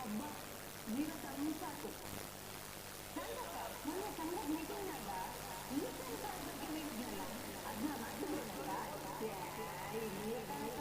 ಅಬ್ಬಾ ಜೀವ ತಂಪಾತು. ಚಂದಕ್ಕ ಮೊನ್ನೆ ಸಂಘದ ಮೀಟಿಂಗ್ನಾಗ ಈಗಿನ ಕಾಲ ಬಗ್ಗೆ ಹೇಳಿದ್ನಲ್ಲ, ಅದನ್ನ ಮರ್ತೇನಕ್ಕ? ಇಲ್ಲ ಕಣಕ್ಕ.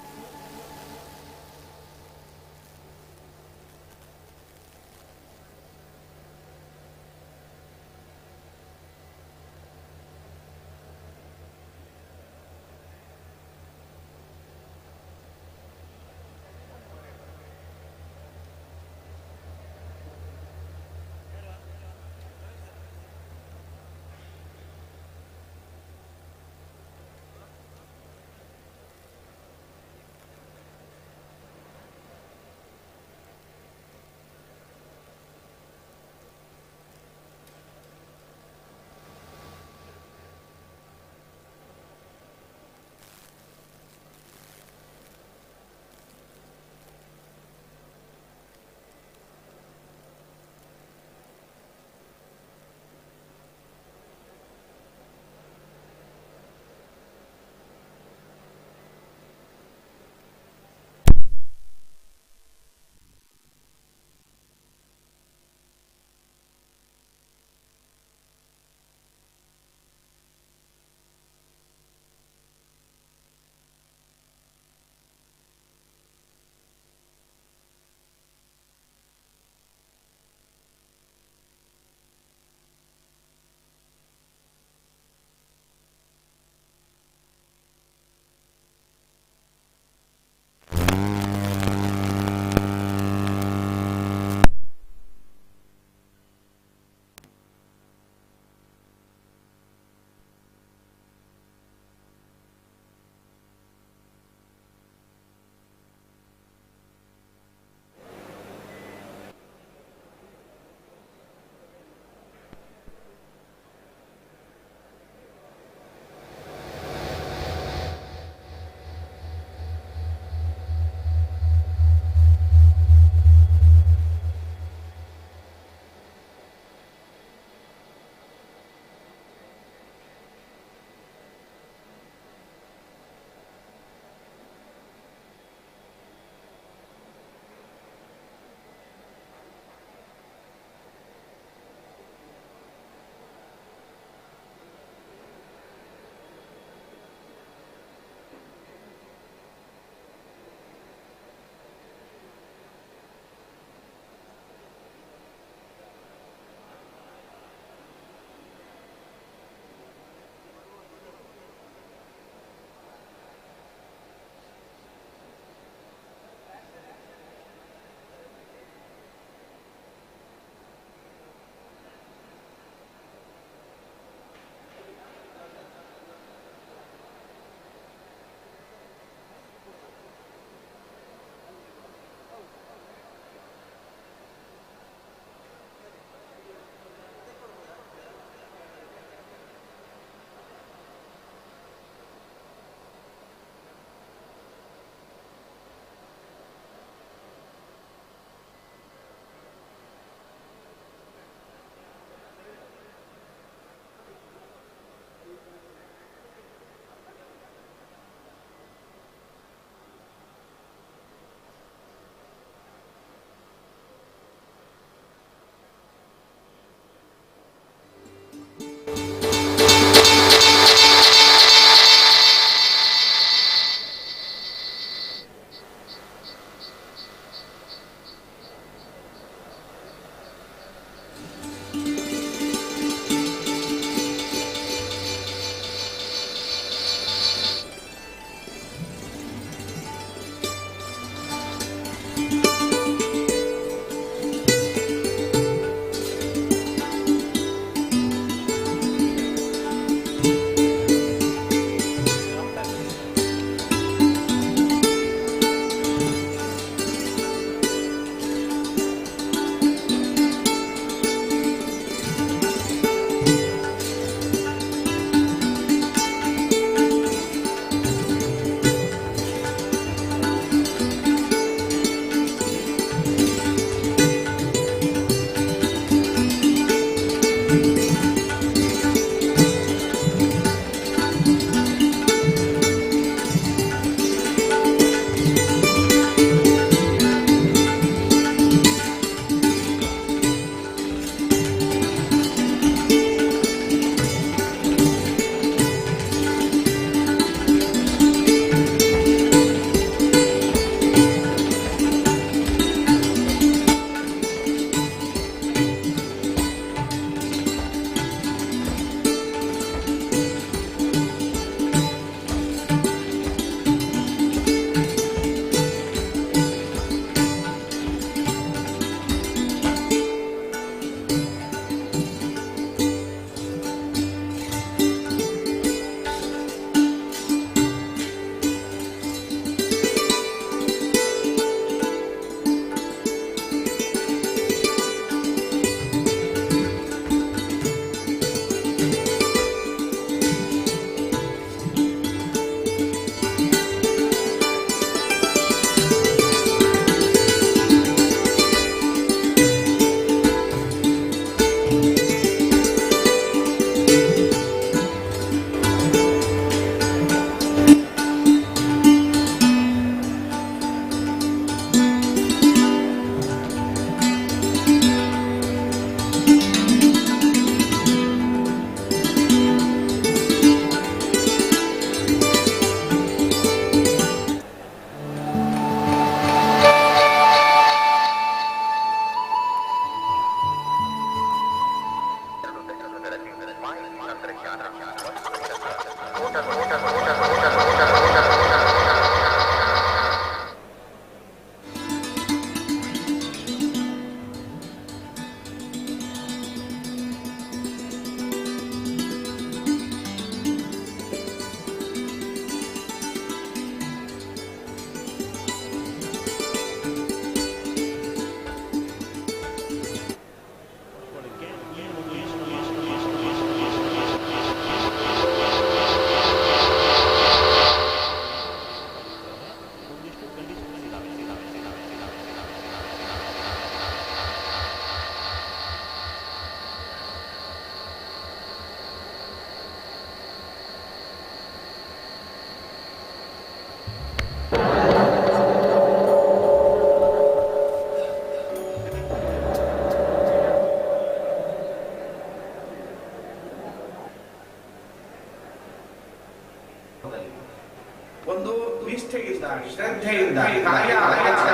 ಶ್ರದ್ಧೆಯಿಂದ ಕಾರ್ಯ ಕೆಲಸ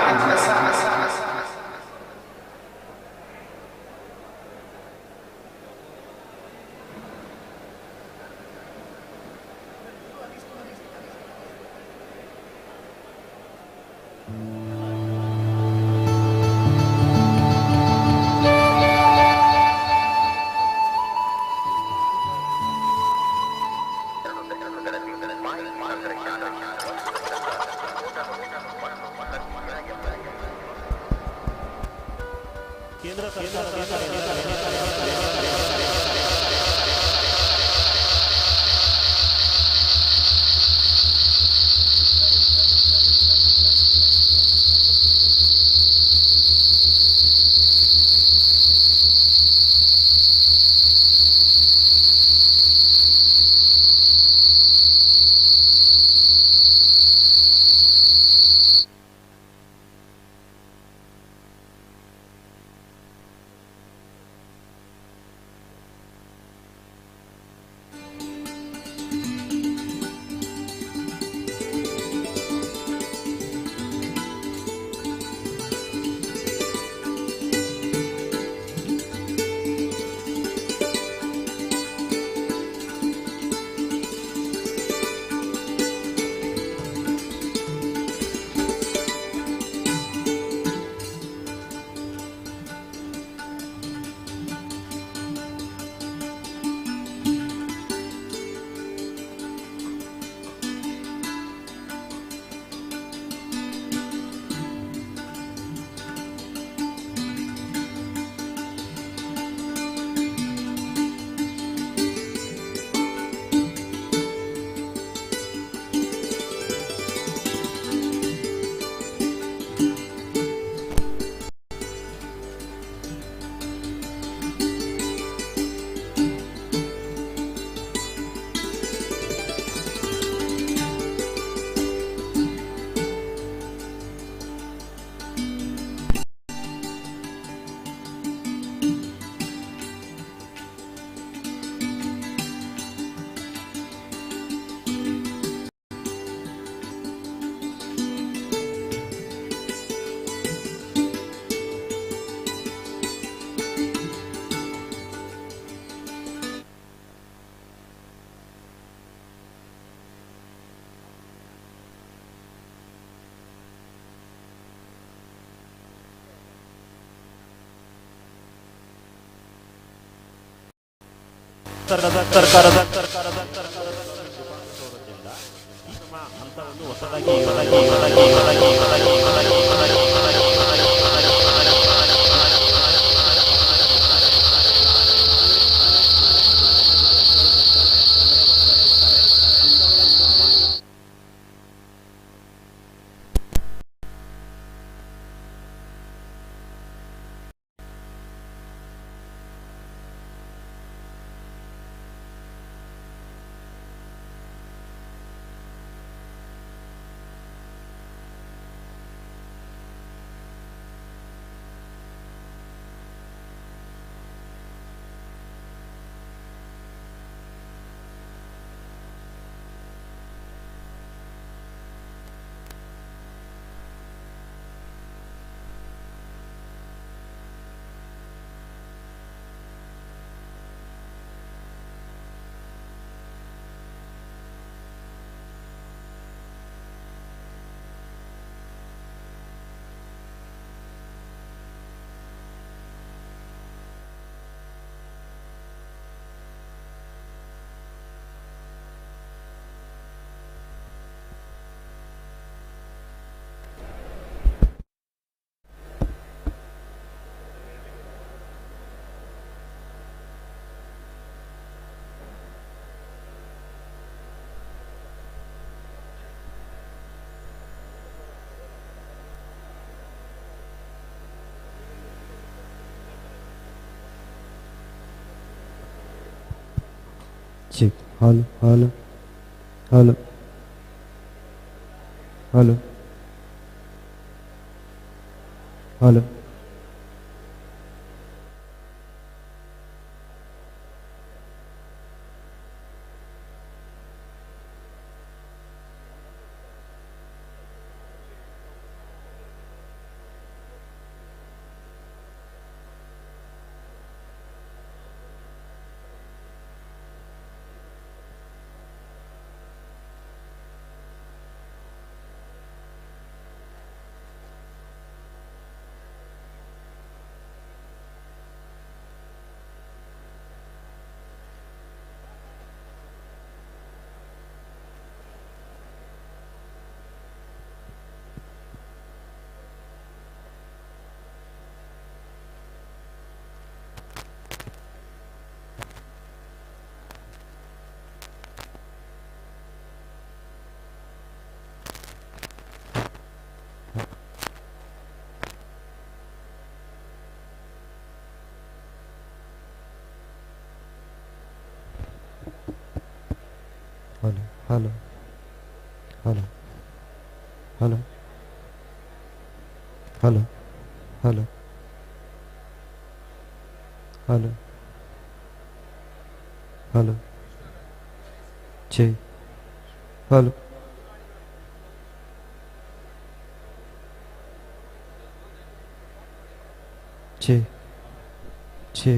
ಕೇಂದ್ರ ಸರ್ಕಾರ ಸರ್ಕಾರದ ಈ ಹಂತವನ್ನು ಹೊಸದಾಗಿ Check. Hello, hello, hello, hello, hello. Hello hello hello hello hello hello hello ಚೆ ಹಲೋ ಚೆ ಚೆ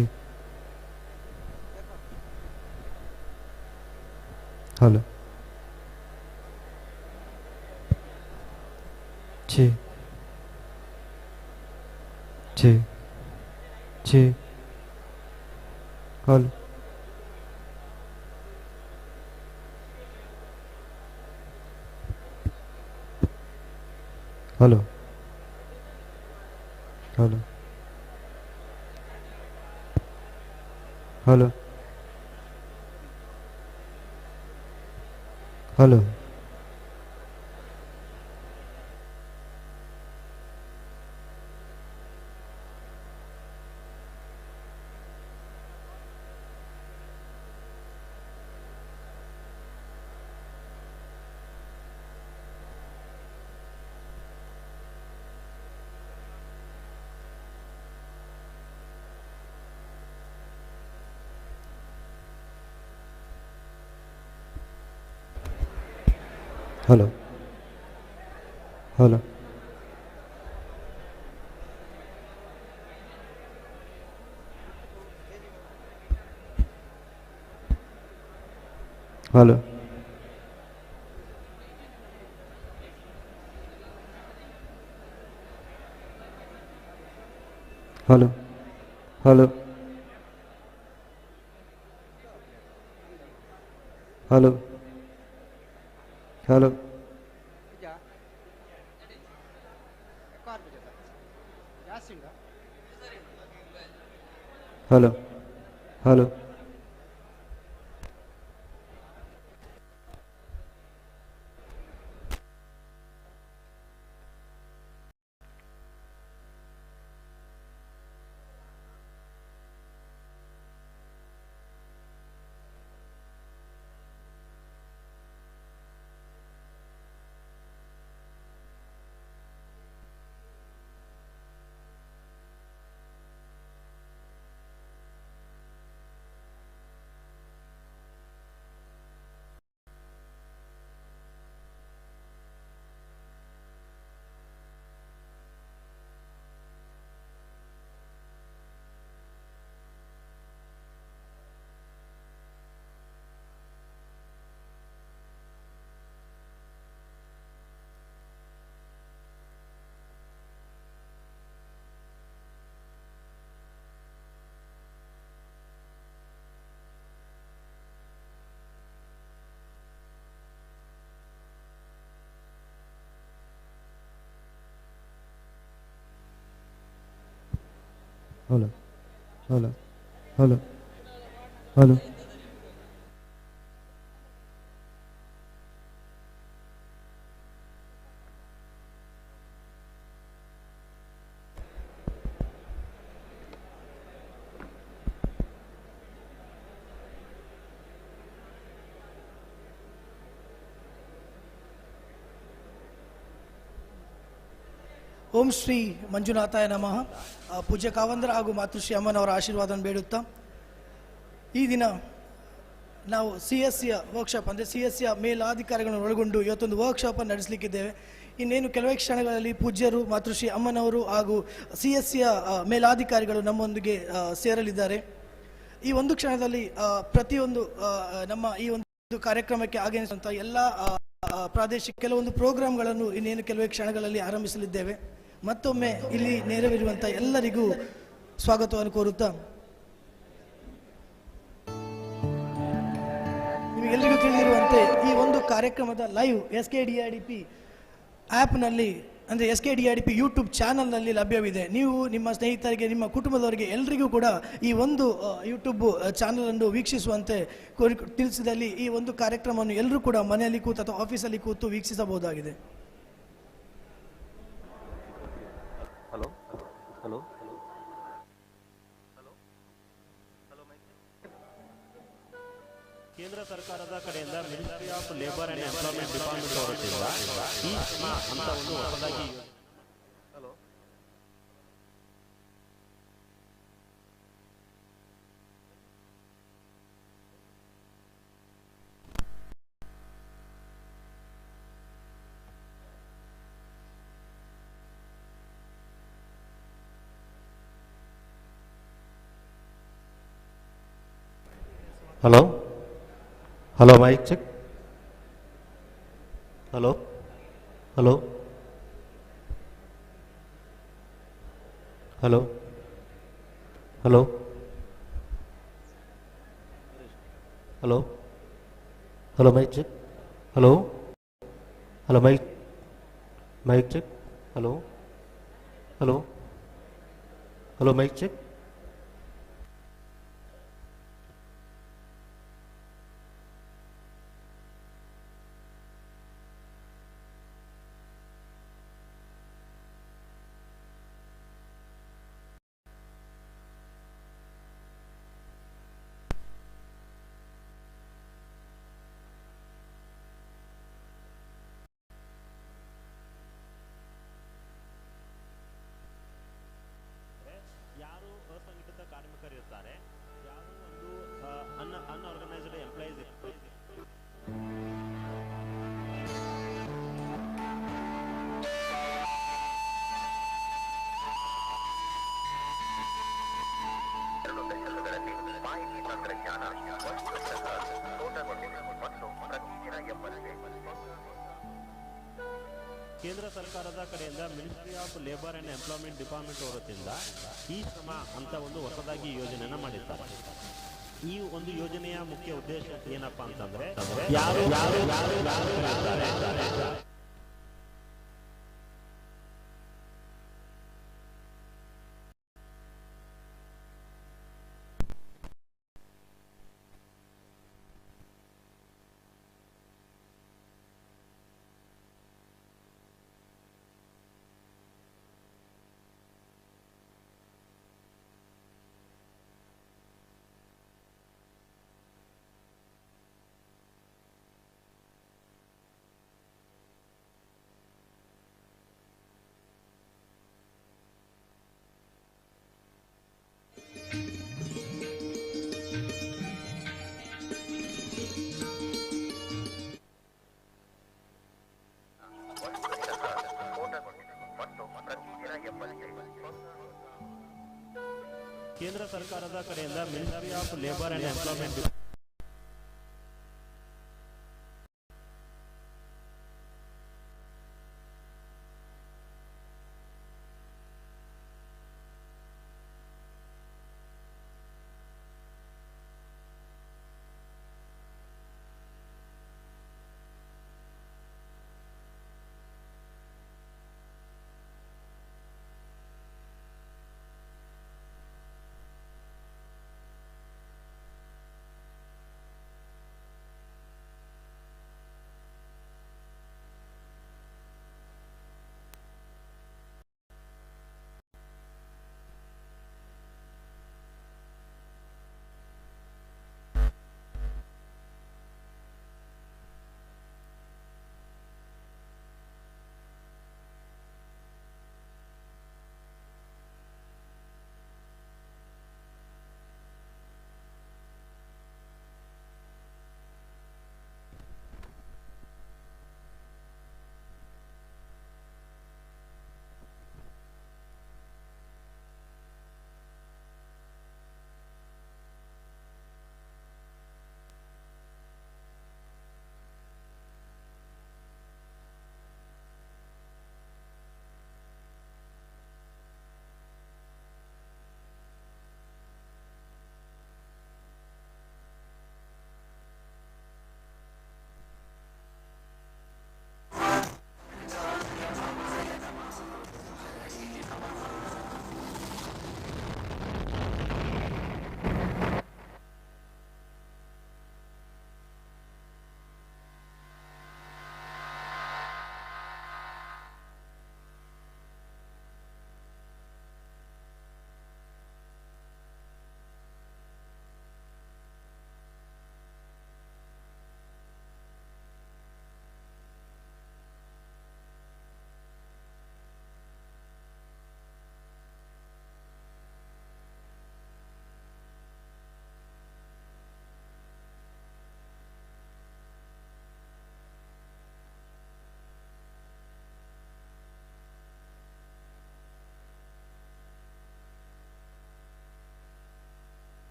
ಹಲೋ ಚೆ ಚೆ ಚೆ hello hello hello hello hello hello hello hello hello hello hello hello hello hello hello hello hello hello ಓಂ ಶ್ರೀ ಮಂಜುನಾಥಾಯ ನಮಃ. ಪೂಜ್ಯ ಕಾವಂದರ ಹಾಗೂ ಮಾತೃಶ್ರೀ ಅಮ್ಮನವರ ಆಶೀರ್ವಾದವನ್ನು ಬೇಡುತ್ತಾ ಈ ದಿನ ನಾವು CSCಯ ವರ್ಕ್ಶಾಪ್ ಅಂದರೆ CSCಯ ಮೇಲಾಧಿಕಾರಿಗಳನ್ನು ಒಳಗೊಂಡು ಇವತ್ತೊಂದು ವರ್ಕ್ಶಾಪನ್ನು ನಡೆಸಲಿಕ್ಕಿದ್ದೇವೆ. ಇನ್ನೇನು ಕೆಲವೇ ಕ್ಷಣಗಳಲ್ಲಿ ಪೂಜ್ಯರು ಮಾತೃಶ್ರೀ ಅಮ್ಮನವರು ಹಾಗೂ CSCಯ ಮೇಲಾಧಿಕಾರಿಗಳು ನಮ್ಮೊಂದಿಗೆ ಸೇರಲಿದ್ದಾರೆ. ಈ ಒಂದು ಕ್ಷಣದಲ್ಲಿ ಪ್ರತಿಯೊಂದು ನಮ್ಮ ಈ ಒಂದು ಕಾರ್ಯಕ್ರಮಕ್ಕೆ ಆಗಮಿಸುವಂಥ ಎಲ್ಲ ಪ್ರಾದೇಶಿಕ ಕೆಲವೊಂದು ಪ್ರೋಗ್ರಾಮ್ಗಳನ್ನು ಇನ್ನೇನು ಕೆಲವೇ ಕ್ಷಣಗಳಲ್ಲಿ ಆರಂಭಿಸಲಿದ್ದೇವೆ. ಮತ್ತೊಮ್ಮೆ ಇಲ್ಲಿ ನೆರವೇರುವಂಥ ಎಲ್ಲರಿಗೂ ಸ್ವಾಗತವನ್ನು ಕೋರುತ್ತಾ, ನಿಮಗೆಲ್ಲರಿಗೂ ತಿಳಿದಿರುವಂತೆ ಈ ಒಂದು ಕಾರ್ಯಕ್ರಮದ ಲೈವ್ SKDRDP ಆ್ಯಪ್ನಲ್ಲಿ ಅಂದರೆ SKDRDP ಯೂಟ್ಯೂಬ್ ಚಾನಲ್ನಲ್ಲಿ ಲಭ್ಯವಿದೆ. ನೀವು ನಿಮ್ಮ ಸ್ನೇಹಿತರಿಗೆ, ನಿಮ್ಮ ಕುಟುಂಬದವರಿಗೆ ಎಲ್ಲರಿಗೂ ಕೂಡ ಈ ಒಂದು ಯೂಟ್ಯೂಬ್ ಚಾನಲನ್ನು ವೀಕ್ಷಿಸುವಂತೆ ತಿಳಿಸಿದಲ್ಲಿ ಈ ಒಂದು ಕಾರ್ಯಕ್ರಮವನ್ನು ಎಲ್ಲರೂ ಕೂಡ ಮನೆಯಲ್ಲಿ ಕೂತು ಅಥವಾ ಆಫೀಸಲ್ಲಿ ಕೂತು ವೀಕ್ಷಿಸಬಹುದಾಗಿದೆ. ಹಲೋ ಹಲೋ ಕೇಂದ್ರ ಸರ್ಕಾರದ ಕಡೆಯಿಂದ ministry of labour and employment department ಹೊರಟಿರುವ ಈ ಶ್ರಮ ಅಂತ ಒಂದು ಹೊಸದಾಗಿ hello Hello? Hello, mic check. Hello? Hello? Hello? Hello? Hello? Hello, mic check. Hello? Hello, mic check. Hello? Hello? Hello, mic check. ಯಾರು ಅಸಂಘಟಿತ ಕಾರ್ಮಿಕರಿರ್ತಾರೆ, ಯಾರು ಒಂದು ಅನ್ಆರ್ಗನೈಸ್ಡ್ ಎಂಪ್ಲಾಯೀಸ್ ಮಾಹಿತಿ ತಂತ್ರಜ್ಞಾನ ಮತ್ತು ಪ್ರತಿದಿನ ಕೇಂದ್ರ ಸರ್ಕಾರದ ಕಡೆಯಿಂದ ministry of labour and employment department ಹೊರತಿಂದ ಈ ಶ್ರಮ ಅಂತ ಒಂದು ಹೊಸದಾಗಿ ಯೋಜನೆಯನ್ನ ಮಾಡಿದ್ದಾರೆ. ಈ ಒಂದು ಯೋಜನೆಯ ಮುಖ್ಯ ಉದ್ದೇಶ ಏನಪ್ಪಾ ಅಂತಂದ್ರೆ ಯಾರು ಕೇಂದ್ರ ಸರ್ಕಾರದ ಕಡೆಯಿಂದ ministry of labour and employment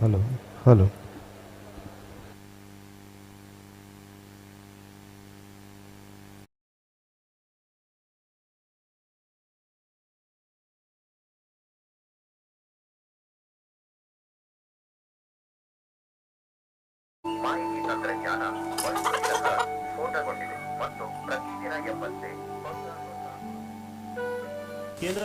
hello hello ಮಾಹಿತಿ ತಂತ್ರಜ್ಞಾನ ವರ್ಷತಃ ಸ್ಫೋಟಗೊಂಡಿದೆ ಮತ್ತು ಪ್ರತಿದಿನ ಎಂಬಂತೆ ಹೊಸ ಕೇಂದ್ರ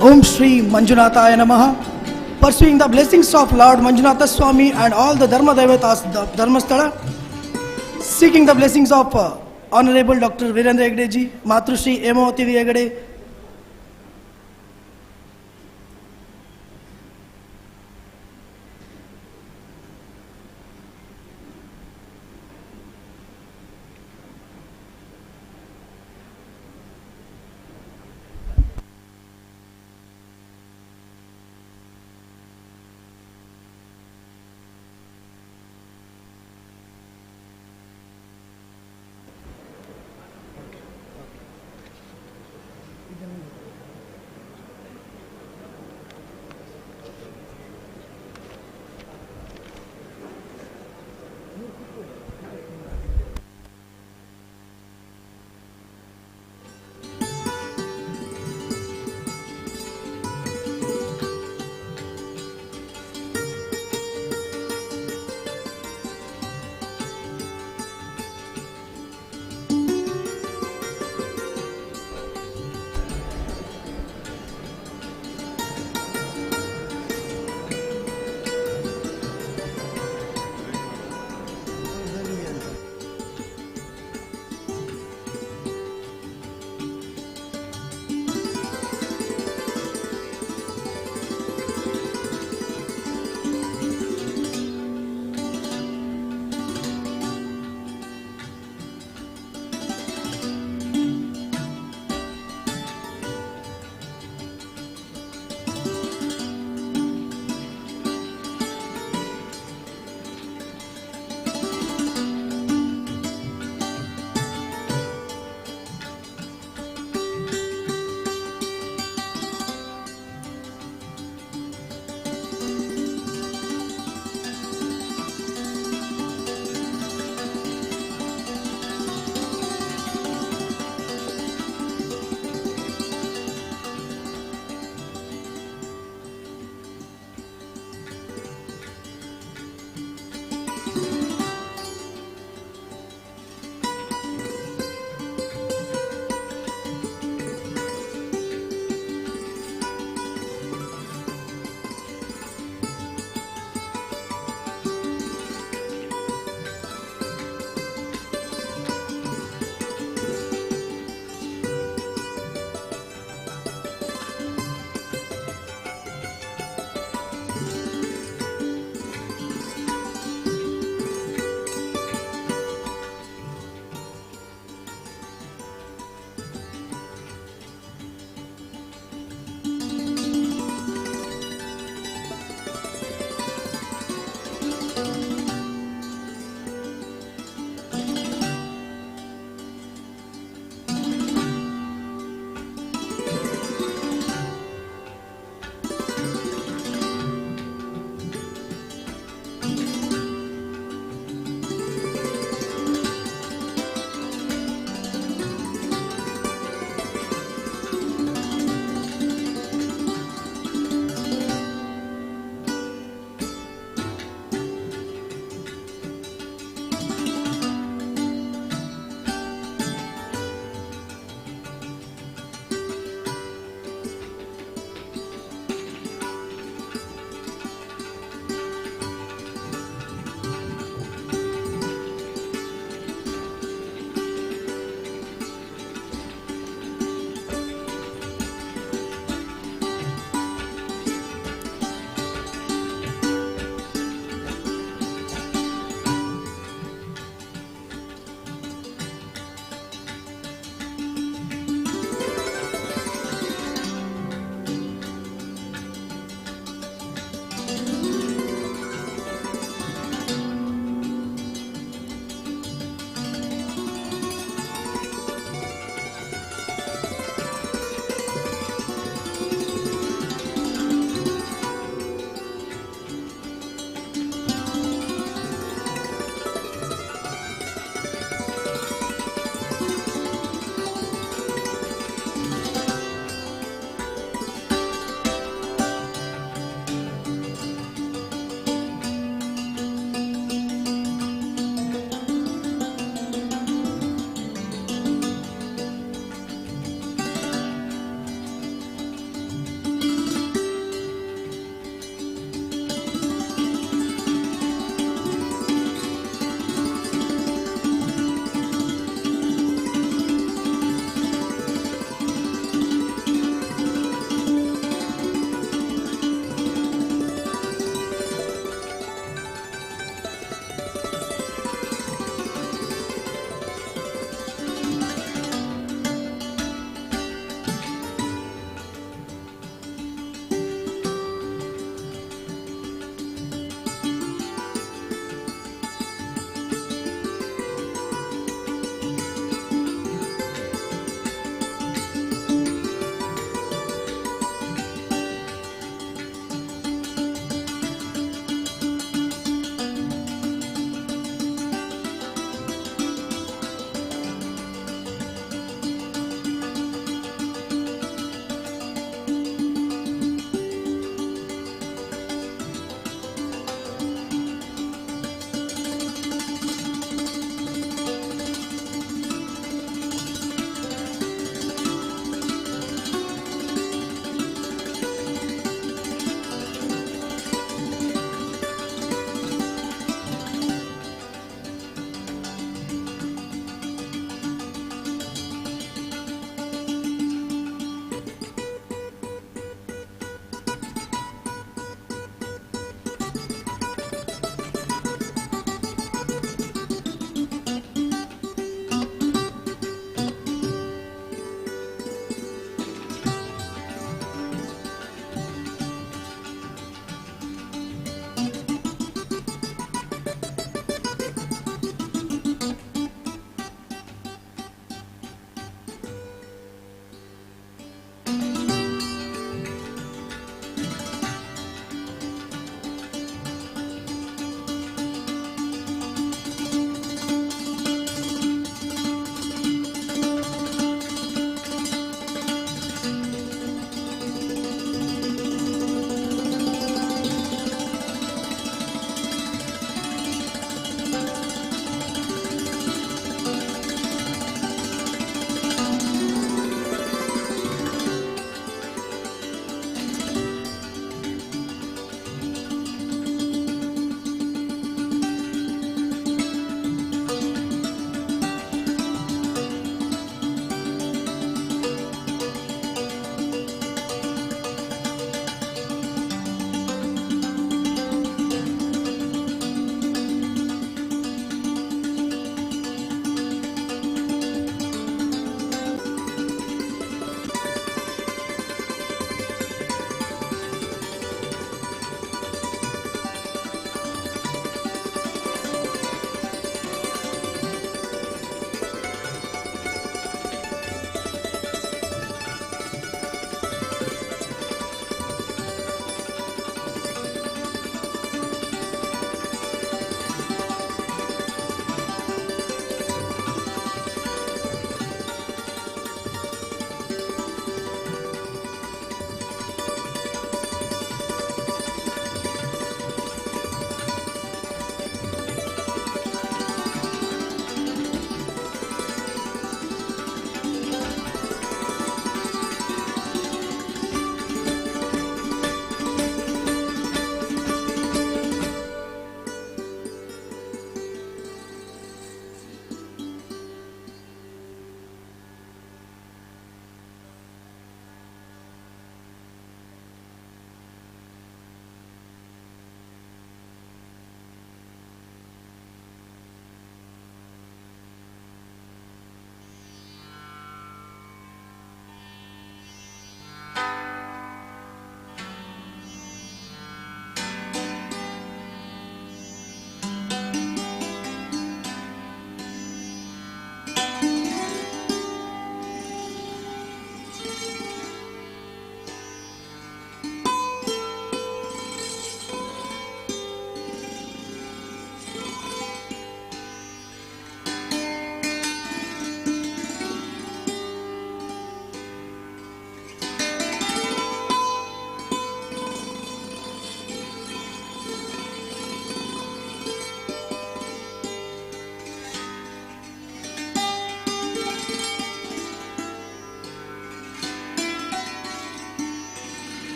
Om Shri Manjunathaya Namaha. Pursuing the blessings of Lord Manjunatha Swami and all the Dharma Devatas Dharmasthala, seeking the blessings of Honorable Dr. Virendra Hegde ji, Matrushri Hemavati Hegde,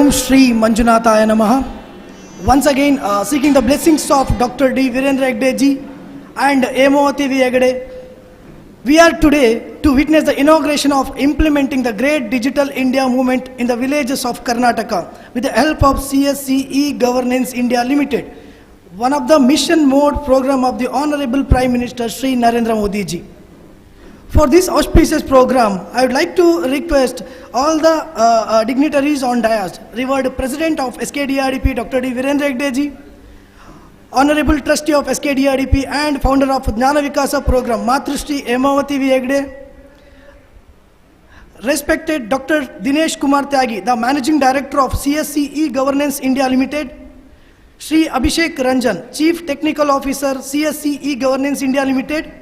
Om Shri Manjunathaya Namaha. Once again, seeking the blessings of Dr. D. Virendra Hegde ji and Hemavati V. Hegde. We are today to witness the inauguration of implementing the great Digital India movement in the villages of Karnataka with the help of CSC E-Governance India Limited, one of the mission mode program of the Honorable Prime Minister Shri Narendra Modi ji. For this auspicious program, I would like to request all the dignitaries on dais, revered President of SKDRDP Dr. D. Virendra Hegde ji, Honorable Trustee of SKDRDP and Founder of Jnana Vikasa Program Matrushri Hemavati V. Hegde, respected Dr. Dinesh Kumar Tyagi, the Managing Director of CSC E-Governance India Limited, Shri Abhishek Ranjan, Chief Technical Officer CSC E-Governance India Limited,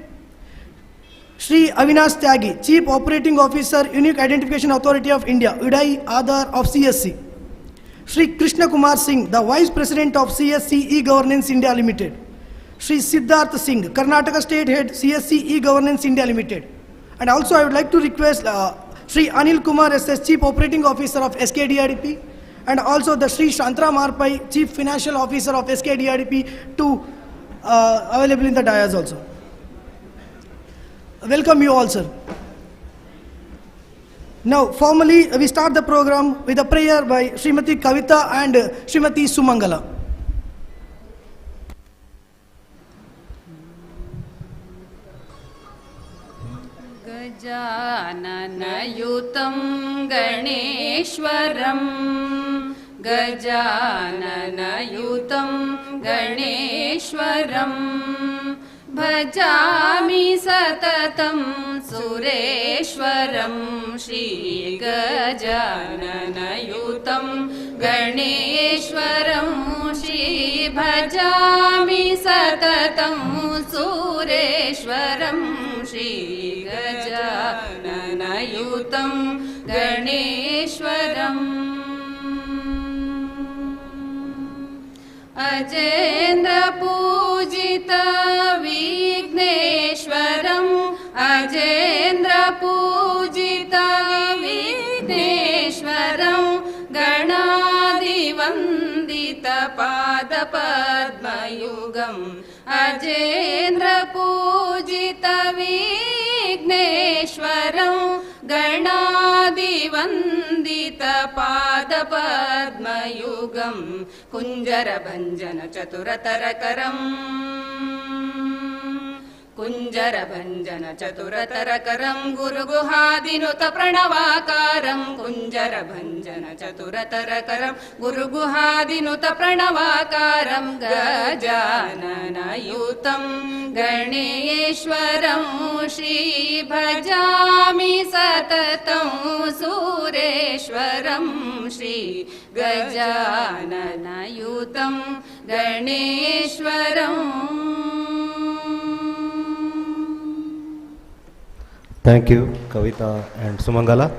Shri Avinash Tyagi, Chief Operating Officer Unique Identification Authority of India, UDAI Aadhaar of CSC, Shri Krishna Kumar Singh, the Vice President of CSC E-Governance India Limited, Shri Siddharth Singh, Karnataka State Head CSC E-Governance India Limited. And also I would like to request Shri Anil Kumar SS, Chief Operating Officer of SKDRDP, and also the Shri Shantra Marpai, Chief Financial Officer of SKDRDP, to available in the dais also. Welcome you all, sir. Now, formally, we start the program with a prayer by Srimati Kavita and Srimati Sumangala. Gajananayutam Ganeshwaram, Gajananayutam Ganeshwaram, Bhajami Satatam Sureshwaram, Shri Gajananayutam Ganeshwaram, Shri Bhajami Satatam Sureshwaram, Shri Gajananayutam Ganeshwaram. Ajendra Pujita Vigneshwaram, Ajendra Pujita Vigneshwaram, Ganadi Vandita Pada Padmayugam, Ajendra Pujita Vigneshwaram, Ganadi Vandita Pada Padmayugam, Kunjara Bhanjana Chaturatarakam, Kunjara Bhanjana Chaturatarakam, Guru Guhadinuta Pranavakaram, Kunjara Bhanjana Chaturatarakam, Guru Guhadinuta Pranavakaram, Gajanana Yutam Ganeshwaram, Shri Bhajami Satatam Sureshwaram, Shri Gajanana Yutam Ganeshwaram. Thank you, Kavita and Sumangala.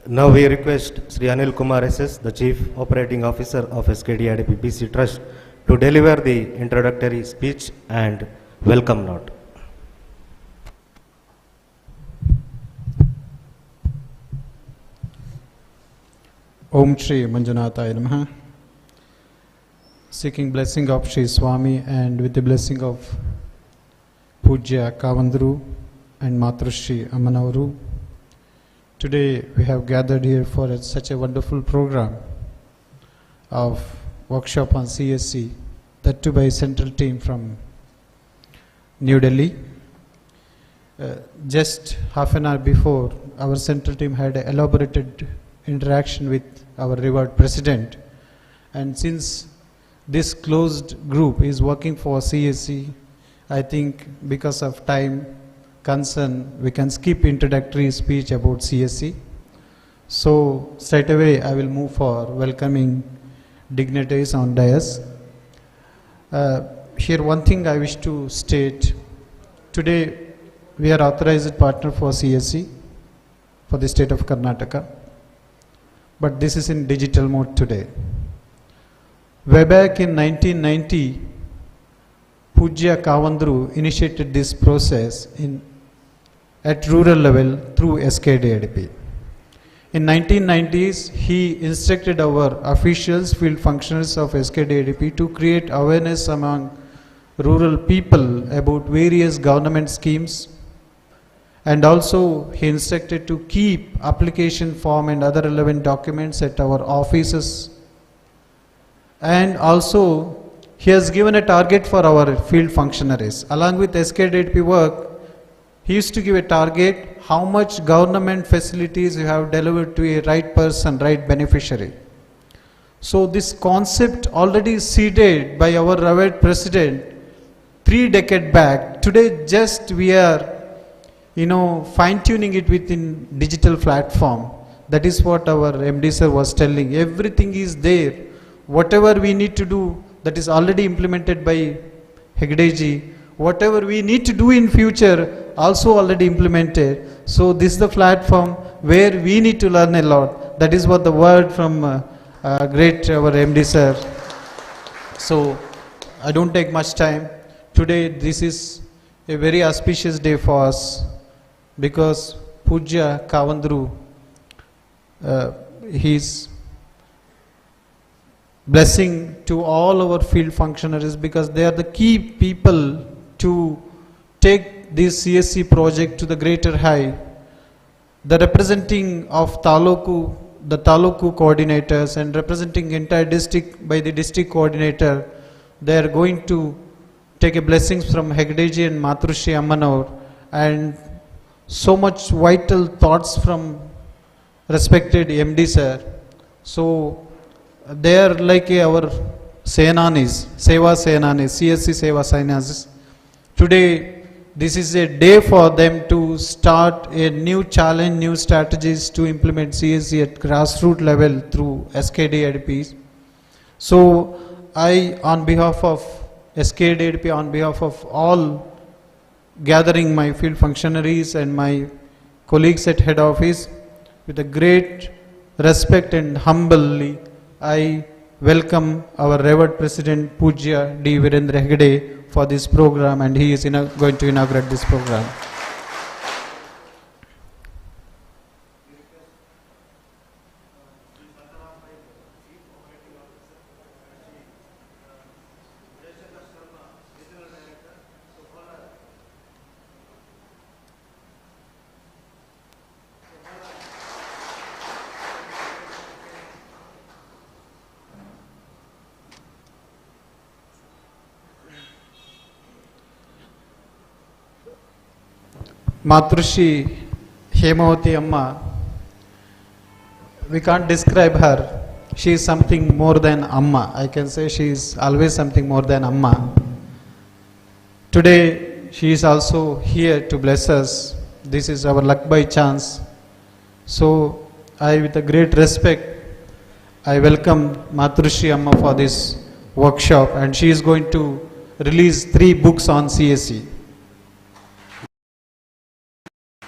Now we request Sri Anil Kumar SS, the Chief Operating Officer of SKDRDP BC Trust, to deliver the introductory speech and welcome note. Om Shri Manjunathaya Namaha. Seeking blessing of Shri Swami and with the blessing of Pujya Kavandru and Matrushri Amanavaru. Today we have gathered here for such a wonderful program of workshop on CSC, that too by a central team from New Delhi. Just half an hour before, our central team had an elaborated interaction with our revered president, and since this closed group is working for CSC, I think because of time concern we can skip introductory speech about CSC. So straight away I will move for welcoming dignitaries on dais. Here one thing I wish to state: today we are authorized partner for CSC for the state of Karnataka, but this is in digital mode today. Way back in 1990, Pujya Kavandru initiated this process at rural level through SKDRDP. In 1990s, he instructed our officials, field functionaries of SKDRDP to create awareness among rural people about various government schemes, and also he instructed to keep application form and other relevant documents at our offices, and also he has given a target for our field functionaries. Along with SKDRDP work, he used to give a target how much government facilities you have delivered to a right person, right beneficiary. So this concept already seeded by our revered president 3 decades back. Today just we are fine-tuning it within digital platform. That is what our MD sir was telling. Everything is there. Whatever we need to do, that is already implemented by Hegdeji. Whatever we need to do in future, also already implemented. So this is the platform where we need to learn a lot. That is what the word from great our MD sir. So I don't take much time. Today this is a very auspicious day for us, because Pujya Kavandru, his blessing to all our field functionaries, because they are the key people to take this CSC project to the greater high. The representing of the Taluku coordinators and representing entire district by the district coordinator, they are going to take a blessings from Hegdeji and Matrushi Ammanaur, and so much vital thoughts from respected MD sir. So they are like our Senanis, Seva Senanis, CSC Seva Senanis. Today, this is a day for them to start a new challenge, new strategies to implement CSC at grassroots level through SKDRDP. So I, on behalf of SKDRDP, on behalf of all gathering my field functionaries and my colleagues at head office, with a great respect and humbly, I welcome our revered President Pujya D. Virendra Hegde for this program, and he is going to inaugurate this program. Matrushi Hemavati Amma, we can't describe her. She is something more than Amma. I can say she is always something more than Amma. Today she is also here to bless us. This is our luck by chance. So I, with a great respect, I welcome Matrushi Amma for this workshop, and she is going to release 3 books on CSC.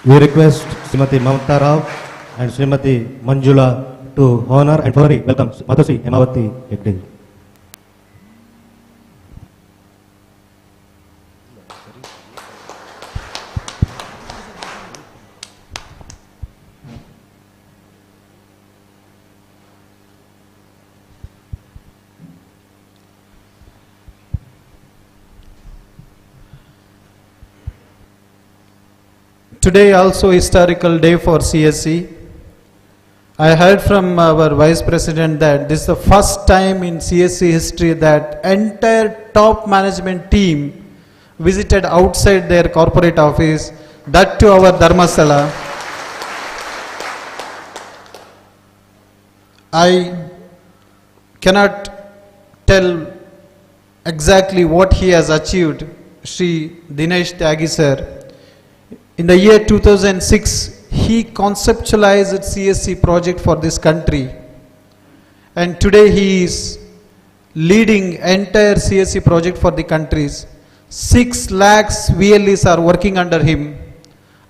We request Srimati Mamata Rao and Srimati Manjula to honor and formally welcome Matrushi Hemavati Hegde. Today also historical day for CSC. I heard from our Vice President that this is the first time in CSC history that entire top management team visited outside their corporate office, that to our Dharmasala. I cannot tell exactly what he has achieved, Sri Dinesh Tyagi sir. In the year 2006, he conceptualized CSC project for this country, and today he is leading entire CSC project for the countries. 6 lakhs VLEs are working under him,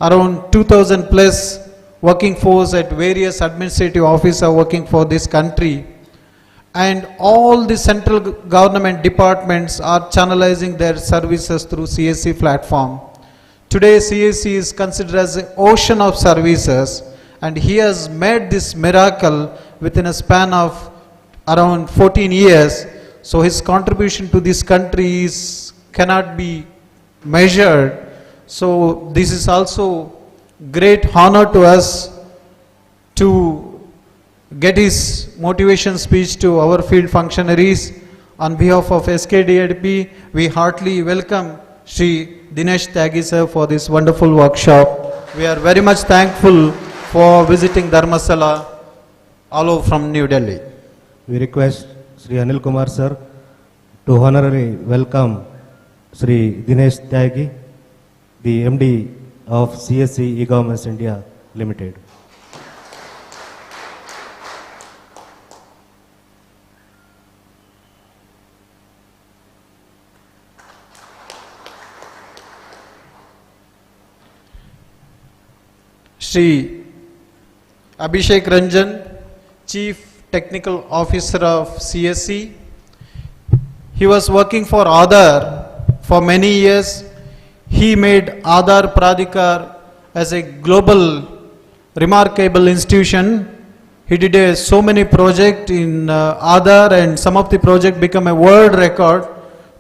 around 2000 plus working force at various administrative offices are working for this country, and all the central government departments are channelizing their services through CSC platform. Today CSC is considered as an ocean of services, and he has made this miracle within a span of around 14 years. So his contribution to this country cannot be measured. So this is also great honor to us to get his motivation speech to our field functionaries. On behalf of SKDRDP, we heartily welcome Shri Dinesh Tyagi sir for this wonderful workshop. We are very much thankful for visiting Dharmasala all over from New Delhi. We request Sri Anil Kumar sir to honorarily welcome Sri Dinesh Tyagi, the MD of CSC E-Governments India Limited. Shri Abhishek Ranjan, Chief Technical Officer of CSC. He was working for Aadhaar for many years. He made Aadhaar Pradhikar as a global remarkable institution. He did so many projects in Aadhaar, and some of the projects become a world record.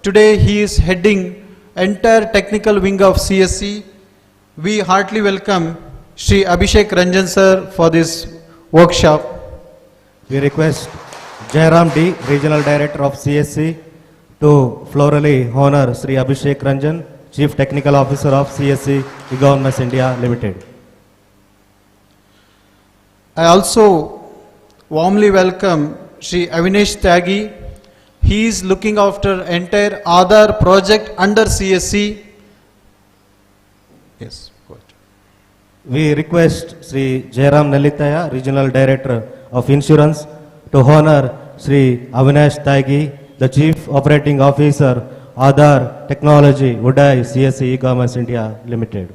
Today he is heading entire technical wing of CSC. We heartily welcome Shri Abhishek Ranjan sir for this workshop. We request Jairam D, Regional Director of CSC, to florally honor Sri Abhishek Ranjan, Chief Technical Officer of CSC E-Governments India Limited. I also warmly welcome Shri Avinash Tyagi. He is looking after entire Aadhaar project under CSC. Yes, go ahead. We request Sri Jairam Nalitaya, Regional Director of Insurance, to honor Sri Avinash Tyagi, the Chief Operating Officer, Aadhaar Technology, Udai, CSC E-Governments India Limited.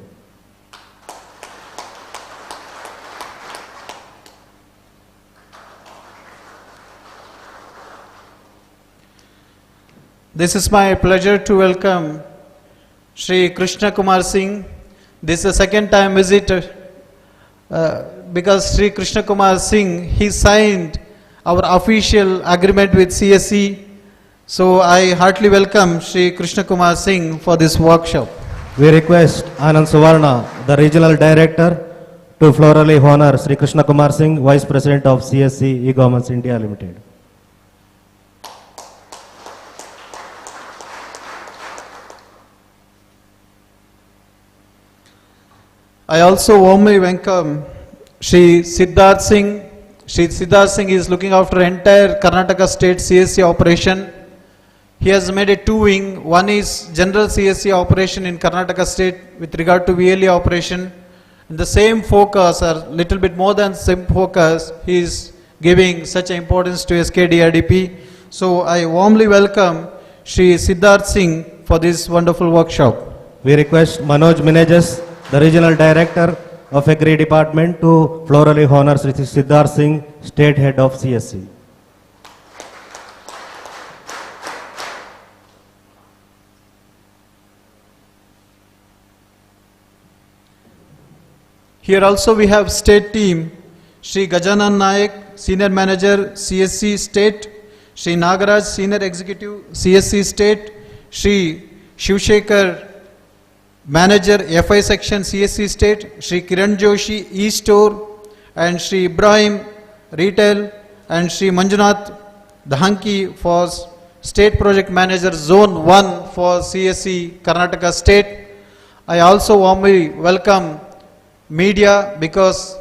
This is my pleasure to welcome Shri Krishna Kumar Singh. This is the second time visit because Shri Krishna Kumar Singh, he signed our official agreement with CSC. So I heartily welcome Shri Krishna Kumar Singh for this workshop. We request Anand Suvarna, the Regional Director, to florally honor Sri Krishna Kumar Singh, Vice President of CSC E-Governments India Limited. I also warmly welcome Shri Siddharth Singh. Shri Siddharth Singh is looking after entire Karnataka state CSC operation. He has made a two-wing. One is general CSC operation in Karnataka state with regard to VLE operation. And the same focus, or little bit more than same focus, he is giving such importance to SKDRDP. So I warmly welcome Shri Siddharth Singh for this wonderful workshop. We request Manoj Minejas, the Regional Director of Agri Department, to florally honor Sri Siddharth Singh, State Head of CSC. Here also we have state team, Shri Gajanan Nayak, Senior Manager CSC State, Shri Nagaraj, Senior Executive CSC State, Shri Shivshekar, Manager FI Section CSC State, Shri Kiran Joshi E-Store, and Shri Ibrahim Retail, and Shri Manjunath Dhahanki for State Project Manager Zone 1 for CSC Karnataka State. I also warmly welcome media because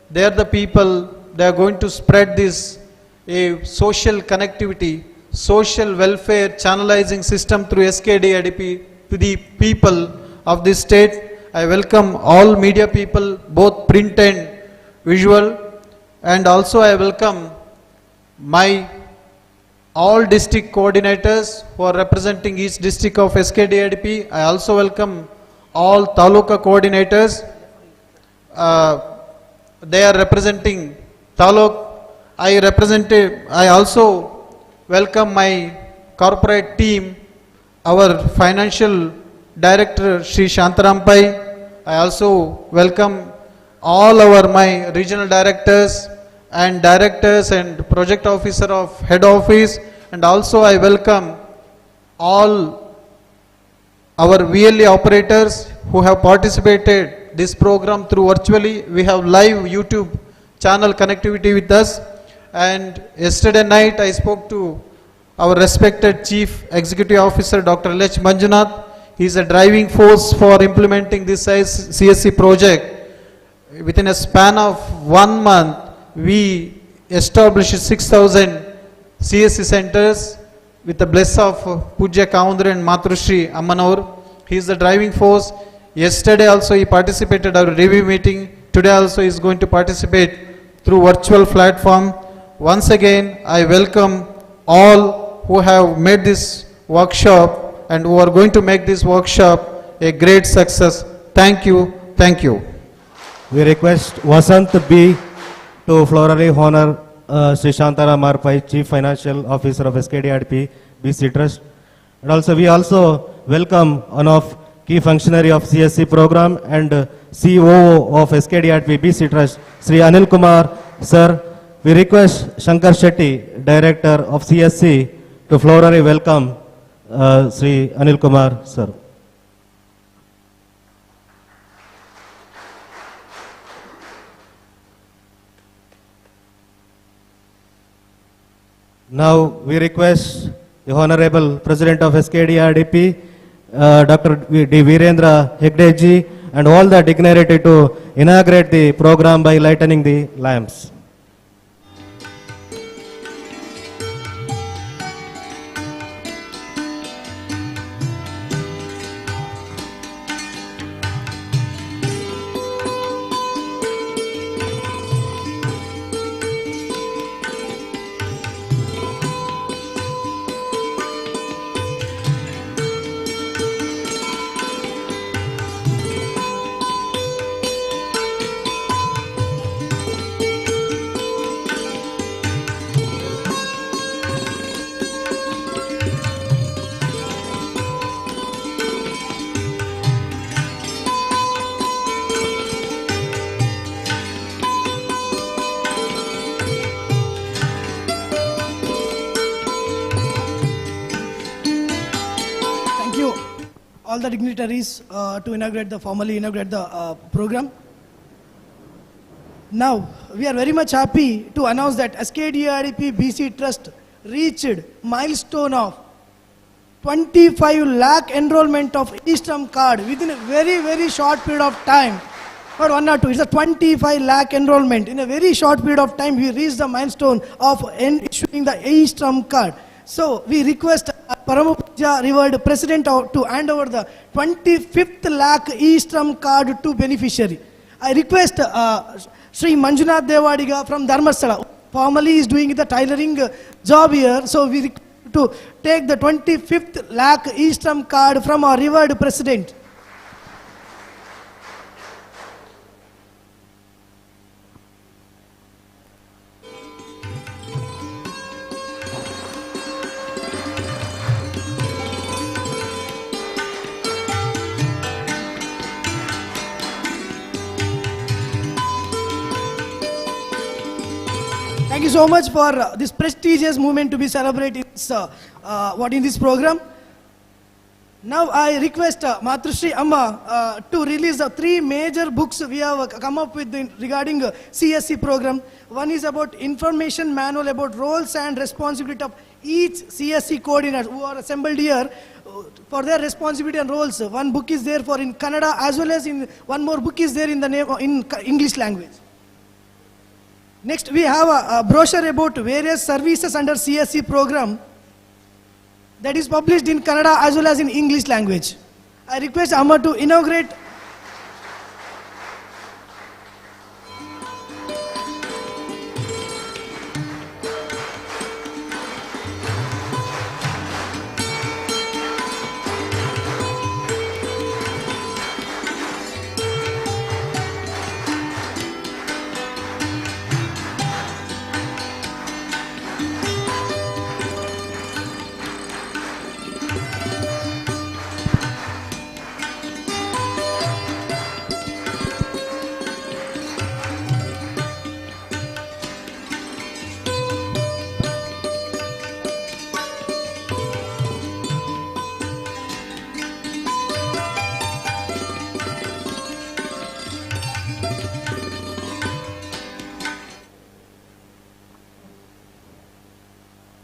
they are the people, they are going to spread this social connectivity, social welfare channelizing system through SKDRDP to the people of this state. I welcome all media people, both print and visual, and also I welcome my all district coordinators who are representing each district of SKDRDP. I also welcome all taluka coordinators. They are representing taluk. I also welcome my corporate team, our financial director Shri Shantaram Pai. I also welcome all my regional directors and project officer of head office, and also I welcome all our VLE operators who have participated this program through virtually. We have live YouTube channel connectivity with us, and yesterday night I spoke to our respected Chief Executive Officer Dr. L.H. Manjunath. He is a driving force for implementing this CSC project. Within a span of 1 month, we established 6,000 CSC centers with the bless of Pujya Kavandra and Matrushri Ammanaur. He is the driving force. Yesterday also he participated our review meeting. Today also he is going to participate through virtual platform. Once again, I welcome all who have made this workshop and who are going to make this workshop a great success. Thank you. Thank you. We request Vasant B to florally honor Sri Shantara Marpai, Chief Financial Officer of SKDRDP BC Trust. And also we also welcome one of key functionary of CSC program and COO of SKDRDP BC Trust, Sri Anil Kumar Sir. We request Shankar Shetty, Director of CSC, to florally welcome Sri Anil Kumar Sir. Now we request the Honorable President of SKDRDP, Dr. D. Virendra Hegdeji, and all the dignitary to inaugurate the program by lightening the lamps. All the dignitaries to formally inaugurate the program. Now, we are very much happy to announce that SKDRDP BC Trust reached milestone of 25 lakh enrollment of e-Strum card within a very, very short period of time. Not 1 or 2, it's a 25 lakh enrollment. In a very short period of time, we reached the milestone of issuing the e-Strum card. So, we request Paramapuja revered President to hand over the 25th lakh e-Strum card to beneficiary. I request Sri Manjunath Devadiga from Dharmasthala, formally is doing the tailoring job here. So, we request to take the 25th lakh e-Strum card from our revered President. Thank you so much for this prestigious movement to be celebrated in this program. Now I request Matrushri Amma to release 3 major books we have come up with regarding CSC program. One is about information manual about roles and responsibility of each CSC coordinator who are assembled here for their responsibility and roles. One book is there for in Kannada as well as one more book is there in the name in English language. Next, we have a brochure about various services under CSC program that is published in Kannada as well as in English language. I request Amma to inaugurate.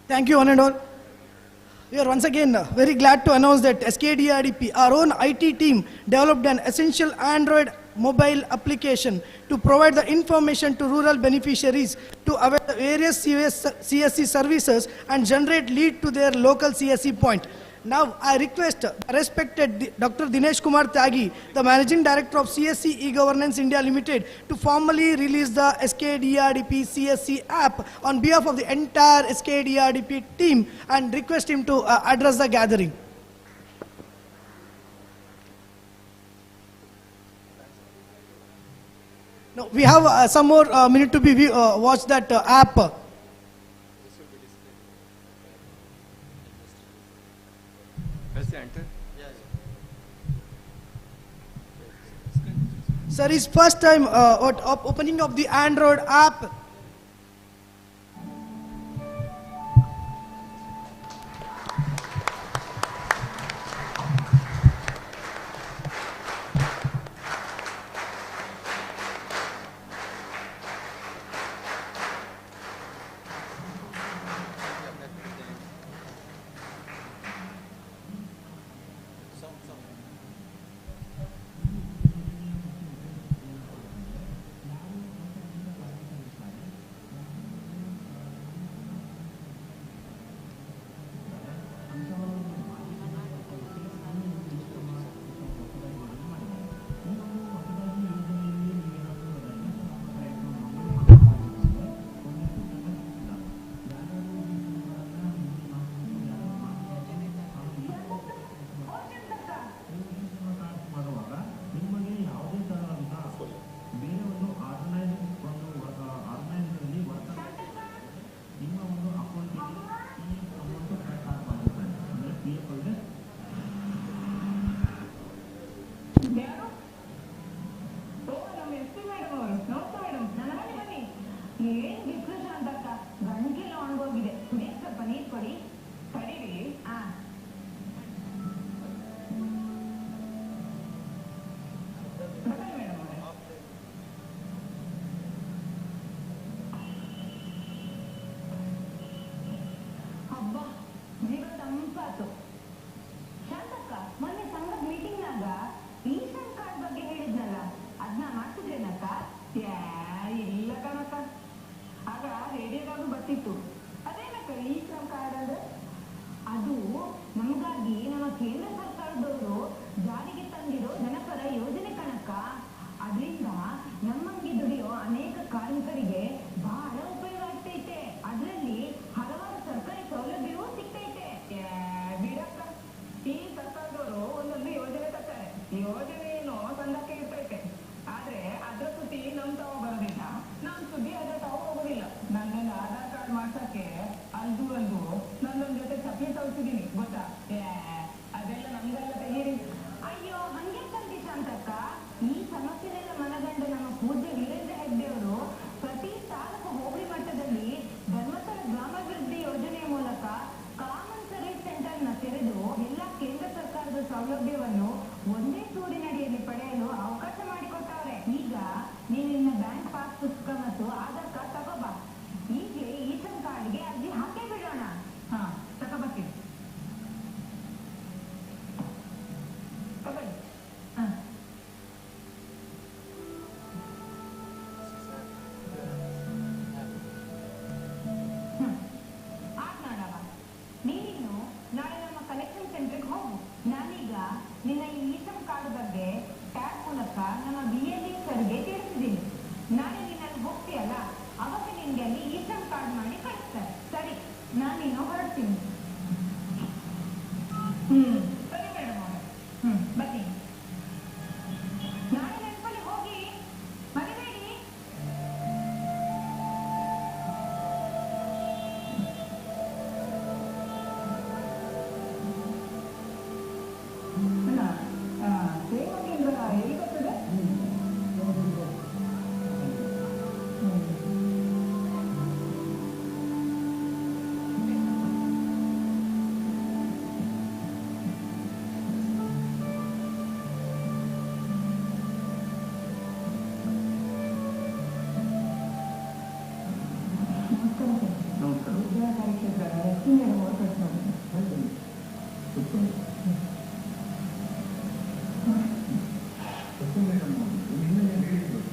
Thank you, one and all. We are once again very glad to announce that SKDRDP, our own IT team, developed an essential Android mobile application to provide the information to rural beneficiaries to avail the various CSC services and generate lead to their local CSC point. Now, I request respected Dr. Dinesh Kumar Tyagi, the Managing Director of CSC E-Governance India Limited, to formally release the SKDRDP CSC app on behalf of the entire SKDRDP team and request him to address the gathering. No, we have some more minute to be watch that app. Sir, it's first time opening of the Android app.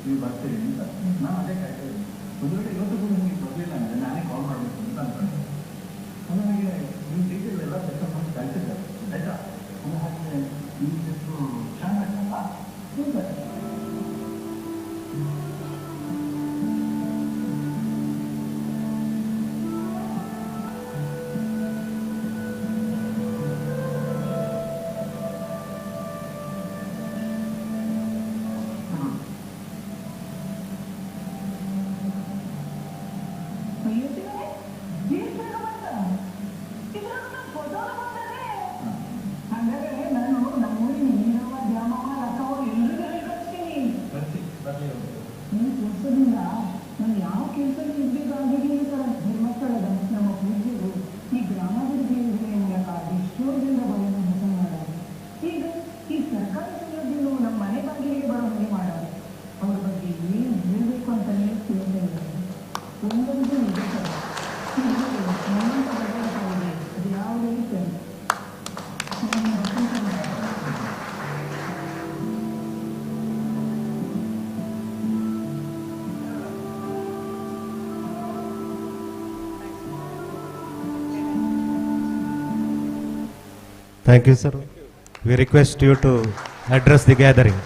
ನೀವು ಬರ್ತೀರಿ ಅಂತ ನಾನು ಅದೇ ಕಾಯ್ತಾ ಇದ್ದೀನಿ. ಒಂದು ವೇಳೆ ಇವತ್ತು ಕೂಡ ನಿಮಗೆ ಬರಲಿಲ್ಲ ಅಂದರೆ ನಾನೇ ಕಾಲ್ ಮಾಡಬೇಕು ಅಂತ ಅನ್ಕೊಂಡೆ. ನನಗೆ ನಿಮ್ಮ ಡೀಟೇಲ್ ಎಲ್ಲ ಸೆಟಪ್ ಮಾಡಿ ಕಳಿಸಿದ್ದಾರೆ ಆಯ್ತಾ. ಹಾಗೆ ನಿಮಗೆಷ್ಟು ಚೆನ್ನಾಗಲ್ಲ ನಾನು ಯಾವ ಕೆಲಸದಲ್ಲಿ ಇರಬೇಕಾಗಿದೆ ಧರ್ಮಸ್ಥಳದ ನಮ್ಮ ಪೂಜ್ಯರು ಈ ಗ್ರಾಮಾಭಿವೃದ್ಧಿ ಯೋಜನೆಯ ಮೂಲಕ ಎಷ್ಟೋ ಜನರ ಬಗೆಯನ್ನು ಹೊಸ ಮಾಡೋರು. ಈಗ ಈ ಸರ್ಕಾರಿ ಸೌಲಭ್ಯಗಳು ನಮ್ಮ ಮನೆ ಬಾಗಿಲಿಗೆ ಬರೋ ಹಾಗೆ ಮಾಡೋರು. ಅವ್ರ ಬಗ್ಗೆ ಏನು ಹೇಳಬೇಕು ಅಂತಲೇ ತಿಳಿದಿಲ್ಲ. ಒಂದೊಂದು ನಿಜ ನಮ್ಮಂತ ಬದಲಾವಣೆ ಅದು ಯಾವುದೇ ಸರಿ. Thank you, sir. We request you to address the gathering.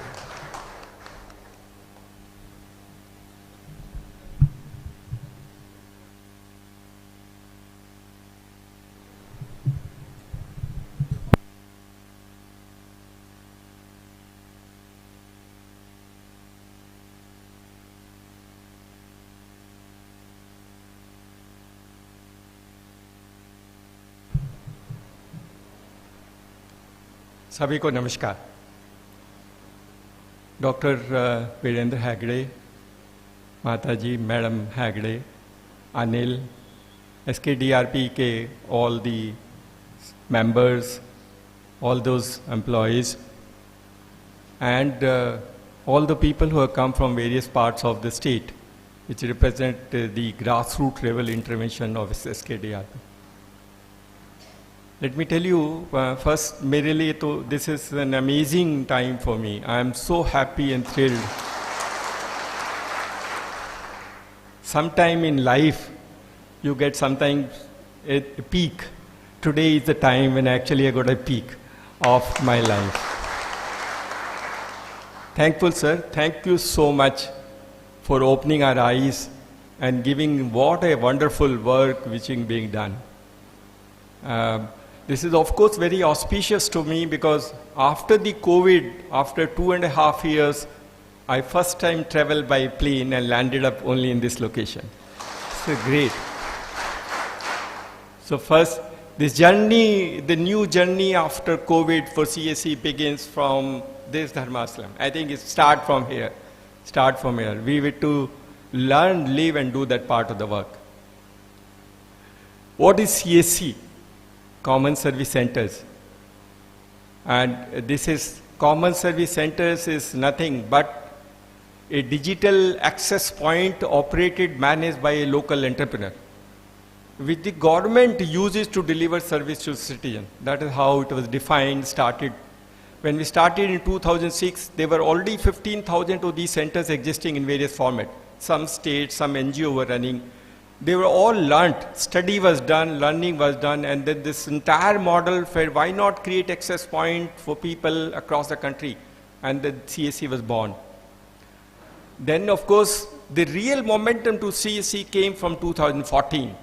सभी को नमस्कार। डॉक्टर वीरेंद्र हेगड़े, माताजी मैडम हेगड़े, अनिल, SKDRP के all the members, all those employees, and all the people who have come from various parts of the state, which represent the grassroots level intervention of SKDRP. Let me tell you, first, मेरे लिए तो this is an amazing time for me. I am so happy and thrilled. Sometime in life, you get sometimes a peak. Today is the time when actually I got a peak of my life. Thankful, sir. Thank you so much for opening our eyes and giving what a wonderful work which is being done. This is of course very auspicious to me because after the COVID, after 2.5 years, I first time traveled by plane and landed up only in this location. So great. So first, this journey, the new journey after COVID for CSC begins from this Dharmaslam. I think it start from here. Start from here. We were to learn, live and do that part of the work. What is CSC? Common Service Centers. And this is, Common Service Centers is nothing but a digital access point operated, managed by a local entrepreneur, which the government uses to deliver service to citizen. That is how it was defined, started. When we started in 2006, there were already 15,000 of these centers existing in various formats. Some states, some NGO were running. They were all learnt, study was done, learning was done, and then this entire model for why not create access point for people across the country, and the CSC was born. Then of course, the real momentum to CSC came from 2014.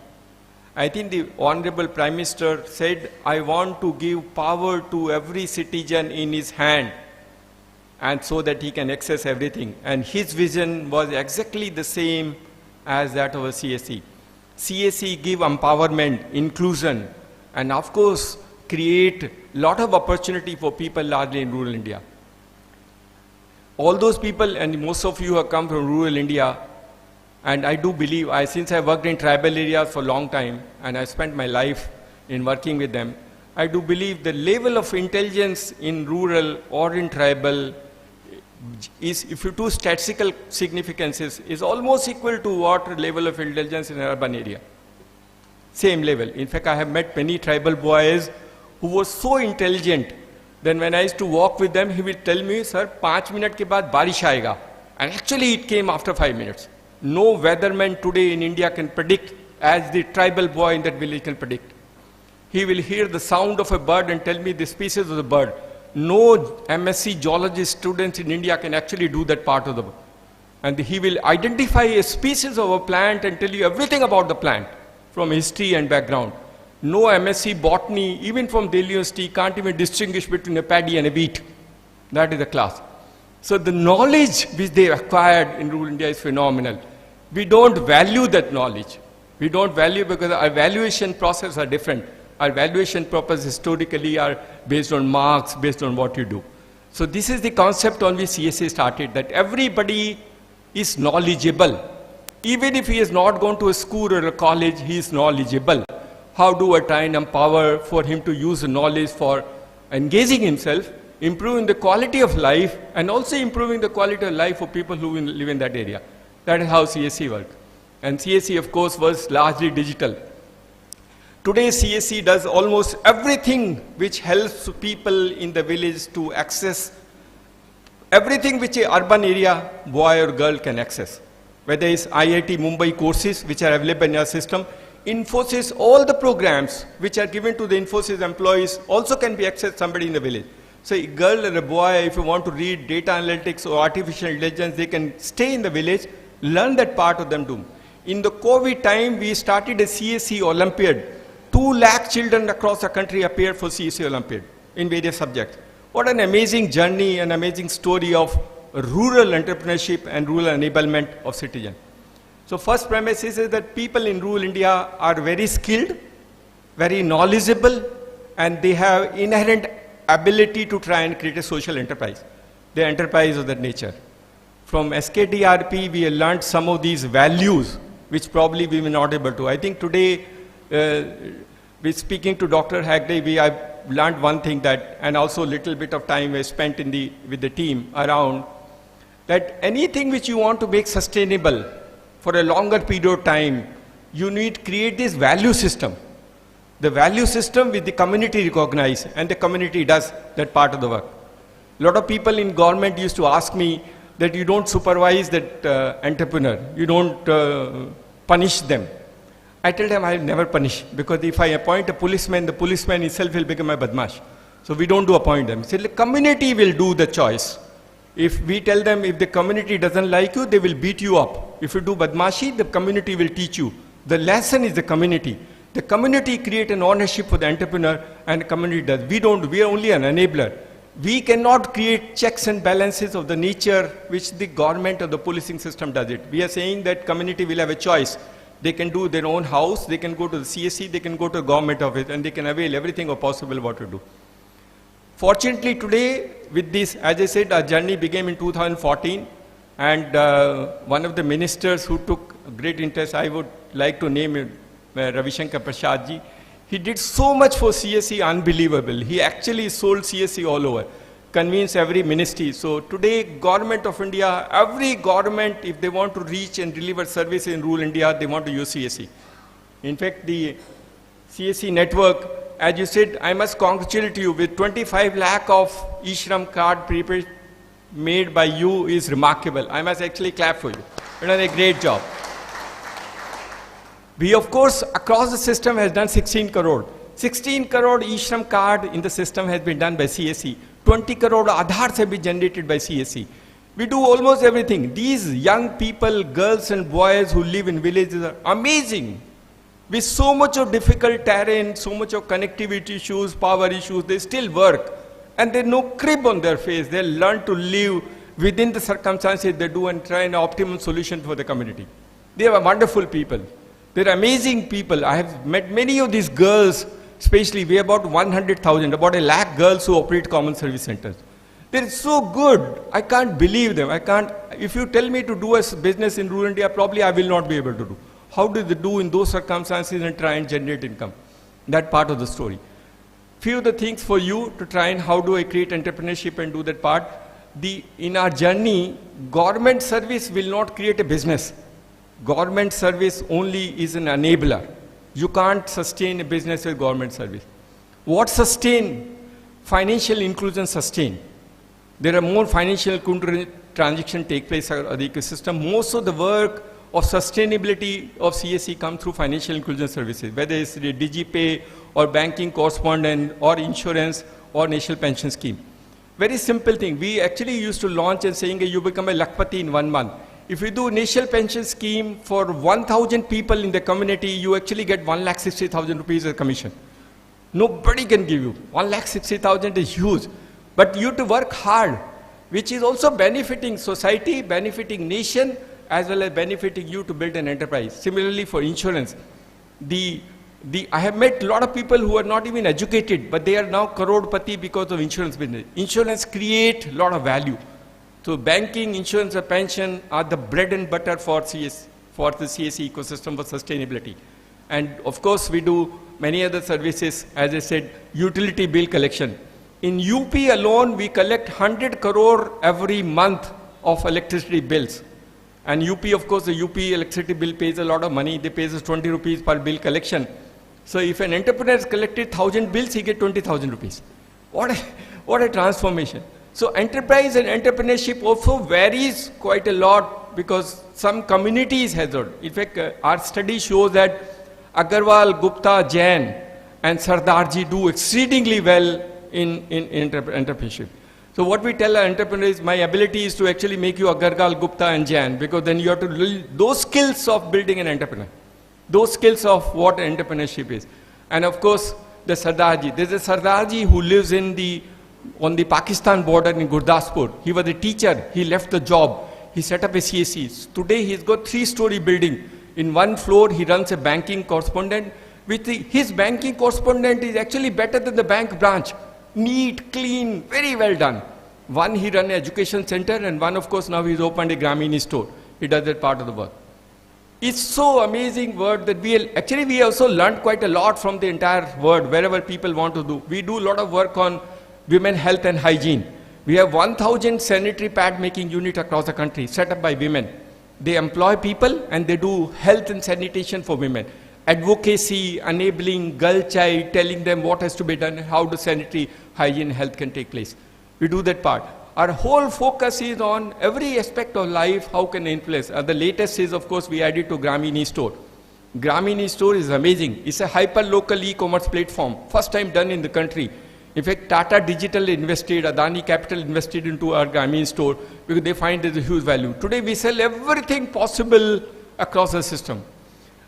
I think the Honorable Prime Minister said, I want to give power to every citizen in his hand, and so that he can access everything. And his vision was exactly the same as that of a CSC. CSC give empowerment, inclusion, and of course create lot of opportunity for people largely in rural India. All those people, and most of you have come from rural India, and I do believe, since I worked in tribal areas for a long time, and I spent my life in working with them, I do believe the level of intelligence in rural or in tribal is, if you do statistical significances, is almost equal to what level of intelligence in an urban area. same level. In fact, I have met many tribal boys who were so intelligent. Then when I used to walk with them, he will tell me, sir, 5 minutes ke baad barish aayega. And actually it came after 5 minutes. No weatherman today in India can predict as the tribal boy in that village can predict. He will hear the sound of a bird and tell me the species of the bird. No MSc geology students in India can actually do that part of the bird. And he will identify a species of a plant and tell you everything about the plant from history and background. No MSc botany, even from Delhi University, can't even distinguish between a paddy and a wheat. That is the class. So the knowledge which they acquired in rural India is phenomenal. We don't value that knowledge. We don't value because our valuation process are different. Our valuation process historically are based on marks, based on what you do. So this is the concept on which CSC started, that everybody is knowledgeable. Even if he has not gone to a school or a college, he is knowledgeable. How do I try and empower for him to use the knowledge for engaging himself, improving the quality of life, and also improving the quality of life for people who live in that area. That is how CSC works. And CSC, of course, was largely digital. Today, CSC does almost everything which helps people in the village to access everything which an urban area, boy or girl can access. Whether it's IIT Mumbai courses which are available in our system, Infosys, all the programs which are given to the Infosys employees also can be accessed somebody in the village. So a girl or a boy, if you want to read data analytics or artificial intelligence, they can stay in the village, learn that part of them do. In the COVID time, we started a CSC Olympiad. 2 lakh children across the country appeared for CSC Olympiad in various subjects. What an amazing journey, an amazing story of rural entrepreneurship and rural enablement of citizens. So first premise is that people in rural India are very skilled, very knowledgeable, and they have inherent ability to try and create a social enterprise. The enterprise of that nature. From SKDRDP, we have learned some of these values, which probably we were not able to. I think today, with speaking to Dr. Hagde, we have learned one thing that, and also a little bit of time we spent with the team around, that anything which you want to make sustainable for a longer period of time, you need to create this value system. The value system with the community recognize, and the community does that part of the work. A lot of people in government used to ask me that you don't supervise that entrepreneur, you don't punish them. I tell them I'll never punish, because if I appoint a policeman, the policeman himself will become a badmash. So we don't do appoint them. So the community will do the choice. If we tell them if the community doesn't like you, they will beat you up. If you do badmashi, the community will teach you. The lesson is the community. The community create an ownership for the entrepreneur, and the community does. We don't, we are only an enabler. We cannot create checks and balances of the nature which the government or the policing system does it. We are saying that community will have a choice. They can do their own house, they can go to the CSC, they can go to a government office, and they can avail everything possible what to do. Fortunately today, with this, as I said, our journey began in 2014, and one of the ministers who took great interest, I would like to name him, Ravi Shankar Prasad ji. He did so much for CSC, unbelievable. He actually sold CSC all over, convinced every ministry. So today, Government of India, every government, if they want to reach and deliver service in rural India, they want to use CSC. In fact, the CSC network, as you said, I must congratulate you with 25 lakh of e-Shram card prepaid made by you is remarkable. I must actually clap for you. You've done a great job. We, of course, across the system has done 16 crore. 16 crore e-Shram card in the system has been done by CSC. 20 crore Aadhars have been generated by CSC. We do almost everything. These young people, girls and boys who live in villages are amazing. With so much of difficult terrain, so much of connectivity issues, power issues, they still work. And there's no crib on their face. They learn to live within the circumstances they do and try an optimum solution for the community. They are wonderful people. They're amazing people. I have met many of these girls, especially we have about 100,000, about 1 lakh girls who operate common service centers. They're so good. I can't believe them. I can't, if you tell me to do a business in rural India, probably I will not be able to do. How do they do in those circumstances and try and generate income? That part of the story. Few of the things for you to try and how do I create entrepreneurship and do that part. In our journey, government service will not create a business. Government service only is an enabler. You can't sustain a business with government service. What sustain? Financial inclusion sustain. There are more financial transactions take place in the ecosystem. Most of the work of sustainability of CSC comes through financial inclusion services, whether it's the DigiPay or banking correspondent or insurance or national pension scheme. Very simple thing. We actually used to launch and saying you become a Lakpati in 1 month. If you do national pension scheme for 1,000 people in the community, you actually get 1,60,000 rupees as a commission. Nobody can give you. 1,60,000 is huge. But you have to work hard, which is also benefiting society, benefiting nation, as well as benefiting you to build an enterprise. Similarly for insurance, I have met a lot of people who are not even educated, but they are now crorepati because of insurance business. Insurance create a lot of value. So banking, insurance, and pension are the bread and butter for the CSC ecosystem for sustainability. And of course, we do many other services, as I said, utility bill collection. In UP alone, we collect 100 crore every month of electricity bills. And UP, of course, the UP electricity bill pays a lot of money. They pay us 20 rupees per bill collection. So if an entrepreneur has collected 1,000 bills, he gets 20,000 rupees. What a transformation. So enterprise and entrepreneurship also varies quite a lot because some communities hazard. In fact, our study shows that Agarwal, Gupta, Jain and Sardarji do exceedingly well in entrepreneurship. So what we tell our entrepreneurs, my ability is to actually make you Agarwal, Gupta and Jain, because then you have to learn those skills of building an entrepreneur. Those skills of what entrepreneurship is. And of course, the Sardarji. There's a Sardarji who lives on the Pakistan border in Gurdaspur. He was a teacher. He left the job. He set up a CSC. Today, he's got 3-story building. In 1 floor, he runs a banking correspondent. His banking correspondent is actually better than the bank branch. Neat, clean, very well done. One, he runs an education center, and one, of course, now he's opened a Grameen store. He does that part of the work. It's so amazing word that we also learned quite a lot from the entire world, wherever people want to do. We do a lot of work on women health and hygiene. We have 1,000 sanitary pad making units across the country set up by women. They employ people and they do health and sanitation for women. Advocacy, enabling, girl child, telling them what has to be done, how the sanitary hygiene health can take place. We do that part. Our whole focus is on every aspect of life, how can influence. The latest is, of course, we added to Grameen store. Grameen store is amazing. It's a hyper-local e-commerce platform, first time done in the country. In fact, Tata Digital invested, Adani Capital invested into our Grameen store because they find there's a huge value. Today, we sell everything possible across the system.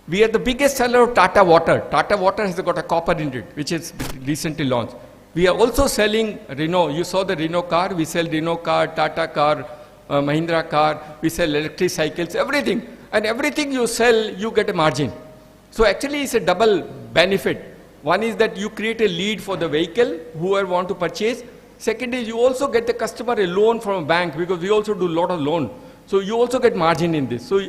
We are the biggest seller of Tata Water. Tata Water has got a copper in it, which is recently launched. We are also selling Renault. You saw the Renault car. We sell Renault car, Tata car, Mahindra car. We sell electric cycles, everything. And everything you sell, you get a margin. So actually, it's a double benefit. One is that you create a lead for the vehicle, whoever want to purchase. Second is you also get the customer a loan from a bank because we also do a lot of loan. So you also get margin in this. So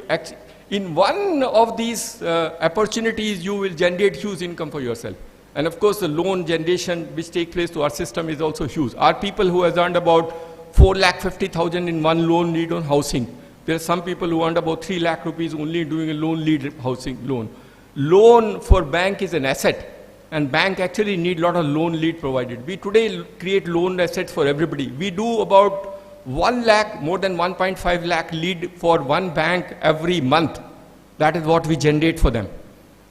in one of these opportunities, you will generate huge income for yourself. And of course, the loan generation which takes place to our system is also huge. Our people who have earned about 4,50,000 in one loan lead on housing. There are some people who earned about 3 lakh rupees only doing a loan lead housing loan. Loan for bank is an asset. And bank actually need a lot of loan lead provided. We today create loan assets for everybody. We do about 1 lakh, more than 1.5 lakh lead for one bank every month. That is what we generate for them.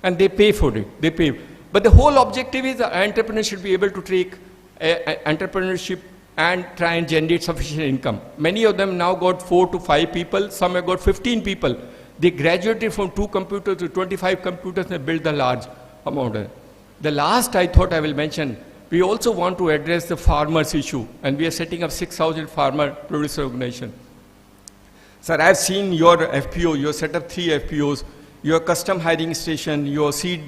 And they pay for it. They pay. But the whole objective is that entrepreneurs should be able to take entrepreneurship and try and generate sufficient income. Many of them now got 4 to 5 people. Some have got 15 people. They graduated from 2 computers to 25 computers and built a large amount. The last I thought I will mention, we also want to address the farmers issue, and we are setting up 6,000 farmer producer organization. Sir, I have seen your FPO, you have set up 3 FPOs, your custom hiring station, your seed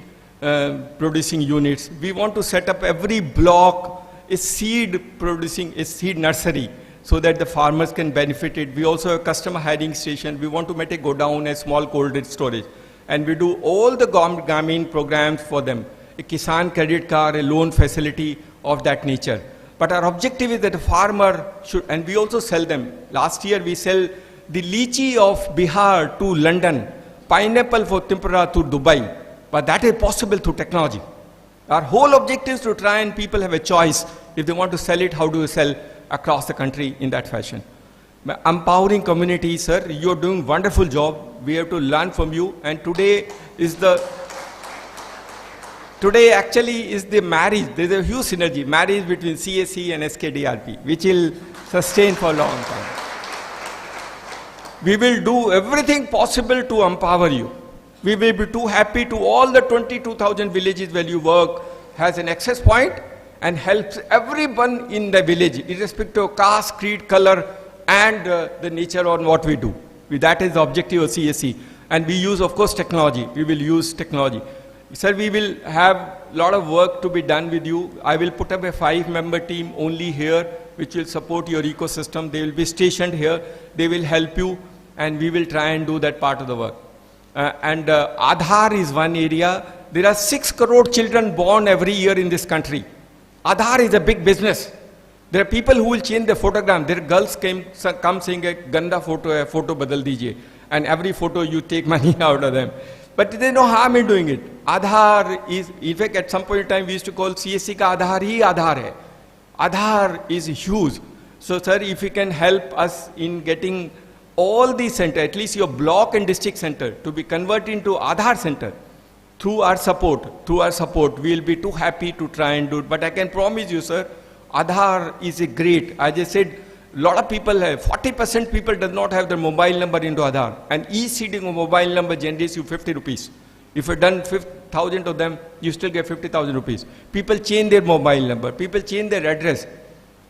producing units. We want to set up every block a seed nursery so that the farmers can benefit it. We also have custom hiring station. We want to make a go down a small cold storage. And we do all the Grameen programs for them. A Kisan credit card, a loan facility of that nature. But our objective is that a farmer should, and we also sell them. Last year we sell the lychee of Bihar to London, pineapple for Timpura to Dubai. but that is possible through technology. Our whole objective is to try and people have a choice. If they want to sell it, how do you sell across the country in that fashion? Empowering communities, sir, you're doing wonderful job. We have to learn from you. And today actually is the marriage. There's a huge synergy, marriage between CSC and SKDRP, which will sustain for a long time. We will do everything possible to empower you. We will be too happy to all the 22,000 villages where you work has an access point and helps everyone in the village, irrespective of caste, creed, color, and the nature on what we do. That is the objective of CSC. And we use, of course, technology. We will use technology. Sir, we will have a lot of work to be done with you. I will put up a 5-member team only here, which will support your ecosystem. They will be stationed here. They will help you, and we will try and do that part of the work. Aadhaar is one area. There are 6 crore children born every year in this country. Aadhaar is a big business. There are people who will change their photogram. Their girls come saying, "Ganda photo hai, photo badal dijiye." And every photo you take money out of them. But there's no harm in doing it. Aadhaar is, in fact, at some point in time, we used to call CSC ka Aadhaar hi Aadhaar hai. Aadhaar is huge. So, sir, if you can help us in getting all these centers, at least your block and district center, to be converted into Aadhaar center, through our support, we'll be too happy to try and do it. But I can promise you, sir, Aadhaar is a great, I just said, a lot of people have, 40% people does not have their mobile number into Aadhaar. And each seeding of mobile number generates you 50 rupees. If you've done 5,000 of them, you still get 50,000 rupees. People change their mobile number. People change their address.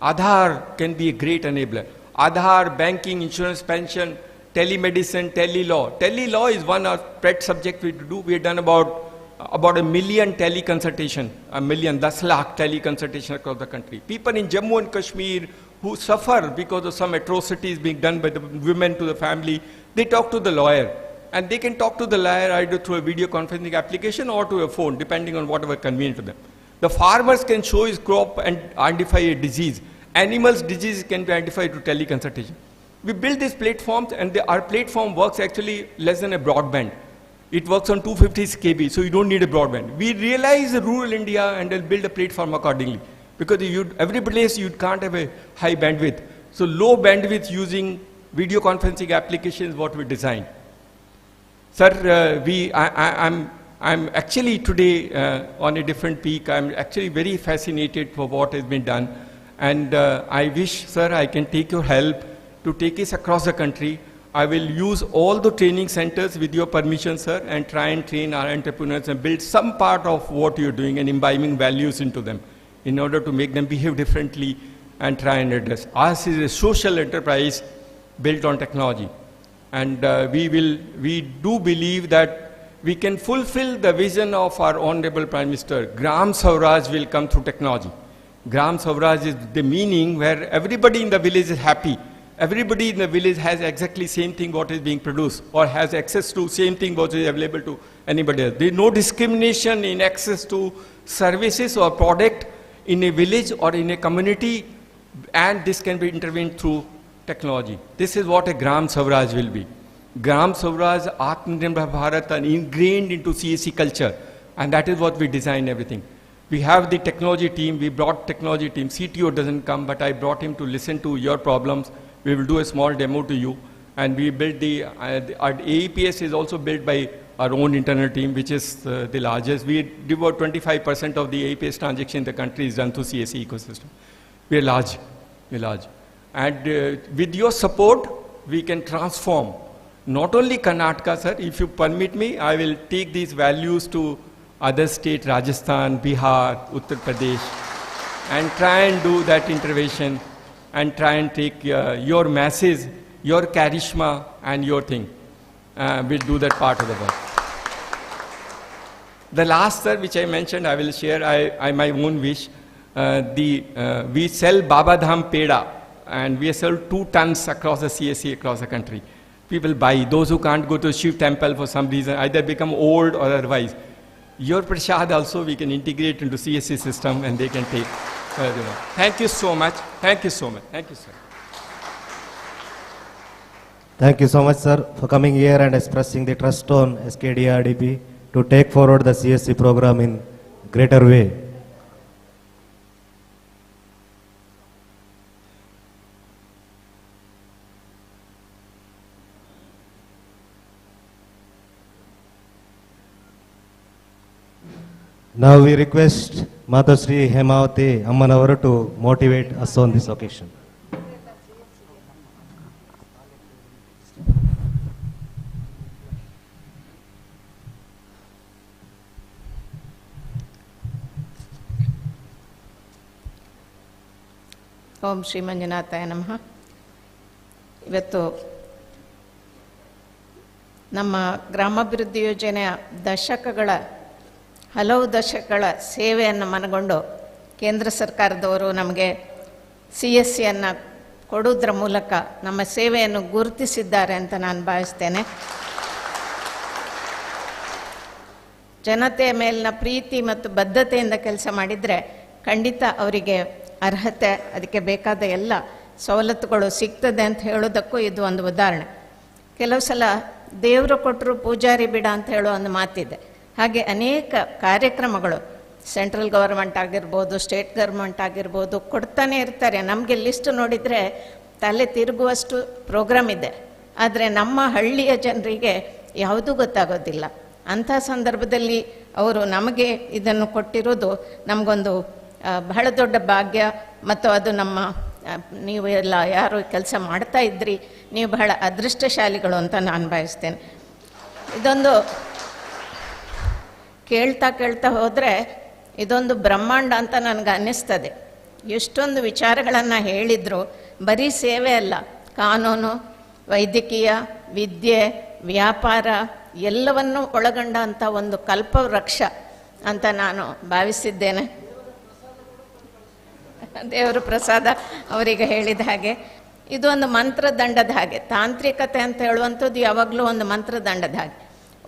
Aadhaar can be a great enabler. Aadhaar, banking, insurance, pension, telemedicine, telelaw. Telelaw is one of our pet subject we do. We have done about 1 million teleconsultation, 10 lakh teleconsultation across the country. People in Jammu and Kashmir who suffer because of some atrocities being done by the women to the family, they talk to the lawyer. And they can talk to the lawyer either through a video conferencing application or to a phone, depending on whatever convenient to them. The farmers can show his crop and identify a disease. Animals' disease can be identified through teleconsultation. We build these platforms, and our platform works actually less than a broadband. It works on 250 kb, so you don't need a broadband. We realize rural India and will build a platform accordingly. Because every place you can't have a high bandwidth. So low bandwidth using video conferencing applications is what we designed. Sir, I'm actually today on a different peak. I'm actually very fascinated for what has been done. And I wish, sir, I can take your help to take us across the country. I will use all the training centers with your permission, sir, and try and train our entrepreneurs and build some part of what you're doing and imbibing values into them in order to make them behave differently and try and address. Ours is a social enterprise built on technology. And we do believe that we can fulfill the vision of our Honorable Prime Minister. Gram Swaraj will come through technology. Gram Swaraj is the meaning where everybody in the village is happy. Everybody in the village has exactly same thing what is being produced or has access to same thing what is available to anybody else. There is no discrimination in access to services or product in a village or in a community, and this can be intervened through technology. This is what a Gram Swaraj will be. Gram Swaraj, Atmanirbhar Bharat, and ingrained into CSC culture, and that is what we design everything. We have the technology team, we brought technology team. CTO doesn't come, but I brought him to listen to your problems. We will do a small demo to you, and we built our AEPS is also built by our own internal team, which is the largest. We do about 25% of the AEPS transaction in the country is done through CSC ecosystem. We are large, And with your support, we can transform not only Karnataka, sir. If you permit me, I will take these values to other states, Rajasthan, Bihar, Uttar Pradesh, and try and do that intervention and try and take your masses, your charisma, and your thing. We'll do that part of the work. The last, sir, which I mentioned, I will share my own wish. We sell Baba Dham Peda, and we sell 2 tons across the CSC, across the country. People buy. Those who can't go to Shiv temple for some reason, either become old or otherwise. Your prasad also we can integrate into CSC system, and they can take. Thank you so much. Thank you so much. Thank you, sir. Thank you so much, sir, for coming here and expressing the trust on SKDRDP to take forward the CSC program in greater way. Now we request Matashri Hemavati Ammanavaru to motivate us on this occasion. ಓಂ ಶ್ರೀ ಮಂಜುನಾಥಾಯ ನಮಃ. ಇವತ್ತು ನಮ್ಮ ಗ್ರಾಮಾಭಿವೃದ್ಧಿ ಯೋಜನೆಯ ಹಲವು ದಶಕಗಳ ಸೇವೆಯನ್ನು ಮನಗೊಂಡು ಕೇಂದ್ರ ಸರ್ಕಾರದವರು ನಮಗೆ CSCಯನ್ನು ಕೊಡುವುದರ ಮೂಲಕ ನಮ್ಮ ಸೇವೆಯನ್ನು ಗುರುತಿಸಿದ್ದಾರೆ ಅಂತ ನಾನು ಭಾವಿಸ್ತೇನೆ. ಜನತೆಯ ಮೇಲಿನ ಪ್ರೀತಿ ಮತ್ತು ಬದ್ಧತೆಯಿಂದ ಕೆಲಸ ಮಾಡಿದರೆ ಖಂಡಿತ ಅವರಿಗೆ ಅರ್ಹತೆ, ಅದಕ್ಕೆ ಬೇಕಾದ ಎಲ್ಲ ಸವಲತ್ತುಗಳು ಸಿಗ್ತದೆ ಅಂತ ಹೇಳೋದಕ್ಕೂ ಇದು ಒಂದು ಉದಾಹರಣೆ. ಕೆಲವು ಸಲ ದೇವರು ಕೊಟ್ಟರು ಪೂಜಾರಿ ಬಿಡ ಅಂತ ಹೇಳೋ ಒಂದು ಮಾತಿದೆ. ಹಾಗೆ ಅನೇಕ ಕಾರ್ಯಕ್ರಮಗಳು ಸೆಂಟ್ರಲ್ ಗವರ್ಮೆಂಟ್ ಆಗಿರ್ಬೋದು, ಸ್ಟೇಟ್ ಗವರ್ಮೆಂಟ್ ಆಗಿರ್ಬೋದು ಕೊಡ್ತಾನೆ ಇರ್ತಾರೆ. ನಮಗೆ ಲಿಸ್ಟ್ ನೋಡಿದರೆ ತಲೆ ತಿರುಗುವಷ್ಟು ಪ್ರೋಗ್ರಾಮ್ ಇದೆ. ಆದರೆ ನಮ್ಮ ಹಳ್ಳಿಯ ಜನರಿಗೆ ಯಾವುದೂ ಗೊತ್ತಾಗೋದಿಲ್ಲ. ಅಂಥ ಸಂದರ್ಭದಲ್ಲಿ ಅವರು ನಮಗೆ ಇದನ್ನು ಕೊಟ್ಟಿರೋದು ನಮಗೊಂದು ಬಹಳ ದೊಡ್ಡ ಭಾಗ್ಯ. ಮತ್ತು ಅದು ನೀವು ಎಲ್ಲ ಯಾರು ಕೆಲಸ ಮಾಡ್ತಾ ಇದ್ರಿ, ನೀವು ಬಹಳ ಅದೃಷ್ಟಶಾಲಿಗಳು ಅಂತ ನಾನು ಭಾವಿಸ್ತೇನೆ. ಇದೊಂದು ಕೇಳ್ತಾ ಹೋದರೆ ಇದೊಂದು ಬ್ರಹ್ಮಾಂಡ ಅಂತ ನನಗೆ ಅನ್ನಿಸ್ತದೆ. ಎಷ್ಟೊಂದು ವಿಚಾರಗಳನ್ನು ಹೇಳಿದರು. ಬರೀ ಸೇವೆ ಅಲ್ಲ, ಕಾನೂನು, ವೈದ್ಯಕೀಯ, ವಿದ್ಯೆ, ವ್ಯಾಪಾರ ಎಲ್ಲವನ್ನೂ ಒಳಗೊಂಡ ಅಂಥ ಒಂದು ಕಲ್ಪವೃಕ್ಷ ಅಂತ ನಾನು ಭಾವಿಸಿದ್ದೇನೆ. ದೇವರ ಪ್ರಸಾದ ಅವರಿಗೆ ಹೇಳಿದ ಹಾಗೆ ಇದು ಒಂದು ಮಂತ್ರದಂಡದ ಹಾಗೆ. ತಾಂತ್ರಿಕತೆ ಅಂತ ಹೇಳುವಂಥದ್ದು ಯಾವಾಗಲೂ ಒಂದು ಮಂತ್ರದಂಡದ ಹಾಗೆ.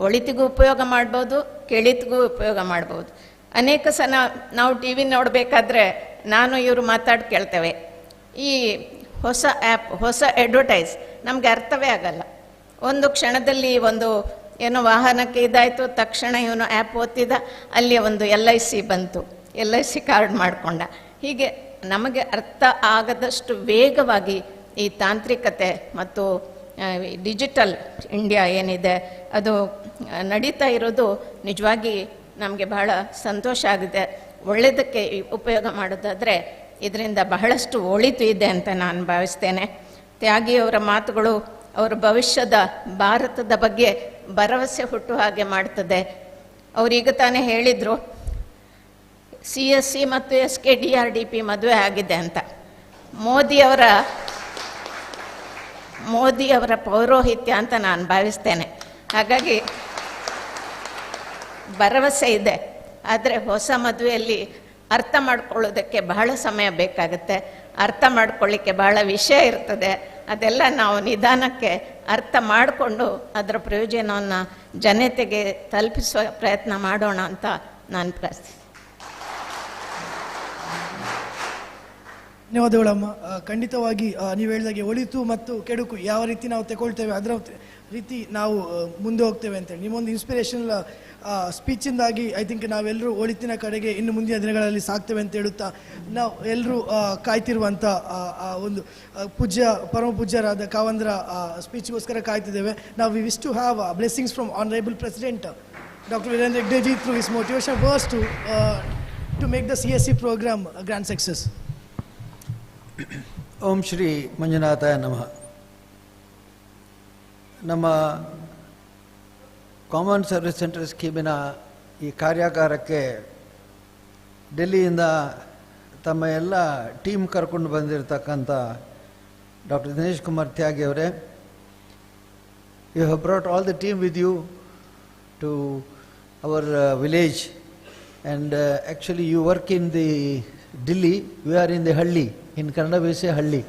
ಒಳಿತಿಗೂ ಉಪಯೋಗ ಮಾಡ್ಬೋದು, ಕೆಳಿತಿಗೂ ಉಪಯೋಗ ಮಾಡ್ಬೋದು. ಅನೇಕ ಸಲ ನಾವು TV ನೋಡಬೇಕಾದ್ರೆ ನಾನು ಇವರು ಮಾತಾಡಿ ಕೇಳ್ತೇವೆ. ಈ ಹೊಸ ಆ್ಯಪ್, ಹೊಸ ಅಡ್ವರ್ಟೈಸ್ ನಮಗೆ ಅರ್ಥವೇ ಆಗಲ್ಲ. ಒಂದು ಕ್ಷಣದಲ್ಲಿ ಒಂದು ಏನೋ ವಾಹನಕ್ಕೆ ಇದಾಯಿತು, ತಕ್ಷಣ ಇವನು ಆ್ಯಪ್ ಓದ್ತಿದ್ದ, ಅಲ್ಲಿ ಒಂದು LIC ಬಂತು, LIC ಕಾರ್ಡ್ ಮಾಡಿಕೊಂಡ. ಹೀಗೆ ನಮಗೆ ಅರ್ಥ ಆಗದಷ್ಟು ವೇಗವಾಗಿ ಈ ತಾಂತ್ರಿಕತೆ ಮತ್ತು ಡಿಜಿಟಲ್ ಇಂಡಿಯಾ ಏನಿದೆ ಅದು ನಡೀತಾ ಇರೋದು ನಿಜವಾಗಿ ನಮಗೆ ಬಹಳ ಸಂತೋಷ ಆಗಿದೆ. ಒಳ್ಳೆಯದಕ್ಕೆ ಉಪಯೋಗ ಮಾಡೋದಾದರೆ ಇದರಿಂದ ಬಹಳಷ್ಟು ಒಳಿತು ಇದೆ ಅಂತ ನಾನು ಭಾವಿಸ್ತೇನೆ. ತ್ಯಾಗಿಯವರ ಮಾತುಗಳು ಅವರ ಭವಿಷ್ಯದ ಭಾರತದ ಬಗ್ಗೆ ಭರವಸೆ ಹುಟ್ಟು ಹಾಗೆ ಮಾಡ್ತದೆ. ಅವರೀಗ ತಾನೇ ಹೇಳಿದರು CSC ಮತ್ತು SKDRDP ಮದುವೆ ಆಗಿದೆ ಅಂತ. ಮೋದಿಯವರ ಪೌರೋಹಿತ್ಯ ಅಂತ ನಾನು ಭಾವಿಸ್ತೇನೆ. ಹಾಗಾಗಿ ಭರವಸೆ ಇದೆ. ಆದರೆ ಹೊಸ ಮದುವೆಯಲ್ಲಿ ಅರ್ಥ ಮಾಡ್ಕೊಳ್ಳೋದಕ್ಕೆ ಬಹಳ ಸಮಯ ಬೇಕಾಗುತ್ತೆ. ಅರ್ಥ ಮಾಡ್ಕೊಳ್ಳಿಕ್ಕೆ ಬಹಳ ವಿಷಯ ಇರ್ತದೆ. ಅದೆಲ್ಲ ನಾವು ನಿಧಾನಕ್ಕೆ ಅರ್ಥ ಮಾಡಿಕೊಂಡು ಅದರ ಪ್ರಯೋಜನವನ್ನು ಜನತೆಗೆ ತಲುಪಿಸುವ ಪ್ರಯತ್ನ ಮಾಡೋಣ ಅಂತ ನಾನು ಪ್ರಾರ್ಥಿಸ್ತೀನಿ. ಧನ್ಯವಾದಗಳಮ್ಮ. ಖಂಡಿತವಾಗಿ ನೀವು ಹೇಳಿದಾಗೆ ಒಳಿತು ಮತ್ತು ಕೆಡುಕು ಯಾವ ರೀತಿ ನಾವು ತಗೊಳ್ತೇವೆ ಅದರ ರೀತಿ ನಾವು ಮುಂದೆ ಹೋಗ್ತೇವೆ ಅಂತೇಳಿ ನಿಮ್ಮೊಂದು ಇನ್ಸ್ಪಿರೇಷನಲ್ ಸ್ಪೀಚಿಂದಾಗಿ ಐ ಥಿಂಕ್ ನಾವೆಲ್ಲರೂ ಒಳಿತಿನ ಕಡೆಗೆ ಇನ್ನು ಮುಂದಿನ ದಿನಗಳಲ್ಲಿ ಸಾಕ್ತೇವೆ ಅಂತ ಹೇಳುತ್ತಾ ನಾವು ಎಲ್ಲರೂ ಕಾಯ್ತಿರುವಂಥ ಒಂದು ಪರಮ ಪೂಜ್ಯರಾದ ಕಾವಂದ್ರ ಸ್ಪೀಚ್ಗೋಸ್ಕರ ಕಾಯ್ತಿದ್ದೇವೆ. ನಾವು we wish to have blessings from honourable president Dr. Virendra Heggdeji through his motivation words to make the CSC program a grand success. ಓಂ ಶ್ರೀ ಮಂಜುನಾಥಾಯ ನಮಃ. ನಮ್ಮ ಕಾಮನ್ ಸರ್ವಿಸ್ ಸೆಂಟರ್ ಸ್ಕೀಮಿನ ಈ ಕಾರ್ಯಾಗಾರಕ್ಕೆ ಡೆಲ್ಲಿಯಿಂದ ತಮ್ಮ ಎಲ್ಲ ಟೀಮ್ ಕರ್ಕೊಂಡು ಬಂದಿರತಕ್ಕಂಥ ಡಾಕ್ಟರ್ ದಿನೇಶ್ ಕುಮಾರ್ ತ್ಯಾಗಿ ಅವರೇ, you have brought all the team with you to our village and actually you work in the Delhi, we are in the Halli. In Kannada we say Halli.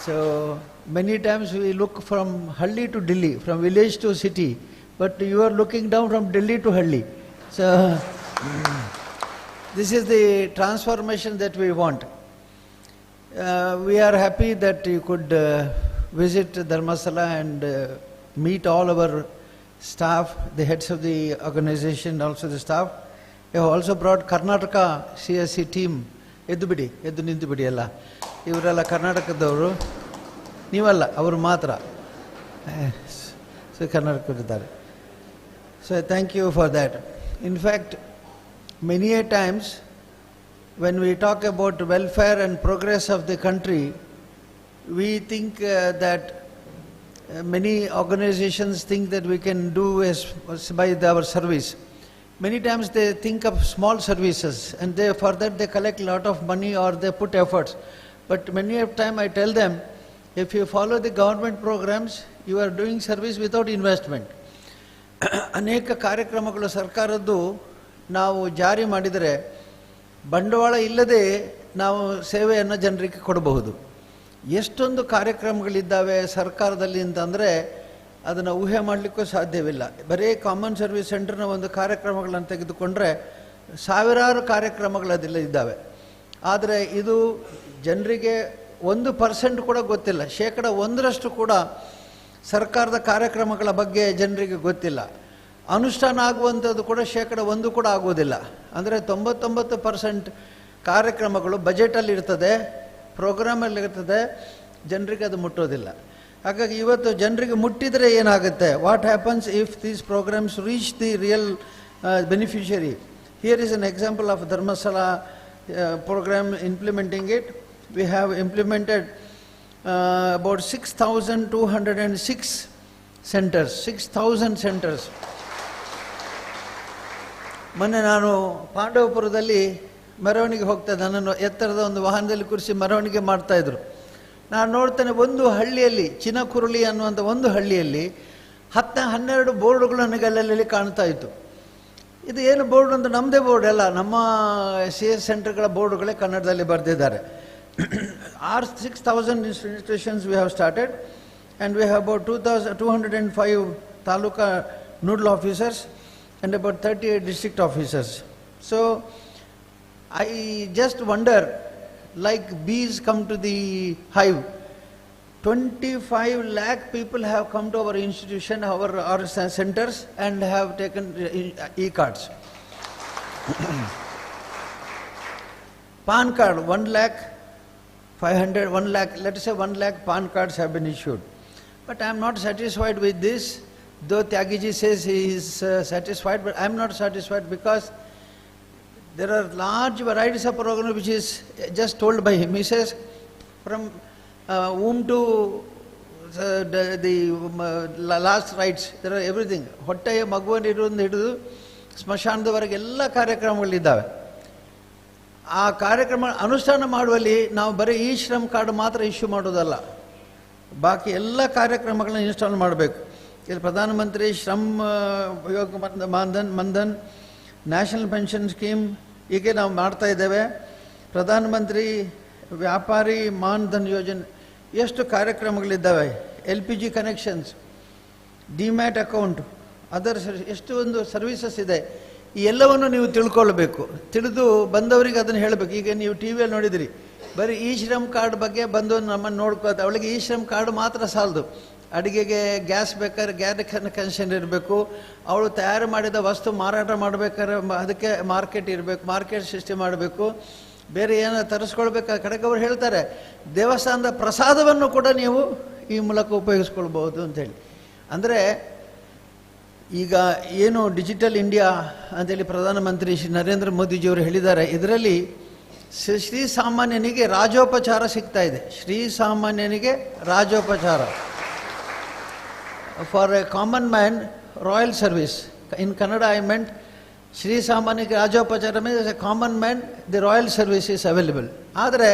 So many times we look from Halli to Delhi, from village to city, but you are looking down from Delhi to Halli. So this is the transformation that we want. We are happy that you could visit Dharmasala and meet all our staff, the heads of the organization, also the staff. We have also brought Karnataka CSC team. Eddu nintu bidi alla. Ivrella Karnatakadavaru. Nivalla, avaru matra. So Karnataka. So thank you for that. In fact, many a times when we talk about welfare and progress of the country, we think that many organizations think that we can do as by our service. Many times they think of small services, and for that they collect a lot of money or they put efforts. But many a time I tell them, if you follow the government programs, you are doing service without investment. ಅನೇಕ ಕಾರ್ಯಕ್ರಮಗಳು ಸರ್ಕಾರದ್ದು ನಾವು ಜಾರಿ ಮಾಡಿದರೆ ಬಂಡವಾಳ ಇಲ್ಲದೆ ನಾವು ಸೇವೆಯನ್ನು ಜನರಿಗೆ ಕೊಡಬಹುದು. ಎಷ್ಟೊಂದು ಕಾರ್ಯಕ್ರಮಗಳಿದ್ದಾವೆ ಸರ್ಕಾರದಲ್ಲಿ ಅಂತಂದರೆ ಅದನ್ನು ಊಹೆ ಮಾಡಲಿಕ್ಕೂ ಸಾಧ್ಯವಿಲ್ಲ. ಬರೀ ಕಾಮನ್ ಸರ್ವಿಸ್ ಸೆಂಟರ್ನ ಒಂದು ಕಾರ್ಯಕ್ರಮಗಳನ್ನು ತೆಗೆದುಕೊಂಡ್ರೆ ಸಾವಿರಾರು ಕಾರ್ಯಕ್ರಮಗಳದೆಲ್ಲ ಇದ್ದಾವೆ. ಆದರೆ ಇದು ಜನರಿಗೆ 1% ಕೂಡ ಗೊತ್ತಿಲ್ಲ. 1% ಕೂಡ ಸರ್ಕಾರದ ಕಾರ್ಯಕ್ರಮಗಳ ಬಗ್ಗೆ ಜನರಿಗೆ ಗೊತ್ತಿಲ್ಲ. ಅನುಷ್ಠಾನ ಆಗುವಂಥದ್ದು ಕೂಡ 1% ಕೂಡ ಆಗೋದಿಲ್ಲ. ಅಂದರೆ 99% ಕಾರ್ಯಕ್ರಮಗಳು ಬಜೆಟಲ್ಲಿ ಇರ್ತದೆ, ಪ್ರೋಗ್ರಾಮಲ್ಲಿ ಇರ್ತದೆ, ಜನರಿಗೆ ಅದು ಮುಟ್ಟೋದಿಲ್ಲ. ಹಾಗಾಗಿ ಇವತ್ತು ಜನರಿಗೆ ಮುಟ್ಟಿದರೆ ಏನಾಗುತ್ತೆ? What happens if these programmes reach the real beneficiary? Here is an example of Dharmasthala program implementing it. We have implemented about 6,206 centers, 6,000 centers. ಮೊನ್ನೆ ನಾನು ಪಾಂಡವಪುರದಲ್ಲಿ ಮೆರವಣಿಗೆ ಹೋಗ್ತಾ ಇದ್ದೆ. ನನ್ನನ್ನು ಎತ್ತರದ ಒಂದು ವಾಹನದಲ್ಲಿ ಕೂರಿಸಿ ಮೆರವಣಿಗೆ ಮಾಡ್ತಾಯಿದ್ರು. ನಾನು ನೋಡ್ತೇನೆ, ಒಂದು ಹಳ್ಳಿಯಲ್ಲಿ, ಚಿನಕುರುಳಿ ಅನ್ನುವಂಥ ಒಂದು ಹಳ್ಳಿಯಲ್ಲಿ 10-12 ಬೋರ್ಡುಗಳು ನನಗೆ ಅಲ್ಲಲ್ಲಿ ಕಾಣ್ತಾ ಇತ್ತು. ಇದು ಏನು ಬೋರ್ಡ್ ಅಂತ ನಮ್ಮದೇ ಬೋರ್ಡ್ ಅಲ್ಲ, ನಮ್ಮ CS ಸೆಂಟರ್ಗಳ ಬೋರ್ಡುಗಳೇ ಕನ್ನಡದಲ್ಲಿ ಬರೆದಿದ್ದಾರೆ. 6,000 institutions we have started, and we have about 205 taluka noodle officers and about 38 district officers. So I just wonder, like bees come to the hive, 25 lakh people have come to our institution, our centers, and have taken e-cards. PAN card, 1,500,000, 1 lakh, let us say 1 lakh PAN cards have been issued. But I am not satisfied with this, though Tyagiji says he is satisfied, but I am not satisfied because there are large varieties of programs which is just told by him. He says from womb to the last rites, there are everything. ಹೊಟ್ಟೆಯ ಮಗುವನಿರುವಂದು ಹಿಡಿದು ಸ್ಮಶಾನದವರೆಗೆ ಎಲ್ಲ ಕಾರ್ಯಕ್ರಮಗಳಿದ್ದಾವೆ. ಆ ಕಾರ್ಯಕ್ರಮ ಅನುಷ್ಠಾನ ಮಾಡುವಲ್ಲಿ ನಾವು ಬರೀ ಈ ಶ್ರಮ್ ಕಾರ್ಡ್ ಮಾತ್ರ ಇಶ್ಯೂ ಮಾಡೋದಲ್ಲ, ಬಾಕಿ ಎಲ್ಲ ಕಾರ್ಯಕ್ರಮಗಳನ್ನ ಇನ್ಸ್ಟಾಲ್ ಮಾಡಬೇಕು. ಇಲ್ಲಿ ಪ್ರಧಾನಮಂತ್ರಿ ಶ್ರಮ್ ಯೋಗ ಮನ್ಧನ್, ನ್ಯಾಷನಲ್ ಪೆನ್ಷನ್ ಸ್ಕೀಮ್ ಹೀಗೆ ನಾವು ಮಾಡ್ತಾ ಇದ್ದೇವೆ. ಪ್ರಧಾನಮಂತ್ರಿ ವ್ಯಾಪಾರಿ ಮಾನ್ಧನ್ ಯೋಜನೆ, ಎಷ್ಟು ಕಾರ್ಯಕ್ರಮಗಳಿದ್ದಾವೆ. LPG connections, demat account, others, ಎಷ್ಟು ಒಂದು ಸರ್ವಿಸಸ್ ಇದೆ. ಈ ಎಲ್ಲವನ್ನು ನೀವು ತಿಳ್ಕೊಳ್ಬೇಕು. ತಿಳಿದು ಬಂದವರಿಗೆ ಅದನ್ನು ಹೇಳಬೇಕು. ಈಗ ನೀವು TVಯಲ್ಲಿ ನೋಡಿದಿರಿ, ಬರೀ ಈ ಶ್ರಮ್ ಕಾರ್ಡ್ ಬಗ್ಗೆ ಬಂದು ನಮ್ಮನ್ನು ನೋಡ್ಕೋತ, ಅವಳಿಗೆ ಈ ಶ್ರಮ್ ಕಾರ್ಡ್ ಮಾತ್ರ ಸಾಲದು. ಅಡುಗೆಗೆ ಗ್ಯಾಸ್ ಬೇಕಾದ್ರೆ ಗ್ಯಾಸ್ ಕನೆಕ್ಷನ್ ಇರಬೇಕು, ಅವಳು ತಯಾರು ಮಾಡಿದ ವಸ್ತು ಮಾರಾಟ ಮಾಡಬೇಕಾದ್ರೆ ಅದಕ್ಕೆ ಮಾರ್ಕೆಟ್ ಇರಬೇಕು, ಮಾರ್ಕೆಟ್ ಸೃಷ್ಟಿ ಮಾಡಬೇಕು, ಬೇರೆ ಏನೋ ತರಿಸ್ಕೊಳ್ಬೇಕು. ಕಡೆಗೆ ಅವ್ರು ಹೇಳ್ತಾರೆ ದೇವಸ್ಥಾನದ ಪ್ರಸಾದವನ್ನು ಕೂಡ ನೀವು ಈ ಮೂಲಕ ಉಪಯೋಗಿಸ್ಕೊಳ್ಬೋದು ಅಂತೇಳಿ. ಅಂದರೆ ಈಗ ಏನು ಡಿಜಿಟಲ್ ಇಂಡಿಯಾ ಅಂತೇಳಿ ಪ್ರಧಾನಮಂತ್ರಿ ಶ್ರೀ ನರೇಂದ್ರ ಮೋದಿಜಿಯವರು ಹೇಳಿದ್ದಾರೆ, ಇದರಲ್ಲಿ ಶ್ರೀಸಾಮಾನ್ಯನಿಗೆ ರಾಜೋಪಚಾರ ಸಿಗ್ತಾ ಇದೆ. ಶ್ರೀಸಾಮಾನ್ಯನಿಗೆ ರಾಜೋಪಚಾರ. For a common man royal service. In Kannada I meant ಶ್ರೀ ಸಾಮಾನ್ಯಕ್ಕೆ ರಾಜೋಪಚಾರ means a common man the royal service is available. ಆದರೆ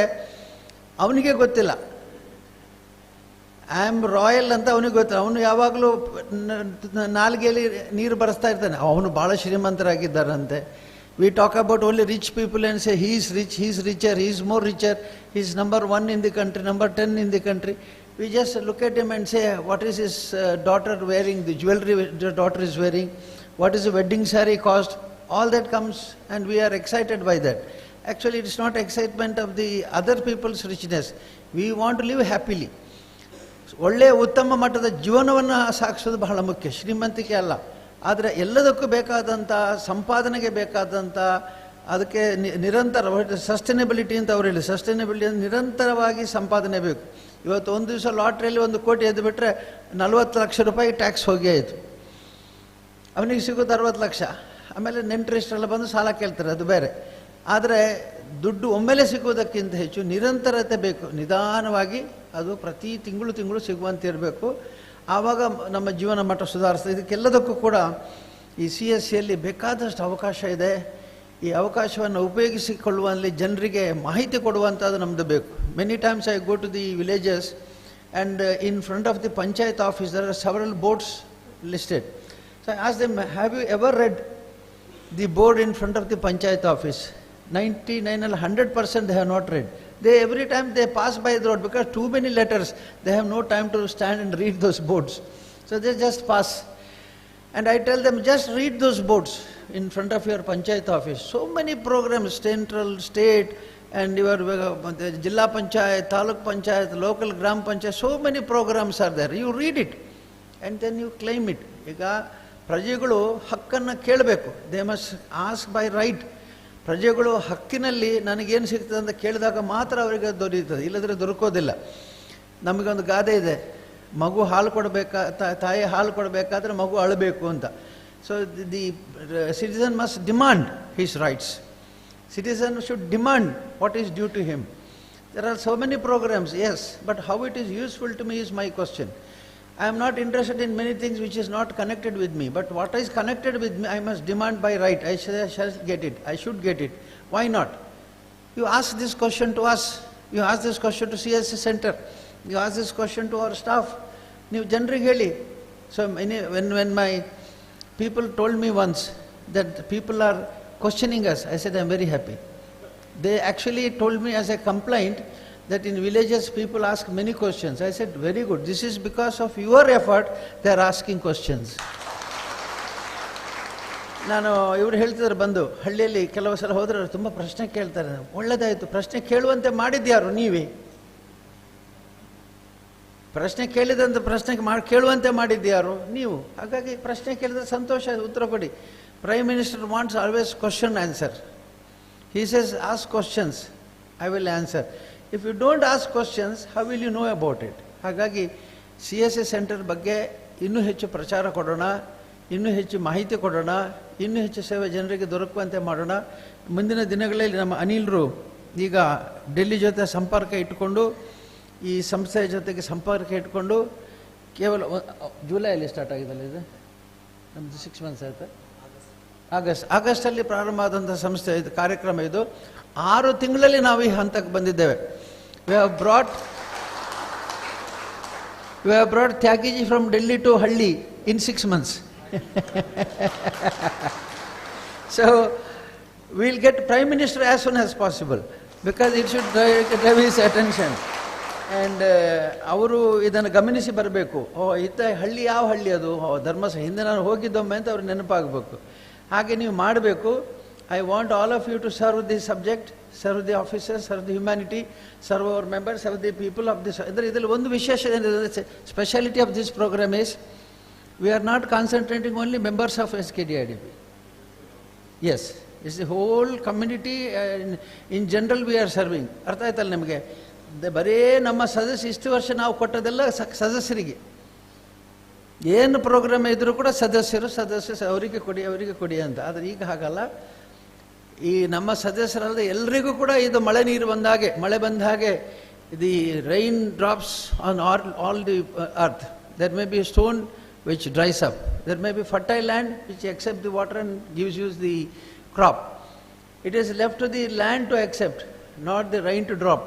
ಅವನಿಗೆ ಗೊತ್ತಿಲ್ಲ ಐ ಆಮ್ ರಾಯಲ್ ಅಂತ ಅವನಿಗೆ ಗೊತ್ತಿಲ್ಲ. ಅವನು ಯಾವಾಗಲೂ ನಾಲ್ಗೆಯಲ್ಲಿ ನೀರು ಬರೆಸ್ತಾ ಇರ್ತಾನೆ, ಅವನು ಭಾಳ ಶ್ರೀಮಂತರಾಗಿದ್ದಾರಂತೆ. We talk about only rich people and say he is rich, he is richer, he is more richer, he is number 1 in the country, number 10 in the country. We just look at him and say, what is his daughter wearing, the jewelry the daughter is wearing, what is the wedding saree cost, all that comes and we are excited by that. Actually it is not excitement of the other people's richness. We want to live happily. ಒಳ್ಳೆಯ ಉತ್ತಮ ಮಟ್ಟದ ಜೀವನವನ್ನು ಸಾಗಿಸೋದು ಬಹಳ ಮುಖ್ಯ, ಶ್ರೀಮಂತಿಕೆ ಅಲ್ಲ. ಆದರೆ ಎಲ್ಲದಕ್ಕೂ ಬೇಕಾದಂಥ ಸಂಪಾದನೆಗೆ ಬೇಕಾದಂಥ ಅದಕ್ಕೆ ನಿರಂತರ ಸಸ್ಟೈನಬಿಲಿಟಿ ಅಂತ ಅವ್ರು ಹೇಳಿ, ಸಸ್ಟೈನಬಿಲಿಟಿ ಅಂದರೆ ನಿರಂತರವಾಗಿ ಸಂಪಾದನೆ ಬೇಕು. ಇವತ್ತು ಒಂದು ದಿವಸ ಲಾಟ್ರಿಯಲ್ಲಿ 1 ಕೋಟಿ ಎದ್ದು ಬಿಟ್ಟರೆ 40 ಲಕ್ಷ ರೂಪಾಯಿ ಟ್ಯಾಕ್ಸ್ ಹೋಗಿ ಆಯಿತು, ಅವನಿಗೆ ಸಿಗೋದು 60 ಲಕ್ಷ. ಆಮೇಲೆ ನೆಂಟರಿಷ್ಟರೆಲ್ಲ ಬಂದು ಸಾಲ ಕೇಳ್ತಾರೆ, ಅದು ಬೇರೆ. ಆದರೆ ದುಡ್ಡು ಒಮ್ಮೆಲೆ ಸಿಗುವುದಕ್ಕಿಂತ ಹೆಚ್ಚು ನಿರಂತರತೆ ಬೇಕು, ನಿಧಾನವಾಗಿ ಅದು ಪ್ರತಿ ತಿಂಗಳು ಸಿಗುವಂತೆ ಇರಬೇಕು. ಆವಾಗ ನಮ್ಮ ಜೀವನ ಮಟ್ಟ ಸುಧಾರಿಸ್ತದೆ. ಇದಕ್ಕೆಲ್ಲದಕ್ಕೂ ಕೂಡ ಈ CSCಯಲ್ಲಿ ಬೇಕಾದಷ್ಟು ಅವಕಾಶ ಇದೆ. ಈ ಅವಕಾಶವನ್ನು ಉಪಯೋಗಿಸಿಕೊಳ್ಳುವಲ್ಲಿ ಜನರಿಗೆ ಮಾಹಿತಿ ಕೊಡುವಂಥದ್ದು ನಮ್ಮದು ಬೇಕು. Many times I go to the villages and in front of the panchayat office there are several boards listed. So I ask them, have you ever read the board in front of the panchayat office? 99 or 100% they have not read. They every time they pass by the road, because too many letters, they have no time to stand and read those boards. So they just pass. And I tell them, just read those boards in front of your panchayat office. So many programs, central, state, and your Jilla Panchayat, Taluk Panchayat, local Gram Panchayat, so many programs are there. You read it and then you claim it. ಈಗ ಪ್ರಜೆಗಳು ಹಕ್ಕನ್ನು ಕೇಳಬೇಕು. They must ask by right. ಪ್ರಜೆಗಳು ಹಕ್ಕಿನಲ್ಲಿ ನನಗೇನು ಸಿಗ್ತದೆ ಅಂತ ಕೇಳಿದಾಗ ಮಾತ್ರ ಅವರಿಗೆ ದೊರೆಯುತ್ತದೆ, ಇಲ್ಲದ್ರೆ ದೊರಕೋದಿಲ್ಲ. ನಮಗೊಂದು ಗಾದೆ ಇದೆ, ಮಗು ಹಾಲು ತಾಯಿ ಹಾಲು ಕೊಡಬೇಕಾದ್ರೆ ಮಗು ಅಳಬೇಕು ಅಂತ. So the citizen must demand his rights. Citizen should demand what is due to him. There are so many programs, yes, but how it is useful to me is my question. I am not interested in many things which is not connected with me, but what is connected with me I must demand by right. I shall get it, I should get it. Why not? You ask this question to us, you ask this question to CSC center, you ask this question to our staff. You ಜನರಿಗೆ ಹೇಳಿ. So when my people told me once that people are questioning us, I said I am very happy. They actually told me as a complaint that in villages people ask many questions. I said very good, this is because of your effort they are asking questions. ನಾನು ಇವರು ಹೇಳ್ತಿದ್ರು, ಬಂದು ಹಳ್ಳಿಯಲ್ಲಿ ಕೆಲವು ಸಲ ಹೋದ್ರೆ ತುಂಬ ಪ್ರಶ್ನೆ ಕೇಳ್ತಾರೆ. ಒಳ್ಳೆದಾಯಿತು, ಪ್ರಶ್ನೆ ಕೇಳುವಂತೆ ಮಾಡಿದ್ಯಾರು? ನೀವೇ. ಪ್ರಶ್ನೆ ಕೇಳಿದಂಥ ಪ್ರಶ್ನೆ ಕೇಳುವಂತೆ ಮಾಡಿದ್ಯಾರು? ನೀವು. ಹಾಗಾಗಿ ಪ್ರಶ್ನೆ ಕೇಳಿದ್ರೆ ಸಂತೋಷ, ಉತ್ತರ ಕೊಡಿ. Prime Minister wants always question answer. He says ask questions, I will answer. If you don't ask questions, how will you know about it? ಹಾಗಾಗಿ CSC ಸೆಂಟರ್ ಬಗ್ಗೆ ಇನ್ನೂ ಹೆಚ್ಚು ಪ್ರಚಾರ ಕೊಡೋಣ, ಇನ್ನೂ ಹೆಚ್ಚು ಮಾಹಿತಿ ಕೊಡೋಣ, ಇನ್ನೂ ಹೆಚ್ಚು ಸೇವೆ ಜನರಿಗೆ ದೊರಕುವಂತೆ ಮಾಡೋಣ. ಮುಂದಿನ ದಿನಗಳಲ್ಲಿ ನಮ್ಮ ಅನಿಲ್ರು ಈಗ ಡೆಲ್ಲಿ ಜೊತೆ ಸಂಪರ್ಕ ಇಟ್ಟುಕೊಂಡು, ಈ ಸಂಸ್ಥೆಯ ಜೊತೆಗೆ ಸಂಪರ್ಕ ಇಟ್ಕೊಂಡು, ಕೇವಲ ಜುಲೈಯಲ್ಲಿ ಸ್ಟಾರ್ಟ್ ಆಗಿದ್ದಲ್ಲ ಇದು, ನಮ್ಮದು 6 months ಆಯಿತು. ಆಗಸ್ಟಲ್ಲಿ ಪ್ರಾರಂಭ ಆದಂಥ ಸಂಸ್ಥೆ ಇದು, ಕಾರ್ಯಕ್ರಮ ಇದು. 6 ತಿಂಗಳಲ್ಲಿ ನಾವು ಈ ಹಂತಕ್ಕೆ ಬಂದಿದ್ದೇವೆ. We have brought Tyagiji from Delhi to Halli in 6 months. So we'll get Prime Minister as soon as possible, because it should drive his attention. And ಅವರು ಇದನ್ನು ಗಮನಿಸಿ ಬರಬೇಕು. ಇತ್ತ ಹಳ್ಳಿ, ಯಾವ ಹಳ್ಳಿ ಅದು? ಧರ್ಮಸ್ಥಳ, ಹಿಂದೆ ನಾನು ಹೋಗಿದ್ದೊಮ್ಮೆ ಅಂತ ಅವ್ರಿಗೆ ನೆನಪಾಗಬೇಕು. ಹಾಗೆ ನೀವು ಮಾಡಬೇಕು. I want all of you to serve the subject, serve the officers, serve the humanity, serve our members, serve the people of this. ಇದರಲ್ಲಿ ಒಂದು ವಿಶೇಷ ಏನಿದೆ, speciality of this programme is we are not concentrating only members of SKDRDP. Yes, it's the whole community in general we are serving. ಅರ್ಥ ಆಯ್ತಲ್ಲ ನಿಮಗೆ? ಬರೀ ನಮ್ಮ ಸದಸ್ಯ ಇಷ್ಟು ವರ್ಷ ನಾವು ಕೊಟ್ಟದೆಲ್ಲ ಸದಸ್ಯರಿಗೆ. ಏನು ಪ್ರೋಗ್ರಾಮ್ ಇದ್ರೂ ಕೂಡ ಸದಸ್ಯರು ಅವರಿಗೆ ಕೊಡಿ ಅಂತ. ಆದರೆ ಈಗ ಹಾಗಲ್ಲ. ಈ ನಮ್ಮ ಸದಸ್ಯರಲ್ಲದೆ ಎಲ್ಲರಿಗೂ ಕೂಡ ಇದು ಮಳೆ ನೀರು ಬಂದಾಗೆ, ಮಳೆ ಬಂದ ಹಾಗೆ, the rain drops on all the earth. There may be stone which dries up, there may be fertile land which accept the water and gives you the crop. It is left to the land to accept, not the rain to drop.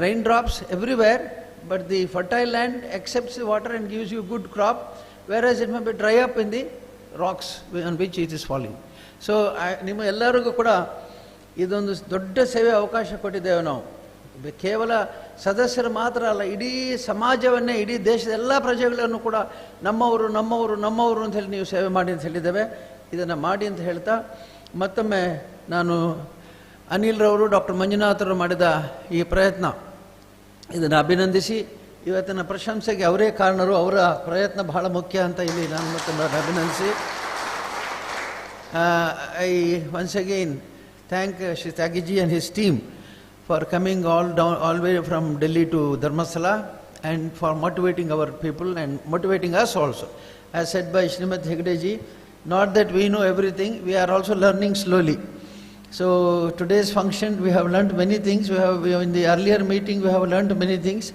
Rain drops everywhere, but the fertile land accepts the water and gives you good crop, whereas it may be dry up in the rocks on which it is falling. So ನಿಮ್ಮ ಎಲ್ಲರಿಗೂ ಕೂಡ ಇದೊಂದು ದೊಡ್ಡ ಸೇವೆ ಅವಕಾಶ ಕೊಟ್ಟಿದ್ದೇವೆ ನಾವು. ಕೇವಲ ಸದಸ್ಯರು ಮಾತ್ರ ಅಲ್ಲ, ಇಡೀ ಸಮಾಜವನ್ನೇ, ಇಡೀ ದೇಶದ ಎಲ್ಲ ಪ್ರಜೆಗಳನ್ನು ಕೂಡ ನಮ್ಮವರು ಅಂತ ಹೇಳಿ ನೀವು ಸೇವೆ ಮಾಡಿ ಅಂತ ಹೇಳಿದ್ದೇವೆ. ಇದನ್ನು ಮಾಡಿ ಅಂತ ಹೇಳ್ತಾ ಮತ್ತೊಮ್ಮೆ ನಾನು ಅನಿಲ್ ರವರು, ಡಾಕ್ಟರ್ ಮಂಜುನಾಥ್ ಅವರು ಮಾಡಿದ ಈ ಪ್ರಯತ್ನ, ಇದನ್ನು ಅಭಿನಂದಿಸಿ ಇವತ್ತಿನ ಪ್ರಶಂಸೆಗೆ ಅವರೇ ಕಾರಣರು, ಅವರ ಪ್ರಯತ್ನ ಬಹಳ ಮುಖ್ಯ ಅಂತ ಇಲ್ಲಿ ನಾನು ಮತ್ತೆ ಅಭಿನಂದಿಸಿ I once again thank Shri Tyagiji and his team for coming all the way from Delhi to Dharmasthala and for motivating our people and motivating us also. As said by Srimati Hegdeji, not that we know everything, we are also learning slowly. So today's function we have learned many things. In the earlier meeting we have learned many things.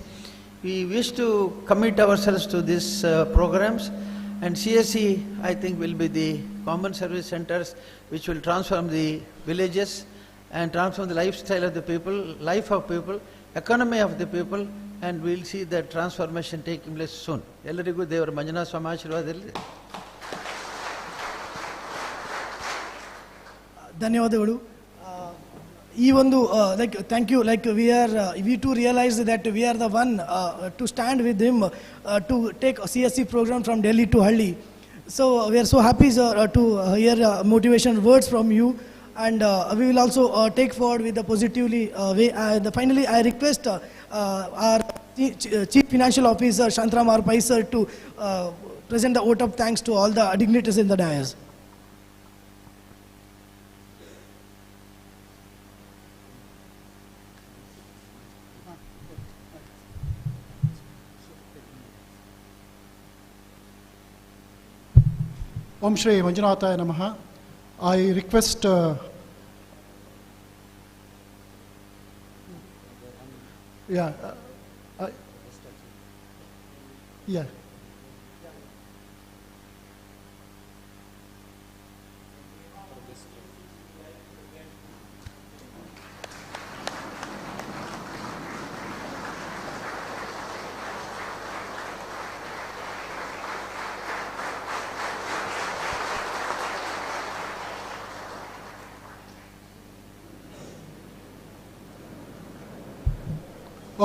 We wish to commit ourselves to these programs, and CSC I think will be the common service centers which will transform the villages and transform the lifestyle of the people, life of people, economy of the people, and we will see that transformation taking place soon. Ellarigu Devara Manjunatha Swami ಆಶೀರ್ವಾದದಲ್ಲಿ ಧನ್ಯವಾದಗಳು. ಈ ಒಂದು thank you, we too realized that we are the one to stand with him to take a CSC program from Delhi to Halli. So we are so happy to hear motivation words from you, and we will also take forward with the positively way. Finally, I request our Chief Financial Officer Shantram R. Pai sir to present the vote of thanks to all the dignitaries in the dais. Om Shri Manjunathaya Namaha. I request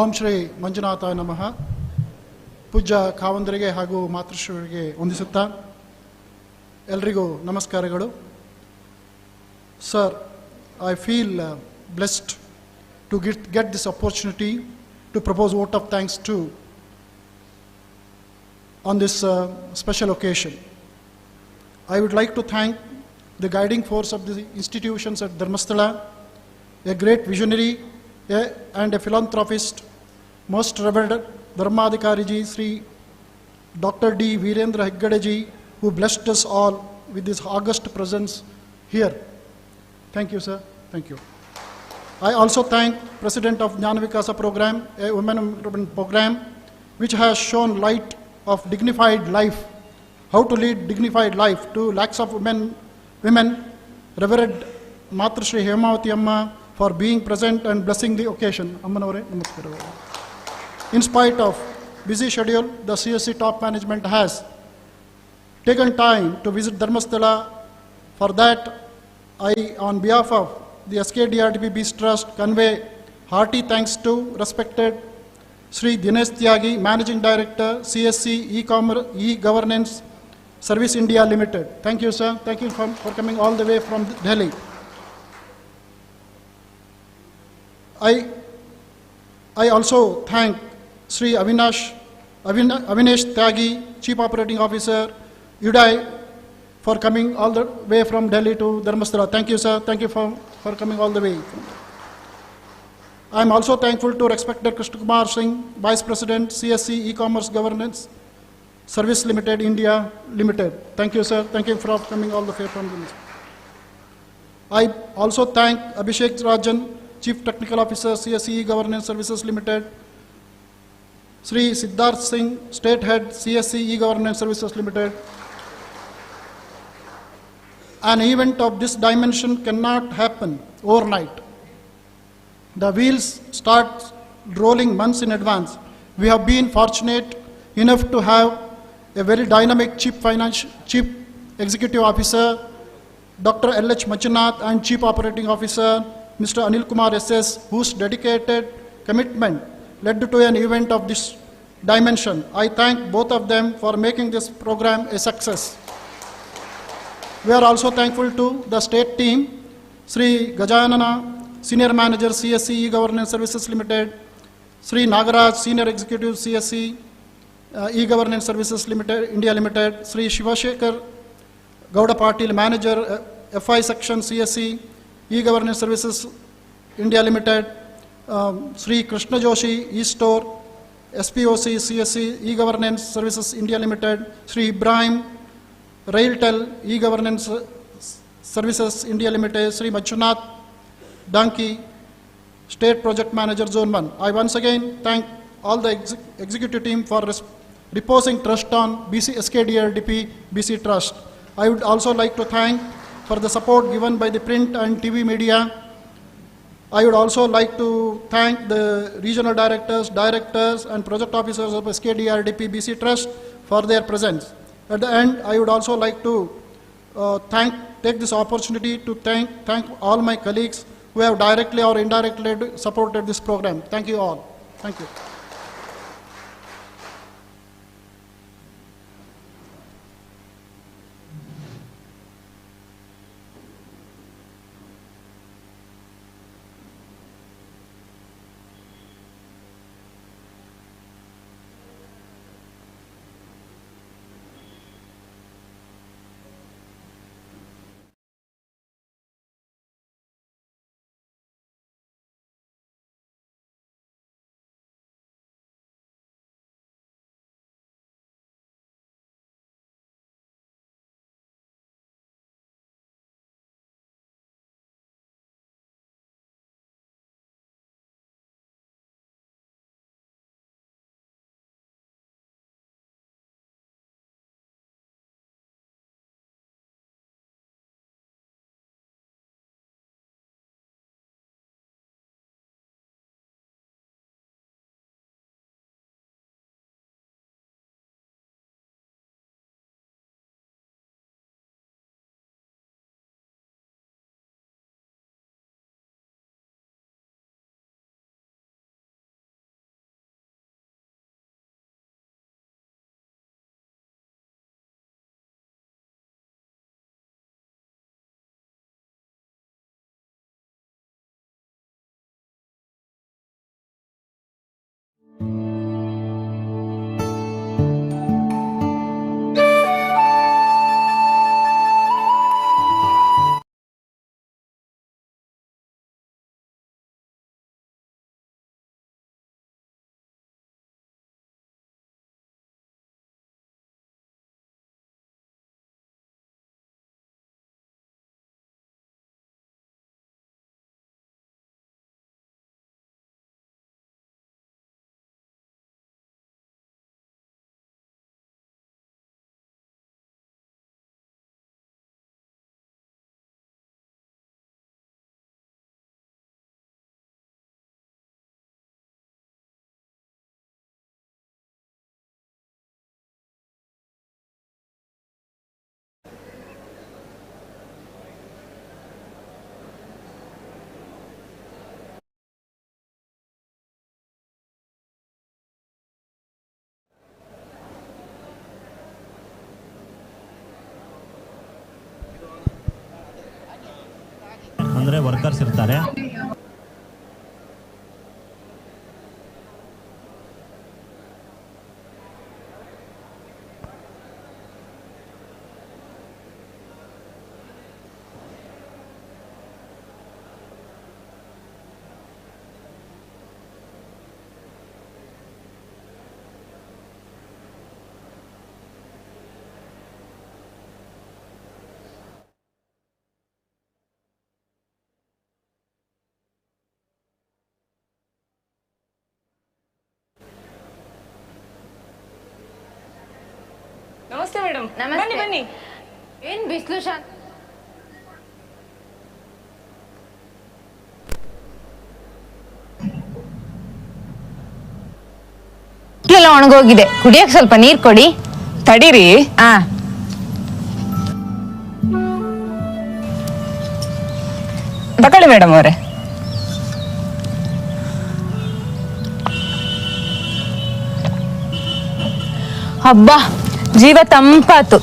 Om Shri ಮಂಜುನಾಥಾಯ ನಮಃ. ಪೂಜ್ಯ ಕಾವಂದರಿಗೆ ಹಾಗೂ ಮಾತೃಶ್ರೀಯವರಿಗೆ ವಂದಿಸುತ್ತಾ ಎಲ್ರಿಗೂ ನಮಸ್ಕಾರಗಳು. Sir, I feel blessed to get this opportunity to propose vote of thanks to on this special occasion. I would like to thank the guiding force of the institutions at Dharmasthala, a great visionary and a philanthropist, most revered Dharmadhikariji Sri Dr. D. Virendra Heggadeji, who blessed us all with his august presence here. Thank you, sir. Thank you. I also thank President of Jnana Vikasa program, a women empowerment program, which has shown light of dignified life, how to lead dignified life to lakhs of women, Reverend Matrushri Hemavati Amma, for being present and blessing the occasion. Ammanavare, namaskara. In spite of busy schedule, the CSC top management has taken time to visit Dharmasthala. For that, I, on behalf of the SKDRDP Beast Trust, convey hearty thanks to respected Sri Dinesh Tyagi, Managing Director, CSC E-Governance Service India Limited. Thank you, sir. Thank you for coming all the way from Delhi. I also thank Sri Avinash Tyagi, Chief Operating Officer, UDAI, for coming all the way from Delhi to Dharmasthala. Thank you, sir. Thank you for coming all the way. I am also thankful to respected Krishna Kumar Singh, Vice President, CSC E-Commerce Governance Service Limited, India Limited. Thank you, sir. Thank you for coming all the way from Delhi. I also thank Abhishek Rajan, Chief Technical Officer, CSC Governance Services Limited, Sri Siddharth Singh, State Head, CSC Governance Services Limited. An event of this dimension cannot happen overnight. The wheels start rolling months in advance. We have been fortunate enough to have a very dynamic Chief Executive Officer, Dr. L.H. Manjunath, and Chief Operating Officer, Mr. Anil Kumar SS, whose dedicated commitment led to an event of this dimension. I thank both of them for making this program a success. We are also thankful to the state team, Sri Gajanana, Senior Manager, CSC Governance Services Limited, Sri Nagaraj, Senior Executive CSC, E-Governance Services Limited, India Limited, Sri Shivashekar Gowda Patil, Manager, FI Section CSC, E-Governance Services India Limited, Sri Krishna Joshi, E-Store, SPOC CSC, E-Governance Services India Limited, Sri Ibrahim, Railtel, E-Governance Services India Limited, Sri Manjunath Danki, State Project Manager Zone 1. I once again thank all the executive team for reposing trust on SKDRDP BC Trust. I would also like to thank for the support given by the print and TV media. I would also like to thank the regional directors and project officers of SKDRDP BC Trust for their presence. At the end, I would also like to take this opportunity to thank all my colleagues who have directly or indirectly supported this program. Thank you all. Thank you. ಅಂದರೆ workers ಇರ್ತಾರೆ. ನಮಸ್ತೆ madam. ಬನ್ನಿ ಬನ್ನಿ. ಏನ್ ಬಿಸಿಲು ಶಾಂತ. ಎಲ್ಲ ಒಣಗೋಗಿದೆ, ಕುಡಿಯಕ್ಕೆ ಸ್ವಲ್ಪ ನೀರ್ ಕೊಡಿ. ತಡೀರಿ. ತಗೊಳ್ಳಿ ಮೇಡಮ್ ಅವರೇ. ಹಬ್ಬ, ಜೀವ ತಂಪಾತು.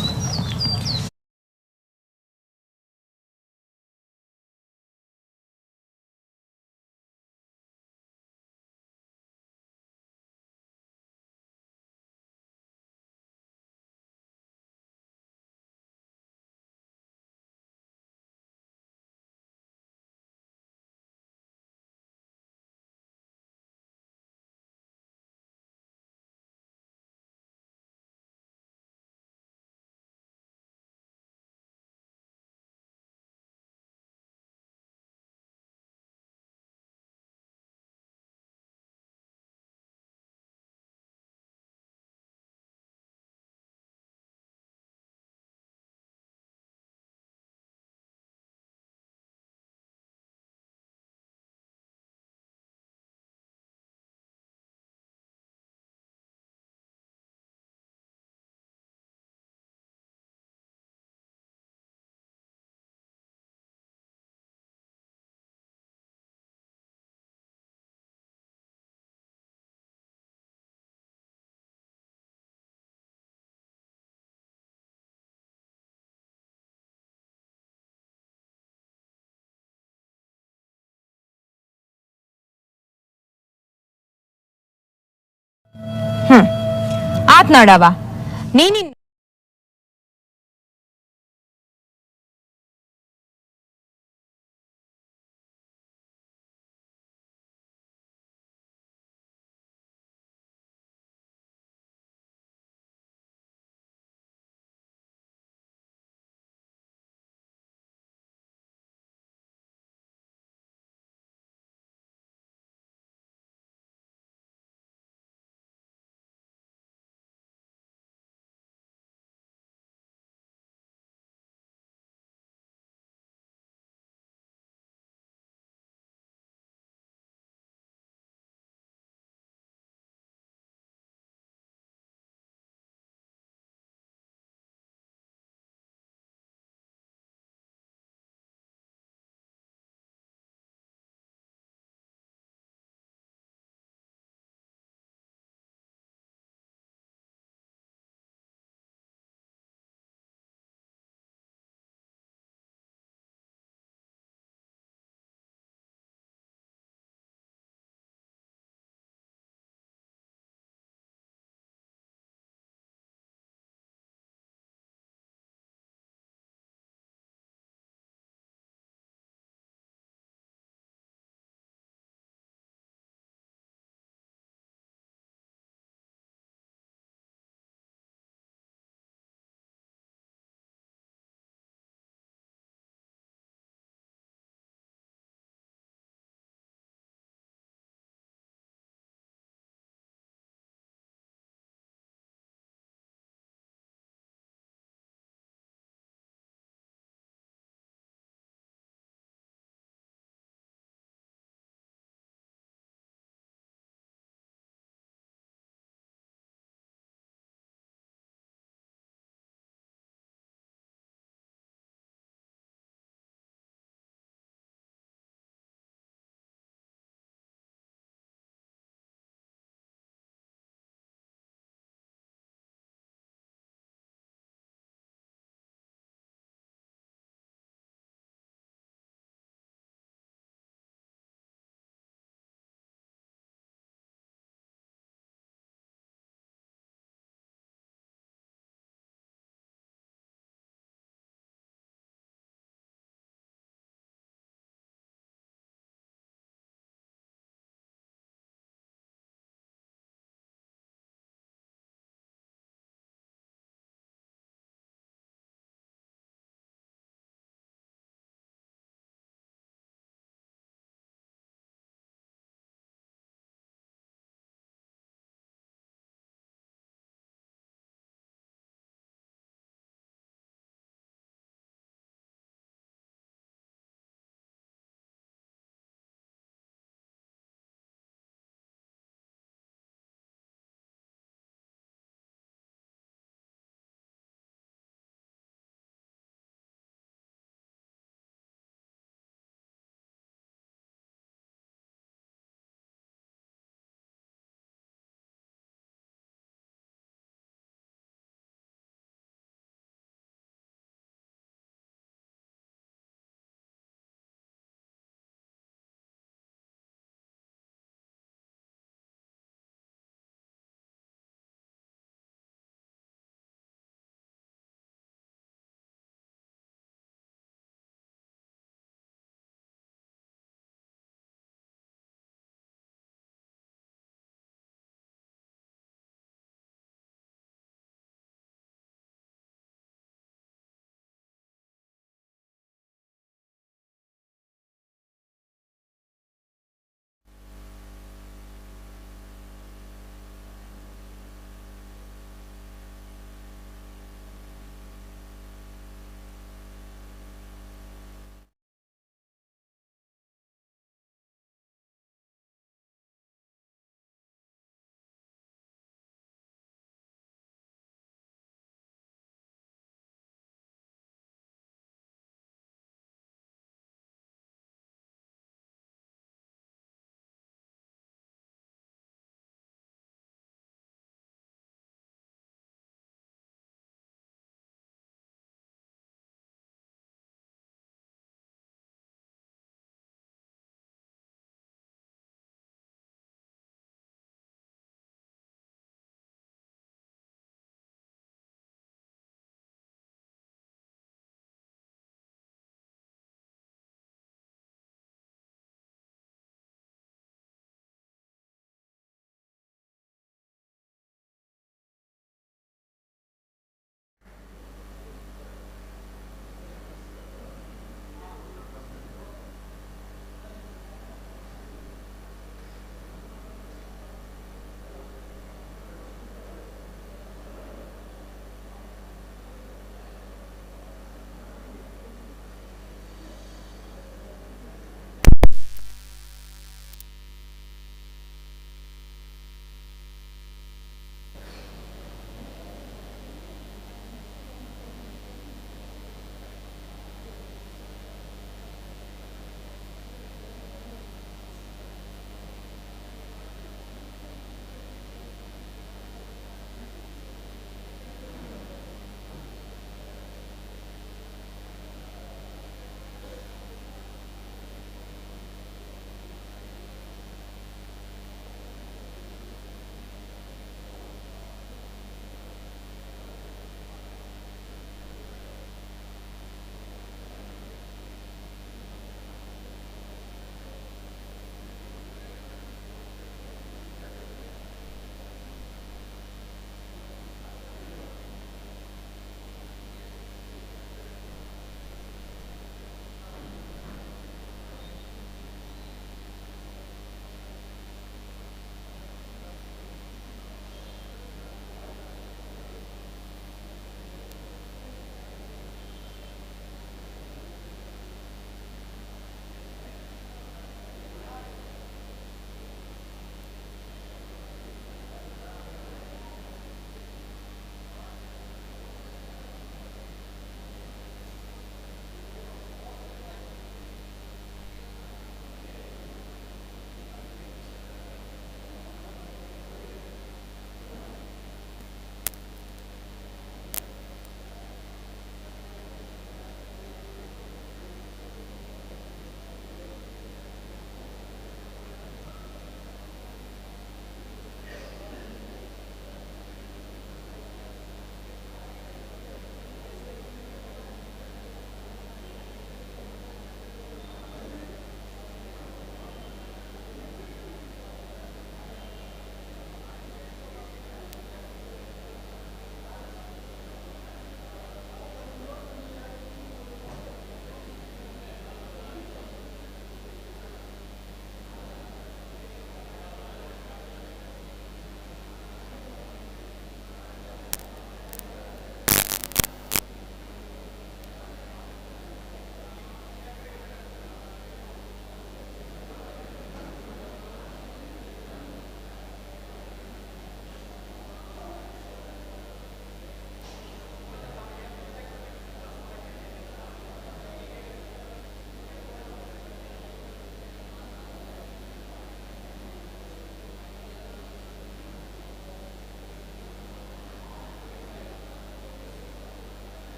ಮಾತನಾಡವ ನೀನಿನ್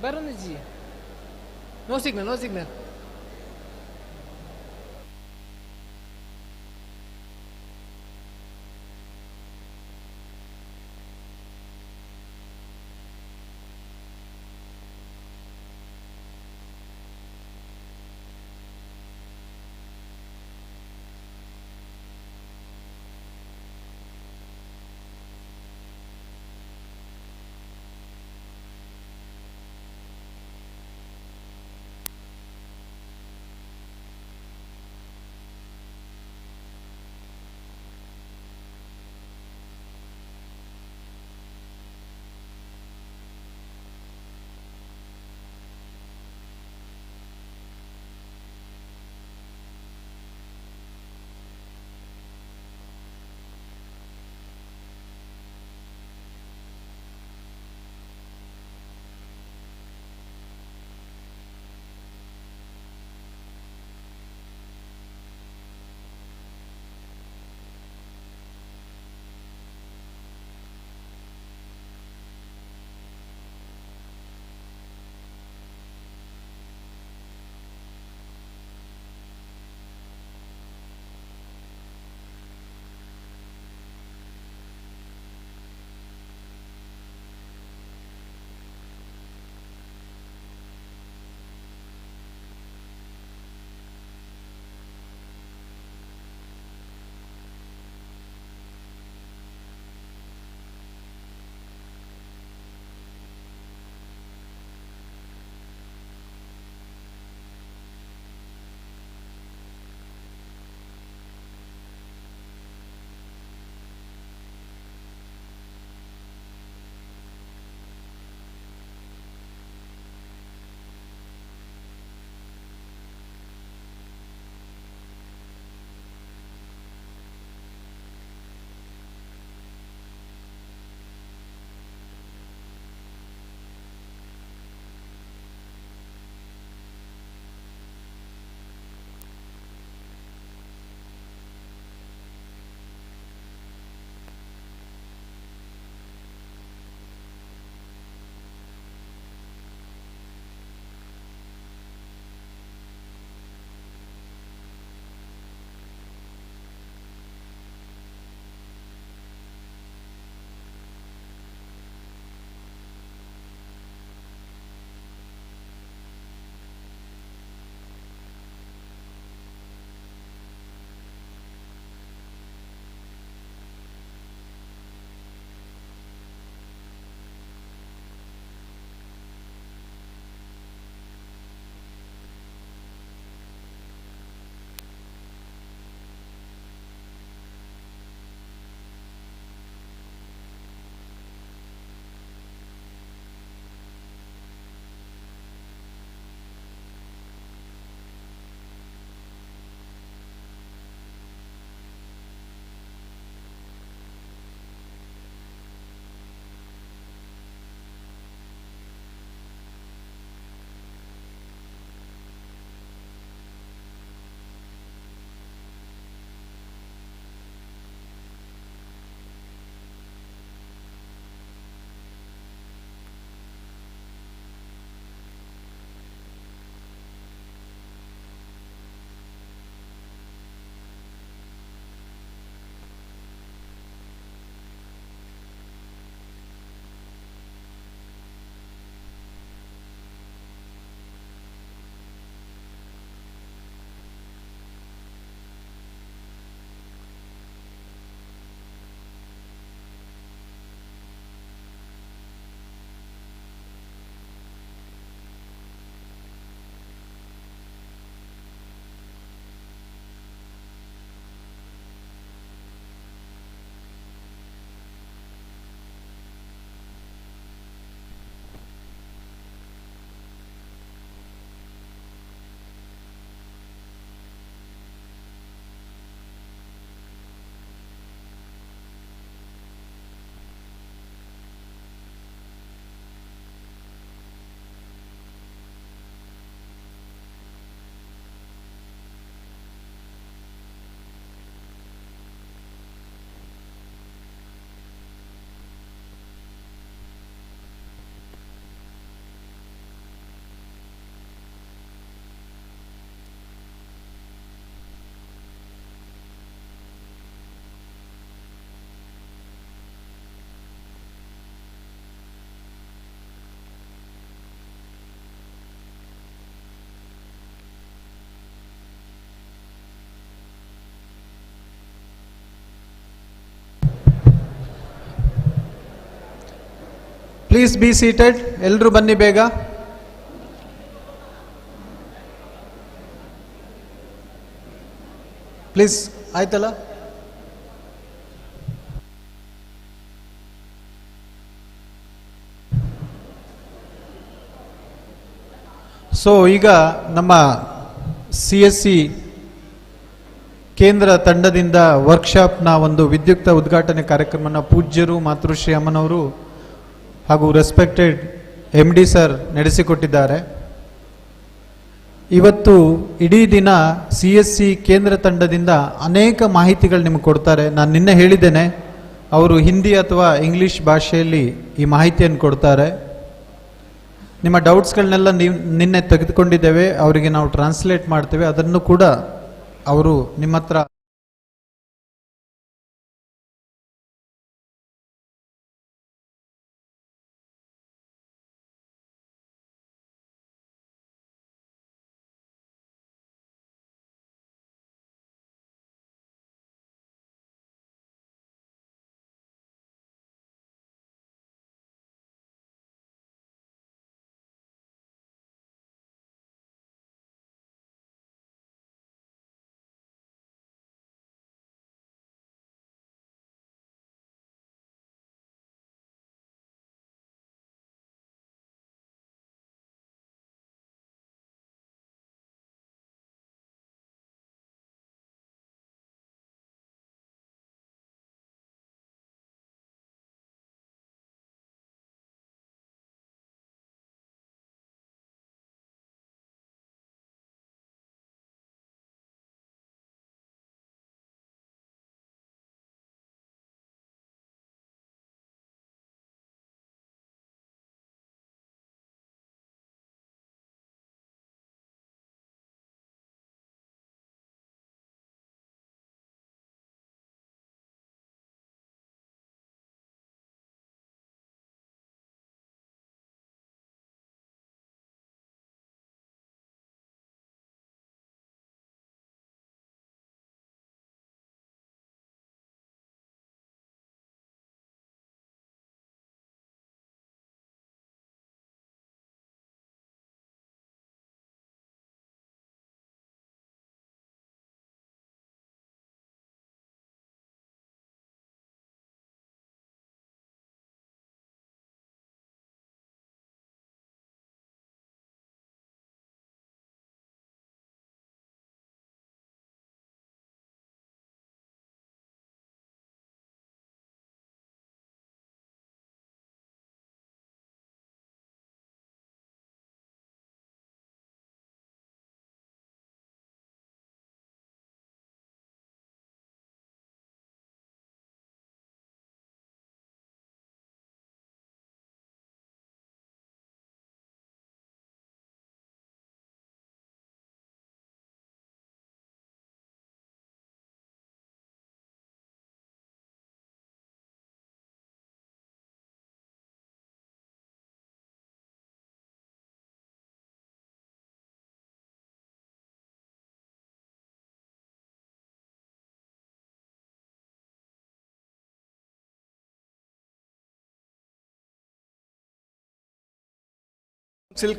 Varun ji. No signal, no signal. Please be seated. ಎಲ್ಲರೂ ಬನ್ನಿ ಬೇಗ. ಪ್ಲೀಸ್, ಆಯ್ತಲ್ಲ? ಸೊ ಈಗ ನಮ್ಮ CSC ಕೇಂದ್ರ ತಂಡದಿಂದ ವರ್ಕ್ಶಾಪ್ನ ಒಂದು ವಿದ್ಯುಕ್ತ ಉದ್ಘಾಟನೆ ಕಾರ್ಯಕ್ರಮನ ಪೂಜ್ಯರು ಮಾತೃಶ್ರೀ ಅಮ್ಮನವರು ಹಾಗೂ ರೆಸ್ಪೆಕ್ಟೆಡ್ MD ಸರ್ ನಡೆಸಿಕೊಟ್ಟಿದ್ದಾರೆ. ಇವತ್ತು ಇಡೀ ದಿನ CSC ಕೇಂದ್ರ ತಂಡದಿಂದ ಅನೇಕ ಮಾಹಿತಿಗಳು ನಿಮಗೆ ಕೊಡ್ತಾರೆ. ನಾನು ನಿನ್ನೆ ಹೇಳಿದ್ದೇನೆ, ಅವರು ಹಿಂದಿ ಅಥವಾ ಇಂಗ್ಲೀಷ್ ಭಾಷೆಯಲ್ಲಿ ಈ ಮಾಹಿತಿಯನ್ನು ಕೊಡ್ತಾರೆ. ನಿಮ್ಮ ಡೌಟ್ಸ್ಗಳನ್ನೆಲ್ಲ ನಿನ್ನೆ ತೆಗೆದುಕೊಂಡಿದ್ದೇವೆ, ಅವರಿಗೆ ನಾವು ಟ್ರಾನ್ಸ್ಲೇಟ್ ಮಾಡ್ತೇವೆ. ಅದನ್ನು ಕೂಡ ಅವರು ನಿಮ್ಮ ಹತ್ರ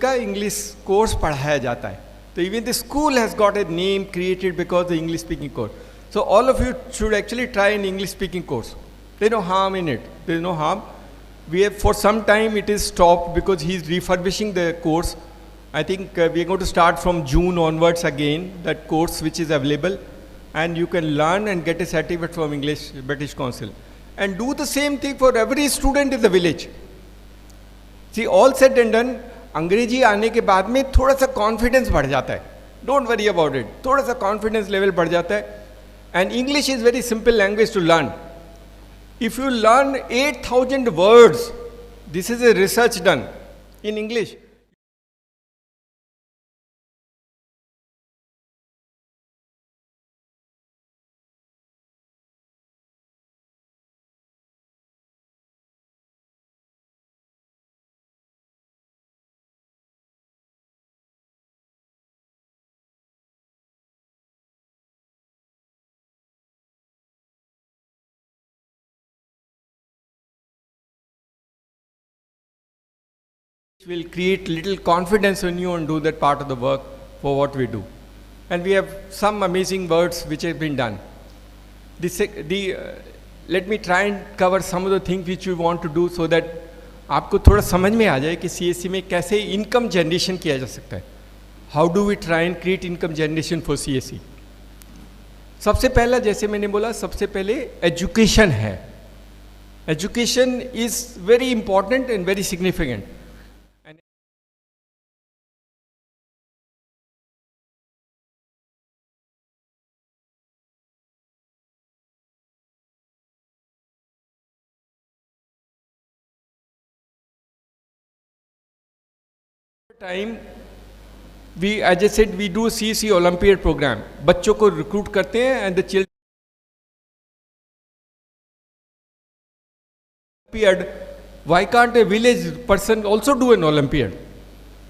का इंग्लिश कोर्स पढ़ाया जाता है. So even the school has got a name created because the English speaking course. So all of you should actually try an English speaking course. There's no harm in it. There's no harm. We have, for some time it is stopped because he's refurbishing the course. I think we are going to start from June onwards again, that course which is available, and you can learn and get a certificate from English British Council. And do the same thing for every student in the village. See, all said and done, अंग्रेजी आने के बाद में थोड़ा सा confidence बढ़ जाता है. Don't worry about it. थोड़ा सा कॉन्फिडेंस लेवल बढ़ जाता है. And English is very simple language to learn. If you learn 8,000 words, this is a research done in English. will create little confidence in you and do that part of the work for what we do. And we have some amazing words which have been done. Let me try and cover some of the things which we want to do so that आपको थोड़ा समझ में आ जाए कि CSC में कैसे income generation किया जा सकता है. How do we try and create income generation for CSC? सबसे पहला, जैसे मैंने बोला, सबसे पहले एजुकेशन है. Education is very important and very significant. Time we, as I said, we do CSC Olympiad program. बच्चों को recruit करते हैं and the children. Olympiad, why can't a village person also do an Olympiad?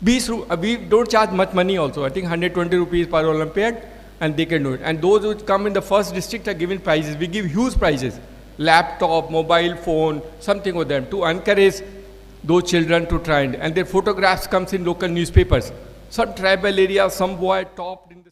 We don't charge much money also. I think 120 rupees per Olympiad and they can do it. And those who come in the first district are given prizes. We give huge prizes. Laptop, mobile phone, something for them to encourage those children to try and their photographs comes in local newspapers. Some tribal area, some boy topped in the.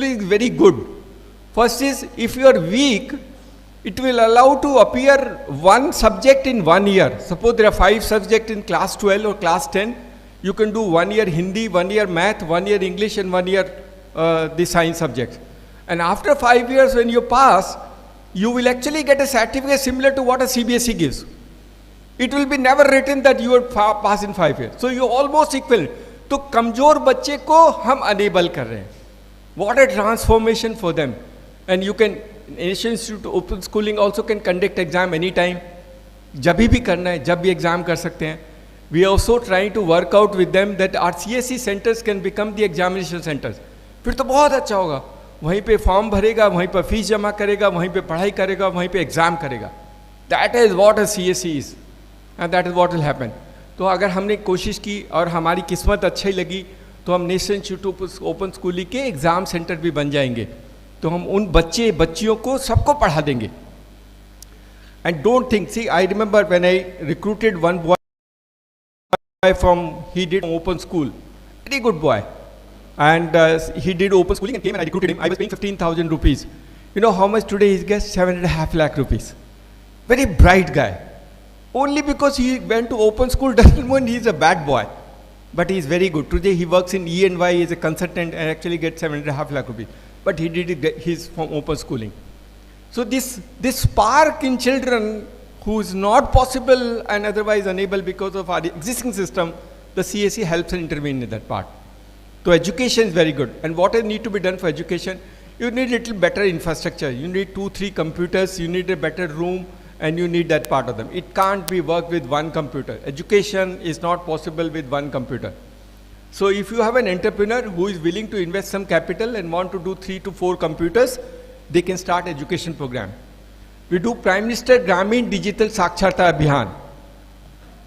Is very good. First is, if you are weak, it will allow to appear one subject in 1 year. Suppose there are 5 subjects in class 12 or class 10, you can do 1 year Hindi, 1 year math, 1 year English and 1 year the science subjects. And after 5 years when you pass, you will actually get a certificate similar to what a CBSE gives. It will be never written that you would pass in 5 years. So you are almost equal. तो कमजोर बच्चे को हम enable कर रहे हैं. What a transformation for them. And you can, Asian Institute of Open Schooling also can conduct exam anytime. जब भी करना है, जब भी exam कर सकते हैं. We are also trying to work out with them that our CSC centers can become the examination centers. फिर तो बहुत अच्छा होगा. वहीं पे फॉर्म भरेगा, वहीं पर फीस जमा करेगा, वहीं पे पढ़ाई करेगा, वहीं पे एग्जाम करेगा. That is what a CSC is. And that is what will happen. तो अगर हमने कोशिश की और हमारी किस्मत अच्छी लगी तो हम national institute of open schooling के एग्ज़ाम सेंटर भी बन जाएंगे. तो हम उन बच्चियों को सबको पढ़ा देंगे. And don't think, see I remember when I recruited one boy from, he did open school, very good boy, and he did open schooling and came and I recruited him. I was paying 15,000 rupees. You know how much today he gets? 7.5 lakh rupees. Very bright guy. Only because he went to open school doesn't mean he is a bad boy. But he is very good. Today he works in E&Y as a consultant and actually gets 7.5 lakh rupees. But he did it, he's from open schooling. So this spark in children who is not possible and otherwise unable because of our existing system, the CSC helps and intervene in that part. So education is very good. And what need to be done for education? You need little better infrastructure. You need 2-3 computers, you need a better room, and you need that part of them. It can't be worked with one computer. Education is not possible with one computer. So if you have an entrepreneur who is willing to invest some capital and want to do 3 to 4 computers, they can start education program. We do Prime Minister Gramin Digital Saksharta Abhiyan,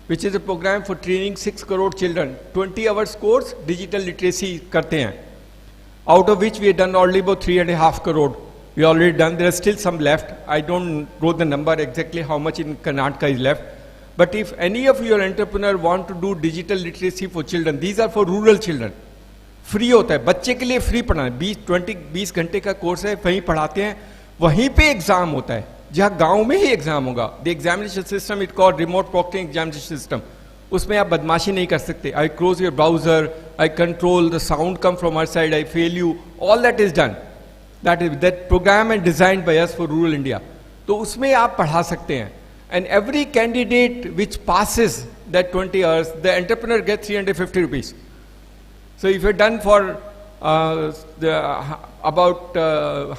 which is a program for training 6 crore children. 20 hours course, digital literacy karte hain. Out of which we have done already about 3.5 crore. We already done. There are still some left. I don't know the number exactly how much in Karnataka is left. But if any of your entrepreneur want to do digital literacy for children, these are for rural children. Free होता है, बच्चे के लिए free पढ़ाना, 20 घंटे का course है, वहीं पढ़ाते हैं, वहीं पे एग्जाम होता है, जहाँ गांव में ही एग्जाम होगा। The examination system it called remote proctoring examination system. उसमें आप बदमाशी नहीं कर सकते। I close your browser, I control the sound come from our side, I fail you, all that is done. That program and designed by us for rural India. तो उसमें आप पढ़ा सकते हैं। And every candidate which passes that 20 hours, the entrepreneur gets 350 rupees. So if you're done for about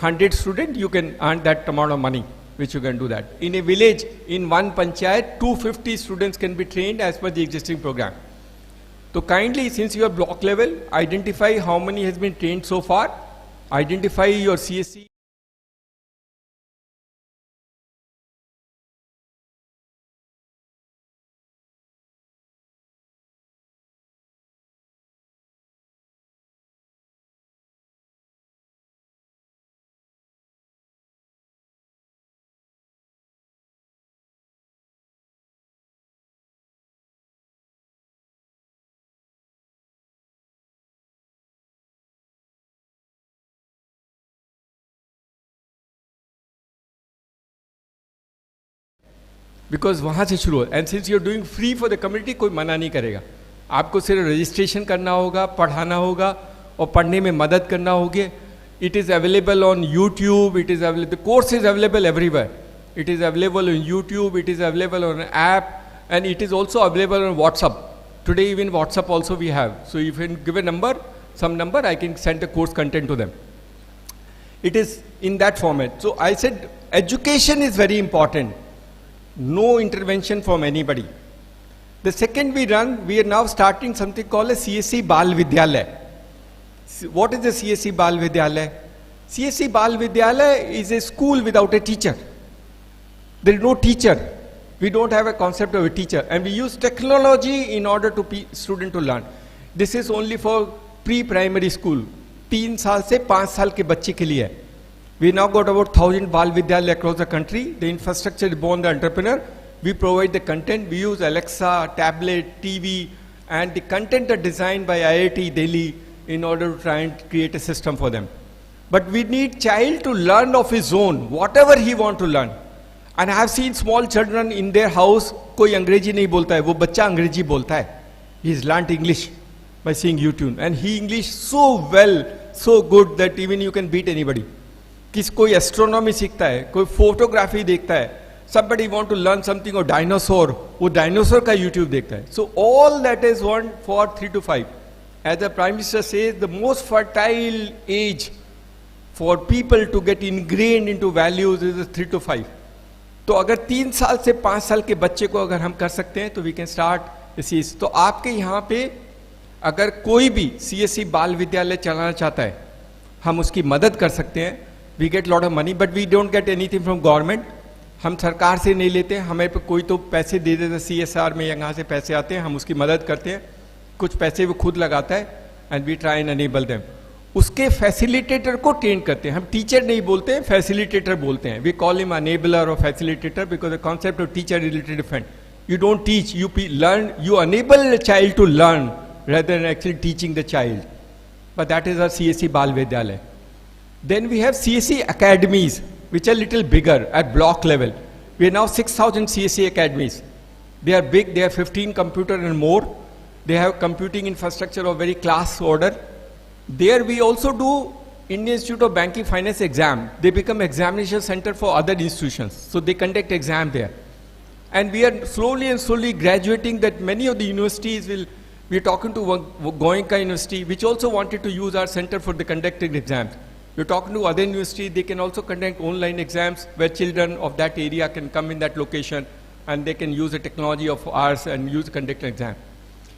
100 students, you can earn that amount of money, which you can do that. In a village, in one panchayat, 250 students can be trained as per the existing program. So kindly, since you are block level, identify how many has been trained so far, identify your CSC. Because वहाँ से शुरू हो, and since you are doing free for the community, कोई मना नहीं करेगा। आपको सिर्फ रजिस्ट्रेशन करना होगा, पढ़ाना होगा और पढ़ने में मदद करना होगी। It is available on YouTube, it is available, the course is available everywhere, it is available on YouTube, it is available on app, and it is also available on WhatsApp. Today even WhatsApp also we have. So if you give a number, some number, I can send the course content to them. It is in that format. So I said education is very important. No intervention from anybody. The second we are now starting something called a CSC Bal Vidyalaya. What is the CSC Bal Vidyalaya? CSC Bal Vidyalaya is a school without a teacher. There is no teacher. We don't have a concept of a teacher, and we use technology in order to student to learn. This is only for pre-primary school. 3 साल से 5 साल के बच्चे के लिए. We now got about 1,000 Bal Vidyalaya across the country. The infrastructure is born the entrepreneur. We provide the content. We use Alexa, tablet, TV, and the content are designed by IIT Delhi in order to try and create a system for them. But we need child to learn of his own, whatever he want to learn. And I have seen small children in their house, कोई अंग्रेजी नहीं बोलता है, वो बच्चा अंग्रेजी बोलता है. He has learnt English by seeing YouTube, and he English so well, so good that even you can beat anybody. कोई एस्ट्रोनॉमी सीखता है, कोई फोटोग्राफी देखता है, somebody want to learn something or dinosaur, वो डायनासोर का YouTube देखता है. So all that is one for 3 to 5. As the Prime Minister says, the most fertile age for people to get ingrained into values is 3 to 5. तो अगर 3 साल से 5 साल के बच्चे को अगर हम कर सकते हैं तो वी कैन स्टार्ट CSC. तो आपके यहाँ पे अगर कोई भी CSC बाल विद्यालय चलाना चाहता है, हम उसकी मदद कर सकते हैं. We get lot of money, but we don't get anything from government. हम सरकार से नहीं लेते, हमें पे कोई तो पैसे दे देता, CSR में यहाँ से पैसे आते हैं, हम उसकी मदद करते हैं. कुछ पैसे वो खुद लगाता है, and we try and enable them. उसके फैसिलिटेटर को ट्रेन करते हैं. हम टीचर नहीं बोलते हैं, फैसिलिटेटर बोलते हैं. वी कॉल हिम अनेबलर और facilitator because the concept of teacher is little different. You don't teach, you learn, you enable the child to learn rather than actually teaching the child. But that is our CSC Bal Vidyalaya. Then we have CSC academies, which are little bigger at block level. We are now 6,000 CSC academies. They are big, they have 15 computer and more. They have computing infrastructure of very class order. There we also do Indian Institute of Banking Finance exam. They become examination center for other institutions. So they conduct exam there. And we are slowly and slowly graduating that many of the universities will. We are talking to Goenka University, which also wanted to use our center for the conducting exams. We are talking to other universities, they can also conduct online exams where children of that area can come in that location and they can use the technology of ours and use conduct exam.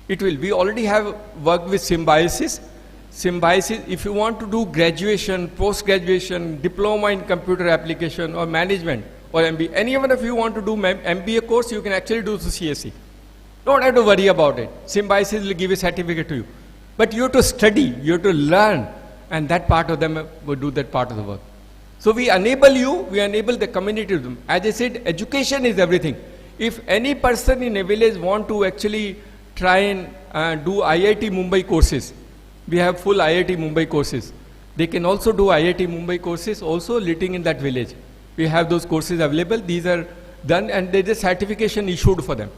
It will. We already have worked with Symbiosis. Symbiosis, if you want to do graduation, post-graduation, diploma in computer application or management or MBA, any one of you want to do MBA course, you can actually do the CSC. Don't have to worry about it. Symbiosis will give a certificate to you. But you have to study, you have to learn, and that part of them will do that part of the work. So we enable you, we enable the community to do. As I said, education is everything. If any person in a village want to actually try and do IIT Mumbai courses, We have full IIT Mumbai courses. They can also do IIT Mumbai courses also living in that village. We have those courses available. These are done and there is a certification issued for them.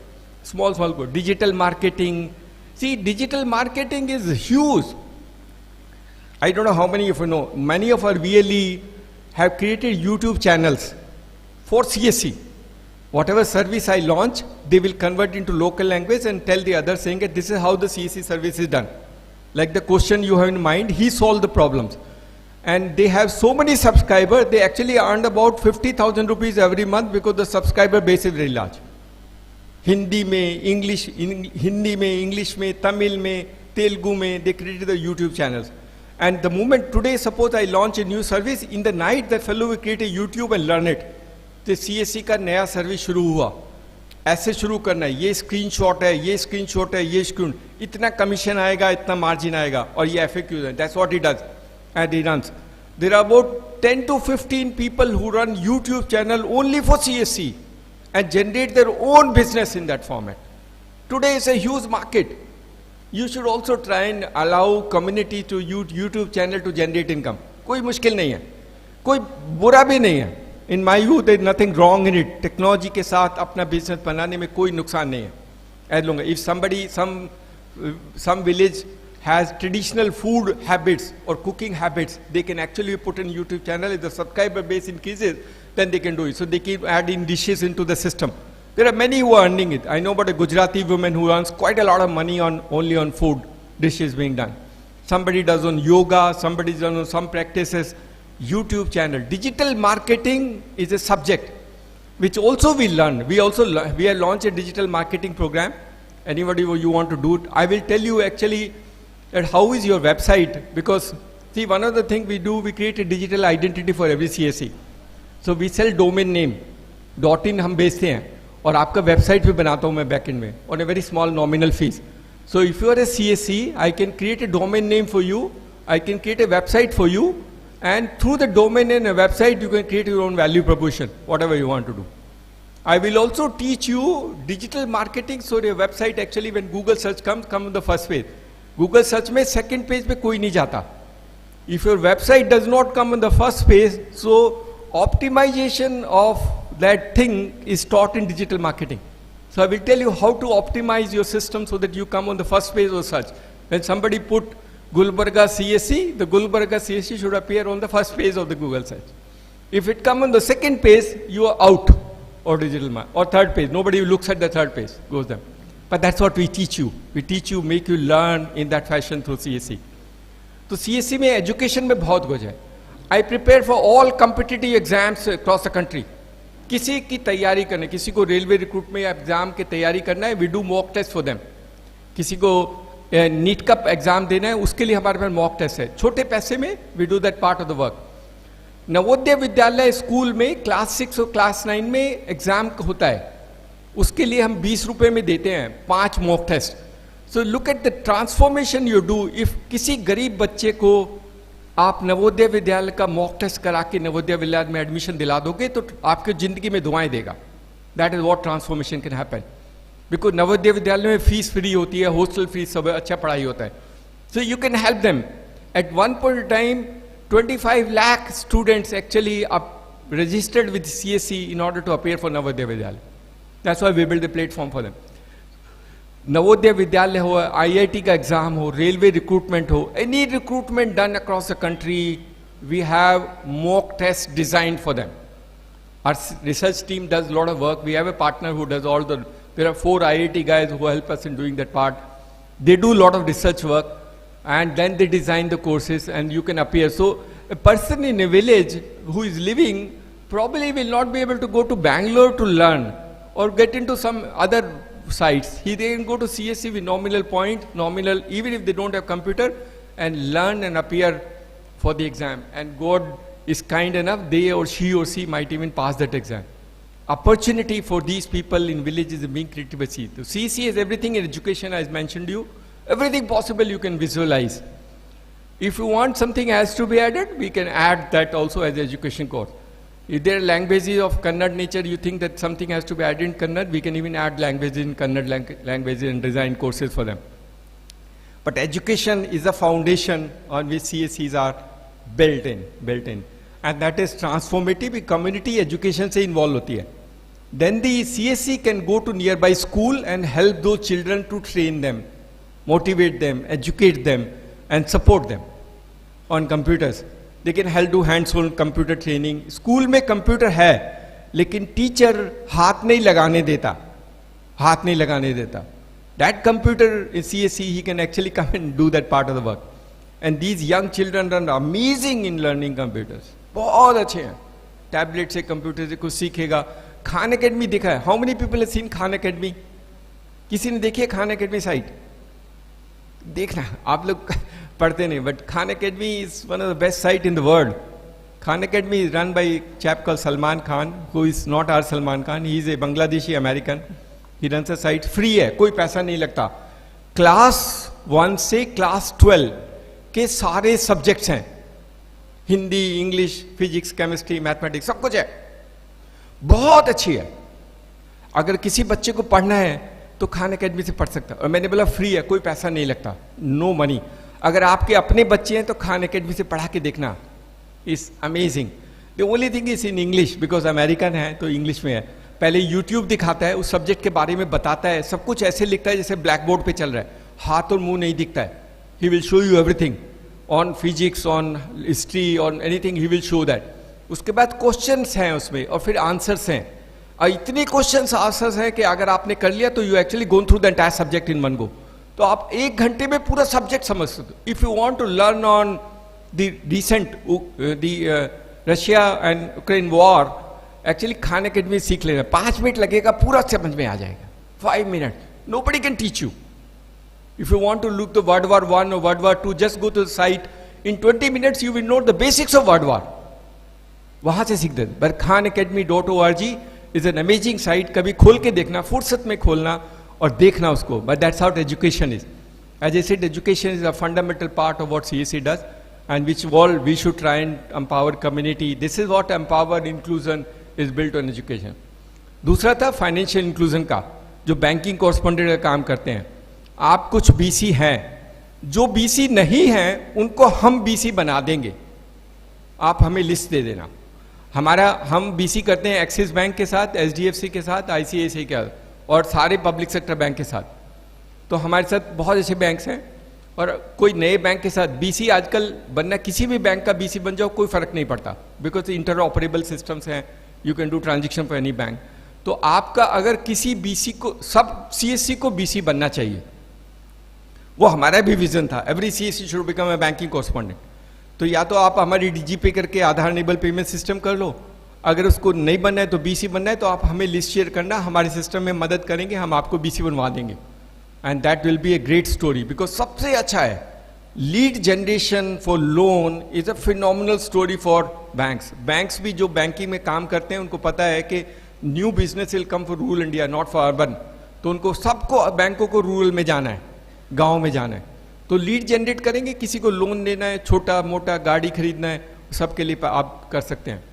Small course. Digital marketing. See, digital marketing is huge. I don't know how many of you know. Many of our VLE have created YouTube channels for CSC. Whatever service I launch, they will convert into local language and tell the others saying that this is how the CSC service is done. Like the question you have in mind, he solved the problems. And they have so many subscribers, they actually earned about 50,000 rupees every month because the subscriber base is very large. Hindi mein, English mein, Tamil mein, Telugu mein, they created the YouTube channels. And the moment today, suppose I launch a new service, in the night that fellow will create a YouTube and learn it. The CSC का नया service शुरू हुआ, ऐसे शुरू करना है, ये screenshot है, ये स्क्रीनशॉट है, ये स्क्रीन, इतना कमीशन आएगा, इतना मार्जिन आएगा, और ये FAQ है. That's what he does, and he runs. There are about 10 to 15 people who run YouTube channel only for CSC and generate their own business in that format. Today is a huge market. You should also try and allow community to use YouTube channel to generate income. कोई मुश्किल नहीं है, कोई बुरा भी नहीं है. In my view, there is nothing wrong in it. Technology के साथ अपना business बनाने में कोई नुकसान नहीं है. As long as if somebody, some village has traditional food habits or cooking habits, they can actually put in YouTube channel. If the subscriber base increases, then they can do it. So they keep adding dishes into the system. There are many who are earning it. I know about a Gujarati woman who earns quite a lot of money only on food dishes being done. Somebody does on yoga, somebody does on some practices. YouTube channel. Digital marketing is a subject which also we learn. We have launched a digital marketing program. Anybody who you want to do it, I will tell you actually that how is your website, because see, one of the things we do, we create a digital identity for every CSC. So we sell domain name. .in हम बेचते हैं और आपका website भी बनाता हूँ मैं backend में on a very small nominal fees. So if you are a CSC, I can create a domain name for you. I can create a website for you. And through the domain and a website, you can create your own value proposition, whatever you want to do. I will also teach you digital marketing, so your website actually when Google search come on the first page. Google search में second page पे कोई नहीं जाता. If your website does not come on the first page, so optimization of that thing is taught in digital marketing. So I will tell you how to optimize your system so that you come on the first page of search. When somebody put Gulbarga CSC, the Gulbarga CSC should appear on the first page of the Google search. If it comes on the second page, you are out, or digital or third page. Nobody looks at the third page, goes there. But that's what we teach you. We teach you, make you learn in that fashion through CSC. So CSC में education में बहुत कुछ है. I prepare for all competitive exams across the country. किसी की तैयारी करने, किसी को रेलवे रिक्रूटमेंट या एग्जाम की तैयारी करना है, we do mock test for them. किसी को नीट का एग्जाम देना है, उसके लिए हमारे पास मॉक टेस्ट है. छोटे पैसे में we do that part of the work. Navodaya Vidyalaya school में क्लास 6 और क्लास 9 में एग्जाम होता है, उसके लिए हम 20 रुपए में देते हैं 5 mock test. So look at the transformation you do. If किसी गरीब बच्चे को आप नवोदय विद्यालय का मॉक टेस्ट करा के नवोदय विद्यालय में एडमिशन दिला दोगे तो आपकी जिंदगी में दुआएं देगा. That is what transformation can happen. Because Navodaya Vidyalaya में फीस फ्री होती है, हॉस्टल फीस सब अच्छा पढ़ाई होता है. So you can help them. At one point in time 25 lakh students actually are registered with CSC in order to appear for Navodaya Vidyalaya. That's why we build a platform for them. Navodaya Vidyalaya ho, IIT का exam हो, railway recruitment हो, any recruitment done across the country, we have mock tests designed for them. Our research team does a lot of work. We have a partner who does all the, there are 4 IIT guys who help us in doing that part. They do a lot of research work and then they design the courses and you can appear. So a person in a village who is living probably will not be able to go to Bangalore to learn or get into some other sites. They can go to CSC with nominal point, nominal, even if they don't have computer, and learn and appear for the exam. And God is kind enough, they or she might even pass that exam. Opportunity for these people in villages is being created by CSC. So CSC has everything in education, as mentioned to you. Everything possible you can visualize. If you want something has to be added, we can add that also as education course. If there are languages of Kannada nature, you think that something has to be added in Kannada, we can even add languages in Kannada languages and design courses for them. But education is a foundation on which CSCs are built in. And that is transformative. Community education से involve होती है. Then the CSC can go to nearby school and help those children to train them, motivate them, educate them, and support them on computers. They can help do hands-on computer training. School में computer है, लेकिन teacher हाथ नहीं लगाने देता. That computer in CSC, he can actually come and do that part of the work. And these young children are amazing in learning computers. बहुत अच्छे हैं. Tablet से computer से कुछ सीखेगा. Khan Academy देखा है. How many people have seen Khan Academy? किसी ने देखी है Khan Academy site? देखना, आप लोग पढ़ते नहीं, but Khan Academy is one of the best site in the world. Khan Academy is run by a chap called Salman Khan, who is not our Salman Khan. He is a Bangladeshi American. He runs a site, free है, कोई पैसा नहीं लगता. Class 1 से Class 12 के सारे subjects हैं. Hindi, English, physics, chemistry, mathematics, सब कुछ है. बहुत अच्छी है. अगर किसी बच्चे को पढ़ना है तो खान अकेडमी से पढ़ सकता है. और मैंने बोला फ्री है, कोई पैसा नहीं लगता, नो मनी. अगर आपके अपने बच्चे हैं तो खान अकेडमी से पढ़ा के देखना. Is amazing. The only thing is in English, because American है तो इंग्लिश में है. पहले यूट्यूब दिखाता है, उस सब्जेक्ट के बारे में बताता है, सब कुछ ऐसे लिखता है जैसे ब्लैक बोर्ड पे चल रहा है, हाथ और मुंह नहीं दिखता है. He will show you everything on physics, on history, on anything, he will show that. उसके बाद क्वेश्चंस हैं उसमें और फिर आंसर्स हैं. और इतने क्वेश्चंस आंसर्स हैं कि अगर आपने कर लिया तो you actually gone through the entire subject in one go. तो आप 1 घंटे में पूरा सब्जेक्ट समझ सकते हो. If you want to learn on the recent Russia and Ukraine war, actually Khan Academy सीख लेना. 5 मिनट लगेगा, पूरा समझ में आ जाएगा. 5 minute. Nobody can teach you. If you want to look the World War I or World War II, just go to the site. In 20 minutes you will know the basics of World War. वहां से सीख देते. But khanacademy.org is an amazing site. कभी खोल के देखना, फुर्सत में खोलना और देखना उसको. But that's how education is. As I said, education is a fundamental part of what CSC does, and which all we should try and empower community. This is what empower inclusion is built on education. दूसरा था financial inclusion का, जो banking correspondent का काम करते हैं. आप कुछ बीसी हैं, जो बीसी नहीं हैं उनको हम बीसी बना देंगे. आप हमें लिस्ट दे देना. हम बीसी करते हैं एक्सिस बैंक के साथ, एचडीएफसी के साथ, आईसीआईसीआई के साथ और सारे पब्लिक सेक्टर बैंक के साथ. तो हमारे साथ बहुत अच्छे बैंक्स हैं. और कोई नए बैंक के साथ बीसी आजकल बनना, किसी भी बैंक का बीसी बन जाओ कोई फर्क नहीं पड़ता, बिकॉज इंटर ऑपरेबल सिस्टम्स हैं. You can do transaction for any bank. तो आपका अगर किसी बीसी को, सब सीएससी को बीसी बनना चाहिए, वो हमारा भी विजन था. Every CSC should become a banking correspondent. तो या तो आप हमारी डीजीपे करके आधार इनेबल पेमेंट सिस्टम कर लो. अगर उसको नहीं बनना है तो बीसी बनना है तो आप हमें लिस्ट शेयर करना, हमारे सिस्टम में मदद करेंगे, हम आपको बीसी बनवा देंगे. And that will be a great story, because सबसे अच्छा है lead generation for loan is a phenomenal story for banks. Banks भी जो बैंकिंग में काम करते हैं उनको पता है कि new business will come for rural India, not for urban. तो उनको सबको, बैंकों को रूरल में जाना है, गांव में जाना है. तो लीड जनरेट करेंगे. किसी को लोन लेना है, छोटा मोटा गाड़ी खरीदना है, सबके लिए आप कर सकते हैं.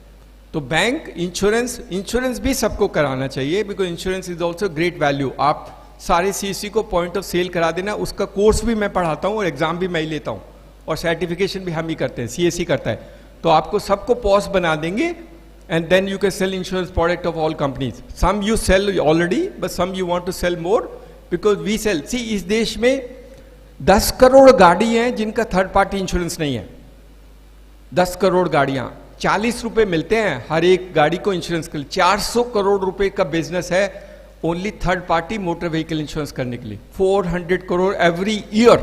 तो बैंक, इंश्योरेंस भी सबको कराना चाहिए, because insurance is also great value. आप सारे सीएससी को पॉइंट ऑफ सेल करा देना. उसका कोर्स भी मैं पढ़ाता हूँ और एग्जाम भी मैं ही लेता हूँ और सर्टिफिकेशन भी हम ही करते हैं, सीएससी करता है. तो आपको सबको पॉस बना देंगे. And then you can sell insurance product of all companies. Some you sell already, but some you want to sell more, because we sell. See, इस देश में 10 करोड़ गाड़ी हैं जिनका थर्ड पार्टी इंश्योरेंस नहीं है. 10 करोड़ गाड़ियां, 40 रुपए मिलते हैं हर एक गाड़ी को इंश्योरेंस के लिए. 400 करोड़ रुपए का बिजनेस है only third party motor vehicle insurance करने के लिए. 400 crore every year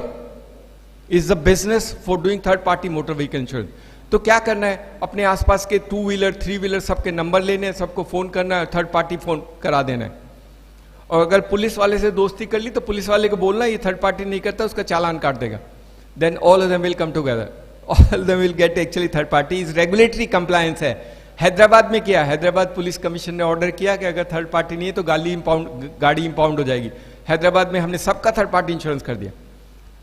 is the business for doing third party motor vehicle insurance. तो क्या करना है, अपने आसपास के 2 व्हीलर 3 व्हीलर सबके नंबर लेने हैं, सबको फोन करना है, थर्ड पार्टी फोन करा देना है. और अगर पुलिस वाले से दोस्ती कर ली तो पुलिस वाले को बोलना ये थर्ड पार्टी नहीं करता, उसका चालान काट देगा. Then all of them will come together, all of them will get actually third party. Is regulatory compliance है. हैदराबाद में किया, हैदराबाद पुलिस कमीशन ने ऑर्डर किया कि अगर थर्ड पार्टी नहीं है तो गाड़ी इंपाउंड हो जाएगी. हैदराबाद में हमने सबका थर्ड पार्टी इंश्योरेंस कर दिया.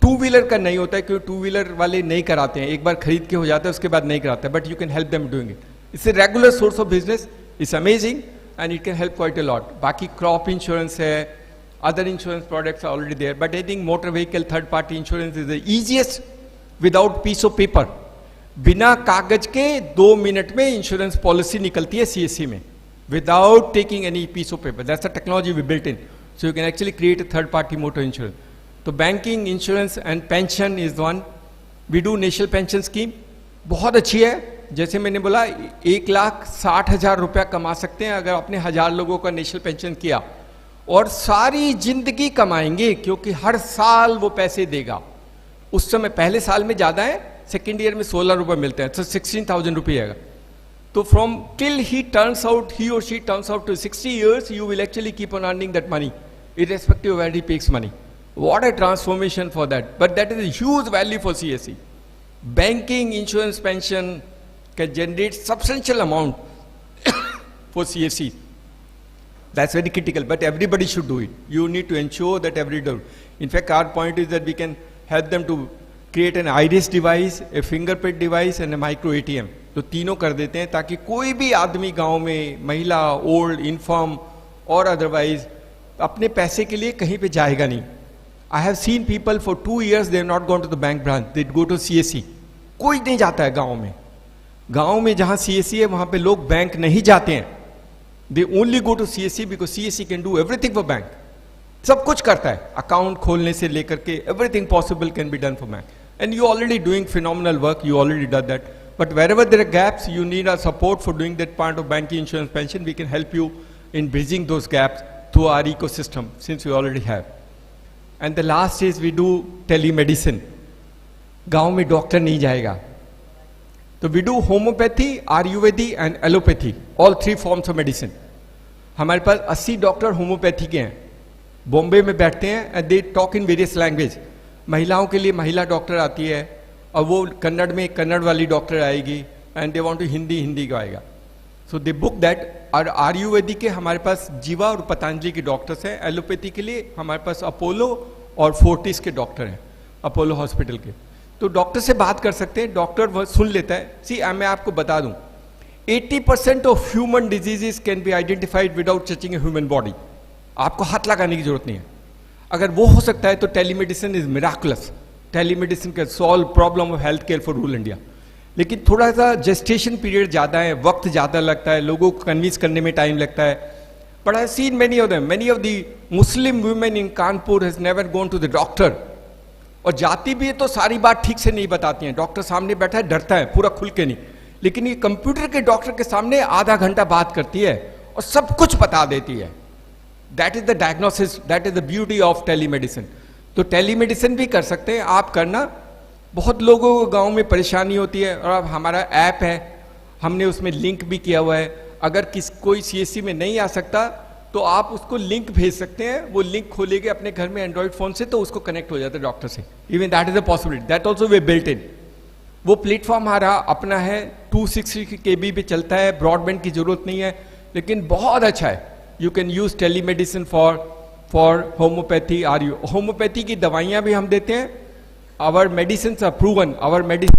2 व्हीलर का नहीं होता है क्योंकि 2 व्हीलर वाले नहीं कराते हैं, एक बार खरीद के हो जाता है उसके बाद नहीं कराते, but you can help them doing it. It's a regular source of business. It's amazing and it can help quite a lot. बाकी क्रॉप इंश्योरेंस है, other insurance products are already there. But I think motor vehicle third party insurance is the easiest without piece of paper. बिना कागज के 2 minute में insurance policy निकलती है CSC में, without taking any piece of paper. That's the technology we built in. So you can actually create a third party motor insurance. So banking, insurance and pension is one. We do national pension scheme. बहुत अच्छी है. जैसे मैंने बोला 1,60,000 रुपया कमा सकते हैं अगर आपने 1000 लोगों का नेशनल पेंशन किया, और सारी जिंदगी कमाएंगे क्योंकि हर साल वो पैसे देगा. उस समय पहले साल में ज़्यादा है, सेकेंड ईयर में 16 रुपये मिलते हैं, तो 16,000 रुपये आएगा. तो from till he or she turns out to 60 years, you will actually keep on earning that money, irrespective of where he takes money. What a transformation for that. But that is a huge value for CSC. Banking, insurance, pension can generate substantial amount for CSC. That's very critical, but everybody should do it. You need to ensure that everybody. In fact, our point is that we can help them to create an iris device, a fingerprint device and a micro ATM. तो तीनों कर देते हैं ताकि कोई भी आदमी गांव में, महिला, ओल्ड, इन्फर्म और अदरवाइज अपने पैसे के लिए कहीं पे जाएगा नहीं. I have seen people for 2 years they have not gone to the bank branch, they go to CSC. कोई नहीं जाता है गांव में. गांव में जहां CSC है वहां पे लोग बैंक नहीं जाते हैं. They only go to CSC because CSC can do everything for bank. सब कुछ करता है, अकाउंट खोलने से लेकर के everything possible can be done for bank. And you already doing phenomenal work, you already done that. But wherever there are gaps, you need our support for doing that part of banking, insurance, pension. We can help you in bridging those gaps through our ecosystem, since we already have. And the last is we do telemedicine. गांव में doctor नहीं जाएगा, तो we do homeopathy, Ayurvedic and allopathy, all 3 forms of medicine. हमारे पास 80 doctor homeopathy के हैं, बॉम्बे में बैठते हैं, and they talk in various language. महिलाओं के लिए महिला डॉक्टर आती है, और वो कन्नड़ में कन्नड़ वाली डॉक्टर आएगी, and they want to Hindi का आएगा. So they book that. और आयुर्वेदिक के हमारे पास जीवा और पतंजलि के डॉक्टर्स हैं. एलोपैथी के लिए हमारे पास अपोलो और फोर्टिस के डॉक्टर हैं, अपोलो हॉस्पिटल के. तो डॉक्टर से बात कर सकते हैं, डॉक्टर वो सुन लेता है. सी मैं आपको बता दूं, 80% of human diseases can be identified without touching a human body. आपको हाथ लगाने की जरूरत नहीं है. अगर वो हो सकता है तो telemedicine is miraculous. Telemedicine can solve problem of health care for rural India. लेकिन थोड़ा सा जेस्टेशन पीरियड ज़्यादा है, वक्त ज़्यादा लगता है, लोगों को कन्विंस करने में टाइम लगता है. But I seen many of them, many of the Muslim women in Kanpur has never gone to the doctor. और जाती भी है तो सारी बात ठीक से नहीं बताती हैं. डॉक्टर सामने बैठा है, डरता है, पूरा खुल के नहीं. लेकिन ये कंप्यूटर के डॉक्टर के सामने आधा घंटा बात करती है और सब कुछ बता देती है. That is the diagnosis, that is the beauty of telemedicine. तो टेलीमेडिसिन भी कर सकते हैं आप करना. बहुत लोगों को गांव में परेशानी होती है, और अब हमारा ऐप है, हमने उसमें लिंक भी किया हुआ है. अगर कोई CSC में नहीं आ सकता तो आप उसको लिंक भेज सकते हैं, वो लिंक खोलेंगे अपने घर में एंड्रॉइड फोन से, तो उसको कनेक्ट हो जाता है डॉक्टर से. Even that is a possibility, that also way built in. वो प्लेटफॉर्म हमारा अपना है, 260 KB पे चलता है, ब्रॉडबैंड की जरूरत नहीं है, लेकिन बहुत अच्छा है. You can use telemedicine for homoeopathy. Homoeopathy की दवाइयां भी हम देते हैं. Our medicine are proven, our medicine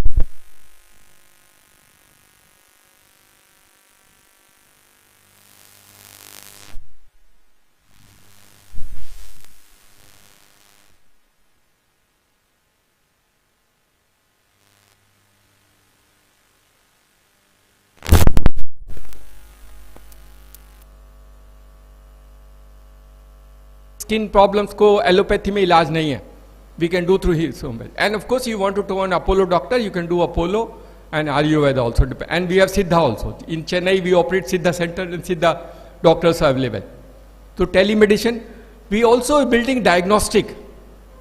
skin problems को एलोपैथी में इलाज नहीं है. We can do through his home. And of course, you want to an Apollo doctor, you can do Apollo and Ayurveda also. And we have Siddha also. In Chennai, we operate Siddha center and Siddha doctors are available. So telemedicine, we also are building diagnostic,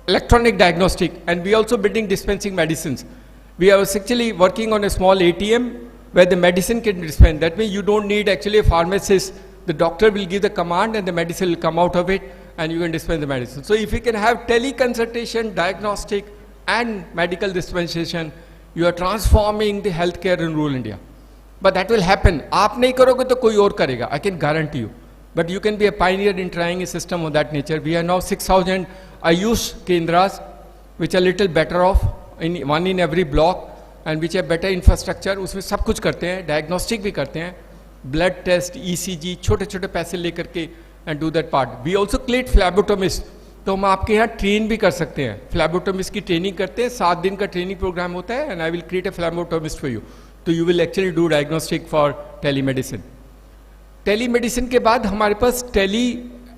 electronic diagnostic, and we also building dispensing medicines. We are actually working on a small ATM where the medicine can dispense. That means you don't need actually a pharmacist. The doctor will give the command and the medicine will come out of it, and you can dispense the medicine. So if you can have teleconsultation, diagnostic and medical dispensation, you are transforming the healthcare in rural India. But that will happen. आप नहीं करोगे तो कोई और करेगा. I can guarantee you. But you can be a pioneer in trying a system of that nature. We are now 6,000 Ayush Kendras, which are little better off, one in every block, and which have better infrastructure. उसमें सब कुछ करते हैं, diagnostic भी करते हैं, blood test, ECG, छोटे छोटे पैसे लेकर के and do that part. We also create phlebotomist. तो हम आपके यहाँ ट्रेन भी कर सकते हैं, फ्लैबोटोमिस्ट की ट्रेनिंग करते हैं, 7 दिन का ट्रेनिंग प्रोग्राम होता है, and I will create a phlebotomist for you. तो you will actually do diagnostic for telemedicine. Telemedicine के बाद हमारे पास टेली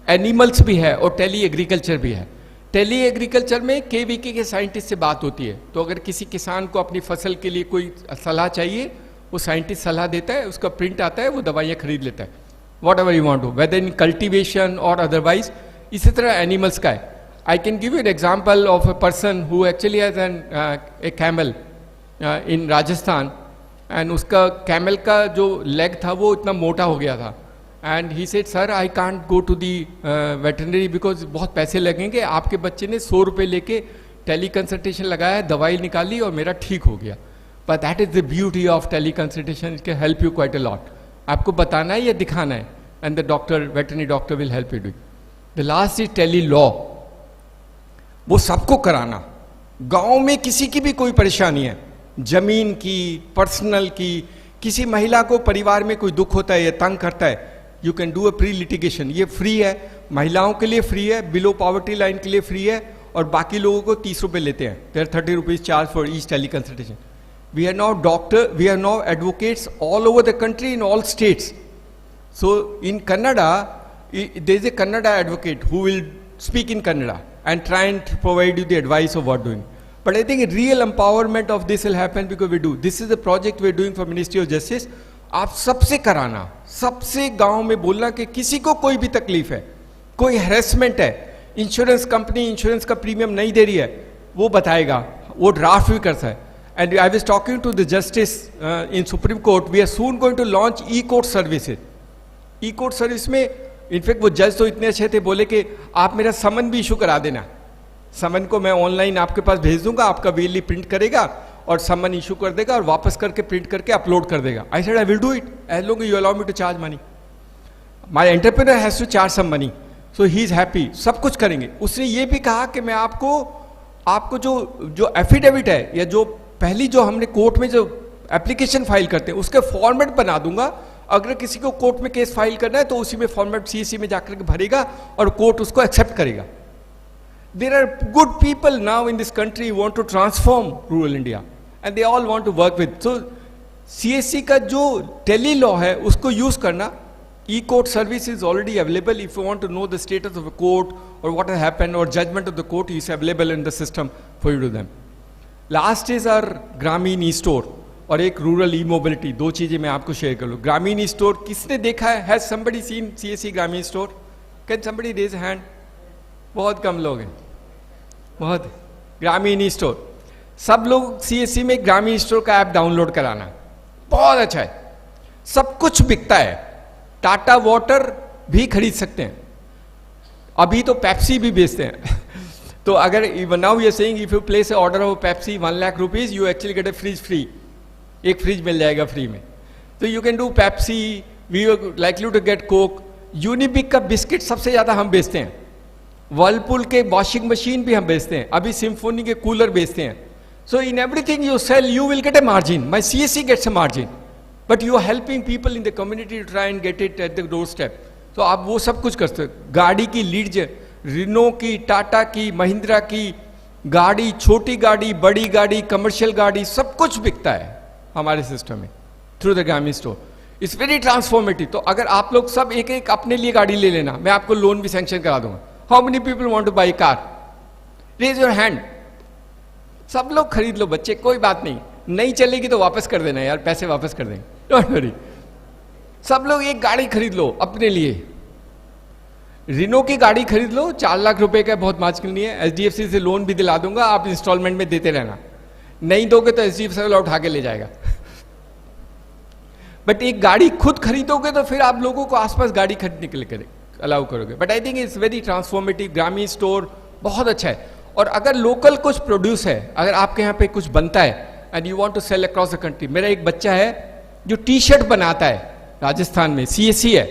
एनिमल्स भी है और टेली एग्रीकल्चर भी है. टेली एग्रीकल्चर में KVK के साइंटिस्ट से बात होती है. तो अगर किसी किसान को अपनी फसल के लिए कोई सलाह चाहिए, वो साइंटिस्ट सलाह देता है, उसका प्रिंट आता है, वो दवाइयाँ खरीद लेता है. Whatever you want to, whether in cultivation और अदरवाइज. इसी तरह एनिमल्स का है. I can give you an example of a person who actually has a camel in Rajasthan, and उसका कैमल का जो लेग था वो इतना मोटा हो गया था, and he said sir I can't go to the veterinary because बहुत पैसे लगेंगे. आपके बच्चे ने 100 रुपये लेके टेली कंसल्टेशन लगाया, दवाई निकाली और मेरा ठीक हो गया. But that is the beauty of tele consultation, it can help you quite a lot. आपको बताना है या दिखाना है, and the doctor, veterinary doctor will help you do. The last is tele law. वो सबको कराना. गांव में किसी की भी कोई परेशानी है, जमीन की, पर्सनल की, किसी महिला को परिवार में कोई दुख होता है या तंग करता है, you can do a pre litigation. ये फ्री है, महिलाओं के लिए फ्री है, बिलो पॉवर्टी लाइन के लिए फ्री है, और बाकी लोगों को 30 रुपये लेते हैं. There 30 rupees charge for each tele consultation. We are now doctor, we are now advocates all over the country in all states. So in Kannada, there is a Kannada advocate who will speak in Kannada and try and provide you the advice of what doing. But I think a real empowerment of this will happen because we do. This is the project we are doing for Ministry of Justice. आप सबसे कराना, सबसे गांव में बोलना कि किसी को कोई भी तकलीफ है, कोई हैरेसमेंट है, इंश्योरेंस कंपनी इंश्योरेंस का प्रीमियम नहीं दे रही है, वो बताएगा, वो ड्राफ्ट भी करता है. And I was talking to the justice in Supreme Court. We are soon going to launch e-court services. E-court service में इनफैक्ट वो जज तो इतने अच्छे थे, बोले कि आप मेरा समन भी इशू करा देना. समन को मैं ऑनलाइन आपके पास भेज दूंगा, आपका बिजली प्रिंट करेगा और समन इशू कर देगा और वापस करके प्रिंट करके अपलोड कर देगा. I said I will do it as long you allow me to charge money. My entrepreneur has to charge some money, so he is happy. सब कुछ करेंगे. उसने ये भी कहा कि मैं आपको जो एफिडेविट है या जो पहली जो हमने कोर्ट में जो एप्लीकेशन फाइल करते हैं उसके फॉर्मेट बना दूंगा. अगर किसी को कोर्ट में केस फाइल करना है तो उसी में फॉर्मेट CSC में जाकर के भरेगा और कोर्ट उसको एक्सेप्ट करेगा. There are good people now in this country want to transform rural India and they all want to work with. So CSC का जो टेली लॉ है उसको यूज करना. E court service is already available. If you want to know the status of a court और what has happened और judgment of the court is available in the system for you to them. Last is our ग्रामीण e store और एक rural ई mobility. 2 चीजें मैं आपको share कर लूँ. ग्रामीण ई स्टोर किसने देखा है? Has somebody seen CSC Grameen store? Can somebody raise hand? बहुत कम लोग हैं. बहुत. ग्रामीण ई स्टोर, सब लोग CSC में ग्रामीण स्टोर का ऐप डाउनलोड कराना. बहुत अच्छा है, सब कुछ बिकता है. टाटा वाटर भी खरीद सकते हैं, अभी तो पेप्सी भी बेचते हैं. तो अगर now we are saying if you place a order of Pepsi 1 lakh rupees you actually get a fridge free. एक फ्रिज मिल जाएगा फ्री में. तो you can do Pepsi, we are likely to get Coke. Unibic का biscuit सबसे ज्यादा हम बेचते हैं. वर्लपूल के वॉशिंग मशीन भी हम बेचते हैं. अभी सिम्फोनी के कूलर बेचते हैं. So in everything you sell you will get a margin. My CSC gets a margin, but you are helping people in the community to try and get it at the door step. तो आप वो सब कुछ करते हो. गाड़ी की lead, Reno की, टाटा की, महिंद्रा की गाड़ी, छोटी गाड़ी, बड़ी गाड़ी, कमर्शियल गाड़ी, सब कुछ बिकता है हमारे सिस्टम में थ्रू द ग्रामीण स्टोर. It's very transformative. तो अगर आप लोग सब एक एक अपने लिए गाड़ी ले लेना, मैं आपको लोन भी सैंक्शन करा दूंगा. How many people want to buy car? Raise your hand. सब लोग खरीद लो बच्चे, कोई बात नहीं. नहीं चलेगी तो वापस कर देना यार, पैसे वापस कर देंगे, डोंट वरी. सब लोग एक गाड़ी खरीद लो अपने लिए. रिनो की गाड़ी खरीद लो, 4 लाख रुपए का बहुत मुश्किल नहीं है. HDFC से लोन भी दिला दूंगा, आप इंस्टॉलमेंट में देते रहना. नहीं दोगे तो HDFC वाला उठा के ले जाएगा. बट एक गाड़ी खुद खरीदोगे तो फिर आप लोगों को आसपास गाड़ी खरीदने के लिए अलाउ करोगे. But I think it's very transformative. ग्रामीण स्टोर बहुत अच्छा है. और अगर लोकल कुछ प्रोड्यूस है, अगर आपके यहाँ पे कुछ बनता है and you want to sell across the country. मेरा एक बच्चा है जो टी-शर्ट बनाता है राजस्थान में, CSC है.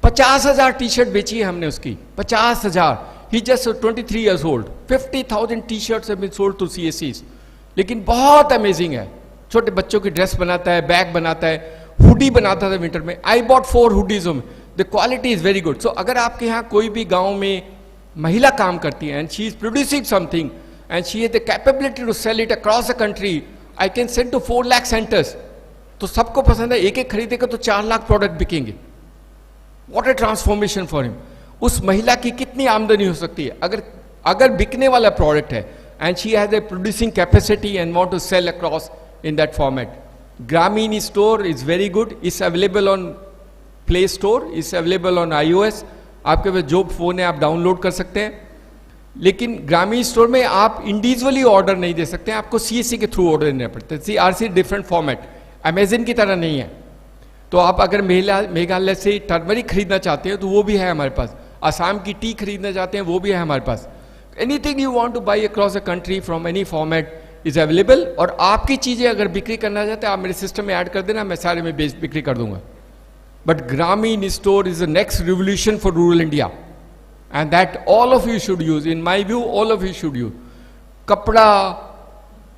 50,000 टी-शर्ट बेची है हमने उसकी. 50,000. He just 23 years old. 50,000 T-shirts have been sold to CSCs. लेकिन बहुत अमेजिंग है. छोटे बच्चों की ड्रेस बनाता है, बैग बनाता है, हुडी बनाता था विंटर में. I bought 4 hoodies. The quality is very good. So अगर आपके यहाँ कोई भी गांव में महिला काम करती है and she is producing something and she has the capability to sell it across the country, I can send to 4 lakh centres. तो सबको पसंद है, एक एक खरीदेगा तो 4 लाख प्रोडक्ट बिकेंगे. What a transformation for him. उस महिला की कितनी आमदनी हो सकती है अगर बिकने वाला प्रोडक्ट है and she has a producing capacity and want to sell across in that format. Grameen store is very good. It's available on Play Store. It's available on iOS. आपके पास जो फोन है आप डाउनलोड कर सकते हैं. लेकिन ग्रामीण स्टोर में आप इंडिविजुअली ऑर्डर नहीं दे सकते हैं, आपको CSC के थ्रू ऑर्डर देना पड़ता है. CRC डिफरेंट फॉर्मेट, अमेजन की तरह नहीं है. तो आप अगर मेघालय से टर्मरिक खरीदना चाहते हैं तो वो भी है हमारे पास. असम की टी खरीदना चाहते हैं वो भी है हमारे पास. Anything you want to buy across the country from any format is available. और आपकी चीजें अगर बिक्री करना चाहते हैं आप मेरे सिस्टम में ऐड कर देना, मैं सारे में बिक्री कर दूंगा. बट ग्रामीण store is the next revolution for rural India and that all of you should use. In my view all of you should use. कपड़ा,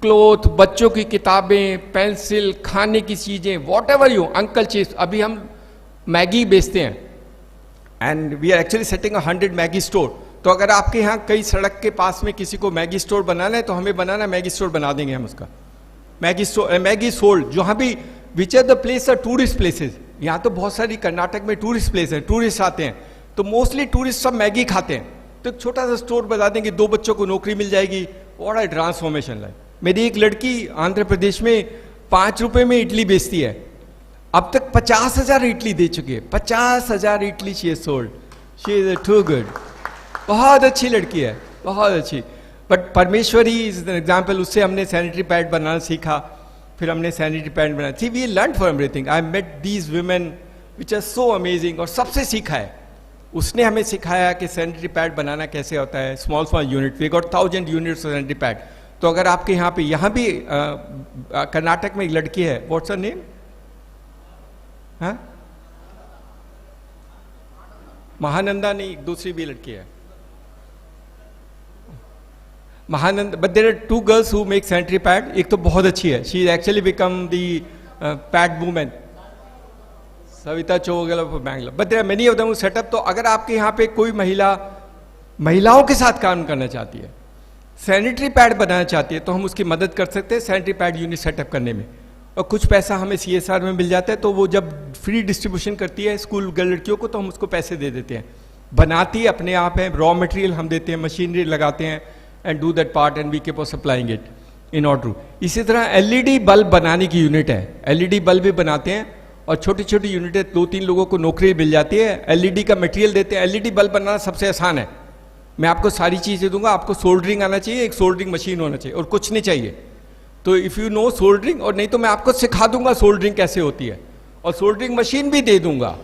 क्लोथ, बच्चों की किताबें, पेंसिल, खाने की चीजें, वॉट एवर यू, अंकल चीज. अभी हम मैगी बेचते हैं and we are actually setting 100 Maggi store. तो अगर आपके यहाँ कई सड़क के पास में किसी को मैगी स्टोर बनाना है तो हमें बनाना, मैगी स्टोर बना देंगे हम उसका. मैगी स्टोर, मैगी सोल्ड, जहाँ भी which are the place are tourist places. यहाँ तो बहुत सारी कर्नाटक में टूरिस्ट प्लेस है, टूरिस्ट आते हैं तो मोस्टली टूरिस्ट सब मैगी खाते हैं. तो एक छोटा सा स्टोर बना देंगे, 2 बच्चों को नौकरी मिल जाएगी. What a transformation like. मेरी एक लड़की आंध्र प्रदेश में 5 रुपए में इडली बेचती है. अब तक 50,000 इडली दे चुकी है. 50,000 idli she has sold. She is too good. बहुत अच्छी लड़की है, बहुत अच्छी. But Parameshwari is an example. उससे हमने सैनिटरी पैड बनाना सीखा, फिर हमने सैनिटरी पैड बनाया. See we learn for everything. I met these women which are so amazing. और सबसे सीखा है, उसने हमें सिखाया कि सैनिटरी पैड बनाना कैसे होता है. Small unit, we got 1000 units sanitary pad. तो अगर आपके यहाँ भी कर्नाटक में एक लड़की है, व्हाट्स हर नेम? हाँ, महानंदा नहीं, दूसरी भी लड़की है Mahanand. But there are 2 girls who make sanitary pad. एक तो बहुत अच्छी है, she actually become the pad women, Savita Chougale of Bangalore. But there are many of them who set up. तो अगर आपके यहाँ पे कोई महिलाओं के साथ काम करना चाहती है, सैनिटरी पैड बनाना चाहती है, तो हम उसकी मदद कर सकते हैं सैनिटरी पैड यूनिट सेटअप करने में. और कुछ पैसा हमें CSR में मिल जाता है. तो वो जब फ्री डिस्ट्रीब्यूशन करती है स्कूल लड़कियों को तो हम उसको पैसे दे देते हैं. बनाती अपने आप है, रॉ मटेरियल हम देते हैं, मशीनरी लगाते हैं and do that part and we keep on supplying it in order. इसी तरह LED बल्ब बनाने की यूनिट है. LED बल्ब भी बनाते हैं और छोटी छोटी यूनिट है, 2-3 लोगों को नौकरी मिल जाती है. LED का मटेरियल देते हैं. LED बल्ब बनाना सबसे आसान है. मैं आपको सारी चीजें दूंगा. आपको सोल्डरिंग आना चाहिए, एक सोल्डरिंग मशीन होना चाहिए और कुछ नहीं चाहिए. तो इफ यू नो सोल्डरिंग, और नहीं तो मैं आपको सिखा दूंगा सोल्डरिंग कैसे होती है और सोल्डरिंग मशीन भी दे दूंगा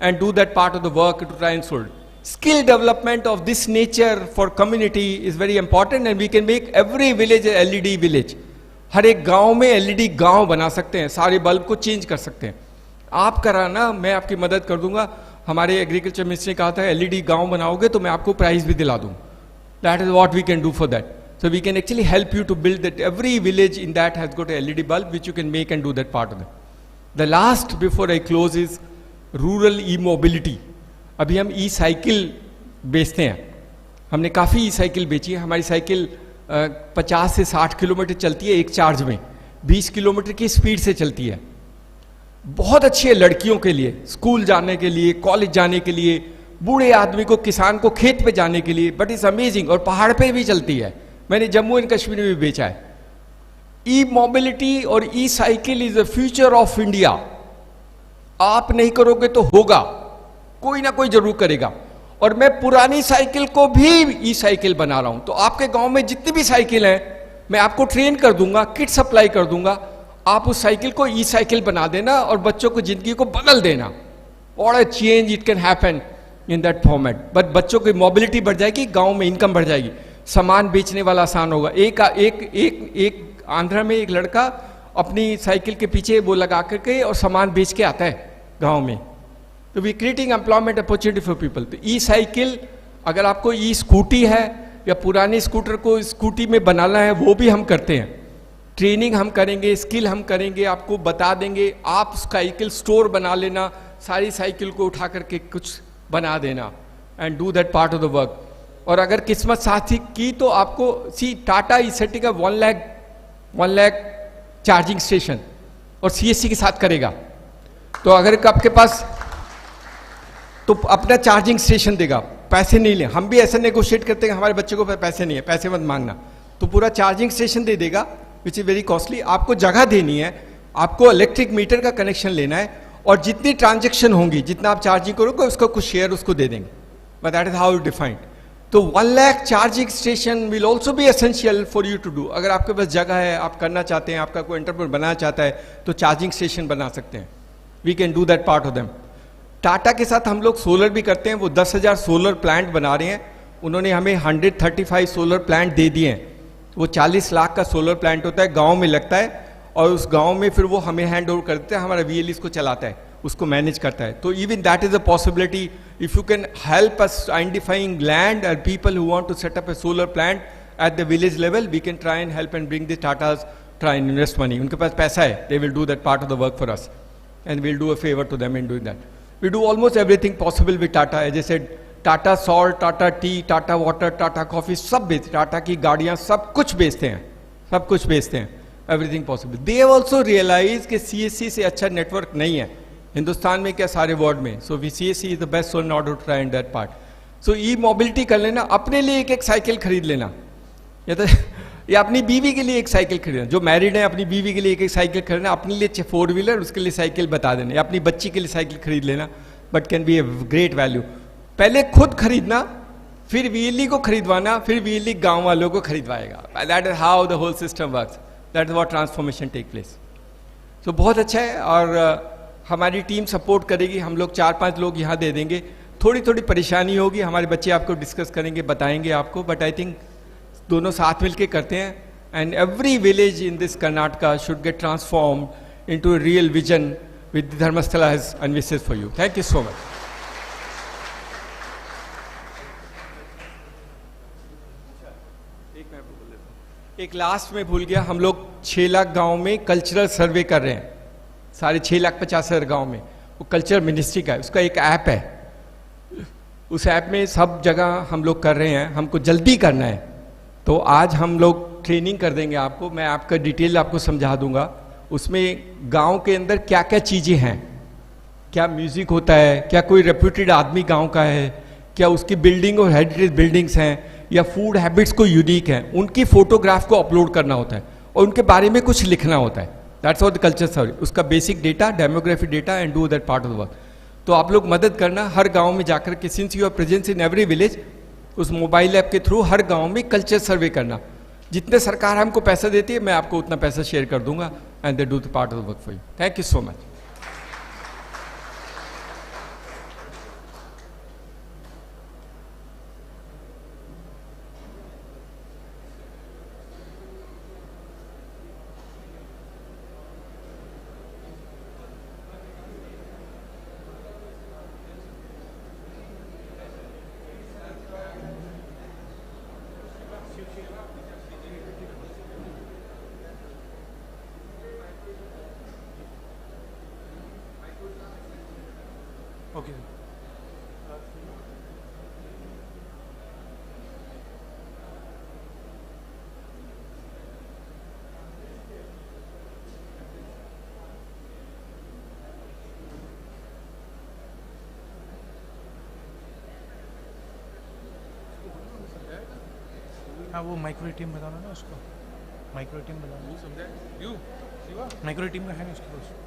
and do that part of the work to try and sold. Skill development of this nature for community is very important and we can make every village a LED village. हर एक गांव में LED गांव बना सकते हैं, सारे bulb को change कर सकते हैं. आप कराना, मैं आपकी मदद कर दूंगा. हमारे एग्रीकल्चर मिनिस्टर ने कहा था LED गांव बनाओगे तो मैं आपको प्राइज भी दिला दूँ. That is what we can do for that. So we can actually help you to build that. Every village in that has got a LED bulb which you can make and do that part of it. The last before I close is rural e-mobility. अभी हम e-साइकिल बेचते हैं. हमने काफ़ी e-साइकिल बेची है. हमारी cycle 50 से 60 किलोमीटर चलती है एक चार्ज में, 20 किलोमीटर की स्पीड से चलती है. बहुत अच्छी है लड़कियों के लिए, स्कूल जाने के लिए, कॉलेज जाने के लिए, बूढ़े आदमी को, किसान को खेत पे जाने के लिए. But it's amazing. और पहाड़ पे भी चलती है. मैंने जम्मू एंड कश्मीर में भी बेचा है. ई मोबिलिटी और e cycle is the future of India. आप नहीं करोगे तो होगा, कोई ना कोई जरूर करेगा. और मैं पुरानी साइकिल को भी ई साइकिल बना रहा हूं. तो आपके गांव में जितनी भी साइकिल है मैं आपको ट्रेन कर दूंगा, किट सप्लाई कर दूंगा. आप उस साइकिल को ई साइकिल बना देना और बच्चों को जिंदगी को बदल देना. What a change it can happen in that format. But बच्चों की मोबिलिटी बढ़ जाएगी, गांव में इनकम बढ़ जाएगी, सामान बेचने वाला आसान होगा. एक आंध्र में एक लड़का अपनी साइकिल के पीछे वो लगा करके और सामान बेच के आता है गांव में. तो we creating employment opportunity for people. तो ई साइकिल, अगर आपको ई स्कूटी है या पुरानी स्कूटर को स्कूटी में बनाना है, वो भी हम करते हैं. ट्रेनिंग हम करेंगे, स्किल हम करेंगे, आपको बता देंगे. आप साइकिल स्टोर बना लेना, सारी साइकिल को उठा करके कुछ बना देना and do that part of the work. और अगर किस्मत साथ ही की तो आपको see Tata is setting up 1 lakh charging station और CSC के साथ करेगा। तो अगर आपके पास तो अपना चार्जिंग स्टेशन देगा, पैसे नहीं ले। हम भी ऐसा नेगोशिएट करते हैं, हमारे बच्चे को पैसे नहीं है, पैसे मत मांगना, तो पूरा चार्जिंग स्टेशन दे देगा विच इज वेरी कॉस्टली। आपको जगह देनी है, आपको इलेक्ट्रिक मीटर का कनेक्शन लेना है और जितनी ट्रांजेक्शन होंगी, जितना आप चार्जिंग करोगे उसका कुछ शेयर उसको दे देंगे, but that is how it defined. तो 1 lakh charging station will also be essential for you to do. अगर आपके पास जगह है, आप करना चाहते हैं, आपका कोई एंटरप्रेन्योर बनाना चाहता है, तो चार्जिंग स्टेशन बना सकते हैं। We can do that part of them. Tata के साथ हम लोग सोलर भी करते हैं, वो 10,000 सोलर प्लांट बना रहे हैं। उन्होंने हमें 135 सोलर प्लांट दे दिए हैं। वो 40 लाख का सोलर प्लांट होता है, गांव में लगता है और उस गांव में फिर वो हमें हैंड ओवर करते हैं, हमारा VL इसको चलाता है, उसको मैनेज करता है। तो even that is a possibility if you can help us identifying land and people who want to set up a solar plant at the village level, we can try and help and bring the Tatas, try and invest money. उनके पास पैसा है, they will do that part of the work for us and will do a favour to them in doing that. We do almost everything possible with Tata. As I said, Tata salt, Tata tea, Tata water, Tata coffee, सब बेचते, टाटा की गाड़ियाँ सब कुछ बेचते हैं, सब कुछ बेचते हैं, everything possible. They have also realized कि CSC से अच्छा नेटवर्क नहीं है हिंदुस्तान में, क्या सारे वर्ल्ड में। So CSC is the best one in order to try in that part. So e-mobility कर लेना, अपने लिए एक साइकिल खरीद लेना, या अपनी बीवी के लिए एक साइकिल खरीदना। जो मैरिड है अपनी बीवी के लिए एक साइकिल खरीदना, अपने लिए 4 व्हीलर, उसके लिए साइकिल बता देना, या अपनी बच्ची के लिए साइकिल खरीद लेना, but can be a great value. पहले खुद खरीदना, फिर VLE को खरीदवाना, फिर VLE गांव वालों को खरीदवाएगा। That is how the whole system works, that is what transformation take place. तो बहुत अच्छा है और हमारी टीम सपोर्ट करेगी। हम लोग 4-5 लोग यहाँ दे देंगे। थोड़ी थोड़ी परेशानी होगी, हमारे बच्चे आपको डिस्कस करेंगे, बताएंगे आपको, बट आई थिंक दोनों साथ मिलके करते हैं। And every village in this Karnataka should get transformed into a real vision with Dharmasthala has envisages for you. Thank you so much. एक लास्ट में भूल गया, हम लोग 6 लाख गांव में कल्चरल सर्वे कर रहे हैं, सारे 6,50,000 गांव में। वो कल्चर मिनिस्ट्री का है, उसका एक ऐप है, उस ऐप में सब जगह हम लोग कर रहे हैं। हमको जल्दी करना है, तो आज हम लोग ट्रेनिंग कर देंगे आपको, मैं आपका डिटेल आपको समझा दूंगा। उसमें गांव के अंदर क्या क्या चीज़ें हैं, क्या म्यूज़िक होता है, क्या कोई रेप्यूटेड आदमी गांव का है, क्या उसकी बिल्डिंग और हेरिटेज बिल्डिंग्स हैं, या फूड हैबिट्स को यूनिक हैं, उनकी फोटोग्राफ को अपलोड करना होता है और उनके बारे में कुछ लिखना होता है। दैट्स ऑल द कल्चर सर्वे, उसका basic data, demography data and do that part of the work. तो आप लोग मदद करना, हर गाँव में जाकर के, since you are presence in every village, उस मोबाइल ऐप के थ्रू हर गांव में कल्चर सर्वे करना। जितने सरकार हमको पैसा देती है, मैं आपको उतना पैसा शेयर कर दूंगा and they do the part of the work for you. Thank you so much. Okay. हाँ वो माइक्रो टीम बताना ना उसको, माइक्रो टीम बताना। यू माइक्रो टीम का है ना उसके पास।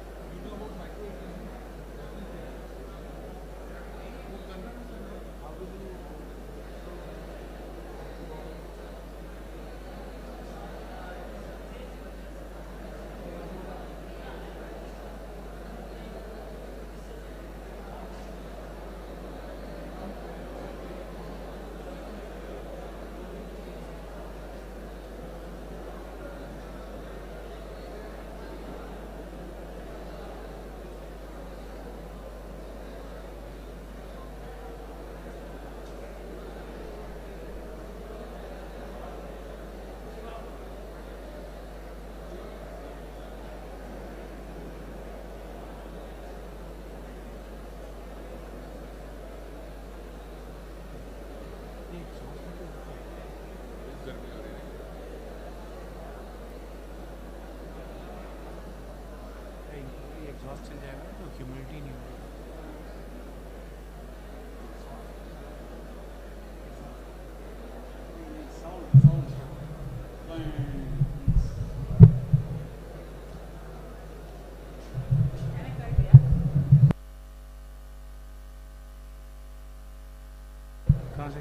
कहाँ से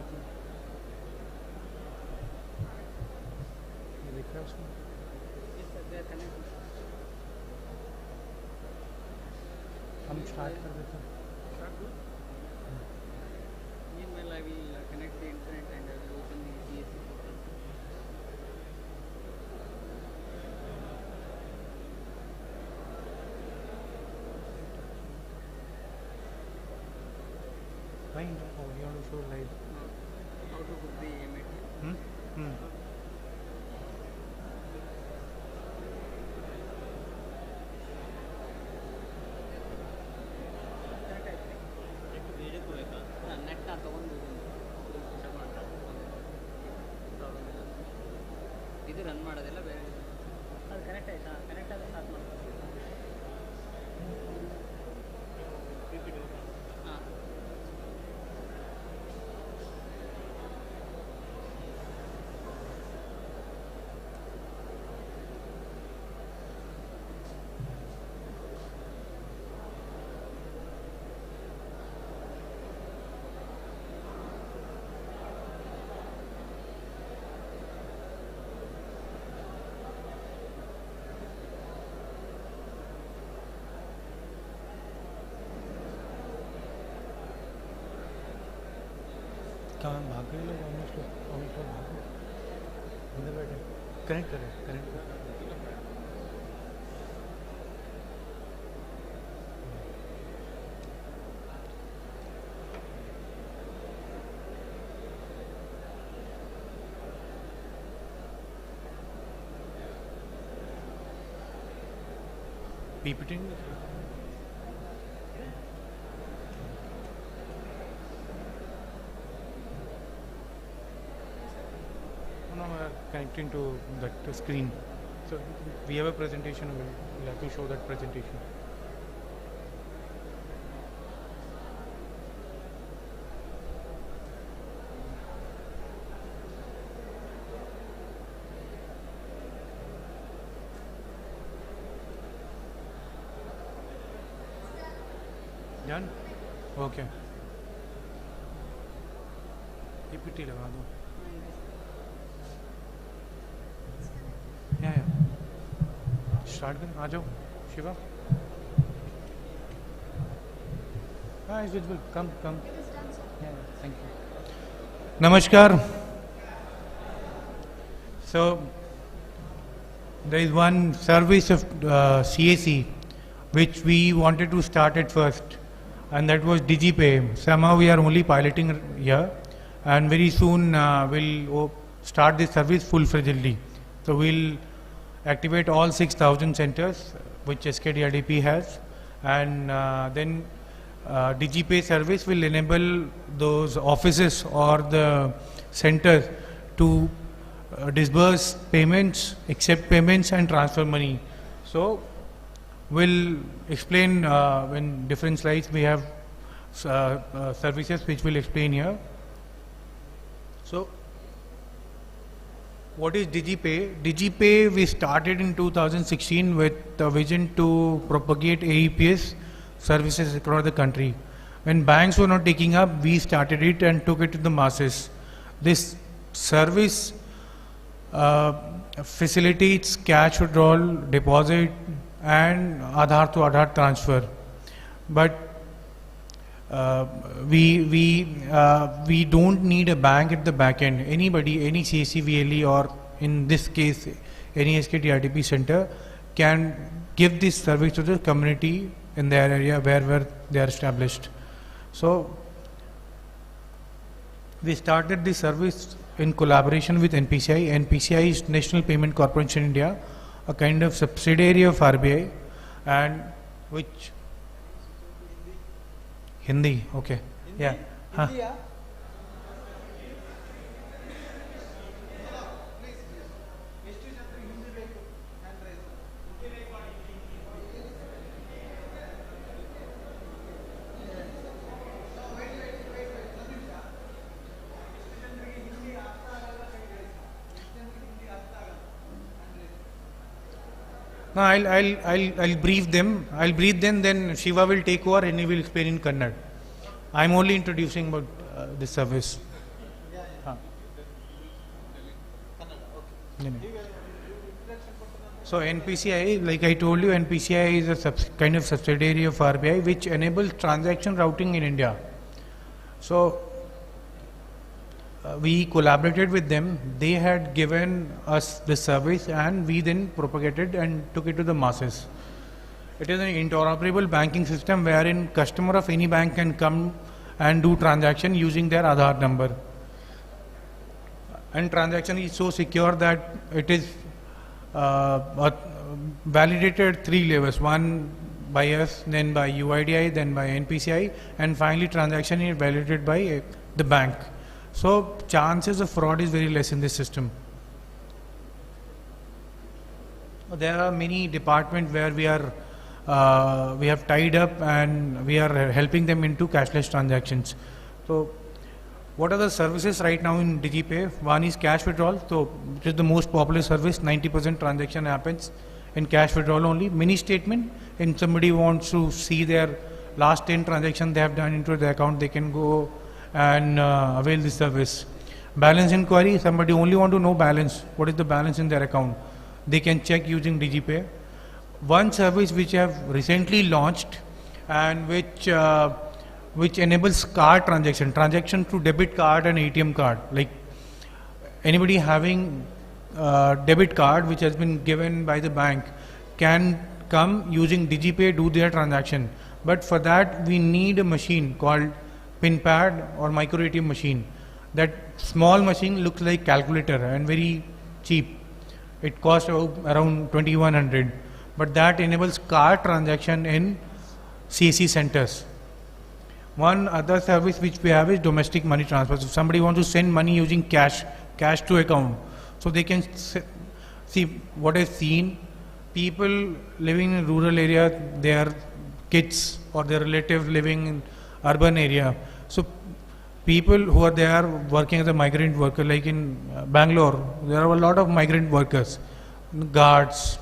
ये दिख रहा है उसमें? हम स्टार्ट कर देते हैं. Meanwhile, I will connect the internet and I will open the CSC portal. Fine. Oh, you want to show live? How to book the MAT? Net ತಗೊಂಡು ಇದು ರನ್ ಮಾಡೋದಿಲ್ಲ ಬೇರೆ ಅದು ಕನೆಕ್ಟ್ ಆಯ್ತಾ ಕನೆಕ್ಟ್ ಆದ್ರೆ ಸ್ಟಾರ್ಟ್ ಮಾಡ್ತಾರೆ ಹಾಂ कहाँ भाग गए लोग? ऑलमोस्ट भाग गए. अंदर बैठे. कनेक्ट करें. PPT नहीं दिख रहा. No, we are connecting to that screen. So we have a presentation. We'll have to show that presentation. Done? Okay. PPT लगा दो. Yeah. Start करें. आ जाओ Shiva. As usual, come. Yeah, thank you. Namaskar. So there is one service of CSC which we wanted to start at first, and that was DigiPay. Somehow we are only piloting here, and very soon we'll start this service full-fledgedly. So we'll activate all 6,000 centers which SKDRDP has, and then DigiPay service will enable those offices or the centers to disburse payments, accept payments and transfer money. So we'll explain in different slides. We have services which we'll explain here. So what is DigiPay? DigiPay we started in 2016 with the vision to propagate AEPS services across the country. When banks were not taking up, we started it and took it to the masses. This service facilitates cash withdrawal, deposit and Aadhaar to Aadhaar transfer. But we don't need a bank at the back end. Anybody, any CSC, VLE, or in this case any SKDRDP center can give this service to the community in their area where they are established. So we started this service in collaboration with NPCI. NPCI is National Payment Corporation India, a kind of subsidiary of RBI, and which Hindi, okay, yeah. Huh. No, I'll brief them. Then Shiva will take over and he will explain in Kannada. I'm only introducing about this service. So NPCI, like I told you, NPCI is a kind of subsidiary of RBI which enables transaction routing in India. So we collaborated with them. They had given us the service and we then propagated and took it to the masses. It is an interoperable banking system wherein customer of any bank can come and do transaction using their Aadhaar number. And transaction is so secure that it is validated at 3 levels, one by us, then by UIDI, then by NPCI, and finally transaction is validated by the bank. So chances of fraud is very less in this system. There are many departments where we have tied up and we are helping them into cashless transactions. So what are the services right now in DigiPay? One is cash withdrawal, so it is the most popular service. 90% transaction happens in cash withdrawal only. Mini statement, and somebody wants to see their last 10 transactions they have done into the account, they can go and avail this service. Balance inquiry, somebody only want to know balance, what is the balance in their account, they can check using DigiPay. One service which I have recently launched and which enables card transaction through debit card and ATM card. Like anybody having debit card which has been given by the bank can come using DigiPay, do their transaction. But for that we need a machine called pin pad or micro ATM machine. That small machine looks like calculator and very cheap. It costs around 2100, but that enables card transaction in CSC centers. One other service which we have is domestic money transfer. So if somebody wants to send money using cash to account, so they can see what I've seen. People living in rural area, their kids or their relatives living in urban area. So people who are there working as a migrant worker, like in Bangalore, there are a lot of migrant workers, guards,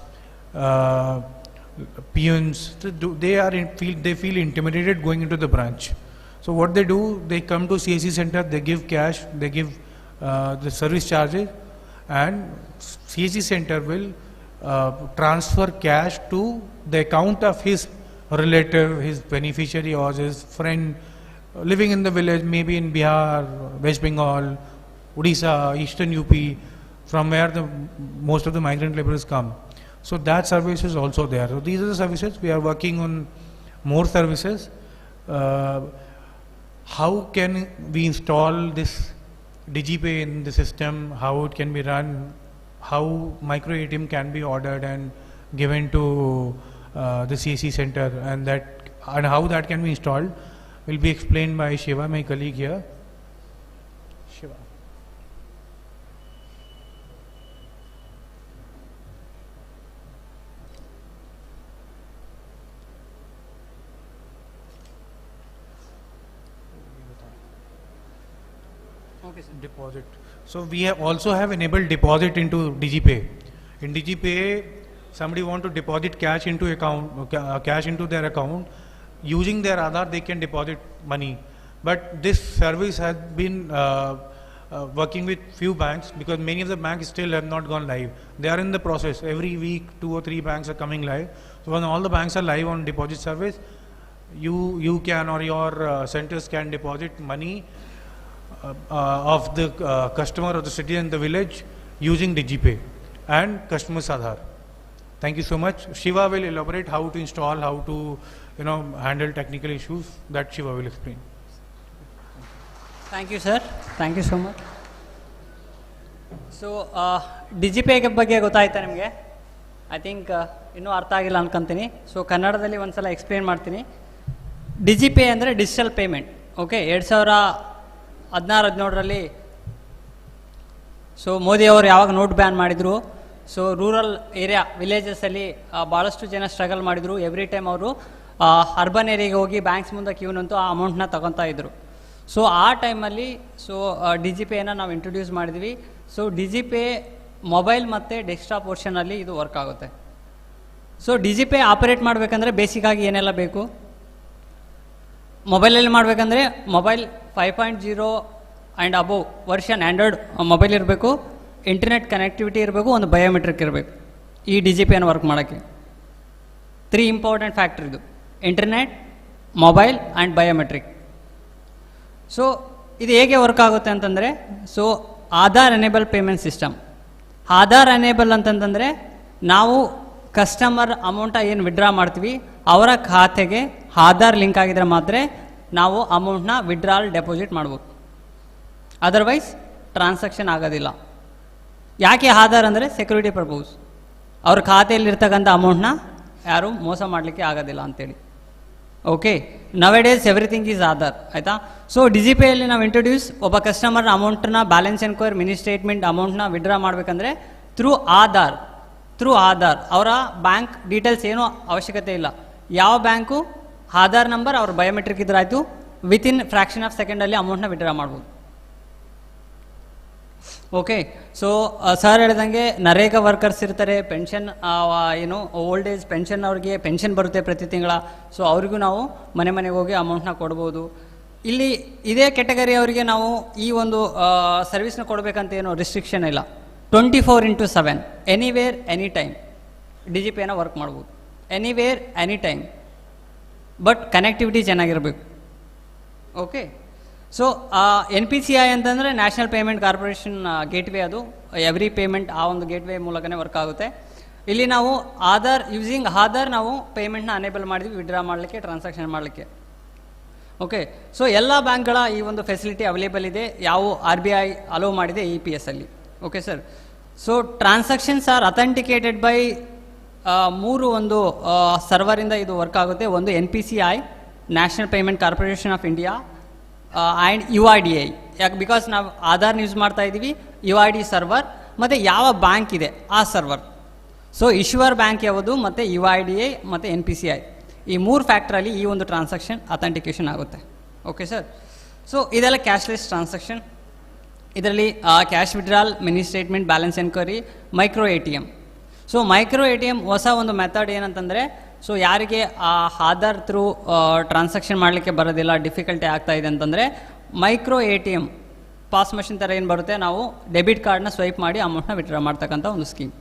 peons. They feel intimidated going into the branch. So what they do, they come to CSC center, they give cash, they give the service charges, and CSC center will transfer cash to the account of his relative, his beneficiary or his friend living in the village, maybe in Bihar, West Bengal, Odisha, Eastern UP, from where most of the migrant laborers come. So that service is also there. So these are the services. We are working on more services. How can we install this DigiPay in the system? How it can be run? How micro ATM can be ordered and given to the CSC center, and how that can be installed will be explained by Shiva, my colleague here. Shiva. Okay, sir. Deposit. So we also have enabled deposit into DigiPay. In DigiPay, somebody want to deposit cash into their account. Using their Aadhaar, they can deposit money. But this service has been working with few banks, because many of the banks still have not gone live. They are in the process. Every week, 2 or 3 banks are coming live. So when all the banks are live on deposit service, you can, or your centers can deposit money of the customer or the citizen in the village using DigiPay and customer's Aadhaar. Thank you so much. Shiva will elaborate how to install, how to handle technical issues. That Shiva will explain. Thank you, sir. Thank you so much. So, DigiPay ಬಗ್ಗೆ ಗೊತ್ತಾಯ್ತಾ ನಿಮಗೆ? I think ಇನ್ನೂ ಅರ್ಥ ಆಗಿಲ್ಲ ಅನ್ಕೊಂತೀನಿ. So ಕನ್ನಡದಲ್ಲಿ ಒಂದ್ಸಲ explain ಮಾಡ್ತೀನಿ. DigiPay ಅಂದರೆ ಡಿಜಿಟಲ್ ಪೇಮೆಂಟ್. ಓಕೆ, 2016-17ರಲ್ಲಿ ಸೊ ಮೋದಿ ಅವರು ಯಾವಾಗ ನೋಟ್ ಬ್ಯಾನ್ ಮಾಡಿದರು, ಸೊ ರೂರಲ್ ಏರಿಯಾ ವಿಲೇಜಸಲ್ಲಿ ಭಾಳಷ್ಟು ಜನ ಸ್ಟ್ರಗಲ್ ಮಾಡಿದರು. ಎವ್ರಿ ಟೈಮ್ ಅವರು ಅರ್ಬನ್ ಏರಿಯಾಗೆ ಹೋಗಿ ಬ್ಯಾಂಕ್ಸ್ ಮುಂದೆ ಕ್ಯೂ ನಿಂತು ಆ ಅಮೌಂಟ್ನ ತಗೊತಾ ಇದ್ರು. ಸೊ ಆ ಟೈಮಲ್ಲಿ DigiPayನ ನಾವು ಇಂಟ್ರೊಡ್ಯೂಸ್ ಮಾಡಿದ್ವಿ. ಸೊ DigiPay ಮೊಬೈಲ್ ಮತ್ತು ಡೆಸ್ಕ್ಟಾಪ್ ವರ್ಷನಲ್ಲಿ ಇದು ವರ್ಕ್ ಆಗುತ್ತೆ. ಸೊ DigiPay ಆಪರೇಟ್ ಮಾಡಬೇಕಂದ್ರೆ ಬೇಸಿಕ್ಕಾಗಿ ಏನೆಲ್ಲ ಬೇಕು? ಮೊಬೈಲಲ್ಲಿ ಮಾಡಬೇಕಂದ್ರೆ mobile 5.0 and above version Android mobile ಇರಬೇಕು. ಇಂಟರ್ನೆಟ್ ಕನೆಕ್ಟಿವಿಟಿ ಇರಬೇಕು, ಒಂದು ಬಯೋಮೆಟ್ರಿಕ್ ಇರಬೇಕು ಈ DGPಯನ್ನು ವರ್ಕ್ ಮಾಡೋಕ್ಕೆ. 3 ಇಂಪಾರ್ಟೆಂಟ್ ಫ್ಯಾಕ್ಟರ್ ಇದು: internet, mobile and biometric. So ಇದು ಹೇಗೆ ವರ್ಕ್ ಆಗುತ್ತೆ ಅಂತಂದರೆ, so Aadhaar enable payment system. Aadhaar enable ಅಂತಂತಂದರೆ ನಾವು ಕಸ್ಟಮರ್ ಅಮೌಂಟ ಏನು ವಿಡ್ರಾ ಮಾಡ್ತೀವಿ ಅವರ ಖಾತೆಗೆ ಆಧಾರ್ ಲಿಂಕ್ ಆಗಿದ್ರೆ ಮಾತ್ರ ನಾವು ಅಮೌಂಟ್ನ ವಿಡ್ರಾಲ್ ಡೆಪಾಸಿಟ್ ಮಾಡ್ಬೋದು, ಅದರ್ವೈಸ್ ಟ್ರಾನ್ಸಾಕ್ಷನ್ ಆಗೋದಿಲ್ಲ. ಯಾಕೆ ಆಧಾರ್ ಅಂದರೆ ಸೆಕ್ಯೂರಿಟಿ ಪರ್ಪೋಸ್, ಅವ್ರ ಖಾತೆಯಲ್ಲಿರ್ತಕ್ಕಂಥ ಅಮೌಂಟ್ನ ಯಾರು ಮೋಸ ಮಾಡಲಿಕ್ಕೆ ಆಗೋದಿಲ್ಲ ಅಂತೇಳಿ. Okay, nowadays everything is Aadhaar, ಆಯಿತಾ. ಸೊ DGPಯಲ್ಲಿ ನಾವು ಇಂಟ್ರೊಡ್ಯೂಸ್ ಒಬ್ಬ ಕಸ್ಟಮರ್ ಅಮೌಂಟ್ನ ಬ್ಯಾಲೆನ್ಸ್ ಎನ್ಕ್ವೈರ್, ಮಿನಿ ಸ್ಟೇಟ್ಮೆಂಟ್, ಅಮೌಂಟ್ನ ವಿಡ್ರಾ ಮಾಡಬೇಕಂದ್ರೆ ಥ್ರೂ ಆಧಾರ್ ಅವರ ಬ್ಯಾಂಕ್ ಡೀಟೇಲ್ಸ್ ಏನೂ ಅವಶ್ಯಕತೆ ಇಲ್ಲ. ಯಾವ ಬ್ಯಾಂಕು ಆಧಾರ್ ನಂಬರ್ ಅವ್ರ ಬಯೋಮೆಟ್ರಿಕ್ ಇದ್ರೆ ಆಯಿತು, ವಿತಿನ್ ಫ್ರ್ಯಾಕ್ಷನ್ ಆಫ್ ಸೆಕೆಂಡಲ್ಲಿ ಅಮೌಂಟ್ನ ವಿಡ್ರಾ ಮಾಡ್ಬೋದು. ಓಕೆ, ಸೊ ಸರ್ ಹೇಳಿದಂಗೆ ನರೇಗಾ ವರ್ಕರ್ಸ್ ಇರ್ತಾರೆ, ಪೆನ್ಷನ್ ಏನು ಓಲ್ಡ್ ಏಜ್ ಪೆನ್ಷನ್, ಅವ್ರಿಗೆ ಪೆನ್ಷನ್ ಬರುತ್ತೆ ಪ್ರತಿ ತಿಂಗಳ. ಸೊ ಅವ್ರಿಗೂ ನಾವು ಮನೆಗೆ ಹೋಗಿ ಅಮೌಂಟ್ನ ಕೊಡ್ಬೋದು. ಇಲ್ಲಿ ಇದೇ ಕೆಟಗರಿ ಅವರಿಗೆ ನಾವು ಈ ಒಂದು ಸರ್ವಿಸ್ನ ಕೊಡಬೇಕಂತ ಏನು ರಿಸ್ಟ್ರಿಕ್ಷನ್ ಇಲ್ಲ. 24/7 ಎನಿವೇರ್ ಎನಿ ಟೈಮ್ DGPಯನ್ನು ವರ್ಕ್ ಮಾಡ್ಬೋದು, anywhere any time. But connectivity ಚೆನ್ನಾಗಿರಬೇಕು. ಓಕೆ, ಸೊ NPCI ಅಂತಂದರೆ ನ್ಯಾಷನಲ್ ಪೇಮೆಂಟ್ ಕಾರ್ಪೊರೇಷನ್ ಗೇಟ್ವೇ, ಅದು ಎವ್ರಿ ಪೇಮೆಂಟ್ ಆ ಒಂದು ಗೇಟ್ವೇ ಮೂಲಕನೇ ವರ್ಕ್ ಆಗುತ್ತೆ. ಇಲ್ಲಿ ನಾವು ಯೂಸಿಂಗ್ ಆಧಾರ್ ನಾವು ಪೇಮೆಂಟ್ನ ಅನೇಬಲ್ ಮಾಡಿದ್ವಿ ವಿಡ್ರಾ ಮಾಡಲಿಕ್ಕೆ, ಟ್ರಾನ್ಸಾಕ್ಷನ್ ಮಾಡಲಿಕ್ಕೆ. ಓಕೆ, ಸೊ ಎಲ್ಲ ಬ್ಯಾಂಕ್ಗಳ ಈ ಒಂದು ಫೆಸಿಲಿಟಿ ಅವೈಲೇಬಲ್ ಇದೆ, ಯಾವ RBI ಅಲೋ ಮಾಡಿದೆ EPS ಅಲ್ಲಿ. Okay sir, so transactions are authenticated by 3 ಒಂದು ಸರ್ವರಿಂದ ಇದು ವರ್ಕ್ ಆಗುತ್ತೆ. ಒಂದು NPCI, National Payment Corporation of India, and UIDAI. ಯಾಕೆ? ಬಿಕಾಸ್ ನಾವು ಆಧಾರ್ನ ಯೂಸ್ ಮಾಡ್ತಾ ಇದ್ದೀವಿ, UID ಸರ್ವರ್ ಮತ್ತು ಯಾವ ಬ್ಯಾಂಕ್ ಇದೆ ಆ ಸರ್ವರ್. ಸೊ ಇಶ್ಯೂವರ್ ಬ್ಯಾಂಕ್ ಯಾವುದು, ಮತ್ತು UIDAI ಮತ್ತು NPCI, ಈ 3 ಫ್ಯಾಕ್ಟ್ರಲ್ಲಿ ಈ ಒಂದು ಟ್ರಾನ್ಸಾಕ್ಷನ್ ಅಥೆಂಟಿಕೇಷನ್ ಆಗುತ್ತೆ. ಓಕೆ ಸರ್, ಸೊ ಇದೆಲ್ಲ ಕ್ಯಾಶ್ಲೆಸ್ ಟ್ರಾನ್ಸಾಕ್ಷನ್. ಇದರಲ್ಲಿ cash withdrawal, mini statement, balance enquiry, micro ATM. So micro ATM ಹೊಸ ಒಂದು ಮೆಥಡ್ ಏನಂತಂದರೆ, ಸೊ ಯಾರಿಗೆ ಆಧಾರ್ ಥ್ರೂ ಟ್ರಾನ್ಸಾಕ್ಷನ್ ಮಾಡಲಿಕ್ಕೆ ಬರೋದಿಲ್ಲ, ಡಿಫಿಕಲ್ಟಿ ಆಗ್ತಾ ಇದೆ ಅಂತಂದರೆ ಮೈಕ್ರೋ ATM ಪಾಸ್ ಮಷಿನ್ ಥರ ಏನು ಬರುತ್ತೆ, ನಾವು ಡೆಬಿಟ್ ಕಾರ್ಡ್ನ ಸ್ವೈಪ್ ಮಾಡಿ ಅಮೌಂಟ್ನ ವಿಡ್ರಾ ಮಾಡ್ತಕ್ಕಂಥ ಒಂದು ಸ್ಕೀಮ್.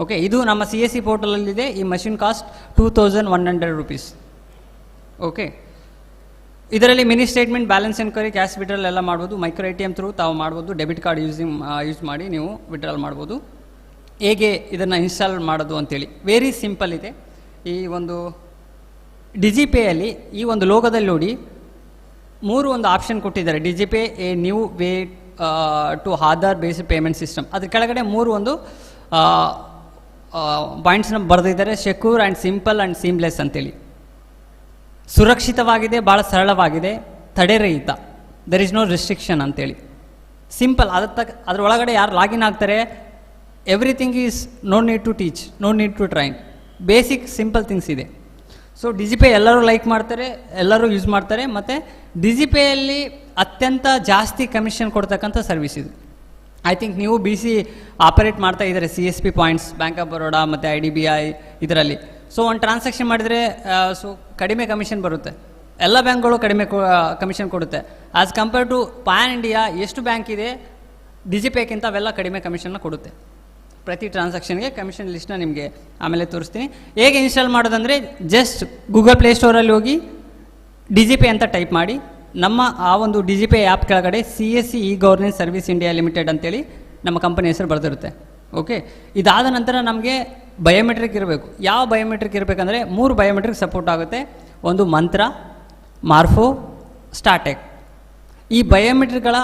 ಓಕೆ, ಇದು ನಮ್ಮ CSC ಪೋರ್ಟಲಲ್ಲಿದೆ. ಈ ಮಷಿನ್ ಕಾಸ್ಟ್ 2100 rupees. ಓಕೆ, ಇದರಲ್ಲಿ mini statement, balance enquiry, cash withdrawal ಎಲ್ಲ ಮಾಡ್ಬೋದು. ಮೈಕ್ರೋ ATM ಥ್ರೂ ತಾವು ಮಾಡ್ಬೋದು. ಡೆಬಿಟ್ ಕಾರ್ಡ್ ಯೂಸ್ ಮಾಡಿ ನೀವು ವಿಡ್ರಾಲ್ ಮಾಡ್ಬೋದು. ಹೇಗೆ ಇದನ್ನು ಇನ್ಸ್ಟಾಲ್ ಮಾಡೋದು ಅಂತೇಳಿ ವೆರಿ ಸಿಂಪಲ್ ಇದೆ. ಈ ಒಂದು DGPಯಲ್ಲಿ ಈ ಒಂದು ಲೋಗೋದಲ್ಲಿ ನೋಡಿ 3 ಒಂದು ಆಪ್ಷನ್ ಕೊಟ್ಟಿದ್ದಾರೆ. DGPay a new way to Aadhaar based payment system. ಅದ್ರ ಕೆಳಗಡೆ 3 ಒಂದು ಪಾಯಿಂಟ್ಸ್ನ ಬರೆದಿದ್ದಾರೆ: secure and simple and seamless ಅಂತೇಳಿ. ಸುರಕ್ಷಿತವಾಗಿದೆ, ಭಾಳ ಸರಳವಾಗಿದೆ, ತಡೆರಹಿತ, ದರ್ ಇಸ್ ನೋ ರಿಸ್ಟ್ರಿಕ್ಷನ್ ಅಂತೇಳಿ. ಸಿಂಪಲ್, ಅದ್ರ ಒಳಗಡೆ ಯಾರು ಲಾಗಿನ್ ಆಗ್ತಾರೆ, everything is no need to teach, no need to train, basic simple things ಇದೆ. ಸೊ DGPay ಎಲ್ಲರೂ ಲೈಕ್ ಮಾಡ್ತಾರೆ, ಎಲ್ಲರೂ ಯೂಸ್ ಮಾಡ್ತಾರೆ. ಮತ್ತು DGPayಯಲ್ಲಿ ಅತ್ಯಂತ ಜಾಸ್ತಿ ಕಮಿಷನ್ ಕೊಡ್ತಕ್ಕಂಥ ಸರ್ವಿಸ್ ಇದು. ಐ ಥಿಂಕ್ ನೀವು BC ಆಪರೇಟ್ ಮಾಡ್ತಾ ಇದ್ದಾರೆ, CSP points, bank of Baroda ಮತ್ತು IDBI ಇದರಲ್ಲಿ. ಸೊ ಒಂದು ಟ್ರಾನ್ಸಾಕ್ಷನ್ ಮಾಡಿದರೆ ಸೊ ಕಡಿಮೆ ಕಮಿಷನ್ ಬರುತ್ತೆ. ಎಲ್ಲ ಬ್ಯಾಂಕ್ಗಳು ಕಡಿಮೆ ಕಮಿಷನ್ ಕೊಡುತ್ತೆ. As compare to pan India ಎಷ್ಟು ಬ್ಯಾಂಕ್ ಇದೆ, DGPayಗಿಂತ ಅವೆಲ್ಲ ಕಡಿಮೆ ಕಮಿಷನ್ನ ಕೊಡುತ್ತೆ. ಪ್ರತಿ ಟ್ರಾನ್ಸಾಕ್ಷನ್ಗೆ ಕಮಿಷನ್ ಲಿಸ್ಟ್ನ ನಿಮಗೆ ಆಮೇಲೆ ತೋರಿಸ್ತೀನಿ. ಹೇಗೆ ಇನ್ಸ್ಟಾಲ್ ಮಾಡೋದಂದರೆ, ಜಸ್ಟ್ ಗೂಗಲ್ ಪ್ಲೇಸ್ಟೋರಲ್ಲಿ ಹೋಗಿ DGPay ಅಂತ ಟೈಪ್ ಮಾಡಿ, ನಮ್ಮ ಆ ಒಂದು DGPay ಆ್ಯಪ್ ಕೆಳಗಡೆ CSC governance service India limited ಅಂತೇಳಿ ನಮ್ಮ ಕಂಪನಿ ಹೆಸರು ಬರೆದಿರುತ್ತೆ. ಓಕೆ, ಇದಾದ ನಂತರ ನಮಗೆ ಬಯೋಮೆಟ್ರಿಕ್ ಇರಬೇಕು. ಯಾವ ಬಯೋಮೆಟ್ರಿಕ್ ಇರಬೇಕಂದ್ರೆ 3 ಬಯೋಮೆಟ್ರಿಕ್ ಸಪೋರ್ಟ್ ಆಗುತ್ತೆ. ಒಂದು ಮಂತ್ರ, ಮಾರ್ಫೋ, ಸ್ಟಾಟೆಕ್. ಈ ಬಯೋಮೆಟ್ರಿಕ್ಗಳ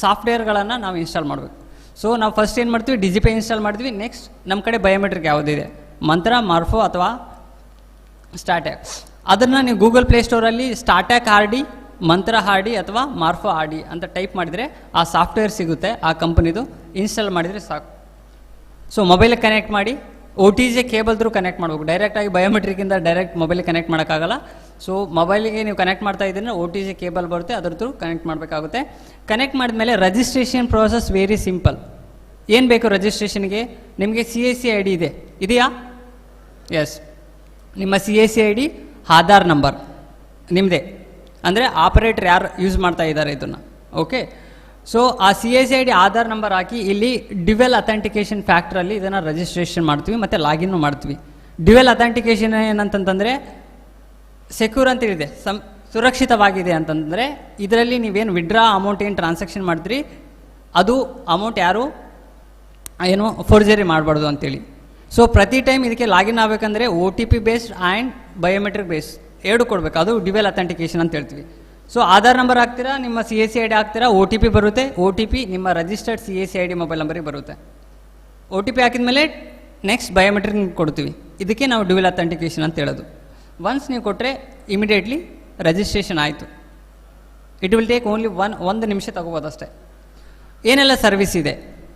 ಸಾಫ್ಟ್ವೇರ್ಗಳನ್ನು ನಾವು ಇನ್ಸ್ಟಾಲ್ ಮಾಡಬೇಕು. ಸೊ ನಾವು ಫಸ್ಟ್ ಏನು ಮಾಡ್ತೀವಿ, DGPay ಇನ್ಸ್ಟಾಲ್ ಮಾಡ್ತೀವಿ. ನೆಕ್ಸ್ಟ್ ನಮ್ಮ ಕಡೆ ಬಯೋಮೆಟ್ರಿಕ್ ಯಾವುದಿದೆ, ಮಂತ್ರ, ಮಾರ್ಫೋ ಅಥವಾ ಸ್ಟಾಟ್ಯಾಕ್, ಅದನ್ನು ನೀವು ಗೂಗಲ್ ಪ್ಲೇಸ್ಟೋರಲ್ಲಿ ಸ್ಟಾಟ್ಯಾಕ್ RD, ಮಂತ್ರ RD ಅಥವಾ ಮಾರ್ಫೋ RD ಅಂತ ಟೈಪ್ ಮಾಡಿದರೆ ಆ ಸಾಫ್ಟ್ವೇರ್ ಸಿಗುತ್ತೆ, ಆ ಕಂಪನಿದು. ಇನ್ಸ್ಟಾಲ್ ಮಾಡಿದರೆ ಸಾಕು. ಸೊ ಮೊಬೈಲಿಗೆ ಕನೆಕ್ಟ್ ಮಾಡಿ, OTG ಕೇಬಲ್ ಥ್ರೂ ಕನೆಕ್ಟ್ ಮಾಡಬೇಕು. ಡೈರೆಕ್ಟಾಗಿ ಬಯೋಮೆಟ್ರಿಕ್ಕಿಂದ ಡೈರೆಕ್ಟ್ ಮೊಬೈಲಿಗೆ ಕನೆಕ್ಟ್ ಮಾಡೋಕ್ಕಾಗಲ್ಲ. ಸೊ ಮೊಬೈಲಿಗೆ ನೀವು ಕನೆಕ್ಟ್ ಮಾಡ್ತಾ ಇದ್ದೀರ, OTG ಕೇಬಲ್ ಬರುತ್ತೆ, ಅದ್ರ ಥ್ರೂ ಕನೆಕ್ಟ್ ಮಾಡಬೇಕಾಗುತ್ತೆ. ಕನೆಕ್ಟ್ ಮಾಡಿದ್ಮೇಲೆ ರಿಜಿಸ್ಟ್ರೇಷನ್ ಪ್ರೋಸೆಸ್ ವೆರಿ ಸಿಂಪಲ್. ಏನು ಬೇಕು ರಿಜಿಸ್ಟ್ರೇಷನ್ಗೆ, ನಿಮಗೆ CSC ID ಇದೆಯಾ? ಎಸ್, ನಿಮ್ಮ CSC ID, ಆಧಾರ್ ನಂಬರ್ ನಿಮ್ಮದೇ, ಅಂದರೆ ಆಪರೇಟರ್ ಯಾರು ಯೂಸ್ ಮಾಡ್ತಾ ಇದ್ದಾರೆ ಇದನ್ನು. ಓಕೆ, ಸೊ ಆ CSC ಆಧಾರ್ ನಂಬರ್ ಹಾಕಿ ಇಲ್ಲಿ ಡ್ಯುವೆಲ್ ಅಥೆಂಟಿಕೇಶನ್ ಫ್ಯಾಕ್ಟ್ರಲ್ಲಿ ಇದನ್ನು ರಿಜಿಸ್ಟ್ರೇಷನ್ ಮಾಡ್ತೀವಿ ಮತ್ತು ಲಾಗಿನ್ ಮಾಡ್ತೀವಿ. ಡ್ಯುವೆಲ್ ಅಥೆಂಟಿಕೇಶನ್ ಏನಂತಂದರೆ ಸೆಕ್ಯೂರ್ ಅಂತೇಳಿದೆ, ಸುರಕ್ಷಿತವಾಗಿದೆ ಅಂತಂದರೆ ಇದರಲ್ಲಿ ನೀವೇನು ವಿಡ್ರಾ ಅಮೌಂಟ್ ಏನು ಟ್ರಾನ್ಸಾಕ್ಷನ್ ಮಾಡ್ತೀರಿ ಅದು ಅಮೌಂಟ್ ಯಾರು ಏನು ಫೋರ್ಜರಿ ಮಾಡಬಾರ್ದು ಅಂತೇಳಿ. ಸೊ ಪ್ರತಿ ಟೈಮ್ ಇದಕ್ಕೆ ಲಾಗಿನ್ ಆಗಬೇಕಂದ್ರೆ OTP based and biometric based ಎರಡು ಕೊಡಬೇಕು, ಅದು ಡ್ಯುವೆಲ್ ಅಥೆಂಟಿಕೇಶನ್ ಅಂತ ಹೇಳ್ತೀವಿ. ಸೊ ಆಧಾರ್ ನಂಬರ್ ಹಾಕ್ತೀರಾ, ನಿಮ್ಮ CSC ID ಹಾಕ್ತೀರಾ, OTP ಬರುತ್ತೆ, OTP ನಿಮ್ಮ ರಿಜಿಸ್ಟರ್ಡ್ CSC ID ಮೊಬೈಲ್ ನಂಬರಿಗೆ ಬರುತ್ತೆ. OTP ಹಾಕಿದ ಮೇಲೆ ನೆಕ್ಸ್ಟ್ ಬಯೋಮೆಟ್ರಿಕ್ ಕೊಡ್ತೀವಿ, ಇದಕ್ಕೆ ನಾವು ಡ್ಯುವೆಲ್ ಅಥೆಂಟಿಕೇಶನ್ ಅಂತ ಹೇಳೋದು. ಒನ್ಸ್ ನೀವು ಕೊಟ್ಟರೆ ಇಮಿಡಿಯೇಟ್ಲಿ ರಿಜಿಸ್ಟ್ರೇಷನ್ ಆಯಿತು. ಇಟ್ ವಿಲ್ ಟೇಕ್ ಓನ್ಲಿ ಒಂದು ನಿಮಿಷ ತಗೋಬೋದು ಅಷ್ಟೇ. ಏನೆಲ್ಲ ಸರ್ವಿಸ್ ಇದೆ,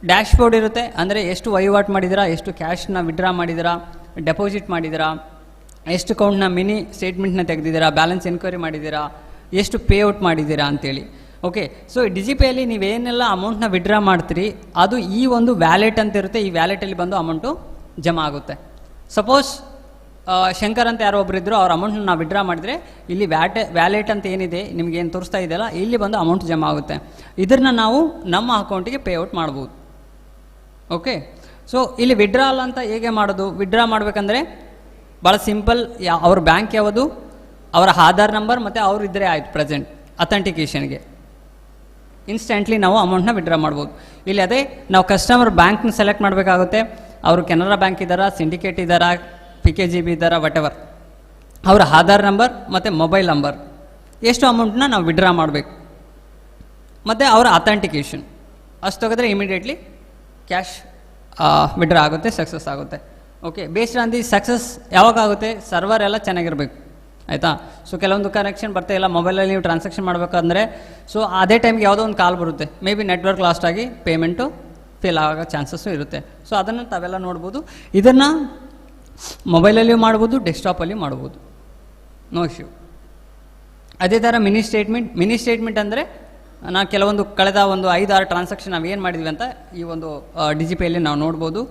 ಡ್ಯಾಶ್ ಬೋರ್ಡ್ ಇರುತ್ತೆ, ಅಂದರೆ ಎಷ್ಟು ವಹಿವಾಟು ಮಾಡಿದ್ದೀರಾ, ಎಷ್ಟು ಕ್ಯಾಶ್ನ ವಿಡ್ರಾ ಮಾಡಿದ್ದೀರಾ, ಡೆಪಾಸಿಟ್ ಮಾಡಿದ್ದೀರಾ, ಎಷ್ಟು ಅಕೌಂಟ್ನ ಮಿನಿ ಸ್ಟೇಟ್ಮೆಂಟ್ನ ತೆಗೆದಿದ್ದೀರಾ, ಬ್ಯಾಲೆನ್ಸ್ ಎನ್ಕ್ವೈರಿ ಮಾಡಿದ್ದೀರಾ, ಎಷ್ಟು ಪೇಔಟ್ ಮಾಡಿದ್ದೀರಾ ಅಂತೇಳಿ. ಓಕೆ, ಸೊ ಡಿಜಿಪೇಯಲ್ಲಿ ನೀವೇನೆಲ್ಲ ಅಮೌಂಟ್ನ ವಿಡ್ರಾ ಮಾಡ್ತೀರಿ ಅದು ಈ ಒಂದು ವ್ಯಾಲೆಟ್ ಅಂತ ಇರುತ್ತೆ, ಈ ವ್ಯಾಲೆಟಲ್ಲಿ ಬಂದು ಅಮೌಂಟು ಜಮಾ ಆಗುತ್ತೆ. ಸಪೋಸ್ ಶಂಕರ್ ಅಂತ ಯಾರೋ ಒಬ್ಬರು ಇದ್ದರು, ಅವ್ರ ಅಮೌಂಟ್ನ ನಾವು ವಿಡ್ರಾ ಮಾಡಿದರೆ ಇಲ್ಲಿ ವ್ಯಾಲೆಟ್ ಅಂತ ಏನಿದೆ ನಿಮಗೆ ಏನು ತೋರಿಸ್ತಾ ಇದೆಯಲ್ಲ ಇಲ್ಲಿ ಬಂದು ಅಮೌಂಟ್ ಜಮಾ ಆಗುತ್ತೆ. ಇದನ್ನು ನಾವು ನಮ್ಮ ಅಕೌಂಟಿಗೆ ಪೇಔಟ್ ಮಾಡ್ಬೋದು. ಓಕೆ, ಸೊ ಇಲ್ಲಿ ವಿಡ್ರಾಲ್ ಅಂತ ಹೇಗೆ ಮಾಡೋದು, ವಿಡ್ರಾ ಮಾಡಬೇಕಂದ್ರೆ ಭಾಳ ಸಿಂಪಲ್. ಅವ್ರ ಬ್ಯಾಂಕ್ ಯಾವುದು, ಅವರ ಆಧಾರ್ ನಂಬರ್ ಮತ್ತು ಅವ್ರು ಇದ್ದರೆ ಆಯಿತು ಪ್ರೆಸೆಂಟ್ ಅಥೆಂಟಿಕೇಷನ್ಗೆ ಇನ್ಸ್ಟೆಂಟ್ಲಿ ನಾವು ಅಮೌಂಟ್ನ ವಿಡ್ರಾ ಮಾಡ್ಬೋದು. ಇಲ್ಲಿ ಅದೇ ನಾವು ಕಸ್ಟಮರ್ ಬ್ಯಾಂಕ್ನ ಸೆಲೆಕ್ಟ್ ಮಾಡಬೇಕಾಗುತ್ತೆ. ಅವರು ಕೆನರಾ ಬ್ಯಾಂಕ್ ಇದ್ದಾರಾ, ಸಿಂಡಿಕೇಟ್ ಇದ್ದಾರಾ, PKGB ಇದ್ದಾರಾ, ವಾಟ್ ಎವರ್, ಅವರ ಆಧಾರ್ ನಂಬರ್ ಮತ್ತು ಮೊಬೈಲ್ ನಂಬರ್, ಎಷ್ಟು ಅಮೌಂಟ್ನ ನಾವು ವಿಡ್ರಾ ಮಾಡಬೇಕು ಮತ್ತು ಅವರ ಅಥೆಂಟಿಕೇಷನ್ ಅಷ್ಟು ತೆಗೆದ್ರೆ ಇಮಿಡಿಯೇಟ್ಲಿ ಕ್ಯಾಶ್ ವಿಡ್ರಾ ಆಗುತ್ತೆ, ಸಕ್ಸಸ್ ಆಗುತ್ತೆ. Okay, based on the success ಯಾವಾಗ ಆಗುತ್ತೆ, ಸರ್ವರ್ ಎಲ್ಲ ಚೆನ್ನಾಗಿರಬೇಕು, ಆಯಿತಾ. ಸೊ ಕೆಲವೊಂದು ಕನೆಕ್ಷನ್ ಬರ್ತಾ ಇಲ್ಲ, ಮೊಬೈಲಲ್ಲಿ ನೀವು ಟ್ರಾನ್ಸಾಕ್ಷನ್ ಮಾಡಬೇಕಂದ್ರೆ ಸೊ ಅದೇ ಟೈಮ್ಗೆ ಯಾವುದೋ ಒಂದು ಕಾಲ್ ಬರುತ್ತೆ, ಮೇ ಬಿ ನೆಟ್ವರ್ಕ್ ಲಾಸ್ಟ್ ಆಗಿ ಪೇಮೆಂಟು ಫೇಲ್ ಆಗೋ ಚಾನ್ಸಸ್ಸು ಇರುತ್ತೆ. ಸೊ ಅದನ್ನು ತಾವೆಲ್ಲ ನೋಡ್ಬೋದು. ಇದನ್ನು ಮೊಬೈಲಲ್ಲಿಯೂ ಮಾಡ್ಬೋದು, ಡೆಸ್ಕ್ಟಾಪಲ್ಲಿ ಮಾಡ್ಬೋದು, ನೋ ಇಶ್ಯೂ. ಅದೇ ಥರ ಮಿನಿ ಸ್ಟೇಟ್ಮೆಂಟ್ ಅಂದರೆ ನಾವು ಕೆಲವೊಂದು ಕಳೆದ ಒಂದು 5-6 ಟ್ರಾನ್ಸಾಕ್ಷನ್ ನಾವು ಏನು ಮಾಡಿದ್ವಿ ಅಂತ ಈ ಒಂದು ಡಿಜಿಪೇಯಲ್ಲಿ ನಾವು ನೋಡ್ಬೋದು.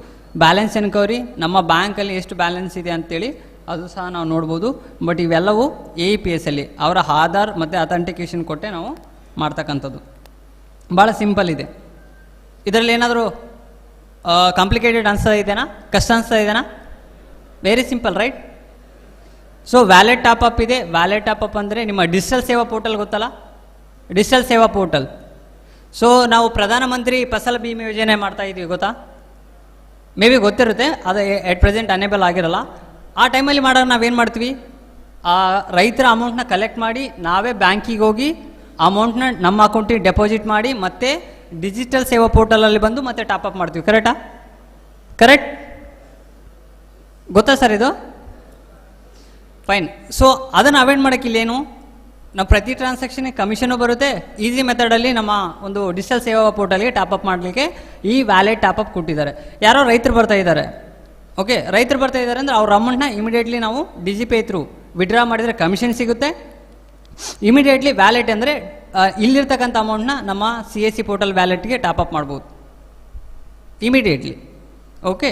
ಬ್ಯಾಲೆನ್ಸ್ ಎನ್ಕ್ವೈರಿ, ನಮ್ಮ ಬ್ಯಾಂಕಲ್ಲಿ ಎಷ್ಟು ಬ್ಯಾಲೆನ್ಸ್ ಇದೆ ಅಂತೇಳಿ ಅದು ಸಹ ನಾವು ನೋಡ್ಬೋದು. ಬಟ್ ಇವೆಲ್ಲವೂ AEPS ಅಲ್ಲಿ ಅವರ ಆಧಾರ್ ಮತ್ತು ಅಥೆಂಟಿಕೇಷನ್ ಕೊಟ್ಟೆ ನಾವು ಮಾಡ್ತಕ್ಕಂಥದ್ದು. ಭಾಳ ಸಿಂಪಲ್ ಇದೆ. ಇದರಲ್ಲಿ ಏನಾದರೂ ಕಾಂಪ್ಲಿಕೇಟೆಡ್ ಅನಿಸ್ತಾ ಇದೆನಾ, ಕಷ್ಟ ಅನಿಸ್ತಾ ಇದೆನಾ? Very simple, right? So wallet top up ಇದೆ. ವ್ಯಾಲೆಟ್ ಟಾಪಪ್ ಅಂದರೆ ನಿಮ್ಮ ಡಿಜಿಟಲ್ ಸೇವಾ ಪೋರ್ಟಲ್ ಗೊತ್ತಲ್ಲ, ಡಿಜಿಟಲ್ ಸೇವಾ ಪೋರ್ಟಲ್. ಸೊ ನಾವು ಪ್ರಧಾನಮಂತ್ರಿ ಫಸಲ್ ಬಿಮಾ ಯೋಜನೆ ಮಾಡ್ತಾ ಇದ್ದೀವಿ, ಗೊತ್ತಾ? ಮೇ ಬಿ ಗೊತ್ತಿರುತ್ತೆ, ಅದು ಎಟ್ ಪ್ರೆಸೆಂಟ್ ಅನೇಬಲ್ ಆಗಿರಲ್ಲ. ಆ ಟೈಮಲ್ಲಿ ಮಾಡೋ ನಾವೇನು ಮಾಡ್ತೀವಿ, ಆ ರೈತರ ಅಮೌಂಟ್ನ ಕಲೆಕ್ಟ್ ಮಾಡಿ ನಾವೇ ಬ್ಯಾಂಕಿಗೆ ಹೋಗಿ ಅಮೌಂಟ್ನ ನಮ್ಮ ಅಕೌಂಟಿಗೆ ಡೆಪಾಸಿಟ್ ಮಾಡಿ ಮತ್ತೆ ಡಿಜಿಟಲ್ ಸೇವಾ ಪೋರ್ಟಲಲ್ಲಿ ಬಂದು ಮತ್ತೆ ಟಾಪಪ್ ಮಾಡ್ತೀವಿ. ಕರೆಕ್ಟಾ? ಕರೆಕ್ಟ್, ಗೊತ್ತಾ ಸರ್ ಇದು? ಫೈನ್. ಸೊ ಅದನ್ನು ಅವಾಯ್ಡ್ ಮಾಡೋಕ್ಕಿಲ್ಲೇನು, ನಾವು ಪ್ರತಿ ಟ್ರಾನ್ಸಾಕ್ಷನ್ಗೆ ಕಮಿಷನು ಬರುತ್ತೆ. ಈಸಿ ಮೆಥಡಲ್ಲಿ ನಮ್ಮ ಒಂದು ಡಿಜಿಟಲ್ ಸೇವಾ ಪೋರ್ಟಲ್ಗೆ ಟಾಪಪ್ ಮಾಡಲಿಕ್ಕೆ ಈ ವ್ಯಾಲೆಟ್ ಟಾಪಪ್ ಕೊಟ್ಟಿದ್ದಾರೆ. ಯಾರೋ ರೈತರು ಬರ್ತಾ ಇದ್ದಾರೆ, ಓಕೆ, ರೈತರು ಬರ್ತಾ ಇದ್ದಾರೆ ಅಂದರೆ ಅವ್ರ ಅಮೌಂಟ್ನ ಇಮಿಡಿಯೇಟ್ಲಿ ನಾವು ಡಿಜಿಪೇ ಥ್ರೂ ವಿಡ್ರಾ ಮಾಡಿದರೆ ಕಮಿಷನ್ ಸಿಗುತ್ತೆ. ಇಮಿಡಿಯೇಟ್ಲಿ ವ್ಯಾಲೆಟ್ ಅಂದರೆ ಇಲ್ಲಿರ್ತಕ್ಕಂಥ ಅಮೌಂಟ್ನ ನಮ್ಮ CSC ಪೋರ್ಟಲ್ ವ್ಯಾಲೆಟ್ಗೆ ಟಾಪಪ್ ಮಾಡ್ಬೋದು ಇಮಿಡಿಯೇಟ್ಲಿ. ಓಕೆ,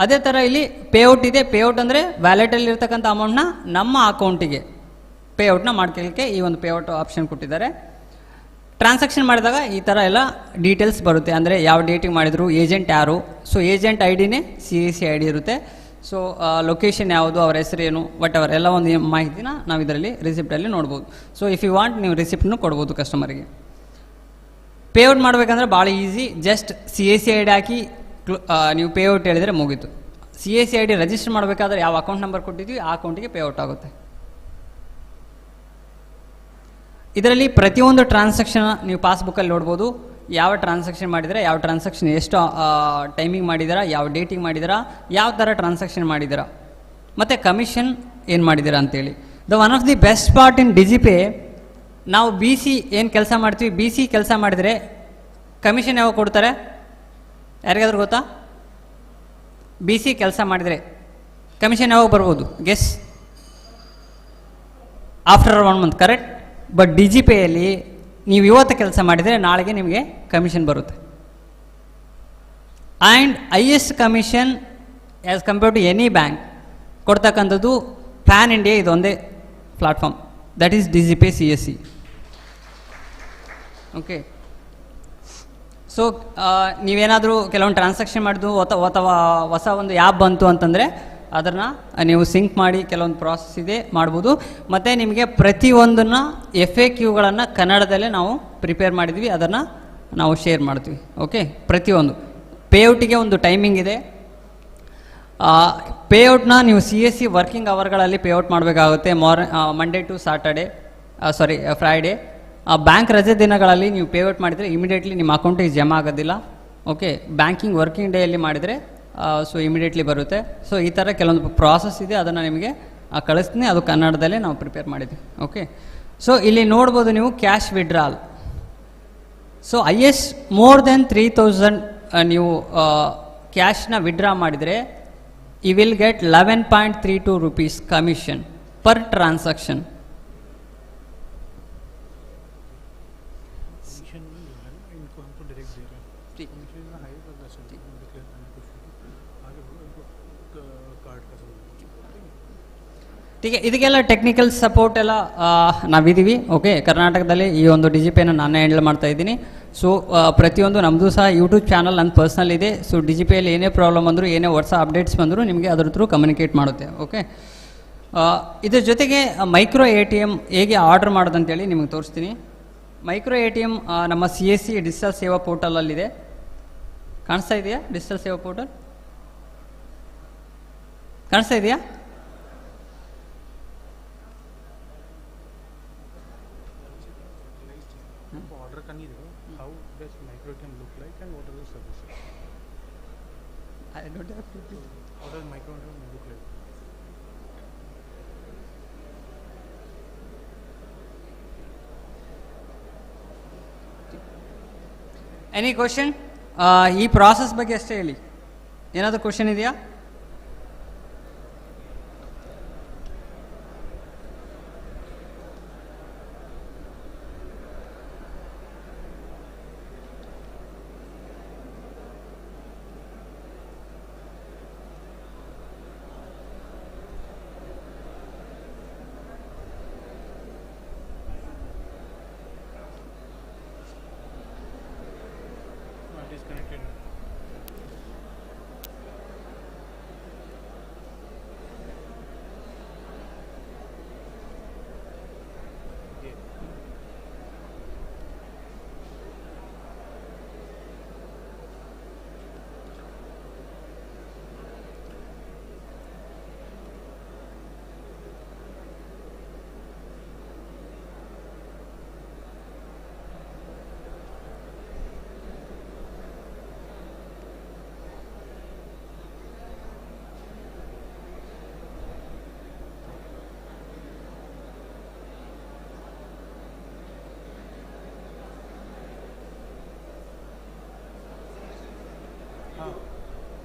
ಅದೇ ಥರ ಇಲ್ಲಿ ಪೇಔಟ್ ಇದೆ. ಪೇಔಟ್ ಅಂದರೆ ವ್ಯಾಲೆಟಲ್ಲಿ ಇರ್ತಕ್ಕಂಥ ಅಮೌಂಟ್ನ ನಮ್ಮ ಅಕೌಂಟಿಗೆ ಪೇಔಟ್ನ ಮಾಡ್ಕೊಳ್ಳಿಕ್ಕೆ ಈ ಒಂದು ಪೇಔಟ್ ಆಪ್ಷನ್ ಕೊಟ್ಟಿದ್ದಾರೆ. ಟ್ರಾನ್ಸಾಕ್ಷನ್ ಮಾಡಿದಾಗ ಈ ಥರ ಎಲ್ಲ ಡೀಟೇಲ್ಸ್ ಬರುತ್ತೆ, ಅಂದರೆ ಯಾವ ಡೇಟಿಗೆ ಮಾಡಿದ್ರು, ಏಜೆಂಟ್ ಯಾರು, ಸೊ ಏಜೆಂಟ್ ID-ನೇ CSC ID ಇರುತ್ತೆ. ಸೊ ಲೊಕೇಶನ್ ಯಾವುದು, ಅವ್ರ ಹೆಸರೇನು, ವಾಟ್ ಎವರ್ ಎಲ್ಲ ಒಂದು ಮಾಹಿತಿನ ನಾವು ಇದರಲ್ಲಿ ರಿಸಿಪ್ಟಲ್ಲಿ ನೋಡ್ಬೋದು. ಸೊ ಇಫ್ ಯು ವಾಂಟ್ ನೀವು ರಿಸಿಪ್ಟನ್ನು ಕೊಡ್ಬೋದು ಕಸ್ಟಮರಿಗೆ. ಪೇಔಟ್ ಮಾಡಬೇಕಂದ್ರೆ ಭಾಳ ಈಸಿ, ಜಸ್ಟ್ CSC ID ಹಾಕಿ ನೀವು ಪೇಔಟ್ ಹೇಳಿದರೆ ಮುಗೀತು. CSC ID ರಿಜಿಸ್ಟರ್ ಮಾಡಬೇಕಾದ್ರೆ ಯಾವ ಅಕೌಂಟ್ ನಂಬರ್ ಕೊಟ್ಟಿದ್ವಿ ಆ ಅಕೌಂಟಿಗೆ ಪೇಔಟ್ ಆಗುತ್ತೆ. ಇದರಲ್ಲಿ ಪ್ರತಿಯೊಂದು ಟ್ರಾನ್ಸಾಕ್ಷನ್ ನೀವು ಪಾಸ್ಬುಕ್ಕಲ್ಲಿ ನೋಡ್ಬೋದು, ಯಾವ ಟ್ರಾನ್ಸಾಕ್ಷನ್ ಮಾಡಿದ್ದೀರಾ, ಯಾವ ಟ್ರಾನ್ಸಾಕ್ಷನ್ ಎಷ್ಟು ಟೈಮಿಂಗ್ ಮಾಡಿದ್ದೀರಾ, ಯಾವ ಡೇಟಿಗೆ ಮಾಡಿದ್ದೀರಾ, ಯಾವ ಥರ ಟ್ರಾನ್ಸಾಕ್ಷನ್ ಮಾಡಿದ್ದೀರಾ, ಮತ್ತು ಕಮಿಷನ್ ಏನು ಮಾಡಿದ್ದೀರಾ ಅಂತೇಳಿ. One of the best part in DigiPay, ನಾವು BC ಏನು ಕೆಲಸ ಮಾಡ್ತೀವಿ, BC ಕೆಲಸ ಮಾಡಿದರೆ ಕಮಿಷನ್ ಯಾವಾಗ ಕೊಡ್ತಾರೆ ಯಾರಿಗಾದ್ರೂ ಗೊತ್ತಾ? BC ಕೆಲಸ ಮಾಡಿದರೆ ಕಮಿಷನ್ ಯಾವಾಗ ಬರ್ಬೋದು? Guess. After 1 month, correct? But ಡಿಜಿಪೇಯಲ್ಲಿ ನೀವು ಇವತ್ತು ಕೆಲಸ ಮಾಡಿದರೆ ನಾಳೆಗೆ ನಿಮಗೆ ಕಮಿಷನ್ ಬರುತ್ತೆ. And highest commission as compared to any bank ಕೊಡ್ತಕ್ಕಂಥದ್ದು ಪ್ಯಾನ್ ಇಂಡಿಯಾ ಇದೊಂದೇ platform, that is DigiPay CSC. Okay. So ನೀವೇನಾದರೂ ಕೆಲವೊಂದು ಟ್ರಾನ್ಸಾಕ್ಷನ್ ಮಾಡಿದ್ದು ಅಥವಾ ಹೊಸ ಒಂದು ಆ್ಯಪ್ ಬಂತು ಅಂತಂದರೆ ಅದನ್ನು ನೀವು ಸಿಂಕ್ ಮಾಡಿ ಕೆಲವೊಂದು ಪ್ರಾಸೆಸ್ ಇದೆ ಮಾಡ್ಬೋದು. ಮತ್ತು ನಿಮಗೆ ಪ್ರತಿಯೊಂದನ್ನು FAQಗಳನ್ನು ಕನ್ನಡದಲ್ಲೇ ನಾವು ಪ್ರಿಪೇರ್ ಮಾಡಿದ್ವಿ, ಅದನ್ನು ನಾವು ಶೇರ್ ಮಾಡ್ತೀವಿ. ಓಕೆ, ಪ್ರತಿಯೊಂದು ಪೇಔಟಿಗೆ ಒಂದು ಟೈಮಿಂಗ್ ಇದೆ. ಪೇಔಟ್ನ ನೀವು CSC ವರ್ಕಿಂಗ್ ಅವರ್ಗಳಲ್ಲಿ ಪೇಔಟ್ ಮಾಡಬೇಕಾಗುತ್ತೆ. Monday to Friday. ಬ್ಯಾಂಕ್ ರಜೆ ದಿನಗಳಲ್ಲಿ ನೀವು ಪೇಔಟ್ ಮಾಡಿದರೆ ಇಮಿಡಿಯೇಟ್ಲಿ ನಿಮ್ಮ ಅಕೌಂಟಿಗೆ ಜಮಾ ಆಗೋದಿಲ್ಲ. ಓಕೆ, ಬ್ಯಾಂಕಿಂಗ್ ವರ್ಕಿಂಗ್ ಡೇಯಲ್ಲಿ ಮಾಡಿದರೆ ಸೊ ಇಮಿಡಿಯೇಟ್ಲಿ ಬರುತ್ತೆ. ಸೊ ಈ ಥರ ಕೆಲವೊಂದು ಪ್ರಾಸೆಸ್ ಇದೆ, ಅದನ್ನು ನಿಮಗೆ ಕಳಿಸ್ತೀನಿ. ಅದು ಕನ್ನಡದಲ್ಲೇ ನಾವು ಪ್ರಿಪೇರ್ ಮಾಡಿದ್ವಿ. ಓಕೆ, ಸೊ ಇಲ್ಲಿ ನೋಡ್ಬೋದು ನೀವು cash withdrawal. So more than 3000 ನೀವು ಕ್ಯಾಶ್ನ ವಿಡ್ರಾ ಮಾಡಿದರೆ you will get 11.32 rupees commission per transaction. ठीक है, ಇದಕ್ಕೆಲ್ಲ ಟೆಕ್ನಿಕಲ್ ಸಪೋರ್ಟ್ ಎಲ್ಲ ನಾವಿದ್ದೀವಿ. ಓಕೆ, ಕರ್ನಾಟಕದಲ್ಲಿ ಈ ಒಂದು DigiPayನ ನಾನೇ ಹ್ಯಾಂಡಲ್ ಮಾಡ್ತಾ ಇದ್ದೀನಿ. ಸೊ ಪ್ರತಿಯೊಂದು ನಮ್ಮದು ಸಹ ಯೂಟ್ಯೂಬ್ ಚಾನಲ್ ನನ್ನ ಪರ್ಸ್ನಲ್ ಇದೆ. ಸೊ DigiPayಯಲ್ಲಿ ಏನೇ ಪ್ರಾಬ್ಲಮ್ ಬಂದರೂ ಏನೇ ಹೊಸ ಅಪ್ಡೇಟ್ಸ್ ಬಂದರೂ ನಿಮಗೆ ಅದ್ರ ಥ್ರೂ ಕಮ್ಯುನಿಕೇಟ್ ಮಾಡುತ್ತೆ. ಓಕೆ, ಇದ್ರ ಜೊತೆಗೆ ಮೈಕ್ರೋ ATM ಹೇಗೆ ಆರ್ಡರ್ ಮಾಡೋದಂತೇಳಿ ನಿಮಗೆ ತೋರಿಸ್ತೀನಿ. ಮೈಕ್ರೋ ATM ನಮ್ಮ CSC ಡಿಜಿಟಲ್ ಸೇವಾ ಪೋರ್ಟಲಲ್ಲಿದೆ. ಕಾಣಿಸ್ತಾ ಇದೆಯಾ? ಡಿಜಿಟಲ್ ಸೇವಾ ಪೋರ್ಟಲ್ ಕಾಣಿಸ್ತಾ ಇದೆಯಾ? How does micro ATM look like and what are the services? I don't have to. How does micro ATM look like? Any question? ಈ ಪ್ರಾಸೆಸ್ ಬಗ್ಗೆ ಅಷ್ಟೇ ಹೇಳಿ. ಏನಾದರೂ ಕ್ವಶನ್ ಇದೆಯಾ? Disconnected.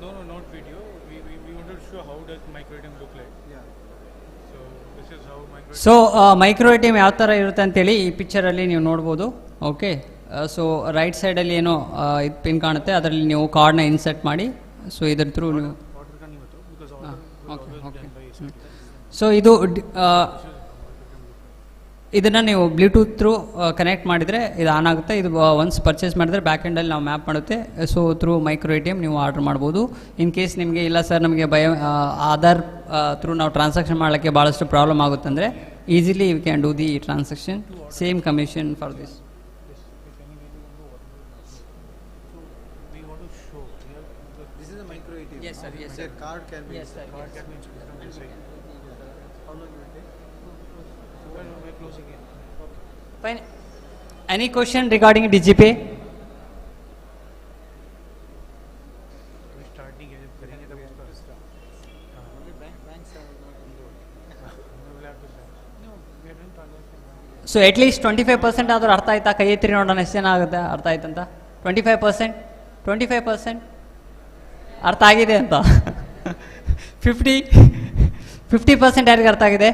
No, not video. We wanted to show how does micro ATM look like. Yeah. So this is how micro. So micro ATM ಯಾವ ಥರ ಇರುತ್ತೆ ಅಂತೇಳಿ ಈ ಪಿಕ್ಚರಲ್ಲಿ ನೀವು ನೋಡ್ಬೋದು. ಓಕೆ, ಸೊ ರೈಟ್ ಸೈಡಲ್ಲಿ ಏನೋ ಇದು ಪಿನ್ ಕಾಣುತ್ತೆ, ಅದರಲ್ಲಿ ನೀವು ಕಾರ್ಡ್ನ ಇನ್ಸರ್ಟ್ ಮಾಡಿ ಸೊ ಇದ್ರ ಥ್ರೂ ನೀವು ಸೊ ಇದನ್ನು ನೀವು ಬ್ಲೂಟೂತ್ ಥ್ರೂ ಕನೆಕ್ಟ್ ಮಾಡಿದರೆ ಇದು ಆನ್ ಆಗುತ್ತೆ. ಇದು ಒನ್ಸ್ ಪರ್ಚೇಸ್ ಮಾಡಿದರೆ ಬ್ಯಾಕ್ ಎಂಡಲ್ಲಿ ನಾವು ಮ್ಯಾಪ್ ಮಾಡುತ್ತೆ. ಸೊ ಥ್ರೂ ಮೈಕ್ರೋ ATM ನೀವು ಆರ್ಡರ್ ಮಾಡ್ಬೋದು. ಇನ್ ಕೇಸ್ ನಿಮಗೆ ಇಲ್ಲ ಸರ್ ನಮಗೆ ಆಧಾರ್ ಥ್ರೂ ನಾವು ಟ್ರಾನ್ಸಾಕ್ಷನ್ ಮಾಡೋಕ್ಕೆ ಭಾಳಷ್ಟು ಪ್ರಾಬ್ಲಮ್ ಆಗುತ್ತೆ ಅಂದರೆ easily you can do the transaction, same commission for this. This is a micro ATM. Yes, sir. Yes, The sir. card can be. Yes, sir. Card Yes. can be inside. How long will it take? When we're closing it. Fine. Any question regarding DigiPay? Starting करेंगे तब उसका Banks are not involved. we'll have to start. No, we are doing transaction. So at least 25% ಆದರೂ ಅರ್ಥ ಆಯ್ತಾ? ಕೈ ಎತ್ತಿರಿ ನೋಡೋಣ ಎಷ್ಟು ಜನ ಆಗುತ್ತೆ ಅರ್ಥ ಆಯ್ತಂತ. 25% ಅರ್ಥ ಆಗಿದೆ ಅಂತ. 50% ಯಾರಿಗೆ ಅರ್ಥ ಆಗಿದೆ?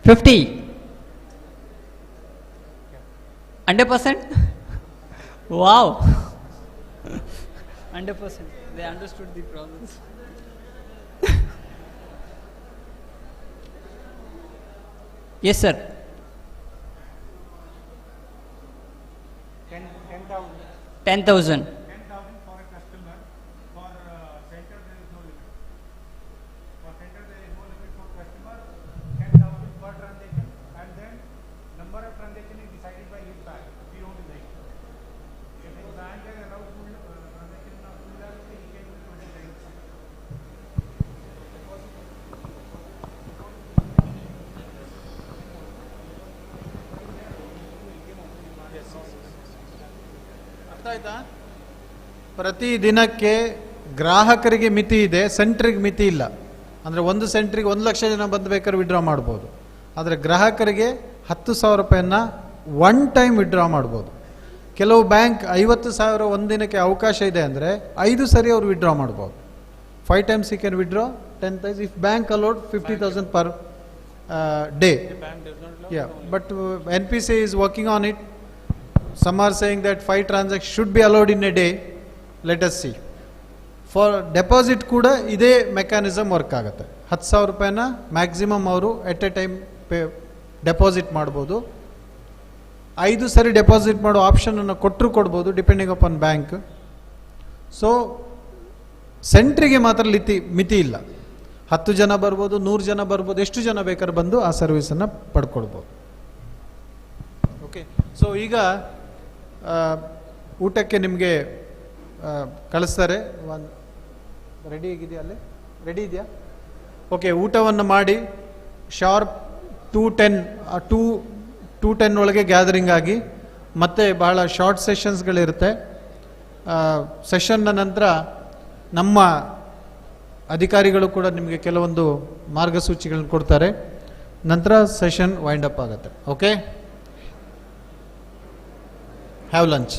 50 100%? Wow, 100%. They understood the problems. Yes, sir. 10,000. for a customer. For center there is no limit. For center there is no limit for customer. 10,000 per transaction, and then number of transaction is decided by his bank. We don't decide. If his bank has allowed transaction of 2 lakh, he can do 29%. ಅರ್ಥ ಆಯ್ತಾ? ಪ್ರತಿ ದಿನಕ್ಕೆ ಗ್ರಾಹಕರಿಗೆ ಮಿತಿ ಇದೆ, ಸೆಂಟ್ರಿಗೆ ಮಿತಿ ಇಲ್ಲ. ಅಂದರೆ ಒಂದು ಸೆಂಟ್ರಿಗೆ 1 ಲಕ್ಷ ಜನ ಬಂದು ಬೇಕಾದ್ರೆ ವಿಡ್ರಾ ಮಾಡ್ಬೋದು. ಆದರೆ ಗ್ರಾಹಕರಿಗೆ 10,000 ರೂಪಾಯಿನ ಒನ್ ಟೈಮ್ ವಿಡ್ರಾ ಮಾಡ್ಬೋದು. ಕೆಲವು ಬ್ಯಾಂಕ್ 50,000 ಒಂದಿನಕ್ಕೆ ಅವಕಾಶ ಇದೆ ಅಂದರೆ 5 ಸರಿ ಅವರು ವಿಡ್ರಾ ಮಾಡ್ಬೋದು. 5 times he can withdraw, 10 times. If bank allowed 50,000 per day. Yeah, but NPC is working on it. Some are saying that 5 transactions should be allowed in a day. Let us see. For deposit ಕೂಡ ಇದೇ mechanism work ಆಗುತ್ತೆ. 10,000 ರೂಪಾಯಿನ maximum ಅವರು at a time deposit ಮಾಡ್ಬೋದು. 5 ಸರಿ deposit ಮಾಡೋ ಆಪ್ಷನನ್ನು ಕೊಟ್ಟರು ಕೊಡ್ಬೋದು, ಡಿಪೆಂಡಿಂಗ್ ಅಪಾನ್ ಬ್ಯಾಂಕ್. ಸೊ ಸೆಂಟ್ರಿಗೆ ಮಾತ್ರ ಮಿತಿ ಇಲ್ಲ. 10 ಜನ ಬರ್ಬೋದು, 100 ಜನ ಬರ್ಬೋದು, ಎಷ್ಟು ಜನ ಬೇಕಾದ್ರೆ ಬಂದು ಆ ಸರ್ವಿಸನ್ನು ಪಡ್ಕೊಳ್ಬೋದು. ಓಕೆ, ಸೊ ಈಗ ಊಟಕ್ಕೆ ನಿಮಗೆ ಕಳಿಸ್ತಾರೆ. ರೆಡಿ ಆಗಿದೆಯಾ? ಅಲ್ಲಿ ರೆಡಿ ಇದೆಯಾ? ಓಕೆ, ಊಟವನ್ನು ಮಾಡಿ ಶಾರ್ಪ್ 2:10 ಒಳಗೆ ಗ್ಯಾದರಿಂಗ್ ಆಗಿ, ಮತ್ತೆ ಬಹಳ ಶಾರ್ಟ್ ಸೆಷನ್ಸ್ಗಳಿರುತ್ತೆ. ಸೆಷನ್ನ ನಂತರ ನಮ್ಮ ಅಧಿಕಾರಿಗಳು ಕೂಡ ನಿಮಗೆ ಕೆಲವೊಂದು ಮಾರ್ಗಸೂಚಿಗಳನ್ನು ಕೊಡ್ತಾರೆ. ನಂತರ ಸೆಷನ್ ವೈಂಡ್ ಅಪ್ ಆಗುತ್ತೆ. Okay, have lunch.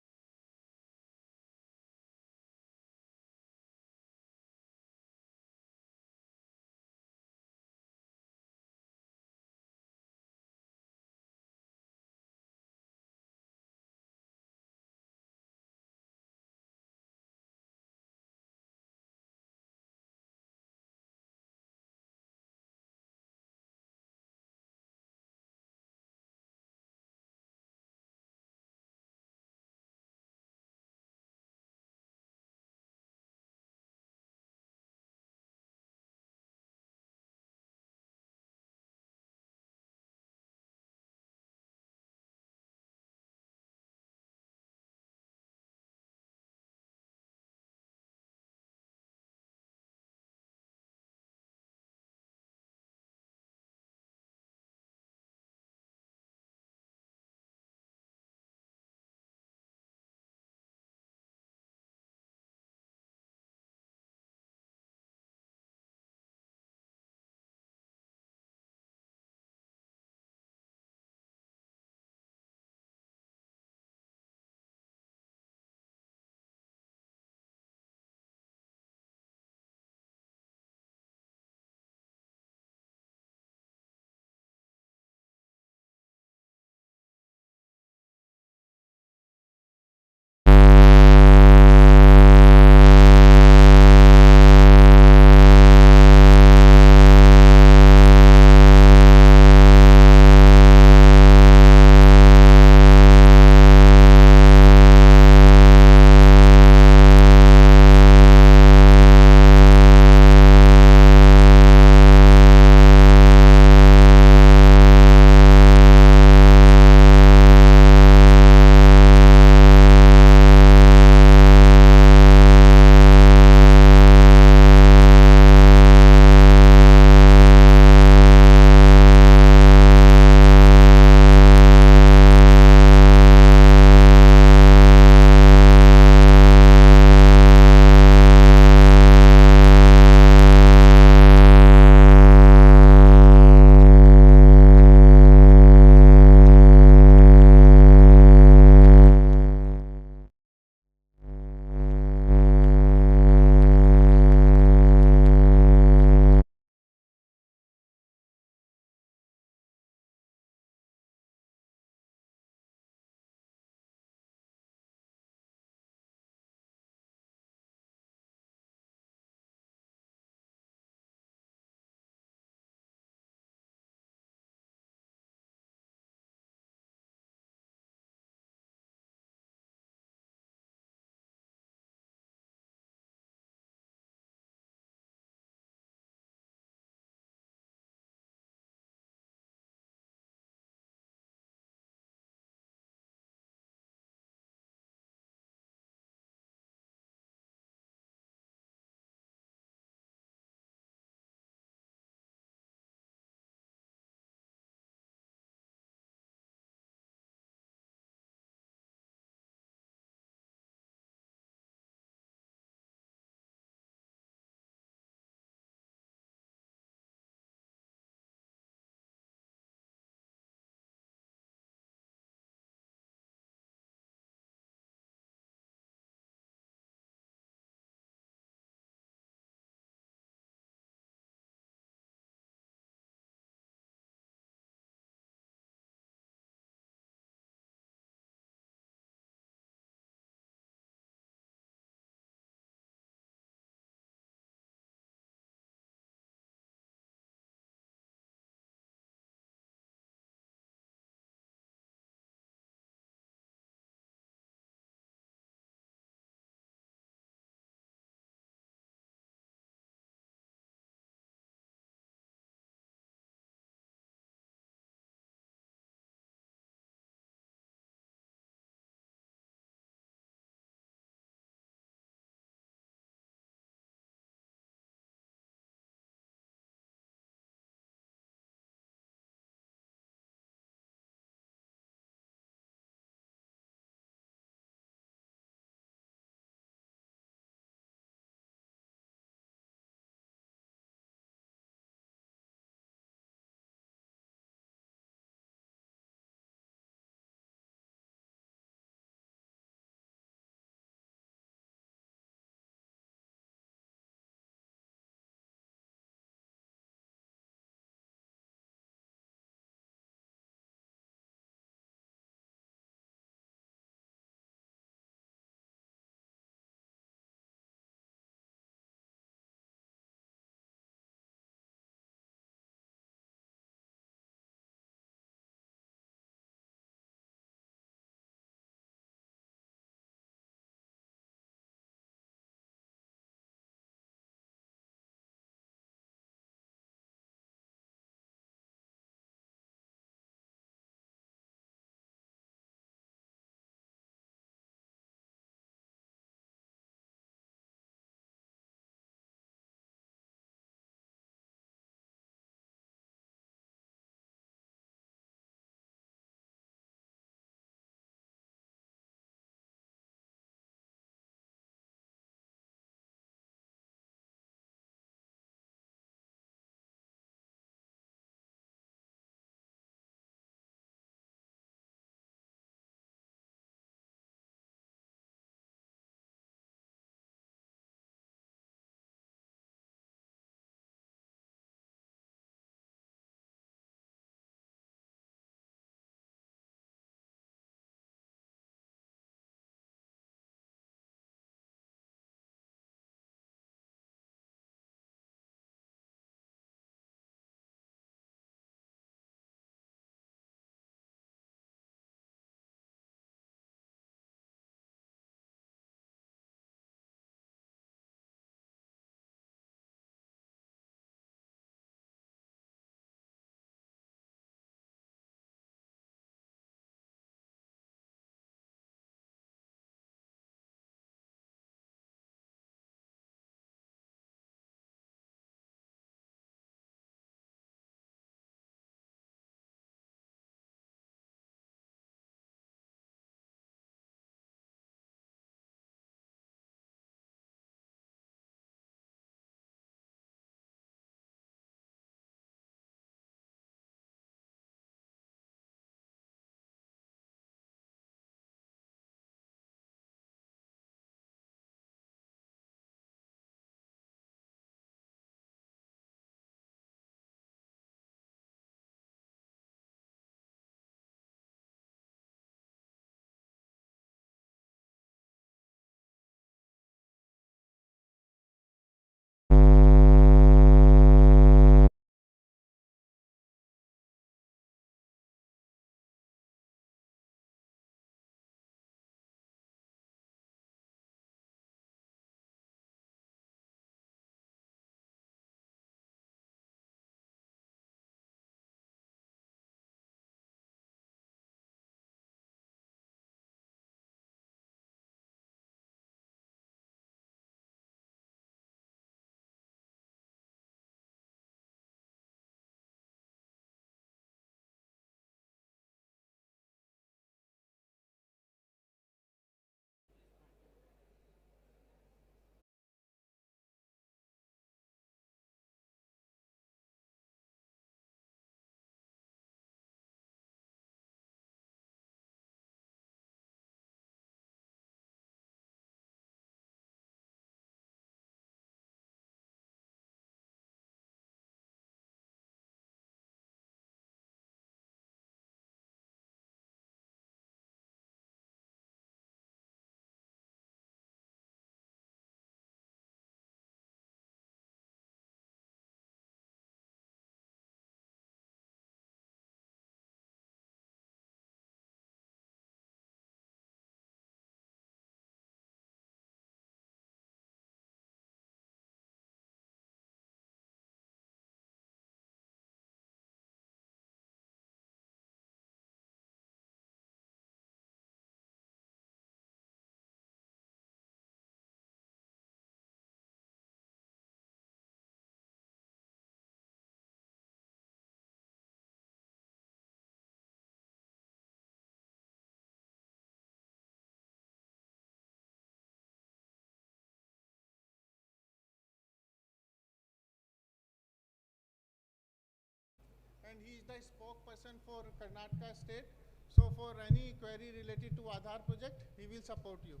he is the spokesperson for Karnataka state. So for any query related to Aadhaar project, he will support you.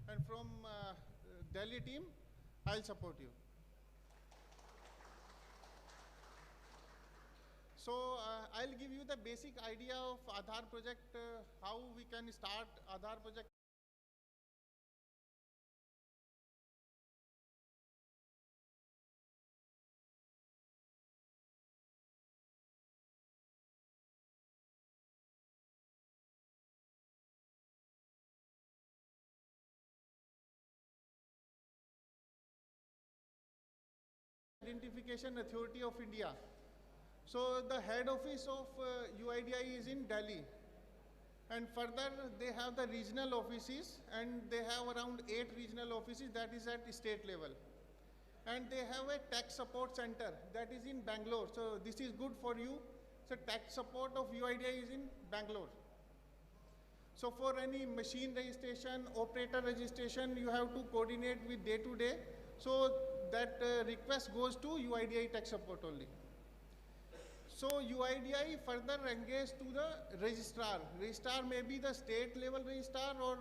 And from Delhi team, I'll support you. So I'll give you the basic idea of Aadhaar project, how we can start Aadhaar project. Identification Authority of India. So the head office of UIDAI is in Delhi. And further, they have the regional offices, and they have around 8 regional offices, that is at state level. And they have a tax support center that is in Bangalore. So this is good for you. So tax support of UIDAI is in Bangalore. So for any machine registration, operator registration, you have to coordinate with day to day. So that request goes to UIDAI tax support only. So UIDAI further engaged to the registrar. Registrar may be the state level registrar or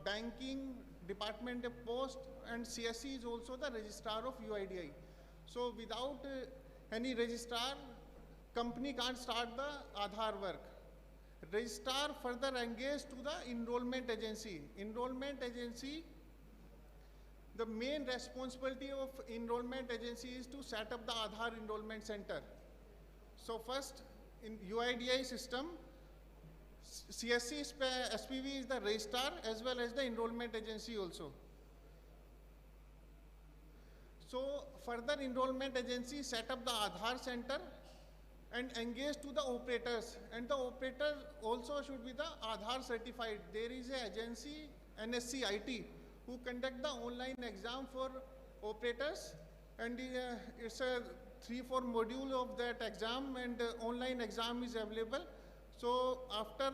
banking, department of post, and CSC is also the registrar of UIDAI. So without any registrar, company can't start the Aadhaar work. Registrar further engaged to the enrollment agency. Enrollment agency, the main responsibility of enrollment agency is to set up the Aadhaar enrollment center. So first, in UIDAI system, CSC SPV is the registrar as well as the enrollment agency also. So further, enrollment agency set up the Aadhaar center and engage to the operators, and the operator also should be the Aadhaar certified. There is an agency, NSC IT, who conduct the online exam for operators, and it's a 3-4 module of that exam, and online exam is available. So after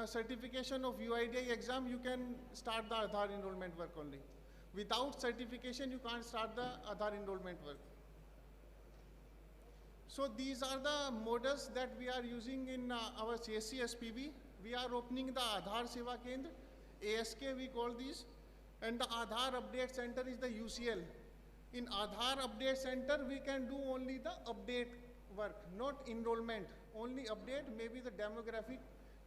certification of UIDAI exam, you can start the Aadhaar enrollment work only. Without certification, you can't start the Aadhaar enrollment work. So these are the models that we are using in our CSC SPV. We are opening the Aadhaar Seva Kendra, ASK we call these, and the Aadhaar Update Center is the UCL. In Aadhaar Update Center, we can do only the update work, not enrollment. Only update, maybe the demographic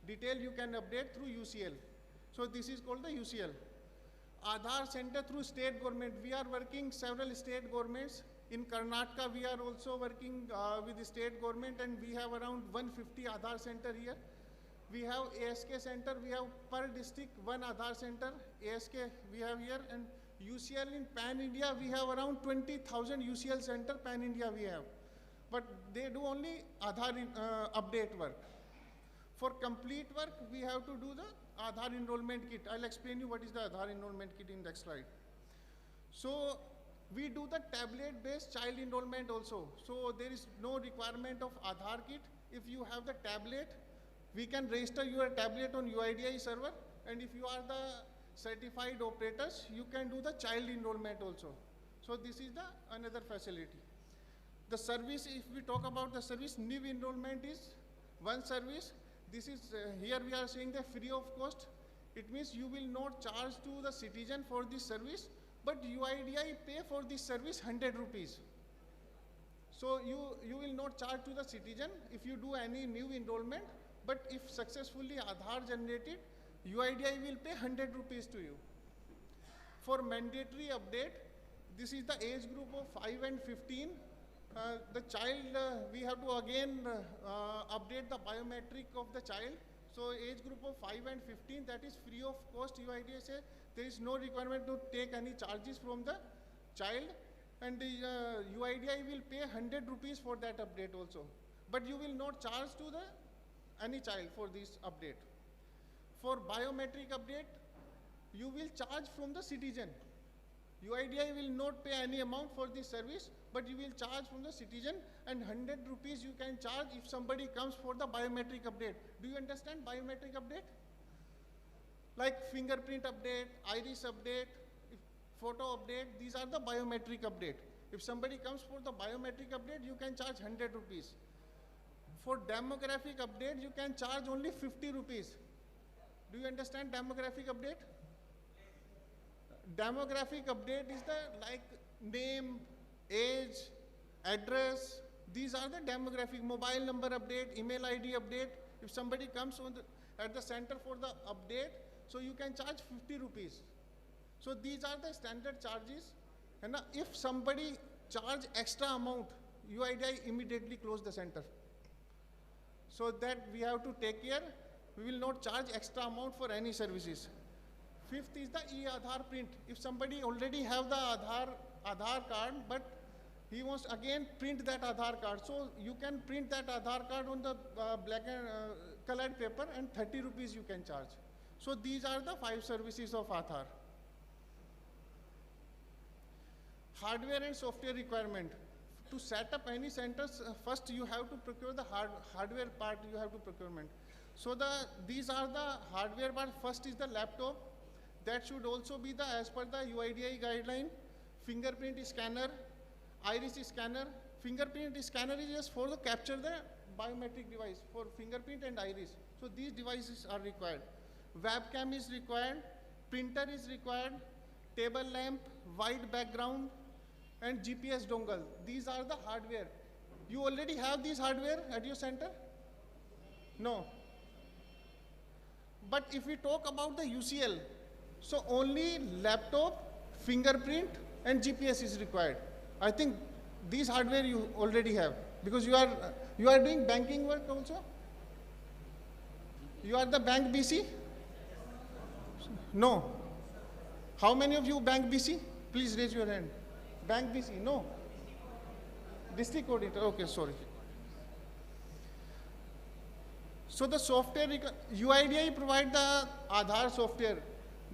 detail you can update through UCL. So this is called the UCL. Aadhaar Center through state government. We are working several state governments. In Karnataka, we are also working with the state government, and we have around 150 Aadhaar Center here. We have ASK Center. We have per district 1 Aadhaar Center. ASK we have here, and UCL in Pan India, we have around 20,000 UCL Center Pan India we have. But they do only Aadhaar update work. For complete work, we have to do the Aadhaar enrollment kit. I'll explain you what is the Aadhaar enrollment kit in the next slide. So we do the tablet-based child enrollment also. So there is no requirement of Aadhaar kit. If you have the tablet, we can register your tablet on UIDAI server, and if you are the certified operators, you can do the child enrollment also. So this is the another facility. The service, if we talk about the service, new enrollment is one service. This is, here we are saying the free of cost. It means you will not charge to the citizen for this service, but UIDAI pay for this service 100 rupees. So you will not charge to the citizen if you do any new enrollment, but if successfully Aadhaar generated, UIDAI will pay 100 rupees to you. For mandatory update, this is the age group of 5 and 15. The child, we have to again update the biometric of the child. So age group of 5 and 15, that is free of cost. UIDAI says there is no requirement to take any charges from the child, and the UIDAI will pay 100 rupees for that update also. But you will not charge to the any child for this update. For biometric update, you will charge from the citizen. UIDAI will not pay any amount for this service, but you will charge from the citizen, and 100 rupees you can charge if somebody comes for the biometric update. Do you understand biometric update? Like fingerprint update, iris update, photo update, these are the biometric update. If somebody comes for the biometric update, you can charge 100 rupees. For demographic update, you can charge only 50 rupees. Do you understand demographic update? Demographic update is the like name, age, address. These are the demographic. Mobile number update, email ID update. If somebody comes on at the center for the update, so you can charge 50 rupees. So these are the standard charges. And if somebody charge extra amount, UIDAI immediately close the center. So that we have to take care. We will not charge extra amount for any services. Fifth is the e-Aadhaar print. If somebody already have the Aadhaar card, but he wants again print that Aadhaar card. So you can print that Aadhaar card on the black and colored paper, and 30 rupees you can charge. So these are the 5 services of Aadhaar. Hardware and software requirement. To set up any centers, first you have to procure the hardware part, you have to procurement. So these are the hardware part. First is the laptop. That should also be as per the UIDAI guideline. Fingerprint scanner, iris scanner. Fingerprint scanner is just for the capture the biometric device for fingerprint and iris. So these devices are required. Webcam is required, printer is required, table lamp, white background, and GPS dongle. These are the hardware. You already have these hardware at your center? No. But if we talk about the UCL, so only laptop, fingerprint, and GPS is required. I think these hardware you already have, because you are doing banking work also. You are the bank BC? No. How many of you bank BC? Please raise your hand. Bank BC? No. District coordinator? Okay, sorry. So the software, UIDAI provide the Aadhaar software.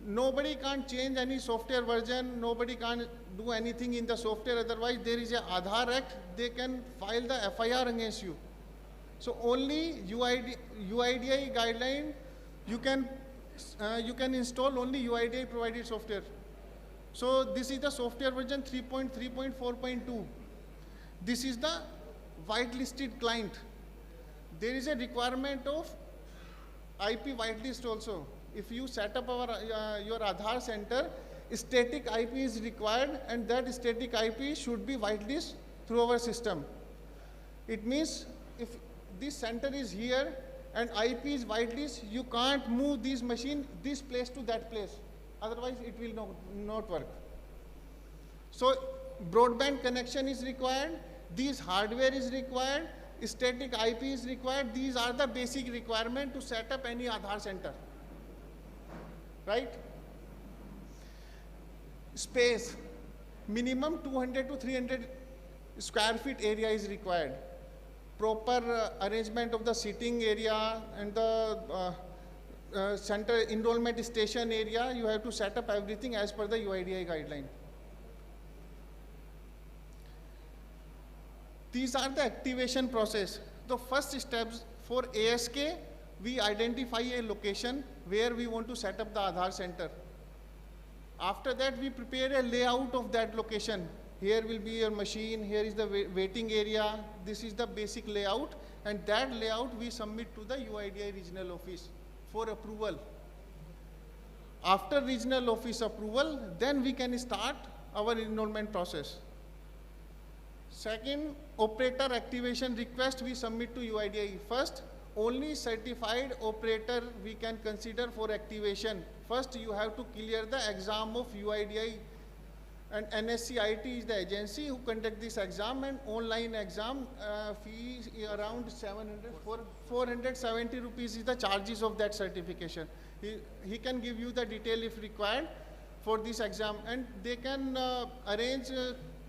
Nobody can't change any software version. Nobody can't do anything in the software. Otherwise, there is a Aadhaar Act. They can file the FIR against you. So only UIDAI guideline, you can install only UIDAI provided software. So this is the software version 3.3.4.2. This is the whitelisted client. There is a requirement of IP whitelist also. If you set up your Aadhaar center, static IP is required, and that static IP should be whitelist through our system. It means if this center is here and IP is whitelist, you can't move this machine this place to that place. Otherwise, it will not work. So broadband connection is required. This hardware is required. Static IP is required. These are the basic requirement to set up any Aadhaar center. Right? Space. Minimum 200 to 300 square feet area is required. Proper arrangement of the seating area and the center enrollment station area, you have to set up everything as per the UIDAI guideline. These are the activation process. The first steps for ASK, we identify a location where we want to set up the Aadhaar center. After that, we prepare a layout of that location. Here will be your machine, here is the waiting area, this is the basic layout, and that layout we submit to the UIDAI regional office for approval. After regional office approval, then we can start our enrollment process. Second, operator activation request we submit to UIDAI. First, only certified operator we can consider for activation. First, you have to clear the exam of UIDAI, and NSCIT is the agency who conduct this exam, and online exam fee around 470 rupees is the charges of that certification. He can give you the detail if required for this exam, and they can arrange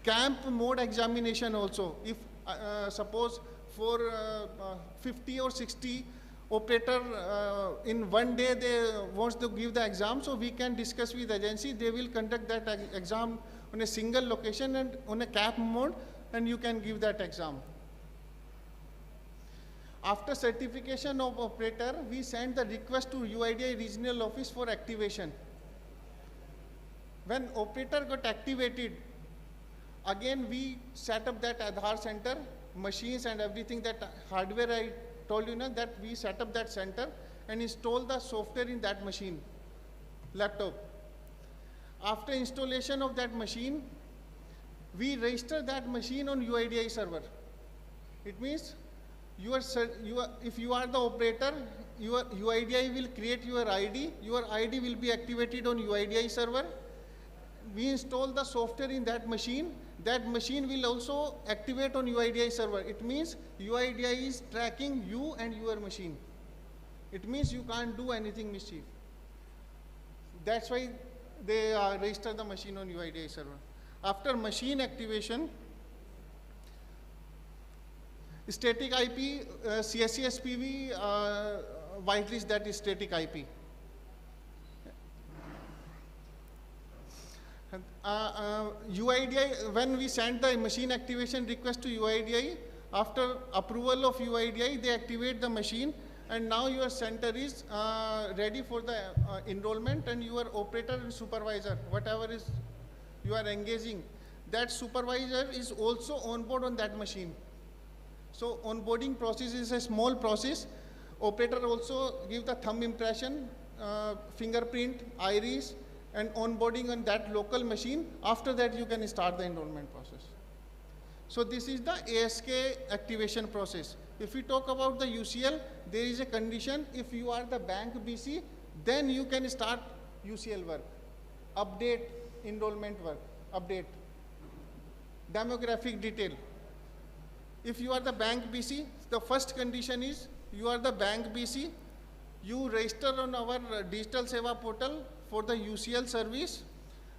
camp mode examination also. If suppose for 50 or 60 operator in one day they wants to give the exam, so we can discuss with the agency. They will conduct that exam on a single location and on a camp mode, and you can give that exam. After certification of operator, we send the request to UIDAI regional office for activation. When operator got activated, again we set up that Aadhaar center machines and everything, that hardware I told you, that we set up that center and install the software in that machine, laptop. After installation of that machine, we register that machine on UIDAI server. It means if you are the operator, your UIDAI will create your ID. Your ID will be activated on UIDAI server. We install the software in that machine. That machine will also activate on UIDAI server. It means UIDAI is tracking you and your machine. It means you can't do anything mischief. That's why they register the machine on UIDAI server. After machine activation, static IP, CSC SPV whitelist, that is static IP. UIDAI, when we send the machine activation request to UIDAI, after approval of UIDAI, they activate the machine, and now your center is ready for the enrollment, and your operator and supervisor, whatever is you are engaging, that supervisor is also on board on that machine. So onboarding process is a small process. Operator also give the thumb impression, fingerprint, iris, and onboarding on that local machine. After that, you can start the enrollment process. So this is the ASK activation process. If we talk about the UCL, there is a condition. If you are the bank BC, then you can start UCL work, update enrollment work, update demographic detail. If you are the bank BC, the first condition is you are the bank BC, you register on our digital Seva portal for the UCL service.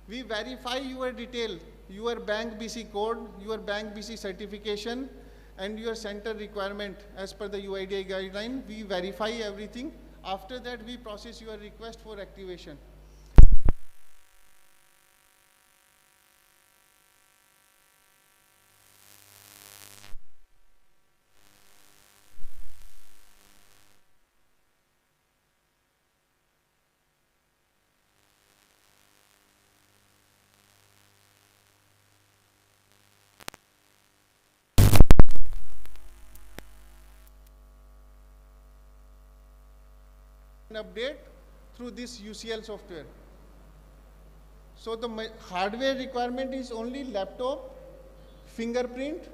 We verify your detail, your bank BC code, your bank BC certification, and your center requirement as per the UIDAI guideline. We verify everything. After that, we process your request for activation. Update through this UCL software. So the hardware requirement is only laptop, fingerprint,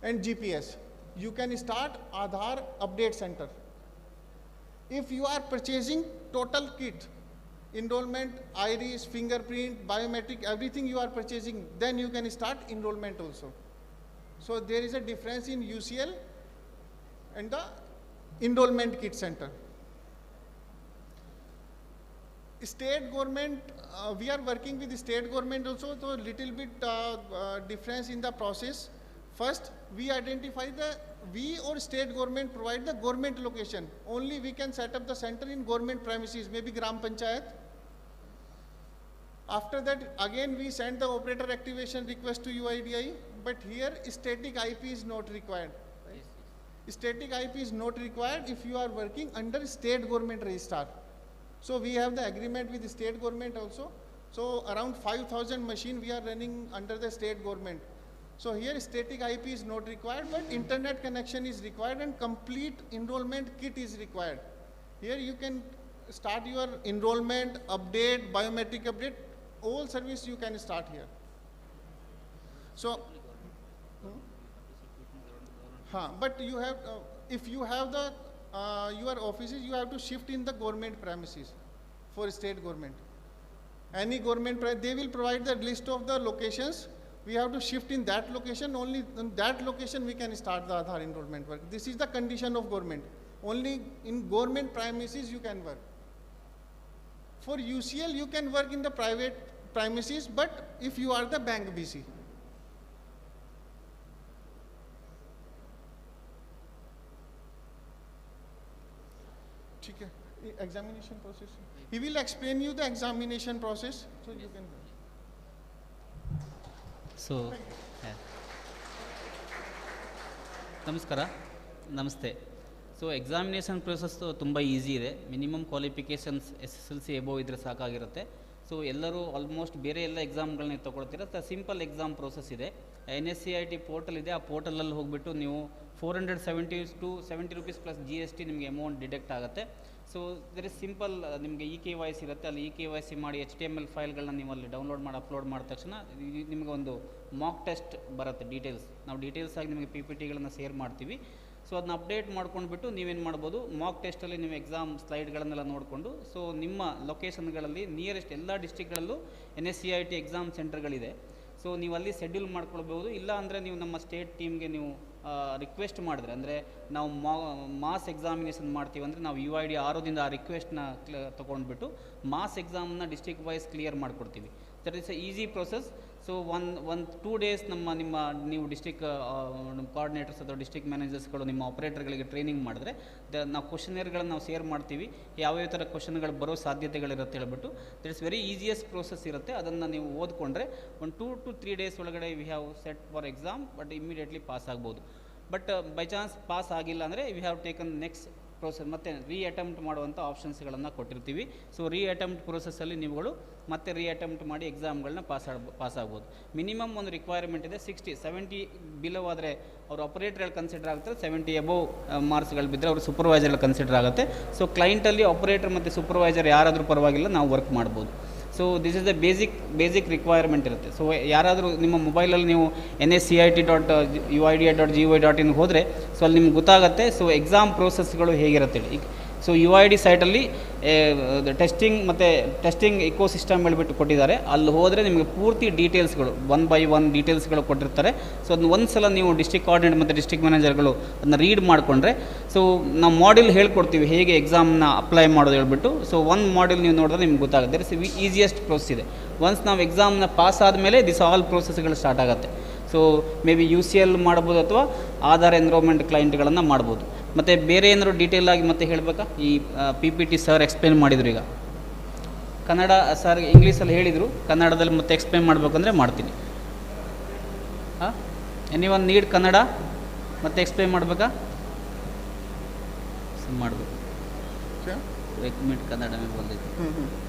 and GPS. You can start Aadhaar update center. If you are purchasing total kit, enrollment, iris, fingerprint, biometric, everything you are purchasing, then you can start enrollment also. So there is a difference in UCL and the enrollment kit center. State government, we are working with the state government also, so little bit difference in the process. First, we identify we or state government provide the government location. Only we can set up the center in government premises, maybe Gram Panchayat. After that, again we send the operator activation request to UIDAI, but here static IP is not required. Static IP is not required if you are working under state government registrar. So we have the agreement with the state government also. So around 5,000 machine we are running under the state government. So here static IP is not required, but internet connection is required and complete enrollment kit is required. Here you can start your enrollment, update, biometric update, all service you can start here. So, but you have, if you have the your offices, you have to shift in the government premises for state government. Any government, they will provide the list of the locations. We have to shift in that location. Only in that location we can start the Aadhaar enrollment work. This is the condition of government. Only in government premises you can work. For UCL, you can work in the private premises, but if you are the bank BC. Examination process. He will explain you the examination process, so you can. So, ನಮಸ್ಕಾರ, ನಮಸ್ತೆ. So examination process ತುಂಬ easy ಇದೆ. Minimum qualifications SSLC above ಇದ್ದರೆ ಸಾಕಾಗಿರುತ್ತೆ. So ಎಲ್ಲರೂ almost ಬೇರೆ ಎಲ್ಲ ಎಕ್ಸಾಮ್ಗಳನ್ನ ತೊಗೊಳ್ತೀರ. Simple exam process ಇದೆ. NSCIT portal ಇದೆ, ಆ ಪೋರ್ಟಲಲ್ಲಿ ಹೋಗಿಬಿಟ್ಟು ನೀವು 470 to 70 rupees ಪ್ಲಸ್ GST ನಿಮಗೆ ಅಮೌಂಟ್ ಡಿಡಕ್ಟ್ ಆಗುತ್ತೆ. ಸೊ ವೆರಿ ಸಿಂಪಲ್, ನಿಮಗೆ KYC ಇರುತ್ತೆ, ಅಲ್ಲಿ KYC ಮಾಡಿ HTML ಫೈಲ್ಗಳನ್ನ ನೀವು ಅಲ್ಲಿ ಡೌನ್ಲೋಡ್ ಮಾಡಿ ಅಪ್ಲೋಡ್ ಮಾಡಿದ ತಕ್ಷಣ ನಿಮಗೆ ಒಂದು ಮಾಕ್ ಟೆಸ್ಟ್ ಬರುತ್ತೆ. ನಾವು ಡೀಟೇಲ್ಸ್ ಆಗಿ ನಿಮಗೆ PPTಗಳನ್ನು ಶೇರ್ ಮಾಡ್ತೀವಿ. ಸೊ ಅದನ್ನ ಅಪ್ಡೇಟ್ ಮಾಡ್ಕೊಂಡ್ಬಿಟ್ಟು ನೀವೇನು ಮಾಡ್ಬೋದು, ಮಾಕ್ ಟೆಸ್ಟಲ್ಲಿ ನೀವು ಎಕ್ಸಾಮ್ ಸ್ಲೈಡ್ಗಳನ್ನೆಲ್ಲ ನೋಡಿಕೊಂಡು, ಸೊ ನಿಮ್ಮ ಲೊಕೇಶನ್ಗಳಲ್ಲಿ ನಿಯರೆಸ್ಟ್ ಎಲ್ಲ ಡಿಸ್ಟ್ರಿಕ್ಗಳಲ್ಲೂ NSCIT ಎಕ್ಸಾಮ್ ಸೆಂಟರ್ಗಳಿದೆ. ಸೊ ನೀವು ಅಲ್ಲಿ ಶೆಡ್ಯೂಲ್ ಮಾಡ್ಕೊಳ್ಬೋದು. ಇಲ್ಲ ಅಂದರೆ ನೀವು ನಮ್ಮ ಸ್ಟೇಟ್ ಟೀಮ್ಗೆ ನೀವು ರಿಕ್ವೆಸ್ಟ್ ಮಾಡಿದ್ರೆ, ಅಂದರೆ ನಾವು ಮಾಸ್ ಎಕ್ಸಾಮಿನೇಷನ್ ಮಾಡ್ತೀವಿ ಅಂದರೆ ನಾವು UID ROದಿಂದ ಆ ರಿಕ್ವೆಸ್ಟ್ನ ತೊಗೊಂಡ್ಬಿಟ್ಟು ಮಾಸ್ ಎಕ್ಸಾಮ್ನ ಡಿಸ್ಟ್ರಿಕ್ಟ್ ವೈಸ್ ಕ್ಲಿಯರ್ ಮಾಡಿಕೊಡ್ತೀವಿ. That is a easy process. So 2 days ನೀವು ಡಿಸ್ಟ್ರಿಕ್ಟ್ ಕೋಆರ್ಡಿನೇಟರ್ಸ್ ಅಥವಾ ಡಿಸ್ಟ್ರಿಕ್ಟ್ ಮ್ಯಾನೇಜರ್ಸ್ಗಳು ನಿಮ್ಮ ಆಪರೇಟರ್ಗಳಿಗೆ ಟ್ರೈನಿಂಗ್ ಮಾಡಿದ್ರೆ ನಾವು ಕ್ವಶನೇರ್ಗಳನ್ನು ನಾವು ಶೇರ್ ಮಾಡ್ತೀವಿ, ಯಾವ್ಯಾವ ಥರ ಕ್ವಶನ್ಗಳು ಬರೋ ಸಾಧ್ಯತೆಗಳಿರುತ್ತೆ ಹೇಳ್ಬಿಟ್ಟು. That is very easiest process ಇರುತ್ತೆ. ಅದನ್ನು ನೀವು ಓದ್ಕೊಂಡ್ರೆ 2 to 3 days ಒಳಗಡೆ we have set for exam, but immediately pass ಆಗ್ಬೋದು. ಬಟ್ ಬೈ ಚಾನ್ಸ್ ಪಾಸ್ ಆಗಿಲ್ಲ ಅಂದರೆ we have taken next process, ಮತ್ತು ಅಟೆಂಪ್ಟ್ ಮಾಡುವಂಥ ಆಪ್ಷನ್ಸ್ಗಳನ್ನು ಕೊಟ್ಟಿರ್ತೀವಿ. ಸೊ ಅಟೆಂಪ್ಟ್ ಪ್ರೋಸೆಸ್ಸಲ್ಲಿ ನೀವುಗಳು ಮತ್ತೆ ಅಟೆಂಪ್ಟ್ ಮಾಡಿ ಎಕ್ಸಾಮ್ಗಳನ್ನ ಪಾಸ್ ಆಗ್ಬೋದು. ಮಿನಿಮಮ್ ಒಂದು ರಿಕ್ವೈರ್ಮೆಂಟ್ ಇದೆ, 70 ಬಿಲೋ ಆದರೆ ಅವರು ಆಪರೇಟರ್ಗಳು ಕನ್ಸಿಡರ್ ಆಗುತ್ತೆ, 70 ಅಬೋವ್ ಮಾರ್ಕ್ಸ್ಗಳು ಬಿದ್ದರೆ ಅವರು ಸೂಪರ್ವೈಸರ್ಗಳು ಕನ್ಸಿಡರ್ ಆಗುತ್ತೆ. ಸೊ ಕ್ಲೈಂಟಲ್ಲಿ ಆಪರೇಟರ್ ಮತ್ತು ಸೂಪರ್ವೈಸರ್ ಯಾರಾದರೂ ಪರವಾಗಿಲ್ಲ, ನಾವು ವರ್ಕ್ ಮಾಡ್ಬೋದು. So this is the basic requirement ಇರುತ್ತೆ. ಸೊ ಯಾರಾದರೂ ನಿಮ್ಮ ಮೊಬೈಲಲ್ಲಿ ನೀವು NSCIT.uida.gov.in ಹೋದರೆ ಸೊ ಅಲ್ಲಿ ನಿಮ್ಗೆ ಗೊತ್ತಾಗುತ್ತೆ ಸೊ ಎಕ್ಸಾಮ್ ಪ್ರೋಸೆಸ್ಗಳು ಹೇಗಿರುತ್ತೆ. ಸೊ UID ಸೈಟಲ್ಲಿ ಟೆಸ್ಟಿಂಗ್ ಇಕೋಸಿಸ್ಟಮ್ ಹೇಳ್ಬಿಟ್ಟು ಕೊಟ್ಟಿದ್ದಾರೆ. ಅಲ್ಲಿ ಹೋದರೆ ನಿಮಗೆ ಪೂರ್ತಿ ಡೀಟೇಲ್ಸ್ಗಳು 1 by 1 ಡೀಟೇಲ್ಸ್ಗಳು ಕೊಟ್ಟಿರ್ತಾರೆ. ಸೊ ಅದನ್ನ ಒಂದು ಸಲ ನೀವು ಡಿಸ್ಟ್ರಿಕ್ಟ್ ಕೋಆರ್ಡಿನೇಟರ್ ಮತ್ತು ಡಿಸ್ಟ್ರಿಕ್ಟ್ ಮ್ಯಾನೇಜರ್ಗಳು ಅದನ್ನ ರೀಡ್ ಮಾಡಿಕೊಂಡ್ರೆ, ಸೊ ನಾವು ಮಾಡ್ಯೂಲ್ ಹೇಳ್ಕೊಡ್ತೀವಿ ಹೇಗೆ ಎಕ್ಸಾಮ್ನ ಅಪ್ಲೈ ಮಾಡೋದು ಹೇಳ್ಬಿಟ್ಟು. ಸೊ ಒಂದು ಮಾಡ್ಯೂಲ್ ನೀವು ನೋಡಿದ್ರೆ ನಿಮ್ಗೆ ಗೊತ್ತಾಗುತ್ತೆ. ಇಟ್ಸ್ ಈಸಿಯೆಸ್ಟ್ ಪ್ರೋಸೆಸ್ ಇದೆ. ಒನ್ಸ್ ನಾವು ಎಕ್ಸಾಮ್ನ ಪಾಸ್ ಆದಮೇಲೆ ದಿಸ್ ಆಲ್ ಪ್ರೋಸೆಸ್ಗಳು ಸ್ಟಾರ್ಟ್ ಆಗುತ್ತೆ. ಸೊ ಮೇ ಬಿ UCL ಮಾಡ್ಬೋದು ಅಥವಾ ಆಧಾರ್ ಎನ್ರೋಲ್ಮೆಂಟ್ ಕ್ಲೈಂಟ್ಗಳನ್ನು ಮಾಡ್ಬೋದು. ಮತ್ತು ಬೇರೆ ಏನಾದ್ರು ಡೀಟೇಲ್ ಆಗಿ ಮತ್ತೆ ಹೇಳಬೇಕಾ? ಈ PPT ಸರ್ ಎಕ್ಸ್ಪ್ಲೇನ್ ಮಾಡಿದರು. ಈಗ ಕನ್ನಡ ಸರ್ ಇಂಗ್ಲೀಷಲ್ಲಿ ಹೇಳಿದರು, ಕನ್ನಡದಲ್ಲಿ ಮತ್ತೆ ಎಕ್ಸ್ಪ್ಲೇನ್ ಮಾಡಬೇಕಂದ್ರೆ ಮಾಡ್ತೀನಿ. ಎನಿವನ್ ನೀಡ್ ಕನ್ನಡ ಮತ್ತೆ ಎಕ್ಸ್ಪ್ಲೇನ್ ಮಾಡಬೇಕಾ? ಮಾಡಬೇಕು. 1 minute ಕನ್ನಡ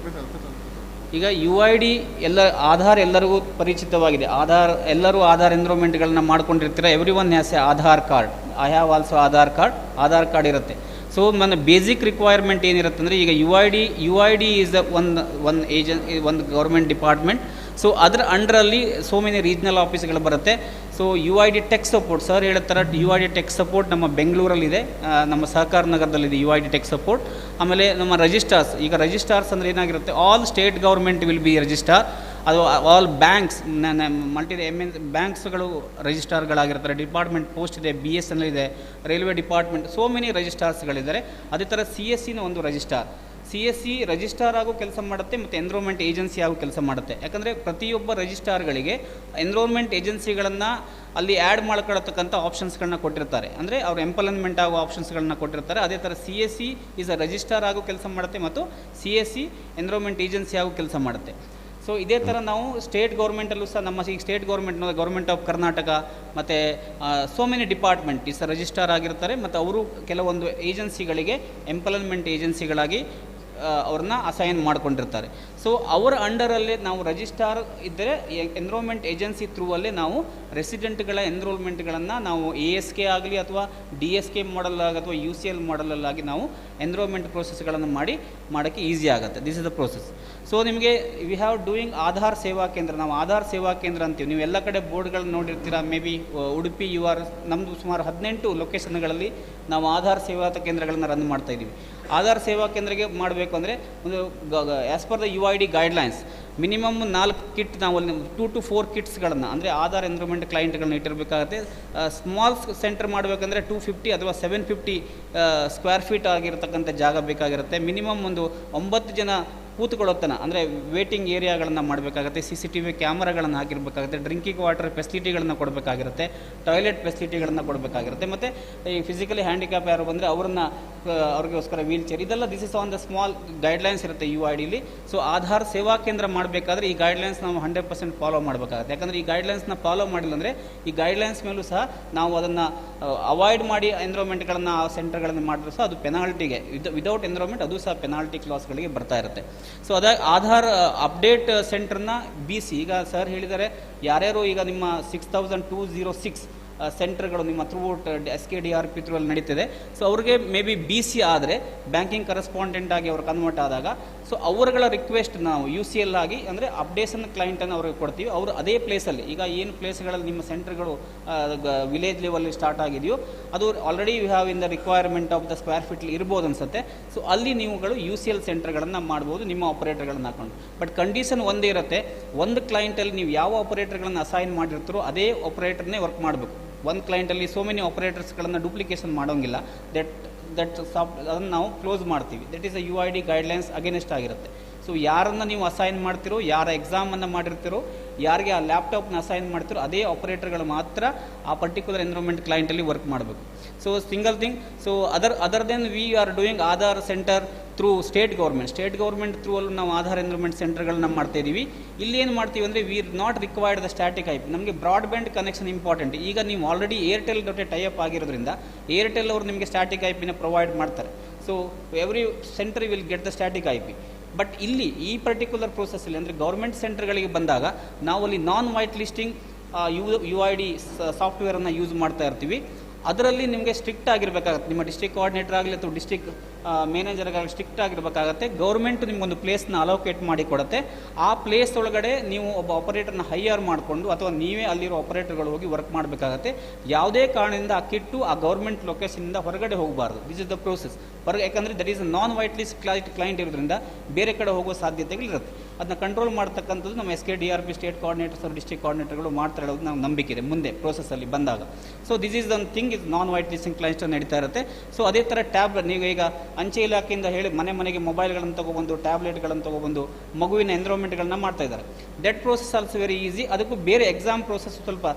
ಈಗ UID ಆಧಾರ್ ಎಲ್ಲರಿಗೂ ಪರಿಚಿತವಾಗಿದೆ. ಎಲ್ಲರೂ ಆಧಾರ್ ಎನ್ರೋಲ್ಮೆಂಟ್ಗಳನ್ನ ಮಾಡ್ಕೊಂಡಿರ್ತೀರ. Everyone has a Aadhaar card. I have also Aadhaar card ಇರುತ್ತೆ. ಸೊ ನನ್ನ ಬೇಸಿಕ್ ರಿಕ್ವೈರ್ಮೆಂಟ್ ಏನಿರುತ್ತೆ ಅಂದರೆ, ಈಗ UID ಈಸ್ ಒಂದು ಗೌರ್ಮೆಂಟ್ ಡಿಪಾರ್ಟ್ಮೆಂಟ್. ಸೊ ಅದರ ಅಂಡರಲ್ಲಿ ಸೋ ಮೆನಿ ರೀಜ್ನಲ್ ಆಫೀಸ್ಗಳು ಬರುತ್ತೆ. So UID tech support sir ಹೇಳ್ತಾರೆ, UID ಟೆಕ್ ಸಪೋರ್ಟ್ ನಮ್ಮ ಬೆಂಗಳೂರಲ್ಲಿದೆ, ನಮ್ಮ ಸಹಕಾರ ನಗರದಲ್ಲಿದೆ UID ಟೆಕ್ ಸಪೋರ್ಟ್. ಆಮೇಲೆ ನಮ್ಮ ರಿಜಿಸ್ಟ್ರಾರ್ಸ್, ಈಗ ರಿಜಿಸ್ಟ್ರಾರ್ಸ್ ಅಂದರೆ ಏನಾಗಿರುತ್ತೆ, all state government will be registrar. ಅದು ಆಲ್ ಬ್ಯಾಂಕ್ಸ್, ಬ್ಯಾಂಕ್ಸ್ಗಳು ರಿಜಿಸ್ಟ್ರಾರ್ಗಳಾಗಿರ್ತಾರೆ. ಡಿಪಾರ್ಟ್ಮೆಂಟ್ ಪೋಸ್ಟ್ ಇದೆ, BSNL ಇದೆ, ರೈಲ್ವೆ ಡಿಪಾರ್ಟ್ಮೆಂಟ್, ಸೋ ಮೆನಿ ರಿಜಿಸ್ಟ್ರಾರ್ಸ್ಗಳಿದ್ದಾರೆ. ಅದೇ ಥರ CSCನ ಒಂದು ರಿಜಿಸ್ಟ್ರಾರ್. CSC ರಿಜಿಸ್ಟ್ರಾರ್ ಆಗೋ ಕೆಲಸ ಮಾಡುತ್ತೆ ಮತ್ತು ಎನ್ರೋಲ್ಮೆಂಟ್ ಏಜೆನ್ಸಿ ಆಗೋ ಕೆಲಸ ಮಾಡುತ್ತೆ. ಯಾಕಂದರೆ ಪ್ರತಿಯೊಬ್ಬ ರಿಜಿಸ್ಟ್ರಾರ್ಗಳಿಗೆ ಎನ್ರೋಲ್ಮೆಂಟ್ ಏಜೆನ್ಸಿಗಳನ್ನು ಅಲ್ಲಿ ಆ್ಯಡ್ ಮಾಡ್ಕೊಳತಕ್ಕಂಥ ಆಪ್ಷನ್ಸ್ಗಳನ್ನ ಕೊಟ್ಟಿರ್ತಾರೆ. ಅಂದರೆ ಅವ್ರು ಎಂಪ್ಲಾಯ್ಮೆಂಟ್ ಆಗೋ ಆಪ್ಷನ್ಸ್ಗಳನ್ನ ಕೊಟ್ಟಿರ್ತಾರೆ. ಅದೇ ಥರ CSC ಈಸ್ ಅ ರಿಜಿಸ್ಟ್ರಾರ್ ಆಗೋ ಕೆಲಸ ಮಾಡುತ್ತೆ ಮತ್ತು CSC ಎನ್ರೋಲ್ಮೆಂಟ್ ಏಜೆನ್ಸಿ ಆಗೋ ಕೆಲಸ ಮಾಡುತ್ತೆ. ಸೊ ಇದೇ ಥರ ನಾವು ಸ್ಟೇಟ್ ಗೌರ್ಮೆಂಟಲ್ಲೂ ಸಹ ನಮ್ಮ ಈಗ ಸ್ಟೇಟ್ ಗೌರ್ಮೆಂಟ್ ಆಫ್ ಕರ್ನಾಟಕ ಮತ್ತು so many department is registrar ಆಗಿರ್ತಾರೆ. ಮತ್ತು ಅವರು ಕೆಲವೊಂದು ಏಜೆನ್ಸಿಗಳಿಗೆ ಎಂಪ್ಲಾಯ್ಮೆಂಟ್ ಏಜೆನ್ಸಿಗಳಾಗಿ ಅವ್ರನ್ನ ಅಸೈನ್ ಮಾಡ್ಕೊಂಡಿರ್ತಾರೆ. ಸೊ ಅವರ ಅಂಡರಲ್ಲೇ ನಾವು ರಿಜಿಸ್ಟ್ರಾರ್ ಇದ್ದರೆ ಎನ್ರೋಲ್ಮೆಂಟ್ ಏಜೆನ್ಸಿ ಥ್ರೂ ಅಲ್ಲೇ ನಾವು ರೆಸಿಡೆಂಟ್ಗಳ ಎನ್ರೋಲ್ಮೆಂಟ್ಗಳನ್ನು ನಾವು ASK ಆಗಲಿ ಅಥವಾ DSK ಮಾಡಲ್ ಆಗಿ ಅಥವಾ UCL ಮಾಡಲಲ್ಲಾಗಿ ನಾವು ಎನ್ರೋಲ್ಮೆಂಟ್ ಪ್ರೋಸೆಸ್ಗಳನ್ನು ಮಾಡೋಕ್ಕೆ ಈಸಿ ಆಗುತ್ತೆ. This is the process. So ನಿಮಗೆ ವಿ ಹ್ಯಾವ್ ಡೂಯಿಂಗ್ ಆಧಾರ್ ಸೇವಾ ಕೇಂದ್ರ. ನಾವು ಆಧಾರ್ ಸೇವಾ ಕೇಂದ್ರ ಅಂತೀವಿ. ನೀವು ಎಲ್ಲ ಕಡೆ ಬೋರ್ಡ್ಗಳನ್ನ ನೋಡಿರ್ತೀರ. ಮೇ ಬಿ ಉಡುಪಿ ನಮ್ಮದು ಸುಮಾರು 18 ಲೊಕೇಶನ್ಗಳಲ್ಲಿ ನಾವು ಆಧಾರ್ ಸೇವಾ ಕೇಂದ್ರಗಳನ್ನು ರನ್ ಮಾಡ್ತಾಯಿದ್ದೀವಿ. ಆಧಾರ್ ಸೇವಾ ಕೇಂದ್ರಕ್ಕೆ ಮಾಡಬೇಕು ಅಂದರೆ ಒಂದು as per the UID guidelines minimum 4 kit, ನಾವು ಅಲ್ಲಿ 2 to 4 ಕಿಟ್ಸ್ಗಳನ್ನು ಅಂದರೆ ಆಧಾರ್ ಎನ್ರೋಲ್ಮೆಂಟ್ ಕ್ಲೈಂಟ್ಗಳನ್ನ ಇಟ್ಟಿರಬೇಕಾಗುತ್ತೆ. ಸ್ಮಾಲ್ ಸೆಂಟರ್ ಮಾಡಬೇಕಂದ್ರೆ 250 ಅಥವಾ 750 ಸ್ಕ್ವೇರ್ ಫೀಟ್ ಆಗಿರತಕ್ಕಂಥ ಜಾಗ ಬೇಕಾಗಿರುತ್ತೆ. ಮಿನಿಮಮ್ ಒಂದು 9 ಜನ ಕೂತ್ಕೊಳ್ಳೋತನ ಅಂದರೆ ವೇಟಿಂಗ್ ಏರಿಯಾಗಳನ್ನು ಮಾಡಬೇಕಾಗುತ್ತೆ. CCTV ಕ್ಯಾಮರಾಗಳನ್ನು ಹಾಕಿರಬೇಕಾಗುತ್ತೆ. ಡ್ರಿಂಕಿಂಗ್ ವಾಟರ್ ಫೆಸಿಲಿಟಿಗಳನ್ನು ಕೊಡಬೇಕಾಗಿರುತ್ತೆ. ಟಾಯ್ಲೆಟ್ ಫೆಸಿಲಿಟಿಗಳನ್ನು ಕೊಡಬೇಕಾಗಿರುತ್ತೆ. ಮತ್ತು ಈ ಫಿಸಿಕಲಿ ಹ್ಯಾಂಡಿಕ್ಯಾಪ್ ಯಾರು ಬಂದರೆ ಅವ್ರಿಗೋಸ್ಕರ ವೀಲ್ ಚೇರ್, ಇದೆಲ್ಲ this is on the small guidelines ಇರುತ್ತೆ UIDಲಿ. ಸೊ ಆಧಾರ್ ಸೇವಾ ಕೇಂದ್ರ ಮಾಡಬೇಕಾದ್ರೆ ಈ ಗೈಡ್ಲೈನ್ಸ್ ನಾವು 100% ಫಾಲೋ ಮಾಡಬೇಕಾಗುತ್ತೆ. ಯಾಕಂದರೆ ಈ ಗೈಡ್ಲೈನ್ಸ್ನ ಫಾಲೋ ಮಾಡಿಲ್ಲ ಅಂದರೆ ಈ ಗೈಡ್ಲೈನ್ಸ್ ಮೇಲೂ ಸಹ ನಾವು ಅದನ್ನು ಅವಾಯ್ಡ್ ಮಾಡಿ ಎನ್ರೋಲ್ಮೆಂಟ್ಗಳನ್ನು ಆ ಸೆಂಟರ್ಗಳನ್ನು ಮಾಡಿದ್ರು ಸಹ ಅದು ಪೆನಾಲ್ಟಿಗೆ, ವಿದೌಟ್ ಎನ್ರೋಲ್ಮೆಂಟ್ ಅದು ಸಹ ಪೆನಾಲ್ಟಿ ಕ್ಲಾಸ್ಗಳಿಗೆ ಬರ್ತಾ ಇರುತ್ತೆ. ಸೊ ಆಧಾರ್ ಅಪ್ಡೇಟ್ ಸೆಂಟರ್ನ BC ಈಗ ಸರ್ ಹೇಳಿದ್ದಾರೆ, ಯಾರ್ಯಾರು ಈಗ ನಿಮ್ಮ 6206 ಸೆಂಟರ್ಗಳು ನಿಮ್ಮ ಥ್ರೂಔಟ್ SKDRP ಥ್ರೂ ಅಲ್ಲಿ ನಡೀತಿದೆ. ಸೊ ಅವ್ರಿಗೆ ಮೇ ಬಿ BC ಆದರೆ ಬ್ಯಾಂಕಿಂಗ್ ಕರೆಸ್ಪಾಂಡೆಂಟ್ ಆಗಿ ಅವರು ಕನ್ವರ್ಟ್ ಆದಾಗ ಸೊ ಅವರುಗಳ ರಿಕ್ವೆಸ್ಟ್ ನಾವು UCL ಆಗಿ ಅಂದರೆ ಅಪ್ಡೇಷನ್ ಕ್ಲೈಂಟನ್ನು ಅವ್ರಿಗೆ ಕೊಡ್ತೀವಿ. ಅವರು ಅದೇ ಪ್ಲೇಸಲ್ಲಿ ಈಗ ಏನು ಪ್ಲೇಸ್ಗಳಲ್ಲಿ ನಿಮ್ಮ ಸೆಂಟರ್ಗಳು ವಿಲೇಜ್ ಲೆವೆಲ್ ಸ್ಟಾರ್ಟ್ ಆಗಿದೆಯೋ ಅದು already you have in the requirement of the square feet ಇರ್ಬೋದು ಅನ್ಸುತ್ತೆ. ಸೊ ಅಲ್ಲಿ ನೀವುಗಳು UCL ಸೆಂಟರ್ಗಳನ್ನು ಮಾಡ್ಬೋದು ನಿಮ್ಮ ಆಪರೇಟರ್ಗಳನ್ನು ಹಾಕೊಂಡು. ಬಟ್ ಕಂಡೀಷನ್ ಒಂದೇ ಇರುತ್ತೆ, ಒಂದು ಕ್ಲೈಂಟಲ್ಲಿ ನೀವು ಯಾವ ಆಪರೇಟರ್ಗಳನ್ನು ಅಸೈನ್ ಮಾಡಿರ್ತೀರೋ ಅದೇ ಆಪರೇಟರ್ನೇ ವರ್ಕ್ ಮಾಡಬೇಕು. ಒಂದು ಕ್ಲೈಂಟಲ್ಲಿ ಸೋ ಮೆನಿ ಆಪರೇಟರ್ಸ್ಗಳನ್ನು ಡೂಪ್ಲಿಕೇಶನ್ ಮಾಡೋಂಗಿಲ್ಲ. ಅದನ್ನು ನಾವು ಕ್ಲೋಸ್ ಮಾಡ್ತೀವಿ. That is a UID guidelines against ಆಗಿರುತ್ತೆ. ಸೊ ಯಾರನ್ನು ನೀವು ಅಸೈನ್ ಮಾಡ್ತಿರೋ, ಯಾರ ಎಕ್ಸಾಮನ್ನು ಮಾಡಿರ್ತಿರೋ, ಯಾರಿಗೆ ಆ ಲ್ಯಾಪ್ಟಾಪ್ನ ಅಸೈನ್ ಮಾಡ್ತಿರೋ ಅದೇ ಆಪರೇಟರ್ಗಳು ಮಾತ್ರ ಆ ಪರ್ಟಿಕ್ಯುಲರ್ ಎನ್ವಿರಾನ್ಮೆಂಟ್ ಕ್ಲೈಂಟಲ್ಲಿ ವರ್ಕ್ ಮಾಡಬೇಕು. So single thing. So other than we are doing Aadhaar centre through state government through ಅಲ್ಲಿ ನಾವು ಆಧಾರ್ ಎನ್ವಿರಾನ್ಮೆಂಟ್ ಸೆಂಟರ್ಗಳನ್ನ ಮಾಡ್ತಾ ಇದ್ದೀವಿ. ಇಲ್ಲಿ ಏನು ಮಾಡ್ತೀವಿ ಅಂದರೆ V are not required the static IP. ನಮಗೆ ಬ್ರಾಡ್ಬ್ಯಾಂಡ್ ಕನೆಕ್ಷನ್ ಇಂಪಾರ್ಟೆಂಟ್. ಈಗ ನೀವು ಆಲ್ರೆಡಿ ಏರ್ಟೆಲ್ ಜೊತೆ ಟೈಅಪ್ ಆಗಿರೋದ್ರಿಂದ ಏರ್ಟೆಲ್ ಅವರು ನಿಮಗೆ ಸ್ಟ್ಯಾಟಿಕ್ IP ಪ್ರೊವೈಡ್ ಮಾಡ್ತಾರೆ. So every centre will get the static IP. But ಇಲ್ಲಿ ಈ ಪರ್ಟಿಕ್ಯುಲರ್ ಪ್ರೋಸೆಸ್ಸಲ್ಲಿ ಅಂದರೆ ಗೌರ್ಮೆಂಟ್ ಸೆಂಟರ್ಗಳಿಗೆ ಬಂದಾಗ ನಾವು ಅಲ್ಲಿ ನಾನ್ ವೈಟ್ ಲಿಸ್ಟಿಂಗ್ UID ಸಾಫ್ಟ್ವೇರನ್ನು ಯೂಸ್ ಮಾಡ್ತಾ ಇರ್ತೀವಿ. ಅದರಲ್ಲಿ ನಿಮಗೆ ಸ್ಟ್ರಿಕ್ಟ್ ಆಗಿರಬೇಕಾಗತ್ತೆ. ನಿಮ್ಮ ಡಿಸ್ಟ್ರಿಕ್ಟ್ ಕೋಆರ್ಡಿನೇಟರ್ ಆಗಲಿ ಅಥವಾ ಡಿಸ್ಟ್ರಿಕ್ಟ್ ಮ್ಯಾನೇಜರ್ಗಾಗಲಿ ಸ್ಟ್ರಿಕ್ಟ್ ಆಗಿರಬೇಕಾಗತ್ತೆ. ಗೌರ್ಮೆಂಟ್ ನಿಮಗೊಂದು ಪ್ಲೇಸ್ನ ಅಲೋಕೇಟ್ ಮಾಡಿ ಕೊಡುತ್ತೆ. ಆ ಪ್ಲೇಸ್ ಒಳಗಡೆ ನೀವು ಒಬ್ಬ ಆಪರೇಟರ್ನ ಹೈಯರ್ ಮಾಡಿಕೊಂಡು ಅಥವಾ ನೀವೇ ಅಲ್ಲಿರೋ ಆಪರೇಟರ್ಗಳು ಹೋಗಿ ವರ್ಕ್ ಮಾಡಬೇಕಾಗತ್ತೆ. ಯಾವುದೇ ಕಾರಣದಿಂದ ಆ ಕಿಟ್ಟು ಆ ಗೌರ್ಮೆಂಟ್ ಲೊಕೇಶನಿಂದ ಹೊರಗಡೆ ಹೋಗಬಾರ್ದು. This is the process. ಯಾಕಂದರೆ that is non white list client ಇರೋದ್ರಿಂದ ಬೇರೆ ಕಡೆ ಹೋಗೋ ಸಾಧ್ಯತೆಗಳಿರುತ್ತೆ. ಅದನ್ನ ಕಂಟ್ರೋಲ್ ಮಾಡ್ತಕ್ಕಂಥದ್ದು ನಮ್ಮ SKDRP ಸ್ಟೇಟ್ ಕೋಆರ್ಡಿನೇಟರ್ಸ್ ಅವರು ಡಿಸ್ಟ್ರಿಕ್ಟ್ ಕೋಆರ್ಡಿನೇಟರ್ಗಳು ಮಾಡ್ತಾ ಇರೋದು ನಾವು ನಂಬಿಕೆ ಇದೆ ಮುಂದೆ ಪ್ರೋಸೆಸ್ಸಲ್ಲಿ ಬಂದಾಗ. So this is one thing is non white listing clients ನಡೀತಾ ಇರುತ್ತೆ. ಸೊ ಅದೇ ಥರ ಟ್ಯಾಬ್ ನೀವು ಈಗ ಅಂಚೆ ಇಲಾಖೆಯಿಂದ ಹೇಳಿ ಮನೆಗೆ ಮೊಬೈಲ್ಗಳನ್ನು ತೊಗೊಬಂದು ಟ್ಯಾಬ್ಲೆಟ್ಗಳನ್ನು ತೊಗೊಬಂದು ಮಗುವಿನ ಎನ್ವಿರಾನ್ಮೆಂಟ್ಗಳನ್ನ ಮಾಡ್ತಾ ಇದ್ದಾರೆ. That process also very easy. ಅದಕ್ಕೂ ಬೇರೆ ಎಕ್ಸಾಮ್ ಪ್ರೋಸೆಸ್ ಸ್ವಲ್ಪ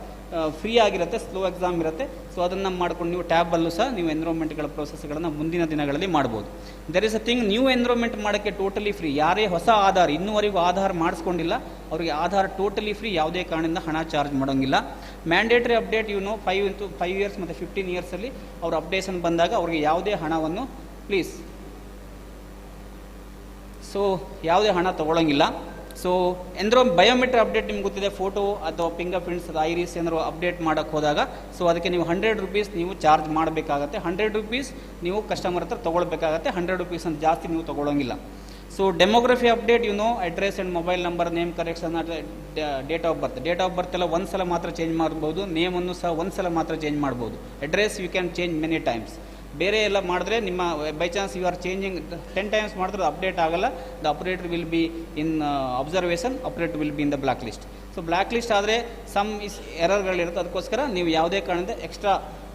ಫ್ರೀ ಆಗಿರುತ್ತೆ, ಸ್ಲೋ ಎಕ್ಸಾಮ್ ಇರುತ್ತೆ. ಸೊ ಅದನ್ನು ಮಾಡ್ಕೊಂಡು ನೀವು ಟ್ಯಾಬಲ್ಲೂ ಸಹ ನೀವು ಎನ್ವಿರಾನ್ಮೆಂಟ್ಗಳ ಪ್ರೋಸೆಸ್ಗಳನ್ನು ಮುಂದಿನ ದಿನಗಳಲ್ಲಿ ಮಾಡ್ಬೋದು. There is a thing, new environment ಮಾಡೋಕ್ಕೆ ಟೋಟಲಿ ಫ್ರೀ. ಯಾರೇ ಹೊಸ ಆಧಾರ್ ಇನ್ನೂವರೆಗೂ ಆಧಾರ್ ಮಾಡಿಸ್ಕೊಂಡಿಲ್ಲ ಅವರಿಗೆ ಆಧಾರ್ ಟೋಟಲಿ ಫ್ರೀ, ಯಾವುದೇ ಕಾರಣದಿಂದ ಹಣ ಚಾರ್ಜ್ ಮಾಡೋಂಗಿಲ್ಲ. ಮ್ಯಾಂಡೇಟರಿ ಅಪ್ಡೇಟ್ 5 ಇಯರ್ಸ್ ಮತ್ತು 15 ಇಯರ್ಸಲ್ಲಿ ಅವ್ರ ಅಪ್ಡೇಷನ್ ಬಂದಾಗ ಅವ್ರಿಗೆ ಯಾವುದೇ ಹಣವನ್ನು ಪ್ಲೀಸ್ ಸೊ ಯಾವುದೇ ಹಣ ತೊಗೊಳಂಗಿಲ್ಲ. ಸೊ ಬಯೋಮೆಟ್ರಿಕ್ ಅಪ್ಡೇಟ್ ನಿಮ್ಗೆ ಗೊತ್ತಿದೆ, ಫೋಟೋ ಅಥವಾ ಫಿಂಗರ್ ಪ್ರಿಂಟ್ಸ್ ಐರಿಸ್ ಏನಾದ್ರು ಅಪ್ಡೇಟ್ ಮಾಡೋಕ್ಕೆ ಹೋದಾಗ ಸೊ ಅದಕ್ಕೆ ನೀವು 100 ರೂಪೀಸ್ ನೀವು ಚಾರ್ಜ್ ಮಾಡಬೇಕಾಗತ್ತೆ. 100 ರೂಪೀಸ್ ನೀವು ಕಸ್ಟಮರ್ ಹತ್ರ ತೊಗೊಳ್ಬೇಕಾಗತ್ತೆ. 100 ರೂಪೀಸ್ ಅಂತ ಜಾಸ್ತಿ ನೀವು ತೊಗೊಳಂಗಿಲ್ಲ. So demography update address and mobile number, name correction, date of birth ಎಲ್ಲ ಒಂದು ಸಲ ಮಾತ್ರ ಚೇಂಜ್ ಮಾಡ್ಬೋದು. ನೇಮನ್ನು ಸಹ ಒಂದು ಸಲ ಮಾತ್ರ ಚೇಂಜ್ ಮಾಡ್ಬೋದು. Address you can change many times. ಬೇರೆ ಎಲ್ಲ ಮಾಡಿದ್ರೆ ನಿಮ್ಮ by chance you are changing 10 times ಮಾಡಿದ್ರೆ ಅಪ್ಡೇಟ್ ಆಗಲ್ಲ. The operator will be in observation, operator will be in the black list. So black list ಆದರೆ ಸಮ್ ಎರರ್ಗಳಿರುತ್ತೆ. ಅದಕ್ಕೋಸ್ಕರ ನೀವು ಯಾವುದೇ ಕಾರಣದಿಂದ ಎಕ್ಸ್ಟ್ರಾ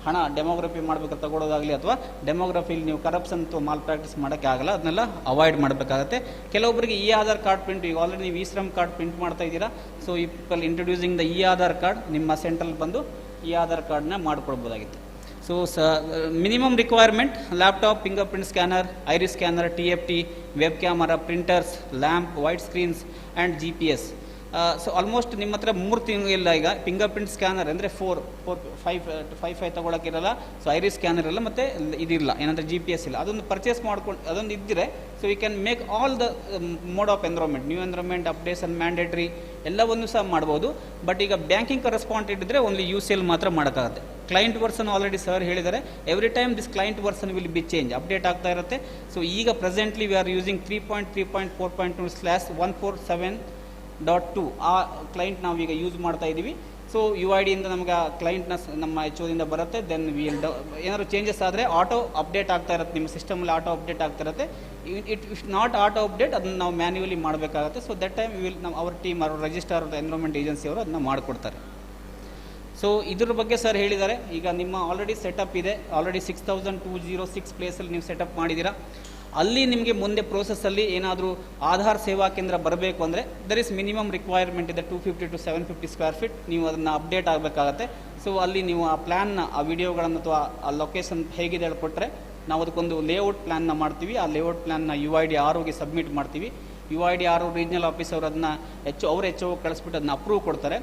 ಹಣ ಡೆಮೋಗ್ರಫಿ ಮಾಡಬೇಕಾದ್ರೆ ತಗೊಳ್ಳೋದಾಗಲಿ ಅಥವಾ ಡೆಮೋಗ್ರಫಿಲಿ ನೀವು ಕರಪ್ಷನ್ ಅಥವಾ ಮಾಲ್ ಪ್ರಾಕ್ಟೀಸ್ ಮಾಡೋಕ್ಕೆ ಆಗಲ್ಲ. ಅದನ್ನೆಲ್ಲ ಅವಾಯ್ಡ್ ಮಾಡಬೇಕಾಗತ್ತೆ. ಕೆಲವೊಬ್ಬರಿಗೆ ಆಧಾರ್ ಕಾರ್ಡ್ ಪ್ರಿಂಟ್, ಈಗ ಆಲ್ರೆಡಿ ನೀವು ಶ್ರಮ್ ಕಾರ್ಡ್ ಪ್ರಿಂಟ್ ಮಾಡ್ತಾ ಇದ್ದೀರಾ. So people introducing the Aadhaar card ನಿಮ್ಮ ಸೆಂಟ್ರಲ್ಲಿ ಬಂದು ಆಧಾರ್ ಕಾರ್ಡ್ನ ಮಾಡ್ಕೊಳ್ಬೋದಾಗಿತ್ತು. So minimum requirement laptop, finger print scanner, iris scanner, TFT, web camera, printers, lamp, white screens and GPS. So almost ನಿಮ್ಮ ಹತ್ರ 3 ತಿಂಗಳಿಲ್ಲ. ಈಗ ಫಿಂಗರ್ ಪ್ರಿಂಟ್ ಸ್ಕ್ಯಾನರ್ ಅಂದರೆ 5 ತೊಗೊಳಕ್ಕಿರಲ್ಲ. ಸೊ ಐರಿಸ್ ಸ್ಕ್ಯಾನರ್ ಇಲ್ಲ, ಮತ್ತು ಇದಿಲ್ಲ ಏನಂದರೆ GPS ಇಲ್ಲ. ಅದೊಂದು ಪರ್ಚೇಸ್ ಮಾಡ್ಕೊಂಡು ಅದೊಂದು ಇದ್ದರೆ so you can make all the mode of environment, new environment, updation, mandatory ಎಲ್ಲವನ್ನು ಸಹ ಮಾಡ್ಬೋದು. ಬಟ್ ಈಗ ಬ್ಯಾಂಕಿಂಗ್ ಕರೆಸ್ಪಾಂಡೆಂಟ್ ಇದ್ದರೆ ಓನ್ಲಿ UCL ಮಾತ್ರ ಮಾಡೋಕ್ಕಾಗುತ್ತೆ. ಕ್ಲೈಂಟ್ ವರ್ಸನ್ ಆಲ್ರೆಡಿ ಸರ್ ಹೇಳಿದ್ದಾರೆ, every time this client version will be change, update ಆಗ್ತಾ ಇರುತ್ತೆ. ಸೊ ಈಗ ಪ್ರೆಸೆಂಟ್ಲಿ ವಿ ಆರ್ ಯೂಸಿಂಗ್ 3.3.4.2/147.2 ಆ ಕ್ಲೈಂಟ್ ನಾವೀಗ ಯೂಸ್ ಮಾಡ್ತಾ ಇದ್ದೀವಿ. ಸೊ UIDಯಿಂದ ನಮಗೆ ಆ ಕ್ಲೈಂಟ್ನ ನಮ್ಮ HOದಿಂದ ಬರುತ್ತೆ. ದೆನ್ ಏನಾದ್ರು ಚೇಂಜಸ್ ಆದರೆ ಆಟೋ ಅಪ್ಡೇಟ್ ಆಗ್ತಾ ಇರುತ್ತೆ, ನಿಮ್ಮ ಸಿಸ್ಟಮಲ್ಲಿ ಆಟೋ ಅಪ್ಡೇಟ್ ಆಗ್ತಾ ಇರುತ್ತೆ. ಇಫ್ ನಾಟ್ ಆಟೋ ಅಪ್ಡೇಟ್ ಅದನ್ನು ನಾವು ಮ್ಯಾನ್ಯುವಲಿ ಮಾಡಬೇಕಾಗುತ್ತೆ. ಸೊ ದಟ್ ಟೈಮ್ ಅವರ ಟೀಮ್, ಅವರ ರಿಜಿಸ್ಟ್ರಾರ್ ಎನ್ವಿರಾನ್ಮೆಂಟ್ ಏಜೆನ್ಸಿ ಅವರು ಅದನ್ನು ಮಾಡಿಕೊಡ್ತಾರೆ. ಸೊ ಇದ್ರ ಬಗ್ಗೆ ಸರ್ ಹೇಳಿದ್ದಾರೆ. ಈಗ ನಿಮ್ಮ ಆಲ್ರೆಡಿ ಸೆಟಪ್ ಇದೆ, ಆಲ್ರೆಡಿ 6206 ಪ್ಲೇಸಲ್ಲಿ ನೀವು ಸೆಟಪ್ ಮಾಡಿದ್ದೀರಾ. ಅಲ್ಲಿ ನಿಮಗೆ ಮುಂದೆ ಪ್ರೋಸೆಸ್ಸಲ್ಲಿ ಏನಾದರೂ ಆಧಾರ್ ಸೇವಾ ಕೇಂದ್ರ ಬರಬೇಕು ಅಂದರೆ ದರ್ ಇಸ್ ಮಿನಿಮಮ್ ರಿಕ್ವೈರ್ಮೆಂಟ್ ಇದೆ 250 to 750 ಸ್ಕ್ವೇರ್ ಫೀಟ್. ನೀವು ಅದನ್ನು ಅಪ್ಡೇಟ್ ಆಗಬೇಕಾಗತ್ತೆ. ಸೊ ಅಲ್ಲಿ ನೀವು ಆ ಪ್ಲ್ಯಾನ್ನ, ಆ ವಿಡಿಯೋಗಳನ್ನು ಅಥವಾ ಆ ಲೊಕೇಶನ್ ಹೇಗಿದೆ ಹೇಳ್ಕೊಟ್ರೆ ನಾವು ಅದಕ್ಕೊಂದು ಲೇಔಟ್ ಪ್ಲ್ಯಾನ್ನ ಮಾಡ್ತೀವಿ. ಆ ಲೇಔಟ್ ಪ್ಲ್ಯಾನ್ನ UID ROಗೆ ಸಬ್ಮಿಟ್ ಮಾಡ್ತೀವಿ. UID RO ರೀಜ್ನಲ್ ಆಫೀಸ್ ಅವರು ಅದನ್ನ HO ಕಳಿಸ್ಬಿಟ್ಟು ಅದನ್ನ ಅಪ್ರೂವ್ ಕೊಡ್ತಾರೆ.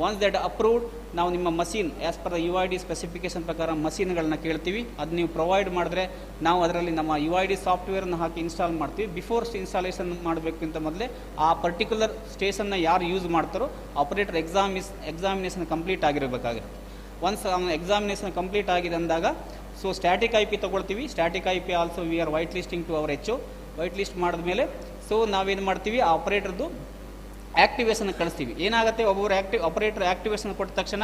ಒನ್ಸ್ ದಟ್ ಅಪ್ರೂವ್ಡ್ ನಾವು ನಿಮ್ಮ machine as per the UID specification ಪ್ರಕಾರ ಮಷೀನ್ಗಳನ್ನ ಕೇಳ್ತೀವಿ. ಅದು ನೀವು ಪ್ರೊವೈಡ್ ಮಾಡಿದ್ರೆ ನಾವು ಅದರಲ್ಲಿ ನಮ್ಮ UID ಸಾಫ್ಟ್ವೇರನ್ನು ಹಾಕಿ ಇನ್ಸ್ಟಾಲ್ ಮಾಡ್ತೀವಿ. ಬಿಫೋರ್ ಇನ್ಸ್ಟಾಲೇಷನ್ ಮಾಡಬೇಕಿಂತ ಮೊದಲೇ ಆ ಪರ್ಟಿಕ್ಯುಲರ್ ಸ್ಟೇಷನ್ನ ಯಾರು ಯೂಸ್ ಮಾಡ್ತಾರೋ ಆಪರೇಟರ್ ಎಕ್ಸಾಮಿನೇಷನ್ ಕಂಪ್ಲೀಟ್ ಆಗಿರಬೇಕಾಗಿರುತ್ತೆ. ಒನ್ಸ್ ಎಕ್ಸಾಮಿನೇಷನ್ ಕಂಪ್ಲೀಟ್ ಆಗಿದೆ ಅಂದಾಗ ಸೊ ಸ್ಟ್ಯಾಟಿಕ್ IP ತೊಗೊಳ್ತೀವಿ. Static IP also we are white listing to our HO. White list ಮಾಡಿದ್ಮೇಲೆ ಸೊ ನಾವೇನು ಮಾಡ್ತೀವಿ, ಆ ಆಪರೇಟರ್ದು ಆಕ್ಟಿವೇಷನ್ ಕಳಿಸ್ತೀವಿ. ಏನಾಗುತ್ತೆ, ಒಬ್ಬರು ಆಪರೇಟರ್ ಆಕ್ಟಿವೇಷನ್ ಕೊಟ್ಟ ತಕ್ಷಣ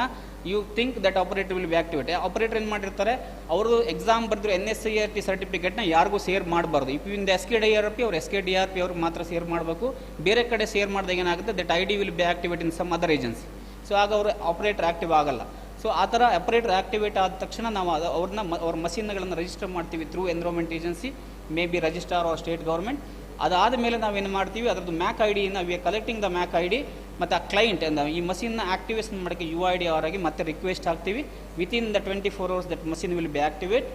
you think that operator will be activate. Operator ಏನು ಮಾಡಿರ್ತಾರೆ, ಅವರು ಎಕ್ಸಾಮ್ ಬರೆದ್ರು NSCRT ಸರ್ಟಿಫಿಕೇಟ್ನ ಯಾರಿಗೂ ಶೇರ್ ಮಾಡಬಾರ್ದು. ಇಫ್ ಇನ್ ದ SKDRDP ಅವ್ರು SKDRP ಅವ್ರಿಗೆ ಮಾತ್ರ ಶೇರ್ ಮಾಡಬೇಕು. ಬೇರೆ ಕಡೆ ಶೇರ್ ಮಾಡಿದಾಗ ಏನಾಗುತ್ತೆ, that ID will be activate in some other agency. So ಆಗ ಅವರು ಆಪರೇಟರ್ ಆಕ್ಟಿವ್ ಆಗಲ್ಲ. ಸೊ ಆ ಥರ ಆಪರೇಟರ್ ಆಕ್ಟಿವೇಟ್ ಆದ ತಕ್ಷಣ ನಾವು ಅವ್ರ ಮಷೀನ್ಗಳನ್ನು ರಿಜಿಸ್ಟರ್ ಮಾಡ್ತೀವಿ through environment agency, maybe registrar or state government. ಅದಾದ ಮೇಲೆ ನಾವೇನು ಮಾಡ್ತೀವಿ, ಅದರದ್ದು ಮ್ಯಾಕ್ ಐಡಿಯನ್ನು we are collecting the MAC ID ಮತ್ತು ಆ ಕ್ಲೈಂಟ್ ಈ ಮಷೀನ್ನ ಆಕ್ಟಿವೇಷನ್ ಮಾಡೋಕ್ಕೆ UID ಅವರಾಗಿ ಮತ್ತೆ ರಿಕ್ವೆಸ್ಟ್ ಹಾಕ್ತೀವಿ. Within the 24 hours that machine will be activate.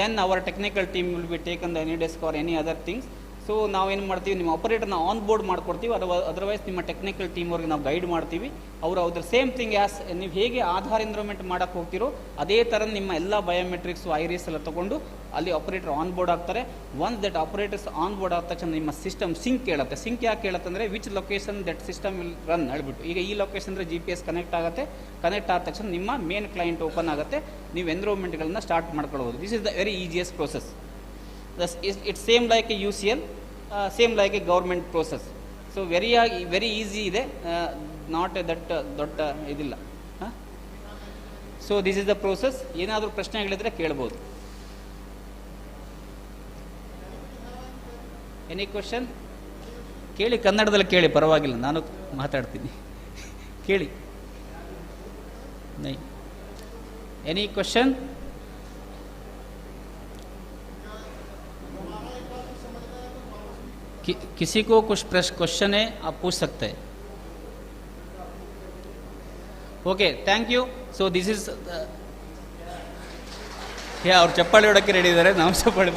Then our technical team will be taken the AnyDesk or any other things. So ನಾವೇನು ಮಾಡ್ತೀವಿ, ನಿಮ್ಮ ಆಪರೇಟರ್ನ ಆನ್ ಬೋರ್ಡ್ ಮಾಡ್ಕೊಡ್ತೀವಿ. ಅದರ್ವೈಸ್ ನಿಮ್ಮ ಟೆಕ್ನಿಕಲ್ ಟೀಮ್ ಅವ್ರಿಗೆ ನಾವು ಗೈಡ್ ಮಾಡ್ತೀವಿ. ಅವರು ಅದ್ರ ಸೇಮ್ ಥಿಂಗ್ ಆ್ಯಸ್ ನೀವು ಹೇಗೆ ಆಧಾರ್ ಎನ್ರೋಲ್ಮೆಂಟ್ ಮಾಡೋಕ್ಕೆ ಹೋಗ್ತಿರೋ ಅದೇ ಥರ ನಿಮ್ಮ ಎಲ್ಲ ಬಯೋಮೆಟ್ರಿಕ್ಸು ಐರಿಸ್ ಎಲ್ಲ ತೊಗೊಂಡು ಅಲ್ಲಿ ಆಪರೇಟರ್ ಆನ್ ಬೋರ್ಡ್ ಆಗ್ತಾರೆ. Once that operators on board ಆದ ತಕ್ಷಣ ನಿಮ್ಮ ಸಿಸ್ಟಮ್ ಸಿಂಕ್ ಕೇಳುತ್ತೆ. ಸಿಂಕ್ ಯಾಕೆ ಕೇಳುತ್ತೆ ಅಂದರೆ which location that system will run ಹೇಳ್ಬಿಟ್ಟು. ಈಗ ಈ ಲೊಕೇಶನ್ ಅಂದರೆ GPS ಕನೆಕ್ಟ್ ಆಗುತ್ತೆ. ಕನೆಕ್ಟ್ ಆದ ತಕ್ಷಣ ನಿಮ್ಮ ಮೇನ್ ಕ್ಲೈಂಟ್ ಓಪನ್ ಆಗುತ್ತೆ, ನೀವು ಎನ್ರೋಲ್ಮೆಂಟ್ಗಳನ್ನ ಸ್ಟಾರ್ಟ್ ಮಾಡ್ಕೊಳ್ಬೋದು. This is the very easiest process. It's same like A UCL, same like A government process. So very easy ಇದೆ, ನಾಟ್ ದಟ್ ದೊಡ್ಡ ಇದಿಲ್ಲ. So this is the process. ಏನಾದರೂ ಪ್ರಶ್ನೆಗಳಿದ್ರೆ ಕೇಳ್ಬೋದು. ಎನಿ ಕ್ವಶನ್ ಕೇಳಿ, ಕನ್ನಡದಲ್ಲಿ ಕೇಳಿ, ಪರವಾಗಿಲ್ಲ, ನಾನು ಮಾತಾಡ್ತೀನಿ, ಕೇಳಿ. Any question? किसी को कुछ क्वेश्चन है आप पूछ सकते हैं. Okay, thank you. So this is ಅವ್ರು ಚಪ್ಪಾಳೆ ಹೊಡಕ್ಕೆ ರೆಡಿ ಇದ್ದಾರೆ, ನಾವು ಚಪ್ಪಾಳೆ.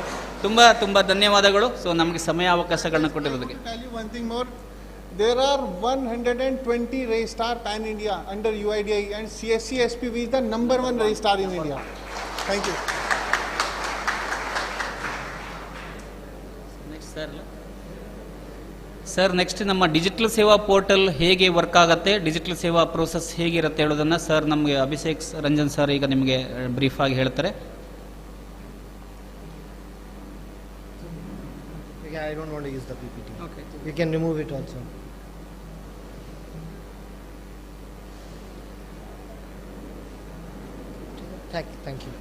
ತುಂಬ ಧನ್ಯವಾದಗಳು. ಸೊ ನಮಗೆ ಸಮಯ ಅವಕಾಶಗಳನ್ನ ಕೊಟ್ಟಿರೋದಕ್ಕೆ. One thing more, there are 120 registrar pan India under UIDI and CSC SPV is the number 1 registrar in India. Thank you. Next sir. Sir next ನಮ್ಮ ಡಿಜಿಟಲ್ ಸೇವಾ ಪೋರ್ಟಲ್ ಹೇಗೆ ವರ್ಕ್ ಆಗುತ್ತೆ, ಡಿಜಿಟಲ್ ಸೇವಾ ಪ್ರೋಸೆಸ್ ಹೇಗಿರುತ್ತೆ ಹೇಳೋದನ್ನು ಸರ್ ನಮಗೆ Abhishek Ranjan sir ಈಗ ನಿಮಗೆ ಬ್ರೀಫ್ ಆಗಿ ಹೇಳ್ತಾರೆ. I don't want to use the PPT. Okay. You can remove it also. Thank you.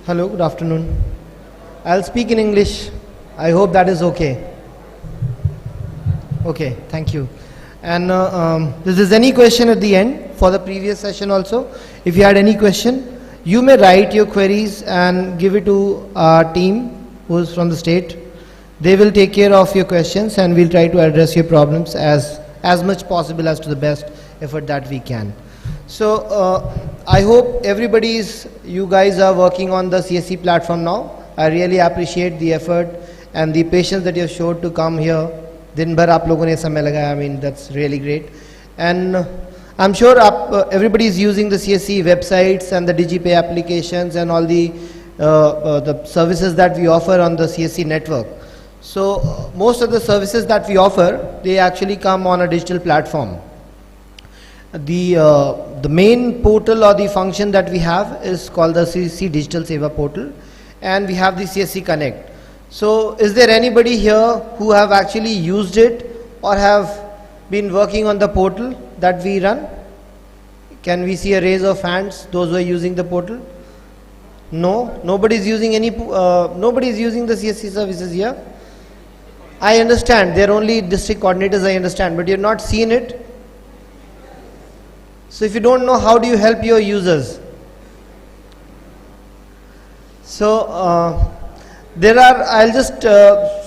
Hello, good afternoon. I'll speak in English. I hope that is okay. Okay, thank you. And if there's any question at the end for the previous session also, if you had any question, you may write your queries and give it to our team who is from the state. They will take care of your questions and we'll try to address your problems as much possible as to the best effort that we can. So I hope you guys are working on the CSC platform now. I really appreciate the effort and the patience that you have showed to come here. दिन भर आप लोगों ने समय लगाया. I mean, that's really great. And I'm sure everybody is using the CSC websites and the DigiPay applications and all the services that we offer on the CSC network. So most of the services that we offer, they actually come on a digital platform. The main portal or the function that we have is called the CSC Digital Seva Portal, and we have the CSC Connect. So is there anybody here who have actually used it or have been working on the portal that we run? Can we see a raise of hands, those who are using the portal? No, nobody is using nobody is using the CSC services here. I understand, they are only district coordinators, I understand, but you have not seen it. So if you don't know, how do you help your users? So I'll just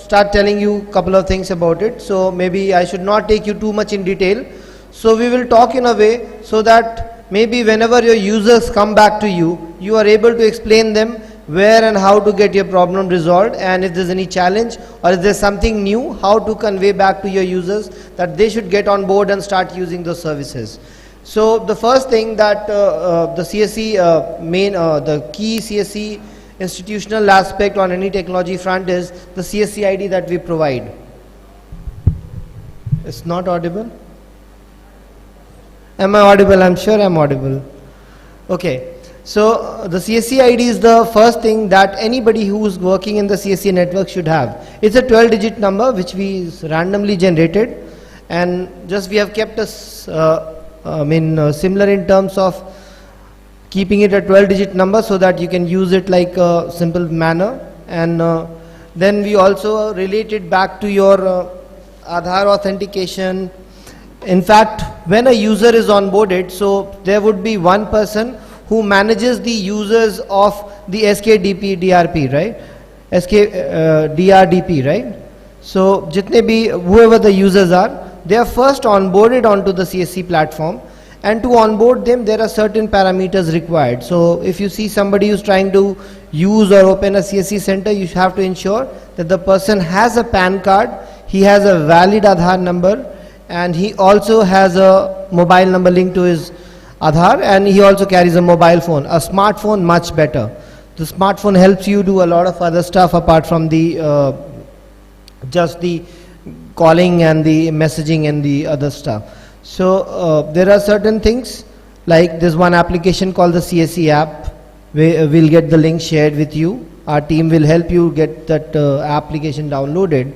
start telling you a couple of things about it. So maybe I should not take you too much in detail. So we will talk in a way so that maybe whenever your users come back to you, you are able to explain them where and how to get your problem resolved, and if there's any challenge or if there's something new, how to convey back to your users that they should get on board and start using those services. So the first thing that the CSC the key CSC institutional aspect on any technology front is the CSC ID that we provide. It's not audible? Am I audible? I'm sure I'm audible. Okay. So the CSC ID is the first thing that anybody who is working in the CSC network should have. It's a 12-digit number which we randomly generated, and just we have kept us similar in terms of keeping it a 12-digit number so that you can use it like a simple manner. And then we also relate it back to your Aadhaar authentication. In fact, when a user is onboarded, so there would be one person who manages the users of the SKDRDP, right? SKDRDP, right? So whoever the users are, they are first onboarded onto the CSC platform, and to onboard them there are certain parameters required. So if you see somebody who's trying to use or open a CSC center, you have to ensure that the person has a PAN card, he has a valid Aadhaar number, and he also has a mobile number linked to his Aadhaar, and he also carries a mobile phone. A smartphone, much better. The smartphone helps you do a lot of other stuff apart from the just the calling and the messaging and the other stuff. So there are certain things, like there's one application called the CSC app. We'll get the link shared with you. Our team will help you get that application downloaded.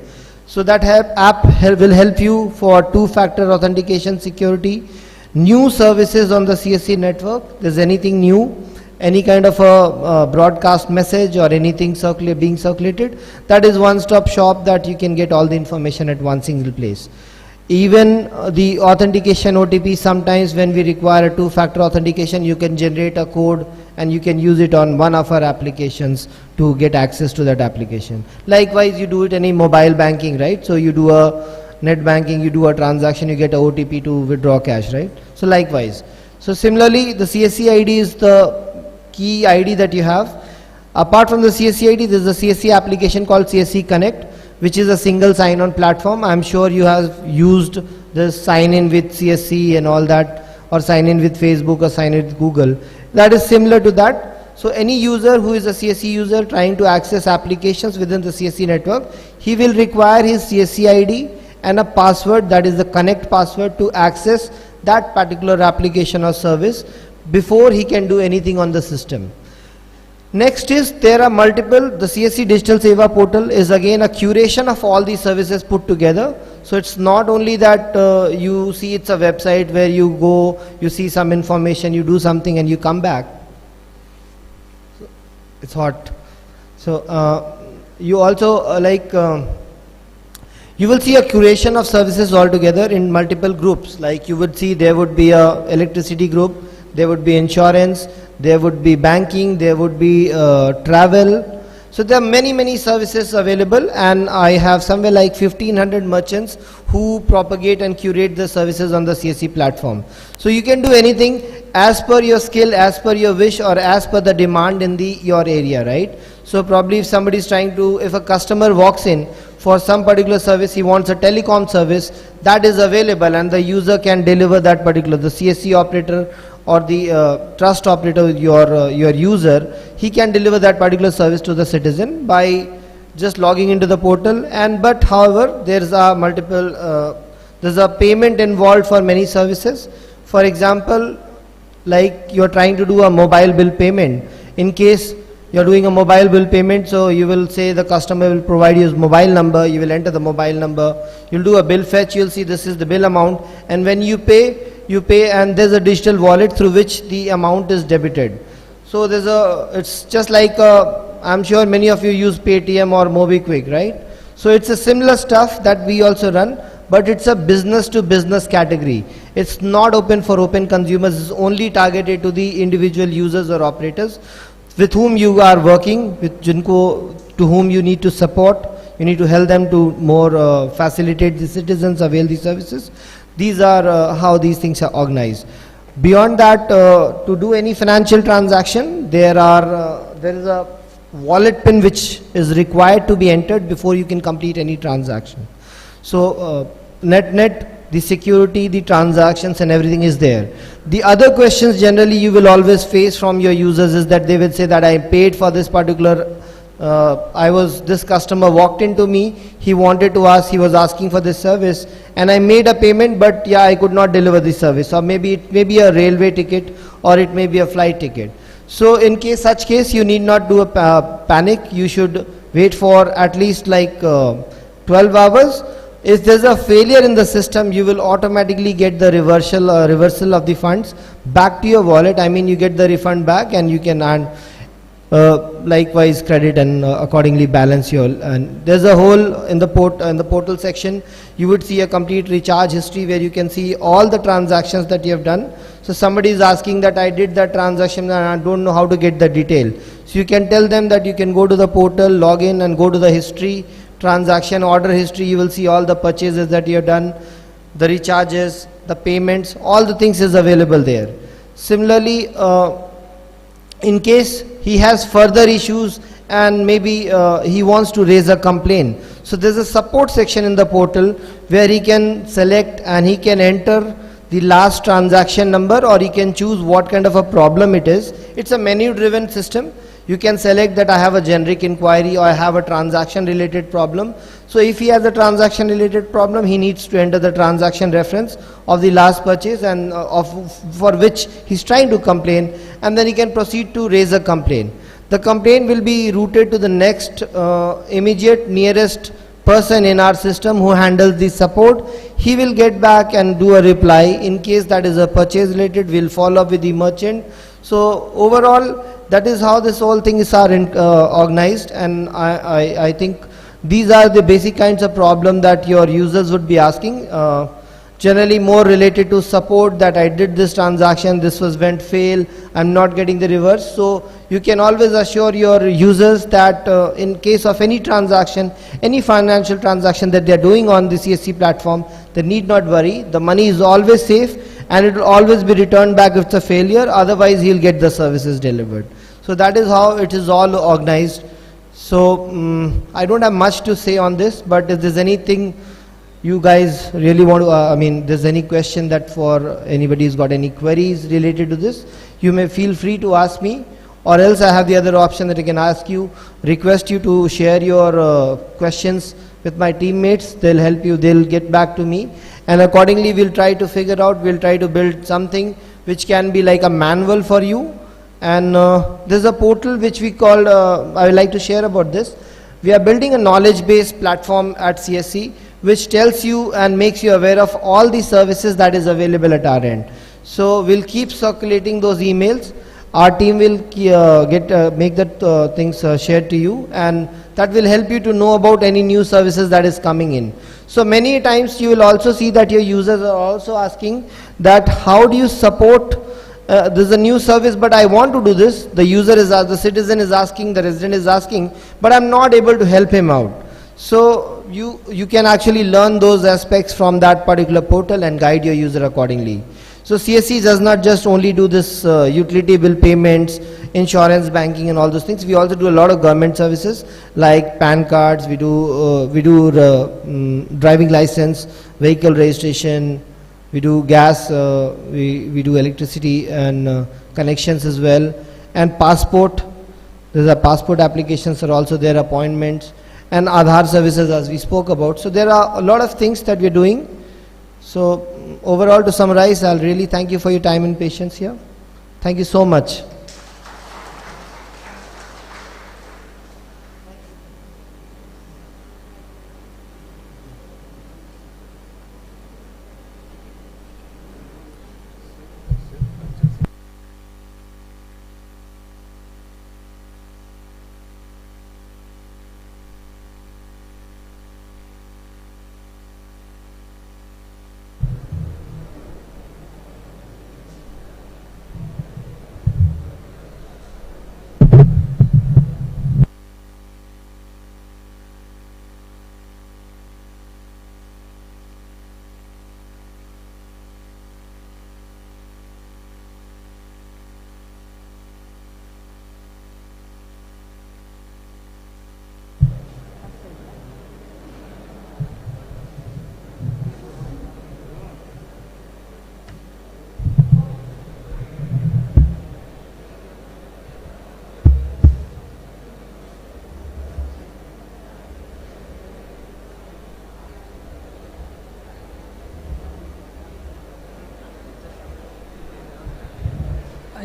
So that app will help you for two-factor authentication security, new services on the CSC network. There's anything new, any kind of a broadcast message or anything being circulated, that is one-stop shop that you can get all the information at one single place. Even the authentication OTP, sometimes when we require a two-factor authentication, you can generate a code and you can use it on one of our applications to get access to that application. Likewise, you do it any mobile banking, right? So you do a net banking, you do a transaction, you get a OTP to withdraw cash, right? So likewise. So similarly, the CSC ID is the key ID that you have. Apart from the CSC ID, there is a CSC application called CSC Connect, which is a single sign-on platform. I'm sure you have used this sign-in with CSC and all that, or sign-in with Facebook or sign-in with Google. That is similar to that. So any user who is a CSC user trying to access applications within the CSC network, he will require his CSC ID and a password, that is the Connect password, to access that particular application or service before he can do anything on the system. Next is, there are multiple, the CSC Digital Seva portal is again a curation of all these services put together. So it's not only that you see it's a website where you go, you see some information, you do something and you come back. So it's hot. So you also you will see a curation of services altogether in multiple groups. Like you would see there would be a electricity group, there would be insurance, there would be banking, there would be travel. So there are many services available, and I have somewhere like 1500 merchants who propagate and curate the services on the CSC platform. So you can do anything as per your skill, as per your wish, or as per the demand in your area, right? So probably if somebody is trying to, if a customer walks in for some particular service, he wants a telecom service, that is available and the user can deliver that particular, the CSC operator or the trust operator, your user, he can deliver that particular service to the citizen by just logging into the portal. And but however, there's a payment involved for many services. For example, like you're trying to do a mobile bill payment. In case you're doing a mobile bill payment, so you will say the customer will provide you his mobile number, you will enter the mobile number, you'll do a bill fetch, you'll see this is the bill amount, and when you pay, and there's a digital wallet through which the amount is debited. So it's just like, I'm sure many of you use Paytm or MobiKwik, right? So it's a similar stuff that we also run, but it's a business to business category. It's not open for open consumers, it's only targeted to the individual users or operators with whom you are working, to whom you need to support, you need to help them to more facilitate the citizens avail these services. These are how these things are organized. Beyond that, to do any financial transaction, there is a wallet pin which is required to be entered before you can complete any transaction. So net the security, the transactions and everything is there. The other questions generally you will always face from your users is that they will say that I paid for this particular this customer walked into me, he wanted to ask, he was asking for this service and I made a payment, but yeah, I could not deliver the service, or maybe it may be a railway ticket or it may be a flight ticket. So in such case you need not do a panic, you should wait for at least like 12 hours. If there's a failure in the system, you will automatically get the reversal of the funds back to your wallet. I mean, you get the refund back and you can earn likewise credit and accordingly balance your, and there's a whole in the portal section you would see a complete recharge history where you can see all the transactions that you have done. So somebody is asking that I did that transaction and I don't know how to get the detail, so you can tell them that you can go to the portal, log in and go to the history, transaction order history. You will see all the purchases that you have done, the recharges, the payments, all the things is available there. Similarly, in case he has further issues and maybe he wants to raise a complaint, so there's a support section in the portal where he can select and he can enter the last transaction number, or he can choose what kind of a problem it is. It's a menu driven system. You can select that I have a generic inquiry or I have a transaction related problem. So if he has a transaction related problem, he needs to enter the transaction reference of the last purchase and for which he's trying to complain, and then he can proceed to raise a complaint. The complaint will be routed to the next immediate nearest person in our system who handles the support. He will get back and do a reply. In case that is a purchase related, we'll follow up with the merchant. So overall, that is how this whole thing is organized, and I think these are the basic kinds of problem that your users would be asking. Generally more related to support, that I did this transaction, this went fail, I'm not getting the reverse. So you can always assure your users that in case of any transaction, any financial transaction that they are doing on the CSC platform, they need not worry. The money is always safe and it will always be returned back if it's a failure, otherwise he'll get the services delivered. So that is how it is all organized. So I don't have much to say on this, but if there's anything you guys really want to, there's any question that for anybody who's got any queries related to this, you may feel free to ask me, or else I have the other option that I can ask you, request you to share your questions with my teammates. They'll help you, they'll get back to me, and accordingly we'll try to figure out, we'll try to build something which can be like a manual for you. And there's a portal which we called, I would like to share about this. We are building a knowledge-based platform at CSC which tells you and makes you aware of all the services that is available at our end. So we'll keep circulating those emails. Our team will make that things shared to you, and that will help you to know about any new services that is coming in. So many times you will also see that your users are also asking that how do you support there's a new service, but I want to do this. The user is, the citizen is asking, the resident is asking, but I'm not able to help him out. So you can actually learn those aspects from that particular portal and guide your user accordingly. So CSC does not just only do this utility bill payments, insurance, banking and all those things. We also do a lot of government services like PAN cards, we do driving license, vehicle registration, we do gas, we do electricity and connections as well, and passport. There's a passport applications are also there, appointments, and Aadhaar services as we spoke about. So there are a lot of things that we're doing. So overall, to summarize, I'll really thank you for your time and patience here. Thank you so much.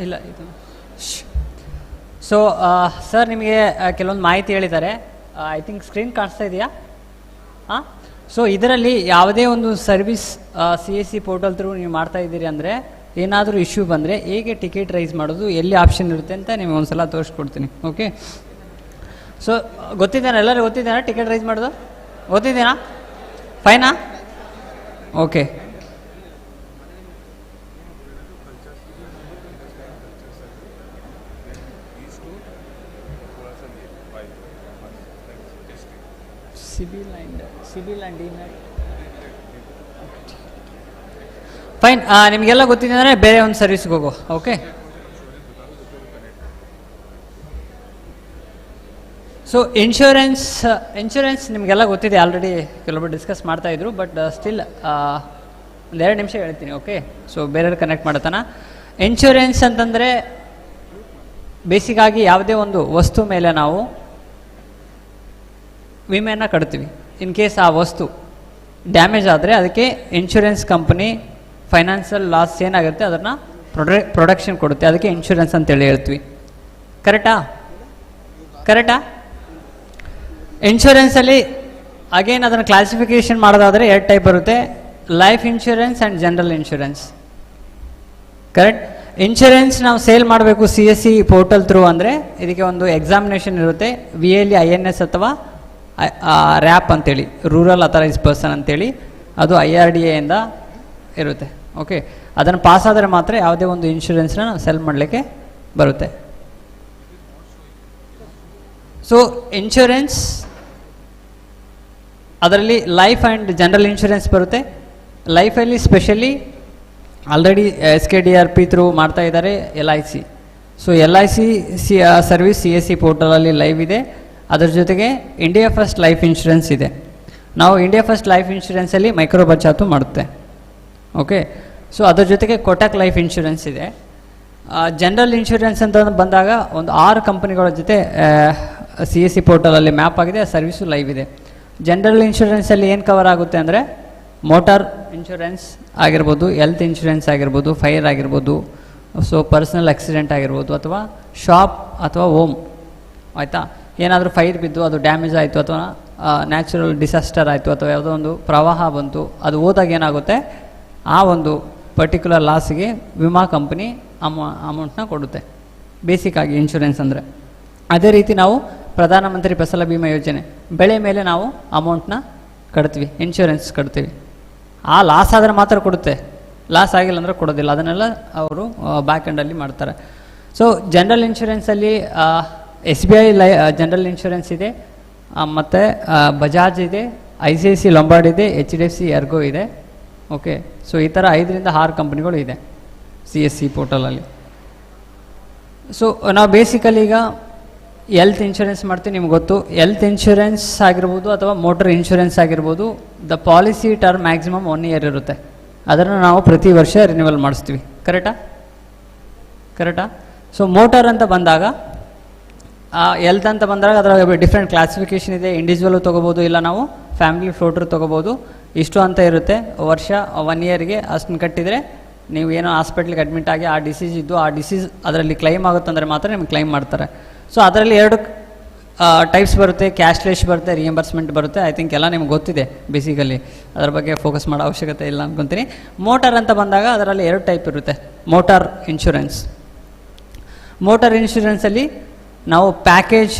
ಇಲ್ಲ ಇದು so sir ನಿಮಗೆ ಕೆಲವೊಂದು ಮಾಹಿತಿ ಹೇಳಿದ್ದಾರೆ. I think screen ಕಾಣಿಸ್ತಾ ಇದೆಯಾ? ಹಾಂ, so ಇದರಲ್ಲಿ ಯಾವುದೇ ಒಂದು ಸರ್ವಿಸ್ CSC ಪೋರ್ಟಲ್ ಥ್ರೂ ನೀವು ಮಾಡ್ತಾ ಇದ್ದೀರಿ ಅಂದರೆ ಏನಾದರೂ ಇಶ್ಯೂ ಬಂದರೆ ಹೇಗೆ ಟಿಕೆಟ್ ರೈಸ್ ಮಾಡೋದು, ಎಲ್ಲಿ ಆಪ್ಷನ್ ಇರುತ್ತೆ ಅಂತ ನಿಮಗೆ ಒಂದು ಸಲ ತೋರಿಸ್ಕೊಡ್ತೀನಿ. ಓಕೆ, ಸೊ ಗೊತ್ತಿದ್ದೇನಾ ಎಲ್ಲರಿಗೂ? ಗೊತ್ತಿದ್ದೇನಾ ಟಿಕೆಟ್ ರೈಸ್ ಮಾಡೋದು? ಗೊತ್ತಿದ್ದೇನಾ? ಫೈನಾ? Okay, CIBIL and demat fine. ನಿಮಗೆಲ್ಲ ಗೊತ್ತಿದೆ ಅಂದರೆ ಬೇರೆ ಒಂದು ಸರ್ವಿಸ್ಗೆ ಹೋಗೋ. ಓಕೆ, ಸೊ ಇನ್ಶೂರೆನ್ಸ್ ನಿಮಗೆಲ್ಲ ಗೊತ್ತಿದೆ, ಆಲ್ರೆಡಿ ಕೆಲವೊಬ್ಬರು ಡಿಸ್ಕಸ್ ಮಾಡ್ತಾಯಿದ್ರು. ಬಟ್ ಸ್ಟಿಲ್ ಒಂದೆರಡು ನಿಮಿಷ ಹೇಳ್ತೀನಿ. ಓಕೆ, ಸೊ ಬೇರೆಯವ್ರು ಕನೆಕ್ಟ್ ಮಾಡತ್ತಾನ. ಇನ್ಶೂರೆನ್ಸ್ ಅಂತಂದರೆ ಬೇಸಿಕ್ಕಾಗಿ ಯಾವುದೇ ಒಂದು ವಸ್ತು ಮೇಲೆ ನಾವು ವಿಮೆಯನ್ನು ಕಟ್ತೀವಿ. ಇನ್ ಕೇಸ್ ಆ ವಸ್ತು ಡ್ಯಾಮೇಜ್ ಆದರೆ ಅದಕ್ಕೆ ಇನ್ಶೂರೆನ್ಸ್ ಕಂಪನಿ ಫೈನಾನ್ಷಿಯಲ್ ಲಾಸ್ ಏನಾಗುತ್ತೆ ಅದನ್ನು ಪ್ರೊಡಕ್ಷನ್ ಕೊಡುತ್ತೆ. ಅದಕ್ಕೆ ಇನ್ಶೂರೆನ್ಸ್ ಅಂತೇಳಿ ಹೇಳ್ತೀವಿ. ಕರೆಕ್ಟಾ? ಇನ್ಶೂರೆನ್ಸಲ್ಲಿ ಅಗೇನ್ ಅದನ್ನು ಕ್ಲಾಸಿಫಿಕೇಷನ್ ಮಾಡೋದಾದರೆ 2 ಟೈಪ್ ಬರುತ್ತೆ: life insurance and general insurance. Correct? Insurance ನಾವು ಸೇಲ್ ಮಾಡಬೇಕು CSC ಪೋರ್ಟಲ್ ಥ್ರೂ ಅಂದರೆ ಇದಕ್ಕೆ ಒಂದು ಎಕ್ಸಾಮಿನೇಷನ್ ಇರುತ್ತೆ. VLE INS ಅಥವಾ RAP ಅಂತೇಳಿ, ರೂರಲ್ ಅಥರೈಸ್ ಪರ್ಸನ್ ಅಂತೇಳಿ, ಅದು IRDA ಇಂದ ಇರುತ್ತೆ. ಓಕೆ, ಅದನ್ನು ಪಾಸ್ ಆದರೆ ಮಾತ್ರ ಯಾವುದೇ ಒಂದು ಇನ್ಶೂರೆನ್ಸ್ನ ನಾವು ಸೆಲ್ ಮಾಡಲಿಕ್ಕೆ ಬರುತ್ತೆ. ಸೊ ಇನ್ಶೂರೆನ್ಸ್ ಅದರಲ್ಲಿ ಲೈಫ್ ಆ್ಯಂಡ್ ಜನರಲ್ ಇನ್ಶೂರೆನ್ಸ್ ಬರುತ್ತೆ. ಲೈಫಲ್ಲಿ ಸ್ಪೆಷಲಿ ಆಲ್ರೆಡಿ SKDRP ಥ್ರೂ ಮಾಡ್ತಾ ಇದ್ದಾರೆ LIC. So LIC service CSC ಪೋರ್ಟಲಲ್ಲಿ ಲೈವ್ ಇದೆ. ಅದರ ಜೊತೆಗೆ ಇಂಡಿಯಾ ಫಸ್ಟ್ ಲೈಫ್ ಇನ್ಶೂರೆನ್ಸ್ ಇದೆ. ನಾವು ಇಂಡಿಯಾ ಫಸ್ಟ್ ಲೈಫ್ ಇನ್ಶೂರೆನ್ಸಲ್ಲಿ ಮೈಕ್ರೋ ಬಚಾತು ಮಾಡುತ್ತೆ. ಓಕೆ, ಸೊ ಅದರ ಜೊತೆಗೆ ಕೊಟಕ್ ಲೈಫ್ ಇನ್ಶೂರೆನ್ಸ್ ಇದೆ. ಜನರಲ್ ಇನ್ಶೂರೆನ್ಸ್ ಅಂತ ಬಂದಾಗ ಒಂದು 6 ಕಂಪನಿಗಳ ಜೊತೆ CSC ಪೋರ್ಟಲಲ್ಲಿ ಮ್ಯಾಪ್ ಆಗಿದೆ. ಆ ಸರ್ವಿಸು ಲೈವ್ ಇದೆ. ಜನರಲ್ ಇನ್ಶೂರೆನ್ಸಲ್ಲಿ ಏನು ಕವರ್ ಆಗುತ್ತೆ ಅಂದರೆ ಮೋಟಾರ್ ಇನ್ಶೂರೆನ್ಸ್ ಆಗಿರ್ಬೋದು, ಹೆಲ್ತ್ ಇನ್ಶೂರೆನ್ಸ್ ಆಗಿರ್ಬೋದು, ಫೈರ್ ಆಗಿರ್ಬೋದು, ಸೊ ಪರ್ಸನಲ್ ಆಕ್ಸಿಡೆಂಟ್ ಆಗಿರ್ಬೋದು, ಅಥವಾ ಶಾಪ್ ಅಥವಾ ಹೋಮ್. ಆಯಿತಾ? ಏನಾದರೂ ಫೈರ್ ಬಿದ್ದು ಅದು ಡ್ಯಾಮೇಜ್ ಆಯಿತು, ಅಥವಾ ನ್ಯಾಚುರಲ್ ಡಿಸಾಸ್ಟರ್ ಆಯಿತು, ಅಥವಾ ಯಾವುದೋ ಒಂದು ಪ್ರವಾಹ ಬಂತು, ಅದು ಹೋದಾಗ ಏನಾಗುತ್ತೆ, ಆ ಒಂದು ಪರ್ಟಿಕ್ಯುಲರ್ ಲಾಸಿಗೆ ವಿಮಾ ಕಂಪನಿ ಅಮೌಂಟ್ನ ಕೊಡುತ್ತೆ. ಬೇಸಿಕ್ಕಾಗಿ ಇನ್ಶೂರೆನ್ಸ್ ಅಂದರೆ ಅದೇ ರೀತಿ ನಾವು ಪ್ರಧಾನಮಂತ್ರಿ ಫಸಲ ಬಿಮಾ ಯೋಜನೆ, ಬೆಳೆ ಮೇಲೆ ನಾವು ಅಮೌಂಟ್ನ ಕಟ್ತೀವಿ, ಇನ್ಶೂರೆನ್ಸ್ ಕಟ್ತೀವಿ. ಆ ಲಾಸ್ ಆದರೆ ಮಾತ್ರ ಕೊಡುತ್ತೆ, ಲಾಸ್ ಆಗಿಲ್ಲ ಅಂದರೆ ಕೊಡೋದಿಲ್ಲ. ಅದನ್ನೆಲ್ಲ ಅವರು ಬ್ಯಾಕ್ ಎಂಡಲ್ಲಿ ಮಾಡ್ತಾರೆ. ಸೊ ಜನರಲ್ ಇನ್ಶೂರೆನ್ಸಲ್ಲಿ SBI ಜನರಲ್ ಇನ್ಶೂರೆನ್ಸ್ ಇದೆ, ಮತ್ತು ಬಜಾಜ್ ಇದೆ, ICICI ಲಂಬಾರ್ಡ್ ಇದೆ, HDFC ಎರ್ಗೋ ಇದೆ. ಓಕೆ, ಸೊ ಈ ಥರ 5 ರಿಂದ 6 ಕಂಪ್ನಿಗಳು ಇದೆ CSC ಪೋರ್ಟಲಲ್ಲಿ. ಸೊ ನಾವು ಬೇಸಿಕಲಿ ಈಗ ಹೆಲ್ತ್ ಇನ್ಶೂರೆನ್ಸ್ ಮಾಡ್ತೀವಿ. ನಿಮ್ಗೆ ಗೊತ್ತು, ಹೆಲ್ತ್ ಇನ್ಶೂರೆನ್ಸ್ ಆಗಿರ್ಬೋದು ಅಥವಾ ಮೋಟರ್ ಇನ್ಶೂರೆನ್ಸ್ ಆಗಿರ್ಬೋದು, the policy term maximum 1 year ಇರುತ್ತೆ. ಅದನ್ನು ನಾವು ಪ್ರತಿ ವರ್ಷ ರಿನ್ಯೂವಲ್ ಮಾಡಿಸ್ತೀವಿ. ಕರೆಕ್ಟಾ? ಸೊ ಮೋಟರ್ ಅಂತ ಬಂದಾಗ, ಹೆಲ್ತ್ ಅಂತ ಬಂದಾಗ ಅದರ ಡಿಫ್ರೆಂಟ್ ಕ್ಲಾಸಿಫಿಕೇಷನ್ ಇದೆ. ಇಂಡಿವಿಜುವಲು ತೊಗೋಬೋದು, ಇಲ್ಲ ನಾವು ಫ್ಯಾಮಿಲಿ ಫ್ಲೋಟ್ರ್ ತೊಗೋಬೋದು. ಇಷ್ಟು ಅಂತ ಇರುತ್ತೆ. ವರ್ಷ 1 ಇಯರ್ಗೆ ಅಷ್ಟನ್ನು ಕಟ್ಟಿದರೆ ನೀವು ಏನೋ ಹಾಸ್ಪಿಟ್ಲಿಗೆ ಅಡ್ಮಿಟ್ ಆಗಿ ಆ ಡಿಸೀಸ್ ಇದ್ದು ಆ ಡಿಸೀಸ್ ಅದರಲ್ಲಿ ಕ್ಲೈಮ್ ಆಗುತ್ತಂದರೆ ಮಾತ್ರ ನಿಮ್ಗೆ ಕ್ಲೈಮ್ ಮಾಡ್ತಾರೆ. ಸೊ ಅದರಲ್ಲಿ 2 ಟೈಪ್ಸ್ ಬರುತ್ತೆ: ಕ್ಯಾಶ್ಲೆಸ್ ಬರುತ್ತೆ, ರಿಯಂಬರ್ಸ್ಮೆಂಟ್ ಬರುತ್ತೆ. ಐ ಥಿಂಕ್ ಎಲ್ಲ ನಿಮ್ಗೆ ಗೊತ್ತಿದೆ. ಬೇಸಿಕಲಿ ಅದರ ಬಗ್ಗೆ ಫೋಕಸ್ ಮಾಡೋ ಅವಶ್ಯಕತೆ ಇಲ್ಲ ಅಂದ್ಕೊತೀನಿ. ಮೋಟಾರ್ ಅಂತ ಬಂದಾಗ ಅದರಲ್ಲಿ 2 ಟೈಪ್ ಇರುತ್ತೆ. ಮೋಟಾರ್ ಇನ್ಶೂರೆನ್ಸಲ್ಲಿ ನಾವು ಪ್ಯಾಕೇಜ್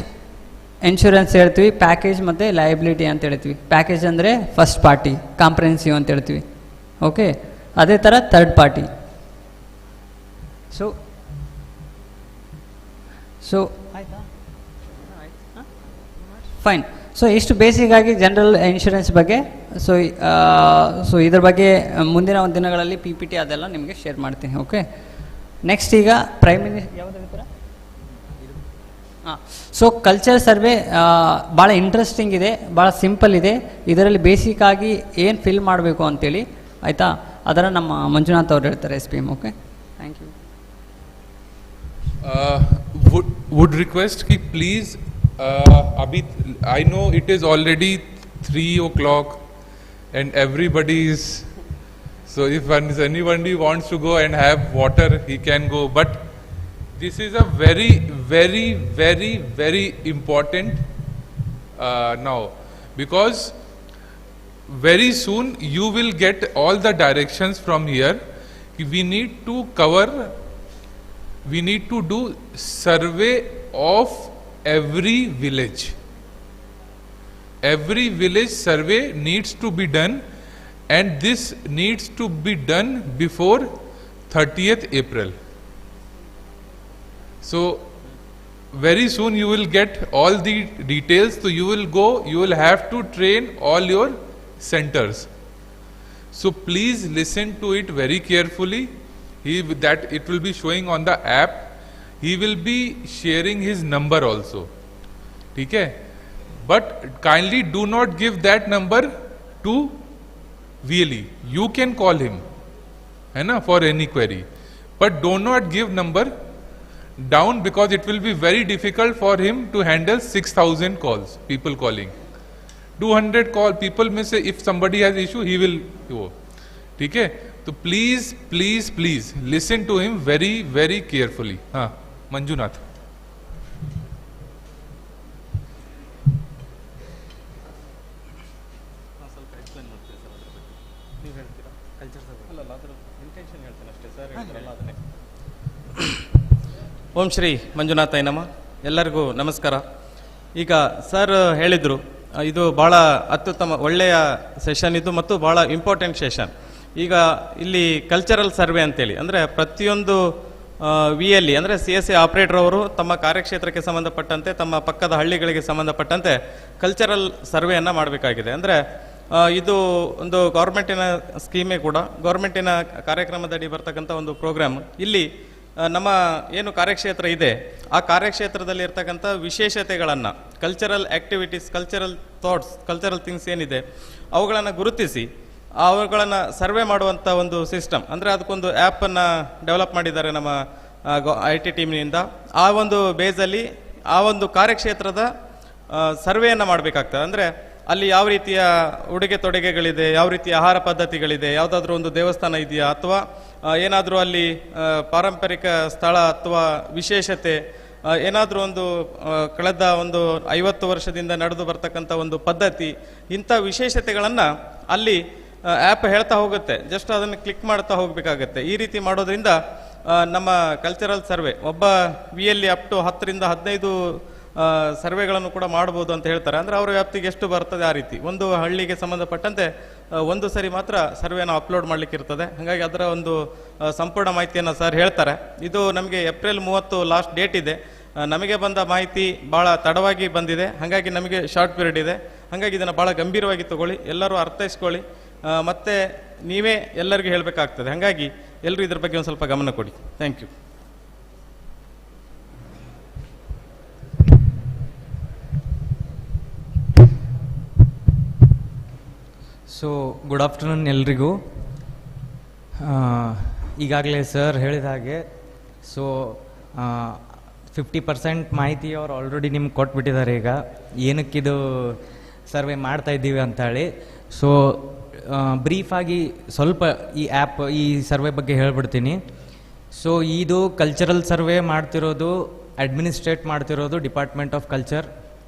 ಇನ್ಶೂರೆನ್ಸ್ ಹೇಳ್ತೀವಿ, ಪ್ಯಾಕೇಜ್ ಮತ್ತು ಲಯಬಿಲಿಟಿ ಅಂತ ಹೇಳ್ತೀವಿ. ಪ್ಯಾಕೇಜ್ ಅಂದರೆ ಫಸ್ಟ್ ಪಾರ್ಟಿ, ಕಾಂಪ್ರಿಹೆನ್ಸಿವ್ ಅಂತ ಹೇಳ್ತೀವಿ. ಓಕೆ, ಅದೇ ಥರ ಥರ್ಡ್ ಪಾರ್ಟಿ. ಸೊ ಆಯಿತಾ? ಫೈನ್. ಸೊ ಇಷ್ಟು ಬೇಸಿಕ್ಕಾಗಿ ಜನರಲ್ ಇನ್ಶೂರೆನ್ಸ್ ಬಗ್ಗೆ. ಸೊ ಇದ್ರ ಬಗ್ಗೆ ಮುಂದಿನ ಒಂದು ದಿನಗಳಲ್ಲಿ PPT ಅದೆಲ್ಲ ನಿಮಗೆ ಶೇರ್ ಮಾಡ್ತೀನಿ. ಓಕೆ, ನೆಕ್ಸ್ಟ್ ಈಗ ಪ್ರೈಮ್ ಮಿನಿಸ್ಟರ್ ಯಾವುದು ಹೇಳ್ತೀರಾ? ಸೊ ಕಲ್ಚರ್ ಸರ್ವೆ ಭಾಳ ಇಂಟ್ರೆಸ್ಟಿಂಗ್ ಇದೆ, ಭಾಳ ಸಿಂಪಲ್ ಇದೆ. ಇದರಲ್ಲಿ ಬೇಸಿಕ್ಕಾಗಿ ಏನು ಫಿಲ್ ಮಾಡಬೇಕು ಅಂತೇಳಿ, ಆಯಿತಾ, ಅದನ್ನು ನಮ್ಮ ಮಂಜುನಾಥ್ ಅವ್ರು ಹೇಳ್ತಾರೆ, SPM. Okay, thank you. Would request ki please, abhi I know it is already 3 o'clock and everybody is, so if anybody wants to go and have water he can go, but this is a very important now, because very soon you will get all the directions from here. We need to do survey of every village. Every village survey needs to be done, and this needs to be done before 30th April. So very soon you will get all the details. So you will have to train all your centers. So please listen to it very carefully. That it will be showing on the app. He will be sharing his number also. Okay? But kindly do not give that number to VLE. You can call him, है ना, for any query. But do not give number down, because it will be very difficult for him to handle 6,000 calls, people calling. 200 call people may say, if somebody has issue, he will go. Okay? So please listen to him very carefully. Manjunath. ಓಂ ಶ್ರೀ ಮಂಜುನಾಥಾಯ ನಮಃ. ಎಲ್ಲರಿಗೂ ನಮಸ್ಕಾರ. ಈಗ sir ಹೇಳಿದರು, ಇದು ಭಾಳ ಅತ್ಯುತ್ತಮ ಒಳ್ಳೆಯ ಸೆಷನ್ ಇದು ಮತ್ತು ಭಾಳ ಇಂಪಾರ್ಟೆಂಟ್ ಸೆಷನ್. ಈಗ ಇಲ್ಲಿ ಕಲ್ಚರಲ್ ಸರ್ವೆ ಅಂತೇಳಿ ಅಂದರೆ ಪ್ರತಿಯೊಂದು VLE ಅಂದರೆ CSC ಆಪರೇಟರ್ ಅವರು ತಮ್ಮ ಕಾರ್ಯಕ್ಷೇತ್ರಕ್ಕೆ ಸಂಬಂಧಪಟ್ಟಂತೆ ತಮ್ಮ ಪಕ್ಕದ ಹಳ್ಳಿಗಳಿಗೆ ಸಂಬಂಧಪಟ್ಟಂತೆ ಕಲ್ಚರಲ್ ಸರ್ವೆಯನ್ನು ಮಾಡಬೇಕಾಗಿದೆ. ಅಂದರೆ ಇದು ಒಂದು ಗೌರ್ಮೆಂಟಿನ ಸ್ಕೀಮೇ ಕೂಡ, ಗೌರ್ಮೆಂಟಿನ ಕಾರ್ಯಕ್ರಮದಡಿ ಬರ್ತಕ್ಕಂಥ ಒಂದು ಪ್ರೋಗ್ರಾಮ್. ಇಲ್ಲಿ ನಮ್ಮ ಏನು ಕಾರ್ಯಕ್ಷೇತ್ರ ಇದೆ ಆ ಕಾರ್ಯಕ್ಷೇತ್ರದಲ್ಲಿ ಇರ್ತಕ್ಕಂಥ ವಿಶೇಷತೆಗಳನ್ನು, cultural activities, cultural thoughts, cultural things ಏನಿದೆ ಅವುಗಳನ್ನು ಗುರುತಿಸಿ ಅವುಗಳನ್ನು ಸರ್ವೆ ಮಾಡುವಂಥ ಒಂದು ಸಿಸ್ಟಮ್. ಅಂದರೆ ಅದಕ್ಕೊಂದು ಆ್ಯಪನ್ನು ಡೆವಲಪ್ ಮಾಡಿದ್ದಾರೆ ನಮ್ಮ IT ಟೀಮ್ನಿಂದ. ಆ ಒಂದು ಬೇಸಲ್ಲಿ ಆ ಒಂದು ಕಾರ್ಯಕ್ಷೇತ್ರದ ಸರ್ವೆಯನ್ನು ಮಾಡಬೇಕಾಗ್ತದೆ. ಅಂದರೆ ಅಲ್ಲಿ ಯಾವ ರೀತಿಯ ಉಡುಗೆ ತೊಡುಗೆಗಳಿದೆ, ಯಾವ ರೀತಿಯ ಆಹಾರ ಪದ್ಧತಿಗಳಿದೆ, ಯಾವುದಾದ್ರೂ ಒಂದು ದೇವಸ್ಥಾನ ಇದೆಯಾ, ಅಥವಾ ಏನಾದರೂ ಅಲ್ಲಿ ಪಾರಂಪರಿಕ ಸ್ಥಳ ಅಥವಾ ವಿಶೇಷತೆ ಏನಾದರೂ ಒಂದು ಕಳೆದ ಒಂದು 50 ವರ್ಷದಿಂದ ನಡೆದು ಬರ್ತಕ್ಕಂಥ ಒಂದು ಪದ್ಧತಿ, ಇಂಥ ವಿಶೇಷತೆಗಳನ್ನು ಅಲ್ಲಿ ಆ್ಯಪ್ ಹೇಳ್ತಾ ಹೋಗುತ್ತೆ. ಜಸ್ಟ್ ಅದನ್ನು ಕ್ಲಿಕ್ ಮಾಡ್ತಾ ಹೋಗಬೇಕಾಗತ್ತೆ. ಈ ರೀತಿ ಮಾಡೋದ್ರಿಂದ ನಮ್ಮ ಕಲ್ಚರಲ್ ಸರ್ವೆ ಒಬ್ಬ VLE ಅಪ್ ಟು 10 ರಿಂದ 15 ಸರ್ವೆಗಳನ್ನು ಕೂಡ ಮಾಡ್ಬೋದು ಅಂತ ಹೇಳ್ತಾರೆ. ಅಂದರೆ ಅವರ ವ್ಯಾಪ್ತಿಗೆ ಎಷ್ಟು ಬರ್ತದೆ ಆ ರೀತಿ ಒಂದು ಹಳ್ಳಿಗೆ ಸಂಬಂಧಪಟ್ಟಂತೆ ಒಂದು ಸರಿ ಮಾತ್ರ ಸರ್ವೆನ ಅಪ್ಲೋಡ್ ಮಾಡಲಿಕ್ಕೆ ಇರ್ತದೆ. ಹಾಗಾಗಿ ಅದರ ಒಂದು ಸಂಪೂರ್ಣ ಮಾಹಿತಿಯನ್ನು ಸರ್ ಹೇಳ್ತಾರೆ. ಇದು ನಮಗೆ ಏಪ್ರಿಲ್ 30 ಲಾಸ್ಟ್ ಡೇಟ್ ಇದೆ. ನಮಗೆ ಬಂದ ಮಾಹಿತಿ ಭಾಳ ತಡವಾಗಿ ಬಂದಿದೆ, ಹಾಗಾಗಿ ನಮಗೆ ಶಾರ್ಟ್ ಪೀರಿಯಡ್ ಇದೆ. ಹಾಗಾಗಿ ಇದನ್ನು ಭಾಳ ಗಂಭೀರವಾಗಿ ತಗೊಳ್ಳಿ, ಎಲ್ಲರೂ ಅರ್ಥೈಸ್ಕೊಳ್ಳಿ, ಮತ್ತು ನೀವೇ ಎಲ್ಲರಿಗೂ ಹೇಳಬೇಕಾಗ್ತದೆ. ಹಾಗಾಗಿ ಎಲ್ಲರೂ ಇದ್ರ ಬಗ್ಗೆ ಒಂದು ಸ್ವಲ್ಪ ಗಮನ ಕೊಡಿ. Thank you. So good afternoon ಎಲ್ರಿಗೂ. ಈಗಾಗಲೇ ಸರ್ ಹೇಳಿದ ಹಾಗೆ ಸೊ 50% ಮಾಹಿತಿ ಅವ್ರು ಆಲ್ರೆಡಿ ನಿಮ್ಗೆ ಕೊಟ್ಬಿಟ್ಟಿದ್ದಾರೆ. ಈಗ ಏನಕ್ಕಿದು ಸರ್ವೆ ಮಾಡ್ತಾ ಇದ್ದೀವಿ ಅಂತೇಳಿ ಸೊ ಬ್ರೀಫಾಗಿ ಸ್ವಲ್ಪ ಈ ಆ್ಯಪ್ ಈ ಸರ್ವೆ ಬಗ್ಗೆ ಹೇಳ್ಬಿಡ್ತೀನಿ. ಸೊ ಇದು ಕಲ್ಚರಲ್ ಸರ್ವೆ ಮಾಡ್ತಿರೋದು, ಅಡ್ಮಿನಿಸ್ಟ್ರೇಟ್ ಮಾಡ್ತಿರೋದು department of culture,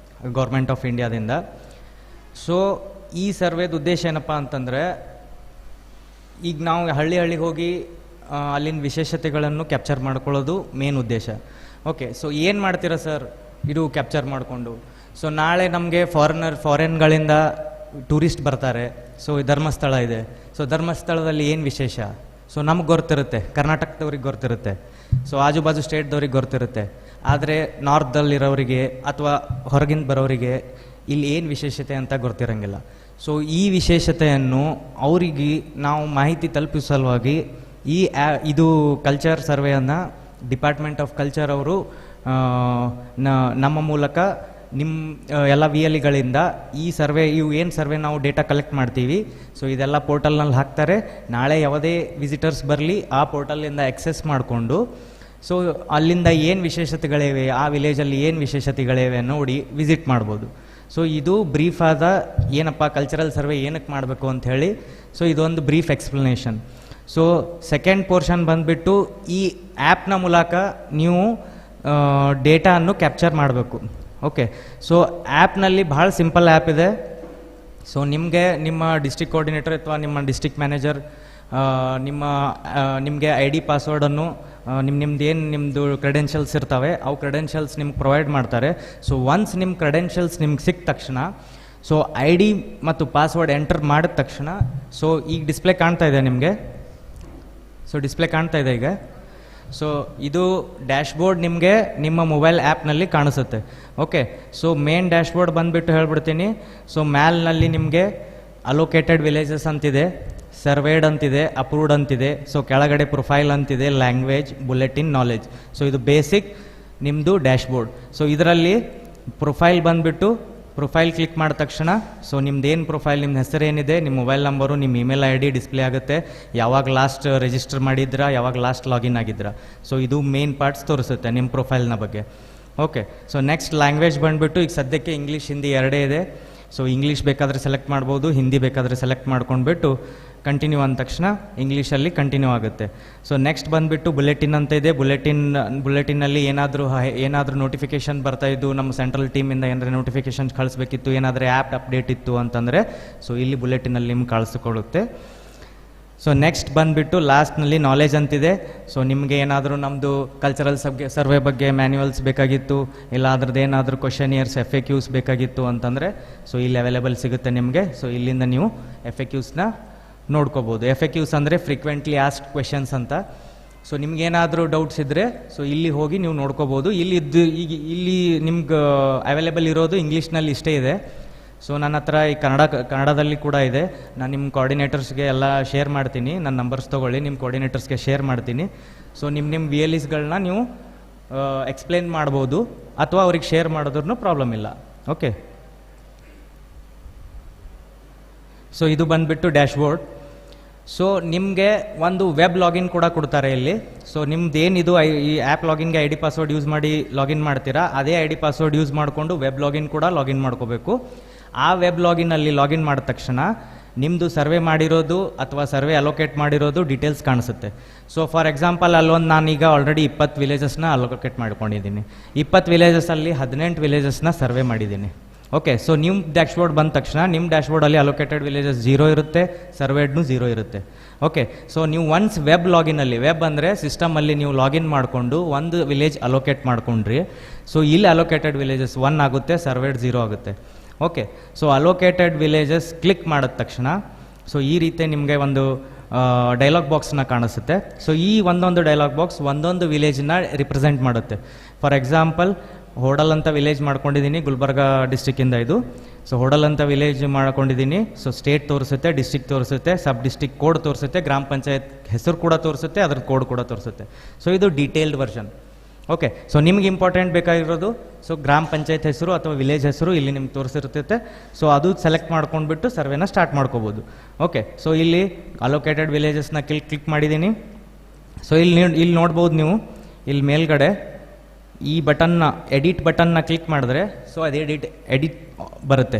government of ಇಂಡಿಯಾದಿಂದ. ಸೊ ಈ ಸರ್ವೇದ ಉದ್ದೇಶ ಏನಪ್ಪ ಅಂತಂದರೆ, ಈಗ ನಾವು ಹಳ್ಳಿಗೆ ಹೋಗಿ ಅಲ್ಲಿನ ವಿಶೇಷತೆಗಳನ್ನು ಕ್ಯಾಪ್ಚರ್ ಮಾಡ್ಕೊಳ್ಳೋದು ಮೇನ್ ಉದ್ದೇಶ. ಓಕೆ, ಸೊ ಏನು ಮಾಡ್ತೀರಾ ಸರ್ ಇದು ಕ್ಯಾಪ್ಚರ್ ಮಾಡಿಕೊಂಡು? ಸೊ ನಾಳೆ ನಮಗೆ ಫಾರಿನ್ಗಳಿಂದ ಟೂರಿಸ್ಟ್ ಬರ್ತಾರೆ. ಸೊ ಧರ್ಮಸ್ಥಳ ಇದೆ. ಸೊ ಧರ್ಮಸ್ಥಳದಲ್ಲಿ ಏನು ವಿಶೇಷ? ಸೊ ನಮ್ಗೆ ಗೊತ್ತಿರುತ್ತೆ, ಕರ್ನಾಟಕದವ್ರಿಗೆ ಗೊತ್ತಿರುತ್ತೆ, ಸೊ ಆಜು ಬಾಜು ಸ್ಟೇಟ್ದವ್ರಿಗೆ ಗೊತ್ತಿರುತ್ತೆ. ಆದರೆ ನಾರ್ದಲ್ಲಿರೋರಿಗೆ ಅಥವಾ ಹೊರಗಿಂದ ಬರೋರಿಗೆ ಇಲ್ಲಿ ಏನು ವಿಶೇಷತೆ ಅಂತ ಗೊತ್ತಿರೋಂಗಿಲ್ಲ. ಸೊ ಈ ವಿಶೇಷತೆಯನ್ನು ಅವರಿಗೆ ನಾವು ಮಾಹಿತಿ ತಲುಪಿಸಲುವಾಗಿ ಇದು ಕಲ್ಚರ್ ಸರ್ವೆಯನ್ನು ಡಿಪಾರ್ಟ್ಮೆಂಟ್ ಆಫ್ ಕಲ್ಚರ್ ಅವರು ನಮ್ಮ ಮೂಲಕ ನಿಮ್ಮ ಎಲ್ಲ VLEಗಳಿಂದ ಈ ಸರ್ವೆ ಏನು ಸರ್ವೆ ನಾವು ಡೇಟಾ ಕಲೆಕ್ಟ್ ಮಾಡ್ತೀವಿ, ಸೊ ಇದೆಲ್ಲ ಪೋರ್ಟಲ್ನಲ್ಲಿ ಹಾಕ್ತಾರೆ. ನಾಳೆ ಯಾವುದೇ ವಿಸಿಟರ್ಸ್ ಬರಲಿ ಆ ಪೋರ್ಟಲಿಂದ ಆಕ್ಸೆಸ್ ಮಾಡಿಕೊಂಡು ಸೊ ಅಲ್ಲಿಂದ ಏನು ವಿಶೇಷತೆಗಳಿವೆ, ಆ ವಿಲೇಜಲ್ಲಿ ಏನು ವಿಶೇಷತೆಗಳಿವೆ ನೋಡಿ ವಿಸಿಟ್ ಮಾಡ್ಬೋದು. ಸೊ ಇದು ಬ್ರೀಫ್ ಆದ ಏನಪ್ಪ ಕಲ್ಚರಲ್ ಸರ್ವೆ ಏನಕ್ಕೆ ಮಾಡಬೇಕು ಅಂಥೇಳಿ. ಸೊ ಇದೊಂದು brief explanation. So second portion ಬಂದುಬಿಟ್ಟು ಈ ಆ್ಯಪ್ನ ಮೂಲಕ ನೀವು ಡೇಟಾವನ್ನು ಕ್ಯಾಪ್ಚರ್ ಮಾಡಬೇಕು. ಓಕೆ, ಸೊ ಆ್ಯಪ್ನಲ್ಲಿ ಭಾಳ ಸಿಂಪಲ್ ಆ್ಯಪ್ ಇದೆ. ಸೊ ನಿಮ್ಮ ಡಿಸ್ಟ್ರಿಕ್ಟ್ ಕೋಆರ್ಡಿನೇಟರ್ ಅಥವಾ ನಿಮ್ಮ ಡಿಸ್ಟ್ರಿಕ್ಟ್ ಮ್ಯಾನೇಜರ್ ನಿಮಗೆ ID ಪಾಸ್ವರ್ಡನ್ನು ನಿಮ್ಮದು ಕ್ರೆಡೆನ್ಷಿಯಲ್ಸ್ ಇರ್ತವೆ, ಅವು ಕ್ರೆಡೆನ್ಷಿಯಲ್ಸ್ ನಿಮ್ಗೆ ಪ್ರೊವೈಡ್ ಮಾಡ್ತಾರೆ. ಸೊ ಒನ್ಸ್ ನಿಮ್ಮ ಕ್ರೆಡೆನ್ಷಿಯಲ್ಸ್ ನಿಮ್ಗೆ ಸಿಕ್ಕ ತಕ್ಷಣ, ಸೊ ID ಮತ್ತು ಪಾಸ್ವರ್ಡ್ ಎಂಟರ್ ಮಾಡಿದ ತಕ್ಷಣ, ಸೊ ಈಗ ಡಿಸ್ಪ್ಲೇ ಕಾಣ್ತಾ ಇದೆ ನಿಮಗೆ. ಸೊ ಡಿಸ್ಪ್ಲೇ ಕಾಣ್ತಾ ಇದೆ ಈಗ. ಸೊ ಇದು ಡ್ಯಾಶ್ಬೋರ್ಡ್ ನಿಮಗೆ ನಿಮ್ಮ ಮೊಬೈಲ್ ಆ್ಯಪ್ನಲ್ಲಿ ಕಾಣಿಸುತ್ತೆ. ಓಕೆ, ಸೊ ಮೇನ್ ಡ್ಯಾಶ್ಬೋರ್ಡ್ ಬಂದುಬಿಟ್ಟು ಹೇಳ್ಬಿಡ್ತೀನಿ. ಸೊ ಮ್ಯಾಲ್ನಲ್ಲಿ ನಿಮಗೆ ಅಲೋಕೇಟೆಡ್ ವಿಲೇಜಸ್ ಅಂತಿದೆ, ಸರ್ವೇಡ್ ಅಂತಿದೆ, ಅಪ್ರೂವ್ಡ್ ಅಂತಿದೆ. ಸೊ ಕೆಳಗಡೆ ಪ್ರೊಫೈಲ್ ಅಂತಿದೆ, ಲ್ಯಾಂಗ್ವೇಜ್, ಬುಲೆಟಿನ್, ನಾಲೆಜ್. ಸೊ ಇದು ಬೇಸಿಕ್ ನಿಮ್ಮದು ಡ್ಯಾಶ್ಬೋರ್ಡ್. ಸೊ ಇದರಲ್ಲಿ ಪ್ರೊಫೈಲ್ ಬಂದುಬಿಟ್ಟು ಪ್ರೊಫೈಲ್ ಕ್ಲಿಕ್ ಮಾಡಿದ ತಕ್ಷಣ, ಸೊ ನಿಮ್ದೇನು ಪ್ರೊಫೈಲ್, ನಿಮ್ಮ ಹೆಸರೇನಿದೆ, ನಿಮ್ಮ ಮೊಬೈಲ್ ನಂಬರು, ನಿಮ್ಮ ಇಮೇಲ್ ID ಡಿಸ್ಪ್ಲೇ ಆಗುತ್ತೆ. ಯಾವಾಗ ಲಾಸ್ಟ್ ರಿಜಿಸ್ಟರ್ ಮಾಡಿದ್ರಾ, ಯಾವಾಗ ಲಾಸ್ಟ್ ಲಾಗಿನ್ ಆಗಿದ್ರಾ. ಸೊ ಇದು ಮೇನ್ ಪಾರ್ಟ್ಸ್ ತೋರಿಸುತ್ತೆ ನಿಮ್ಮ ಪ್ರೊಫೈಲ್ನ ಬಗ್ಗೆ. ಓಕೆ, ಸೊ ನೆಕ್ಸ್ಟ್ ಲ್ಯಾಂಗ್ವೇಜ್ ಬಂದುಬಿಟ್ಟು ಈಗ ಸದ್ಯಕ್ಕೆ ಇಂಗ್ಲೀಷ್, ಹಿಂದಿ ಎರಡೇ ಇದೆ. ಸೊ ಇಂಗ್ಲೀಷ್ ಬೇಕಾದರೆ ಸೆಲೆಕ್ಟ್ ಮಾಡ್ಬೋದು, ಹಿಂದಿ ಬೇಕಾದರೆ ಸೆಲೆಕ್ಟ್ ಮಾಡ್ಕೊಂಡ್ಬಿಟ್ಟು ಕಂಟಿನ್ಯೂ ಅಂದ ತಕ್ಷಣ ಇಂಗ್ಲೀಷಲ್ಲಿ ಕಂಟಿನ್ಯೂ ಆಗುತ್ತೆ. ಸೊ ನೆಕ್ಸ್ಟ್ ಬಂದುಬಿಟ್ಟು ಬುಲೆಟಿನ್ ಅಂತ ಇದೆ. ಬುಲೆಟಿನಲ್ಲಿ ಏನಾದರೂ ನೋಟಿಫಿಕೇಷನ್ ಬರ್ತಾಯಿದ್ದು, ನಮ್ಮ ಸೆಂಟ್ರಲ್ ಟೀಮಿಂದ ಏನಾದರೂ ನೋಟಿಫಿಕೇಷನ್ ಕಳಿಸ್ಬೇಕಿತ್ತು, ಏನಾದರೂ ಆ್ಯಪ್ ಅಪ್ಡೇಟ್ ಇತ್ತು ಅಂತಂದರೆ ಸೊ ಇಲ್ಲಿ ಬುಲೆಟಿನಲ್ಲಿ ನಿಮ್ಗೆ ಕಳಿಸ್ಕೊಳ್ಳುತ್ತೆ. ಸೊ ನೆಕ್ಸ್ಟ್ ಬಂದುಬಿಟ್ಟು ಲಾಸ್ಟ್ನಲ್ಲಿ ನಾಲೆಜ್ ಅಂತಿದೆ. ಸೊ ನಿಮಗೆ ಏನಾದರೂ ನಮ್ಮದು ಕಲ್ಚರಲ್ ಸರ್ವೆ ಬಗ್ಗೆ ಮ್ಯಾನ್ಯುವಲ್ಸ್ ಬೇಕಾಗಿತ್ತು, ಇಲ್ಲ ಅದ್ರದ್ದು ಏನಾದರೂ ಕ್ವಶನಿಯರ್ಸ್ FAQs ಬೇಕಾಗಿತ್ತು ಅಂತಂದರೆ ಸೊ ಇಲ್ಲಿ ಅವೈಲೇಬಲ್ ಸಿಗುತ್ತೆ ನಿಮಗೆ. ಸೊ ಇಲ್ಲಿಂದ ನೀವು FAQsನ ನೋಡ್ಕೋಬೋದು. FAQs ಅಂದರೆ ಫ್ರೀಕ್ವೆಂಟ್ಲಿ ಆಸ್ಕ್ಡ್ ಕ್ವೆಶನ್ಸ್ ಅಂತ. ಸೊ ನಿಮ್ಗೇನಾದರೂ ಡೌಟ್ಸ್ ಇದ್ದರೆ ಸೊ ಇಲ್ಲಿ ಹೋಗಿ ನೀವು ನೋಡ್ಕೋಬೋದು. ಇಲ್ಲಿ ನಿಮ್ಗೆ ಅವೈಲೇಬಲ್ ಇರೋದು ಇಂಗ್ಲೀಷ್ನಲ್ಲಿ ಇಷ್ಟೇ ಇದೆ. ಸೊ ನನ್ನ ಹತ್ರ ಈ ಕನ್ನಡದಲ್ಲಿ ಕೂಡ ಇದೆ. ನಾನು ನಿಮ್ಮ ಕೋಆರ್ಡಿನೇಟರ್ಸ್ಗೆ ಎಲ್ಲ ಶೇರ್ ಮಾಡ್ತೀನಿ. ನನ್ನ ನಂಬರ್ಸ್ ತೊಗೊಳ್ಳಿ, ನಿಮ್ಮ ಕೋಆರ್ಡಿನೇಟರ್ಸ್ಗೆ ಶೇರ್ ಮಾಡ್ತೀನಿ. ಸೊ ನಿಮ್ಮ VLEsಗಳನ್ನ ನೀವು ಎಕ್ಸ್ಪ್ಲೇನ್ ಮಾಡ್ಬೋದು ಅಥವಾ ಅವ್ರಿಗೆ ಶೇರ್ ಮಾಡಿದ್ರೂ ಪ್ರಾಬ್ಲಮ್ ಇಲ್ಲ. ಓಕೆ, ಸೊ ಇದು ಬಂದುಬಿಟ್ಟು ಡ್ಯಾಶ್ಬೋರ್ಡ್. ಸೊ ನಿಮಗೆ ಒಂದು ವೆಬ್ ಲಾಗಿನ್ ಕೂಡ ಕೊಡ್ತಾರೆ ಇಲ್ಲಿ. ಸೊ ನಿಮ್ದೇನಿದು ಈ ಆ್ಯಪ್ ಲಾಗಿನ್ಗೆ ID ಪಾಸ್ವರ್ಡ್ ಯೂಸ್ ಮಾಡಿ ಲಾಗಿನ್ ಮಾಡ್ತೀರಾ, ಅದೇ ID ಪಾಸ್ವರ್ಡ್ ಯೂಸ್ ಮಾಡಿಕೊಂಡು ವೆಬ್ ಲಾಗಿನ್ ಕೂಡ ಲಾಗಿನ್ ಮಾಡ್ಕೋಬೇಕು. ಆ ವೆಬ್ ಲಾಗಿನಲ್ಲಿ ಲಾಗಿನ್ ಮಾಡಿದ ತಕ್ಷಣ ನಿಮ್ಮದು ಸರ್ವೆ ಮಾಡಿರೋದು ಅಥವಾ ಸರ್ವೆ ಅಲೋಕೇಟ್ ಮಾಡಿರೋದು ಡೀಟೇಲ್ಸ್ ಕಾಣಿಸುತ್ತೆ. ಸೊ ಫಾರ್ ಎಕ್ಸಾಂಪಲ್ ಅಲ್ಲೊಂದು ನಾನೀಗ ಆಲ್ರೆಡಿ 20 ವಿಲೇಜಸ್ನ ಅಲೋಕೇಟ್ ಮಾಡ್ಕೊಂಡಿದ್ದೀನಿ. 20 ವಿಲೇಜಸಲ್ಲಿ 18 ವಿಲೇಜಸ್ನ ಸರ್ವೆ ಮಾಡಿದ್ದೀನಿ. ಓಕೆ, ಸೊ ನಿಮ್ಮ ಡ್ಯಾಶ್ಬೋರ್ಡ್ ಬಂದ ತಕ್ಷಣ ನಿಮ್ಮ ಡ್ಯಾಶ್ಬೋರ್ಡಲ್ಲಿ ಅಲೋಕೇಟೆಡ್ ವಿಲೇಜಸ್ 0 ಇರುತ್ತೆ, ಸರ್ವೇಡ್ನು 0 ಇರುತ್ತೆ. ಓಕೆ, ಸೊ ನೀವು ಒನ್ಸ್ ವೆಬ್ ಲಾಗಿನಲ್ಲಿ, ವೆಬ್ ಅಂದರೆ ಸಿಸ್ಟಮಲ್ಲಿ ನೀವು ಲಾಗಿನ್ ಮಾಡಿಕೊಂಡು ಒಂದು ವಿಲೇಜ್ ಅಲೋಕೇಟ್ ಮಾಡ್ಕೊಂಡ್ರಿ. ಸೊ ಇಲ್ಲಿ ಅಲೋಕೇಟೆಡ್ ವಿಲೇಜಸ್ 1 ಆಗುತ್ತೆ, ಸರ್ವೇಡ್ 0 ಆಗುತ್ತೆ. Okay, so allocated villages click ಮಾಡಿದ ತಕ್ಷಣ ಸೊ ಈ ರೀತಿ ನಿಮಗೆ ಒಂದು ಡೈಲಾಗ್ ಬಾಕ್ಸ್ನ ಕಾಣಿಸುತ್ತೆ. ಸೊ ಈ ಒಂದೊಂದು ಡೈಲಾಗ್ ಬಾಕ್ಸ್ ಒಂದೊಂದು ವಿಲೇಜ್ನ ರಿಪ್ರೆಸೆಂಟ್ ಮಾಡುತ್ತೆ. ಫಾರ್ ಎಕ್ಸಾಂಪಲ್ ಹೋಡಲ್ ಅಂತ ವಿಲೇಜ್ ಮಾಡ್ಕೊಂಡಿದ್ದೀನಿ, ಗುಲ್ಬರ್ಗ ಡಿಸ್ಟಿಕ್ಕಿಂದ ಇದು. ಸೊ ಹೋಡಲ್ ಅಂತ ವಿಲೇಜ್ ಮಾಡ್ಕೊಂಡಿದ್ದೀನಿ. ಸೊ ಸ್ಟೇಟ್ ತೋರಿಸುತ್ತೆ, ಡಿಸ್ಟಿಕ್ ತೋರಿಸುತ್ತೆ, ಸಬ್ ಡಿಸ್ಟಿಕ್ ಕೋಡ್ ತೋರಿಸುತ್ತೆ, ಗ್ರಾಮ ಪಂಚಾಯತ್ ಹೆಸರು ಕೂಡ ತೋರಿಸುತ್ತೆ, ಅದ್ರ ಕೋಡ್ ಕೂಡ ತೋರಿಸುತ್ತೆ. ಸೊ ಇದು ಡೀಟೇಲ್ಡ್ ವರ್ಷನ್. ಓಕೆ, ಸೊ ನಿಮ್ಗೆ ಇಂಪಾರ್ಟೆಂಟ್ ಬೇಕಾಗಿರೋದು ಸೊ ಗ್ರಾಮ ಪಂಚಾಯತ್ ಹೆಸರು ಅಥವಾ ವಿಲೇಜ್ ಹೆಸರು ಇಲ್ಲಿ ನಿಮ್ಗೆ ತೋರಿಸಿರ್ತೈತೆ. ಸೊ ಅದು ಸೆಲೆಕ್ಟ್ ಮಾಡ್ಕೊಂಡ್ಬಿಟ್ಟು ಸರ್ವೆನ ಸ್ಟಾರ್ಟ್ ಮಾಡ್ಕೋಬೋದು. ಓಕೆ, ಸೊ ಇಲ್ಲಿ ಅಲೋಕೇಟೆಡ್ ವಿಲೇಜಸ್ನ ಕ್ಲಿಕ್ ಮಾಡಿದ್ದೀನಿ. ಸೊ ಇಲ್ಲಿ ನೋಡ್ಬೋದು ನೀವು, ಇಲ್ಲಿ ಮೇಲ್ಗಡೆ ಈ ಬಟನ್ನ ಎಡಿಟ್ ಬಟನ್ನ ಕ್ಲಿಕ್ ಮಾಡಿದ್ರೆ ಸೊ ಅದೇ ಎಡಿಟ್ ಬರುತ್ತೆ.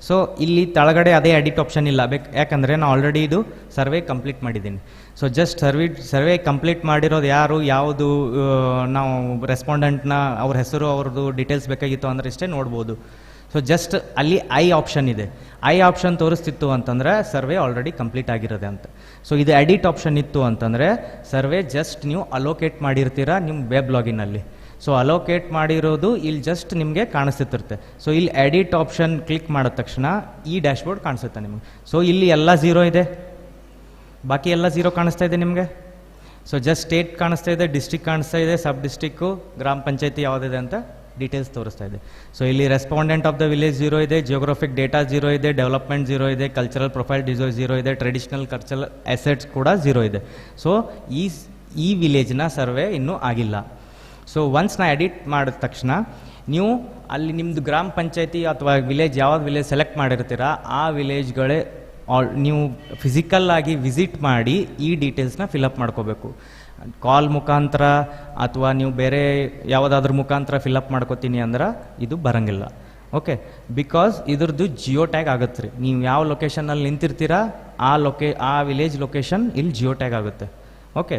ಸೊ ಇಲ್ಲಿ ತಳಗಡೆ ಅದೇ ಎಡಿಟ್ ಆಪ್ಷನ್ ಇಲ್ಲ, ಯಾಕಂದರೆ ನಾನು ಆಲ್ರೆಡಿ ಇದು ಸರ್ವೆ ಕಂಪ್ಲೀಟ್ ಮಾಡಿದ್ದೀನಿ. ಸೊ ಜಸ್ಟ್ ಸರ್ವೆ ಕಂಪ್ಲೀಟ್ ಮಾಡಿರೋದು ಯಾವುದು ನಾವು ರೆಸ್ಪಾಂಡೆಂಟ್ನ ಅವ್ರ ಹೆಸರು ಅವ್ರದ್ದು ಡೀಟೇಲ್ಸ್ ಬೇಕಾಗಿತ್ತು ಅಂದರೆ ಇಷ್ಟೇ ನೋಡ್ಬೋದು. ಸೊ ಜಸ್ಟ್ ಅಲ್ಲಿ ಐ ಆಪ್ಷನ್ ಇದೆ, ಐ ಆಪ್ಷನ್ ತೋರಿಸ್ತಿತ್ತು ಅಂತಂದರೆ ಸರ್ವೆ ಆಲ್ರೆಡಿ ಕಂಪ್ಲೀಟ್ ಆಗಿರೋದೆ ಅಂತ. ಸೊ ಇದು ಎಡಿಟ್ ಆಪ್ಷನ್ ಇತ್ತು ಅಂತಂದರೆ ಸರ್ವೆ ಜಸ್ಟ್ ನೀವು ಅಲೋಕೇಟ್ ಮಾಡಿರ್ತೀರಾ ನಿಮ್ಮ ವೆಬ್ ಲಾಗಿನಲ್ಲಿ. ಸೊ ಅಲೋಕೇಟ್ ಮಾಡಿರೋದು ಇಲ್ಲಿ ಜಸ್ಟ್ ನಿಮಗೆ ಕಾಣಿಸ್ತಿರುತ್ತೆ. ಸೊ ಇಲ್ಲಿ ಎಡಿಟ್ ಆಪ್ಷನ್ ಕ್ಲಿಕ್ ಮಾಡಿದ ತಕ್ಷಣ ಈ ಡ್ಯಾಶ್ಬೋರ್ಡ್ ಕಾಣಿಸುತ್ತೆ ನಿಮಗೆ. ಸೊ ಇಲ್ಲಿ ಎಲ್ಲ 0 ಇದೆ, ಬಾಕಿ ಎಲ್ಲ 0 ಕಾಣಿಸ್ತಾ ಇದೆ ನಿಮಗೆ. ಸೊ ಜಸ್ಟ್ ಸ್ಟೇಟ್ ಕಾಣಿಸ್ತಾ ಇದೆ, ಡಿಸ್ಟಿಕ್ ಕಾಣಿಸ್ತಾ ಇದೆ, ಸಬ್ ಡಿಸ್ಟಿಕ್ಕು, ಗ್ರಾಮ ಪಂಚಾಯತಿ ಯಾವುದಿದೆ ಅಂತ ಡೀಟೇಲ್ಸ್ ತೋರಿಸ್ತಾ ಇದೆ. ಸೊ ಇಲ್ಲಿ ರೆಸ್ಪಾಂಡೆಂಟ್ ಆಫ್ ದ ವಿಲೇಜ್ 0 ಇದೆ, ಜಿಯೋಗ್ರಫಿಕ್ ಡೇಟಾ 0 ಇದೆ, ಡೆವಲಪ್ಮೆಂಟ್ 0 ಇದೆ, ಕಲ್ಚರಲ್ ಪ್ರೊಫೈಲ್ 0 ಇದೆ, ಟ್ರೆಡಿಷನಲ್ ಕಲ್ಚರಲ್ ಅಸೆಟ್ಸ್ ಕೂಡ 0 ಇದೆ. ಸೊ ಈ ವಿಲೇಜ್ನ ಸರ್ವೆ ಇನ್ನೂ ಆಗಿಲ್ಲ. ಸೊ ಒನ್ಸ್ ನಾ ಎಡಿಟ್ ಮಾಡಿದ ತಕ್ಷಣ ನೀವು ಅಲ್ಲಿ ನಿಮ್ಮದು ಗ್ರಾಮ ಪಂಚಾಯತಿ ಅಥವಾ ವಿಲೇಜ್ ಯಾವ್ದು ವಿಲೇಜ್ ಸೆಲೆಕ್ಟ್ ಮಾಡಿರ್ತೀರ ಆ ವಿಲೇಜ್ಗಳೇ ನೀವು ಫಿಸಿಕಲ್ಲಾಗಿ ವಿಸಿಟ್ ಮಾಡಿ ಈ ಡೀಟೇಲ್ಸ್ನ ಫಿಲಪ್ ಮಾಡ್ಕೋಬೇಕು. ಕಾಲ್ ಮುಖಾಂತರ ಅಥವಾ ನೀವು ಬೇರೆ ಯಾವುದಾದ್ರೂ ಮುಖಾಂತರ ಫಿಲಪ್ ಮಾಡ್ಕೋತೀನಿ ಅಂದ್ರೆ ಇದು ಬರೋಂಗಿಲ್ಲ. ಓಕೆ, ಬಿಕಾಸ್ ಇದ್ರದ್ದು ಜಿಯೋ ಟ್ಯಾಗ್ ಆಗುತ್ತೆ ರೀ. ನೀವು ಯಾವ ಲೊಕೇಶನಲ್ಲಿ ನಿಂತಿರ್ತೀರಾ ಆ ವಿಲೇಜ್ ಲೊಕೇಶನ್ ಇಲ್ಲಿ ಜಿಯೋ ಟ್ಯಾಗ್ ಆಗುತ್ತೆ. ಓಕೆ,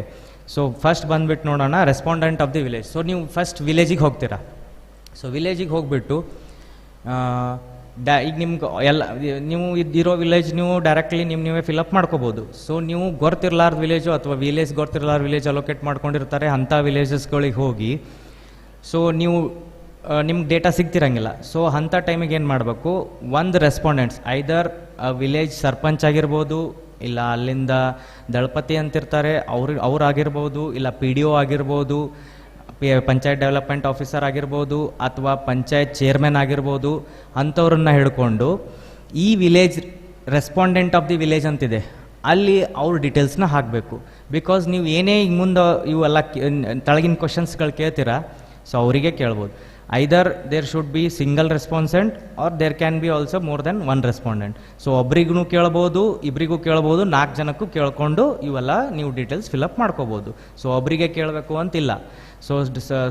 ಸೊ ಫಸ್ಟ್ ಬಂದುಬಿಟ್ಟು ನೋಡೋಣ respondent of the village. So ನೀವು ಫಸ್ಟ್ ವಿಲೇಜಿಗೆ ಹೋಗ್ತೀರಾ. ಸೊ ವಿಲೇಜಿಗೆ ಹೋಗಿಬಿಟ್ಟು ಈಗ ನಿಮ್ಗೆ ಎಲ್ಲ ನೀವು ಇದ್ದಿರೋ ವಿಲೇಜ್ ನೀವು ಡೈರೆಕ್ಟ್ಲಿ ನೀವೇ ಫಿಲಪ್ ಮಾಡ್ಕೋಬೋದು. ಸೊ ನೀವು ಗೊತ್ತಿರಲಾರ್ದ ವಿಲೇಜು ಅಥವಾ ಗೊತ್ತಿರಲಾರ್ದ ವಿಲೇಜ್ ಅಲೋಕೇಟ್ ಮಾಡ್ಕೊಂಡಿರ್ತಾರೆ ಅಂಥ ವಿಲೇಜಸ್ಗಳಿಗೆ ಹೋಗಿ ಸೊ ನೀವು ನಿಮ್ಗೆ ಡೇಟಾ ಸಿಗ್ತಿರಂಗಿಲ್ಲ. ಸೊ ಅಂಥ ಟೈಮಿಗೆ ಏನು ಮಾಡಬೇಕು, ಒಂದು ರೆಸ್ಪಾಂಡೆಂಟ್ಸ್ ಐದರ್ ವಿಲೇಜ್ ಸರ್ಪಂಚ್ ಆಗಿರ್ಬೋದು, ಇಲ್ಲ ಅಲ್ಲಿಂದ ದಳಪತಿ ಅಂತಿರ್ತಾರೆ ಅವ್ರಾಗಿರ್ಬೋದು, ಇಲ್ಲ PDO ಆಗಿರ್ಬೋದು, ಪಂಚಾಯತ್ ಡೆವಲಪ್ಮೆಂಟ್ ಆಫೀಸರ್ ಆಗಿರ್ಬೋದು, ಅಥವಾ ಪಂಚಾಯತ್ ಚೇರ್ಮನ್ ಆಗಿರ್ಬೋದು, ಅಂಥವ್ರನ್ನ ಹಿಡ್ಕೊಂಡು ಈ village respondent of the village ಅಂತಿದೆ ಅಲ್ಲಿ ಅವ್ರ ಡೀಟೇಲ್ಸ್ನ ಹಾಕಬೇಕು. ಬಿಕಾಸ್ ನೀವು ಏನೇ ಈಗ ಮುಂದೆ ಇವೆಲ್ಲ ತಳಗಿನ ಕ್ವಶನ್ಸ್ಗಳು ಕೇಳ್ತೀರಾ, ಸೊ ಅವರಿಗೆ ಕೇಳ್ಬೋದು. Either there should be single respondent or there can be also more than one respondent. So ಒಬ್ರಿಗೂ ಕೇಳ್ಬೋದು, ಇಬ್ಬರಿಗೂ ಕೇಳ್ಬೋದು, 4 ಜನಕ್ಕೂ ಕೇಳ್ಕೊಂಡು ಇವೆಲ್ಲ ನೀವು ಡೀಟೇಲ್ಸ್ ಫಿಲಪ್ ಮಾಡ್ಕೋಬೋದು. ಸೊ ಒಬ್ಬರಿಗೆ ಕೇಳಬೇಕು ಅಂತಿಲ್ಲ. ಸೊ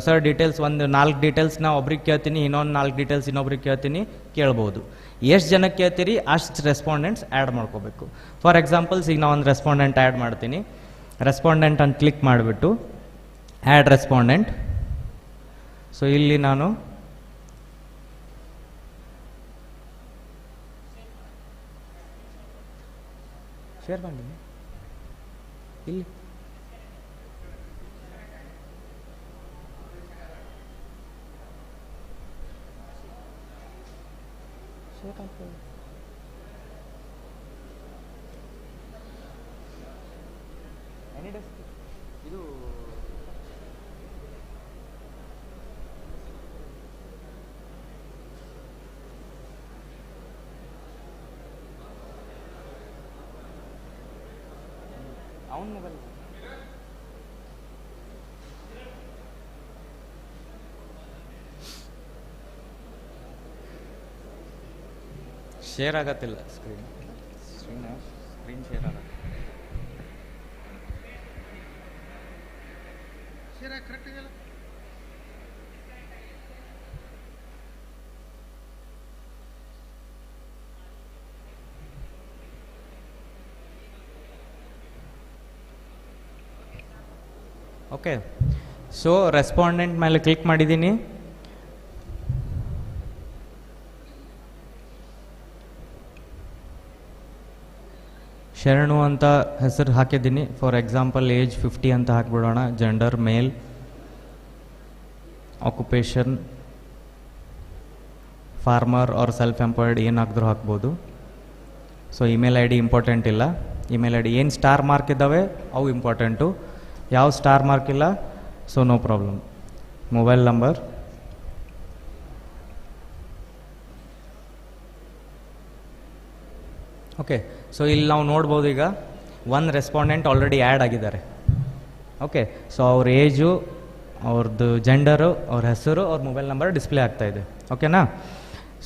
ಸರ್ ಡೀಟೇಲ್ಸ್ ಒಂದು 4 ಡೀಟೇಲ್ಸ್ ನಾವು ಒಬ್ರಿಗೆ ಕೇಳ್ತೀನಿ, ಇನ್ನೊಂದು 4 ಡೀಟೇಲ್ಸ್ ಇನ್ನೊಬ್ರಿಗೆ ಕೇಳ್ತೀನಿ, ಕೇಳ್ಬೋದು. ಎಷ್ಟು ಜನಕ್ಕೆ ಕೇಳ್ತೀರಿ ಅಷ್ಟು ರೆಸ್ಪಾಂಡೆಂಟ್ಸ್ ಆ್ಯಡ್ ಮಾಡ್ಕೋಬೇಕು. ಫಾರ್ ಎಕ್ಸಾಂಪಲ್ಸ್ ಈಗ ನಾವು ಒಂದು ರೆಸ್ಪಾಂಡೆಂಟ್ ಆ್ಯಡ್ ಮಾಡ್ತೀನಿ. ರೆಸ್ಪಾಂಡೆಂಟ್ ಅಂತ ಕ್ಲಿಕ್ ಮಾಡಿಬಿಟ್ಟು ಆ್ಯಡ್ ರೆಸ್ಪಾಂಡೆಂಟ್. ಸೊ ಇಲ್ಲಿ ನಾನು ಶೇರ್ ಮಾಡಿದ್ದೀನಿ ಇಲ್ಲಿ ಇದು ಅವನ ಮೊಬೈಲ್ ಶೇರ್ ಆಗತ್ತಿಲ್ಲ. ಸ್ಕ್ರೀನ್ ಶೇರ್ ಆಗತ್ತೆ. ಓಕೆ, ಸೊ ರೆಸ್ಪಾಂಡೆಂಟ್ ಮೇಲೆ ಕ್ಲಿಕ್ ಮಾಡಿದ್ದೀನಿ. ಶರಣು ಅಂತ ಹೆಸರು ಹಾಕಿದ್ದೀನಿ. ಫಾರ್ ಎಕ್ಸಾಂಪಲ್ ಏಜ್ 50 ಅಂತ ಹಾಕ್ಬಿಡೋಣ. Gender male, occupation farmer or self employed ಏನು ಹಾಕಿದ್ರೂ ಹಾಕ್ಬೋದು. ಸೊ ಇಮೇಲ್ ID ಇಂಪಾರ್ಟೆಂಟ್ ಇಲ್ಲ. ಇಮೇಲ್ ID ಏನು ಸ್ಟಾರ್ ಮಾರ್ಕ್ ಇದ್ದಾವೆ ಅವು ಇಂಪಾರ್ಟೆಂಟು, ಯಾವ ಸ್ಟಾರ್ ಮಾರ್ಕ್ ಇಲ್ಲ so no problem. Mobile number, okay. So ಇಲ್ಲಿ ನಾವು ನೋಡ್ಬೋದು ಈಗ 1 ರೆಸ್ಪಾಂಡೆಂಟ್ ಆಲ್ರೆಡಿ ಆ್ಯಡ್ ಆಗಿದ್ದಾರೆ. ಓಕೆ, ಸೊ ಅವ್ರ ಏಜು, ಅವ್ರದ್ದು ಜೆಂಡರು, ಅವ್ರ ಹೆಸರು, ಅವ್ರ ಮೊಬೈಲ್ ನಂಬರ್ ಡಿಸ್ಪ್ಲೇ ಆಗ್ತಾಯಿದೆ. ಓಕೆನಾ?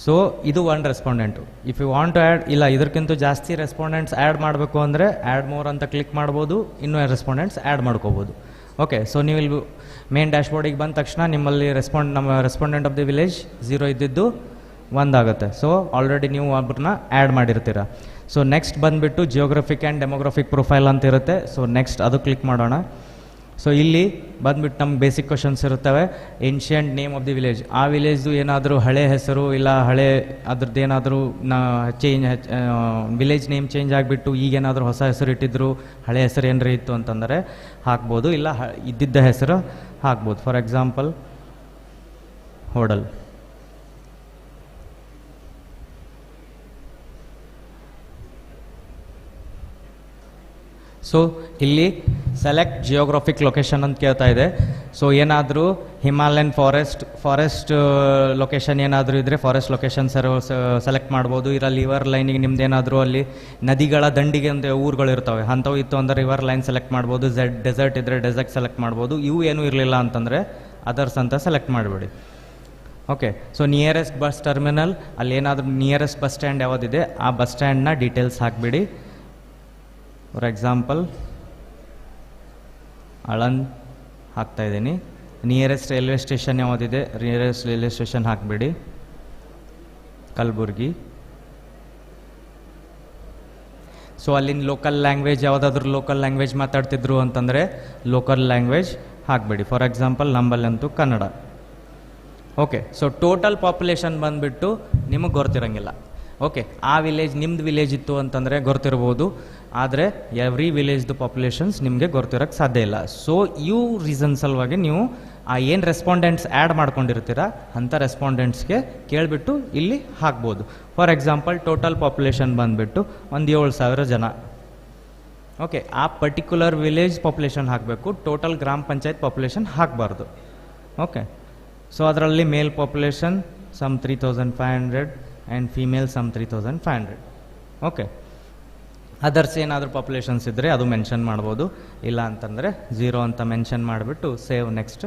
ಸೊ ಇದು 1 respondent. If you want to add, ಇಲ್ಲ ಇದಕ್ಕಿಂತ ಜಾಸ್ತಿ ರೆಸ್ಪಾಂಡೆಂಟ್ಸ್ ಆ್ಯಡ್ ಮಾಡಬೇಕು ಅಂದರೆ ಆ್ಯಡ್ ಮೋರ್ ಅಂತ ಕ್ಲಿಕ್ ಮಾಡ್ಬೋದು, ಇನ್ನೂ ರೆಸ್ಪಾಂಡೆಂಟ್ಸ್ ಆ್ಯಡ್ ಮಾಡ್ಕೋಬೋದು. ಓಕೆ, ಸೊ ನೀವು ಇಲ್ಲಿ ಮೇನ್ ಡ್ಯಾಶ್ಬೋರ್ಡಿಗೆ ಬಂದ ತಕ್ಷಣ ನಿಮ್ಮಲ್ಲಿ ನಮ್ಮ ರೆಸ್ಪಾಂಡೆಂಟ್ ಆಫ್ ದಿ ವಿಲೇಜ್ 0 ಇದ್ದಿದ್ದು 1 ಆಗುತ್ತೆ. ಸೊ ಆಲ್ರೆಡಿ ನೀವು ಒಬ್ಬರನ್ನ ಆ್ಯಡ್ ಮಾಡಿರ್ತೀರ. ಸೊ ನೆಕ್ಸ್ಟ್ ಬಂದುಬಿಟ್ಟು ಜಿಯೋಗ್ರಫಿಕ್ ಆ್ಯಂಡ್ ಡೆಮೋಗ್ರಫಿಕ್ ಪ್ರೊಫೈಲ್ ಅಂತ ಇರುತ್ತೆ. ಸೊ ನೆಕ್ಸ್ಟ್ ಅದು ಕ್ಲಿಕ್ ಮಾಡೋಣ. ಸೊ ಇಲ್ಲಿ ಬಂದುಬಿಟ್ಟು ನಮ್ಗೆ ಬೇಸಿಕ್ ಕ್ವಶನ್ಸ್ ಇರುತ್ತವೆ. Ancient name of the village, ಆ ವಿಲೇಜ್ದು ಏನಾದರೂ ಹಳೆ ಹೆಸರು ಇಲ್ಲ ಹಳೆ ಅದ್ರದ್ದು ಏನಾದರೂ ವಿಲೇಜ್ ನೇಮ್ ಚೇಂಜ್ ಆಗಿಬಿಟ್ಟು ಈಗೇನಾದರೂ ಹೊಸ ಹೆಸರು ಇಟ್ಟಿದ್ರು, ಹಳೆ ಹೆಸರು ಏನಾರು ಇತ್ತು ಅಂತಂದರೆ ಹಾಕ್ಬೋದು, ಇಲ್ಲ ಇದ್ದಿದ್ದ ಹೆಸರು ಹಾಕ್ಬೋದು. ಫಾರ್ ಎಕ್ಸಾಂಪಲ್ ಹೋಡಲ್. ಸೊ ಇಲ್ಲಿ ಸೆಲೆಕ್ಟ್ ಜಿಯೋಗ್ರಫಿಕ್ ಲೊಕೇಶನ್ ಅಂತ ಕೇಳ್ತಾ ಇದೆ. ಸೊ ಏನಾದರೂ ಹಿಮಾಲಯನ್ ಫಾರೆಸ್ಟ್ ಲೊಕೇಶನ್ ಏನಾದರೂ ಇದ್ದರೆ ಫಾರೆಸ್ಟ್ ಲೊಕೇಶನ್ ಸೆಲೆಕ್ಟ್ ಮಾಡ್ಬೋದು. ಇಲ್ಲ ರಿವರ್ ಲೈನಿಗೆ ನಿಮ್ದು ಏನಾದರೂ ಅಲ್ಲಿ ನದಿಗಳ ದಂಡಿಗೆ ಅಂತ ಊರುಗಳು ಇರ್ತವೆ, ಅಂಥವು ಇತ್ತು ಅಂದರೆ ರಿವರ್ ಲೈನ್ ಸೆಲೆಕ್ಟ್ ಮಾಡ್ಬೋದು. ಡೆಸರ್ಟ್ ಇದ್ದರೆ ಡೆಸರ್ಟ್ ಸೆಲೆಕ್ಟ್ ಮಾಡ್ಬೋದು. ಇವು ಏನೂ ಇರಲಿಲ್ಲ ಅಂತಂದರೆ ಅದರ್ಸ್ ಅಂತ ಸೆಲೆಕ್ಟ್ ಮಾಡಿಬಿಡಿ. Okay, so nearest bus terminal, ಅಲ್ಲಿ ಏನಾದರೂ ನಿಯರೆಸ್ಟ್ ಬಸ್ ಸ್ಟ್ಯಾಂಡ್ ಯಾವುದಿದೆ ಆ ಬಸ್ ಸ್ಟ್ಯಾಂಡ್ನ ಡೀಟೇಲ್ಸ್ ಹಾಕಿಬಿಡಿ. ಫಾರ್ ಎಕ್ಸಾಂಪಲ್ ಆಳಂದ್ ಹಾಕ್ತಾಯಿದ್ದೀನಿ. ನಿಯರೆಸ್ಟ್ ರೈಲ್ವೆ ಸ್ಟೇಷನ್ ಯಾವುದಿದೆ ನಿಯರೆಸ್ಟ್ ರೈಲ್ವೆ ಸ್ಟೇಷನ್ ಹಾಕಿಬಿಡಿ. ಕಲಬುರ್ಗಿ. ಸೊ ಅಲ್ಲಿನ ಲೋಕಲ್ ಲ್ಯಾಂಗ್ವೇಜ್ ಯಾವುದಾದ್ರೂ ಲೋಕಲ್ ಲ್ಯಾಂಗ್ವೇಜ್ ಮಾತಾಡ್ತಿದ್ರು ಅಂತಂದರೆ ಲೋಕಲ್ ಲ್ಯಾಂಗ್ವೇಜ್ ಹಾಕಬೇಡಿ. ಫಾರ್ ಎಕ್ಸಾಂಪಲ್ ನಮ್ಮಲ್ಲಂತೂ Kannada. Okay, so total population ಬಂದುಬಿಟ್ಟು ನಿಮಗೆ ಗೊತ್ತಿರಂಗಿಲ್ಲ. ಓಕೆ, ಆ ವಿಲೇಜ್ ನಿಮ್ಮದು ವಿಲೇಜ್ ಇತ್ತು ಅಂತಂದರೆ ಗೊತ್ತಿರ್ಬೋದು, ಆದರೆ ಎವ್ರಿ ವಿಲೇಜ್ದು ಪಾಪ್ಯುಲೇಷನ್ಸ್ ನಿಮಗೆ ಗೊತ್ತಿರೋಕ್ಕೆ ಸಾಧ್ಯ ಇಲ್ಲ. ಸೊ ಇವು ರೀಸನ್ ಸಲುವಾಗಿ ನೀವು ಆ ಏನು ರೆಸ್ಪಾಂಡೆಂಟ್ಸ್ ಆ್ಯಡ್ ಮಾಡ್ಕೊಂಡಿರ್ತೀರ ಅಂಥ ರೆಸ್ಪಾಂಡೆಂಟ್ಸ್ಗೆ ಕೇಳಿಬಿಟ್ಟು ಇಲ್ಲಿ ಹಾಕ್ಬೋದು. ಫಾರ್ ಎಕ್ಸಾಂಪಲ್ ಟೋಟಲ್ ಪಾಪ್ಯುಲೇಷನ್ ಬಂದುಬಿಟ್ಟು ಒಂದು 7,000 ಜನ. ಓಕೆ, ಆ ಪರ್ಟಿಕ್ಯುಲರ್ ವಿಲೇಜ್ ಪಾಪ್ಯುಲೇಷನ್ ಹಾಕಬೇಕು, ಟೋಟಲ್ ಗ್ರಾಮ ಪಂಚಾಯತ್ ಪಾಪ್ಯುಲೇಷನ್ ಹಾಕಬಾರ್ದು. ಓಕೆ, ಸೊ ಅದರಲ್ಲಿ male population sum 3,500 and female sum 3,500. Okay, others ಏನಾದರೂ ಪಾಪ್ಯುಲೇಷನ್ಸ್ ಇದ್ದರೆ ಅದು ಮೆನ್ಷನ್ ಮಾಡ್ಬೋದು, ಇಲ್ಲ ಅಂತಂದರೆ 0 ಅಂತ ಮೆನ್ಷನ್ ಮಾಡಿಬಿಟ್ಟು ಸೇವ್ ನೆಕ್ಸ್ಟ್.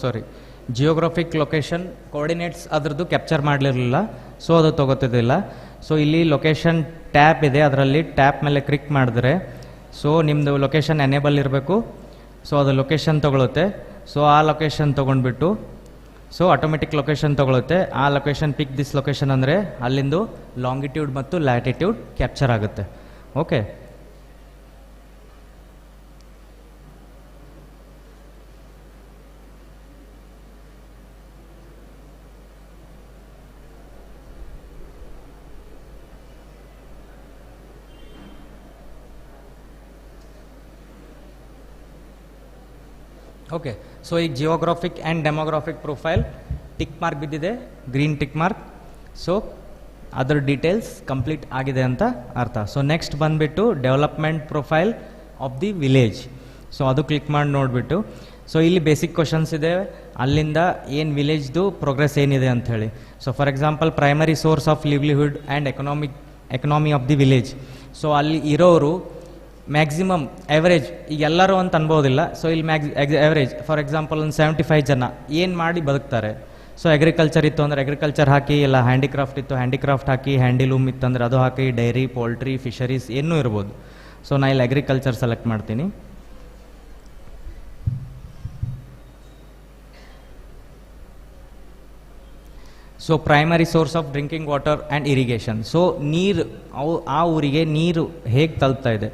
ಸಾರಿ, ಜಿಯೋಗ್ರಫಿಕ್ ಲೊಕೇಶನ್ ಕೋಆರ್ಡಿನೇಟ್ಸ್ ಅದರದ್ದು ಕ್ಯಾಪ್ಚರ್ ಮಾಡಲಿರಲಿಲ್ಲ, ಸೊ ಅದು ತೊಗೋತಿದ್ದಿಲ್ಲ. ಸೊ ಇಲ್ಲಿ ಲೊಕೇಶನ್ ಟ್ಯಾಪ್ ಇದೆ, ಅದರಲ್ಲಿ ಟ್ಯಾಪ್ ಮೇಲೆ ಕ್ಲಿಕ್ ಮಾಡಿದ್ರೆ ಸೊ ನಿಮ್ಮದು ಲೊಕೇಶನ್ ಎನೇಬಲ್ ಇರಬೇಕು. ಸೊ ಅದು ಲೊಕೇಶನ್ ತೊಗೊಳುತ್ತೆ. ಸೊ ಆ ಲೊಕೇಶನ್ ತೊಗೊಂಡ್ಬಿಟ್ಟು ಸೊ ಆಟೋಮೆಟಿಕ್ ಲೊಕೇಶನ್ ತೊಗೊಳುತ್ತೆ. ಆ ಲೊಕೇಶನ್ ಪಿಕ್ ದಿಸ್ ಲೊಕೇಶನ್ ಅಂದರೆ ಅಲ್ಲಿಂದು ಲಾಂಗಿಟ್ಯೂಡ್ ಮತ್ತು ಲ್ಯಾಟಿಟ್ಯೂಡ್ ಕ್ಯಾಪ್ಚರ್ ಆಗುತ್ತೆ. ಓಕೆ, ಓಕೆ, ಸೊ ಈಗ geographic and demographic profile tick mark ಬಿದ್ದಿದೆ, ಗ್ರೀನ್ ಟಿಕ್ ಮಾರ್ಕ್. ಸೊ ಅದರ ಡೀಟೇಲ್ಸ್ ಕಂಪ್ಲೀಟ್ ಆಗಿದೆ ಅಂತ ಅರ್ಥ. ಸೊ ನೆಕ್ಸ್ಟ್ ಬಂದುಬಿಟ್ಟು development profile of the village. So ಅದು ಕ್ಲಿಕ್ ಮಾಡಿ ನೋಡಿಬಿಟ್ಟು ಸೊ ಇಲ್ಲಿ ಬೇಸಿಕ್ ಕ್ವಶನ್ಸ್ ಇದೆ, ಅಲ್ಲಿಂದ ಏನು ವಿಲೇಜ್ದು ಪ್ರೋಗ್ರೆಸ್ ಏನಿದೆ ಅಂಥೇಳಿ. So for example primary source of livelihood and economy of the village. So ಅಲ್ಲಿ ಇರೋರು ಮ್ಯಾಕ್ಸಿಮಮ್ ಎವರೇಜ್, ಈಗ ಎಲ್ಲರೂ ಅಂತ ಅನ್ಬೋದಿಲ್ಲ. ಸೊ ಇಲ್ಲಿ ಎವರೇಜ್ ಫಾರ್ ಎಕ್ಸಾಂಪಲ್ ಒಂದು 75 ಜನ ಏನು ಮಾಡಿ ಬದುಕ್ತಾರೆ. ಸೊ ಅಗ್ರಿಕಲ್ಚರ್ ಇತ್ತು ಅಂದರೆ ಅಗ್ರಿಕಲ್ಚರ್ ಹಾಕಿ, ಇಲ್ಲ ಹ್ಯಾಂಡಿಕ್ರಾಫ್ಟ್ ಇತ್ತು ಹ್ಯಾಂಡಿಕ್ರಾಫ್ಟ್ ಹಾಕಿ, ಹ್ಯಾಂಡಿಲೂಮ್ ಇತ್ತು ಅಂದರೆ ಅದು ಹಾಕಿ, ಡೈರಿ, ಪೋಲ್ಟ್ರಿ, ಫಿಶರೀಸ್ ಏನೂ ಇರ್ಬೋದು. ಸೊ ನಾ ಇಲ್ಲಿ ಅಗ್ರಿಕಲ್ಚರ್ ಸೆಲೆಕ್ಟ್ ಮಾಡ್ತೀನಿ. So primary source of drinking water and irrigation. So ನೀರು ಆ ಊರಿಗೆ ನೀರು ಹೇಗೆ ತಲುಪ್ತಾ ಇದೆ.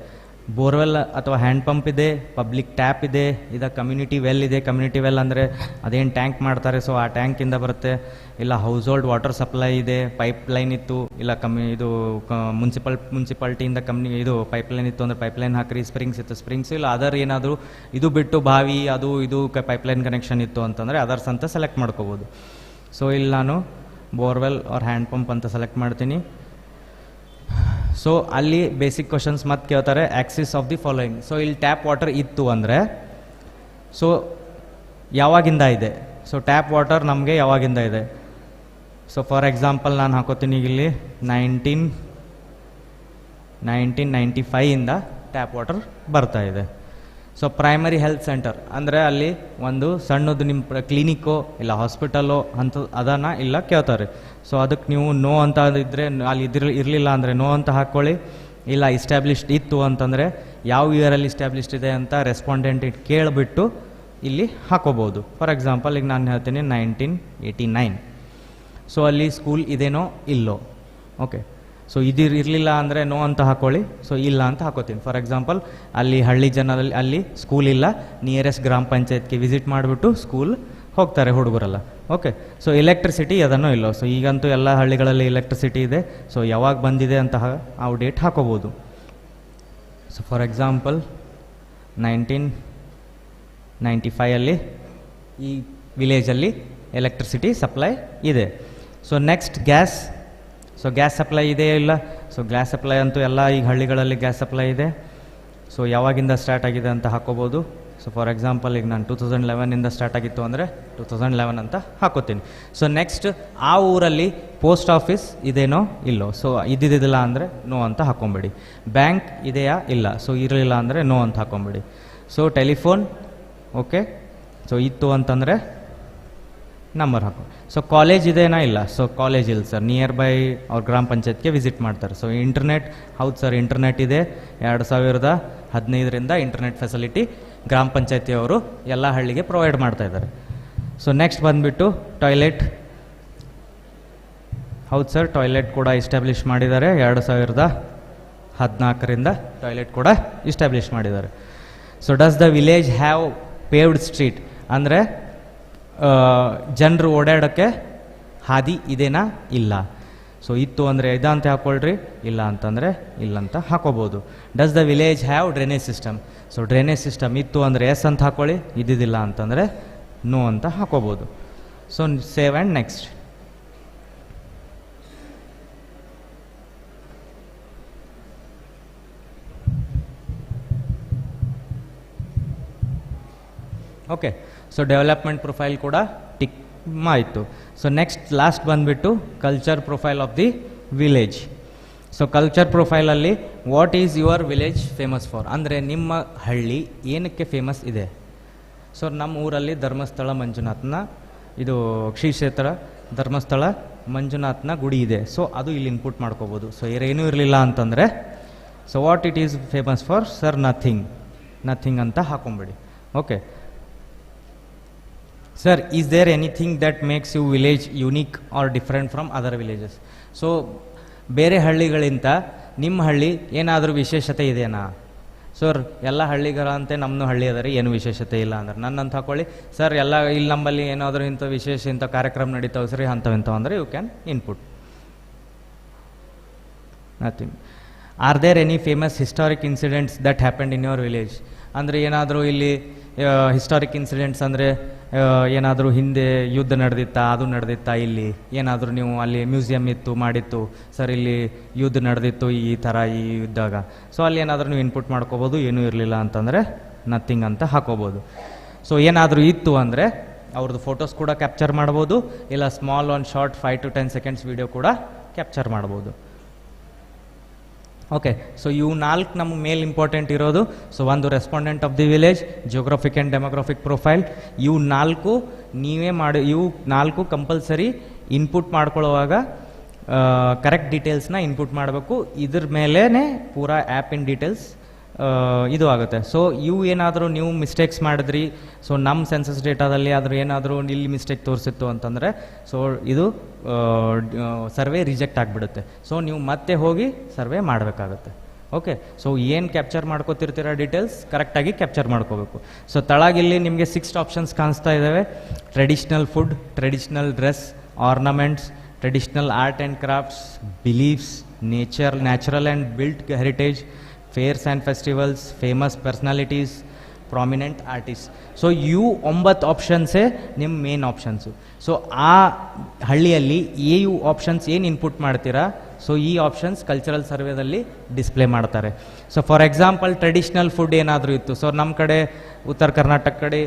ಬೋರ್ವೆಲ್ ಅಥವಾ ಹ್ಯಾಂಡ್ ಪಂಪ್ ಇದೆ, ಪಬ್ಲಿಕ್ ಟ್ಯಾಪ್ ಇದೆ, ಇದು ಕಮ್ಯುನಿಟಿ ವೆಲ್ ಇದೆ. ಕಮ್ಯುನಿಟಿ ವೆಲ್ ಅಂದರೆ ಅದೇನು ಟ್ಯಾಂಕ್ ಮಾಡ್ತಾರೆ, ಸೊ ಆ ಟ್ಯಾಂಕಿಂದ ಬರುತ್ತೆ. ಇಲ್ಲ ಹೌಸ್ ಹೋಲ್ಡ್ ವಾಟರ್ ಸಪ್ಲೈ ಇದೆ, ಪೈಪ್ ಲೈನ್ ಇತ್ತು, ಇಲ್ಲ ಇದು ಮುನ್ಸಿಪಾಲ್ಟಿಯಿಂದ ಇದು ಪೈಪ್ ಲೈನ್ ಇತ್ತು ಅಂದರೆ ಪೈಪ್ ಲೈನ್ ಹಾಕ್ರಿ. ಸ್ಪ್ರಿಂಗ್ಸ್ ಇತ್ತು, ಸ್ಪ್ರಿಂಗ್ಸ್. ಇಲ್ಲ ಅದರ್ ಏನಾದರೂ ಇದು ಬಿಟ್ಟು ಬಾವಿ ಅದು ಇದು ಪೈಪ್ ಲೈನ್ ಕನೆಕ್ಷನ್ ಇತ್ತು ಅಂತಂದರೆ ಅದರ್ಸ್ ಅಂತ ಸೆಲೆಕ್ಟ್ ಮಾಡ್ಕೋಬೋದು. ಸೊ ಇಲ್ಲಿ ನಾನು ಬೋರ್ವೆಲ್ ಆರ್ ಹ್ಯಾಂಡ್ ಪಂಪ್ ಅಂತ ಸೆಲೆಕ್ಟ್ ಮಾಡ್ತೀನಿ. ಸೊ ಅಲ್ಲಿ ಬೇಸಿಕ್ ಕ್ವಶನ್ಸ್ ಮತ್ತೆ ಕೇಳ್ತಾರೆ, Axis of the following. So ಇಲ್ಲಿ ಟ್ಯಾಪ್ ವಾಟರ್ ಇತ್ತು ಅಂದರೆ ಸೊ ಯಾವಾಗಿಂದ ಇದೆ. ಸೊ ಟ್ಯಾಪ್ ವಾಟರ್ ನಮಗೆ ಯಾವಾಗಿಂದ ಇದೆ. ಸೊ ಫಾರ್ ಎಕ್ಸಾಂಪಲ್ ನಾನು ಹಾಕೋತೀನಿ ಇಲ್ಲಿ 1995ಇಂದ ಟ್ಯಾಪ್ ವಾಟರ್ ಬರ್ತಾ ಇದೆ. ಸೊ ಪ್ರೈಮರಿ ಹೆಲ್ತ್ ಸೆಂಟರ್ ಅಂದರೆ ಅಲ್ಲಿ ಒಂದು ಸಣ್ಣದು ನಿಮ್ಮ ಕ್ಲಿನಿಕ್ಕೋ ಇಲ್ಲ ಹಾಸ್ಪಿಟಲ್ಲೋ ಅಂತ ಅದನ್ನು ಇಲ್ಲ ಕೇಳ್ತಾರೆ. ಸೊ ಅದಕ್ಕೆ ನೀವು ನೋ ಅಂತ ಇದ್ದರೆ ಅಲ್ಲಿ ಇರಲಿಲ್ಲ ಅಂದರೆ ನೋ ಅಂತ ಹಾಕ್ಕೊಳ್ಳಿ. ಇಲ್ಲ ಇಸ್ಟ್ಯಾಬ್ಲಿಷ್ಡ್ ಇತ್ತು ಅಂತಂದರೆ ಯಾವ ಇಯರಲ್ಲಿ ಇಸ್ಟ್ಯಾಬ್ಲಿಷ್ಡ್ ಇದೆ ಅಂತ ರೆಸ್ಪಾಂಡೆಂಟ್ ಕೇಳಿಬಿಟ್ಟು ಇಲ್ಲಿ ಹಾಕೋಬೋದು. ಫಾರ್ ಎಕ್ಸಾಂಪಲ್ ಈಗ ನಾನು ಹೇಳ್ತೀನಿ 1989. ಸೊ ಅಲ್ಲಿ ಸ್ಕೂಲ್ ಇದೇನೋ ಇಲ್ಲೋ. ಓಕೆ, ಸೊ ಇದು ಇರಲಿಲ್ಲ ಅಂದರೆ ನೋ ಅಂತ ಹಾಕ್ಕೊಳ್ಳಿ. ಸೊ ಇಲ್ಲ ಅಂತ ಹಾಕೋತೀನಿ. ಫಾರ್ ಎಕ್ಸಾಂಪಲ್ ಅಲ್ಲಿ ಹಳ್ಳಿ ಜನರಲ್ಲಿ ಅಲ್ಲಿ ಸ್ಕೂಲ್ ಇಲ್ಲ, ನಿಯರೆಸ್ಟ್ ಗ್ರಾಮ ಪಂಚಾಯತ್ಗೆ ವಿಸಿಟ್ ಮಾಡಿಬಿಟ್ಟು ಸ್ಕೂಲ್ ಹೋಗ್ತಾರೆ ಹುಡುಗರೆಲ್ಲ. ಓಕೆ, ಸೊ ಎಲೆಕ್ಟ್ರಿಸಿಟಿ ಅದನ್ನೂ ಇಲ್ಲೋ. ಸೊ ಈಗಂತೂ ಎಲ್ಲ ಹಳ್ಳಿಗಳಲ್ಲಿ ಎಲೆಕ್ಟ್ರಿಸಿಟಿ ಇದೆ. ಸೊ ಯಾವಾಗ ಬಂದಿದೆ ಅಂತ ಆ ಡೇಟ್ ಹಾಕೋಬೋದು. ಸೊ ಫಾರ್ ಎಕ್ಸಾಂಪಲ್ 1995ಅಲ್ಲಿ ಈ ವಿಲೇಜಲ್ಲಿ ಎಲೆಕ್ಟ್ರಿಸಿಟಿ ಸಪ್ಲೈ ಇದೆ. So next gas. So gas supply ಇದೆ ಇಲ್ಲ. ಸೊ ಗ್ಯಾಸ್ ಸಪ್ಲೈ ಅಂತೂ ಎಲ್ಲ ಈಗ ಹಳ್ಳಿಗಳಲ್ಲಿ ಗ್ಯಾಸ್ ಸಪ್ಲೈ ಇದೆ. ಸೊ ಯಾವಾಗಿಂದ ಸ್ಟಾರ್ಟ್ ಆಗಿದೆ ಅಂತ ಹಾಕೋಬೋದು. ಸೊ ಫಾರ್ ಎಕ್ಸಾಂಪಲ್ ಈಗ ನಾನು 2011 ಸ್ಟಾರ್ಟ್ ಆಗಿತ್ತು ಅಂದರೆ 2011 ಅಂತ ಹಾಕೋತೀನಿ. ಸೊ ನೆಕ್ಸ್ಟ್ ಆ ಊರಲ್ಲಿ ಪೋಸ್ಟ್ ಆಫೀಸ್ ಇದೇನೋ ಇಲ್ಲೋ, ಸೊ ಇದ್ದಿದ್ದಿಲ್ಲ ಅಂದರೆ ನೋ ಅಂತ ಹಾಕೊಂಬಿಡಿ. ಬ್ಯಾಂಕ್ ಇದೆಯಾ ಇಲ್ಲ, ಸೊ ಇರಲಿಲ್ಲ ಅಂದರೆ ನೋ ಅಂತ ಹಾಕೊಂಬಿಡಿ. ಸೊ ಟೆಲಿಫೋನ್ ಓಕೆ, ಸೊ ಇತ್ತು ಅಂತಂದರೆ ನಂಬರ್ ಹಾಕೋ. ಸೊ ಕಾಲೇಜ್ ಇದೇನಾ ಇಲ್ಲ, ಸೊ ಕಾಲೇಜ್ ಇಲ್ಲ ಸರ್, ನಿಯರ್ ಬೈ ಅವ್ರ ಗ್ರಾಮ ಪಂಚಾಯತ್ಗೆ ವಿಸಿಟ್ ಮಾಡ್ತಾರೆ. ಸೊ ಇಂಟರ್ನೆಟ್ ಹೌದು ಸರ್, ಇಂಟರ್ನೆಟ್ ಇದೆ 2015 ಇಂಟರ್ನೆಟ್ ಫೆಸಿಲಿಟಿ ಗ್ರಾಮ ಪಂಚಾಯತಿಯವರು ಎಲ್ಲ ಹಳ್ಳಿಗೆ ಪ್ರೊವೈಡ್ ಮಾಡ್ತಾ ಇದ್ದಾರೆ. ಸೊ ನೆಕ್ಸ್ಟ್ ಬಂದುಬಿಟ್ಟು ಟಾಯ್ಲೆಟ್, ಹೌದು ಸರ್ ಟಾಯ್ಲೆಟ್ ಕೂಡ ಇಸ್ಟಾಬ್ಲಿಷ್ ಮಾಡಿದ್ದಾರೆ 2014 ಟಾಯ್ಲೆಟ್ ಕೂಡ ಇಸ್ಟಾಬ್ಲಿಷ್ ಮಾಡಿದ್ದಾರೆ. So does the village have paved street ಅಂದರೆ ಜನರು ಓಡಾಡೋಕ್ಕೆ ಹಾದಿ ಇದೇನಾ ಇಲ್ಲ, ಸೊ ಇತ್ತು ಅಂದರೆ ಇದ ಅಂತ ಹಾಕ್ಕೊಳ್ರಿ, ಇಲ್ಲ ಅಂತಂದರೆ ಇಲ್ಲ ಅಂತ ಹಾಕೋಬೋದು. Does the village have drainage system, so drainage system ಇತ್ತು ಅಂದರೆ ಎಸ್ ಅಂತ ಹಾಕ್ಕೊಳ್ಳಿ, ಇದ್ದಿದ್ದಿಲ್ಲ ಅಂತಂದರೆ ನೋ ಅಂತ ಹಾಕೋಬೋದು. So save and next. Okay, so development profile ಕೂಡ ಟಿಕ್ ಆಯಿತು. ಸೊ ನೆಕ್ಸ್ಟ್ ಲಾಸ್ಟ್ ಬಂದುಬಿಟ್ಟು culture profile of the village. So culture ಪ್ರೊಫೈಲಲ್ಲಿ what is your village famous for, ಅಂದರೆ ನಿಮ್ಮ ಹಳ್ಳಿ ಏನಕ್ಕೆ ಫೇಮಸ್ ಇದೆ. ಸೊ ನಮ್ಮ ಊರಲ್ಲಿ ಧರ್ಮಸ್ಥಳ ಮಂಜುನಾಥನ ಇದು ಶ್ರೀ ಕ್ಷೇತ್ರ ಧರ್ಮಸ್ಥಳ ಮಂಜುನಾಥನ ಗುಡಿ ಇದೆ, ಸೊ ಅದು ಇಲ್ಲಿ ಇನ್ಪುಟ್ ಮಾಡ್ಕೋಬೋದು. ಸೊ ಏನೂ ಇರಲಿಲ್ಲ ಅಂತಂದರೆ so what it is famous for sir, nothing ಅಂತ ಹಾಕೊಂಬಿಡಿ. Okay sir, is there anything that makes you village unique or different from other villages. So ಬೇರೆ ಹಳ್ಳಿಗಳಿಂದ ನಿಮ್ಮ ಹಳ್ಳಿ ಏನಾದರೂ ವಿಶೇಷತೆ ಇದೆಯಾ ಸರ್? ಎಲ್ಲ ಹಳ್ಳಿಗಳಂತೆ ನಮ್ಮದು ಹಳ್ಳಿ ಅದರಿ, ಏನು ವಿಶೇಷತೆ ಇಲ್ಲ ಅಂದ್ರೆ ನನ್ನಂತ ಹಾಕೊಳ್ಳಿ ಸರ್, ಎಲ್ಲ ಇಲ್ಲಿ ನಮ್ಮಲ್ಲಿ ಏನಾದರೂ ಇಂಥ ವಿಶೇಷ ಇಂಥ ಕಾರ್ಯಕ್ರಮ ನಡೀತಾವೆ ಸರಿ ಅಂಥವಿಂಥವು ಅಂದರೆ you can input nothing. Are there any famous historic incidents that happened in your village, ಅಂದರೆ ಏನಾದರೂ ಇಲ್ಲಿ ಹಿಸ್ಟಾರಿಕ್ ಇನ್ಸಿಡೆಂಟ್ಸ್ ಅಂದರೆ ಏನಾದರೂ ಹಿಂದೆ ಯುದ್ಧ ನಡೆದಿತ್ತಾ, ಅದು ನಡೆದಿತ್ತಾ, ಇಲ್ಲಿ ಏನಾದರೂ ನೀವು ಅಲ್ಲಿ ಮ್ಯೂಸಿಯಂ ಇತ್ತು ಮಾಡಿತ್ತು ಸರ್, ಇಲ್ಲಿ ಯುದ್ಧ ನಡೆದಿತ್ತು ಈ ಥರ ಈ ಯುದ್ಧಾಗ, ಸೊ ಅಲ್ಲಿ ಏನಾದರೂ ನೀವು ಇನ್ಪುಟ್ ಮಾಡ್ಕೋಬೋದು. ಏನೂ ಇರಲಿಲ್ಲ ಅಂತಂದರೆ ನಥಿಂಗ್ ಅಂತ ಹಾಕೋಬೋದು. ಸೊ ಏನಾದರೂ ಇತ್ತು ಅಂದರೆ ಅವ್ರದ್ದು ಫೋಟೋಸ್ ಕೂಡ ಕ್ಯಾಪ್ಚರ್ ಮಾಡ್ಬೋದು, ಇಲ್ಲ small on short 5 to 10 seconds video ಕೂಡ ಕ್ಯಾಪ್ಚರ್ ಮಾಡ್ಬೋದು. ಓಕೆ, ಸೊ ಇವು 4 ನಮಗೆ ಮೇಲ್ ಇಂಪಾರ್ಟೆಂಟ್ ಇರೋದು. ಸೊ ಒಂದು respondent of the village, geographic and demographic profile, ಇವು 4 ನೀವೇ ಇವು 4 ಕಂಪಲ್ಸರಿ ಇನ್ಪುಟ್ ಮಾಡ್ಕೊಳ್ಳುವಾಗ ಕರೆಕ್ಟ್ ಡೀಟೇಲ್ಸ್ನ ಇನ್ಪುಟ್ ಮಾಡಬೇಕು. ಇದ್ರ ಮೇಲೇ ಪೂರಾ ಆ್ಯಪ್ ಇನ್ ಡೀಟೇಲ್ಸ್ ಇದು ಆಗುತ್ತೆ. ಸೊ ಇವು ಏನಾದರೂ ನೀವು ಮಿಸ್ಟೇಕ್ಸ್ ಮಾಡಿದ್ರಿ, ಸೊ ನಮ್ಮ ಸೆನ್ಸಸ್ ಡೇಟಾದಲ್ಲಿ ಆದರೂ ಏನಾದರೂ ಇಲ್ಲಿ ಮಿಸ್ಟೇಕ್ ತೋರಿಸಿತ್ತು ಅಂತಂದರೆ ಸೊ ಇದು ಸರ್ವೆ ರಿಜೆಕ್ಟ್ ಆಗಿಬಿಡುತ್ತೆ. ಸೊ ನೀವು ಮತ್ತೆ ಹೋಗಿ ಸರ್ವೆ ಮಾಡಬೇಕಾಗುತ್ತೆ. ಓಕೆ, ಸೊ ಏನು ಕ್ಯಾಪ್ಚರ್ ಮಾಡ್ಕೋತಿರ್ತೀರ ಡೀಟೇಲ್ಸ್ ಕರೆಕ್ಟಾಗಿ ಕ್ಯಾಪ್ಚರ್ ಮಾಡ್ಕೋಬೇಕು. ಸೊ ತಳಗಿಲ್ಲಿ ನಿಮಗೆ 6 ಆಪ್ಷನ್ಸ್ ಕಾಣಿಸ್ತಾ ಇದ್ದಾವೆ. Traditional food, traditional dress, ornaments, traditional art and crafts, beliefs, natural and built heritage, fairs and festivals, famous personalities, prominent artist. So ಇವು 9 ಆಪ್ಷನ್ಸೇ ನಿಮ್ಮ ಮೇನ್ ಆಪ್ಷನ್ಸು. ಸೊ ಆ ಹಳ್ಳಿಯಲ್ಲಿ ಇವು ಆಪ್ಷನ್ಸ್ ಏನು ಇನ್ಪುಟ್ ಮಾಡ್ತೀರಾ, ಸೊ ಈ ಆಪ್ಷನ್ಸ್ ಕಲ್ಚರಲ್ ಸರ್ವೇದಲ್ಲಿ ಡಿಸ್ಪ್ಲೇ ಮಾಡ್ತಾರೆ. So for example traditional food ಏನಾದರೂ ಇತ್ತು, ಸೊ ನಮ್ಮ ಕಡೆ ಉತ್ತರ ಕರ್ನಾಟಕ ಕಡೆ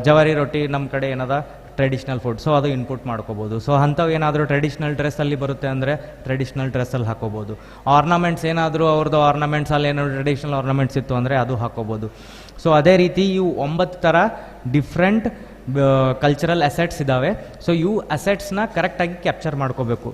ಜವಾರಿ ರೊಟ್ಟಿ, ನಮ್ಮ ಕಡೆ ಏನದ ಟ್ರೆಡಿಷ್ನಲ್ ಫುಡ್, ಸೊ ಅದು ಇನ್ಪುಟ್ ಮಾಡ್ಕೋಬೋದು. ಸೊ ಅಂಥವು ಏನಾದರೂ ಟ್ರೆಡಿಷ್ನಲ್ ಡ್ರೆಸ್ಸಲ್ಲಿ ಬರುತ್ತೆ ಅಂದರೆ ಟ್ರೆಡಿಷ್ನಲ್ ಡ್ರೆಸ್ಸಲ್ಲಿ ಹಾಕೋಬೋದು. ಆರ್ನಮೆಂಟ್ಸ್ ಏನಾದರೂ ಅವ್ರದ್ದು ಆರ್ನಮೆಂಟ್ಸಲ್ಲಿ ಏನಾದರೂ ಟ್ರೆಡಿಷ್ನಲ್ ಆರ್ನಮೆಂಟ್ಸ್ ಇತ್ತು ಅಂದರೆ ಅದು ಹಾಕೋಬೋದು. ಸೊ ಅದೇ ರೀತಿ ಇವು 9 ಥರ ಡಿಫ್ರೆಂಟ್ ಕಲ್ಚರಲ್ ಅಸೆಟ್ಸ್ ಇದ್ದಾವೆ. ಸೊ ಇವು ಅಸೆಟ್ಸ್ನ ಕರೆಕ್ಟಾಗಿ ಕ್ಯಾಪ್ಚರ್ ಮಾಡ್ಕೋಬೇಕು.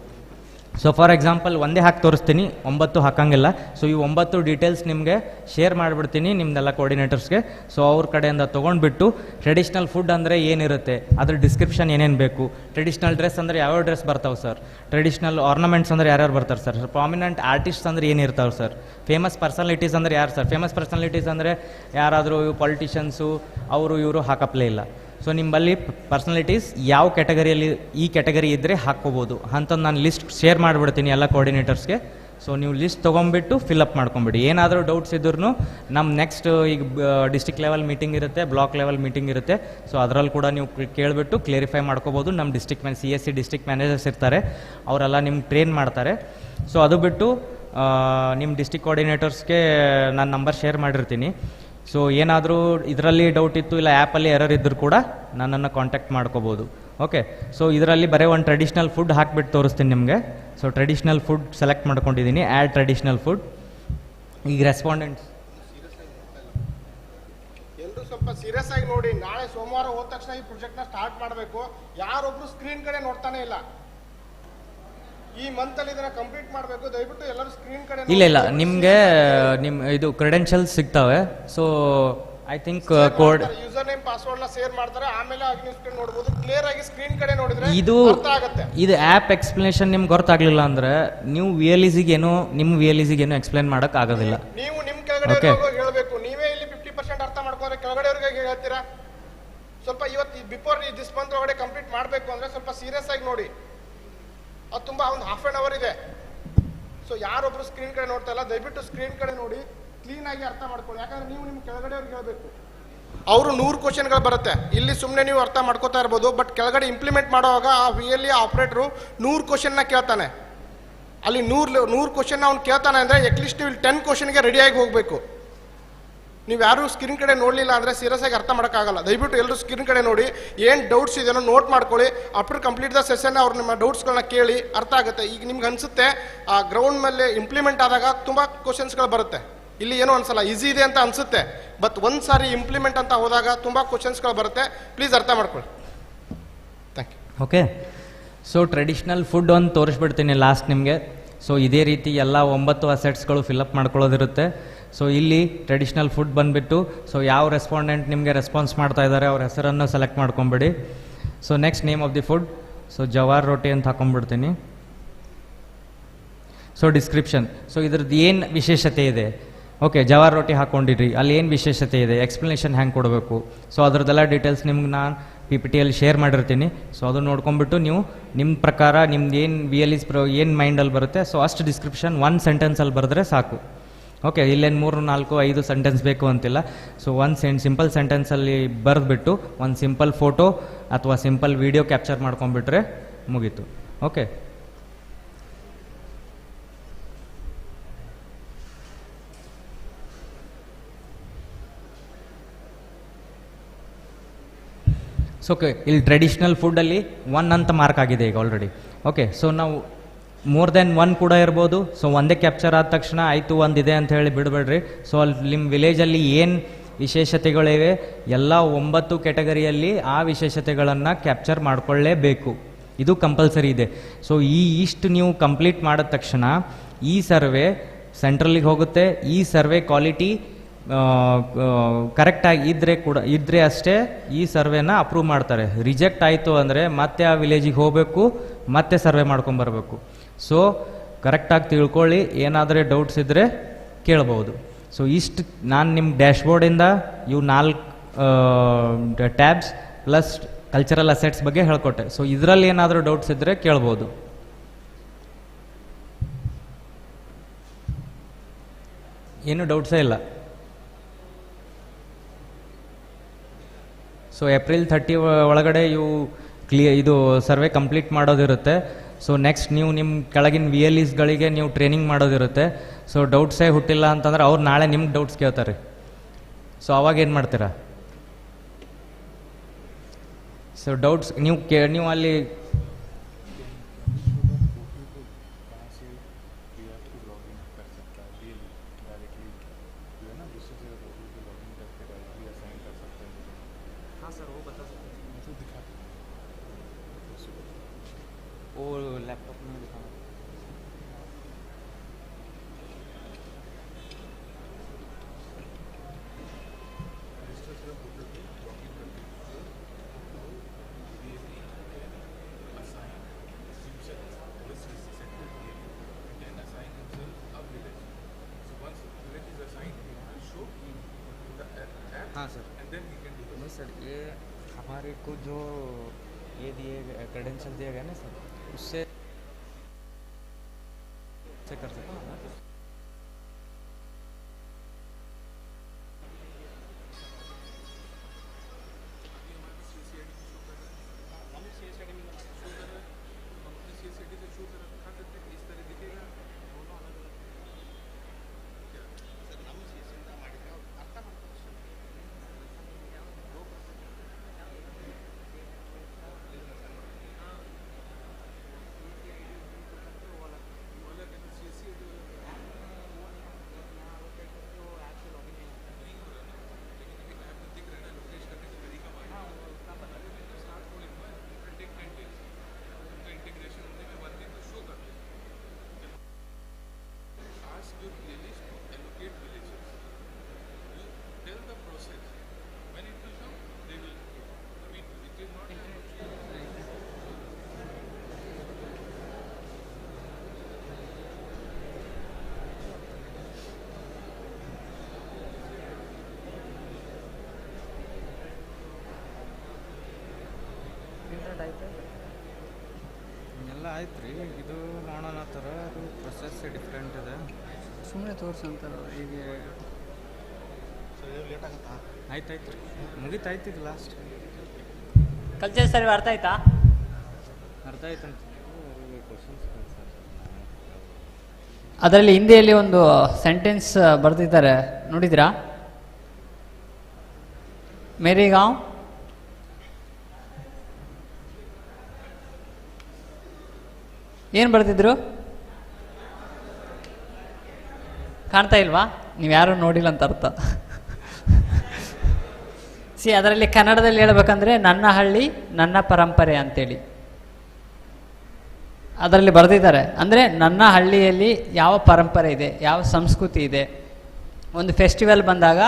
ಸೊ ಫಾರ್ ಎಕ್ಸಾಂಪಲ್ ಒಂದೇ ಹಾಕಿ ತೋರಿಸ್ತೀನಿ, 9 ಹಾಕಂಗಿಲ್ಲ. ಸೊ ಈ 9 ಡೀಟೇಲ್ಸ್ ನಿಮಗೆ ಶೇರ್ ಮಾಡಿಬಿಡ್ತೀನಿ ನಿಮ್ದೆಲ್ಲ ಕೋಆರ್ಡಿನೇಟರ್ಸ್ಗೆ. ಸೊ ಅವ್ರ ಕಡೆಯಿಂದ ತೊಗೊಂಡ್ಬಿಟ್ಟು ಟ್ರೆಡಿಷ್ನಲ್ ಫುಡ್ ಅಂದರೆ ಏನಿರುತ್ತೆ, ಅದ್ರ ಡಿಸ್ಕ್ರಿಪ್ಷನ್ ಏನೇನು ಬೇಕು, ಟ್ರೆಡಿಷ್ನಲ್ ಡ್ರೆಸ್ ಅಂದರೆ ಯಾವ್ಯಾವ ಡ್ರೆಸ್ ಬರ್ತಾವೆ ಸರ್, ಟ್ರೆಡಿಷ್ನಲ್ ಆರ್ನಮೆಂಟ್ಸ್ ಅಂದರೆ ಯಾರ್ಯಾರು ಬರ್ತಾರೆ ಸರ್, ಪ್ರಾಮಿನೆಂಟ್ ಆರ್ಟಿಸ್ಟ್ ಅಂದರೆ ಏನಿರ್ತಾವೆ ಸರ್, ಫೇಮಸ್ ಪರ್ಸನಾಲಿಟೀಸ್ ಅಂದರೆ ಯಾರು ಸರ್, ಫೇಮಸ್ ಪರ್ಸನಾಲಿಟೀಸ್ ಅಂದರೆ ಯಾರಾದರೂ ಪೊಲಿಟಿಷಿಯನ್ಸು ಅವರು ಇವರು ಹಾಕಪ್ಲೇ ಇಲ್ಲ. ಸೊ ನಿಮ್ಮಲ್ಲಿ ಪರ್ಸನಾಲಿಟೀಸ್ ಯಾವ ಕ್ಯಾಟಗರಿಯಲ್ಲಿ ಈ ಕ್ಯಾಟಗರಿ ಇದ್ದರೆ ಹಾಕ್ಕೋಬೋದು ಅಂತಂದು ನಾನು ಲಿಸ್ಟ್ ಶೇರ್ ಮಾಡಿಬಿಡ್ತೀನಿ ಎಲ್ಲ ಕೋಆರ್ಡಿನೇಟರ್ಸ್ಗೆ. ಸೊ ನೀವು ಲಿಸ್ಟ್ ತೊಗೊಂಬಿಟ್ಟು ಫಿಲಪ್ ಮಾಡ್ಕೊಂಬಿಡಿ. ಏನಾದರೂ ಡೌಟ್ಸ್ ಇದ್ರೂ ನಮ್ಮ ನೆಕ್ಸ್ಟ್ ಈಗ ಡಿಸ್ಟಿಕ್ ಲೆವೆಲ್ ಮೀಟಿಂಗ್ ಇರುತ್ತೆ, ಬ್ಲಾಕ್ ಲೆವೆಲ್ ಮೀಟಿಂಗ್ ಇರುತ್ತೆ. ಸೊ ಅದರಲ್ಲಿ ಕೂಡ ನೀವು ಕೇಳಿಬಿಟ್ಟು ಕ್ಲೇರಿಫೈ ಮಾಡ್ಕೋಬೋದು. ನಮ್ಮ ಡಿಸ್ಟಿಕ್ CSC ಡಿಸ್ಟಿಕ್ ಮ್ಯಾನೇಜರ್ಸ್ ಇರ್ತಾರೆ, ಅವರೆಲ್ಲ ನಿಮ್ಗೆ ಟ್ರೈನ್ ಮಾಡ್ತಾರೆ. ಸೊ ಅದು ಬಿಟ್ಟು ನಿಮ್ಮ ಡಿಸ್ಟಿಕ್ ಕೋಆರ್ಡಿನೇಟರ್ಸ್ಗೆ ನಾನು ನಂಬರ್ ಶೇರ್ ಮಾಡಿರ್ತೀನಿ. ಸೊ ಏನಾದರೂ ಇದರಲ್ಲಿ ಡೌಟ್ ಇತ್ತು ಇಲ್ಲ ಆ್ಯಪಲ್ಲಿ ಎರರ್ ಇದ್ದರೂ ಕೂಡ ನನ್ನನ್ನು ಕಾಂಟ್ಯಾಕ್ಟ್ ಮಾಡ್ಕೋಬೋದು. ಓಕೆ, ಸೊ ಇದರಲ್ಲಿ ಬರೀ ಒಂದು ಟ್ರೆಡಿಷ್ನಲ್ ಫುಡ್ ಹಾಕಿಬಿಟ್ಟು ತೋರಿಸ್ತೀನಿ ನಿಮಗೆ. ಸೊ ಟ್ರೆಡಿಷ್ನಲ್ ಫುಡ್ ಸೆಲೆಕ್ಟ್ ಮಾಡ್ಕೊಂಡಿದ್ದೀನಿ, ಆ್ಯಡ್ ಟ್ರೆಡಿಷ್ನಲ್ ಫುಡ್. ಈಗ ರೆಸ್ಪಾಂಡೆಂಟ್ಸ್ ಎಲ್ಲರೂ ಸ್ವಲ್ಪ ಸೀರಿಯಸ್ ಆಗಿ ನೋಡಿ. ನಾಳೆ ಸೋಮವಾರ ಹೋದ ತಕ್ಷಣ ಈ ಪ್ರಾಜೆಕ್ಟ್ನ ಸ್ಟಾರ್ಟ್ ಮಾಡಬೇಕು. ಯಾರೊಬ್ರು ಸ್ಕ್ರೀನ್ ಕಡೆ ನೋಡ್ತಾನೆ ಇಲ್ಲ. ಈ ಮಂತಲ್ಲಿ ಇದನ್ನ ಕಂಪ್ಲೀಟ್ ಮಾಡಬೇಕು. ದಯವಿಟ್ಟು ಎಲ್ಲರೂ ಸ್ಕ್ರೀನ್ ಕಡೆ ಇಲ್ಲ ನಿಮಗೆ ನಿಮ್ಮ ಇದು ಕ್ರೆಡೆನ್ಷಿಯಲ್ಸ್ ಸಿಗ್ತವೆ. So I think code user name password ನ ಶೇರ್ ಮಾಡ್ತಾರೆ. ಆಮೇಲೆ ನೀವು ಸ್ಕ್ರೀನ್ ನೋಡಬಹುದು. ಕ್ಲಿಯರ್ ಆಗಿ ಸ್ಕ್ರೀನ್ ಕಡೆ ನೋಡಿದ್ರೆ ಇದು ಅರ್ಥ ಆಗುತ್ತೆ. ಇದು ಆ್ಯಪ್ ಎಕ್ಸ್ಪ್ಲನೇಷನ್ ನಿಮ್ಗೆ ಗೊತ್ತಾಗ್ಲಿಲ್ಲ ಅಂದ್ರೆ ನೀವು VLEC ಏನೋ ನಿಮ್ಮ VLEC ಏನೋ ಎಕ್ಸ್ಪ್ಲೇನ್ ಮಾಡಕ್ ಆಗೋದಿಲ್ಲ. ನೀವು ನಿಮ್ಮ ಕೆಳಗಡೆ ಹೇಳಬೇಕು. ನೀವೇ ಇಲ್ಲಿ 50% ಅರ್ಥ ಮಾಡ್ಕೊಂಡ್ರೆ ಕೆಳಗಡೆಯವರಿಗೆ ಹೇಳ್ತೀರಾ. ಸ್ವಲ್ಪ ಇವತ್ತು ಬಿಫೋರ್ ದಿಸ್ ಮಂತ್ ಒಳಗಡೆ ಕಂಪ್ಲೀಟ್ ಮಾಡಬೇಕು ಅಂದ್ರೆ ಸ್ವಲ್ಪ ಸೀರಿಯಸ್ ಆಗಿ ನೋಡಿ. ಅದು ತುಂಬಾ ಒಂದು ಹಾಫ್ ಆನ್ ಅವರ್ ಇದೆ. ಸೊ ಯಾರೊಬ್ರು ಸ್ಕ್ರೀನ್ ಕಡೆ ನೋಡ್ತಾ ಇಲ್ಲ, ದಯವಿಟ್ಟು ಸ್ಕ್ರೀನ್ ಕಡೆ ನೋಡಿ, ಕ್ಲೀನ್ ಆಗಿ ಅರ್ಥ ಮಾಡ್ಕೊಳ್ಳಿ. ಯಾಕಂದ್ರೆ ನೀವು ನಿಮ್ಮ ಕೆಳಗಡೆಯವ್ರಿಗೆ ಹೇಳ್ಬೇಕು. ಅವರು 100 ಕ್ವಶನ್ಗಳು ಬರುತ್ತೆ. ಇಲ್ಲಿ ಸುಮ್ಮನೆ ನೀವು ಅರ್ಥ ಮಾಡ್ಕೋತಾ ಇರ್ಬೋದು, ಬಟ್ ಕೆಳಗಡೆ ಇಂಪ್ಲಿಮೆಂಟ್ ಮಾಡುವಾಗ ಆ VLE ಆಪರೇಟರು 100 ಕ್ವಶನ್ನ ಕೇಳ್ತಾನೆ. ಅಲ್ಲಿ 100 ಕ್ವಶನ್ ಅವ್ನು ಕೇಳ್ತಾನೆ ಅಂದ್ರೆ ಅಟ್ಲೀಸ್ಟ್ ನೀವು 10 ಕ್ವಶನ್ಗೆ ರೆಡಿಯಾಗಿ ಹೋಗಬೇಕು. ನೀವು ಯಾರು ಸ್ಕ್ರೀನ್ ಕಡೆ ನೋಡಲಿಲ್ಲ ಅಂದರೆ ಸೀರಿಯಸ್ ಆಗಿ ಅರ್ಥ ಮಾಡೋಕ್ಕಾಗಲ್ಲ. ದಯವಿಟ್ಟು ಎಲ್ಲರೂ ಸ್ಕ್ರೀನ್ ಕಡೆ ನೋಡಿ, ಏನು ಡೌಟ್ಸ್ ಇದೆಯೋ ನೋಟ್ ಮಾಡ್ಕೊಳ್ಳಿ. ಆಫ್ಟರ್ ಕಂಪ್ಲೀಟ್ ದ ಸೆಷನ್ ಅವ್ರು ನಿಮ್ಮ ಡೌಟ್ಸ್ಗಳನ್ನ ಕೇಳಿ ಅರ್ಥ ಆಗುತ್ತೆ. ಈಗ ನಿಮ್ಗೆ ಅನಿಸುತ್ತೆ ಆ ಗ್ರೌಂಡ್ ಮೇಲೆ ಇಂಪ್ಲಿಮೆಂಟ್ ಆದಾಗ ತುಂಬ ಕ್ವಶನ್ಸ್ಗಳು ಬರುತ್ತೆ. ಇಲ್ಲಿ ಏನೋ ಅನ್ಸಲ್ಲ, ಈಸಿ ಇದೆ ಅಂತ ಅನಿಸುತ್ತೆ, ಬಟ್ ಒಂದು ಸಾರಿ ಇಂಪ್ಲಿಮೆಂಟ್ ಅಂತ ಹೋದಾಗ ತುಂಬ ಕ್ವಶನ್ಸ್ಗಳು ಬರುತ್ತೆ. ಪ್ಲೀಸ್ ಅರ್ಥ ಮಾಡ್ಕೊಳ್ಳಿ. Thank you. Okay, so traditional food ಒಂದು ತೋರಿಸ್ಬಿಡ್ತೀನಿ ಲಾಸ್ಟ್ ನಿಮಗೆ. ಸೊ ಇದೇ ರೀತಿ ಎಲ್ಲ 9 ಅಸೆಟ್ಸ್ಗಳು ಫಿಲಪ್ ಮಾಡ್ಕೊಳ್ಳೋದಿರುತ್ತೆ. ಸೊ ಇಲ್ಲಿ ಟ್ರೆಡಿಷ್ನಲ್ ಫುಡ್ ಬಂದುಬಿಟ್ಟು ಸೊ ಯಾವ ರೆಸ್ಪಾಂಡೆಂಟ್ ನಿಮಗೆ ರೆಸ್ಪಾನ್ಸ್ ಮಾಡ್ತಾ ಇದ್ದಾರೆ ಅವ್ರ ಹೆಸರನ್ನು ಸೆಲೆಕ್ಟ್ ಮಾಡ್ಕೊಂಬಿಡಿ. So next name of the food, so ಜವಾರ್ ರೋಟಿ ಅಂತ ಹಾಕೊಂಡ್ಬಿಡ್ತೀನಿ. ಸೊ ಡಿಸ್ಕ್ರಿಪ್ಷನ್, ಸೊ ಇದ್ರದ್ದು ಏನು ವಿಶೇಷತೆ ಇದೆ. ಓಕೆ, ಜವಾರ್ ರೋಟಿ ಹಾಕ್ಕೊಂಡಿರಿ, ಅಲ್ಲಿ ಏನು ವಿಶೇಷತೆ ಇದೆ, ಎಕ್ಸ್ಪ್ಲನೇಷನ್ ಹೆಂಗೆ ಕೊಡಬೇಕು. ಸೊ ಅದ್ರದ್ದೆಲ್ಲ ಡೀಟೇಲ್ಸ್ ನಿಮ್ಗೆ ನಾನು PPTಯಲ್ಲಿ ಶೇರ್ ಮಾಡಿರ್ತೀನಿ. ಸೊ ಅದು ನೋಡ್ಕೊಂಡ್ಬಿಟ್ಟು ನೀವು ನಿಮ್ಮ ಪ್ರಕಾರ ನಿಮ್ದು ಏನು VLEs ಏನು ಮೈಂಡಲ್ಲಿ ಬರುತ್ತೆ ಸೊ ಅಷ್ಟು ಡಿಸ್ಕ್ರಿಪ್ಷನ್ 1 ಸೆಂಟೆನ್ಸಲ್ಲಿ ಬರೆದ್ರೆ ಸಾಕು. ಓಕೆ, ಇಲ್ಲೇನು 3, 4, 5 ಸೆಂಟೆನ್ಸ್ ಬೇಕು ಅಂತಿಲ್ಲ. ಸೊ ಸಿಂಪಲ್ ಸೆಂಟೆನ್ಸಲ್ಲಿ ಬರೆದ್ಬಿಟ್ಟು ಒಂದು ಸಿಂಪಲ್ ಫೋಟೋ ಅಥವಾ ಸಿಂಪಲ್ ವಿಡಿಯೋ ಕ್ಯಾಪ್ಚರ್ ಮಾಡ್ಕೊಂಡ್ಬಿಟ್ರೆ ಮುಗೀತು. ಓಕೆ, ಸೊ ಓಕೆ, ಇಲ್ಲಿ ಟ್ರೆಡಿಷ್ನಲ್ ಫುಡ್ಡಲ್ಲಿ 1 ಅಂತ ಮಾರ್ಕ್ ಆಗಿದೆ ಈಗ ಆಲ್ರೆಡಿ. ಓಕೆ, ಸೊ ನಾವು ಮೋರ್ ದೆನ್ 1 ಕೂಡ ಇರ್ಬೋದು. ಸೊ ಒಂದೇ ಕ್ಯಾಪ್ಚರ್ ಆದ ತಕ್ಷಣ ಆಯಿತು ಒಂದಿದೆ ಅಂತ ಹೇಳಿ ಬಿಡಬೇಡ್ರಿ. ಸೊ ಅಲ್ಲಿ ನಿಮ್ಮ ವಿಲೇಜಲ್ಲಿ ಏನು ವಿಶೇಷತೆಗಳಿವೆ ಎಲ್ಲ 9 ಕ್ಯಾಟಗರಿಯಲ್ಲಿ ಆ ವಿಶೇಷತೆಗಳನ್ನು ಕ್ಯಾಪ್ಚರ್ ಮಾಡಿಕೊಳ್ಳೇಬೇಕು. ಇದು ಕಂಪಲ್ಸರಿ ಇದೆ. ಸೊ ಇಷ್ಟು ನೀವು ಕಂಪ್ಲೀಟ್ ಮಾಡಿದ ತಕ್ಷಣ ಈ ಸರ್ವೆ ಸೆಂಟ್ರಲಿಗೆ ಹೋಗುತ್ತೆ. ಈ ಸರ್ವೆ ಕ್ವಾಲಿಟಿ ಕರೆಕ್ಟಾಗಿ ಇದ್ದರೆ ಅಷ್ಟೇ ಈ ಸರ್ವೆನ ಅಪ್ರೂವ್ ಮಾಡ್ತಾರೆ. ರಿಜೆಕ್ಟ್ ಆಯಿತು ಅಂದರೆ ಮತ್ತೆ ಆ ವಿಲೇಜಿಗೆ ಹೋಗಬೇಕು, ಮತ್ತೆ ಸರ್ವೆ ಮಾಡ್ಕೊಂಬರ್ಬೇಕು. ಸೊ ಕರೆಕ್ಟಾಗಿ ತಿಳ್ಕೊಳ್ಳಿ, ಏನಾದರೆ ಡೌಟ್ಸ್ ಇದ್ದರೆ ಕೇಳ್ಬೋದು. ಸೊ ಇಷ್ಟು ನಾನು ನಿಮ್ಮ ಡ್ಯಾಶ್ಬೋರ್ಡಿಂದ ಇವು 4 ಟ್ಯಾಬ್ಸ್ ಪ್ಲಸ್ ಕಲ್ಚರಲ್ ಅಸೆಟ್ಸ್ ಬಗ್ಗೆ ಹೇಳ್ಕೊಟ್ಟೆ. ಸೊ ಇದರಲ್ಲಿ ಏನಾದರೂ ಡೌಟ್ಸ್ ಇದ್ದರೆ ಕೇಳ್ಬೋದು. ಏನು ಡೌಟ್ಸೇ ಇಲ್ಲ. ಸೊ ಏಪ್ರಿಲ್ 30 ಒಳಗಡೆ ಇದು ಸರ್ವೆ ಕಂಪ್ಲೀಟ್ ಮಾಡೋದಿರುತ್ತೆ. ಸೊ ನೆಕ್ಸ್ಟ್ ನೀವು ನಿಮ್ಮ ಕೆಳಗಿನ VLEsಗಳಿಗೆ ನೀವು ಟ್ರೈನಿಂಗ್ ಮಾಡೋದಿರುತ್ತೆ. ಸೊ ಡೌಟ್ಸೇ ಹುಟ್ಟಿಲ್ಲ ಅಂತಂದ್ರೆ ಅವ್ರು ನಾಳೆ ನಿಮ್ಗೆ ಡೌಟ್ಸ್ ಕೇಳ್ತಾರೆ. ಸೊ ಅವಾಗ ಏನು ಮಾಡ್ತೀರಾ? ಸೊ ಡೌಟ್ಸ್ ನೀವು ಅಲ್ಲಿ लैपटॉप में दिखाना। हाँ सर, नहीं सर, ये हमारे को जो ये दिए क्रेडेंशियल दिया गया ना सर, उससे कर सकते हैं। ಆಯ್ತು ರೀ, ಇದು ಮಾಡೋಣ ಥರ ಅದು ಪ್ರೊಸೆಸ್ ಡಿಫ್ರೆಂಟ್ ಇದೆ. ಸುಮ್ಮನೆ ತೋರಿಸಂತಾರ ಈಗ ಆಯ್ತಾಯ್ತು ರೀ, ಮುಗಿತಾಯ್ತು ಇದು ಲಾಸ್ಟ್. ಕಲ್ಚರ್ ಸರ್ವೆ ಅರ್ಥ ಆಯ್ತಾ? ಅರ್ಥ ಆಯ್ತಂತ. ಅದರಲ್ಲಿ ಹಿಂದಿಯಲ್ಲಿ ಒಂದು ಸೆಂಟೆನ್ಸ್ ಬರೆದಿದ್ದಾರೆ, ನೋಡಿದ್ರಾ? ಮೇರಿಗಾಂವ್ ಏನು ಬರೆದಿದ್ರು ಕಾಣ್ತಾ ಇಲ್ವಾ? ನೀವು ಯಾರು ನೋಡಿಲ್ಲ ಅಂತ ಅರ್ಥ. ಅದರಲ್ಲಿ ಕನ್ನಡದಲ್ಲಿ ಹೇಳ್ಬೇಕಂದ್ರೆ ನನ್ನ ಹಳ್ಳಿ ನನ್ನ ಪರಂಪರೆ ಅಂತೇಳಿ ಅದರಲ್ಲಿ ಬರೆದಿದ್ದಾರೆ. ಅಂದರೆ ನನ್ನ ಹಳ್ಳಿಯಲ್ಲಿ ಯಾವ ಪರಂಪರೆ ಇದೆ, ಯಾವ ಸಂಸ್ಕೃತಿ ಇದೆ, ಒಂದು ಫೆಸ್ಟಿವಲ್ ಬಂದಾಗ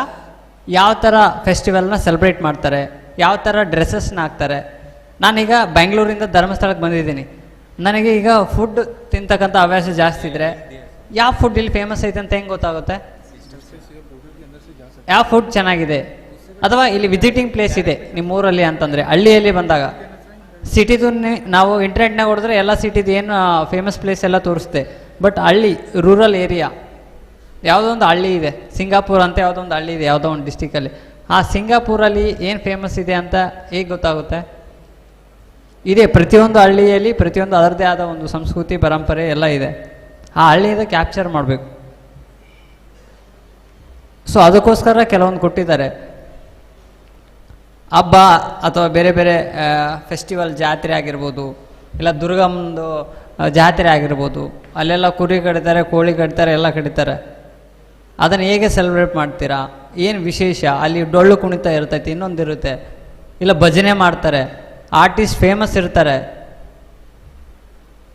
ಯಾವ ಥರ ಫೆಸ್ಟಿವಲ್ನ ಸೆಲೆಬ್ರೇಟ್ ಮಾಡ್ತಾರೆ, ಯಾವ ಥರ ಡ್ರೆಸ್ಸಸ್ನ ಹಾಕ್ತಾರೆ. ನಾನೀಗ ಬೆಂಗಳೂರಿಂದ ಧರ್ಮಸ್ಥಳಕ್ಕೆ ಬಂದಿದ್ದೀನಿ, ನನಗೆ ಈಗ ಫುಡ್ ತಿಂತಕ್ಕಂಥ ಹವ್ಯಾಸ ಜಾಸ್ತಿ ಇದ್ದರೆ ಯಾವ ಫುಡ್ ಇಲ್ಲಿ ಫೇಮಸ್ ಐತೆ ಅಂತ ಹೆಂಗೆ ಗೊತ್ತಾಗುತ್ತೆ? ಯಾವ ಫುಡ್ ಚೆನ್ನಾಗಿದೆ, ಅಥವಾ ಇಲ್ಲಿ ವಿಸಿಟಿಂಗ್ ಪ್ಲೇಸ್ ಇದೆ ನಿಮ್ಮೂರಲ್ಲಿ ಅಂತಂದರೆ, ಹಳ್ಳಿಯಲ್ಲಿ ಬಂದಾಗ ಸಿಟಿದು ನಾವು ಇಂಟರ್ನೆಟ್ನಾಗ ಹೊಡೆದ್ರೆ ಎಲ್ಲ ಸಿಟಿದು ಏನು ಫೇಮಸ್ ಪ್ಲೇಸ್ ಎಲ್ಲ ತೋರಿಸುತ್ತೆ. ಬಟ್ ಹಳ್ಳಿ ರೂರಲ್ ಏರಿಯಾ ಯಾವುದೋ ಒಂದು ಹಳ್ಳಿ ಇದೆ, ಸಿಂಗಾಪುರ್ ಅಂತ ಯಾವುದೋ ಒಂದು ಹಳ್ಳಿ ಇದೆ ಯಾವುದೋ ಒಂದು ಡಿಸ್ಟಿಕಲ್ಲಿ, ಆ ಸಿಂಗಾಪುರಲ್ಲಿ ಏನು ಫೇಮಸ್ ಇದೆ ಅಂತ ಹೇಗೆ ಗೊತ್ತಾಗುತ್ತೆ? ಇದೆ, ಪ್ರತಿಯೊಂದು ಹಳ್ಳಿಯಲ್ಲಿ ಪ್ರತಿಯೊಂದು ಅದರದ್ದೇ ಆದ ಒಂದು ಸಂಸ್ಕೃತಿ ಪರಂಪರೆ ಎಲ್ಲ ಇದೆ. ಆ ಹಳ್ಳಿಯಿಂದ ಕ್ಯಾಪ್ಚರ್ ಮಾಡಬೇಕು. ಸೊ ಅದಕ್ಕೋಸ್ಕರ ಕೆಲವೊಂದು ಕೊಟ್ಟಿದ್ದಾರೆ. ಹಬ್ಬ ಅಥವಾ ಬೇರೆ ಬೇರೆ ಫೆಸ್ಟಿವಲ್, ಜಾತ್ರೆ ಆಗಿರ್ಬೋದು, ಇಲ್ಲ ದುರ್ಗಮ್ಮದು ಜಾತ್ರೆ ಆಗಿರ್ಬೋದು, ಅಲ್ಲೆಲ್ಲ ಕುರಿ ಕಡಿತಾರೆ, ಕೋಳಿ ಕಡಿತಾರೆ, ಎಲ್ಲ ಕಡಿತಾರೆ. ಅದನ್ನು ಹೇಗೆ ಸೆಲೆಬ್ರೇಟ್ ಮಾಡ್ತೀರಾ, ಏನು ವಿಶೇಷ? ಅಲ್ಲಿ ಡೊಳ್ಳು ಕುಣಿತ ಇರ್ತೈತಿ, ಇನ್ನೊಂದಿರುತ್ತೆ, ಇಲ್ಲ ಭಜನೆ ಮಾಡ್ತಾರೆ, ಆರ್ಟಿಸ್ಟ್ ಫೇಮಸ್ ಇರ್ತಾರೆ,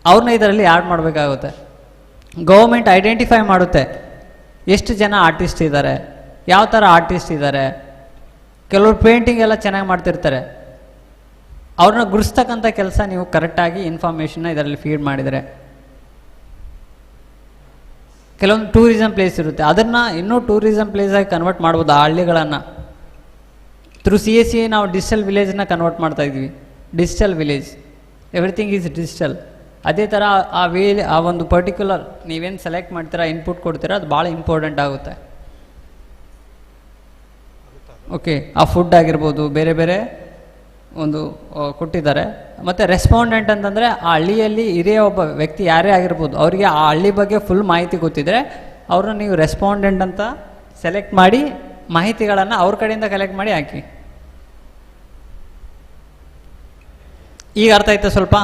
ಅವ್ರನ್ನ ಇದರಲ್ಲಿ ಆ್ಯಡ್ ಮಾಡಬೇಕಾಗುತ್ತೆ. ಗೌರ್ಮೆಂಟ್ ಐಡೆಂಟಿಫೈ ಮಾಡುತ್ತೆ ಎಷ್ಟು ಜನ ಆರ್ಟಿಸ್ಟ್ ಇದ್ದಾರೆ, ಯಾವ ಥರ ಆರ್ಟಿಸ್ಟ್ ಇದ್ದಾರೆ. ಕೆಲವರು ಪೇಂಟಿಂಗ್ ಎಲ್ಲ ಚೆನ್ನಾಗಿ ಮಾಡ್ತಿರ್ತಾರೆ, ಅವ್ರನ್ನ ಗುರುಸ್ತಕ್ಕಂಥ ಕೆಲಸ ನೀವು ಕರೆಕ್ಟಾಗಿ ಇನ್ಫಾರ್ಮೇಷನ್ನ ಇದರಲ್ಲಿ ಫೀಡ್ ಮಾಡಿದರೆ. ಕೆಲವೊಂದು ಟೂರಿಸಮ್ ಪ್ಲೇಸ್ ಇರುತ್ತೆ, ಅದನ್ನು ಇನ್ನೂ ಟೂರಿಸಮ್ ಪ್ಲೇಸಾಗಿ ಕನ್ವರ್ಟ್ ಮಾಡ್ಬೋದು. ಆ ಹಳ್ಳಿಗಳನ್ನು ಥ್ರೂ CSC ನಾವು ಡಿಜಿಟಲ್ ವಿಲೇಜ್ನ ಕನ್ವರ್ಟ್ ಮಾಡ್ತಾಯಿದ್ವಿ. Digital village, everything is digital. ಅದೇ ಥರ ಆ ಒಂದು ಪರ್ಟಿಕ್ಯುಲರ್ ನೀವೇನು ಸೆಲೆಕ್ಟ್ ಮಾಡ್ತೀರಾ, ಇನ್ಪುಟ್ ಕೊಡ್ತೀರಾ, ಅದು ಭಾಳ ಇಂಪಾರ್ಟೆಂಟ್ ಆಗುತ್ತೆ. ಓಕೆ, ಆ ಫುಡ್ ಆಗಿರ್ಬೋದು, ಬೇರೆ ಬೇರೆ ಒಂದು ಕೊಟ್ಟಿದ್ದಾರೆ. ಮತ್ತು ರೆಸ್ಪಾಂಡೆಂಟ್ ಅಂತಂದರೆ ಆ ಹಳ್ಳಿಯಲ್ಲಿ ಹಿರಿಯ ಒಬ್ಬ ವ್ಯಕ್ತಿ ಯಾರೇ ಆಗಿರ್ಬೋದು, ಅವರಿಗೆ ಆ ಹಳ್ಳಿ ಬಗ್ಗೆ ಫುಲ್ ಮಾಹಿತಿ ಗೊತ್ತಿದ್ದರೆ ಅವ್ರನ್ನ ನೀವು ರೆಸ್ಪಾಂಡೆಂಟ್ ಅಂತ ಸೆಲೆಕ್ಟ್ ಮಾಡಿ ಮಾಹಿತಿಗಳನ್ನು ಅವ್ರ ಕಡೆಯಿಂದ ಕಲೆಕ್ಟ್ ಮಾಡಿ ಹಾಕಿ. ಈಗ ಅರ್ಥ ಆಯ್ತಾ ಸ್ವಲ್ಪ?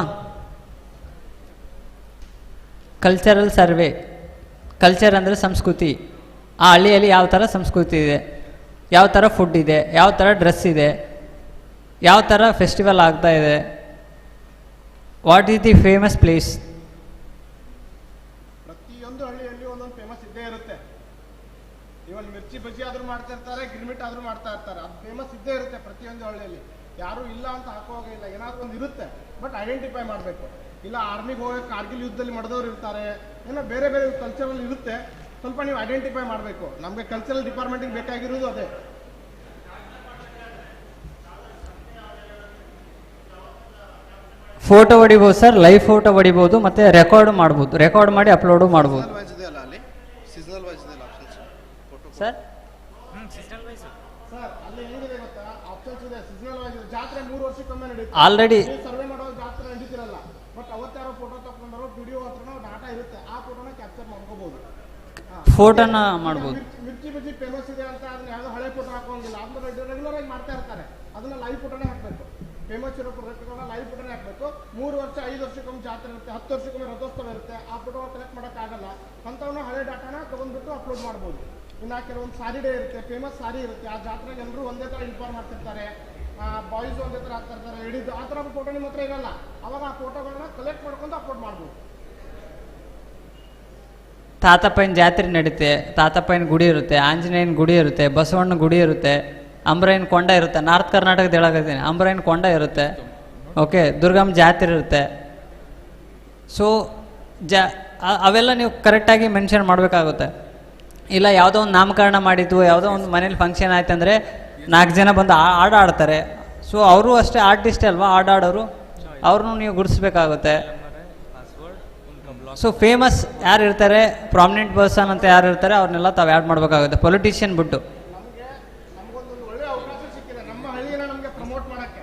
Cultural survey. ಕಲ್ಚರ್ ಅಂದರೆ ಸಂಸ್ಕೃತಿ. ಆ ಹಳ್ಳಿಯಲ್ಲಿ ಯಾವ ಥರ ಸಂಸ್ಕೃತಿ ಇದೆ, ಯಾವ ಥರ ಫುಡ್ ಇದೆ, ಯಾವ ಥರ ಡ್ರೆಸ್ ಇದೆ, ಯಾವ ಥರ ಫೆಸ್ಟಿವಲ್ ಆಗ್ತಾ ಇದೆ, what is the famous place. ಪ್ರತಿಯೊಂದು ಹಳ್ಳಿಯಲ್ಲಿ ಒಂದೊಂದು ಫೇಮಸ್ ಇದ್ದೇ ಇರುತ್ತೆ. ಇವಾಗ ಮಿರ್ಚಿ ಬಜ್ಜಿ ಆದ್ರೂ ಮಾಡ್ತಾ ಇರ್ತಾರೆ, ಗಿರ್ಮಿಟ್ ಆದ್ರೂ ಮಾಡ್ತಾ ಇರ್ತಾರೆ, ಅದು ಫೇಮಸ್ ಇದ್ದೇ ಇರುತ್ತೆ ಪ್ರತಿಯೊಂದು ಹಳ್ಳಿಯಲ್ಲಿ. ಯಾರು ಇಲ್ಲ ಅಂತ ಹಾಕುವಾಗಿಲ್ಲ, ಏನಾದ್ರು ಒಂದು ಇರುತ್ತೆ, ಬಟ್ ಐಡೆಂಟಿಫೈ ಮಾಡಬೇಕು. ಇಲ್ಲ ಆರ್ಮಿಗೆ ಹೋಗಿ ಕಾರ್ಗಿಲ್ ಯುದ್ಧದಲ್ಲಿ ಮಾಡಿದವ್ರು ಇರ್ತಾರೆ, ಏನೋ ಬೇರೆ ಬೇರೆ ಕಲ್ಚರಲ್ ಇರುತ್ತೆ, ಸ್ವಲ್ಪ ನೀವು ಐಡೆಂಟಿಫೈ ಮಾಡಬೇಕು. ನಮಗೆ ಕಲ್ಚರಲ್ ಡಿಪಾರ್ಟ್ಮೆಂಟಿಗೆ ಬೇಕಾಗಿರೋದು ಅದೇ. ಫೋಟೋ ಹೊಡಿಬೋದು ಸರ್, ಲೈವ್ ಫೋಟೋ ಹೊಡಿಬೋದು, ಮತ್ತು ರೆಕಾರ್ಡ್ ಮಾಡ್ಬೋದು, ರೆಕಾರ್ಡ್ ಮಾಡಿ ಅಪ್ಲೋಡು ಮಾಡ್ಬೋದು ಸರ್. ಆಲ್ರೆಡಿ ಸರ್ವೆ ಮಾಡೋ ಜಾತ್ರೆ ನಡೀತಿರಲ್ಲ, ಬಟ್ ಅವತ್ತಾರೋ ಫೋಟೋ ತಗೊಂಡ್ರು ವಿಡಿಯೋ ಹತ್ರನೋ ಡಾಟಾ ಇರುತ್ತೆ, ಆ ಫೋಟೋನ ಕ್ಯಾಪ್ಚರ್ ಮಾಡ್ಕೋಬಹುದು. ಫೋಟೋನ ಮಾಡ್ಬೋದು. ಮಿರ್ಚಿ ಬಜ್ಜಿ ಫೇಮಸ್ ಇದೆ ಅಂತ ಅದನ್ನ ಯಾವುದೋ ಹಳೆ ಫೋಟೋ ಹಾಕೋಂಗಿಲ್ಲ, ಅದನ್ನ ರೆಗ್ಯುಲರ್ ಆಗಿ ಮಾಡ್ತಾ ಇರ್ತಾರೆ, ಅದನ್ನ ಲೈವ್ ಫೋಟೋನೇ ಹಾಕಬೇಕು. ಫೇಮಸ್ ಇರೋ ಪ್ರೊಡಕ್ಟ್ಗಳನ್ನ ಲೈವ್ ಫೋಟೋನೇ ಹಾಕಬೇಕು. 3 ವರ್ಷ 5 ವರ್ಷಕ್ಕೊಮ್ಮೆ ಜಾತ್ರೆ ಇರುತ್ತೆ, 10 ವರ್ಷಕ್ಕೊಮ್ಮೆ ರಥೋತ್ಸವ ಇರುತ್ತೆ, ಆ ಫೋಟೋ ಕಲೆಕ್ಟ್ ಮಾಡೋಕ್ಕಾಗಲ್ಲ, ಅಂಥವನ್ನ ಹಳೆ ಡಾಟಾನ ತಗೊಂಡ್ಬಿಟ್ಟು ಅಪ್ಲೋಡ್ ಮಾಡ್ಬೋದು. ಇನ್ನು ಕೆಲವೊಂದು ಸಾರಿ ಡೇ ಇರುತ್ತೆ, ಫೇಮಸ್ ಸಾರಿ ಇರುತ್ತೆ, ಆ ಜಾತ್ರೆಗೆ ಎಲ್ಲರೂ ಒಂದೇ ಥರ ಇನ್ಫಾರ್ಮ್ ಮಾಡ್ತಿರ್ತಾರೆ, ಬಾಯ್ಸ್ ಒಂದೇ ಥರ ಆಗ್ತಾ ಇರ್ತಾರೆ, ಹಿಡಿದು ಆ ಥರ ಫೋಟೋ ನಿಮ್ಮ ಹತ್ರ ಇರಲ್ಲ. ಅವಾಗ ಆ ಫೋಟೋಗಳನ್ನ ಕಲೆಕ್ಟ್ ಮಾಡ್ಕೊಂಡು ಅಪ್ಲೋಡ್ ಮಾಡ್ಬೋದು. ತಾತಪ್ಪನ ಜಾತ್ರೆ ನಡೀತೆ, ತಾತಪ್ಪನ ಗುಡಿ ಇರುತ್ತೆ, ಆಂಜನೇಯನ ಗುಡಿ ಇರುತ್ತೆ, ಬಸವಣ್ಣ ಗುಡಿ ಇರುತ್ತೆ, ಅಂಬ್ರಾಯನ ಕೊಂಡ ಇರುತ್ತೆ. ನಾರ್ತ್ ಕರ್ನಾಟಕದ ಹೇಳಾಕತ್ತೀನಿ, ಅಂಬ್ರಾಯನ ಕೊಂಡ ಇರುತ್ತೆ. ಓಕೆ, ದುರ್ಗಮ್ಮ ಜಾತ್ರೆ ಇರುತ್ತೆ. ಸೊ ಅವೆಲ್ಲ ನೀವು ಕರೆಕ್ಟಾಗಿ ಮೆನ್ಷನ್ ಮಾಡಬೇಕಾಗುತ್ತೆ. ಇಲ್ಲ ಯಾವುದೋ ಒಂದು ನಾಮಕರಣ ಮಾಡಿದ್ದು, ಯಾವುದೋ ಒಂದು ಮನೇಲಿ ಫಂಕ್ಷನ್ ಆಯ್ತು ಅಂದರೆ 4 ಜನ ಬಂದು ಹಾಡು ಆಡ್ತಾರೆ. ಸೊ ಅವರು ಅಷ್ಟೇ ಆರ್ಟಿಸ್ಟ್ ಅಲ್ವಾ, ಹಾಡಾಡೋರು, ಅವ್ರನ್ನೂ ನೀವು ಗುರುತಿಸ್ಬೇಕಾಗುತ್ತೆ. ಸೊ ಫೇಮಸ್ ಯಾರು ಇರ್ತಾರೆ, ಪ್ರಾಮಿನೆಂಟ್ ಪರ್ಸನ್ ಅಂತ ಯಾರು ಇರ್ತಾರೆ ಅವ್ರನ್ನೆಲ್ಲ ತಾವು ಆ್ಯಡ್ ಮಾಡಬೇಕಾಗುತ್ತೆ, ಪೊಲಿಟಿಷಿಯನ್ ಬಿಟ್ಟು. ಒಳ್ಳೆ ಅವಕಾಶ ಸಿಕ್ಕಿದೆ ನಮ್ಮ ಹಳ್ಳಿನ ನಮಗೆ ಪ್ರಮೋಟ್ ಮಾಡೋಕ್ಕೆ.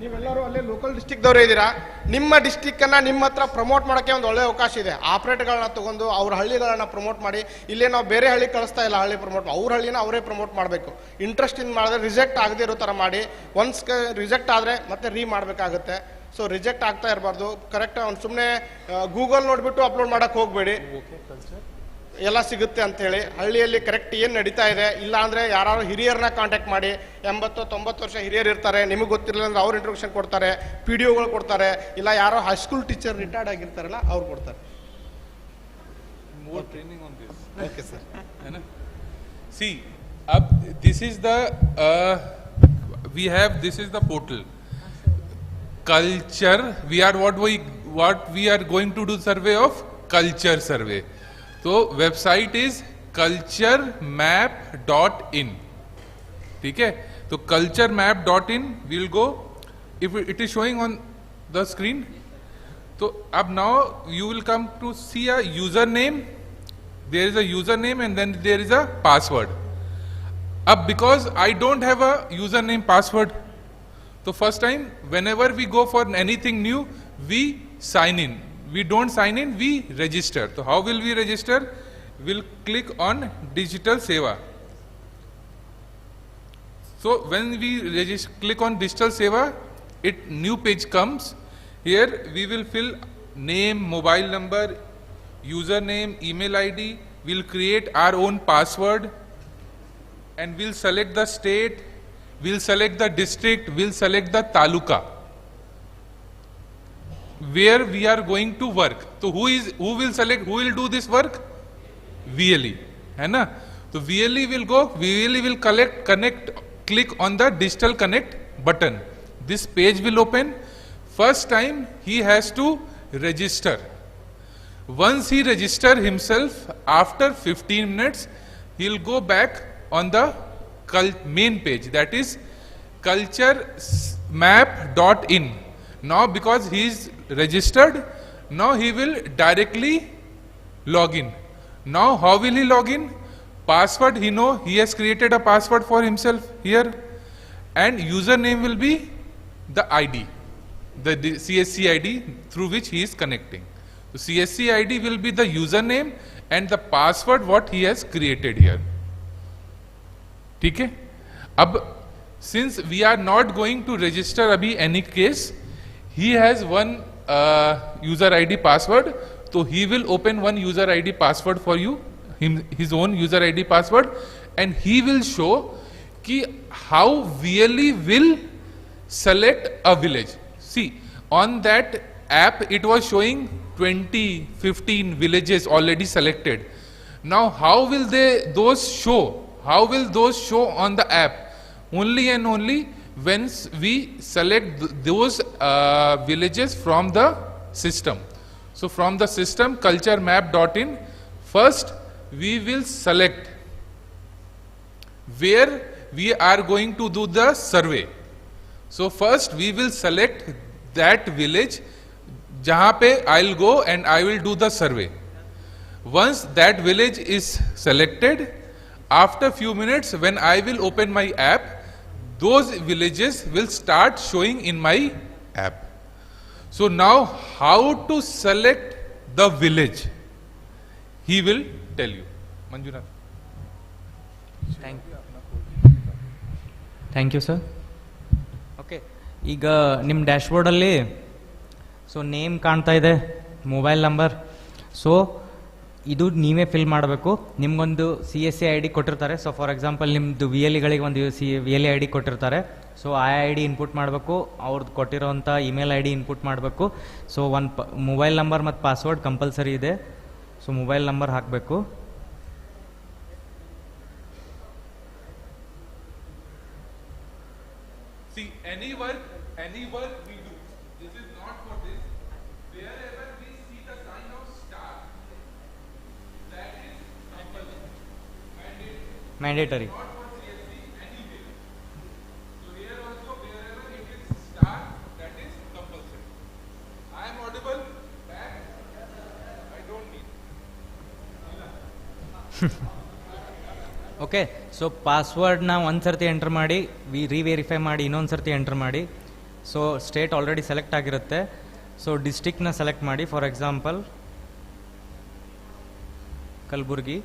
ನೀವೆಲ್ಲರೂ ಅಲ್ಲೇ ಲೋಕಲ್ ಡಿಸ್ಟಿಕ್ದವರೇ ಇದ್ದೀರಾ, ನಿಮ್ಮ ಡಿಸ್ಟಿಕ್ಕನ್ನು ನಿಮ್ಮ ಹತ್ರ ಪ್ರಮೋಟ್ ಮಾಡೋಕ್ಕೆ ಒಂದು ಒಳ್ಳೆ ಅವಕಾಶ ಇದೆ. ಆಪ್ರೇಟ್ಗಳನ್ನ ತೊಗೊಂಡು ಅವ್ರ ಹಳ್ಳಿಗಳನ್ನ ಪ್ರಮೋಟ್ ಮಾಡಿ, ಇಲ್ಲೇ ನಾವು ಬೇರೆ ಹಳ್ಳಿ ಕಳಿಸ್ತಾ ಇಲ್ಲ, ಹಳ್ಳಿ ಪ್ರಮೋಟ್ ಅವ್ರ ಹಳ್ಳಿನ ಅವರೇ ಪ್ರಮೋಟ್ ಮಾಡಬೇಕು. ಇಂಟ್ರೆಸ್ಟಿಂದ ಮಾಡಿದ್ರೆ ರಿಜೆಕ್ಟ್ ಆಗದೆ ಇರೋ ಥರ ಮಾಡಿ, ಒನ್ಸ್ ರಿಜೆಕ್ಟ್ ಆದರೆ ಮತ್ತೆ ರೀ ಮಾಡಬೇಕಾಗುತ್ತೆ. ಸೊ ರಿಜೆಕ್ಟ್ ಆಗ್ತಾ ಇರಬಾರ್ದು. ಕರೆಕ್ಟ್ ಅವ್ನು ಸುಮ್ಮನೆ ಗೂಗಲ್ ನೋಡಿಬಿಟ್ಟು ಅಪ್ಲೋಡ್ ಮಾಡೋಕ್ಕೆ ಹೋಗಬೇಡಿ, ಎಲ್ಲ ಸಿಗುತ್ತೆ ಅಂಥೇಳಿ. ಹಳ್ಳಿಯಲ್ಲಿ ಕರೆಕ್ಟ್ ಏನು ನಡೀತಾ ಇದೆ, ಇಲ್ಲ ಅಂದರೆ ಯಾರು ಹಿರಿಯರನ್ನ ಕಾಂಟ್ಯಾಕ್ಟ್ ಮಾಡಿ. 80-90 ವರ್ಷ ಹಿರಿಯರು ಇರ್ತಾರೆ, ನಿಮಗೆ ಗೊತ್ತಿರಲಿಲ್ಲ ಅಂದ್ರೆ ಅವ್ರು ಇಂಟ್ರೊಡಕ್ಷನ್ ಕೊಡ್ತಾರೆ, ಪಿ ಡಿ ಒಗಳು ಕೊಡ್ತಾರೆ, ಇಲ್ಲ ಯಾರೋ ಹೈಸ್ಕೂಲ್ ಟೀಚರ್ ರಿಟೈರ್ಡ್ ಆಗಿರ್ತಾರಲ್ಲ ಅವ್ರು ಕೊಡ್ತಾರೆ. More training on this. Okay, sir. See, this is the this is the portal. Culture. What we are going to do survey of culture survey. So website is culturemap.in. ठीक है? तो culturemap.in we'll go. If it is showing on the screen, so अब now you will come to see a username. There is a username and then there is a password. Ab because I don't have a username password, so first time whenever we go for anything new, we sign in. We don't sign in, we register. So how will we register? We'll click on Digital Seva. So when we click on Digital Seva, new page comes. Here we will fill name, mobile number, username, email ID. We'll create our own password and we'll select the state, we'll select the district, we'll select the taluka where we are going to work. So who will select, who will do this work? VLE, है ना? So VLE will go, VLE will connect, click on the digital connect button. This page will open. First time he has to register. Once he register himself, after 15 minutes, he'll go back on the main page, that is culturemap.in. Now because he is registered, now he will directly log in. Now how will he log in? Password, he has created a password for himself here, and username will be the ID, the CSC ID through which he is connecting. So CSC ID will be the username and the password what he has created here. ठीक है? अब since we are not going to register abhi any case, he has one user ID password, so he will open one user ID password for you, his own user ID password, and he will show ki how VLE will select a village. See, on that app it was showing 20-15 villages already selected. Now how will those show? How will those show on the app? Only and only once we select those villages from the system. So from the system culturemap.in, first we will select where we are going to do the survey. So first we will select that village jahan pe I'll go and I will do the survey. Once that village is selected, after few minutes when I will open my app, those villages will start showing in my app. So now how to select the village, he will tell you. Manjuna. Thank you sir. Okay, ಈಗ ನಿಮ್ಮ ಡ್ಯಾಶ್ಬೋರ್ಡಲ್ಲಿ so name ಕಾಣ್ತಾ ಇದೆ, mobile number. So ಇದು ನೀವೇ fill ಮಾಡಬೇಕು. ನಿಮಗೊಂದು CSC ID ಕೊಟ್ಟಿರ್ತಾರೆ. So for example ನಿಮ್ಮದು VLEಗಳಿಗೆ ಒಂದು VLE ID ಕೊಟ್ಟಿರ್ತಾರೆ. ಸೊ ಆ ID ಇನ್ಪುಟ್ ಮಾಡಬೇಕು, ಅವ್ರದ್ದು ಕೊಟ್ಟಿರೋವಂಥ ಇಮೇಲ್ ID ಇನ್ಪುಟ್ ಮಾಡಬೇಕು. ಸೊ ಮೊಬೈಲ್ ನಂಬರ್ ಮತ್ತು ಪಾಸ್ವರ್ಡ್ ಕಂಪಲ್ಸರಿ ಇದೆ. ಸೊ ಮೊಬೈಲ್ ನಂಬರ್ ಹಾಕಬೇಕು. See, any work we do, this is not for this. Wherever we see the sign of star, that is compulsory, mandatory. Not for CSC, anywhere. So here also, wherever it is star, that is compulsory. I am audible? Back? Right? Okay, so ಪಾಸ್ವರ್ಡ್ನ ಒಂದು ಸರ್ತಿ entry ಮಾಡಿ ರಿವೆರಿಫೈ ಮಾಡಿ ಇನ್ನೊಂದು ಸರ್ತಿ entry ಮಾಡಿ. So state already select ಆಗಿರುತ್ತೆ. So ಡಿಸ್ಟಿಕ್ನ select ಮಾಡಿ, ಫಾರ್ ಎಕ್ಸಾಂಪಲ್ ಕಲಬುರ್ಗಿ.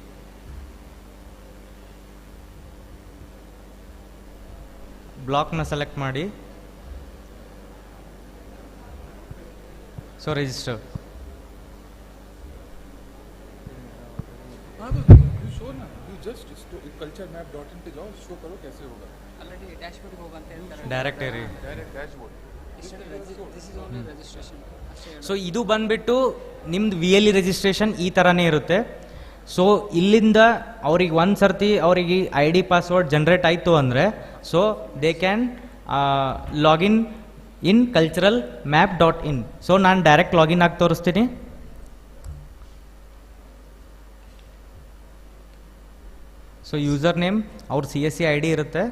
ಬ್ಲಾಕ್ನ ಸೆಲೆಕ್ಟ್ ಮಾಡಿ, so register. Culture map .in पे जाओ, शो करो कैसे होगा. ऑलरेडी डैशबोर्ड होगा ಅಂತ ಹೇಳ್ತಾರೆ. ಡೈರೆಕ್ಟ್ ಏರಿ direct dashboard. This is only registration. So ಇದು ಬಂದ್ಬಿಟ್ಟು ನಿಮ್ದು VLE ರಿಜಿಸ್ಟ್ರೇಷನ್ ಈ ಥರನೇ ಇರುತ್ತೆ. ಸೊ ಇಲ್ಲಿಂದ ಅವ್ರಿಗೆ ಒಂದು ಸರ್ತಿ ಅವರಿಗೆ ID ಪಾಸ್ವರ್ಡ್ ಜನ್ರೇಟ್ ಆಯಿತು ಅಂದರೆ so they can login in cultural map .in. So ನಾನು ಡೈರೆಕ್ಟ್ ಲಾಗಿನ್ ಆಗಿ ತೋರಿಸ್ತೀನಿ. ಸೊ ಯೂಸರ್ ನೇಮ್ ಅವ್ರ CSC ID ಇರುತ್ತೆ.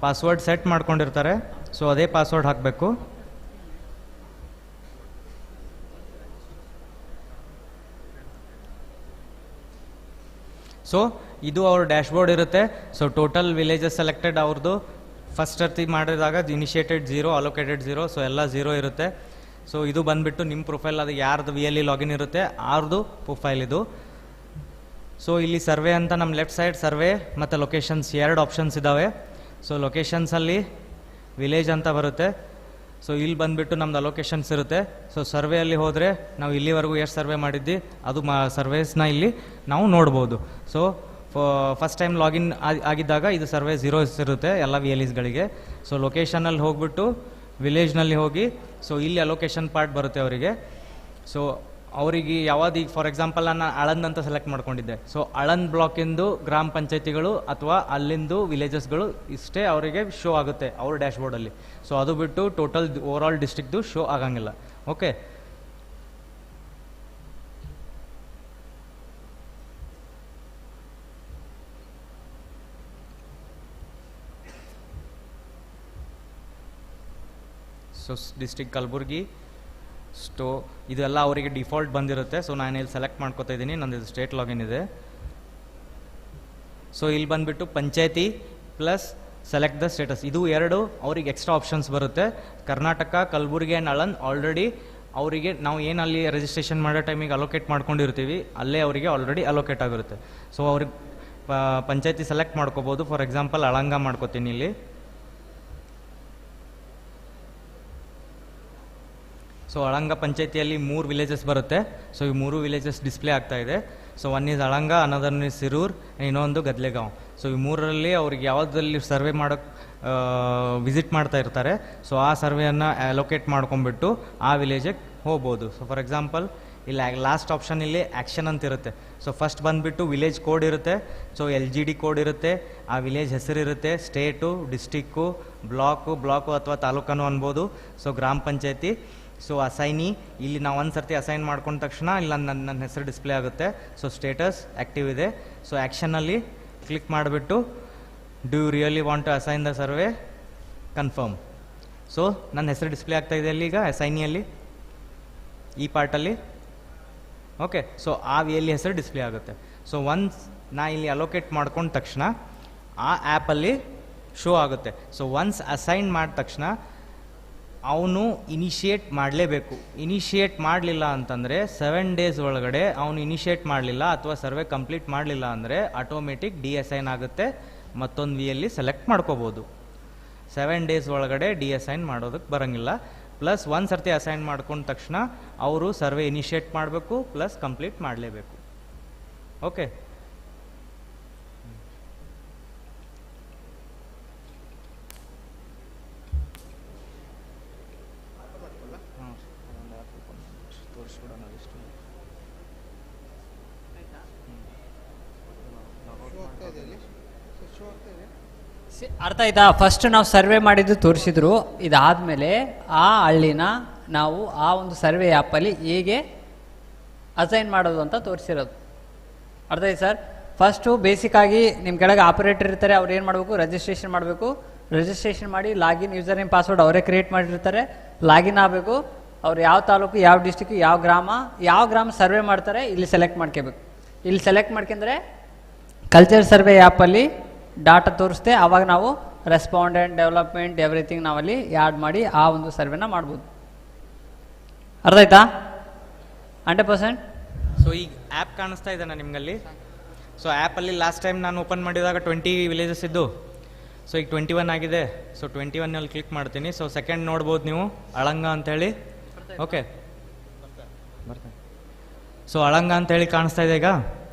ಪಾಸ್ವರ್ಡ್ ಸೆಟ್ ಮಾಡ್ಕೊಂಡಿರ್ತಾರೆ. ಸೊ ಅದೇ ಪಾಸ್ವರ್ಡ್ ಹಾಕಬೇಕು. ಸೊ ಇದು ಅವ್ರ ಡ್ಯಾಶ್ಬೋರ್ಡ್ ಇರುತ್ತೆ. ಸೊ ಟೋಟಲ್ ವಿಲೇಜಸ್ ಸೆಲೆಕ್ಟೆಡ್ ಅವ್ರದ್ದು ಫಸ್ಟ್ ಸರ್ತಿ ಮಾಡಿದಾಗ ಇನಿಷಿಯೇಟೆಡ್ 0, ಅಲೋಕೇಟೆಡ್ 0. ಸೊ ಎಲ್ಲ 0 ಇರುತ್ತೆ. ಸೊ ಇದು ಬಂದುಬಿಟ್ಟು ನಿಮ್ಮ ಪ್ರೊಫೈಲ್, ಅದು ಯಾರ್ದು VLE ಲಾಗಿನ್ ಇರುತ್ತೆ ಅವ್ರದ್ದು ಪ್ರೊಫೈಲ್ ಇದು. ಸೊ ಇಲ್ಲಿ ಸರ್ವೆ ಅಂತ ನಮ್ಮ ಲೆಫ್ಟ್ ಸೈಡ್ ಸರ್ವೆ ಮತ್ತು ಲೊಕೇಶನ್ಸ್ 2 ಆಪ್ಷನ್ಸ್ ಇದ್ದಾವೆ. ಸೊ ಲೊಕೇಶನ್ಸಲ್ಲಿ ವಿಲೇಜ್ ಅಂತ ಬರುತ್ತೆ. ಸೊ ಇಲ್ಲಿ ಬಂದುಬಿಟ್ಟು ನಮ್ದು ಅಲೋಕೇಶನ್ಸ್ ಇರುತ್ತೆ. ಸೊ ಸರ್ವೆಯಲ್ಲಿ ಹೋದರೆ ನಾವು ಇಲ್ಲಿವರೆಗೂ ಎಷ್ಟು ಸರ್ವೆ ಮಾಡಿದ್ವಿ ಅದು ಸರ್ವೇಸ್ನ ಇಲ್ಲಿ ನಾವು ನೋಡ್ಬೋದು. ಸೊ ಫಸ್ಟ್ ಟೈಮ್ ಲಾಗಿನ್ ಆಗಿದ್ದಾಗ ಇದು ಸರ್ವೆ 0 ಇರುತ್ತೆ ಎಲ್ಲ VLEಸ್ಗಳಿಗೆ. ಸೊ ಲೊಕೇಶನಲ್ಲಿ ಹೋಗ್ಬಿಟ್ಟು ವಿಲೇಜ್ನಲ್ಲಿ ಹೋಗಿ ಸೊ ಇಲ್ಲಿ ಅಲೋಕೇಶನ್ ಪಾರ್ಟ್ ಬರುತ್ತೆ ಅವರಿಗೆ. ಸೊ ಅವರಿಗೆ ಯಾವ್ದು, ಈಗ ಫಾರ್ ಎಕ್ಸಾಂಪಲ್ ನಾನು ಆಳಂದ್ ಅಂತ ಸೆಲೆಕ್ಟ್ ಮಾಡ್ಕೊಂಡಿದ್ದೆ. ಸೊ ಆಳಂದ್ ಬ್ಲಾಕಿಂದು ಗ್ರಾಮ ಪಂಚಾಯತಿಗಳು ಅಥವಾ ಅಲ್ಲಿಂದು ವಿಲೇಜಸ್ಗಳು ಇಷ್ಟೇ ಅವರಿಗೆ ಶೋ ಆಗುತ್ತೆ ಅವ್ರ ಡ್ಯಾಶ್ಬೋರ್ಡಲ್ಲಿ. ಸೊ ಅದು ಬಿಟ್ಟು ಟೋಟಲ್ ಓವರ್ ಆಲ್ ಡಿಸ್ಟ್ರಿಕ್ಟ್ದು ಶೋ ಆಗಂಗಿಲ್ಲ. ಓಕೆ, ಸೊ ಡಿಸ್ಟ್ರಿಕ್ಟ್ ಕಲಬುರ್ಗಿ ಇದೆಲ್ಲ ಅವರಿಗೆ ಡಿಫಾಲ್ಟ್ ಬಂದಿರುತ್ತೆ. ಸೊ ನಾನು ಇಲ್ಲಿ ಸೆಲೆಕ್ಟ್ ಮಾಡ್ಕೋತಾ ಇದ್ದೀನಿ, ನಂದು ಸ್ಟೇಟ್ ಲಾಗಿನ್ ಇದೆ. ಸೊ ಇಲ್ಲಿ ಬಂದುಬಿಟ್ಟು ಪಂಚಾಯತಿ ಪ್ಲಸ್ ಸೆಲೆಕ್ಟ್ ದ ಸ್ಟೇಟಸ್, ಇದು 2 ಅವ್ರಿಗೆ ಎಕ್ಸ್ಟ್ರಾ ಆಪ್ಷನ್ಸ್ ಬರುತ್ತೆ. ಕರ್ನಾಟಕ, ಕಲಬುರ್ಗಿ ಆ್ಯಂಡ್ ಆಳಂದ್ ಆಲ್ರೆಡಿ ಅವರಿಗೆ ನಾವು ಏನು ಅಲ್ಲಿ ರಿಜಿಸ್ಟ್ರೇಷನ್ ಮಾಡೋ ಟೈಮಿಗೆ ಅಲೋಕೇಟ್ ಮಾಡ್ಕೊಂಡಿರ್ತೀವಿ ಅಲ್ಲೇ ಅವರಿಗೆ ಆಲ್ರೆಡಿ ಅಲೋಕೇಟ್ ಆಗಿರುತ್ತೆ. ಸೊ ಅವ್ರಿಗೆ ಪಂಚಾಯತಿ ಸೆಲೆಕ್ಟ್ ಮಾಡ್ಕೋಬೋದು. ಫಾರ್ ಎಕ್ಸಾಂಪಲ್ ಅಳಂಗ ಮಾಡ್ಕೋತೀನಿ ಇಲ್ಲಿ. ಸೊ ಅಳಂಗ ಪಂಚಾಯತಿಯಲ್ಲಿ 3 ವಿಲೇಜಸ್ ಬರುತ್ತೆ. ಸೊ ಈ 3 ವಿಲೇಜಸ್ ಡಿಸ್ಪ್ಲೇ ಆಗ್ತಾ ಇದೆ. So one is Alanga, another is Sirur, ಇನ್ನೊಂದು ಗದ್ಲೆಗಾಂವ್. ಸೊ ಈ 3ರಲ್ಲಿ ಅವ್ರಿಗೆ ಯಾವುದಲ್ಲಿ ಸರ್ವೆ ಮಾಡೋಕ್ಕೆ ವಿಸಿಟ್ ಮಾಡ್ತಾ ಇರ್ತಾರೆ ಸೊ ಆ ಸರ್ವೆಯನ್ನು ಅಲೋಕೇಟ್ ಮಾಡ್ಕೊಂಡ್ಬಿಟ್ಟು ಆ ವಿಲೇಜಿಗೆ ಹೋಗ್ಬೋದು. ಸೊ ಫಾರ್ ಎಕ್ಸಾಂಪಲ್ ಇಲ್ಲಿ ಲಾಸ್ಟ್ ಆಪ್ಷನ್ ಇಲ್ಲಿ ಆ್ಯಕ್ಷನ್ ಅಂತ ಇರುತ್ತೆ. ಸೊ ಫಸ್ಟ್ ಬಂದುಬಿಟ್ಟು ವಿಲೇಜ್ ಕೋಡ್ ಇರುತ್ತೆ. ಸೊ LGD ಕೋಡ್ ಇರುತ್ತೆ, ಆ ವಿಲೇಜ್ ಹೆಸರಿರುತ್ತೆ, ಸ್ಟೇಟು, ಡಿಸ್ಟಿಕ್ಕು, ಬ್ಲಾಕು ಅಥವಾ ತಾಲೂಕನು ಅನ್ಬೋದು. ಸೊ ಗ್ರಾಮ ಪಂಚಾಯತಿ. ಸೊ ಅಸೈನಿ ಇಲ್ಲಿ ನಾವು ಒಂದು ಸರ್ತಿ ಅಸೈನ್ ಮಾಡ್ಕೊಂಡ ತಕ್ಷಣ ಇಲ್ಲಿ ನನ್ನ ಹೆಸರು ಡಿಸ್ಪ್ಲೇ ಆಗುತ್ತೆ. ಸೊ ಸ್ಟೇಟಸ್ ಆ್ಯಕ್ಟಿವ್ ಇದೆ. ಸೊ ಆ್ಯಕ್ಷನಲ್ಲಿ ಕ್ಲಿಕ್ ಮಾಡಿಬಿಟ್ಟು do you really want to assign the survey, confirm. So ನನ್ನ ಹೆಸರು ಡಿಸ್ಪ್ಲೇ ಆಗ್ತಾ ಇದೆ ಅಲ್ಲಿ ಈಗ ಅಸೈನಿಯಲ್ಲಿ ಈ ಪಾರ್ಟಲ್ಲಿ. ಓಕೆ, ಸೊ ಆ VLE ಹೆಸರು ಡಿಸ್ಪ್ಲೇ ಆಗುತ್ತೆ. ಸೊ ಒನ್ಸ್ ನಾ ಇಲ್ಲಿ ಅಲೋಕೇಟ್ ಮಾಡ್ಕೊಂಡ ತಕ್ಷಣ ಆ ಆ್ಯಪಲ್ಲಿ ಶೋ ಆಗುತ್ತೆ. ಸೊ ಒನ್ಸ್ ಅಸೈನ್ ಮಾಡಿದ ತಕ್ಷಣ ಅವನು ಇನಿಷಿಯೇಟ್ ಮಾಡಲೇಬೇಕು. ಇನಿಷಿಯೇಟ್ ಮಾಡಲಿಲ್ಲ ಅಂತಂದರೆ 7 ಡೇಸ್ ಒಳಗಡೆ ಅವನು ಇನಿಷಿಯೇಟ್ ಮಾಡಲಿಲ್ಲ ಅಥವಾ ಸರ್ವೆ ಕಂಪ್ಲೀಟ್ ಮಾಡಲಿಲ್ಲ ಅಂದರೆ ಆಟೋಮೆಟಿಕ್ ಡಿಅಸೈನ್ ಆಗುತ್ತೆ, ಮತ್ತೊಂದು VLE ಸೆಲೆಕ್ಟ್ ಮಾಡ್ಕೋಬೋದು. 7 ಡೇಸ್ ಒಳಗಡೆ ಡಿಅಸೈನ್ ಮಾಡೋದಕ್ಕೆ ಬರೋಂಗಿಲ್ಲ. ಪ್ಲಸ್ ಒಂದು ಸರ್ತಿ ಅಸೈನ್ ಮಾಡ್ಕೊಂಡ ತಕ್ಷಣ ಅವರು ಸರ್ವೆ ಇನಿಷಿಯೇಟ್ ಮಾಡಬೇಕು ಪ್ಲಸ್ ಕಂಪ್ಲೀಟ್ ಮಾಡಲೇಬೇಕು. ಓಕೆ, ಅರ್ಥ ಆಯ್ತಾ? ಫಸ್ಟ್ ನಾವು ಸರ್ವೆ ಮಾಡಿದ್ದು ತೋರಿಸಿದ್ರು, ಇದಾದಮೇಲೆ ಆ ಹಳ್ಳಿನ ನಾವು ಆ ಒಂದು ಸರ್ವೆ ಆ್ಯಪಲ್ಲಿ ಹೇಗೆ ಅಸೈನ್ ಮಾಡೋದು ಅಂತ ತೋರಿಸಿರೋದು. ಅರ್ಥ ಆಯ್ತು ಸರ್? ಫಸ್ಟು ಬೇಸಿಕ್ಕಾಗಿ ನಿಮ್ಮ ಕೆಳಗೆ ಆಪರೇಟರ್ ಇರ್ತಾರೆ, ಅವ್ರು ಏನು ಮಾಡಬೇಕು, ರಿಜಿಸ್ಟ್ರೇಷನ್ ಮಾಡಬೇಕು. ರಿಜಿಸ್ಟ್ರೇಷನ್ ಮಾಡಿ ಲಾಗಿನ್ ಯೂಸರ್ ನೇಮ್ ಪಾಸ್ವರ್ಡ್ ಅವರೇ ಕ್ರಿಯೇಟ್ ಮಾಡಿರ್ತಾರೆ, ಲಾಗಿನ್ ಆಗಬೇಕು. ಅವ್ರು ಯಾವ ತಾಲೂಕು, ಯಾವ ಡಿಸ್ಟಿಕ್, ಯಾವ ಗ್ರಾಮ ಸರ್ವೆ ಮಾಡ್ತಾರೆ ಇಲ್ಲಿ ಸೆಲೆಕ್ಟ್ ಮಾಡ್ಕೋಬೇಕು. ಇಲ್ಲಿ ಸೆಲೆಕ್ಟ್ ಮಾಡ್ಕೊಂಡ್ರೆ ಕಲ್ಚರ್ ಸರ್ವೆ ಆ್ಯಪಲ್ಲಿ ಡಾಟಾ ತೋರಿಸ್ತೆ, ಆವಾಗ ನಾವು ರೆಸ್ಪಾಂಡೆಂಟ್, ಡೆವಲಪ್ಮೆಂಟ್, ಎವ್ರಿಥಿಂಗ್ ನಾವಲ್ಲಿ ಆ್ಯಡ್ ಮಾಡಿ ಆ ಒಂದು ಸರ್ವೆನ ಮಾಡ್ಬೋದು. ಅರ್ಥ ಆಯ್ತಾ? 100%. ಸೊ ಈಗ ಆ್ಯಪ್ ಕಾಣಿಸ್ತಾ ಇದೆನಾ ನಿಮಗಲ್ಲಿ? ಸೊ ಆ್ಯಪಲ್ಲಿ ಲಾಸ್ಟ್ ಟೈಮ್ ನಾನು ಓಪನ್ ಮಾಡಿದಾಗ 20 ವಿಲೇಜಸ್ ಇದ್ದು, ಸೊ ಈಗ 21 ಆಗಿದೆ. ಸೊ 21ನಲ್ಲಿ ಕ್ಲಿಕ್ ಮಾಡ್ತೀನಿ. ಸೊ ಸೆಕೆಂಡ್ ನೋಡ್ಬೋದು ನೀವು, ಅಳಂಗ ಅಂತೇಳಿ. ಓಕೆ, ಸೊ ಅಳಂಗ ಅಂತೇಳಿ ಕಾಣಿಸ್ತಾ ಇದೆ ಈಗ.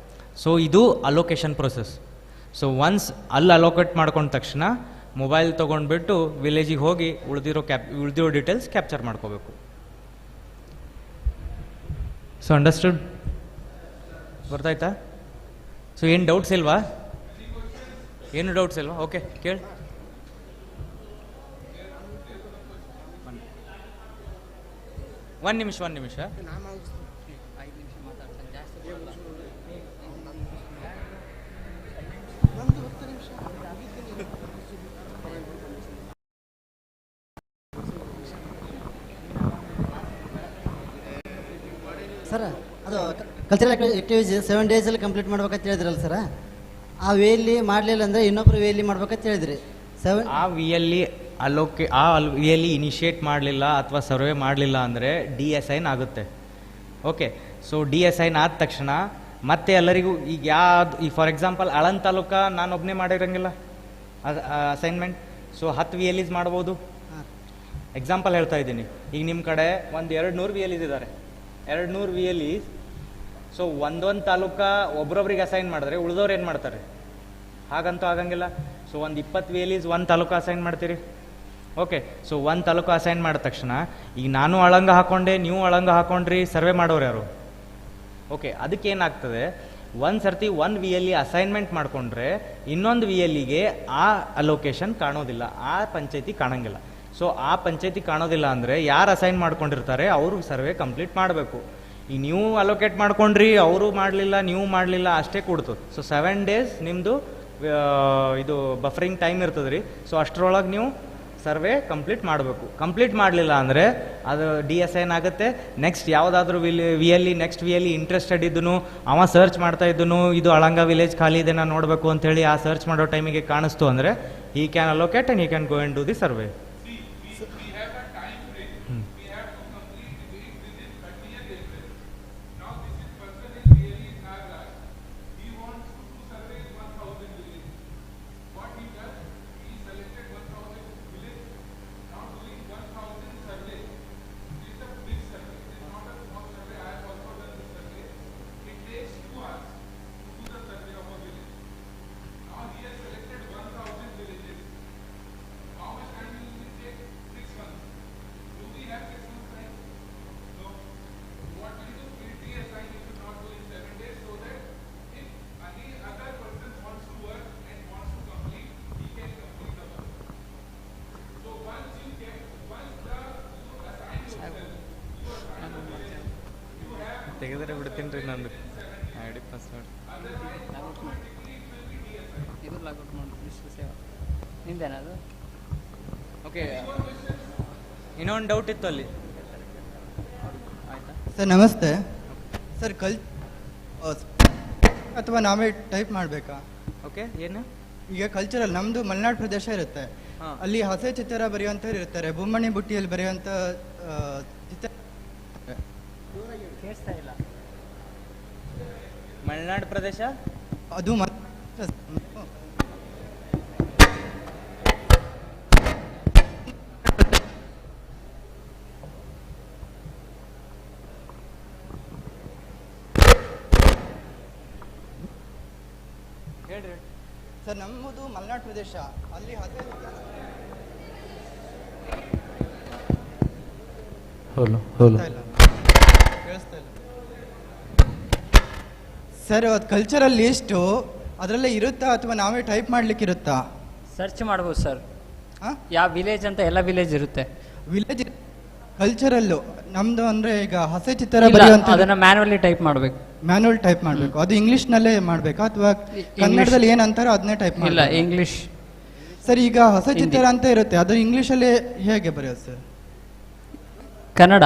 ಸೊ ಇದು ಅಲೋಕೇಶನ್ ಪ್ರೊಸೆಸ್. ಸೊ ಒನ್ಸ್ ಅಲ್ಲಿ ಅಲೋಕೇಟ್ ಮಾಡ್ಕೊಂಡ ತಕ್ಷಣ ಮೊಬೈಲ್ ತೊಗೊಂಡ್ಬಿಟ್ಟು ವಿಲೇಜಿಗೆ ಹೋಗಿ ಉಳಿದಿರೋ ಡೀಟೇಲ್ಸ್ ಕ್ಯಾಪ್ಚರ್ ಮಾಡ್ಕೋಬೇಕು. So understood? ಗೊತ್ತಾಯ್ತಾ? ಸೊ ಏನು ಡೌಟ್ಸ್ ಇಲ್ವಾ? ಏನು ಡೌಟ್ಸ್ ಇಲ್ವಾ? ಓಕೆ, ಕೇಳಿ. ಒಂದು ನಿಮಿಷ. ಸರ್, ಅದು ಕಲ್ಚರಲ್ ಆಕ್ಟಿವಿಟೀಸ್ 7 ಡೇಸಲ್ಲಿ ಕಂಪ್ಲೀಟ್ ಮಾಡ್ಬೇಕಂತ ಹೇಳಿದ್ರಲ್ಲ ಸರ್, ಆ ವೇಯಲ್ಲಿ ಮಾಡಲಿಲ್ಲ ಅಂದರೆ ಇನ್ನೊಬ್ಬರು ವೇಯಲ್ಲಿ ಮಾಡ್ಬೇಕಂತ ಹೇಳಿದ್ರಿ. ಆ ವಿಯಲ್ಲಿ ವಿಯಲ್ಲಿ ಇನಿಷಿಯೇಟ್ ಮಾಡಲಿಲ್ಲ ಅಥವಾ ಸರ್ವೆ ಮಾಡಲಿಲ್ಲ ಅಂದರೆ ಡಿಅಸೈನ್ ಆಗುತ್ತೆ. ಓಕೆ, ಸೊ ಡಿಅಸೈನ್ ಆದ ತಕ್ಷಣ ಮತ್ತೆ ಎಲ್ಲರಿಗೂ ಈಗ ಈಗ ಫಾರ್ ಎಕ್ಸಾಂಪಲ್ ಅಳನ್ ತಾಲೂಕ ನಾನು ಒಬ್ಬನೇ ಮಾಡಿರಂಗಿಲ್ಲ ಅಸೈನ್ಮೆಂಟ್. ಸೊ 10 VLEs ಮಾಡ್ಬೋದು. ಎಕ್ಸಾಂಪಲ್ ಹೇಳ್ತಾ ಇದ್ದೀನಿ. ಈಗ ನಿಮ್ಮ ಕಡೆ ಒಂದು 200 VLEs ಇದ್ದಾರೆ. 200 VLEs. ಸೊ ಒಂದೊಂದು ತಾಲೂಕ ಒಬ್ರೊಬ್ರಿಗೆ ಅಸೈನ್ ಮಾಡಿದ್ರೆ ಉಳಿದವ್ರು ಏನು ಮಾಡ್ತಾರೆ? ಹಾಗಂತೂ ಆಗಂಗಿಲ್ಲ. ಸೊ ಒಂದು 20 VLEs ಒಂದು ತಾಲೂಕು ಅಸೈನ್ ಮಾಡ್ತೀರಿ. ಓಕೆ, ಸೊ ಒಂದು ತಾಲೂಕು ಅಸೈನ್ ಮಾಡಿದ ತಕ್ಷಣ ಈಗ ನಾನು ಅಳಂಗ ಹಾಕೊಂಡೆ, ನೀವು ಅಳಂಗ ಹಾಕೊಂಡ್ರಿ, ಸರ್ವೆ ಮಾಡೋರು ಯಾರು? ಓಕೆ, ಅದಕ್ಕೇನಾಗ್ತದೆ, ಒಂದು ಸರ್ತಿ ಒಂದು VLE ಅಸೈನ್ಮೆಂಟ್ ಮಾಡಿಕೊಂಡ್ರೆ ಇನ್ನೊಂದು VLEಗೆ ಆ ಅಲೋಕೇಶನ್ ಕಾಣೋದಿಲ್ಲ, ಆ ಪಂಚಾಯತಿ ಕಾಣಂಗಿಲ್ಲ. ಸೊ ಆ ಪಂಚಾಯತಿ ಕಾಣೋದಿಲ್ಲ ಅಂದರೆ ಯಾರು ಅಸೈನ್ ಮಾಡ್ಕೊಂಡಿರ್ತಾರೆ ಅವರು ಸರ್ವೆ ಕಂಪ್ಲೀಟ್ ಮಾಡಬೇಕು. ಈಗ ನೀವು ಅಲೋಕೇಟ್ ಮಾಡ್ಕೊಂಡ್ರಿ, ಅವರು ಮಾಡಲಿಲ್ಲ, ನೀವು ಮಾಡಲಿಲ್ಲ, ಅಷ್ಟೇ ಕೊಡ್ತದೆ. ಸೊ 7 days ನಿಮ್ಮದು ಇದು ಬಫರಿಂಗ್ ಟೈಮ್ ಇರ್ತದೆ ರೀ. ಸೊ ಅಷ್ಟರೊಳಗೆ ನೀವು ಸರ್ವೆ ಕಂಪ್ಲೀಟ್ ಮಾಡಬೇಕು. ಕಂಪ್ಲೀಟ್ ಮಾಡಲಿಲ್ಲ ಅಂದರೆ ಅದು ಡಿಅಸೈನ್ ಆಗುತ್ತೆ. ನೆಕ್ಸ್ಟ್ ಯಾವುದಾದ್ರೂ VLE ನೆಕ್ಸ್ಟ್ VLE ಇಂಟ್ರೆಸ್ಟೆಡ್ ಇದ್ದನು, ಅವ ಸರ್ಚ್ ಮಾಡ್ತಾ ಇದ್ದನು, ಇದು ಅಳಂಗ ವಿಲೇಜ್ ಖಾಲಿ ಇದೆ ನಾನು ನೋಡಬೇಕು ಅಂತೇಳಿ ಆ ಸರ್ಚ್ ಮಾಡೋ ಟೈಮಿಗೆ ಕಾಣಿಸ್ತು ಅಂದರೆ he can allocate and he can go and do the survey. ತೆಗೆದರೆ ಬಿಡ್ತೀನಿ ರೀ ನಂದು ಐಡಿ ಪಾಸ್ವರ್ಡ್. ಇದು ಲಾಗೌಟ್ ಮಾಡಿ ಸೇವಾ ನಿಂದೇನದು? ಓಕೆ, ಇನ್ನೊಂದು ಡೌಟ್ ಇತ್ತು ಅಲ್ಲಿ. ಆಯಿತಾ ಸರ್? ನಮಸ್ತೆ ಸರ್. ಅಥವಾ ನಾವೇ ಟೈಪ್ ಮಾಡಬೇಕಾ? ಓಕೆ, ಏನು ಈಗ ಕಲ್ಚರಲ್ ನಮ್ಮದು ಮಲೆನಾಡು ಪ್ರದೇಶ ಇರುತ್ತೆ, ಅಲ್ಲಿ ಹಸೆ ಚಿತ್ರ ಬರೆಯುವಂಥವ್ರು ಇರ್ತಾರೆ, ಬೊಮ್ಮಣಿ ಬುಟ್ಟಿಯಲ್ಲಿ ಬರೆಯುವಂಥ ಚಿತ್ರ. ಮಲೆನಾಡು ಪ್ರದೇಶ ಅದು ಹೇಳ್ರಿ ಸರ್. ನಮ್ಮದು ಮಲೆನಾಡು ಪ್ರದೇಶ, ಅಲ್ಲಿ ಹಸೆ ಕೇಳಿಸ್ತಾ ಇಲ್ಲ ಸರ್. ಅದು ಕಲ್ಚರಲ್ ಲಿಸ್ಟು ಅದರಲ್ಲೇ ಇರುತ್ತಾ ಅಥವಾ ನಾವೇ ಟೈಪ್ ಮಾಡ್ಲಿಕ್ಕೆ ಇರುತ್ತಾ? ಸರ್ಚ್ ಮಾಡ್ಬೋದು ಸರ್. ಯಾವ ವಿಲೇಜ್ ಅಂತ ಎಲ್ಲ ವಿಲೇಜ್ ಇರುತ್ತೆ. ವಿಲೇಜ್ ಕಲ್ಚರಲ್ಲು ನಮ್ದು ಅಂದ್ರೆ ಈಗ ಹಸೆ ಚಿತ್ರ ಬರೆಯುವಂತ ಅದನ್ನ ಮ್ಯಾನ್ಯುವಲಿ ಟೈಪ್ ಮಾಡಬೇಕು. ಮ್ಯಾನ್ಯುವಲ್ ಟೈಪ್ ಮಾಡಬೇಕು. ಅದು ಇಂಗ್ಲಿಷ್ನಲ್ಲೇ ಮಾಡಬೇಕಾ ಅಥವಾ ಕನ್ನಡದಲ್ಲಿ ಏನಂತಾರೋ ಅದನ್ನೇ ಟೈಪ್ ಮಾಡಿ? ಇಲ್ಲ, ಇಂಗ್ಲಿಷ್. ಸರ್, ಈಗ ಹಸೆ ಚಿತ್ರ ಅಂತ ಇರುತ್ತೆ, ಅದು ಇಂಗ್ಲಿಷಲ್ಲೇ ಹೇಗೆ ಬರೆಯೋದು ಸರ್? ಕನ್ನಡ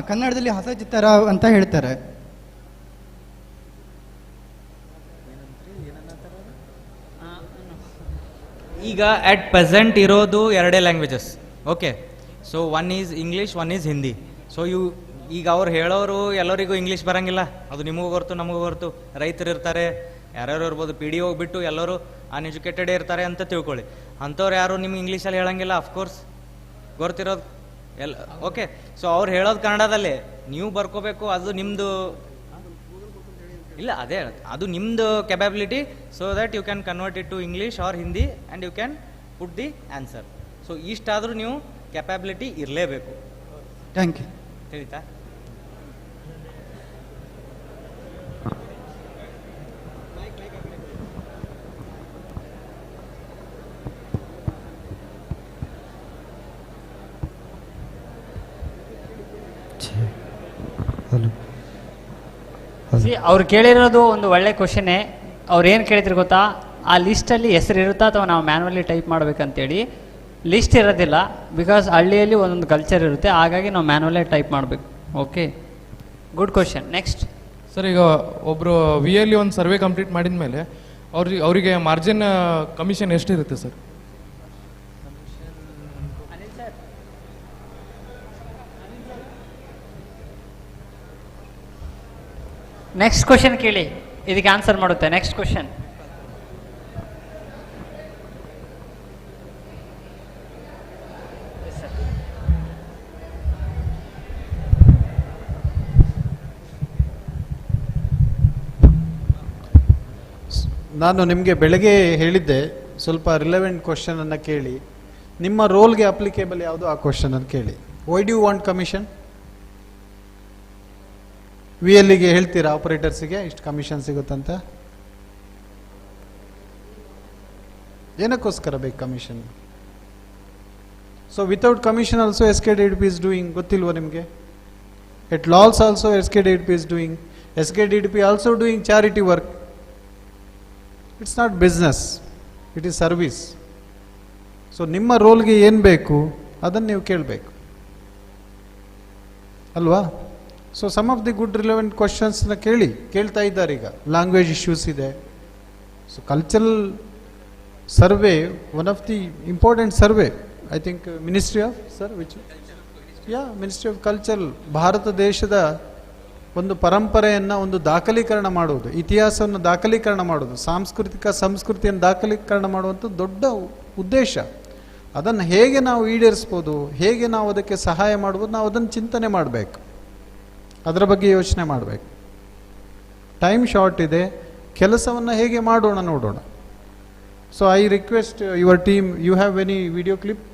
ಕನ್ನಡದಲ್ಲಿ ಹಸ ಚಿತ್ತರ ಅಂತ ಹೇಳ್ತಾರೆ. ಈಗ ಅಟ್ ಪ್ರೆಸೆಂಟ್ ಇರೋದು ಎರಡೇ languages. Okay, so one is English, one is Hindi. So ಈಗ ಅವ್ರು ಹೇಳೋರು ಎಲ್ಲರಿಗೂ ಇಂಗ್ಲೀಷ್ ಬರೋಂಗಿಲ್ಲ, ಅದು ನಿಮಗೂ ಗೊತ್ತು ನಮಗೂ ಗೊತ್ತು. ರೈತರು ಇರ್ತಾರೆ, ಯಾರ್ಯಾರು ಇರ್ಬೋದು, ಪಿ ಡಿ ಹೋಗ್ಬಿಟ್ಟು ಎಲ್ಲರೂ ಅನ್ಎಜುಕೇಟೆಡೇ ಇರ್ತಾರೆ ಅಂತ ತಿಳ್ಕೊಳ್ಳಿ. ಅಂಥವ್ರು ಯಾರು ನಿಮ್ಗೆ ಇಂಗ್ಲೀಷಲ್ಲಿ ಹೇಳಂಗಿಲ್ಲ, ಅಫ್ಕೋರ್ಸ್ ಗೊತ್ತಿರೋದು ಎಲ್ಲ. ಓಕೆ, ಸೊ ಅವ್ರು ಹೇಳೋದು ಕನ್ನಡದಲ್ಲೇ, ನೀವು ಬರ್ಕೋಬೇಕು, ಅದು ನಿಮ್ಮದು ಇಲ್ಲ, ಅದೇ ಅದು ನಿಮ್ಮದು capability. So that you can convert it to English or Hindi and you can put the answer. So ಇಷ್ಟಾದರೂ ನೀವು ಕೆಪಾಬಿಲಿಟಿ ಇರಲೇಬೇಕು. Thank you. ತಿಳಿತಾ? ಅವ್ರು ಕೇಳಿರೋದು ಒಂದು ಒಳ್ಳೆ ಕ್ವಶನ್ನೇ. ಅವ್ರು ಏನು ಕೇಳಿದ್ರು ಗೊತ್ತಾ, ಆ ಲಿಸ್ಟಲ್ಲಿ ಹೆಸರು ಇರುತ್ತಾ ಅಥವಾ ನಾವು ಮ್ಯಾನ್ಯಲಿ ಟೈಪ್ ಮಾಡಬೇಕಂತೇಳಿ. ಲಿಸ್ಟ್ ಇರೋದಿಲ್ಲ, ಬಿಕಾಸ್ ಹಳ್ಳಿಯಲ್ಲಿ ಒಂದೊಂದು ಕಲ್ಚರ್ ಇರುತ್ತೆ, ಹಾಗಾಗಿ ನಾವು ಮ್ಯಾನ್ಯಲೇ ಟೈಪ್ ಮಾಡಬೇಕು. Okay, good question. Next sir, ಈಗ ಒಬ್ಬರು ವಿ ಎಲ್ಲಿ ಒಂದು ಸರ್ವೆ ಕಂಪ್ಲೀಟ್ ಮಾಡಿದ ಮೇಲೆ ಅವರಿಗೆ ಮಾರ್ಜಿನ್ ಕಮಿಷನ್ ಎಷ್ಟಿರುತ್ತೆ ಸರ್? ನೆಕ್ಸ್ಟ್ ಕ್ವಶನ್ ಕೇಳಿ, ಇದಕ್ಕೆ ಆನ್ಸರ್ ಮಾಡುತ್ತೆ. Next question. ನಾನು ನಿಮಗೆ ಬೆಳಗ್ಗೆ ಹೇಳಿದ್ದೆ ಸ್ವಲ್ಪ ರಿಲೆವೆಂಟ್ ಕ್ವಶನನ್ನು ಕೇಳಿ, ನಿಮ್ಮ ರೋಲ್ಗೆ ಅಪ್ಲಿಕೇಬಲ್ ಯಾವುದು ಆ ಕ್ವಶನನ್ನು ಕೇಳಿ. Why do you want commission? We ಎಲ್ಲಿಗೆ ಹೇಳ್ತೀರಾ ಆಪರೇಟರ್ಸಿಗೆ ಇಷ್ಟು ಕಮಿಷನ್ ಸಿಗುತ್ತಂತ? ಏನಕ್ಕೋಸ್ಕರ ಬೇಕು commission? So without commission also SKDRDP is doing, ಗೊತ್ತಿಲ್ವ ನಿಮಗೆ? ಎಟ್ ಲಾಲ್ಸ್ also SKDRDP is doing. SKDRDP also doing charity work. It's not business, it is service. So ನಿಮ್ಮ ರೋಲ್ಗೆ ಏನು ಬೇಕು ಅದನ್ನು ನೀವು ಕೇಳಬೇಕು ಅಲ್ವಾ? So some of the good relevant ಕ್ವಶನ್ಸ್ನ ಕೇಳ್ತಾ ಇದ್ದಾರೆ. ಈಗ ಲ್ಯಾಂಗ್ವೇಜ್ ಇಶ್ಯೂಸ್ ಇದೆ. So cultural survey, one of the important survey, I think ministry of ministry of culture Bharat ದೇಶದ ಒಂದು ಪರಂಪರೆಯನ್ನು ಒಂದು ದಾಖಲೀಕರಣ ಮಾಡುವುದು, ಇತಿಹಾಸವನ್ನು ದಾಖಲೀಕರಣ ಮಾಡುವುದು, ಸಂಸ್ಕೃತಿಯನ್ನು ದಾಖಲೀಕರಣ ಮಾಡುವಂಥ ದೊಡ್ಡ ಉದ್ದೇಶ. ಅದನ್ನು ಹೇಗೆ ನಾವು ಈಡೇರಿಸ್ಬೋದು, ಹೇಗೆ ನಾವು ಅದಕ್ಕೆ ಸಹಾಯ ಮಾಡ್ಬೋದು, ನಾವು ಅದನ್ನು ಚಿಂತನೆ ಮಾಡಬೇಕು, ಅದರ ಬಗ್ಗೆ ಯೋಚನೆ ಮಾಡಬೇಕು. ಟೈಮ್ ಶಾರ್ಟ್ ಇದೆ, ಕೆಲಸವನ್ನು ಹೇಗೆ ಮಾಡೋಣ ನೋಡೋಣ. So I request your team, you have any video clip,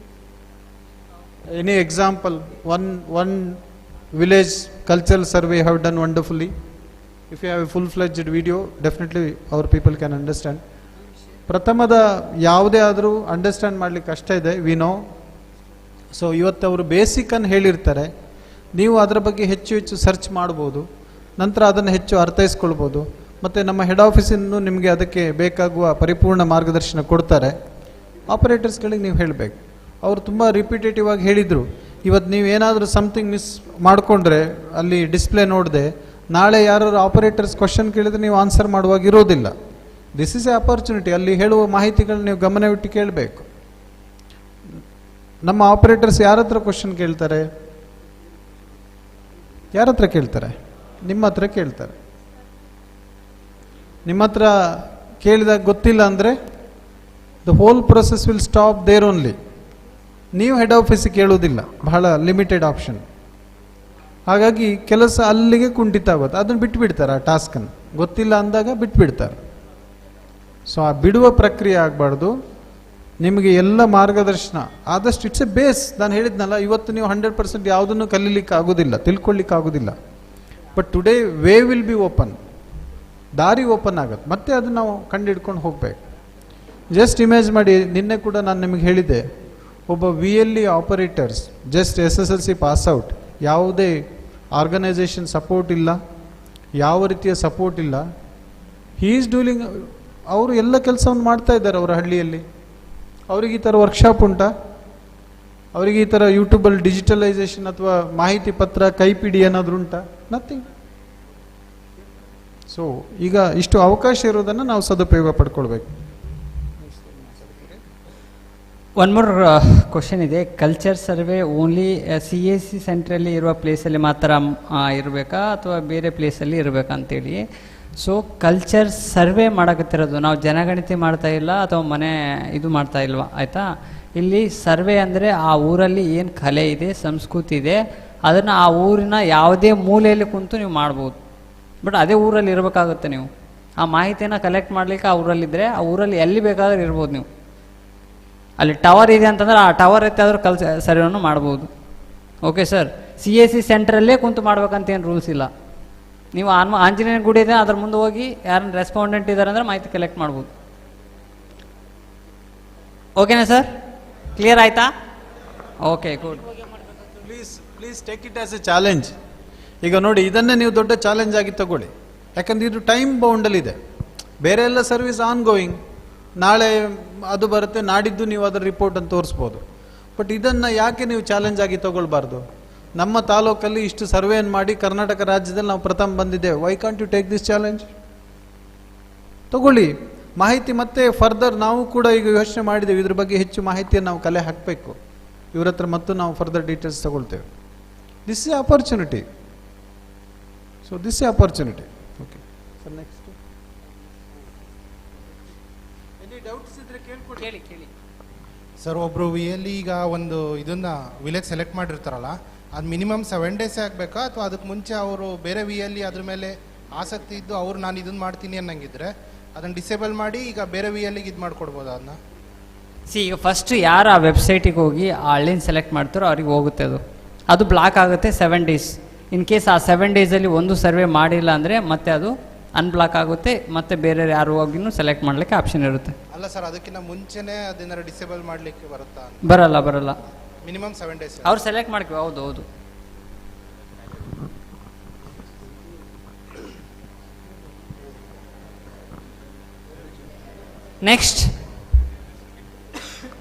any example? One village cultural survey have done wonderfully. If you have a full-fledged video, definitely our people can understand. ಪ್ರಥಮದ ಯಾವುದೇ ಆದರೂ understand ಮಾಡಲಿಕ್ಕೆ ಕಷ್ಟ ಇದೆ, we know. So ಇವತ್ತು ಅವರು ಬೇಸಿಕನ್ನು ಹೇಳಿರ್ತಾರೆ, ನೀವು ಅದರ ಬಗ್ಗೆ ಹೆಚ್ಚು ಹೆಚ್ಚು ಸರ್ಚ್ ಮಾಡ್ಬೋದು, ನಂತರ ಅದನ್ನು ಹೆಚ್ಚು ಅರ್ಥೈಸ್ಕೊಳ್ಬೋದು. ಮತ್ತು ನಮ್ಮ ಹೆಡ್ ಆಫೀಸಿಂದ ನಿಮಗೆ ಅದಕ್ಕೆ ಬೇಕಾಗುವ ಪರಿಪೂರ್ಣ ಮಾರ್ಗದರ್ಶನ ಕೊಡ್ತಾರೆ. ಆಪರೇಟರ್ಸ್ಗಳಿಗೆ ನೀವು ಹೇಳಬೇಕು. ಅವರು ತುಂಬ ರಿಪಿಟೇಟಿವ್ ಆಗಿ ಹೇಳಿದರು, ಇವತ್ತು ನೀವು ಏನಾದರೂ ಸಮಥಿಂಗ್ ಮಿಸ್ ಮಾಡಿಕೊಂಡ್ರೆ ಅಲ್ಲಿ ಡಿಸ್ಪ್ಲೇ ನೋಡಿದೆ, ನಾಳೆ ಯಾರು ಆಪರೇಟರ್ಸ್ ಕ್ವಶನ್ ಕೇಳಿದರೆ ನೀವು ಆನ್ಸರ್ ಮಾಡುವಾಗ ಇರೋದಿಲ್ಲ. This is A opportunity. ಅಲ್ಲಿ ಹೇಳುವ ಮಾಹಿತಿಗಳನ್ನ ನೀವು ಗಮನವಿಟ್ಟು ಕೇಳಬೇಕು. ನಮ್ಮ ಆಪರೇಟರ್ಸ್ ಯಾರ ಹತ್ರ ಕ್ವಶನ್ ಕೇಳ್ತಾರೆ? ಯಾರ ಹತ್ರ ಕೇಳ್ತಾರೆ? ನಿಮ್ಮ ಹತ್ರ ಕೇಳ್ತಾರೆ. ನಿಮ್ಮ ಹತ್ರ ಕೇಳಿದಾಗ ಗೊತ್ತಿಲ್ಲ ಅಂದರೆ the whole process will stop there only. ನೀವು ಹೆಡ್ ಆಫೀಸಿಗೆ ಕೇಳೋದಿಲ್ಲ, ಬಹಳ ಲಿಮಿಟೆಡ್ ಆಪ್ಷನ್. ಹಾಗಾಗಿ ಕೆಲಸ ಅಲ್ಲಿಗೆ ಕುಂಠಿತ ಆಗುತ್ತೆ, ಅದನ್ನು ಬಿಟ್ಟುಬಿಡ್ತಾರೆ. ಆ ಟಾಸ್ಕನ್ನು ಗೊತ್ತಿಲ್ಲ ಅಂದಾಗ ಬಿಟ್ಬಿಡ್ತಾರೆ. ಸೊ ಆ ಬಿಡುವ ಪ್ರಕ್ರಿಯೆ ಆಗಬಾರ್ದು. ನಿಮಗೆ ಎಲ್ಲ ಮಾರ್ಗದರ್ಶನ ಆದಷ್ಟು ಇಟ್ಸ್ ಎ ಬೇಸ್. ನಾನು ಹೇಳಿದ್ನಲ್ಲ, ಇವತ್ತು ನೀವು 100% ಯಾವುದನ್ನು ಕಲೀಲಿಕ್ಕೆ ಆಗೋದಿಲ್ಲ, ತಿಳ್ಕೊಳ್ಳಿಕ್ಕೆ ಆಗೋದಿಲ್ಲ. But today way will be open, ದಾರಿ ಓಪನ್ ಆಗುತ್ತೆ. ಮತ್ತೆ ಅದು ನಾವು ಕಂಡುಹಿಡ್ಕೊಂಡು ಹೋಗಬೇಕು. ಜಸ್ಟ್ ಇಮೇಜ್ ಮಾಡಿ, ನಿನ್ನೆ ಕೂಡ ನಾನು ನಿಮಗೆ ಹೇಳಿದ್ದೆ, ಒಬ್ಬ VLE operators just SSLC pass out, ಯಾವುದೇ ಆರ್ಗನೈಸೇಷನ್ ಸಪೋರ್ಟ್ ಇಲ್ಲ, ಯಾವ ರೀತಿಯ ಸಪೋರ್ಟ್ ಇಲ್ಲ. ಹೀ ಈಸ್ ಡೂಯಿಂಗ್, ಅವರು ಎಲ್ಲ ಕೆಲಸವನ್ನು ಮಾಡ್ತಾ ಇದ್ದಾರೆ ಅವರ ಹಳ್ಳಿಯಲ್ಲಿ. ಅವ್ರಿಗೆ ಈ ಥರ ವರ್ಕ್ಶಾಪ್ ಉಂಟಾ? ಅವರಿಗೆ ಈ ಥರ ಯೂಟ್ಯೂಬಲ್ಲಿ ಡಿಜಿಟಲೈಸೇಷನ್ ಅಥವಾ ಮಾಹಿತಿ ಪತ್ರ ಕೈಪಿಡಿ ಏನಾದರೂ ಉಂಟಾ? ನಥಿಂಗ್. ಸೊ ಈಗ ಇಷ್ಟು ಅವಕಾಶ ಇರೋದನ್ನು ನಾವು ಸದುಪಯೋಗ ಪಡ್ಕೊಳ್ಬೇಕು. ಒನ್ ಮೋರ್ ಕ್ವಶನ್ ಇದೆ. ಕಲ್ಚರ್ ಸರ್ವೆ ಓನ್ಲಿ CSC ಸೆಂಟ್ರಲ್ಲಿ ಇರುವ ಪ್ಲೇಸಲ್ಲಿ ಮಾತ್ರ ಇರಬೇಕಾ ಅಥವಾ ಬೇರೆ ಪ್ಲೇಸಲ್ಲಿ ಇರಬೇಕಾ ಅಂತೇಳಿ. ಸೊ ಕಲ್ಚರ್ ಸರ್ವೆ ಮಾಡಕತ್ತಿರೋದು ನಾವು ಜನಗಣತಿ ಮಾಡ್ತಾ ಇಲ್ಲ ಅಥವಾ ಮನೆ ಇದು ಮಾಡ್ತಾ ಇಲ್ವಾ, ಆಯಿತಾ? ಇಲ್ಲಿ ಸರ್ವೆ ಅಂದರೆ ಆ ಊರಲ್ಲಿ ಏನು ಕಲೆ ಇದೆ, ಸಂಸ್ಕೃತಿ ಇದೆ, ಅದನ್ನು ಆ ಊರಿನ ಯಾವುದೇ ಮೂಲೆಯಲ್ಲಿ ಕುಂತು ನೀವು ಮಾಡ್ಬೋದು. ಬಟ್ ಅದೇ ಊರಲ್ಲಿ ಇರಬೇಕಾಗುತ್ತೆ. ನೀವು ಆ ಮಾಹಿತಿಯನ್ನು ಕಲೆಕ್ಟ್ ಮಾಡಲಿಕ್ಕೆ ಆ ಊರಲ್ಲಿದ್ದರೆ ಆ ಊರಲ್ಲಿ ಎಲ್ಲಿ ಬೇಕಾದರೂ ಇರ್ಬೋದು. ನೀವು ಅಲ್ಲಿ ಟವರ್ ಇದೆ ಅಂತಂದ್ರೆ ಆ ಟವರ್ ಎತ್ತಾದರೂ ಸರ್ವೆಯನ್ನು ಮಾಡ್ಬೋದು. Okay sir. CSC ಸೆಂಟ್ರಲ್ಲೇ ಕುಂತು ಮಾಡ್ಬೇಕಂತ ಏನು ರೂಲ್ಸ್ ಇಲ್ಲ. ನೀವು ಆಂಜನೇಯ ಗುಡಿ ಇದೆ, ಅದ್ರ ಮುಂದೆ ಹೋಗಿ ಯಾರನ್ನ ರೆಸ್ಪಾಂಡೆಂಟ್ ಇದ್ದಾರೆ ಅಂದರೆ ಮಾಹಿತಿ ಕಲೆಕ್ಟ್ ಮಾಡ್ಬೋದು. ಓಕೆನಾ ಸರ್? ಕ್ಲಿಯರ್ ಆಯ್ತಾ? Okay, good. Please take it as A challenge. ಈಗ ನೋಡಿ, ಇದನ್ನೇ ನೀವು ದೊಡ್ಡ ಚಾಲೆಂಜ್ ಆಗಿ ತಗೊಳ್ಳಿ. ಯಾಕಂದ್ರೆ ಇದು ಟೈಮ್ ಬೌಂಡಲ್ಲಿದೆ. ಬೇರೆ ಎಲ್ಲ ಸರ್ವಿಸ್ ಆನ್ ಗೋಯಿಂಗ್, ನಾಳೆ ಅದು ಬರುತ್ತೆ, ನಾಡಿದ್ದು ನೀವು ಅದರ ರಿಪೋರ್ಟನ್ನು ತೋರಿಸ್ಬೋದು. ಬಟ್ ಇದನ್ನು ಯಾಕೆ ನೀವು ಚಾಲೆಂಜ್ ಆಗಿ ತಗೊಳ್ಬಾರ್ದು? ನಮ್ಮ ತಾಲೂಕಲ್ಲಿ ಇಷ್ಟು ಸರ್ವೆಯನ್ನು ಮಾಡಿ ಕರ್ನಾಟಕ ರಾಜ್ಯದಲ್ಲಿ ನಾವು ಪ್ರಥಮ ಬಂದಿದ್ದೇವೆ. Why can't you take this challenge? ತಗೊಳ್ಳಿ ಮಾಹಿತಿ. ಮತ್ತೆ ಫರ್ದರ್ ನಾವು ಕೂಡ ಈಗ ಯೋಚನೆ ಮಾಡಿದ್ದೇವೆ, ಇದ್ರ ಬಗ್ಗೆ ಹೆಚ್ಚು ಮಾಹಿತಿಯನ್ನು ನಾವು ಕಲೆ ಹಾಕಬೇಕು. ಇವ್ರ ಹತ್ರ ಮತ್ತು ನಾವು ಫರ್ದರ್ ಡೀಟೇಲ್ಸ್ ತಗೊಳ್ತೇವೆ. This is opportunity. So this is opportunity. Okay sir, next ಕೇಳಿ. ಸರ್, ಒಬ್ಬರು VLE ಈಗ ಒಂದು ಇದನ್ನ ವಿಲೇಜ್ ಸೆಲೆಕ್ಟ್ ಮಾಡಿರ್ತಾರಲ್ಲ, ಅದು ಮಿನಿಮಮ್ 7 ಡೇಸ್ ಆಗಬೇಕಾ ಅಥವಾ ಅದಕ್ಕೆ ಮುಂಚೆ ಅವರು ಬೇರೆ VLE ಅದ್ರ ಮೇಲೆ ಆಸಕ್ತಿ ಇದ್ದು ಅವ್ರು ನಾನು ಇದನ್ನ ಮಾಡ್ತೀನಿ ಅನ್ನಂಗಿದ್ರೆ ಅದನ್ನು ಡಿಸೇಬಲ್ ಮಾಡಿ ಈಗ ಬೇರೆ VLEಗೆ ಇದು ಮಾಡ್ಕೊಡ್ಬೋದು ಅದನ್ನ? ಈಗ ಫಸ್ಟ್ ಯಾರು ಆ ವೆಬ್ಸೈಟಿಗೆ ಹೋಗಿ ಆ ಹಳ್ಳಿನ ಸೆಲೆಕ್ಟ್ ಮಾಡ್ತಾರೋ ಅವ್ರಿಗೆ ಹೋಗುತ್ತೆ. ಅದು ಬ್ಲಾಕ್ ಆಗುತ್ತೆ 7 ಡೇಸ್. ಇನ್ ಕೇಸ್ ಆ 7 ಡೇಸಲ್ಲಿ ಒಂದು ಸರ್ವೆ ಮಾಡಿಲ್ಲ ಅಂದರೆ ಮತ್ತೆ ಅದು ಅನ್ಬ್ಲಾಕ್ ಆಗುತ್ತೆ, ಮತ್ತೆ ಬೇರೆ ಯಾರು ಹೋಗಿನೂ ಸೆಲೆಕ್ಟ್ ಮಾಡಲಿಕ್ಕೆ ಆಪ್ಷನ್ ಇರುತ್ತೆ. ಅಲ್ಲ ಸರ್, ಅದಕ್ಕಿಂತ ಮುಂಚೆನೇ ಅದನ್ನ ಡಿಸೇಬಲ್ ಮಾಡಲಿಕ್ಕೆ ಬರುತ್ತಾ? ಬರಲ್ಲ. ಮಿನಿಮಮ್ 7 ಡೇಸ್ ಅವ್ರು ಸೆಲೆಕ್ಟ್ ಮಾಡ್ಕೋ. ಹೌದು. ನೆಕ್ಸ್ಟ್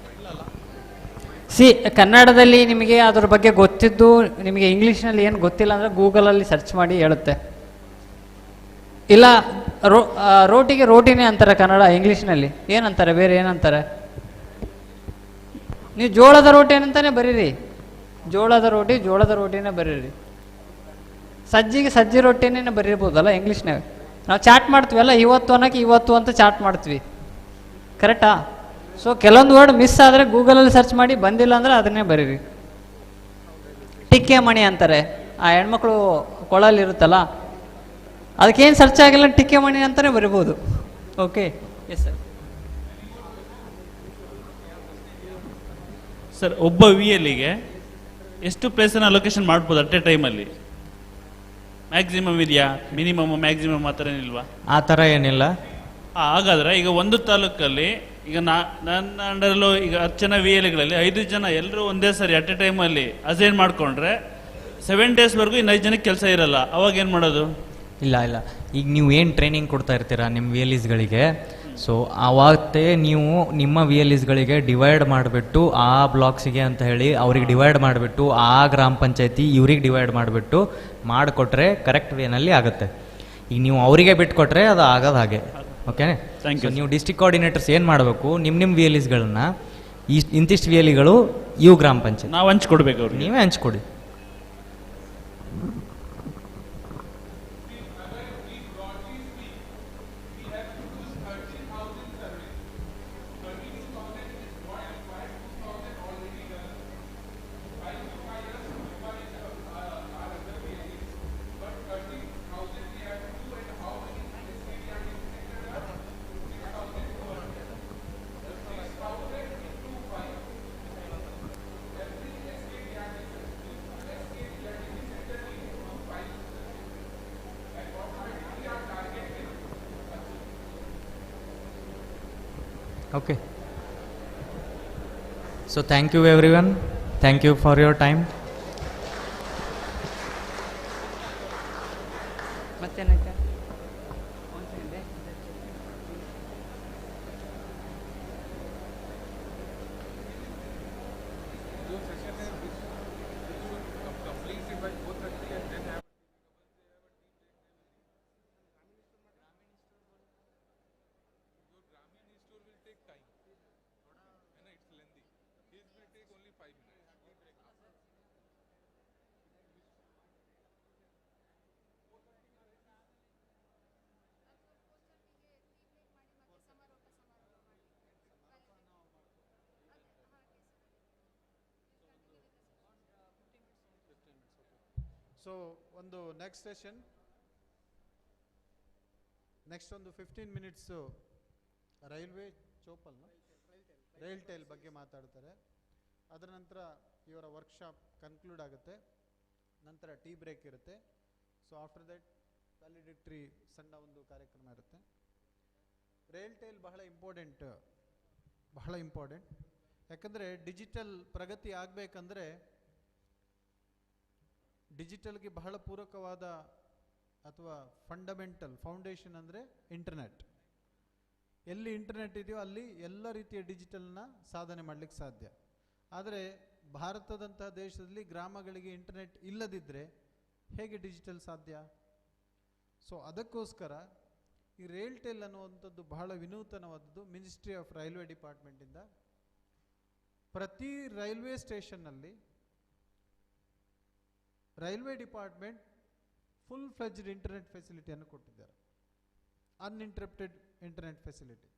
ಕನ್ನಡದಲ್ಲಿ ನಿಮಗೆ ಅದ್ರ ಬಗ್ಗೆ ಗೊತ್ತಿದ್ದು ನಿಮಗೆ ಇಂಗ್ಲೀಷ್ನಲ್ಲಿ ಏನು ಗೊತ್ತಿಲ್ಲ ಅಂದರೆ ಗೂಗಲಲ್ಲಿ ಸರ್ಚ್ ಮಾಡಿ ಹೇಳುತ್ತೆ. ಇಲ್ಲ ರೋಟಿಗೆ ರೋಟಿನೇ ಅಂತಾರೆ ಕನ್ನಡ, ಇಂಗ್ಲೀಷ್ನಲ್ಲಿ ಏನಂತಾರೆ, ಬೇರೆ ಏನಂತಾರೆ? ನೀವು ಜೋಳದ ರೋಟಿ ಅಂತಾನೆ ಬರೀರಿ. ಜೋಳದ ರೋಟಿನೇ ಬರೀರಿ. ಸಜ್ಜಿಗೆ ಸಜ್ಜಿ ರೊಟ್ಟಿನೇ ಬರೀರ್ಬೋದಲ್ಲ ಇಂಗ್ಲೀಷ್ನಾಗ. ನಾವು ಚಾಟ್ ಮಾಡ್ತೀವಲ್ಲ, ಇವತ್ತು ಅನ್ನೋಕ್ಕೆ ಇವತ್ತು ಅಂತ ಚಾಟ್ ಮಾಡ್ತೀವಿ, ಕರೆಕ್ಟಾ? ಸೊ ಕೆಲವೊಂದು ವರ್ಡ್ ಮಿಸ್ ಆದರೆ ಗೂಗಲಲ್ಲಿ ಸರ್ಚ್ ಮಾಡಿ, ಬಂದಿಲ್ಲ ಅಂದರೆ ಅದನ್ನೇ ಬರೀರಿ. ಟಿಕ್ಕೆ ಮಣಿ ಅಂತಾರೆ, ಆ ಹೆಣ್ಮಕ್ಳು ಕೊಳಲ್ಲಿ ಇರುತ್ತಲ್ಲ, ಅದಕ್ಕೇನು ಸರ್ಚ್ ಆಗಿಲ್ಲ, ಟಿಕ್ಕೆ ಮಣಿ ಅಂತಲೇ ಬರಿಬೋದು. Okay, yes sir. ಸರ್, ಒಬ್ಬ VLEಗೆ ಎಷ್ಟು ಪ್ಲೇಸನ್ನು ಅಲೋಕೇಶನ್ ಮಾಡ್ಬೋದು ಅಟ್ ಎ ಟೈಮಲ್ಲಿ? ಮ್ಯಾಕ್ಸಿಮಮ್ ಇದೆಯಾ? ಮಿನಿಮಮ್ ಮ್ಯಾಕ್ಸಿಮಮ್ ಆ ಥರ ಏನಿಲ್ವಾ? ಆ ಥರ ಏನಿಲ್ಲ. ಹಾಗಾದರೆ ಈಗ ಒಂದು ತಾಲೂಕಲ್ಲಿ ಈಗ ನನ್ನ ಅಂಡರಲ್ಲೂ ಈಗ 10 ಜನ VLEಗಳಲ್ಲಿ 5 ಜನ ಎಲ್ಲರೂ ಒಂದೇ ಸರಿ ಅಟ್ ಎ ಟೈಮಲ್ಲಿ ಅಸೈನ್ ಮಾಡಿಕೊಂಡ್ರೆ 7 ಡೇಸ್ವರೆಗೂ ಇನ್ನು 5 ಜನಕ್ಕೆ ಕೆಲಸ ಇರಲ್ಲ. ಅವಾಗ ಏನು ಮಾಡೋದು? ಇಲ್ಲ ಈಗ ನೀವು ಏನು ಟ್ರೈನಿಂಗ್ ಕೊಡ್ತಾ ಇರ್ತೀರಾ ನಿಮ್ಮ VLEಸ್ಗಳಿಗೆ, ಸೊ ಆವತ್ತೇ ನೀವು ನಿಮ್ಮ VLEಸ್ಗಳಿಗೆ ಡಿವೈಡ್ ಮಾಡಿಬಿಟ್ಟು ಆ ಬ್ಲಾಕ್ಸಿಗೆ ಅಂತ ಹೇಳಿ ಅವ್ರಿಗೆ ಡಿವೈಡ್ ಮಾಡಿಬಿಟ್ಟು ಆ ಗ್ರಾಮ ಪಂಚಾಯತಿ ಇವ್ರಿಗೆ ಡಿವೈಡ್ ಮಾಡಿಬಿಟ್ಟು ಮಾಡಿಕೊಟ್ರೆ ಕರೆಕ್ಟ್ ವೇನಲ್ಲಿ ಆಗುತ್ತೆ. ಈಗ ನೀವು ಅವರಿಗೆ ಬಿಟ್ಕೊಟ್ರೆ ಅದು ಆಗೋದು ಹಾಗೆ. ಓಕೆ, ನೀವು ಡಿಸ್ಟ್ರಿಕ್ಟ್ ಕೋಆರ್ಡಿನೇಟರ್ಸ್ ಏನು ಮಾಡಬೇಕು, ನಿಮ್ಮ VLEಸ್ಗಳನ್ನ ಇಂತಿಷ್ಟು VLEಗಳು ಇವು ಗ್ರಾಮ ಪಂಚಾಯತ್ ನಾವು ಹಂಚ್ಕೊಡ್ಬೇಕು, ಅವ್ರಿಗೆ ನೀವೇ ಹಂಚ್ಕೊಡಿ. Okay. So thank you everyone. Thank you for your time. So ಒಂದು ನೆಕ್ಸ್ಟ್ ಸೆಷನ್, ನೆಕ್ಸ್ಟ್ ಒಂದು 15 ಮಿನಿಟ್ಸು ರೈಲ್ವೆ ಚೋಪಲ್ನ ರೈಲ್ಟೇಲ್ ಬಗ್ಗೆ ಮಾತಾಡ್ತಾರೆ. ಅದರ ನಂತರ ಇವರ ವರ್ಕ್ಶಾಪ್ ಕನ್ಕ್ಲೂಡ್ ಆಗುತ್ತೆ. ನಂತರ ಟೀ ಬ್ರೇಕ್ ಇರುತ್ತೆ. ಸೊ ಆಫ್ಟರ್ ದಟ್ ವ್ಯಾಲಿಡಿಕ್ಟರಿ ಸಣ್ಣ ಒಂದು ಕಾರ್ಯಕ್ರಮ ಇರುತ್ತೆ. ರೈಲ್ಟೇಲ್ ಬಹಳ ಇಂಪಾರ್ಟೆಂಟ್. ಯಾಕಂದರೆ ಡಿಜಿಟಲ್ ಪ್ರಗತಿ ಆಗಬೇಕಂದ್ರೆ ಡಿಜಿಟಲ್ಗೆ ಬಹಳ ಪೂರಕವಾದ ಅಥವಾ ಫೌಂಡೇಶನ್ ಅಂದರೆ ಇಂಟರ್ನೆಟ್. ಎಲ್ಲಿ ಇಂಟರ್ನೆಟ್ ಇದೆಯೋ ಅಲ್ಲಿ ಎಲ್ಲ ರೀತಿಯ ಡಿಜಿಟಲ್ನ ಸಾಧನೆ ಮಾಡಲಿಕ್ಕೆ ಸಾಧ್ಯ. ಆದರೆ ಭಾರತದಂತಹ ದೇಶದಲ್ಲಿ ಗ್ರಾಮಗಳಿಗೆ ಇಂಟರ್ನೆಟ್ ಇಲ್ಲದಿದ್ದರೆ ಹೇಗೆ ಡಿಜಿಟಲ್ ಸಾಧ್ಯ? ಸೊ ಅದಕ್ಕೋಸ್ಕರ ಈ ರೈಲ್ಟೇಲ್ ಅನ್ನುವಂಥದ್ದು ಬಹಳ ವಿನೂತನವಾದದ್ದು. ಮಿನಿಸ್ಟ್ರಿ ಆಫ್ ರೈಲ್ವೆ ಡಿಪಾರ್ಟ್ಮೆಂಟಿಂದ ಪ್ರತಿ ರೈಲ್ವೆ ಸ್ಟೇಷನ್ನಲ್ಲಿ railway department full fledged internet ಫೆಸಿಲಿಟಿಯನ್ನು ಕೊಟ್ಟಿದ್ದಾರೆ, ಅನ್ಇಂಟರಪ್ಟೆಡ್ ಇಂಟರ್ನೆಟ್ ಫೆಸಿಲಿಟಿ.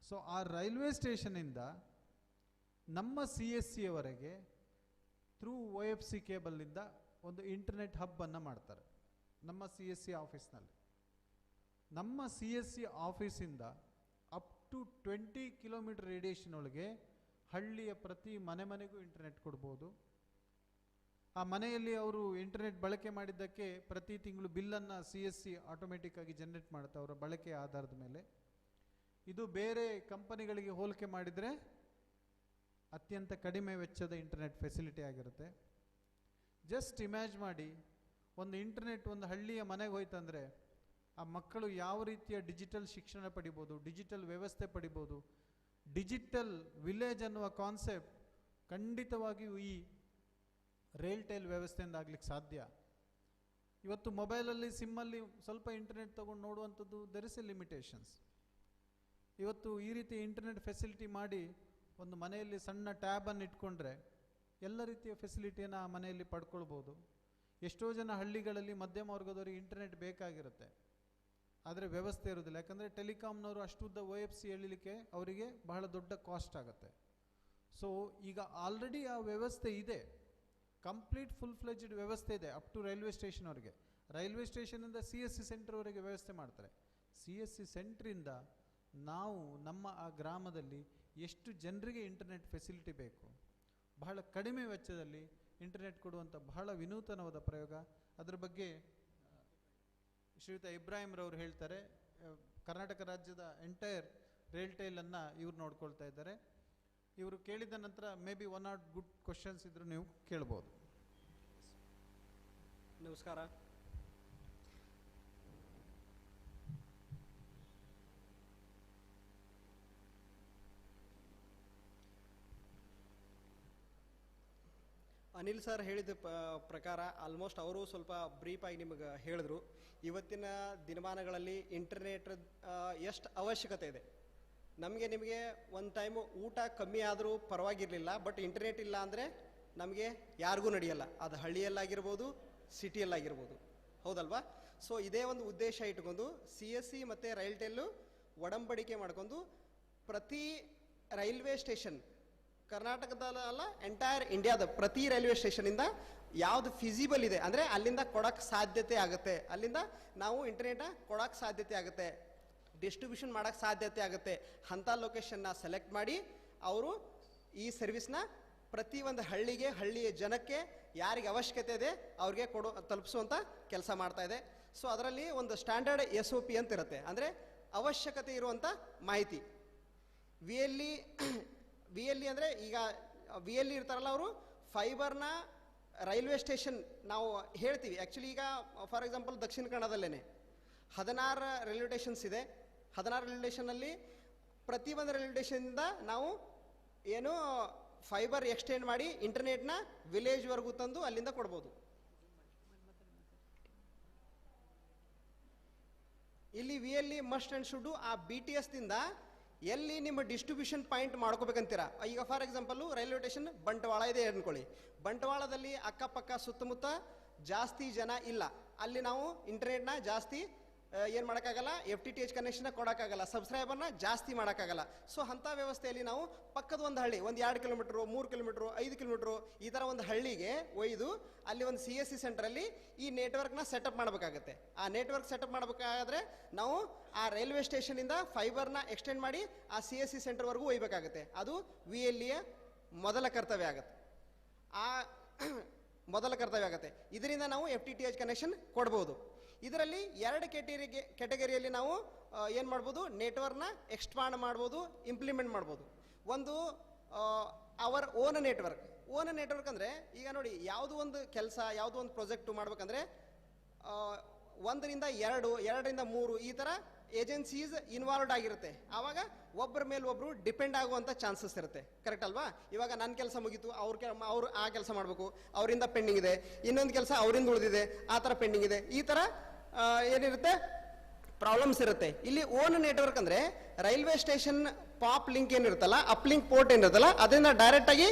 ಸೊ ಆ ರೈಲ್ವೆ ಸ್ಟೇಷನಿಂದ ನಮ್ಮ CSC ಯವರೆಗೆ ಥ್ರೂ OFC ಕೇಬಲ್ನಿಂದ ಒಂದು ಇಂಟರ್ನೆಟ್ ಹಬ್ಬನ್ನು ಮಾಡ್ತಾರೆ ನಮ್ಮ CSC ಆಫೀಸ್ನಲ್ಲಿ. ನಮ್ಮ CSC ಆಫೀಸಿಂದ ಅಪ್ ಟು 20 ಕಿಲೋಮೀಟರ್ ರೇಡಿಯೇಷನ್ ಒಳಗೆ ಹಳ್ಳಿಯ ಪ್ರತಿ ಮನೆಗೂ ಇಂಟರ್ನೆಟ್ ಕೊಡ್ಬೋದು. ಆ ಮನೆಯಲ್ಲಿ ಅವರು ಇಂಟರ್ನೆಟ್ ಬಳಕೆ ಮಾಡಿದ್ದಕ್ಕೆ ಪ್ರತಿ ತಿಂಗಳು ಬಿಲ್ಲನ್ನು CSC ಆಟೋಮೆಟಿಕ್ಕಾಗಿ ಜನರೇಟ್ ಮಾಡುತ್ತೆ ಅವರ ಬಳಕೆಯ ಆಧಾರದ ಮೇಲೆ. ಇದು ಬೇರೆ ಕಂಪನಿಗಳಿಗೆ ಹೋಲಿಕೆ ಮಾಡಿದರೆ ಅತ್ಯಂತ ಕಡಿಮೆ ವೆಚ್ಚದ ಇಂಟರ್ನೆಟ್ ಫೆಸಿಲಿಟಿ ಆಗಿರುತ್ತೆ. ಜಸ್ಟ್ ಇಮ್ಯಾಜ್ ಮಾಡಿ, ಒಂದು ಇಂಟರ್ನೆಟ್ ಒಂದು ಹಳ್ಳಿಯ ಮನೆಗೆ ಹೋಯ್ತಂದರೆ ಆ ಮಕ್ಕಳು ಯಾವ ರೀತಿಯ ಡಿಜಿಟಲ್ ಶಿಕ್ಷಣ ಪಡಿಬೋದು, ಡಿಜಿಟಲ್ ವ್ಯವಸ್ಥೆ ಪಡಿಬೋದು. ಡಿಜಿಟಲ್ ವಿಲೇಜ್ ಅನ್ನುವ ಕಾನ್ಸೆಪ್ಟ್ ಖಂಡಿತವಾಗಿಯೂ ಈ ರೈಲ್ಟೇಲ್ ವ್ಯವಸ್ಥೆಯಿಂದ ಆಗ್ಲಿಕ್ಕೆ ಸಾಧ್ಯ. ಇವತ್ತು ಮೊಬೈಲಲ್ಲಿ ಸಿಮ್ಮಲ್ಲಿ ಸ್ವಲ್ಪ ಇಂಟರ್ನೆಟ್ ತೊಗೊಂಡು ನೋಡುವಂಥದ್ದು ದೆರ್ ಇಸ್ ಎ ಲಿಮಿಟೇಷನ್ಸ್. ಇವತ್ತು ಈ ರೀತಿ ಇಂಟರ್ನೆಟ್ ಫೆಸಿಲಿಟಿ ಮಾಡಿ ಒಂದು ಮನೆಯಲ್ಲಿ ಸಣ್ಣ ಟ್ಯಾಬನ್ನು ಇಟ್ಕೊಂಡ್ರೆ ಎಲ್ಲ ರೀತಿಯ ಫೆಸಿಲಿಟಿಯನ್ನು ಆ ಮನೆಯಲ್ಲಿ ಪಡ್ಕೊಳ್ಬೋದು. ಎಷ್ಟೋ ಜನ ಹಳ್ಳಿಗಳಲ್ಲಿ ಮಧ್ಯಮ ವರ್ಗದವರಿಗೆ ಇಂಟರ್ನೆಟ್ ಬೇಕಾಗಿರುತ್ತೆ, ಆದರೆ ವ್ಯವಸ್ಥೆ ಇರೋದಿಲ್ಲ. ಯಾಕಂದರೆ ಟೆಲಿಕಾಮ್ನವರು ಅಷ್ಟುದ್ದ OFC ಎಳಿಲಿಕ್ಕೆ ಅವರಿಗೆ ಬಹಳ ದೊಡ್ಡ ಕಾಸ್ಟ್ ಆಗುತ್ತೆ. ಸೊ ಈಗ ಆಲ್ರೆಡಿ ಆ ವ್ಯವಸ್ಥೆ ಇದೆ, ಕಂಪ್ಲೀಟ್ ಫುಲ್ ಫ್ಲೆಜ್ಡ್ ವ್ಯವಸ್ಥೆ ಇದೆ ಅಪ್ ಟು ರೈಲ್ವೆ ಸ್ಟೇಷನ್ವರೆಗೆ. ರೈಲ್ವೆ ಸ್ಟೇಷನಿಂದ CSC ಸೆಂಟರ್ವರೆಗೆ ವ್ಯವಸ್ಥೆ ಮಾಡ್ತಾರೆ. CSC ಸೆಂಟ್ರಿಂದ ನಾವು ನಮ್ಮ ಆ ಗ್ರಾಮದಲ್ಲಿ ಎಷ್ಟು ಜನರಿಗೆ ಇಂಟರ್ನೆಟ್ ಫೆಸಿಲಿಟಿ ಬೇಕು, ಬಹಳ ಕಡಿಮೆ ವೆಚ್ಚದಲ್ಲಿ ಇಂಟರ್ನೆಟ್ ಕೊಡುವಂಥ ಬಹಳ ವಿನೂತನವಾದ ಪ್ರಯೋಗ. ಅದರ ಬಗ್ಗೆ ಶ್ರೀಯುತ ಇಬ್ರಾಹಿಂರವರು ಹೇಳ್ತಾರೆ. ಕರ್ನಾಟಕ ರಾಜ್ಯದ ಎಂಟೈರ್ ರೈಲ್ಟೇಲನ್ನು ಇವ್ರು ನೋಡ್ಕೊಳ್ತಾ ಇದ್ದಾರೆ. ಇವರು ಕೇಳಿದ ನಂತರ may be 1 or 2 good questions ಇದ್ರೂ ನೀವು ಕೇಳ್ಬೋದು. ನಮಸ್ಕಾರ. ಅನಿಲ್ ಸರ್ ಹೇಳಿದ ಪ್ರಕಾರ ಆಲ್ಮೋಸ್ಟ್ ಅವರು ಸ್ವಲ್ಪ ಬ್ರೀಫಾಗಿ ನಿಮಗೆ ಹೇಳಿದ್ರು. ಇವತ್ತಿನ ದಿನಮಾನಗಳಲ್ಲಿ ಇಂಟರ್ನೆಟ್ ಎಷ್ಟು ಅವಶ್ಯಕತೆ ಇದೆ. ನಿಮಗೆ ಒಂದು ಟೈಮು ಊಟ ಕಮ್ಮಿ ಆದರೂ ಪರವಾಗಿರಲಿಲ್ಲ, ಬಟ್ ಇಂಟರ್ನೆಟ್ ಇಲ್ಲ ಅಂದರೆ ನಮಗೆ ಯಾರಿಗೂ ನಡೆಯಲ್ಲ. ಅದು ಹಳ್ಳಿಯಲ್ಲಾಗಿರ್ಬೋದು, ಸಿಟಿಯಲ್ಲಾಗಿರ್ಬೋದು, ಹೌದಲ್ವಾ? ಸೊ ಇದೇ ಒಂದು ಉದ್ದೇಶ ಇಟ್ಕೊಂಡು CSC ಮತ್ತು ರೈಲ್ಟೇಲು ಒಡಂಬಡಿಕೆ ಮಾಡ್ಕೊಂಡು ಪ್ರತಿ ರೈಲ್ವೆ ಸ್ಟೇಷನ್, ಕರ್ನಾಟಕದಲ್ಲ ಎಂಟೈರ್ ಇಂಡಿಯಾದ ಪ್ರತಿ ರೈಲ್ವೆ ಸ್ಟೇಷನಿಂದ ಯಾವುದು ಫಿಸಿಬಲ್ ಇದೆ ಅಂದರೆ ಅಲ್ಲಿಂದ ಕೊಡೋಕ್ಕೆ ಸಾಧ್ಯತೆ ಆಗುತ್ತೆ, ಅಲ್ಲಿಂದ ನಾವು ಇಂಟರ್ನೆಟ್ನ ಕೊಡೋಕ್ಕೆ ಸಾಧ್ಯತೆ ಆಗುತ್ತೆ, ಡಿಸ್ಟ್ರಿಬ್ಯೂಷನ್ ಮಾಡೋಕ್ಕೆ ಸಾಧ್ಯತೆ ಆಗುತ್ತೆ, ಅಂಥ ಲೊಕೇಶನ್ನ ಸೆಲೆಕ್ಟ್ ಮಾಡಿ ಅವರು ಈ ಸರ್ವಿಸ್ನ ಪ್ರತಿ ಒಂದು ಹಳ್ಳಿಯ ಜನಕ್ಕೆ ಯಾರಿಗೆ ಅವಶ್ಯಕತೆ ಇದೆ ಅವ್ರಿಗೆ ತಲುಪಿಸುವಂಥ ಕೆಲಸ ಮಾಡ್ತಾ ಇದೆ. ಸೊ ಅದರಲ್ಲಿ ಒಂದು ಸ್ಟ್ಯಾಂಡರ್ಡ್ SOP ಅಂತ ಇರುತ್ತೆ, ಅಂದರೆ ಅವಶ್ಯಕತೆ ಇರುವಂಥ ಮಾಹಿತಿ. VLE ಅಂದರೆ ಈಗ VLE ಇರ್ತಾರಲ್ಲ, ಅವರು ಫೈಬರ್ನ ರೈಲ್ವೆ ಸ್ಟೇಷನ್ ನಾವು ಹೇಳ್ತೀವಿ. ಆ್ಯಕ್ಚುಲಿ ಈಗ ಫಾರ್ ಎಕ್ಸಾಂಪಲ್ ದಕ್ಷಿಣ ಕನ್ನಡದಲ್ಲೇ 16 ರೈಲ್ವೆ ಸ್ಟೇಷನ್ಸ್ ಇದೆ. 16 ರೈಲ್ವೆ ಸ್ಟೇಷನಲ್ಲಿ ಪ್ರತಿಯೊಂದು ರೈಲ್ವೆ ಸ್ಟೇಷನಿಂದ ನಾವು ಏನು ಫೈಬರ್ ಎಕ್ಸ್ಟೆಂಡ್ ಮಾಡಿ ಇಂಟರ್ನೆಟ್ನ ವಿಲೇಜ್ವರೆಗೂ ತಂದು ಅಲ್ಲಿಂದ ಕೊಡ್ಬೋದು. ಇಲ್ಲಿ VLE ಮಸ್ಟ್ ಆ್ಯಂಡ್ ಶುಡ್ ಆ BTSದಿಂದ ಎಲ್ಲಿ ನಿಮ್ಮ ಡಿಸ್ಟ್ರಿಬ್ಯೂಷನ್ ಪಾಯಿಂಟ್ ಮಾಡ್ಕೋಬೇಕಂತೀರ. ಈಗ for example railway station Bantwal ಇದೆ ಅಂದ್ಕೊಳ್ಳಿ. ಬಂಟ್ವಾಳದಲ್ಲಿ ಅಕ್ಕಪಕ್ಕ ಸುತ್ತಮುತ್ತ ಜಾಸ್ತಿ ಜನ ಇಲ್ಲ, ಅಲ್ಲಿ ನಾವು ಇಂಟರ್ನೆಟ್ನ ಜಾಸ್ತಿ ಏನು ಮಾಡೋಕ್ಕಾಗಲ್ಲ, FTTH ಕನೆಕ್ಷನ್ ಕೊಡೋಕ್ಕಾಗಲ್ಲ, ಸಬ್ಸ್ಕ್ರೈಬರ್ನ ಜಾಸ್ತಿ ಮಾಡೋಕ್ಕಾಗಲ್ಲ. ಸೊ ಅಂಥ ವ್ಯವಸ್ಥೆಯಲ್ಲಿ ನಾವು ಪಕ್ಕದ ಒಂದು ಹಳ್ಳಿ, ಒಂದು 2 ಕಿಲೋಮೀಟ್ರು, 3 ಕಿಲೋಮೀಟ್ರು, 5 ಕಿಲೋಮೀಟ್ರು ಈ ಥರ ಒಂದು ಹಳ್ಳಿಗೆ ಒಯ್ದು ಅಲ್ಲಿ ಒಂದು CSC ಸೆಂಟ್ರಲ್ಲಿ ಈ ನೆಟ್ವರ್ಕ್ನ ಸೆಟಪ್ ಮಾಡಬೇಕಾಗತ್ತೆ. ಆ ನೆಟ್ವರ್ಕ್ ಸೆಟಪ್ ಮಾಡಬೇಕಾದ್ರೆ ನಾವು ಆ ರೈಲ್ವೆ ಸ್ಟೇಷನಿಂದ ಫೈಬರ್ನ ಎಕ್ಸ್ಟೆಂಡ್ ಮಾಡಿ ಆ CSC ಸೆಂಟರ್ವರೆಗೂ ಒಯ್ಬೇಕಾಗತ್ತೆ. ಅದು VLEಯ ಮೊದಲ ಕರ್ತವ್ಯ ಆಗುತ್ತೆ. ಆ ಮೊದಲ ಕರ್ತವ್ಯ ಆಗುತ್ತೆ. ಇದರಿಂದ ನಾವು FTTH ಕನೆಕ್ಷನ್ ಕೊಡ್ಬೋದು. ಇದರಲ್ಲಿ 2 ಕ್ಯಾಟಗರಿಯಲ್ಲಿ ನಾವು ಏನು ಮಾಡ್ಬೋದು, ನೆಟ್ವರ್ಕ್ನ ಎಕ್ಸ್ಪಾಂಡ್ ಮಾಡ್ಬೋದು, ಇಂಪ್ಲಿಮೆಂಟ್ ಮಾಡ್ಬೋದು. ಒಂದು our own network. Own network ಅಂದರೆ ಈಗ ನೋಡಿ, ಯಾವುದೋ ಒಂದು ಕೆಲಸ, ಯಾವುದೋ ಒಂದು ಪ್ರಾಜೆಕ್ಟು ಮಾಡ್ಬೇಕಂದ್ರೆ 1ರಿಂದ 2, 2ರಿಂದ 3 ಈ ಥರ ಏಜೆನ್ಸೀಸ್ ಇನ್ವಾಲ್ವ್ಡ್ ಆಗಿರುತ್ತೆ. ಆವಾಗ ಒಬ್ಬರ ಮೇಲೆ ಒಬ್ಬರು ಡಿಪೆಂಡ್ ಆಗುವಂಥ ಚಾನ್ಸಸ್ ಇರುತ್ತೆ. ಕರೆಕ್ಟ್ ಅಲ್ವಾ? ಇವಾಗ ನನ್ನ ಕೆಲಸ ಮುಗೀತು, ಅವ್ರು ಆ ಕೆಲಸ ಮಾಡಬೇಕು, ಅವರಿಂದ ಪೆಂಡಿಂಗ್ ಇದೆ, ಇನ್ನೊಂದು ಕೆಲಸ ಅವರಿಂದ ಉಳಿದಿದೆ, ಆ ಥರ ಪೆಂಡಿಂಗ್ ಇದೆ. ಈ ಥರ ಏನಿರುತ್ತೆ, ಪ್ರಾಬ್ಲಮ್ಸ್ ಇರುತ್ತೆ. ಇಲ್ಲಿ ಓನ್ ನೆಟ್ವರ್ಕ್ ಅಂದರೆ ರೈಲ್ವೆ ಸ್ಟೇಷನ್ ಪಾಪ್ ಲಿಂಕ್ ಏನಿರುತ್ತಲ್ಲ, ಅಪ್ ಲಿಂಕ್ ಪೋರ್ಟ್ ಏನಿರುತ್ತಲ್ಲ, ಅದರಿಂದ ಡೈರೆಕ್ಟಾಗಿ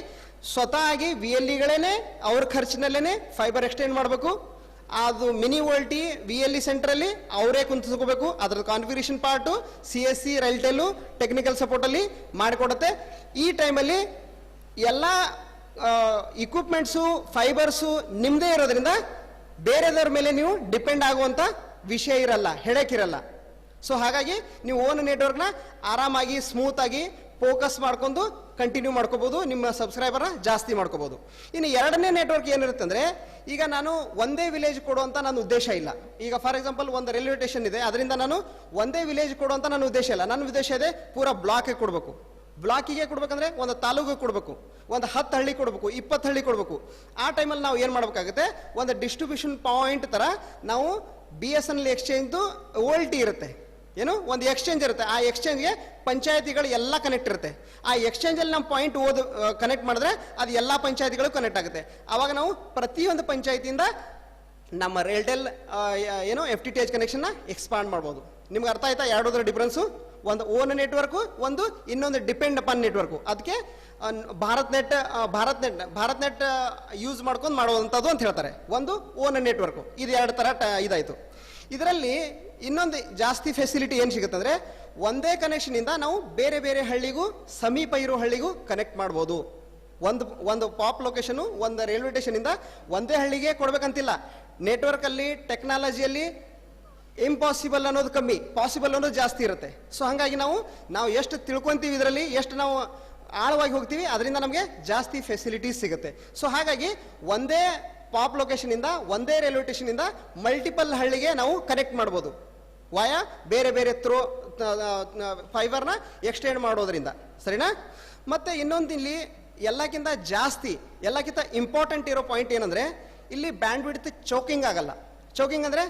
ಸ್ವತಃ ಆಗಿ VLEಗಳೇ ಅವ್ರ ಖರ್ಚಿನಲ್ಲೇ ಫೈಬರ್ ಎಕ್ಸ್ಟೆಂಡ್ ಮಾಡಬೇಕು. ಅದು ಮಿನಿ ವೋಲ್ಟಿ VLE ಸೆಂಟ್ರಲ್ಲಿ ಅವರೇ ಕುಂತಿಸ್ಕೋಬೇಕು. ಅದರ ಕಾನ್ಫಿಗರೇಷನ್ ಪಾರ್ಟು CSC ರೈಲ್ಟೆಲ್ಲು ಟೆಕ್ನಿಕಲ್ ಸಪೋರ್ಟಲ್ಲಿ ಮಾಡಿಕೊಡುತ್ತೆ. ಈ ಟೈಮಲ್ಲಿ ಎಲ್ಲ ಇಕ್ವಿಪ್ಮೆಂಟ್ಸು, ಫೈಬರ್ಸು ನಿಮ್ಮದೇ ಇರೋದ್ರಿಂದ ಬೇರೆದವ್ರ ಮೇಲೆ ನೀವು ಡಿಪೆಂಡ್ ಆಗುವಂಥ ವಿಷಯ ಇರಲ್ಲ, ಹೆಡೇಕಿರಲ್ಲ. ಸೊ ಹಾಗಾಗಿ ನೀವು ಓನ್ ನೆಟ್ವರ್ಕ್ನ ಆರಾಮಾಗಿ ಸ್ಮೂತಾಗಿ ಫೋಕಸ್ ಮಾಡ್ಕೊಂಡು ಕಂಟಿನ್ಯೂ ಮಾಡ್ಕೋಬೋದು, ನಿಮ್ಮ ಸಬ್ಸ್ಕ್ರೈಬರ್ನ ಜಾಸ್ತಿ ಮಾಡ್ಕೋಬೋದು. ಇನ್ನು 2ನೇ ನೆಟ್ವರ್ಕ್ ಏನಿರುತ್ತೆ ಅಂದರೆ, ಈಗ ನಾನು ಒಂದೇ ವಿಲೇಜ್ ಕೊಡುವಂಥ ನನ್ನ ಉದ್ದೇಶ ಇಲ್ಲ. ಈಗ ಫಾರ್ ಎಕ್ಸಾಂಪಲ್ ಒಂದು ರೈಲ್ವೆ ಸ್ಟೇಷನ್ ಇದೆ, ಅದರಿಂದ ನಾನು ಒಂದೇ ವಿಲೇಜ್ ಕೊಡುವಂಥ ನನ್ನ ಉದ್ದೇಶ ಇಲ್ಲ. ನನ್ನ ಉದ್ದೇಶ ಇದೆ ಪೂರಾ ಬ್ಲಾಕ್ಗೆ ಕೊಡಬೇಕು. ಬ್ಲಾಕಿಗೆ ಕೊಡ್ಬೇಕಂದ್ರೆ ಒಂದು ತಾಲೂಕಿಗೆ ಕೊಡಬೇಕು, ಒಂದು 10 ಹಳ್ಳಿ ಕೊಡಬೇಕು, 20 ಹಳ್ಳಿ ಕೊಡಬೇಕು. ಆ ಟೈಮಲ್ಲಿ ನಾವು ಏನು ಮಾಡಬೇಕಾಗುತ್ತೆ, ಒಂದು ಡಿಸ್ಟ್ರಿಬ್ಯೂಷನ್ ಪಾಯಿಂಟ್ ಥರ ನಾವು BSNL ಎಕ್ಸ್ಚೇಂಜ್ದು OLT ಇರುತ್ತೆ, ಏನು ಒಂದು ಎಕ್ಸ್ಚೇಂಜ್ ಇರುತ್ತೆ. ಆ ಎಕ್ಸ್ಚೇಂಜ್ಗೆ ಪಂಚಾಯತಿಗಳು ಎಲ್ಲ ಕನೆಕ್ಟ್ ಇರುತ್ತೆ. ಆ ಎಕ್ಸ್ಚೇಂಜಲ್ಲಿ ನಮ್ಮ ಪಾಯಿಂಟ್ ಕನೆಕ್ಟ್ ಮಾಡಿದ್ರೆ ಅದು ಎಲ್ಲ ಪಂಚಾಯತಿಗಳು ಕನೆಕ್ಟ್ ಆಗುತ್ತೆ. ಆವಾಗ ನಾವು ಪ್ರತಿಯೊಂದು ಪಂಚಾಯತಿಯಿಂದ ನಮ್ಮ ರೈಲ್ಟೆಲ್ ಏನು FTTH ಕನೆಕ್ಷನ್ನ ಎಕ್ಸ್ಪಾಂಡ್ ಮಾಡ್ಬೋದು. ನಿಮ್ಗೆ ಅರ್ಥ ಆಯ್ತಾ ಎರಡೋದ್ರ ಡಿಫ್ರೆನ್ಸು? ಒಂದು ಓನ್ ನೆಟ್ವರ್ಕು, ಒಂದು ಇನ್ನೊಂದು ಡಿಪೆಂಡ್ ಅಪಾನ್ ನೆಟ್ವರ್ಕು. ಅದಕ್ಕೆ ಭಾರತ್ ನೆಟ್ ಯೂಸ್ ಮಾಡ್ಕೊಂಡು ಮಾಡುವಂಥದ್ದು ಅಂತ ಹೇಳ್ತಾರೆ. ಒಂದು ಓನ್ ನೆಟ್ವರ್ಕು. ಇದು 2 ಥರ ಇದಾಯಿತು. ಇದರಲ್ಲಿ ಇನ್ನೊಂದು ಜಾಸ್ತಿ ಫೆಸಿಲಿಟಿ ಏನು ಸಿಗುತ್ತೆ ಅಂದರೆ, ಒಂದೇ ಕನೆಕ್ಷನಿಂದ ನಾವು ಬೇರೆ ಬೇರೆ ಹಳ್ಳಿಗೂ, ಸಮೀಪ ಇರೋ ಹಳ್ಳಿಗೂ ಕನೆಕ್ಟ್ ಮಾಡ್ಬೋದು. ಒಂದು ಪಾಪ್ ಲೊಕೇಶನು ಒಂದು ರೈಲ್ವೆ ಸ್ಟೇಷನಿಂದ ಒಂದೇ ಹಳ್ಳಿಗೆ ಕೊಡ್ಬೇಕಂತಿಲ್ಲ. ನೆಟ್ವರ್ಕಲ್ಲಿ, ಟೆಕ್ನಾಲಜಿಯಲ್ಲಿ ಇಂಪಾಸಿಬಲ್ ಅನ್ನೋದು ಕಮ್ಮಿ, ಪಾಸಿಬಲ್ ಅನ್ನೋದು ಜಾಸ್ತಿ ಇರುತ್ತೆ. ಸೊ ಹಾಗಾಗಿ ನಾವು ಎಷ್ಟು ತಿಳ್ಕೊತೀವಿ, ಇದರಲ್ಲಿ ಎಷ್ಟು ನಾವು ಆಳವಾಗಿ ಹೋಗ್ತೀವಿ, ಅದರಿಂದ ನಮಗೆ ಜಾಸ್ತಿ ಫೆಸಿಲಿಟೀಸ್ ಸಿಗುತ್ತೆ. ಸೊ ಹಾಗಾಗಿ ಒಂದೇ ಪಾಪ್ ಲೊಕೇಶನಿಂದ, ಒಂದೇ ರೈಲ್ವೆ ಸ್ಟೇಷನಿಂದ ಮಲ್ಟಿಪಲ್ ಹಳ್ಳಿಗೆ ನಾವು ಕನೆಕ್ಟ್ ಮಾಡ್ಬೋದು ವಾಯಾ ಬೇರೆ ಬೇರೆ ಫೈಬರ್ನ ಎಕ್ಸ್ಟೆಂಡ್ ಮಾಡೋದ್ರಿಂದ. ಸರಿನಾ? ಮತ್ತು ಇನ್ನೊಂದು ಇಲ್ಲಿ ಎಲ್ಲಕ್ಕಿಂತ ಇಂಪಾರ್ಟೆಂಟ್ ಇರೋ ಪಾಯಿಂಟ್ ಏನಂದರೆ, ಇಲ್ಲಿ ಬ್ಯಾಂಡ್ ವಿಡ್ತ್ ಚೌಕಿಂಗ್ ಆಗಲ್ಲ. ಚೌಕಿಂಗ್ ಅಂದರೆ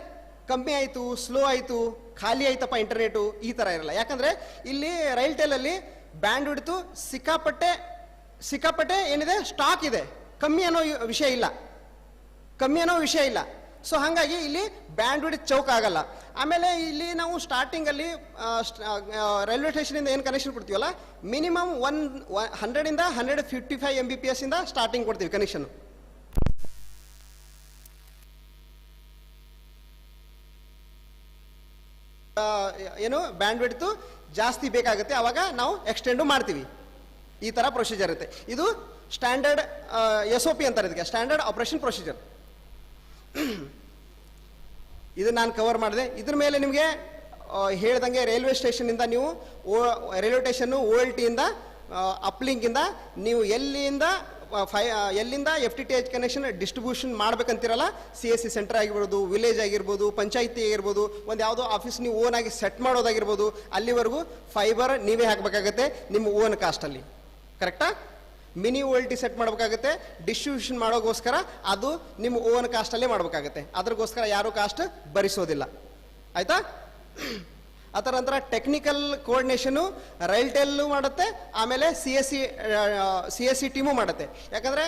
ಕಮ್ಮಿ ಆಯಿತು, ಸ್ಲೋ ಆಯಿತು, ಖಾಲಿ ಆಯ್ತಪ್ಪ ಇಂಟರ್ನೆಟು, ಈ ಥರ ಇರಲ್ಲ. ಯಾಕಂದರೆ ಇಲ್ಲಿ ರೈಲ್ಟೆಲಲ್ಲಿ ಬ್ಯಾಂಡ್ ವಿಡ್ತು ಸಿಕ್ಕಾಪಟ್ಟೆ ಏನಿದೆ, ಸ್ಟಾಕ್ ಇದೆ, ಕಮ್ಮಿ ಅನ್ನೋ ವಿಷಯ ಇಲ್ಲ. ಸೊ ಹಾಗಾಗಿ ಇಲ್ಲಿ ಬ್ಯಾಂಡ್ ವಿಡ್ತ್ ಚೌಕ್ ಆಗಲ್ಲ. ಆಮೇಲೆ ಇಲ್ಲಿ ನಾವು ಸ್ಟಾರ್ಟಿಂಗಲ್ಲಿ ರೈಲ್ವೆ ಸ್ಟೇಷನಿಂದ ಏನು ಕನೆಕ್ಷನ್ ಕೊಡ್ತೀವಲ್ಲ, ಮಿನಿಮಮ್ 100ಇಂದ 155 Mbps ಇಂದ ಸ್ಟಾರ್ಟಿಂಗ್ ಕೊಡ್ತೀವಿ ಕನೆಕ್ಷನ್. ಏನು ಬ್ಯಾಂಡ್ ವಿಡ್ತು ಜಾಸ್ತಿ ಬೇಕಾಗುತ್ತೆ, ಆವಾಗ ನಾವು ಎಕ್ಸ್ಟೆಂಡು ಮಾಡ್ತೀವಿ. ಈ ಥರ ಪ್ರೊಸೀಜರ್ ಇರುತ್ತೆ. ಇದು ಸ್ಟ್ಯಾಂಡರ್ಡ್ SOP ಅಂತಾರೆ, ಇದಕ್ಕೆ ಸ್ಟ್ಯಾಂಡರ್ಡ್ ಆಪರೇಷನ್ ಪ್ರೊಸೀಜರ್. ಇದು ನಾನು ಕವರ್ ಮಾಡಿದೆ. ಇದ್ರ ಮೇಲೆ ನಿಮಗೆ ಹೇಳ್ದಂಗೆ ರೈಲ್ವೆ ಸ್ಟೇಷನಿಂದ ನೀವು ರೈಲ್ವೆ ಸ್ಟೇಷನ್ನು OLTಯಿಂದ ಅಪ್ಲಿಂಕಿಂದ ನೀವು ಎಲ್ಲಿಂದ FTTH ಕನೆಕ್ಷನ್ ಡಿಸ್ಟ್ರಿಬ್ಯೂಷನ್ ಮಾಡ್ಬೇಕಂತಿರಲ್ಲ, CSC ಸೆಂಟರ್ ಆಗಿರ್ಬೋದು, ವಿಲೇಜ್ ಆಗಿರ್ಬೋದು, ಪಂಚಾಯತಿ ಆಗಿರ್ಬೋದು, ಒಂದು ಯಾವುದೋ ಆಫೀಸ್ ನೀವು ಓನ್ ಆಗಿ ಸೆಟ್ ಮಾಡೋದಾಗಿರ್ಬೋದು, ಅಲ್ಲಿವರೆಗೂ ಫೈಬರ್ ನೀವೇ ಹಾಕಬೇಕಾಗತ್ತೆ ನಿಮ್ಮ ಓನ್ ಕಾಸ್ಟಲ್ಲಿ. ಕರೆಕ್ಟಾ? ಮಿನಿ OLT ಸೆಟ್ ಮಾಡಬೇಕಾಗುತ್ತೆ. ಡಿಸ್ಟ್ರಿಬ್ಯೂಷನ್ ಮಾಡೋಗೋಸ್ಕರ ಅದು ನಿಮ್ಮ ಓನ್ ಕಾಸ್ಟಲ್ಲೇ ಮಾಡಬೇಕಾಗುತ್ತೆ. ಅದ್ರಗೋಸ್ಕರ ಯಾರೂ ಕಾಸ್ಟ್ ಭರಿಸೋದಿಲ್ಲ. ಆಯಿತಾ? ಅದರ ನಂತರ ಟೆಕ್ನಿಕಲ್ ಕೋಆರ್ಡಿನೇಷನು ರೈಲ್ಟೆಲ್ಲು ಮಾಡುತ್ತೆ, ಆಮೇಲೆ CSC ಟೀಮು ಮಾಡುತ್ತೆ. ಯಾಕಂದರೆ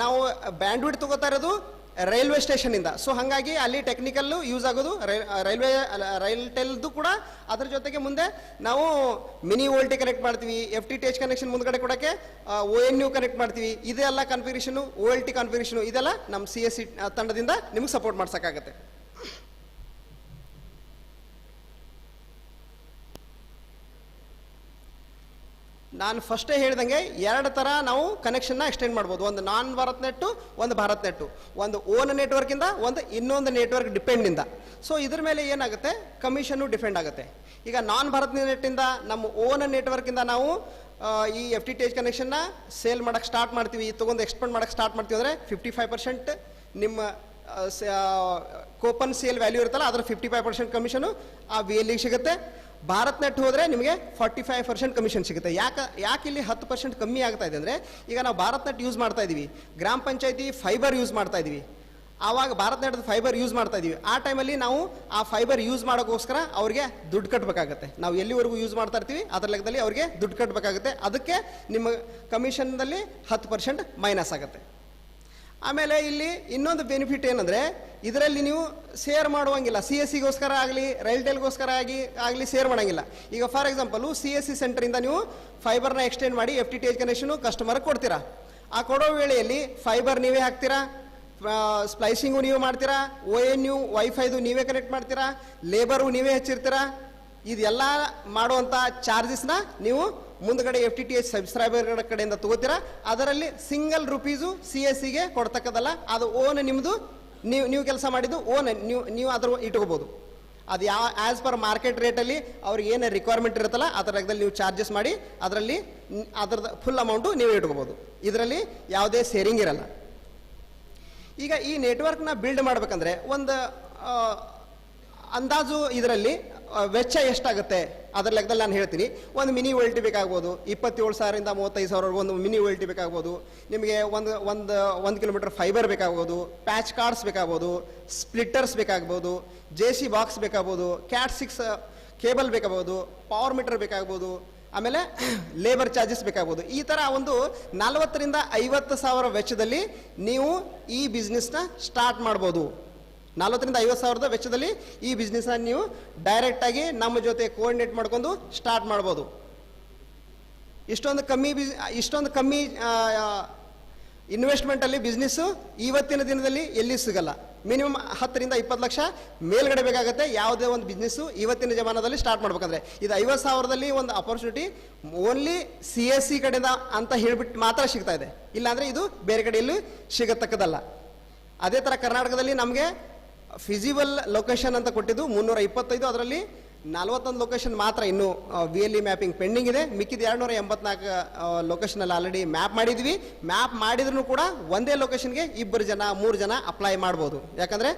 ನಾವು ಬ್ಯಾಂಡ್ ವಿಡ್ತ್ ತಗೋತಾ ಇರೋದು ರೈಲ್ವೆ ಸ್ಟೇಷನಿಂದ. ಸೊ ಹಾಗಾಗಿ ಅಲ್ಲಿ ಟೆಕ್ನಿಕಲ್ಲು ಯೂಸ್ ಆಗೋದು ರೈಲ್ಟೆಲ್ದು ಕೂಡ. ಅದ್ರ ಜೊತೆಗೆ ಮುಂದೆ ನಾವು ಮಿನಿ OLT ಕನೆಕ್ಟ್ ಮಾಡ್ತೀವಿ, FTTH ಕನೆಕ್ಷನ್ ಮುಂದ್ಗಡೆ ಕೊಡೋಕ್ಕೆ ONU ಕನೆಕ್ಟ್ ಮಾಡ್ತೀವಿ. ಇದೆಲ್ಲ ಕಾನ್ಫಿಗರೇಷನು, OLT ಕಾನ್ಫಿಗರೇಷನು ಇದೆಲ್ಲ ನಮ್ಮ CSC ತಂಡದಿಂದ ನಿಮಗೆ ಸಪೋರ್ಟ್ ಮಾಡ್ಸೋಕ್ಕಾಗತ್ತೆ. ನಾನು ಫಸ್ಟೇ ಹೇಳ್ದಂಗೆ 2 ಥರ ನಾವು ಕನೆಕ್ಷನ್ನ ಎಕ್ಸ್ಟೆಂಡ್ ಮಾಡ್ಬೋದು. ಒಂದು ನಾನ್ ಭಾರತ್ ನೆಟ್ಟು, ಒಂದು ಭಾರತ್ ನೆಟ್ಟು, ಒಂದು ಓನ್ ನೆಟ್ವರ್ಕಿಂದ, ಒಂದು ಇನ್ನೊಂದು ನೆಟ್ವರ್ಕ್ ಡಿಪೆಂಡಿಂದ. ಸೊ ಇದ್ರ ಮೇಲೆ ಏನಾಗುತ್ತೆ, ಕಮಿಷನ್ನು ಡಿಪೆಂಡ್ ಆಗುತ್ತೆ. ಈಗ ನಾನ್ ಭಾರತ್ ನೆಟ್ಟಿಂದ ನಮ್ಮ ಓನ್ ನೆಟ್ವರ್ಕಿಂದ ನಾವು ಈ FTTH ಕನೆಕ್ಷನ್ನ ಸೇಲ್ ಮಾಡೋಕ್ಕೆ ಸ್ಟಾರ್ಟ್ ಮಾಡ್ತೀವಿ, ತೊಗೊಂಡು ಎಕ್ಸ್ಪೆಂಡ್ ಮಾಡೋಕ್ಕೆ ಸ್ಟಾರ್ಟ್ ಮಾಡ್ತೀವಿ ಅಂದರೆ 55% ನಿಮ್ಮ ಕೂಪನ್ ಸೇಲ್ ವ್ಯಾಲ್ಯೂ ಇರುತ್ತಲ್ಲ ಅದರ 55% ಕಮಿಷನು ಆ VLE ಸಿಗುತ್ತೆ. ಭಾರತ್ ನೆಟ್ ಹೋದರೆ ನಿಮಗೆ 45% ಕಮಿಷನ್ ಸಿಗುತ್ತೆ. ಯಾಕೆ ಇಲ್ಲಿ 10% ಕಮ್ಮಿ ಆಗ್ತಾ ಇದೆ ಅಂದರೆ, ಈಗ ನಾವು ಭಾರತ್ ನೆಟ್ ಯೂಸ್ ಮಾಡ್ತಾ ಇದ್ದೀವಿ, ಗ್ರಾಮ ಪಂಚಾಯತಿ ಫೈಬರ್ ಯೂಸ್ ಮಾಡ್ತಾ ಇದ್ದೀವಿ, ಆವಾಗ ಭಾರತ್ ನೆಟ್ ಫೈಬರ್ ಯೂಸ್ ಮಾಡ್ತಾ ಇದ್ದೀವಿ. ಆ ಟೈಮಲ್ಲಿ ನಾವು ಆ ಫೈಬರ್ ಯೂಸ್ ಮಾಡೋಕ್ಕೋಸ್ಕರ ಅವ್ರಿಗೆ ದುಡ್ಡು ಕಟ್ಟಬೇಕಾಗುತ್ತೆ. ನಾವು ಎಲ್ಲಿವರೆಗೂ ಯೂಸ್ ಮಾಡ್ತಾ ಇರ್ತೀವಿ ಅದರ ಲೆಕ್ಕದಲ್ಲಿ ಅವ್ರಿಗೆ ದುಡ್ಡು ಕಟ್ಟಬೇಕಾಗುತ್ತೆ. ಅದಕ್ಕೆ ನಿಮ್ಮ ಕಮಿಷನ್ದಲ್ಲಿ 10% ಮೈನಸ್ ಆಗುತ್ತೆ. ಆಮೇಲೆ ಇಲ್ಲಿ ಇನ್ನೊಂದು ಬೆನಿಫಿಟ್ ಏನಂದರೆ, ಇದರಲ್ಲಿ ನೀವು ಶೇರ್ ಮಾಡುವಂಗಿಲ್ಲ. CSCಗೋಸ್ಕರ ಆಗಲಿ ರೈಲ್ಟೆಲ್ಗೋಸ್ಕರ ಆಗಲಿ ಶೇರ್ ಮಾಡೋಂಗಿಲ್ಲ. ಈಗ ಫಾರ್ ಎಕ್ಸಾಂಪಲು CSC ಸೆಂಟರಿಂದ ನೀವು ಫೈಬರ್ನ ಎಕ್ಸ್ಟೆಂಡ್ ಮಾಡಿ FTTH ಕನೆಕ್ಷನು ಕಸ್ಟಮರ್ಗೆ ಕೊಡ್ತೀರಾ. ಆ ಕೊಡೋ ವೇಳೆಯಲ್ಲಿ ಫೈಬರ್ ನೀವೇ ಹಾಕ್ತೀರಾ, ಸ್ಪ್ಲೈಸಿಂಗು ನೀವೇ ಮಾಡ್ತೀರಾ, ONU ವೈಫೈದು ನೀವೇ ಕನೆಕ್ಟ್ ಮಾಡ್ತೀರಾ, ಲೇಬರು ನೀವೇ ಹೆಚ್ಚಿರ್ತೀರಾ. ಇದೆಲ್ಲ ಮಾಡುವಂಥ ಚಾರ್ಜಸ್ನ ನೀವು ಮುಂದ್ಗಡೆ FTTH ಸಬ್ಸ್ಕ್ರೈಬರ್ಗಳ ಕಡೆಯಿಂದ ತಗೋತೀರಾ. ಅದರಲ್ಲಿ ಸಿಂಗಲ್ ರುಪೀಸು CSCಗೆ ಕೊಡ್ತಕ್ಕದಲ್ಲ, ಅದು ಓನ್ ನಿಮ್ಮದು, ನೀವು ಕೆಲಸ ಮಾಡಿದ್ದು ಓನ್, ನೀವು ಅದ್ರ ಇಟ್ಕೋಬೋದು. ಅದು ಆ್ಯಸ್ ಪರ್ ಮಾರ್ಕೆಟ್ ರೇಟಲ್ಲಿ ಅವ್ರಿಗೆ ಏನು ರಿಕ್ವೈರ್ಮೆಂಟ್ ಇರುತ್ತಲ್ಲ ಅದರ ಲೆಕ್ಕದಲ್ಲಿ ನೀವು ಚಾರ್ಜಸ್ ಮಾಡಿ ಅದರಲ್ಲಿ ಅದರದ್ದು ಫುಲ್ ಅಮೌಂಟು ನೀವೇ ಇಟ್ಕೋಬೋದು. ಇದರಲ್ಲಿ ಯಾವುದೇ ಸೇರಿಂಗ್ ಇರಲ್ಲ. ಈಗ ಈ ನೆಟ್ವರ್ಕ್ನ ಬಿಲ್ಡ್ ಮಾಡಬೇಕಂದ್ರೆ ಒಂದು ಅಂದಾಜು ಇದರಲ್ಲಿ ವೆಚ್ಚ ಎಷ್ಟಾಗುತ್ತೆ ಅದರ ಲೆಕ್ಕದಲ್ಲಿ ನಾನು ಹೇಳ್ತೀನಿ. ಒಂದು ಮಿನಿ OLT ಬೇಕಾಗ್ಬೋದು, 27,000ರಿಂದ 35,000 ಒಂದು ಮಿನಿ OLT ಬೇಕಾಗ್ಬೋದು. ನಿಮಗೆ ಒಂದು ಕಿಲೋಮೀಟರ್ ಫೈಬರ್ ಬೇಕಾಗ್ಬೋದು, ಪ್ಯಾಚ್ ಕಾರ್ಡ್ಸ್ ಬೇಕಾಗ್ಬೋದು, ಸ್ಪ್ಲಿಟ್ಟರ್ಸ್ ಬೇಕಾಗ್ಬೋದು, JC ಬಾಕ್ಸ್ ಬೇಕಾಗ್ಬೋದು, Cat 6 ಕೇಬಲ್ ಬೇಕಾಗ್ಬೋದು, ಪವರ್ ಮೀಟರ್ ಬೇಕಾಗ್ಬೋದು, ಆಮೇಲೆ ಲೇಬರ್ ಚಾರ್ಜಸ್ ಬೇಕಾಗ್ಬೋದು. ಈ ಥರ ಒಂದು 40,000ರಿಂದ 50,000 ವೆಚ್ಚದಲ್ಲಿ ನೀವು ಈ ಬಿಸ್ನೆಸ್ನ ಸ್ಟಾರ್ಟ್ ಮಾಡ್ಬೋದು. 40,000ರಿಂದ 50,000 ವೆಚ್ಚದಲ್ಲಿ ಈ ಬಿಸ್ನೆಸ್ನ ನೀವು ಡೈರೆಕ್ಟಾಗಿ ನಮ್ಮ ಜೊತೆ ಕೋಆರ್ಡಿನೇಟ್ ಮಾಡ್ಕೊಂಡು ಸ್ಟಾರ್ಟ್ ಮಾಡ್ಬೋದು. ಇಷ್ಟೊಂದು ಕಮ್ಮಿ ಇನ್ವೆಸ್ಟ್ಮೆಂಟಲ್ಲಿ ಬಿಸ್ನೆಸ್ಸು ಇವತ್ತಿನ ದಿನದಲ್ಲಿ ಎಲ್ಲಿ ಸಿಗಲ್ಲ. ಮಿನಿಮಮ್ 10ರಿಂದ 20 ಲಕ್ಷ ಮೇಲ್ಗಡೆ ಬೇಕಾಗುತ್ತೆ ಯಾವುದೇ ಒಂದು ಬಿಸ್ನೆಸ್ಸು ಇವತ್ತಿನ ಜಮಾನದಲ್ಲಿ ಸ್ಟಾರ್ಟ್ ಮಾಡ್ಬೇಕಂದ್ರೆ. ಇದು 50,000ದಲ್ಲಿ ಒಂದು ಅಪರ್ಚುನಿಟಿ ಓನ್ಲಿ CSC ಕಡೆಯಿಂದ ಅಂತ ಹೇಳಿಬಿಟ್ಟು ಮಾತ್ರ ಸಿಗ್ತಾ ಇದೆ, ಇಲ್ಲಾಂದರೆ ಇದು ಬೇರೆ ಕಡೆಯಲ್ಲೂ ಸಿಗತಕ್ಕದಲ್ಲ. ಅದೇ ಥರ ಕರ್ನಾಟಕದಲ್ಲಿ ನಮಗೆ ಫಿಸಿಬಲ್ ಲೊಕೇಶನ್ ಅಂತ ಕೊಟ್ಟಿದ್ದು 325, ಅದರಲ್ಲಿ 41 ಲೊಕೇಶನ್ ಮಾತ್ರ ಇನ್ನೂ VLE ಮ್ಯಾಪಿಂಗ್ ಪೆಂಡಿಂಗ್ ಇದೆ. ಮಿಕ್ಕಿದ 284 ಲೊಕೇಶನಲ್ಲಿ ಆಲ್ರೆಡಿ ಮ್ಯಾಪ್ ಮಾಡಿದ್ವಿ. ಮ್ಯಾಪ್ ಮಾಡಿದ್ರೂ ಕೂಡ ಒಂದೇ ಲೊಕೇಶನ್ಗೆ 2 ಜನ 3 ಜನ ಅಪ್ಲೈ ಮಾಡ್ಬೋದು. ಯಾಕಂದರೆ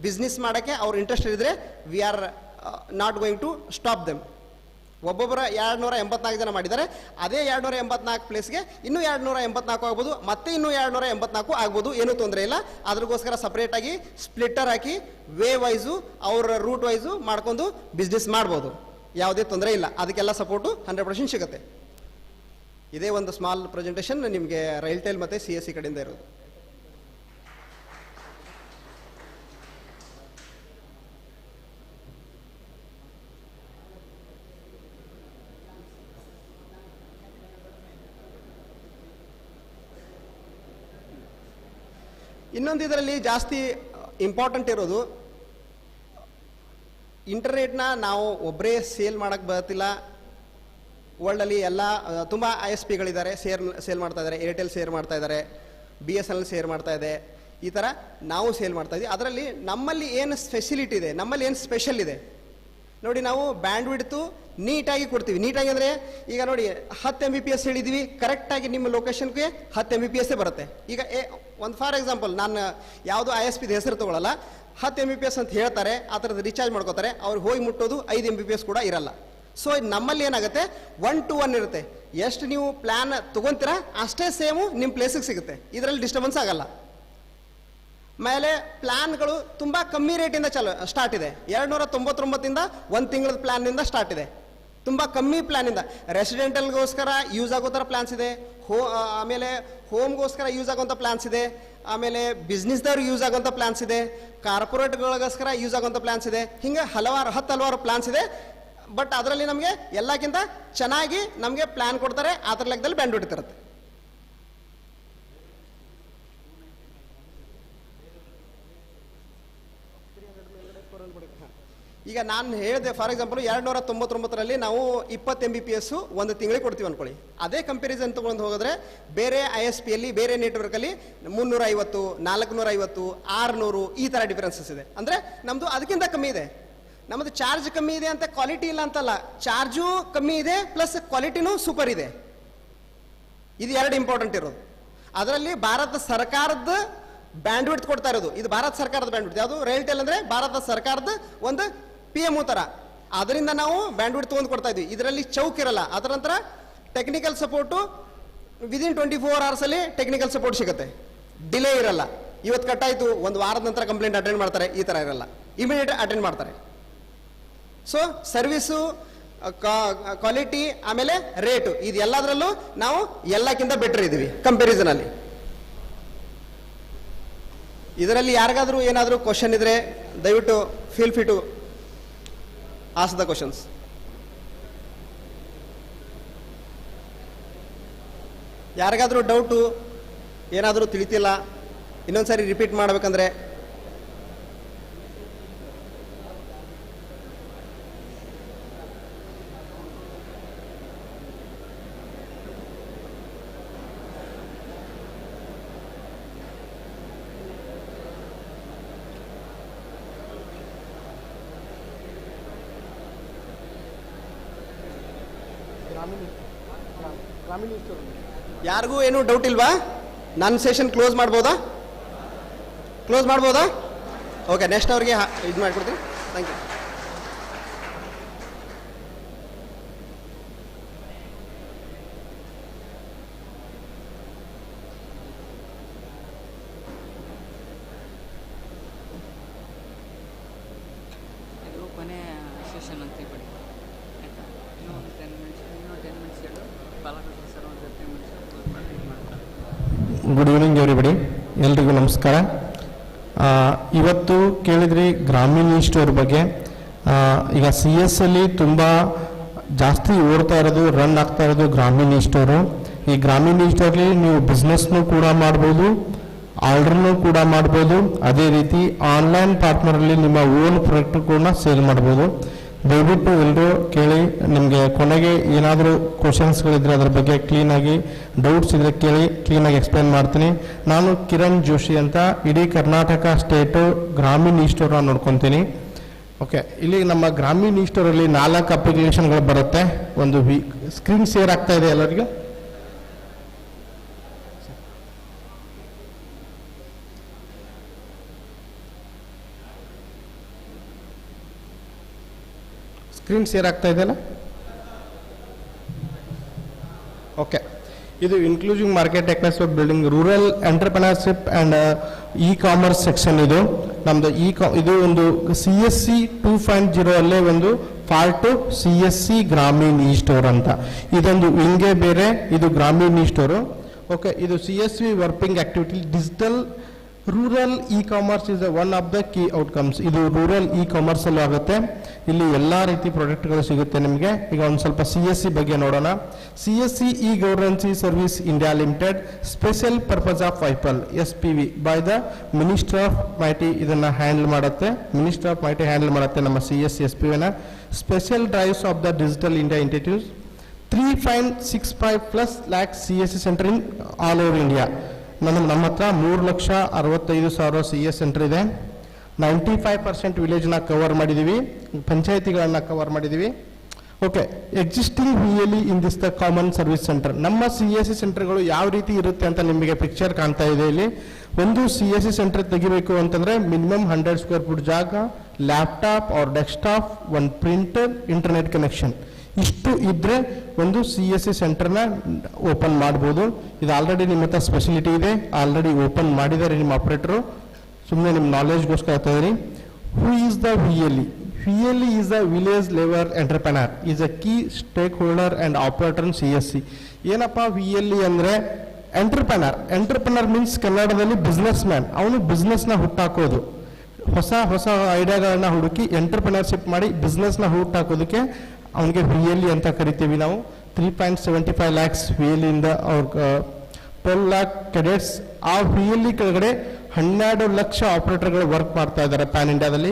ಬಿಸ್ನೆಸ್ ಮಾಡೋಕ್ಕೆ ಅವ್ರು ಇಂಟ್ರೆಸ್ಟ್ ಇದ್ದರೆ we are not going to stop them. ಒಬ್ಬೊಬ್ಬರ 284 ಜನ ಮಾಡಿದ್ದಾರೆ. ಅದೇ 284 ಪ್ಲೇಸ್ಗೆ ಇನ್ನೂ 284 ಆಗ್ಬೋದು, ಮತ್ತೆ ಇನ್ನೂ 284 ಆಗ್ಬೋದು, ಏನೂ ತೊಂದರೆ ಇಲ್ಲ. ಅದ್ರಗೋಸ್ಕರ ಸಪ್ರೇಟಾಗಿ ಸ್ಪ್ಲಿಟ್ಟರ್ ಹಾಕಿ ವೇ ವೈಸು ಅವ್ರ ರೂಟ್ ವೈಸು ಮಾಡ್ಕೊಂಡು ಬಿಸ್ನೆಸ್ ಮಾಡ್ಬೋದು, ಯಾವುದೇ ತೊಂದರೆ ಇಲ್ಲ. ಅದಕ್ಕೆಲ್ಲ ಸಪೋರ್ಟು 100% ಸಿಗುತ್ತೆ. ಇದೇ ಒಂದು ಸ್ಮಾಲ್ ಪ್ರೆಸೆಂಟೇಷನ್ ನಿಮಗೆ ರೈಲ್ಟೆಲ್ ಮತ್ತು CSC ಕಡೆಯಿಂದ ಇರೋದು. ಇನ್ನೊಂದು ಇದರಲ್ಲಿ ಜಾಸ್ತಿ ಇಂಪಾರ್ಟೆಂಟ್ ಇರೋದು, ಇಂಟರ್ನೆಟ್ನ ನಾವು ಒಬ್ಬರೇ ಸೇಲ್ ಮಾಡೋಕ್ಕೆ ಬರ್ತಿಲ್ಲ. ವರ್ಲ್ಡಲ್ಲಿ ಎಲ್ಲ ತುಂಬ ISPಗಳಿದ್ದಾರೆ, ಸೇಲ್ ಮಾಡ್ತಾ ಇದ್ದಾರೆ. ಏರ್ಟೆಲ್ ಸೇಲ್ ಮಾಡ್ತಾ ಇದ್ದಾರೆ, BSNL ಸೇಲ್ ಮಾಡ್ತಾ ಇದೆ. ಈ ಥರ ನಾವು ಸೇಲ್ ಮಾಡ್ತಾ ಇದ್ದೀವಿ. ಅದರಲ್ಲಿ ನಮ್ಮಲ್ಲಿ ಏನು ಫೆಸಿಲಿಟಿ ಇದೆ, ನಮ್ಮಲ್ಲಿ ಏನು ಸ್ಪೆಷಲ್ ಇದೆ ನೋಡಿ. ನಾವು ಬ್ಯಾಂಡ್ ವಿಡ್ತು ನೀಟಾಗಿ ಕೊಡ್ತೀವಿ. ನೀಟಾಗಿ ಅಂದರೆ ಈಗ ನೋಡಿ 10 Mbps ಹೇಳಿದ್ದೀವಿ, ಕರೆಕ್ಟಾಗಿ ನಿಮ್ಮ ಲೊಕೇಶನ್ಗೆ 10 Mbps ಬರುತ್ತೆ. ಈಗ ಒಂದು ಫಾರ್ ಎಕ್ಸಾಂಪಲ್ ನಾನು ಯಾವುದೋ ISPದ ಹೆಸರು ತೊಗೊಳ್ಳಲ್ಲ, 10 Mbps ಅಂತ ಹೇಳ್ತಾರೆ, ಆ ಥರದ್ದು ರೀಚಾರ್ಜ್ ಮಾಡ್ಕೋತಾರೆ. ಅವ್ರು ಹೋಗಿ ಮುಟ್ಟೋದು 5 Mbps ಕೂಡ ಇರಲ್ಲ. ಸೊ ನಮ್ಮಲ್ಲಿ ಏನಾಗುತ್ತೆ 1 to 1 ಇರುತ್ತೆ. ಎಷ್ಟು ನೀವು ಪ್ಲ್ಯಾನ್ ತೊಗೊತೀರಾ ಅಷ್ಟೇ ಸೇಮು ನಿಮ್ಮ ಪ್ಲೇಸಿಗೆ ಸಿಗುತ್ತೆ. ಇದರಲ್ಲಿ ಡಿಸ್ಟರ್ಬೆನ್ಸ್ ಆಗಲ್ಲ. ಮೇಲೆ ಪ್ಲ್ಯಾನ್ಗಳು ತುಂಬ ಕಮ್ಮಿ ರೇಟಿಂದ ಸ್ಟಾರ್ಟ್ ಇದೆ. 299ಇಂದ 1 ತಿಂಗಳದ ಪ್ಲ್ಯಾನ್ನಿಂದ ಸ್ಟಾರ್ಟ್ ಇದೆ. ತುಂಬ ಕಮ್ಮಿ ಪ್ಲ್ಯಾನಿಂದ ರೆಸಿಡೆಂಟಲ್ಗೋಸ್ಕರ ಯೂಸ್ ಆಗೋ ಥರ ಪ್ಲ್ಯಾನ್ಸ್ ಇದೆ, ಆಮೇಲೆ ಹೋಮ್ಗೋಸ್ಕರ ಯೂಸ್ ಆಗೋಂಥ ಪ್ಲ್ಯಾನ್ಸ್ ಇದೆ, ಆಮೇಲೆ ಬಿಸ್ನೆಸ್ದವ್ರಿಗೆ ಯೂಸ್ ಆಗೋಂಥ ಪ್ಲ್ಯಾನ್ಸ್ ಇದೆ, ಕಾರ್ಪೊರೇಟ್ಗಳಿಗೋಸ್ಕರ ಯೂಸ್ ಆಗೋಂಥ ಪ್ಲ್ಯಾನ್ಸ್ ಇದೆ. ಹಿಂಗೆ ಹಲವಾರು ಪ್ಲ್ಯಾನ್ಸ್ ಇದೆ. ಬಟ್ ಅದರಲ್ಲಿ ನಮಗೆ ಎಲ್ಲಕ್ಕಿಂತ ಚೆನ್ನಾಗಿ ನಮಗೆ ಪ್ಲ್ಯಾನ್ ಕೊಡ್ತಾರೆ. ಆ ಥರ ಲೆಕ್ಕದಲ್ಲಿ ಬ್ಯಾಂಡ್ ಬಿಡ್ತಿರುತ್ತೆ. ಈಗ ನಾನು ಹೇಳಿದೆ ಫಾರ್ ಎಕ್ಸಾಂಪಲ್ 299ರಲ್ಲಿ ನಾವು 20 MBPS ಒಂದು ತಿಂಗಳಿಗೆ ಕೊಡ್ತೀವಿ ಅನ್ಕೊಳ್ಳಿ. ಅದೇ ಕಂಪ್ಯಾರಿಸನ್ ತೊಗೊಂಡು ಹೋಗಿದ್ರೆ ಬೇರೆ ISPಯಲ್ಲಿ ಬೇರೆ ನೆಟ್ವರ್ಕಲ್ಲಿ 350, 450, 600 ಈ ಥರ ಡಿಫರೆನ್ಸಸ್ ಇದೆ. ಅಂದರೆ ನಮ್ಮದು ಅದಕ್ಕಿಂತ ಕಮ್ಮಿ ಇದೆ. ನಮ್ಮದು ಚಾರ್ಜ್ ಕಮ್ಮಿ ಇದೆ ಅಂತ ಕ್ವಾಲಿಟಿ ಇಲ್ಲ ಅಂತಲ್ಲ, ಚಾರ್ಜು ಕಮ್ಮಿ ಇದೆ ಪ್ಲಸ್ ಕ್ವಾಲಿಟಿನೂ ಸೂಪರ್ ಇದೆ. ಇದು ಎರಡು ಇಂಪಾರ್ಟೆಂಟ್ ಇರೋದು. ಅದರಲ್ಲಿ ಭಾರತ ಸರ್ಕಾರದ ಬ್ಯಾಂಡ್ವಿಡ್ತ್ ಕೊಡ್ತಾ ಇರೋದು, ಇದು ಭಾರತ ಸರ್ಕಾರದ ಬ್ಯಾಂಡ್ವಿಡ್ತ್. ಯಾವುದು ರೈಲ್ಟೆಲ್ ಅಂದರೆ ಭಾರತ ಸರ್ಕಾರದ ಒಂದು PMO ಥರ, ಅದರಿಂದ ನಾವು ಬ್ಯಾಂಡ್ವಿಡ್ತ್ ತೊಗೊಂಡು ಕೊಡ್ತಾ ಇದ್ವಿ. ಇದರಲ್ಲಿ ಚೌಕ್ ಇರಲ್ಲ. ಅದರ ನಂತರ ಟೆಕ್ನಿಕಲ್ ಸಪೋರ್ಟು ವಿದಿನ್ 24 ಅವರ್ಸಲ್ಲಿ ಟೆಕ್ನಿಕಲ್ ಸಪೋರ್ಟ್ ಸಿಗುತ್ತೆ, ಡಿಲೇ ಇರಲ್ಲ. ಇವತ್ತು ಕಟ್ಟಾಯಿತು, ಒಂದು ವಾರದ ನಂತರ ಕಂಪ್ಲೇಂಟ್ ಅಟೆಂಡ್ ಮಾಡ್ತಾರೆ, ಈ ಥರ ಇರಲ್ಲ, ಇಮಿಡಿಯೇಟ್ ಅಟೆಂಡ್ ಮಾಡ್ತಾರೆ. ಸೊ ಸರ್ವಿಸು, ಕ್ವಾಲಿಟಿ, ಆಮೇಲೆ ರೇಟು, ಇದು ಎಲ್ಲದರಲ್ಲೂ ನಾವು ಎಲ್ಲಕ್ಕಿಂತ ಬೆಟರ್ ಇದ್ದೀವಿ ಕಂಪ್ಯಾರಿಸನಲ್ಲಿ. ಇದರಲ್ಲಿ ಯಾರಿಗಾದರೂ ಏನಾದರೂ ಕ್ವಶನ್ ಇದ್ರೆ ದಯವಿಟ್ಟು feel free to ask the questions. ಯಾರಿಗಾದರೂ ಡೌಟು ಏನಾದರೂ ತಿಳಿತಿಲ್ಲ, ಇನ್ನೊಂದ್ಸರಿ ರಿಪೀಟ್ ಮಾಡಬೇಕಂದ್ರೆ ಯಾರಿಗೂ ಏನು ಡೌಟ್ ಇಲ್ವಾ? ನನ್ನ ಸೆಷನ್ ಕ್ಲೋಸ್ ಮಾಡ್ಬೋದಾ? ಓಕೆ, ನೆಕ್ಸ್ಟ್ ಅವ್ರಿಗೆ ಇದು ಮಾಡಿಕೊಡ್ತೀನಿ. Thank you. ಇದು ಕೊನೆ ಸೆಷನ್ ಅಂತ ಬಿಡಿ. ಆಯಿತಾ? ಇನ್ನೂ ಒಂದು 10 ಮಿನಿಟ್ಸ್ ಹೇಳು. ಬಾಲಕೃಷ್ಣ ಸರ್ ಒಂದು 10 ಮಿನಿಟ್ಸ್ ಮಾಡ್ತಾರೆ. ಗುಡ್ ಈವ್ನಿಂಗ್ ಎವ್ರಿಬಡಿ, ಎಲ್ರಿಗೂ ನಮಸ್ಕಾರ. ಇವತ್ತು ಕೇಳಿದ್ರಿ ಗ್ರಾಮೀಣ ಸ್ಟೋರ್ ಬಗ್ಗೆ. ಈಗ CS ಅಲ್ಲಿ ತುಂಬ ಜಾಸ್ತಿ ಓಡ್ತಾ ಇರೋದು, ರನ್ ಆಗ್ತಾ ಇರೋದು ಗ್ರಾಮೀಣ ಸ್ಟೋರು. ಈ ಗ್ರಾಮೀಣ ಸ್ಟೋರ್ಲಿ ನೀವು ಬಿಸ್ನೆಸ್ನೂ ಕೂಡ ಮಾಡ್ಬೋದು, ಆರ್ಡ್ರನ್ನೂ ಕೂಡ ಮಾಡ್ಬೋದು. ಅದೇ ರೀತಿ ಆನ್ಲೈನ್ ಪಾರ್ಟ್ನರಲ್ಲಿ ನಿಮ್ಮ ಓನ್ ಪ್ರಾಡಕ್ಟ್ ಕೂಡ ಸೇಲ್ ಮಾಡ್ಬೋದು. ದಯವಿಟ್ಟು ಎಲ್ಲರೂ ಕೇಳಿ. ನಿಮಗೆ ಕೊನೆಗೆ ಏನಾದರೂ ಕ್ವಶನ್ಸ್ಗಳಿದ್ರೆ ಅದ್ರ ಬಗ್ಗೆ ಕ್ಲೀನಾಗಿ ಡೌಟ್ಸ್ ಇದ್ರೆ ಕೇಳಿ, ಕ್ಲೀನಾಗಿ ಎಕ್ಸ್ಪ್ಲೈನ್ ಮಾಡ್ತೀನಿ. ನಾನು ಕಿರಣ್ ಜೋಶಿ ಅಂತ, ಇಡೀ ಕರ್ನಾಟಕ ಸ್ಟೇಟು ಗ್ರಾಮೀಣ ಸ್ಟೋರ್ನ ನೋಡ್ಕೊತೀನಿ. ಓಕೆ, ಇಲ್ಲಿ ನಮ್ಮ ಗ್ರಾಮೀಣ ಸ್ಟೋರಲ್ಲಿ 4 ಅಪ್ಲಿಕೇಶನ್ಗಳು ಬರುತ್ತೆ. ಒಂದು ಸ್ಕ್ರೀನ್ ಶೇರ್ ಆಗ್ತಾ ಇದೆ ಎಲ್ಲರಿಗೂ. ಸ್ಕ್ರೀನ್ ಶೇರ್ ಆಗ್ತಾ ಇದೆಯಲ್ಲ? ಓಕೆ, ಇದು inclusive market technology building rural entrepreneurship and e-commerce section. ಇದು ನಮ್ಮದು ಇದು ಒಂದು CSC 2.0 ಅಲ್ಲೇ ಒಂದು ಪಾರ್ಟು CSC ಗ್ರಾಮೀಣ ಸ್ಟೋರ್ ಅಂತ. ಇದೊಂದು ಹಿಂಗೆ ಬೇರೆ, ಇದು ಗ್ರಾಮೀಣ ಸ್ಟೋರು. ಓಕೆ, ಇದು CSV working activity digital rural e-commerce is one of the key outcomes. ಇದು ರೂರಲ್ ಇ-ಕಾಮರ್ಸ್ ಅಲ್ಲೂ ಆಗುತ್ತೆ. ಇಲ್ಲಿ ಎಲ್ಲ ರೀತಿ ಪ್ರಾಡಕ್ಟ್ಗಳು ಸಿಗುತ್ತೆ ನಿಮಗೆ. ಈಗ ಒಂದು ಸ್ವಲ್ಪ CSC ಬಗ್ಗೆ ನೋಡೋಣ. CSC e governance service India limited, special purpose of people SPV by the minister of MeitY ಇದನ್ನು ಹ್ಯಾಂಡಲ್ ಮಾಡುತ್ತೆ. ಮಿನಿಸ್ಟರ್ ಆಫ್ ಮೈಟಿ ಹ್ಯಾಂಡಲ್ ಮಾಡುತ್ತೆ ನಮ್ಮ CSC SPVನ. Special drives of the digital India initiatives. 3.65+ lakh CSC center in all over India. ನಮ್ಮ ಹತ್ರ 3,65,000 CS centre ಇದೆ. 95% ವಿಲೇಜ್ನ cover ಮಾಡಿದ್ದೀವಿ, ಪಂಚಾಯತಿಗಳನ್ನು cover ಮಾಡಿದ್ದೀವಿ. Okay, existing VLE in this the common service centre. ನಮ್ಮ CSC ಸೆಂಟರ್ಗಳು ಯಾವ ರೀತಿ ಇರುತ್ತೆ ಅಂತ ನಿಮಗೆ ಪಿಕ್ಚರ್ ಕಾಣ್ತಾ ಇದೆ ಇಲ್ಲಿ. ಒಂದು CSC ಸೆಂಟರ್ ತೆಗಿಬೇಕು ಅಂತಂದರೆ ಮಿನಿಮಮ್ 100 square foot ಜಾಗ, ಲ್ಯಾಪ್ಟಾಪ್ ಆರ್ ಡೆಸ್ಕ್ಟಾಪ್, ಒಂದು ಪ್ರಿಂಟರ್, ಇಂಟರ್ನೆಟ್ ಕನೆಕ್ಷನ್, ಇಷ್ಟು ಇದ್ದರೆ ಒಂದು CSC ಸೆಂಟರ್ನ ಓಪನ್ ಮಾಡ್ಬೋದು. ಇದು ಆಲ್ರೆಡಿ ನಿಮ್ಮ ಹತ್ರ ಸ್ಪೆಷಲಿಟಿ ಇದೆ, ಆಲ್ರೆಡಿ ಓಪನ್ ಮಾಡಿದ್ದಾರೆ ನಿಮ್ಮ ಆಪರೇಟರು. ಸುಮ್ಮನೆ ನಿಮ್ಮ ನಾಲೆಜ್ಗೋಸ್ಕರ ಹೇಳ್ತಾ ಇದ್ದೀನಿ. Who is the VLE? VLE is the village level entrepreneur, is a key stakeholder and operator in CSC. ಏನಪ್ಪ VLE ಅಂದರೆ? ಎಂಟರ್ಪ್ರೆನರ್ ಮೀನ್ಸ್ ಕನ್ನಡದಲ್ಲಿ ಬಿಸ್ನೆಸ್ ಮ್ಯಾನ್. ಅವನು ಬಿಸ್ನೆಸ್ನ ಹುಟ್ಟಾಕೋದು, ಹೊಸ ಐಡಿಯಾಗಳನ್ನ ಹುಡುಕಿ ಎಂಟರ್ಪ್ರೆನರ್ಶಿಪ್ ಮಾಡಿ ಬಿಸ್ನೆಸ್ನ ಹುಟ್ಟಾಕೋದಕ್ಕೆ ಅವನಿಗೆ VLE ಅಂತ ಕರಿತೀವಿ ನಾವು. 3.75 lakhs VLE ಇಂದ ಅವ್ರ 12 lakh ಕೆಡೆಟ್ಸ್. ಆ VLE ಕೆಳಗಡೆ 12 ಲಕ್ಷ ಆಪರೇಟರ್ಗಳು ವರ್ಕ್ ಮಾಡ್ತಾ ಇದ್ದಾರೆ ಪ್ಯಾನ್ ಇಂಡಿಯಾದಲ್ಲಿ.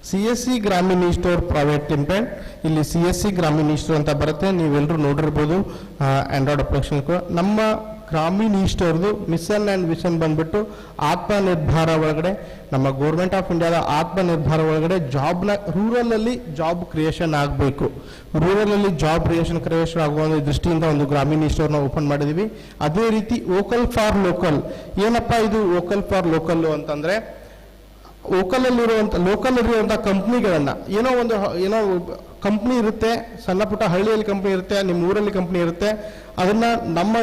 CSC ಗ್ರಾಮೀಣ ಸ್ಟೋರ್ ಪ್ರೈವೇಟ್ ಲಿಮಿಟೆಡ್, ಇಲ್ಲಿ CSC ಗ್ರಾಮೀಣ ಸ್ಟೋರ್ ಅಂತ ಬರುತ್ತೆ, ನೀವೆಲ್ಲರೂ ನೋಡಿರ್ಬೋದು ಆಂಡ್ರಾಯ್ಡ್ ಅಪ್ಲಿಕೇಶನ್. ನಮ್ಮ ಗ್ರಾಮೀಣ ಸ್ಟೋರ್ದು ಮಿಷನ್ ಆ್ಯಂಡ್ ವಿಷನ್ ಬಂದ್ಬಿಟ್ಟು ಆತ್ಮನಿರ್ಭರ ಒಳಗಡೆ, ನಮ್ಮ ಗೌರ್ಮೆಂಟ್ ಆಫ್ ಇಂಡಿಯಾದ ಆತ್ಮನಿರ್ಭರ ಒಳಗಡೆ ರೂರಲಲ್ಲಿ ಜಾಬ್ ಕ್ರಿಯೇಷನ್ ಆಗಬೇಕು, ರೂರಲಲ್ಲಿ ಜಾಬ್ ಕ್ರಿಯೇಷನ್ ಆಗುವ ಒಂದು ದೃಷ್ಟಿಯಿಂದ ಒಂದು ಗ್ರಾಮೀಣ ಸ್ಟೋರ್ನ ಓಪನ್ ಮಾಡಿದ್ದೀವಿ. ಅದೇ ರೀತಿ ವೋಕಲ್ ಫಾರ್ ಲೋಕಲ್. ಏನಪ್ಪ ಇದು ವೋಕಲ್ ಫಾರ್ ಲೋಕಲ್ ಅಂತಂದರೆ, ಲೋಕಲ್ ಕಂಪ್ನಿಗಳನ್ನ ಏನೋ ಕಂಪ್ನಿ ಇರುತ್ತೆ, ಸಣ್ಣ ಪುಟ್ಟ ಹಳ್ಳಿಯಲ್ಲಿ ಕಂಪ್ನಿ ಇರುತ್ತೆ, ನಿಮ್ಮ ಊರಲ್ಲಿ ಕಂಪ್ನಿ ಇರುತ್ತೆ, ಅದನ್ನ ನಮ್ಮ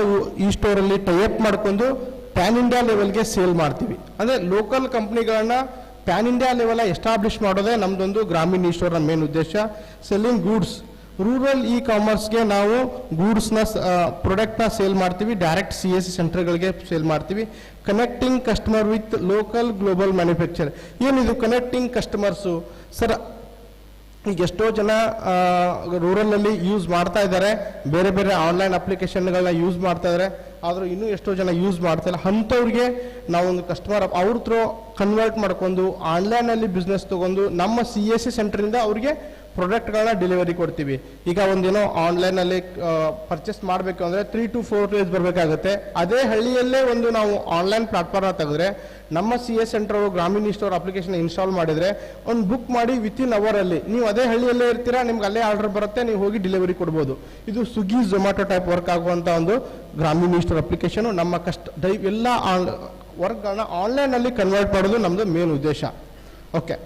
ಈ ಸ್ಟೋರಲ್ಲಿ ಟೈಅಪ್ ಮಾಡ್ಕೊಂಡು ಪ್ಯಾನ್ ಇಂಡಿಯಾ ಲೆವೆಲ್ಗೆ ಸೇಲ್ ಮಾಡ್ತೀವಿ. ಅಂದರೆ ಲೋಕಲ್ ಕಂಪ್ನಿಗಳನ್ನ ಪ್ಯಾನ್ ಇಂಡಿಯಾ ಲೆವೆಲ್ ಎಸ್ಟಾಬ್ಲಿಷ್ ಮಾಡೋದೇ ನಮ್ದೊಂದು ಗ್ರಾಮೀಣ ಸ್ಟೋರ್ನ ಮೇನ್ ಉದ್ದೇಶ. ಸೆಲ್ಲಿಂಗ್ ಗೂಡ್ಸ್, ರೂರಲ್ ಇ ಕಾಮರ್ಸ್ಗೆ ನಾವು ಗೂಡ್ಸ್ನ ಪ್ರಾಡಕ್ಟ್ನ ಸೇಲ್ ಮಾಡ್ತೀವಿ, ಡೈರೆಕ್ಟ್ CSC ಸೆಂಟರ್ಗಳಿಗೆ ಸೇಲ್ ಮಾಡ್ತೀವಿ. Connecting customer with local global manufacture. ಏನಿದು ಕನೆಕ್ಟಿಂಗ್ ಕಸ್ಟಮರ್ಸು? ಸರ್, ಈಗ ಎಷ್ಟೋ ಜನ ರೂರಲಲ್ಲಿ ಯೂಸ್ ಮಾಡ್ತಾ ಇದ್ದಾರೆ, ಬೇರೆ ಬೇರೆ ಆನ್ಲೈನ್ ಅಪ್ಲಿಕೇಶನ್ಗಳನ್ನ ಯೂಸ್ ಮಾಡ್ತಾ ಇದ್ದಾರೆ, ಆದರೂ ಇನ್ನೂ ಎಷ್ಟೋ ಜನ ಯೂಸ್ ಮಾಡ್ತಾ ಇಲ್ಲ. ಅಂಥವ್ರಿಗೆ ನಾವೊಂದು ಕಸ್ಟಮರ್ ಅವ್ರ ಥ್ರೂ ಕನ್ವರ್ಟ್ ಮಾಡ್ಕೊಂಡು ಆನ್ಲೈನಲ್ಲಿ ಬಿಸ್ನೆಸ್ ತೊಗೊಂಡು ನಮ್ಮ CSC ಸೆಂಟ್ರಿಂದ ಅವ್ರಿಗೆ ಪ್ರಾಡಕ್ಟ್ಗಳನ್ನ ಡೆಲಿವರಿ ಕೊಡ್ತೀವಿ. ಈಗ ಒಂದೇನೋ ಆನ್ಲೈನಲ್ಲಿ ಪರ್ಚೇಸ್ ಮಾಡಬೇಕು ಅಂದರೆ 3 to 4 days ಬರಬೇಕಾಗುತ್ತೆ. ಅದೇ ಹಳ್ಳಿಯಲ್ಲೇ ಒಂದು ನಾವು ಆನ್ಲೈನ್ ಪ್ಲಾಟ್ಫಾರ್ಮ್ನ ತೆಗೆದ್ರೆ ನಮ್ಮ CSC ಸೆಂಟರ್ ಗ್ರಾಮೀಣ ಸ್ಟೋರ್ ಅಪ್ಲಿಕೇಶನ್ ಇನ್ಸ್ಟಾಲ್ ಮಾಡಿದರೆ ಒಂದು ಬುಕ್ ಮಾಡಿ ವಿತಿನ್ ಅವರಲ್ಲಿ ನೀವು ಅದೇ ಹಳ್ಳಿಯಲ್ಲೇ ಇರ್ತೀರಾ, ನಿಮ್ಗೆ ಅಲ್ಲೇ ಆರ್ಡರ್ ಬರುತ್ತೆ, ನೀವು ಹೋಗಿ ಡೆಲಿವರಿ ಕೊಡ್ಬೋದು. ಇದು ಸ್ವಿಗ್ಗಿ ಝೊಮ್ಯಾಟೊ ಟೈಪ್ ವರ್ಕ್ ಆಗುವಂಥ ಒಂದು ಗ್ರಾಮೀಣ ಸ್ಟೋರ್ ಅಪ್ಲಿಕೇಶನ್. ನಮ್ಮ ಎಲ್ಲ ವರ್ಕ್ಗಳನ್ನ ಆನ್ಲೈನಲ್ಲಿ ಕನ್ವರ್ಟ್ ಮಾಡೋದು ನಮ್ಮದು ಮೇನ್ ಉದ್ದೇಶ. ಓಕೆ,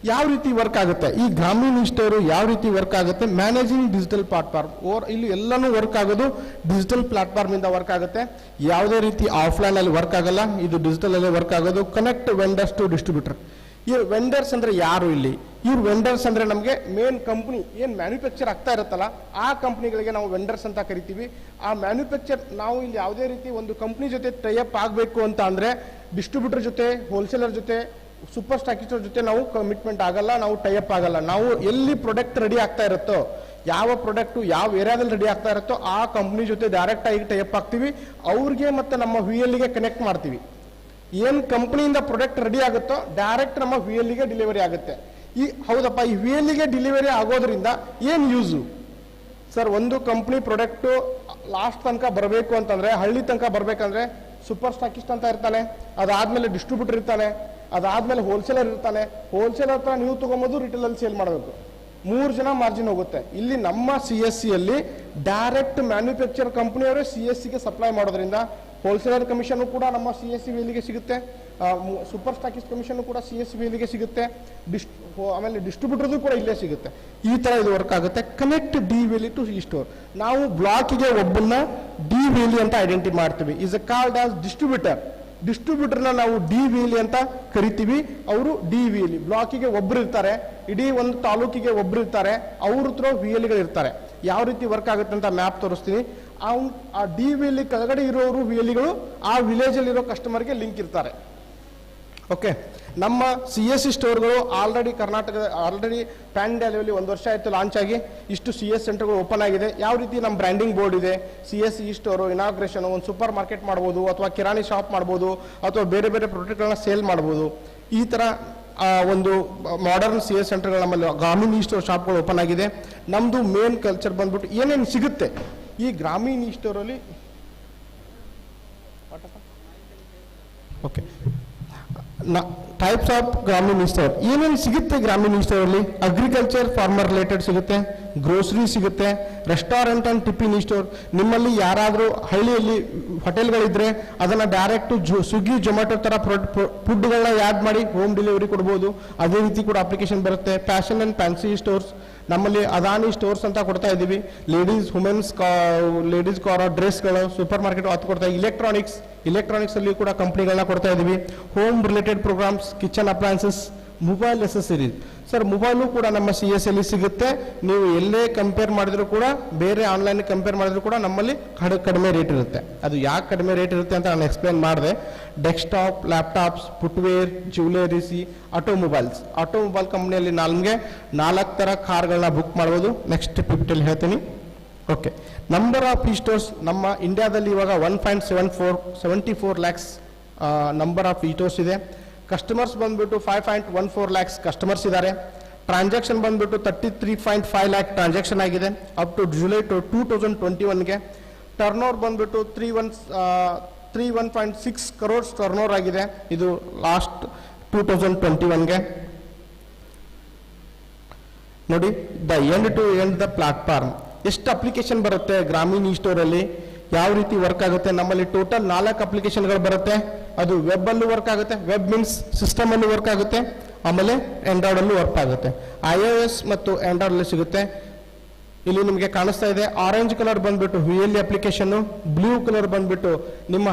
ಯಾವ ರೀತಿ ವರ್ಕ್ ಆಗುತ್ತೆ ಈ ಗ್ರಾಮೀಣ ಸ್ಟೋರು, ಯಾವ ರೀತಿ ವರ್ಕ್ ಆಗುತ್ತೆ? Managing digital platform. ಇಲ್ಲಿ ಎಲ್ಲನೂ ವರ್ಕ್ ಆಗೋದು ಡಿಜಿಟಲ್ ಪ್ಲಾಟ್ಫಾರ್ಮ್ ಇಂದ ವರ್ಕ್ ಆಗುತ್ತೆ. ಯಾವುದೇ ರೀತಿ ಆಫ್ಲೈನ್ ಅಲ್ಲಿ ವರ್ಕ್ ಆಗಲ್ಲ, ಇದು ಡಿಜಿಟಲ್ ಅಲ್ಲೇ ವರ್ಕ್ ಆಗೋದು. Connect vendors to distributor. ಇವ್ರು ವೆಂಡರ್ಸ್ ಅಂದ್ರೆ ಯಾರು ಇಲ್ಲಿ? ಇವ್ರು ವೆಂಡರ್ಸ್ ಅಂದ್ರೆ ನಮಗೆ ಮೇನ್ ಕಂಪ್ನಿ ಏನು ಮ್ಯಾನುಫ್ಯಾಕ್ಚರ್ ಆಗ್ತಾ ಇರುತ್ತಲ್ಲ ಆ ಕಂಪ್ನಿಗಳಿಗೆ ನಾವು ವೆಂಡರ್ಸ್ ಅಂತ ಕರಿತೀವಿ. ಆ ಮ್ಯಾನುಫ್ಯಾಕ್ಚರ್ ನಾವು ಇಲ್ಲಿ ಯಾವುದೇ ರೀತಿ ಒಂದು ಕಂಪ್ನಿ ಜೊತೆ ಟೈಅಪ್ ಆಗಬೇಕು ಅಂತ ಅಂದ್ರೆ ಡಿಸ್ಟ್ರಿಬ್ಯೂಟರ್ ಜೊತೆ, ಹೋಲ್ಸೇಲರ್ ಜೊತೆ, ಸೂಪರ್ ಸ್ಟಾಕಿಸ್ಟರ್ ಜೊತೆ ನಾವು ಕಮಿಟ್ಮೆಂಟ್ ಆಗಲ್ಲ, ನಾವು ಟೈಅಪ್ ಆಗಲ್ಲ. ನಾವು ಎಲ್ಲಿ ಪ್ರಾಡಕ್ಟ್ ರೆಡಿ ಆಗ್ತಾ ಇರುತ್ತೋ, ಯಾವ ಪ್ರಾಡಕ್ಟು ಯಾವ ಏರಿಯಾದಲ್ಲಿ ರೆಡಿ ಆಗ್ತಾ ಇರುತ್ತೋ ಆ ಕಂಪ್ನಿ ಜೊತೆ ಡೈರೆಕ್ಟ್ ಆಗಿ ಟೈಅಪ್ ಆಗ್ತೀವಿ. ಅವ್ರಿಗೆ ಮತ್ತೆ ನಮ್ಮ VLಗೆ ಕನೆಕ್ಟ್ ಮಾಡ್ತೀವಿ. ಏನು ಕಂಪ್ನಿಯಿಂದ ಪ್ರಾಡಕ್ಟ್ ರೆಡಿ ಆಗುತ್ತೋ ಡೈರೆಕ್ಟ್ ನಮ್ಮ VLಗೆ ಡೆಲಿವರಿ ಆಗುತ್ತೆ. ಹೌದಪ್ಪ, ಈ VLಗೆ ಡೆಲಿವರಿ ಆಗೋದ್ರಿಂದ ಏನು ಯೂಸು? ಸರ್, ಒಂದು ಕಂಪ್ನಿ ಪ್ರಾಡಕ್ಟು ಲಾಸ್ಟ್ ತನಕ ಬರಬೇಕು ಅಂತಂದ್ರೆ, ಹಳ್ಳಿ ತನಕ ಬರಬೇಕಂದ್ರೆ ಸೂಪರ್ ಸ್ಟಾಕಿಸ್ಟ್ ಅಂತ ಇರ್ತಾನೆ, ಅದಾದ್ಮೇಲೆ ಡಿಸ್ಟ್ರಿಬ್ಯೂಟರ್ ಇರ್ತಾನೆ, ಅದಾದ್ಮೇಲೆ ಹೋಲ್ಸೇಲರ್ ಇರ್ತಾನೆ. ಹೋಲ್ಸೇಲರ್ ಹತ್ರ ನೀವು ತಗೊಂಬೋದು, ರಿಟೇಲಲ್ಲಿ ಸೇಲ್ ಮಾಡಬೇಕು. 3 ಜನ ಮಾರ್ಜಿನ್ ಹೋಗುತ್ತೆ. ಇಲ್ಲಿ ನಮ್ಮ CSCಯಲ್ಲಿ ಡೈರೆಕ್ಟ್ ಮ್ಯಾನುಫ್ಯಾಕ್ಚರ್ ಕಂಪ್ನಿಯವರೇ CSCಗೆ ಸಪ್ಲೈ ಮಾಡೋದ್ರಿಂದ ಹೋಲ್ಸೇಲರ್ ಕಮಿಷನ್ ಕೂಡ ನಮ್ಮ CSC VLಗೆ ಸಿಗುತ್ತೆ, ಸೂಪರ್ ಸ್ಟಾಕಿಸ್ಟ್ ಕಮಿಷನ್ ಕೂಡ CSC VLಗೆ ಸಿಗುತ್ತೆ, ಆಮೇಲೆ ಡಿಸ್ಟ್ರಿಬ್ಯೂಟರ್ದು ಕೂಡ ಇಲ್ಲೇ ಸಿಗುತ್ತೆ. ಈ ತರ ಇದು ವರ್ಕ್ ಆಗುತ್ತೆ. Connect DVL to e store. ನಾವು ಬ್ಲಾಕಿಗೆ ಒಬ್ಬನ್ನ DVL ಅಂತ ಐಡೆಂಟಿಫೈ ಮಾಡ್ತೀವಿ. Is called as distributor. ಡಿಸ್ಟ್ರಿಬ್ಯೂಟರ್ನ ನಾವು DVL ಅಂತ ಕರಿತೀವಿ. ಅವರು DVL ಬ್ಲಾಕಿಗೆ ಒಬ್ರು ಇರ್ತಾರೆ, ಇಡೀ ಒಂದು ತಾಲೂಕಿಗೆ ಒಬ್ರು ಇರ್ತಾರೆ, ಅವ್ರ ಹತ್ರ VLಗಳು ಇರ್ತಾರೆ. ಯಾವ ರೀತಿ ವರ್ಕ್ ಆಗುತ್ತೆ ಅಂತ ಮ್ಯಾಪ್ ತೋರಿಸ್ತೀನಿ. ಆ DVL ಕೆಳಗಡೆ ಇರೋರು VLಗಳು ಆ ವಿಲೇಜಲ್ಲಿ ಇರೋ ಕಸ್ಟಮರ್ಗೆ ಲಿಂಕ್ ಇರ್ತಾರೆ. ಓಕೆ, ನಮ್ಮ CSC ಸ್ಟೋರ್ಗಳು ಆಲ್ರೆಡಿ ಪ್ಯಾನ್ ಇಂಡಿಯಾ ಲೆವೆಲ್ 1 ವರ್ಷ ಆಯಿತು ಲಾಂಚ್ ಆಗಿ. ಇಷ್ಟು CS ಸೆಂಟರ್ಗಳು ಓಪನ್ ಆಗಿದೆ. ಯಾವ ರೀತಿ ನಮ್ಮ ಬ್ರ್ಯಾಂಡಿಂಗ್ ಬೋರ್ಡ್ ಇದೆ, CSC ಸ್ಟೋರು ಇನಾಗ್ರೇಷನ್, ಒಂದು ಸೂಪರ್ ಮಾರ್ಕೆಟ್ ಮಾಡ್ಬೋದು, ಅಥವಾ ಕಿರಾಣಿ ಶಾಪ್ ಮಾಡ್ಬೋದು, ಅಥವಾ ಬೇರೆ ಬೇರೆ ಪ್ರಾಡಕ್ಟ್ಗಳನ್ನ ಸೇಲ್ ಮಾಡ್ಬೋದು. ಈ ಥರ ಒಂದು ಮಾಡರ್ನ್ CS ಸೆಂಟರ್ಗಳು ನಮ್ಮಲ್ಲಿ ಗ್ರಾಮೀಣ ಸ್ಟೋರ್ ಶಾಪ್ಗಳು ಓಪನ್ ಆಗಿದೆ. ನಮ್ಮದು ಮೇನ್ ಕಲ್ಚರ್ ಬಂದ್ಬಿಟ್ಟು ಏನೇನು ಸಿಗುತ್ತೆ ಈ ಗ್ರಾಮೀಣ ಸ್ಟೋರಲ್ಲಿ. ಓಕೆ, ಟೈಪ್ಸ್ ಆಫ್ ಗ್ರಾಮೀಣ ಸ್ಟೋರ್ ಏನೇನು ಸಿಗುತ್ತೆ ಗ್ರಾಮೀಣ ಸ್ಟೋರಲ್ಲಿ? ಅಗ್ರಿಕಲ್ಚರ್ ಫಾರ್ಮರ್ ರಿಲೇಟೆಡ್ ಸಿಗುತ್ತೆ, ಗ್ರೋಸರಿ ಸಿಗುತ್ತೆ, ರೆಸ್ಟೋರೆಂಟ್ ಅಂಡ್ ಟಿಫಿನ್ ಸ್ಟೋರ್. ನಿಮ್ಮಲ್ಲಿ ಯಾರಾದರೂ ಹಳ್ಳಿಯಲ್ಲಿ ಹೋಟೆಲ್ಗಳಿದ್ರೆ ಅದನ್ನು ಡೈರೆಕ್ಟು ಸ್ವಿಗ್ಗಿ ಝೊಮ್ಯಾಟೊ ಥರ ಫುಡ್ಗಳನ್ನ ಆ್ಯಡ್ ಮಾಡಿ ಹೋಮ್ ಡೆಲಿವರಿ ಕೊಡ್ಬೋದು. ಅದೇ ರೀತಿ ಕೂಡ ಅಪ್ಲಿಕೇಶನ್ ಬರುತ್ತೆ. ಫ್ಯಾಷನ್ ಆ್ಯಂಡ್ ಫ್ಯಾನ್ಸಿ ಸ್ಟೋರ್ಸ್, ನಮ್ಮಲ್ಲಿ ಅದಾನಿ ಸ್ಟೋರ್ಸ್ ಅಂತ ಕೊಡ್ತಾ ಇದ್ದೀವಿ. ಲೇಡೀಸ್ ಡ್ರೆಸ್ಗಳು, ಸೂಪರ್ ಮಾರ್ಕೆಟ್ ಅದು ಕೊಡ್ತಾ ಇದ್ದೀವಿ. ಇಲೆಕ್ಟ್ರಾನಿಕ್ಸ್ ಅಲ್ಲಿ ಕೂಡ ಕಂಪ್ನಿಗಳನ್ನ ಕೊಡ್ತಾ ಇದ್ದೀವಿ. Home related programs, kitchen appliances, mobile accessories. Sir, mobile ಕೂಡ ನಮ್ಮ CSC ಅಲ್ಲಿ ಸಿಗುತ್ತೆ. ನೀವು ಎಲ್ಲೇ ಕಂಪೇರ್ ಮಾಡಿದ್ರು ಕೂಡ, ಬೇರೆ ಆನ್ಲೈನ್ ಕಂಪೇರ್ ಮಾಡಿದ್ರು ಕೂಡ ನಮ್ಮಲ್ಲಿ ಕಡಿಮೆ ರೇಟ್ ಇರುತ್ತೆ. ಅದು ಯಾಕೆ ಕಡಿಮೆ ರೇಟ್ ಇರುತ್ತೆ ಅಂತ ನಾನು ಎಕ್ಸ್ಪ್ಲೇನ್ ಮಾಡಿದೆ. ಡೆಸ್ಕ್ಟಾಪ್, ಲ್ಯಾಪ್ಟಾಪ್ಸ್, ಫುಟ್ವೇರ್, ಜ್ಯುವೆಲರೀಸಿ, ಆಟೋಮೊಬೈಲ್ ಕಂಪ್ನಿಯಲ್ಲಿ ನಮಗೆ 4 ಥರ ಕಾರ್ಗಳನ್ನ ಬುಕ್ ಮಾಡ್ಬೋದು. ನೆಕ್ಸ್ಟ್ ಪಿಪಿಟಲ್ಲಿ ಹೇಳ್ತೀನಿ. ಓಕೆ, ನಂಬರ್ ಆಫ್ ಸ್ಟೋರ್ಸ್ ನಮ್ಮ ಇಂಡಿಯಾದಲ್ಲಿ ಇವಾಗ 1.74 ಲ್ಯಾಕ್ಸ್ ನಂಬರ್ ಆಫ್ ಸ್ಟೋರ್ಸ್ ಇದೆ. ಕಸ್ಟಮರ್ಸ್ ಬಂದ್ಬಿಟ್ಟು 5.14 ಲ್ಯಾಕ್ಸ್ ಕಸ್ಟಮರ್ಸ್ ಇದ್ದಾರೆ. ಟ್ರಾನ್ಸಾಕ್ಷನ್ ಬಂದ್ಬಿಟ್ಟು 33.5 ಲ್ಯಾಕ್ ಟ್ರಾನ್ಸಾಕ್ಷನ್ ಆಗಿದೆ ಅಪ್ ಟು ಜುಲೈ 2021ಗೆ. ಟರ್ನ್ ಓವರ್ ಬಂದ್ಬಿಟ್ಟು 31.6 crores ಟರ್ನ್ ಓವರ್ ಆಗಿದೆ ಇದು ಲಾಸ್ಟ್ 2021ಗೆ. ನೋಡಿ end to end the platform ಎಷ್ಟು ಅಪ್ಲಿಕೇಶನ್ ಬರುತ್ತೆ ಗ್ರಾಮೀಣ್ ಸ್ಟೋರ್ ಅಲ್ಲಿ, ಯಾವ ರೀತಿ ವರ್ಕ್ ಆಗುತ್ತೆ. ನಮ್ಮಲ್ಲಿ ಟೋಟಲ್ 4 ಅಪ್ಲಿಕೇಶನ್ಗಳು ಬರುತ್ತೆ. ಅದು ವೆಬ್ ಅಲ್ಲೂ ವರ್ಕ್ ಆಗುತ್ತೆ, ವೆಬ್ ಮೀನ್ಸ್ ಸಿಸ್ಟಮ್ ಅಲ್ಲೂ ವರ್ಕ್ ಆಗುತ್ತೆ, ಆಮೇಲೆ ಆಂಡ್ರಾಯ್ಡ್ ಅಲ್ಲೂ ವರ್ಕ್ ಆಗುತ್ತೆ. iOS ಮತ್ತು ಆಂಡ್ರಾಯ್ಡ್ ಅಲ್ಲಿ ಸಿಗುತ್ತೆ. ಇಲ್ಲಿ ನಿಮಗೆ ಕಾಣಿಸ್ತಾ ಇದೆ ಆರೆಂಜ್ ಕಲರ್ ಬಂದ್ಬಿಟ್ಟು VLE ಅಪ್ಲಿಕೇಶನ್, ಬ್ಲೂ ಕಲರ್ ಬಂದ್ಬಿಟ್ಟು ನಿಮ್ಮ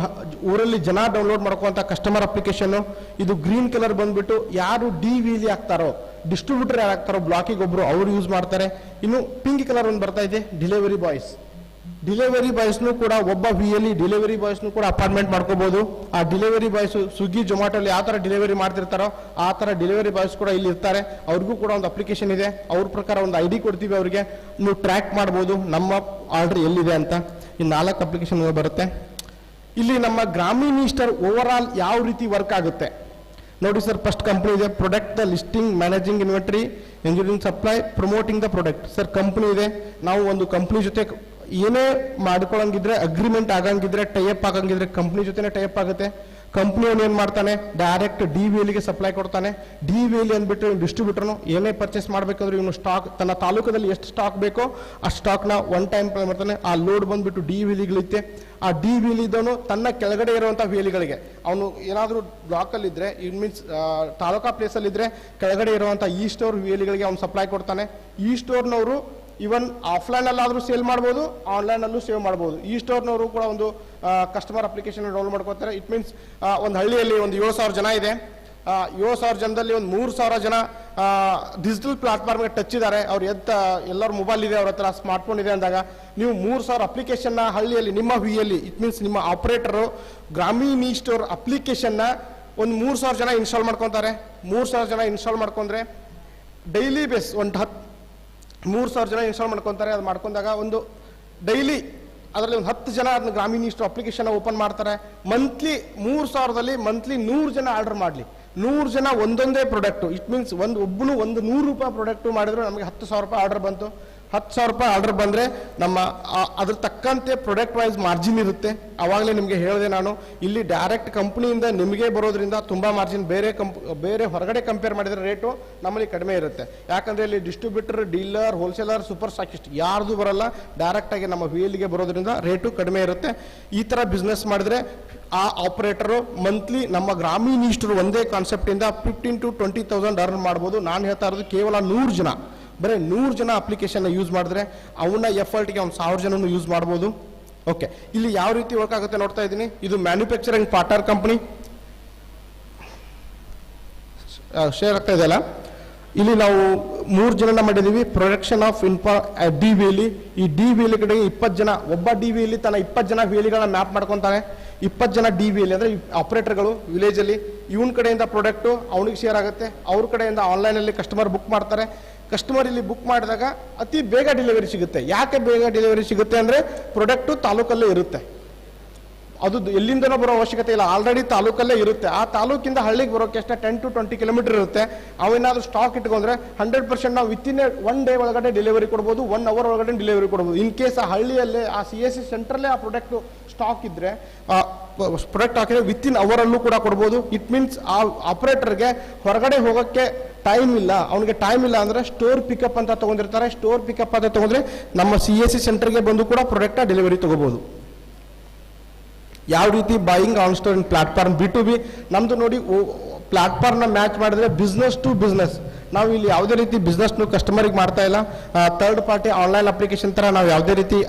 ಊರಲ್ಲಿ ಜನ ಡೌನ್ಲೋಡ್ ಮಾಡ್ಕೋಂಥ ಕಸ್ಟಮರ್ ಅಪ್ಲಿಕೇಶನ್, ಇದು ಗ್ರೀನ್ ಕಲರ್ ಬಂದ್ಬಿಟ್ಟು ಯಾರು DVLE ಆಗ್ತಾರೋ ಡಿಸ್ಟ್ರಿಬ್ಯೂಟರ್ ಯಾರು ಆಗ್ತಾರೋ ಬ್ಲಾಕಿಗೆ ಒಬ್ರು ಅವ್ರು ಯೂಸ್ ಮಾಡ್ತಾರೆ. ಇನ್ನು ಪಿಂಕ್ ಕಲರ್ ಒಂದು ಬರ್ತಾ ಇದೆ ಡೆಲಿವರಿ ಬಾಯ್ಸ್. ಡೆಲಿವರಿ ಬಾಯ್ಸ್ನು ಕೂಡ ಒಬ್ಬ VLE ಡೆಲಿವರಿ ಬಾಯ್ಸ್ನು ಕೂಡ ಅಪಾಯಿಂಟ್ಮೆಂಟ್ ಮಾಡ್ಕೋಬಹುದು. ಆ ಡೆಲಿವರಿ ಬಾಯ್ಸ್ ಸ್ವಿಗ್ಗಿ ಜೊಮ್ಯಾಟೋಲಿ ಯಾವ ಥರ ಡೆಲಿವರಿ ಮಾಡ್ತಿರ್ತಾರೋ ಆ ಥರ ಡೆಲಿವರಿ ಬಾಯ್ಸ್ ಕೂಡ ಇಲ್ಲಿ ಇರ್ತಾರೆ. ಅವ್ರಿಗೂ ಕೂಡ ಒಂದು ಅಪ್ಲಿಕೇಶನ್ ಇದೆ. ಅವ್ರ ಪ್ರಕಾರ ಒಂದು ID ಕೊಡ್ತೀವಿ ಅವರಿಗೆ, ನೀವು ಟ್ರ್ಯಾಕ್ ಮಾಡ್ಬೋದು ನಮ್ಮ ಆರ್ಡರ್ ಎಲ್ಲಿದೆ ಅಂತ. ಈ 4 ಅಪ್ಲಿಕೇಶನ್ ಬರುತ್ತೆ. ಇಲ್ಲಿ ನಮ್ಮ ಗ್ರಾಮೀಣ್ ಈಸ್ಟರ್ ಓವರ್ ಆಲ್ ಯಾವ ರೀತಿ ವರ್ಕ್ ಆಗುತ್ತೆ ನೋಡಿ ಸರ್. ಫಸ್ಟ್ ಕಂಪ್ನಿ ಇದೆ product the listing, managing inventory, engineering supply, promoting the product. Sir company ಇದೆ, ನಾವು ಒಂದು ಕಂಪ್ನಿ ಜೊತೆ ಏನೇ ಮಾಡ್ಕೊಳಂಗಿದ್ರೆ ಅಗ್ರಿಮೆಂಟ್ ಆಗಂಗಿದ್ರೆ ಟೈಅಪ್ ಆಗಂಗಿದ್ರೆ ಕಂಪ್ನಿ ಜೊತೆನೆ ಟೈಅಪ್ ಆಗುತ್ತೆ. ಕಂಪ್ನಿಯವನು ಏನು ಮಾಡ್ತಾನೆ ಡೈರೆಕ್ಟ್ DVLE ಸಪ್ಲೈ ಕೊಡ್ತಾನೆ. DVLE ಅಂದ್ಬಿಟ್ಟು ಡಿಸ್ಟ್ರಿಬ್ಯೂಟರ್ನು ಏನೇ ಪರ್ಚೇಸ್ ಮಾಡಬೇಕಂದ್ರೆ ಇವನು ಸ್ಟಾಕ್ ತನ್ನ ತಾಲೂಕದಲ್ಲಿ ಎಷ್ಟು ಸ್ಟಾಕ್ ಬೇಕೋ ಆ ಸ್ಟಾಕ್ನ ಒನ್ ಟೈಮ್ ಮಾಡ್ತಾನೆ. ಆ ಲೋಡ್ ಬಂದ್ಬಿಟ್ಟು DVLEಗಳಿತ್ತೆ. ಆ DVLE ಇದವನು ತನ್ನ ಕೆಳಗಡೆ ಇರುವಂಥ VLEಗಳಿಗೆ ಅವನು ಏನಾದರೂ ಬ್ಲಾಕಲ್ಲಿದ್ದರೆ ಇಟ್ ಮೀನ್ಸ್ ತಾಲೂಕಾ ಪ್ಲೇಸಲ್ಲಿದ್ದರೆ ಕೆಳಗಡೆ ಇರುವಂಥ ಈ ಸ್ಟೋರ್ VLEಗಳಿಗೆ ಅವ್ನು ಸಪ್ಲೈ ಕೊಡ್ತಾನೆ. ಈ ಸ್ಟೋರ್ನವರು ಇವನ್ ಆಫ್ಲೈನ್ ಅಲ್ಲಾದರೂ ಸೇಲ್ ಮಾಡ್ಬೋದು, ಆನ್ಲೈನ್ ಅಲ್ಲೂ ಸೇವ್ ಮಾಡ್ಬೋದು. ಈ ಸ್ಟೋರ್ನವರು ಕೂಡ ಒಂದು ಕಸ್ಟಮರ್ ಅಪ್ಲಿಕೇಶನ್ ಡೌನ್ಲೋಡ್ ಮಾಡ್ಕೋತಾರೆ. ಇಟ್ ಮೀನ್ಸ್ ಒಂದು ಹಳ್ಳಿಯಲ್ಲಿ ಒಂದು 7,000 ಜನ ಇದೆ. 7,000 ಜನದಲ್ಲಿ ಒಂದು 3,000 ಜನ ಡಿಜಿಟಲ್ ಪ್ಲಾಟ್ಫಾರ್ಮ್ಗೆ ಟಚ್ ಇದ್ದಾರೆ. ಅವ್ರು ಎಲ್ಲರ ಮೊಬೈಲ್ ಇದೆ, ಅವ್ರ ಹತ್ರ ಸ್ಮಾರ್ಟ್ಫೋನ್ ಇದೆ ಅಂದಾಗ ನೀವು 3,000 ಅಪ್ಲಿಕೇಶನ್ನ ಹಳ್ಳಿಯಲ್ಲಿ ನಿಮ್ಮ VLE ಇಟ್ ಮೀನ್ಸ್ ನಿಮ್ಮ ಆಪರೇಟರು ಗ್ರಾಮೀಣ್ ಸ್ಟೋರ್ ಅಪ್ಲಿಕೇಶನ್ನ ಒಂದು 3,000 ಜನ ಇನ್ಸ್ಟಾಲ್ ಮಾಡ್ಕೊತಾರೆ. 3,000 ಜನ ಇನ್ಸ್ಟಾಲ್ ಮಾಡ್ಕೊಂಡ್ರೆ ಡೈಲಿ ಬೇಸ್ ಒಂದು 3,000 ಜನ ಇನ್ಸ್ಟಾಲ್ ಮಾಡ್ಕೊತಾರೆ. ಅದು ಮಾಡ್ಕೊಂಡಾಗ ಒಂದು ಡೈಲಿ ಅದರಲ್ಲಿ ಒಂದು 10 ಜನ ಅದನ್ನ ಗ್ರಾಮೀಣ್ ಇಷ್ಟು ಅಪ್ಲಿಕೇಶನ್ ಓಪನ್ ಮಾಡ್ತಾರೆ. ಮಂತ್ಲಿ 3,000ದಲ್ಲಿ ಮಂತ್ಲಿ 100 ಜನ ಆರ್ಡರ್ ಮಾಡಲಿ, 100 ಜನ ಒಂದೊಂದೇ ಪ್ರಾಡಕ್ಟು. ಇಟ್ ಮೀನ್ಸ್ ಒಬ್ಬನು ಒಂದು 100 ರೂಪಾಯಿ ಪ್ರಾಡಕ್ಟು ಮಾಡಿದ್ರು ನಮಗೆ 10,000 ರೂಪಾಯಿ ಆರ್ಡರ್ ಬಂತು. 10,000 ರೂಪಾಯಿ ಆರ್ಡರ್ ಬಂದರೆ ನಮ್ಮ ಅದ್ರ ತಕ್ಕಂತೆ ಪ್ರಾಡಕ್ಟ್ ವೈಸ್ ಮಾರ್ಜಿನ್ ಇರುತ್ತೆ. ಆವಾಗಲೇ ನಿಮಗೆ ಹೇಳಿದೆ ನಾನು, ಇಲ್ಲಿ ಡೈರೆಕ್ಟ್ ಕಂಪ್ನಿಯಿಂದ ನಿಮಗೆ ಬರೋದ್ರಿಂದ ತುಂಬ ಮಾರ್ಜಿನ್ ಬೇರೆ ಹೊರಗಡೆ ಕಂಪೇರ್ ಮಾಡಿದರೆ ರೇಟು ನಮ್ಮಲ್ಲಿ ಕಡಿಮೆ ಇರುತ್ತೆ. ಯಾಕಂದರೆ ಇಲ್ಲಿ distributor, dealer, wholesaler, super stockist ಯಾರ್ದು ಬರಲ್ಲ, ಡೈರೆಕ್ಟಾಗಿ ನಮ್ಮ VLEಗೆ ಬರೋದ್ರಿಂದ ರೇಟು ಕಡಿಮೆ ಇರುತ್ತೆ. ಈ ಥರ ಬಿಸ್ನೆಸ್ ಮಾಡಿದ್ರೆ ಆ ಆಪರೇಟರು ಮಂತ್ಲಿ ನಮ್ಮ ಗ್ರಾಮೀಣ್ ಇಷ್ಟರು ಒಂದೇ ಕಾನ್ಸೆಪ್ಟಿಂದ 15,000 to 20,000 ಅರ್ನ್ ಮಾಡ್ಬೋದು. ನಾನು ಹೇಳ್ತಾ ಇರೋದು ಕೇವಲ 100 ಜನ, ಬರೀ 100 ಜನ ಅಪ್ಲಿಕೇಶನ್ ಯೂಸ್ ಮಾಡಿದ್ರೆ ಅವನ ಎಫರ್ಟ್ಗೆ ಅವ್ನು 1,000 ಜನನು ಯೂಸ್ ಮಾಡ್ಬೋದು. ಓಕೆ, ಇಲ್ಲಿ ಯಾವ ರೀತಿ ವರ್ಕ್ ಆಗುತ್ತೆ ನೋಡ್ತಾ ಇದ್ದೀನಿ. ಇದು ಮ್ಯಾನುಫ್ಯಾಕ್ಚರಿಂಗ್ ಪಾರ್ಟ್ನರ್ ಕಂಪನಿ ಶೇರ್ ಆಗ್ತಾ ಇದೆಯಲ್ಲ. ಇಲ್ಲಿ ನಾವು 3 ಜನನ ಮಾಡಿದ್ದೀವಿ. Production of DVLE. ಈ DVLE ಕಡೆಗೆ 20 ಜನ, ಒಬ್ಬ DVLE ತನ್ನ 20 ಜನ VLEಗಳನ್ನ ಮ್ಯಾಪ್ ಮಾಡ್ಕೊತಾನೆ. 20 ಜನ DVLE ಅಂದರೆ ಆಪರೇಟರ್ಗಳು ವಿಲೇಜಲ್ಲಿ. ಇವನ ಕಡೆಯಿಂದ ಪ್ರಾಡಕ್ಟು ಅವನಿಗೆ ಶೇರ್ ಆಗುತ್ತೆ. ಅವ್ರ ಕಡೆಯಿಂದ ಆನ್ಲೈನಲ್ಲಿ ಕಸ್ಟಮರ್ ಬುಕ್ ಮಾಡ್ತಾರೆ. ಕಸ್ಟಮರ್ ಇಲ್ಲಿ ಬುಕ್ ಮಾಡಿದಾಗ ಅತಿ ಬೇಗ ಡೆಲಿವರಿ ಸಿಗುತ್ತೆ. ಯಾಕೆ ಬೇಗ ಡೆಲಿವರಿ ಸಿಗುತ್ತೆ ಅಂದರೆ ಪ್ರಾಡಕ್ಟು ತಾಲೂಕಲ್ಲೇ ಇರುತ್ತೆ. ಅದು ಎಲ್ಲಿಂದನೋ ಬರೋ ಅವಶ್ಯಕತೆ ಇಲ್ಲ, ಆಲ್ರೆಡಿ ತಾಲೂಕಲ್ಲೇ ಇರುತ್ತೆ. ಆ ತಾಲೂಕಿಂದ ಹಳ್ಳಿಗೆ ಬರೋಕ್ಕೆ ಅಷ್ಟೇ 10 to 20 ಕಿಲೋಮೀಟರ್ ಇರುತ್ತೆ. ಅವೇನಾದರೂ ಸ್ಟಾಕ್ ಇಟ್ಕೊಂಡ್ರೆ 100% ನಾವು ವಿತಿನ್ 1 ಡೇ ಒಳಗಡೆ ಡೆಲಿವರಿ ಕೊಡ್ಬೋದು, 1 ಅವರ್ ಒಳಗಡೆ ಡೆಲಿವರಿ ಕೊಡ್ಬೋದು. ಇನ್ ಕೇಸ್ ಆ ಹಳ್ಳಿಯಲ್ಲೇ ಆ CSC ಸೆಂಟ್ರಲ್ಲೇ ಆ ಪ್ರಾಡಕ್ಟು ಸ್ಟಾಕ್ ಇದ್ದರೆ ಪ್ರಾಡಕ್ಟ್ ಹಾಕಿದ್ರೆ ವಿತಿನ್ ಅವರಲ್ಲೂ ಕೂಡ ಕೊಡ್ಬೋದು. ಇಟ್ ಮೀನ್ಸ್ ಆ ಆಪರೇಟರ್ಗೆ ಹೊರಗಡೆ ಹೋಗೋಕ್ಕೆ ಟೈಮ್ ಇಲ್ಲ. ಅವನಿಗೆ ಟೈಮ್ ಇಲ್ಲ ಅಂದರೆ ಸ್ಟೋರ್ ಪಿಕಪ್ ಅಂತ ತೊಗೊಂಡಿರ್ತಾರೆ. ಸ್ಟೋರ್ ಪಿಕಪ್ ಅಂತ ತೊಗೊಂಡ್ರೆ ನಮ್ಮ CSC ಸೆಂಟರ್ಗೆ ಬಂದು ಕೂಡ ಪ್ರಾಡಕ್ಟ ಡೆಲಿವರಿ ತೊಗೋಬೋದು. ಯಾವ ರೀತಿ buying on store platform B2B ನಮ್ಮದು ನೋಡಿ. ಪ್ಲಾಟ್ಫಾರ್ಮ್ನ ಮ್ಯಾಚ್ ಮಾಡಿದ್ರೆ ಬಿಸ್ನೆಸ್ ಟು ಬಿಸ್ನೆಸ್. ನಾವು ಇಲ್ಲಿ ಯಾವುದೇ ರೀತಿ ಬಿಸ್ನೆಸ್ನು ಕಸ್ಟಮರಿಗೆ ಮಾಡ್ತಾ ಇಲ್ಲ. ಥರ್ಡ್ ಪಾರ್ಟಿ ಆನ್ಲೈನ್ ಅಪ್ಲಿಕೇಶನ್ ಥರ ನಾವು ಯಾವುದೇ ರೀತಿ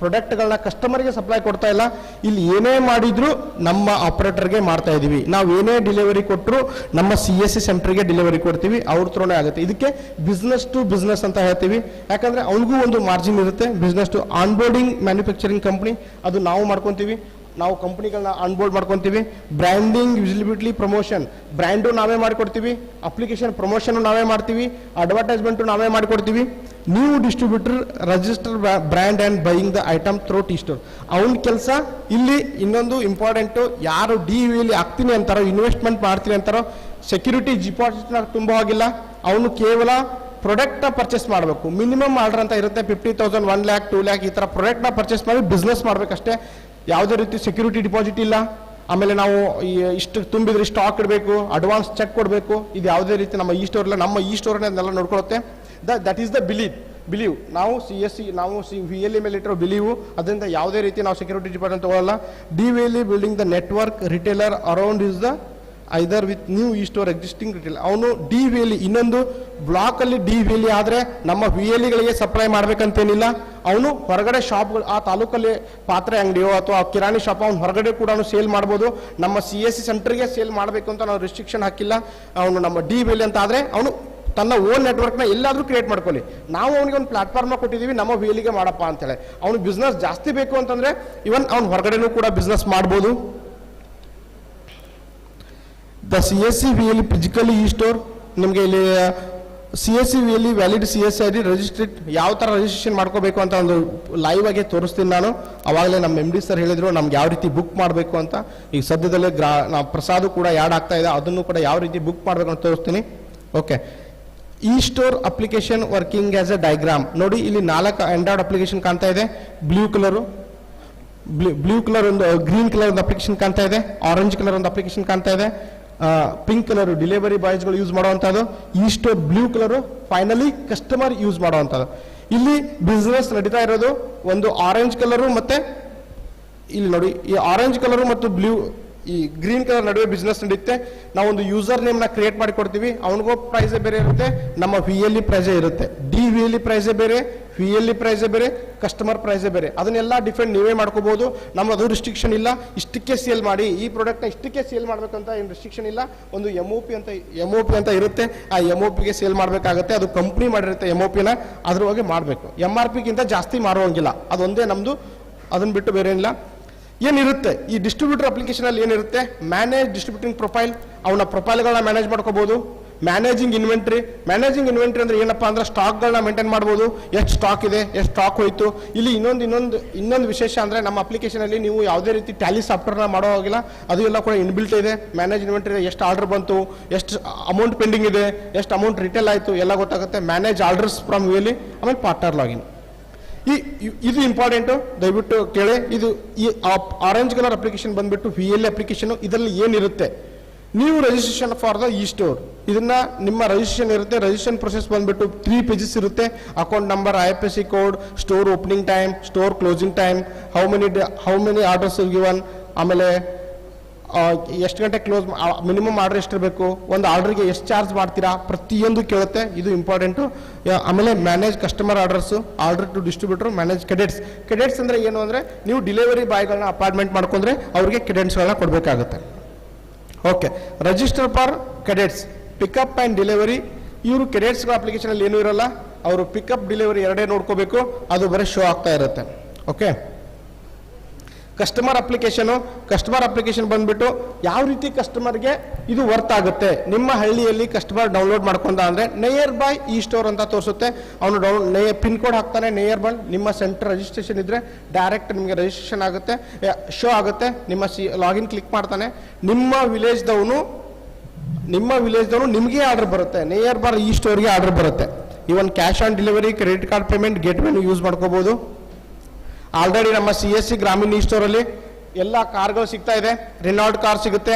ಪ್ರಾಡಕ್ಟ್ಗಳನ್ನ ಕಸ್ಟಮರ್ಗೆ ಸಪ್ಲೈ ಕೊಡ್ತಾ ಇಲ್ಲ. ಇಲ್ಲಿ ಏನೇ ಮಾಡಿದ್ರು ನಮ್ಮ ಆಪರೇಟರ್ಗೆ ಮಾಡ್ತಾ ಇದ್ದೀವಿ. ನಾವು ಏನೇ ಡೆಲಿವರಿ ಕೊಟ್ಟರು ನಮ್ಮ CSC ಸೆಂಟರ್ಗೆ ಡೆಲಿವರಿ ಕೊಡ್ತೀವಿ, ಅವ್ರ ಥ್ರೋನೇ ಆಗುತ್ತೆ. ಇದಕ್ಕೆ ಬಿಸ್ನೆಸ್ ಟು ಬಿಸ್ನೆಸ್ ಅಂತ ಹೇಳ್ತೀವಿ. ಯಾಕಂದರೆ ಅವನಿಗೂ ಒಂದು ಮಾರ್ಜಿನ್ ಇರುತ್ತೆ. Business to onboarding manufacturing company ಅದು ನಾವು ಮಾಡ್ಕೊತೀವಿ. ನಾವು ಕಂಪ್ನಿಗಳನ್ನ ಅನ್ಬೋಲ್ಡ್ ಮಾಡ್ಕೊತೀವಿ. ಬ್ರ್ಯಾಂಡಿಂಗ್, ವಿಸಿಬಿಲಿಟಿ, ಪ್ರಮೋಷನ್, ಬ್ರ್ಯಾಂಡು ನಾವೇ ಮಾಡಿಕೊಡ್ತೀವಿ, ಅಪ್ಲಿಕೇಶನ್ ಪ್ರಮೋಷನ್ ನಾವೇ ಮಾಡ್ತೀವಿ, ಅಡ್ವರ್ಟೈಸ್ಮೆಂಟು ನಾವೇ ಮಾಡಿಕೊಡ್ತೀವಿ. ನೀವು distributor register brand and buying the item through T store. ಅವನ ಕೆಲಸ ಇಲ್ಲಿ ಇನ್ನೊಂದು ಇಂಪಾರ್ಟೆಂಟು, ಯಾರು DVಲಿ ಆಗ್ತೀನಿ ಅಂತಾರೋ, ಇನ್ವೆಸ್ಟ್ಮೆಂಟ್ ಮಾಡ್ತೀನಿ ಅಂತಾರೋ, ಸೆಕ್ಯೂರಿಟಿ ಡಿಪಾಸಿಟ್ನ ತುಂಬ ಹೋಗಿಲ್ಲ, ಅವನು ಕೇವಲ ಪ್ರಾಡಕ್ಟ್ನ ಪರ್ಚೇಸ್ ಮಾಡಬೇಕು. ಮಿನಿಮಮ್ ಆರ್ಡರ್ ಅಂತ ಇರುತ್ತೆ, 50,000, 1 lakh, 2 lakh ಈ ಥರ ಪ್ರಾಡಕ್ಟ್ನ ಪರ್ಚೇಸ್ ಮಾಡಿ ಬಿಸ್ನೆಸ್ ಮಾಡಬೇಕಷ್ಟೇ. ಯಾವುದೇ ರೀತಿ ಸೆಕ್ಯೂರಿಟಿ ಡಿಪಾಸಿಟ್ ಇಲ್ಲ. ಆಮೇಲೆ ನಾವು ಇಷ್ಟು ತುಂಬಿದ್ರೆ ಸ್ಟಾಕ್ ಇಡಬೇಕು, ಅಡ್ವಾನ್ಸ್ ಚೆಕ್ ಕೊಡಬೇಕು. ಇದು ಯಾವುದೇ ರೀತಿ ನಮ್ಮ ಈ ಸ್ಟೋರ್ ಇಲ್ಲ. ನಮ್ಮ ಈ ಸ್ಟೋರ್ನೇ ಅದನ್ನೆಲ್ಲ ನೋಡ್ಕೊಳ್ಳುತ್ತೆ. That is the believe. ನಾವು CSC, ನಾವು VLE ಮೇಲೆ ಇಟ್ಟಿರೋ ಬಿಲೀವು. ಅದರಿಂದ ಯಾವುದೇ ರೀತಿ ನಾವು ಸೆಕ್ಯೂರಿಟಿ ಡಿಪಾಸಿಟ್ ತಗೊಳ್ಳಲ್ಲ. DVLE building the network retailer around is the either with new e store existing retail. ಅವನು DVLE ಇನ್ನೊಂದು ಬ್ಲಾಕಲ್ಲಿ DVLE ಆದರೆ ನಮ್ಮ VLEಗಳಿಗೆ ಸಪ್ಲೈ ಮಾಡಬೇಕಂತೇನಿಲ್ಲ. ಅವನು ಹೊರಗಡೆ ಶಾಪ್ಗಳು, ಆ ತಾಲೂಕಲ್ಲಿ ಪಾತ್ರೆ ಅಂಗಡಿಯೋ ಅಥವಾ ಕಿರಾಣಿ ಶಾಪ್, ಅವ್ನು ಹೊರಗಡೆ ಕೂಡ ಸೇಲ್ ಮಾಡ್ಬೋದು. ನಮ್ಮ CSC ಸೆಂಟರ್ಗೆ ಸೇಲ್ ಮಾಡಬೇಕು ಅಂತ ನಾವು ರಿಸ್ಟ್ರಿಕ್ಷನ್ ಹಾಕಿಲ್ಲ. ಅವನು ನಮ್ಮ DVLE ಅಂತ ಆದರೆ ಅವನು ತನ್ನ ಓನ್ ನೆಟ್ವರ್ಕ್ನ ಎಲ್ಲಾದರೂ ಕ್ರಿಯೇಟ್ ಮಾಡ್ಕೊಳ್ಳಿ. ನಾವು ಅವನಿಗೆ ಒಂದು ಪ್ಲಾಟ್ಫಾರ್ಮ್ನ ಕೊಟ್ಟಿದ್ದೀವಿ, ನಮ್ಮ VLEಗೆ ಮಾಡಪ್ಪ ಅಂತೇಳಿ. ಅವನು ಬಿಸ್ನೆಸ್ ಜಾಸ್ತಿ ಬೇಕು ಅಂತಂದರೆ ಇವನ್ ಅವ್ನು ಹೊರಗಡೆನೂ ಕೂಡ ಬಿಸ್ನೆಸ್ ಮಾಡ್ಬೋದು. ದ CSC VLE ಫಿಸಿಕಲಿ ಈ ಸ್ಟೋರ್ ನಿಮಗೆ ಇಲ್ಲಿ CSC VLE valid CSC ID ರಿಜಿಸ್ಟ್ರೇಟ್ ಯಾವ ಥರ ರಿಜಿಸ್ಟ್ರೇಷನ್ ಮಾಡ್ಕೋಬೇಕು ಅಂತ ಒಂದು ಲೈವ್ ಆಗಿ ತೋರಿಸ್ತೀನಿ ನಾನು. ಅವಾಗಲೇ ನಮ್ಮ MD ಸರ್ ಹೇಳಿದ್ರು ನಮ್ಗೆ ಯಾವ ರೀತಿ ಬುಕ್ ಮಾಡಬೇಕು ಅಂತ. ಈಗ ಸದ್ಯದಲ್ಲೇ ನಾವು ಪ್ರಸಾದ್ ಕೂಡ ಯಾಡ್ ಆಗ್ತಾ ಇದೆ, ಅದನ್ನು ಕೂಡ ಯಾವ ರೀತಿ ಬುಕ್ ಮಾಡಬೇಕು ಅಂತ ತೋರಿಸ್ತೀನಿ. ಓಕೆ, ಈ store application working as A diagram ನೋಡಿ. ಇಲ್ಲಿ 4 ಆಂಡ್ರಾಯ್ಡ್ ಅಪ್ಲಿಕೇಶನ್ ಕಾಣ್ತಾ ಇದೆ. ಬ್ಲೂ ಕಲರ್ ಒಂದು, ಗ್ರೀನ್ ಕಲರ್ ಒಂದು ಅಪ್ಲಿಕೇಶನ್ ಕಾಣ್ತಾ ಇದೆ, ಆರೆಂಜ್ ಕಲರ್ ಒಂದು ಅಪ್ಲಿಕೇಶನ್ ಕಾಣ್ತಾ ಇದೆ, ಪಿಂಕ್ ಕಲರ್ ಡೆಲಿವರಿ ಬಾಯ್ಸ್ಗಳು ಯೂಸ್ ಮಾಡುವಂಥದ್ದು. ಈ store blue colour finally customer use ಮಾಡುವಂಥದ್ದು. ಇಲ್ಲಿ ಬಿಸ್ನೆಸ್ ನಡೀತಾ ಇರೋದು ಒಂದು ಆರೆಂಜ್ ಕಲರು ಮತ್ತೆ ಇಲ್ಲಿ ನೋಡಿ, ಈ ಆರೆಂಜ್ ಕಲರು ಮತ್ತು ಬ್ಲೂ ಈ ಗ್ರೀನ್ ಕಲರ್ ನಡುವೆ ಬಿಸ್ನೆಸ್ ನಡೆಯುತ್ತೆ. ನಾವು ಒಂದು ಯೂಸರ್ ನೇಮ್ನ ಕ್ರಿಯೇಟ್ ಮಾಡಿ ಕೊಡ್ತೀವಿ. ಅವನಿಗೋ ಪ್ರೈಸೇ ಬೇರೆ ಇರುತ್ತೆ, ನಮ್ಮ VLE ಪ್ರೈಸೇ ಇರುತ್ತೆ. DVLE ಪ್ರೈಸೇ ಬೇರೆ, VLE ಪ್ರೈಸೇ ಬೇರೆ, ಕಸ್ಟಮರ್ ಪ್ರೈಸೇ ಬೇರೆ. ಅದನ್ನೆಲ್ಲ ಡಿಫೆಂಡ್ ನೀವೇ ಮಾಡ್ಕೋಬಹುದು. ನಮ್ಮದು ರಿಸ್ಟ್ರಿಕ್ಷನ್ ಇಲ್ಲ, ಇಷ್ಟಕ್ಕೆ ಸೇಲ್ ಮಾಡಿ, ಈ ಪ್ರಾಡಕ್ಟ್ನ ಇಷ್ಟಕ್ಕೆ ಸೇಲ್ ಮಾಡಬೇಕಂತ ಏನು ರಿಸ್ಟ್ರಿಕ್ಷನ್ ಇಲ್ಲ. ಒಂದು MOP ಅಂತ ಇರುತ್ತೆ, ಆ MOPಗೆ ಸೇಲ್ ಮಾಡಬೇಕಾಗುತ್ತೆ. ಅದು ಕಂಪ್ನಿ ಮಾಡಿರುತ್ತೆ MOPನ, ಅದ್ರೊಳಗೆ ಮಾಡಬೇಕು. MRPಗಿಂತ ಜಾಸ್ತಿ ಮಾರುವಂಗಿಲ್ಲ. ಅದೊಂದೇ ನಮ್ಮದು, ಅದನ್ನು ಬಿಟ್ಟು ಬೇರೆ ಏನಿಲ್ಲ. ಏನಿರುತ್ತೆ ಈ ಡಿಸ್ಟ್ರಿಬ್ಯೂಟರ್ ಅಪ್ಲಿಕೇಶನಲ್ಲಿ ಏನಿರುತ್ತೆ, ಮ್ಯಾನೇಜ್ ಡಿಸ್ಟ್ರಿಬ್ಯೂಟಿಂಗ್ ಪ್ರೊಫೈಲ್, ಅವನ ಪ್ರೊಫೈಲ್ಗಳನ್ನ ಮ್ಯಾನೇಜ್ ಮಾಡ್ಕೋಬಹುದು. ಮ್ಯಾನೇಜಿಂಗ್ ಇನ್ವೆಂಟ್ರಿ ಅಂದ್ರೆ ಏನಪ್ಪಾ ಅಂದ್ರೆ ಸ್ಟಾಕ್ಗಳನ್ನ ಮೇಂಟೈನ್ ಮಾಡ್ಬೋದು. ಎಷ್ಟು ಸ್ಟಾಕ್ ಇದೆ, ಎಷ್ಟು ಸ್ಟಾಕ್ ಹೋಯ್ತು. ಇಲ್ಲಿ ಇನ್ನೊಂದು ವಿಶೇಷ ಅಂದ್ರೆ ನಮ್ಮ ಅಪ್ಲಿಕೇಶನಲ್ಲಿ ನೀವು ಯಾವುದೇ ರೀತಿ ಟ್ಯಾಲಿ ಸಾಫ್ಟ್ವೇರ್ನ ಮಾಡೋ ಹೋಗಿಲ್ಲ, ಅದು ಎಲ್ಲ ಕೂಡ ಇನ್ಬಿಲ್ಟ್ ಇದೆ. ಮ್ಯಾನೇಜ್ ಇನ್ವೆಂಟ್ರಿ, ಎಷ್ಟು ಆರ್ಡರ್ ಬಂತು, ಎಷ್ಟು ಅಮೌಂಟ್ ಪೆಂಡಿಂಗ್ ಇದೆ, ಎಷ್ಟು ಅಮೌಂಟ್ ರಿಟೇಲ್ ಆಯಿತು ಎಲ್ಲ ಗೊತ್ತಾಗುತ್ತೆ. ಮ್ಯಾನೇಜ್ ಆರ್ಡರ್ಸ್ ಫ್ರಮ್ VLE, ಆಮೇಲೆ ಪಾರ್ಟ್ನರ್ ಲಾಗಿನ್. ಇದು ಇಂಪಾರ್ಟೆಂಟು, ದಯವಿಟ್ಟು ಕೇಳಿ. ಇದು ಈ ಆರೆಂಜ್ ಕಲರ್ ಅಪ್ಲಿಕೇಶನ್ ಬಂದ್ಬಿಟ್ಟು VLE ಅಪ್ಲಿಕೇಶನ್. ಇದರಲ್ಲಿ ಏನಿರುತ್ತೆ, ನೀವು ರಿಜಿಸ್ಟ್ರೇಷನ್ ಫಾರ್ ದ ಈ ಸ್ಟೋರ್, ಇದನ್ನ ನಿಮ್ಮ ರಿಜಿಸ್ಟ್ರೇಷನ್ ಇರುತ್ತೆ. ರಿಜಿಸ್ಟ್ರೇಷನ್ ಪ್ರೊಸೆಸ್ ಬಂದ್ಬಿಟ್ಟು 3 pages ಇರುತ್ತೆ. Account number, IFSC code, store opening time, store closing time, how many orders given, ಆಮೇಲೆ ಎಷ್ಟು ಗಂಟೆ ಕ್ಲೋಸ್, ಮಿನಿಮಮ್ ಆರ್ಡರ್ ಎಷ್ಟಿರಬೇಕು, ಒಂದು ಆರ್ಡರ್ಗೆ ಎಷ್ಟು ಚಾರ್ಜ್ ಮಾಡ್ತೀರಾ, ಪ್ರತಿಯೊಂದು ಕೇಳುತ್ತೆ. ಇದು ಇಂಪಾರ್ಟೆಂಟು. ಆಮೇಲೆ manage customer orders, order to distributor, manage cadets ಅಂದರೆ ಏನು ಅಂದರೆ ನೀವು ಡೆಲಿವರಿ ಬಾಯ್ಗಳನ್ನ ಅಪಾಯಿಂಟ್ಮೆಂಟ್ ಮಾಡ್ಕೊಂಡ್ರೆ ಅವ್ರಿಗೆ ಕೆಡೆಟ್ಸ್ಗಳನ್ನ ಕೊಡಬೇಕಾಗುತ್ತೆ. Okay, register for cadets, pickup and delivery. ಇವರು ಕೆಡೆಟ್ಸ್ಗಳ ಅಪ್ಲಿಕೇಶನಲ್ಲಿ ಏನೂ ಇರಲ್ಲ, ಅವರು ಪಿಕಪ್ ಡೆಲಿವರಿ ಎರಡೇ ನೋಡ್ಕೋಬೇಕು, ಅದು ಬರೀ ಶೋ ಆಗ್ತಾ ಇರುತ್ತೆ. ಓಕೆ, ಕಸ್ಟಮರ್ ಅಪ್ಲಿಕೇಶನ್ ಬಂದ್ಬಿಟ್ಟು ಯಾವ ರೀತಿ ಕಸ್ಟಮರ್ಗೆ ಇದು ವರ್ತ್ ಆಗುತ್ತೆ. ನಿಮ್ಮ ಹಳ್ಳಿಯಲ್ಲಿ ಕಸ್ಟಮರ್ ಡೌನ್ಲೋಡ್ ಮಾಡ್ಕೊಂಡ ಅಂದರೆ ನಿಯರ್ ಬೈ ಈ ಸ್ಟೋರ್ ಅಂತ ತೋರಿಸುತ್ತೆ. ಅವನು ಪಿನ್ ಕೋಡ್ ಹಾಕ್ತಾನೆ, ನಿಯರ್ ಬೈ ನಿಮ್ಮ ಸೆಂಟರ್ ರಿಜಿಸ್ಟ್ರೇಷನ್ ಇದ್ರೆ ಡೈರೆಕ್ಟ್ ನಿಮಗೆ ರಿಜಿಸ್ಟ್ರೇಷನ್ ಆಗುತ್ತೆ, ಶೋ ಆಗುತ್ತೆ. ನಿಮ್ಮ ಲಾಗಿನ್ ಕ್ಲಿಕ್ ಮಾಡ್ತಾನೆ, ನಿಮ್ಮ ವಿಲೇಜ್ದವನು ನಿಮಗೆ ಆರ್ಡರ್ ಬರುತ್ತೆ, ನಿಯರ್ ಬೈ ಈ ಸ್ಟೋರ್ಗೆ ಆರ್ಡರ್ ಬರುತ್ತೆ. Even cash on delivery, credit card payment, ಗೇಟ್ವೇನು ಯೂಸ್ ಮಾಡ್ಕೋಬಹುದು. ಆಲ್ರೆಡಿ ನಮ್ಮ CSC ಗ್ರಾಮೀಣ ಈ ಸ್ಟೋರಲ್ಲಿ ಎಲ್ಲ ಕಾರ್ಗಳು ಸಿಗ್ತಾ ಇದೆ. ರೆನಾಲ್ಡ್ ಕಾರ್ ಸಿಗುತ್ತೆ,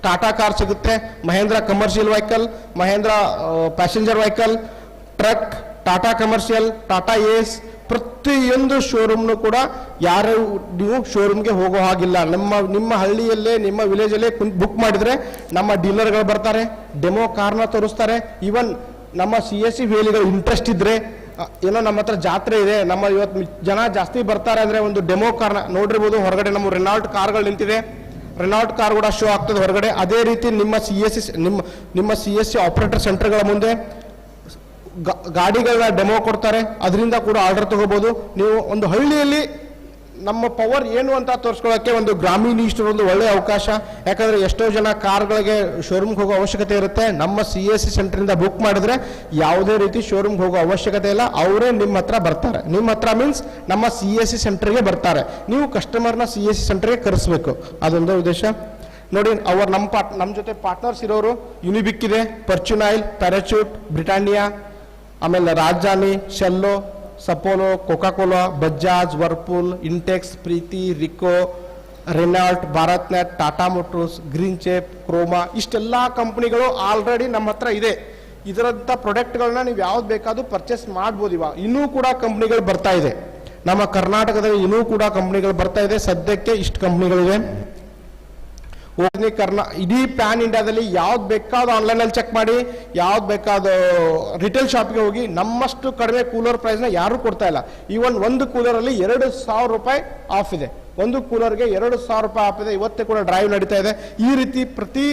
ಟಾಟಾ ಕಾರ್ ಸಿಗುತ್ತೆ, Mahindra commercial vehicle, Mahindra passenger vehicle, truck, Tata commercial, Tata ace, ಪ್ರತಿಯೊಂದು ಶೋರೂಮ್ನು ಕೂಡ ಯಾರು ನೀವು ಶೋರೂಮ್ಗೆ ಹೋಗೋ ಹಾಗಿಲ್ಲ. ನಿಮ್ಮ ಹಳ್ಳಿಯಲ್ಲೇ, ನಿಮ್ಮ ವಿಲೇಜಲ್ಲೇ ಬುಕ್ ಮಾಡಿದ್ರೆ ನಮ್ಮ ಡೀಲರ್ಗಳು ಬರ್ತಾರೆ, ಡೆಮೋ ಕಾರ್ನ ತೋರಿಸ್ತಾರೆ. ಈವನ್ ನಮ್ಮ CSC VLEಗಳು ಇಂಟ್ರೆಸ್ಟ್ ಇದ್ರೆ, ಏನೋ ನಮ್ಮ ಹತ್ರ ಜಾತ್ರೆ ಇದೆ, ನಮ್ಮ ಇವತ್ತು ಜನ ಜಾಸ್ತಿ ಬರ್ತಾರೆ ಅಂದರೆ ಒಂದು ಡೆಮೋ ಕಾರ್ನ ನೋಡಿರ್ಬೋದು. ಹೊರಗಡೆ ನಮ್ಮ ರೆನಾಲ್ಟ್ ಕಾರ್ಗಳು ನಿಂತಿದೆ, ರೆನಾಲ್ಟ್ ಕಾರ್ ಕೂಡ ಶೋ ಆಗ್ತದೆ ಹೊರಗಡೆ. ಅದೇ ರೀತಿ ನಿಮ್ಮ CSC ಆಪರೇಟರ್ ಸೆಂಟರ್ಗಳ ಮುಂದೆ ಗಾಡಿಗಳನ್ನ ಡೆಮೋ ಕೊಡ್ತಾರೆ, ಅದರಿಂದ ಕೂಡ ಆರ್ಡರ್ ತಗೋಬಹುದು. ನೀವು ಒಂದು ಹಳ್ಳಿಯಲ್ಲಿ ನಮ್ಮ ಪವರ್ ಏನು ಅಂತ ತೋರಿಸ್ಕೊಳ್ಳೋಕ್ಕೆ ಒಂದು ಗ್ರಾಮೀಣ ಇಷ್ಟರ ಒಂದು ಒಳ್ಳೆಯ ಅವಕಾಶ. ಯಾಕಂದರೆ ಎಷ್ಟೋ ಜನ ಕಾರ್ಗಳಿಗೆ ಶೋರೂಮ್ಗೆ ಹೋಗೋ ಅವಶ್ಯಕತೆ ಇರುತ್ತೆ. ನಮ್ಮ CSC ಸೆಂಟ್ರಿಂದ ಬುಕ್ ಮಾಡಿದ್ರೆ ಯಾವುದೇ ರೀತಿ ಶೋರೂಮ್ಗೆ ಹೋಗೋ ಅವಶ್ಯಕತೆ ಇಲ್ಲ, ಅವರೇ ನಿಮ್ಮ ಹತ್ರ ಬರ್ತಾರೆ. ನಿಮ್ಮ ಹತ್ರ ಮೀನ್ಸ್ ನಮ್ಮ CSC ಸೆಂಟ್ರಿಗೆ ಬರ್ತಾರೆ. ನೀವು ಕಸ್ಟಮರ್ನ CSC ಸೆಂಟ್ರಿಗೆ ಕರೆಸಬೇಕು, ಅದೊಂದೇ ಉದ್ದೇಶ. ನೋಡಿ ನಮ್ಮ ಜೊತೆ ಪಾರ್ಟ್ನರ್ಸ್ ಇರೋರು ಯುನಿಬಿಕ್ ಇದೆ, ಪರ್ಚುನೈಲ್, ಪ್ಯಾರಾಚೂಟ್, ಬ್ರಿಟಾನಿಯಾ, ಆಮೇಲೆ ರಾಜಧಾನಿ, ಶೆಲ್ಲೋ, ಸಪೋಲೋ, Coca Cola, Bajaj, Whirlpool, Intex, Preethi, Ricoh, Renault, Bharat net, Tata Motors, green ಚೇಪ್, ಕ್ರೋಮಾ, ಇಷ್ಟೆಲ್ಲ ಕಂಪ್ನಿಗಳು ಆಲ್ರೆಡಿ ನಮ್ಮ ಹತ್ರ ಇದೆ. ಇದರಂಥ ಪ್ರಾಡಕ್ಟ್ಗಳನ್ನ ನೀವು ಯಾವ್ದು ಬೇಕಾದ್ರೂ ಪರ್ಚೇಸ್ ಮಾಡ್ಬೋದು. ಇವಾಗ ಇನ್ನೂ ಕೂಡ ಕಂಪ್ನಿಗಳು ಬರ್ತಾ ಇದೆ ನಮ್ಮ ಕರ್ನಾಟಕದಲ್ಲಿ, ಇನ್ನೂ ಕೂಡ ಕಂಪ್ನಿಗಳು ಬರ್ತಾ ಇದೆ. ಸದ್ಯಕ್ಕೆ ಇಷ್ಟು ಕಂಪ್ನಿಗಳಿವೆ. ಇಡೀ ಪ್ಯಾನ್ ಇಂಡಿಯಾದಲ್ಲಿ ಯಾವ್ದು ಬೇಕಾದ ಆನ್ಲೈನಲ್ಲಿ ಚೆಕ್ ಮಾಡಿ, ಯಾವ್ದು ಬೇಕಾದ ರಿಟೇಲ್ ಶಾಪ್ಗೆ ಹೋಗಿ, ನಮ್ಮಷ್ಟು ಕಡಿಮೆ ಕೂಲರ್ ಪ್ರೈಸ್ನ ಯಾರೂ ಕೊಡ್ತಾ ಇಲ್ಲ. ಈವನ್ ಒಂದು ಕೂಲರಲ್ಲಿ 2,000 ರೂಪಾಯಿ ಆಫ್ ಇದೆ. ಒಂದು ಕೂಲರ್ಗೆ 2,000 ರೂಪಾಯಿ ಆಫ್ ಇದೆ. ಇವತ್ತೇ ಕೂಡ ಡ್ರೈವ್ ನಡೀತಾ ಇದೆ. ಈ ರೀತಿ ಪ್ರತಿ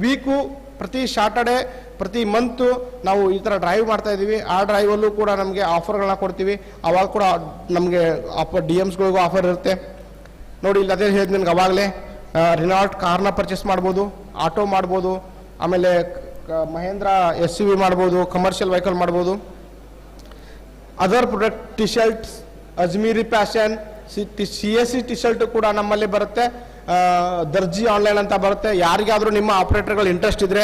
ವೀಕು, ಪ್ರತಿ ಸಾಟರ್ಡೆ, ಪ್ರತಿ ಮಂತು ನಾವು ಈ ಥರ ಡ್ರೈವ್ ಮಾಡ್ತಾ ಇದ್ದೀವಿ. ಆ ಡ್ರೈವಲ್ಲೂ ಕೂಡ ನಮಗೆ ಆಫರ್ಗಳನ್ನ ಕೊಡ್ತೀವಿ. ಅವಾಗ ಕೂಡ ನಮಗೆ DMಸ್ಗಳಿಗೂ ಆಫರ್ ಇರುತ್ತೆ. ನೋಡಿ ಇಲ್ಲಿ ಅದೇ ಹೇಳಿದ್ ನಿಮ್ಗೆ ಅವಾಗಲೇ, ರಿನಾಲ್ಟ್ ಕಾರ್ನ ಪರ್ಚೇಸ್ ಮಾಡ್ಬೋದು, ಆಟೋ ಮಾಡ್ಬೋದು, ಆಮೇಲೆ ಮಹೇಂದ್ರ SUV ಮಾಡ್ಬೋದು, ಕಮರ್ಷಿಯಲ್ ವೆಹಿಕಲ್ ಮಾಡ್ಬೋದು. Other product T shirts, Ajmeri fashion, CSC T shirt ಕೂಡ ನಮ್ಮಲ್ಲಿ ಬರುತ್ತೆ. ದರ್ಜಿ ಆನ್ಲೈನ್ ಅಂತ ಬರುತ್ತೆ. ಯಾರಿಗಾದರೂ ನಿಮ್ಮ ಆಪರೇಟರ್ಗಳು ಇಂಟ್ರೆಸ್ಟ್ ಇದ್ದರೆ,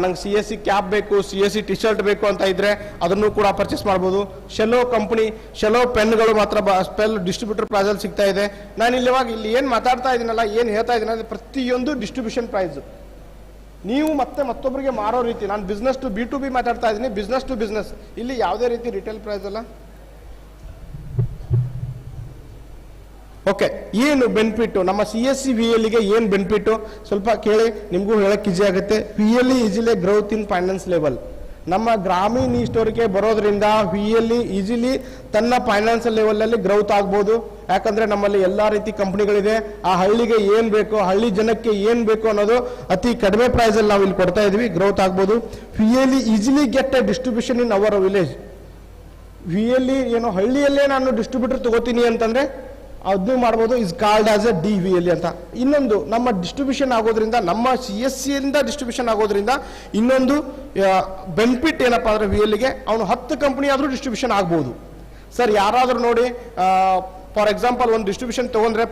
ನಂಗೆ CSC ಕ್ಯಾಪ್ ಬೇಕು, CSC ಟಿ ಶರ್ಟ್ ಬೇಕು ಅಂತ ಇದ್ದರೆ ಅದನ್ನು ಕೂಡ ಪರ್ಚೇಸ್ ಮಾಡ್ಬೋದು. ಶೆಲ್ಲೋ ಕಂಪ್ನಿ, ಶೆಲ್ಲೋ ಪೆನ್ಗಳು ಮಾತ್ರ ಸ್ಪೆಲ್ ಡಿಸ್ಟ್ರಿಬ್ಯೂಟರ್ ಪ್ರೈಸಲ್ಲಿ ಸಿಗ್ತಾ ಇದೆ. ನಾನು ಇಲ್ಲಿ ಏನು ಮಾತಾಡ್ತಾ ಇದ್ದೀನಲ್ಲ, ಏನು ಹೇಳ್ತಾ ಇದ್ದೀನಿ ಅಂದರೆ ಪ್ರತಿಯೊಂದು ಡಿಸ್ಟ್ರಿಬ್ಯೂಷನ್ ಪ್ರೈಸು. ನೀವು ಮತ್ತೊಬ್ಬರಿಗೆ ಮಾರೋ ರೀತಿ, ನಾನು ಬಿಸ್ನೆಸ್ ಟು B2B ಮಾತಾಡ್ತಾ ಇದ್ದೀನಿ, ಬಿಸ್ನೆಸ್ ಟು ಬಿಸ್ನೆಸ್. ಇಲ್ಲಿ ಯಾವುದೇ ರೀತಿ ರಿಟೇಲ್ ಪ್ರೈಸ್ ಅಲ್ಲ. ಓಕೆ, ಏನು ಬೆನಿಫಿಟ್ಟು ನಮ್ಮ CSC VLEಗೆ ಏನು ಬೆನಿಫಿಟ್ಟು ಸ್ವಲ್ಪ ಕೇಳಿ, ನಿಮಗೂ ಹೇಳಕ್ಕೆ ಈಜಿ ಆಗುತ್ತೆ. VLE easily growth in finance level. ನಮ್ಮ ಗ್ರಾಮೀಣ ಸ್ಟೋರಿಗೆ ಬರೋದ್ರಿಂದ VLE ಈಸಿಲಿ ತನ್ನ ಫೈನಾನ್ಷಿಯಲ್ ಲೆವೆಲಲ್ಲಿ ಗ್ರೌತ್ ಆಗ್ಬೋದು. ಯಾಕಂದರೆ ನಮ್ಮಲ್ಲಿ ಎಲ್ಲ ರೀತಿ ಕಂಪ್ನಿಗಳಿದೆ. ಆ ಹಳ್ಳಿಗೆ ಏನು ಬೇಕು, ಹಳ್ಳಿ ಜನಕ್ಕೆ ಏನು ಬೇಕು ಅನ್ನೋದು ಅತಿ ಕಡಿಮೆ ಪ್ರೈಸಲ್ಲಿ ನಾವು ಇಲ್ಲಿ ಕೊಡ್ತಾ ಇದ್ವಿ, ಗ್ರೌತ್ ಆಗ್ಬೋದು. VLE easily get A distribution in our village. VLE ಏನೋ ಹಳ್ಳಿಯಲ್ಲೇ ನಾನು ಡಿಸ್ಟ್ರಿಬ್ಯೂಟರ್ ತಗೋತೀನಿ ಅಂತಂದರೆ ಅದನ್ನು ಮಾಡ್ಬೋದು. Is called as A DVLE ಅಂತ. ಇನ್ನೊಂದು, ನಮ್ಮ ಡಿಸ್ಟ್ರಿಬ್ಯೂಷನ್ ಆಗೋದ್ರಿಂದ, ನಮ್ಮ CSCಯಿಂದ ಡಿಸ್ಟ್ರಿಬ್ಯೂಷನ್ ಆಗೋದ್ರಿಂದ ಇನ್ನೊಂದು ಬೆನಿಫಿಟ್ ಏನಪ್ಪ ಅಂದರೆ VLEಗೆ ಅವನು 10 ಕಂಪ್ನಿ ಆದರೂ ಡಿಸ್ಟ್ರಿಬ್ಯೂಷನ್ ಆಗ್ಬೋದು. ಸರ್ ಯಾರಾದರೂ ನೋಡಿ, ಫಾರ್ ಎಕ್ಸಾಂಪಲ್ ಒಂದು ಡಿಸ್ಟ್ರಿಬ್ಯೂಷನ್ ತೊಗೊಂಡ್ರೆ,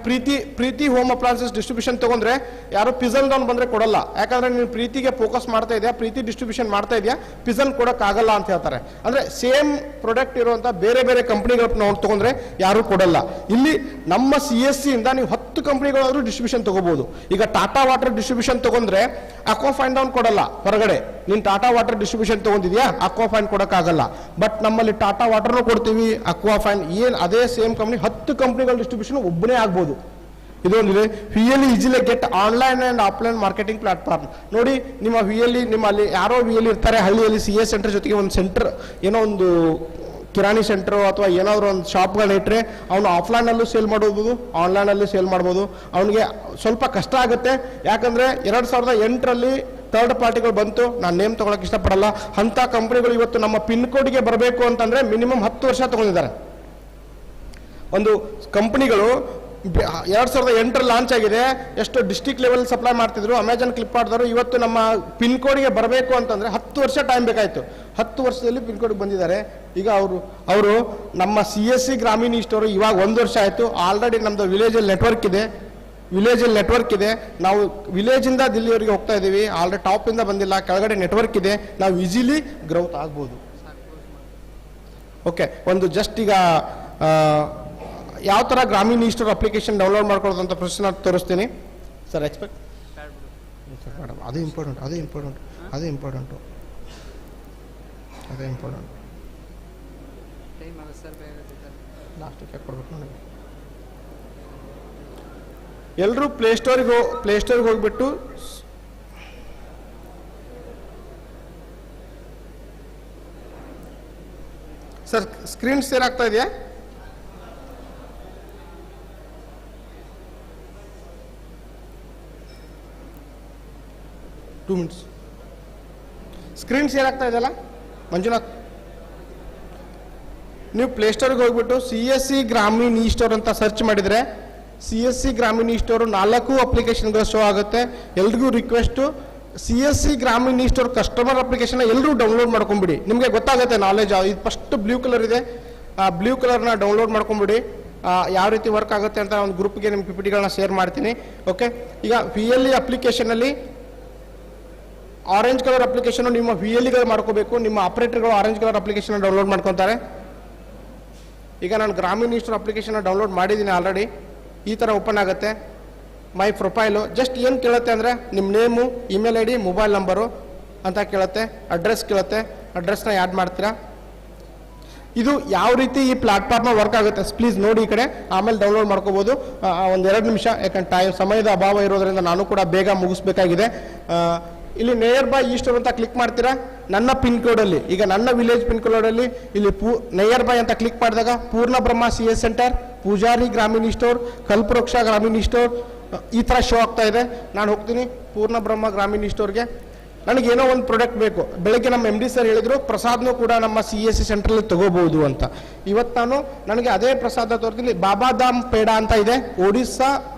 ಪ್ರೀತಿ ಹೋಮ್ ಅಪ್ಲಾಯನ್ಸಸ್ ಡಿಸ್ಟ್ರಿಬ್ಯೂಷನ್ ತೊಗೊಂಡ್ರೆ ಯಾರು ಪಿಸನ್ ಡೌನ್ ಬಂದರೆ ಕೊಡಲ್ಲ. ಯಾಕಂದರೆ ನೀನು ಪ್ರೀತಿಗೆ ಫೋಕಸ್ ಮಾಡ್ತಾ ಇದೆಯಾ, ಪ್ರೀತಿ ಡಿಸ್ಟ್ರಿಬ್ಯೂಷನ್ ಮಾಡ್ತಾ ಇದೆಯಾ, ಪಿಸನ್ ಕೊಡೋಕ್ಕಾಗಲ್ಲ ಅಂತ ಹೇಳ್ತಾರೆ. ಅಂದರೆ ಸೇಮ್ ಪ್ರಾಡಕ್ಟ್ ಇರುವಂಥ ಬೇರೆ ಬೇರೆ ಕಂಪ್ನಿಗಳು ನಾವು ತೊಗೊಂಡ್ರೆ ಯಾರೂ ಕೊಡಲ್ಲ. ಇಲ್ಲಿ ನಮ್ಮ CSCಯಿಂದ ನೀವು 10 ಕಂಪ್ನಿಗಳಾದರೂ ಡಿಸ್ಟ್ರಿಬ್ಯೂಷನ್ ತೊಗೋಬೋದು. ಈಗ ಟಾಟಾ ವಾಟರ್ ಡಿಸ್ಟ್ರಿಬ್ಯೂಷನ್ ತೊಗೊಂಡ್ರೆ ಅಕ್ವಾ ಫೈನ್ ಡೌನ್ ಕೊಡಲ್ಲ ಹೊರಗಡೆ. ನೀನು ಟಾಟಾ ವಾಟರ್ ಡಿಸ್ಟ್ರಿಬ್ಯೂಷನ್ ತೊಗೊಂಡಿದ್ಯಾ, ಅಕ್ವಾ ಫೈನ್ ಕೊಡೋಕ್ಕಾಗಲ್ಲ. ಬಟ್ ನಮ್ಮಲ್ಲಿ ಟಾಟಾ ವಾಟರ್ನೂ ಕೊಡ್ತೀವಿ, ಅಕ್ವಾ ಫೈನ್ ಏನು ಅದೇ ಸೇಮ್ ಕಂಪ್ನಿ 10 ಕಂಪ್ನಿಗಳ ಡಿಸ್ಟ್ರಿಬ್ಯೂಷನ್ ಒಬ್ಬನೇ ಆಗ್ಬೋದು. ಇದೊಂದಿದೆ. VLE easily get online and offline marketing platform. ನೋಡಿ, ನಿಮ್ಮ VLE, ನಿಮ್ಮಲ್ಲಿ ಯಾರೋ VLE ಇರ್ತಾರೆ ಹಳ್ಳಿಯಲ್ಲಿ, CS ಸೆಂಟರ್ ಜೊತೆಗೆ ಒಂದು ಸೆಂಟರ್, ಏನೋ ಒಂದು ಕಿರಾಣಿ ಸೆಂಟ್ರು ಅಥವಾ ಏನಾದರೂ ಒಂದು ಶಾಪ್ಗಳನ್ನ ಇಟ್ಟರೆ ಅವನು ಆಫ್ಲೈನಲ್ಲೂ ಸೇಲ್ ಮಾಡ್ಬೋದು, ಆನ್ಲೈನಲ್ಲೂ ಸೇಲ್ ಮಾಡ್ಬೋದು. ಅವನಿಗೆ ಸ್ವಲ್ಪ ಕಷ್ಟ ಆಗುತ್ತೆ. ಯಾಕಂದರೆ 2008ರಲ್ಲಿ ಥರ್ಡ್ ಪಾರ್ಟಿಗಳು ಬಂತು. ನಾನು ನೇಮ್ ತೊಗೊಳಕ್ಕೆ ಇಷ್ಟಪಡಲ್ಲ. ಅಂಥ ಕಂಪ್ನಿಗಳು ಇವತ್ತು ನಮ್ಮ ಪಿನ್ ಕೋಡ್ಗೆ ಬರಬೇಕು ಅಂತಂದರೆ ಮಿನಿಮಮ್ 10 ವರ್ಷ ತೊಗೊಂಡಿದ್ದಾರೆ. ಒಂದು ಕಂಪ್ನಿಗಳು 2008ರಲ್ಲಿ ಲಾಂಚ್ ಆಗಿದೆ. ಎಷ್ಟು ಡಿಸ್ಟ್ರಿಕ್ಟ್ ಲೆವೆಲ್ ಸಪ್ಲೈ ಮಾಡ್ತಿದ್ರು, ಅಮೆಜಾನ್, ಫ್ಲಿಪ್ಕಾರ್ಟ್ದವರು. ಇವತ್ತು ನಮ್ಮ ಪಿನ್ ಕೋಡ್ಗೆ ಬರಬೇಕು ಅಂತಂದರೆ 10 ವರ್ಷ ಟೈಮ್ ಬೇಕಾಯಿತು. 10 ವರ್ಷದಲ್ಲಿ ಪಿನ್ ಕೋಡ್ಗೆ ಬಂದಿದ್ದಾರೆ. ಈಗ ಅವರು ನಮ್ಮ CSC ಗ್ರಾಮೀಣ ಸ್ಟೋರು ಇವಾಗ 1 ವರ್ಷ ಆಯಿತು. ಆಲ್ರೆಡಿ ನಮ್ಮದು ವಿಲೇಜಲ್ಲಿ ನೆಟ್ವರ್ಕ್ ಇದೆ. ನಾವು ವಿಲೇಜಿಂದ ದಿಲ್ಲಿಯವರಿಗೆ ಹೋಗ್ತಾ ಇದ್ದೀವಿ. ಆಲ್ರೆಡಿ ಟಾಪಿಂದ ಬಂದಿಲ್ಲ, ಕೆಳಗಡೆ ನೆಟ್ವರ್ಕ್ ಇದೆ. ನಾವು ಈಸಿಲಿ ಗ್ರೌತ್ ಆಗ್ಬೋದು. ಓಕೆ, ಒಂದು ಜಸ್ಟ್ ಈಗ ಯಾವ ಥರ ಗ್ರಾಮೀಣ ಸ್ಟೋರ್ ಅಪ್ಲಿಕೇಶನ್ ಡೌನ್ಲೋಡ್ ಮಾಡ್ಕೊಳ್ಳೋದು ಅಂತ ಪ್ರಶ್ನೆ ತೋರಿಸ್ತೀನಿ ಸರ್. ಎಕ್ಸ್ಪೆಕ್ಟ್ ಮೇಡಮ್, ಅದೇ ಇಂಪಾರ್ಟೆಂಟು. ಲಾಸ್ಟಿಗೆ ಕೊಡ್ಬೇಕು ನೋಡಿ. ಎಲ್ಲರೂ ಪ್ಲೇಸ್ಟೋರಿಗೆ ಹೋಗ್ಬಿಟ್ಟು ಸರ್ ಸ್ಕ್ರೀನ್ ಶೇರ್ ಆಗ್ತಾ ಇದೆಯಾ? Two minutes. ಸ್ಕ್ರೀನ್ ಶೇರ್ ಆಗ್ತಾ ಇದೆಯಲ್ಲ ಮಂಜುನಾಥ್? ನೀವು ಪ್ಲೇಸ್ಟೋರ್ಗೆ ಹೋಗ್ಬಿಟ್ಟು CSC ಗ್ರಾಮೀಣ್ ಇ ಸ್ಟೋರ್ ಅಂತ ಸರ್ಚ್ ಮಾಡಿದರೆ CSC ಗ್ರಾಮೀಣ್ ಇ ಸ್ಟೋರ್ 4 ಅಪ್ಲಿಕೇಶನ್ಗಳು ಶೋ ಆಗುತ್ತೆ. ಎಲ್ರಿಗೂ request CSC Grameen e store customer application ಎಲ್ಲರೂ ಡೌನ್ಲೋಡ್ ಮಾಡ್ಕೊಂಬಿಡಿ. ನಿಮಗೆ ಗೊತ್ತಾಗುತ್ತೆ ನಾಲೆಜ್. ಇದು ಫಸ್ಟ್ ಬ್ಲೂ ಕಲರ್ ಇದೆ, ಆ ಬ್ಲೂ ಕಲರ್ನ ಡೌನ್ಲೋಡ್ ಮಾಡ್ಕೊಂಬಿಡಿ. ಯಾವ ರೀತಿ ವರ್ಕ್ ಆಗುತ್ತೆ ಅಂತ ಒಂದು ಗ್ರೂಪ್ಗೆ ನಿಮ್ಮ PPTಗಳನ್ನ ಶೇರ್ ಮಾಡ್ತೀನಿ. ಓಕೆ, ಈಗ VLE ಅಪ್ಲಿಕೇಶನಲ್ಲಿ ಆರೆಂಜ್ ಕಲರ್ ಅಪ್ಲಿಕೇಶನ್ ನಿಮ್ಮ VLEಗಳು ಮಾಡ್ಕೋಬೇಕು. ನಿಮ್ಮ ಆಪರೇಟರ್ಗಳು ಆರೆಂಜ್ ಕಲರ್ ಅಪ್ಲಿಕೇಶನ್ ಡೌನ್ಲೋಡ್ ಮಾಡ್ಕೊತಾರೆ. ಈಗ ನಾನು Grameen e store application download ಮಾಡಿದ್ದೀನಿ ಆಲ್ರೆಡಿ. ಈ ಥರ ಓಪನ್ ಆಗುತ್ತೆ. ಮೈ ಪ್ರೊಫೈಲು ಜಸ್ಟ್ ಏನು ಕೇಳುತ್ತೆ ಅಂದರೆ ನಿಮ್ಮ name, email ID, mobile number ಅಂತ ಕೇಳುತ್ತೆ. ಅಡ್ರೆಸ್ ಕೇಳುತ್ತೆ. ಅಡ್ರೆಸ್ನ ಆ್ಯಡ್ ಮಾಡ್ತೀರಾ. ಇದು ಯಾವ ರೀತಿ ಈ ಪ್ಲಾಟ್ಫಾರ್ಮ್ ವರ್ಕ್ ಆಗುತ್ತೆ ಪ್ಲೀಸ್ ನೋಡಿ ಈ ಕಡೆ, ಆಮೇಲೆ ಡೌನ್ಲೋಡ್ ಮಾಡ್ಕೋಬೋದು. ಒಂದು 2 ನಿಮಿಷ, ಯಾಕಂದ್ರೆ ಸಮಯದ ಅಭಾವ ಇರೋದ್ರಿಂದ ನಾನು ಕೂಡ ಬೇಗ ಮುಗಿಸ್ಬೇಕಾಗಿದೆ. ಇಲ್ಲಿ ನಿಯರ್ ಬೈ ಈ ಸ್ಟೋರ್ ಅಂತ ಕ್ಲಿಕ್ ಮಾಡ್ತೀರಾ. ನನ್ನ ಪಿನ್ ಕೋಡಲ್ಲಿ, ಈಗ ನನ್ನ ವಿಲೇಜ್ ಪಿನ್ ಕೋಡಲ್ಲಿ ಇಲ್ಲಿ ನಿಯರ್ ಬೈ ಅಂತ ಕ್ಲಿಕ್ ಮಾಡಿದಾಗ Poorna Brahma CS centre, Pujari Grameen store, Kalpavriksha Grameen store ಈ ಥರ ಶೋ ಆಗ್ತಾ ಇದೆ. ನಾನು ಹೋಗ್ತೀನಿ ಪೂರ್ಣ ಬ್ರಹ್ಮ ಗ್ರಾಮೀಣ್ ಸ್ಟೋರ್ಗೆ. ನನಗೇನೋ ಒಂದು ಪ್ರಾಡಕ್ಟ್ ಬೇಕು. ಬೆಳಗ್ಗೆ ನಮ್ಮ MD ಸರ್ ಹೇಳಿದರು ಪ್ರಸಾದ್ನೂ ಕೂಡ ನಮ್ಮ CSC ಸೆಂಟ್ರಲ್ಲಿ ತಗೋಬಹುದು ಅಂತ. ಇವತ್ತು ನನಗೆ ಅದೇ ಪ್ರಸಾದ ತೋರ್ತೀನಿ. ಬಾಬಾಧಾಮ್ ಪೇಡ ಅಂತ ಇದೆ, ಒಡಿಸ್ಸಾ,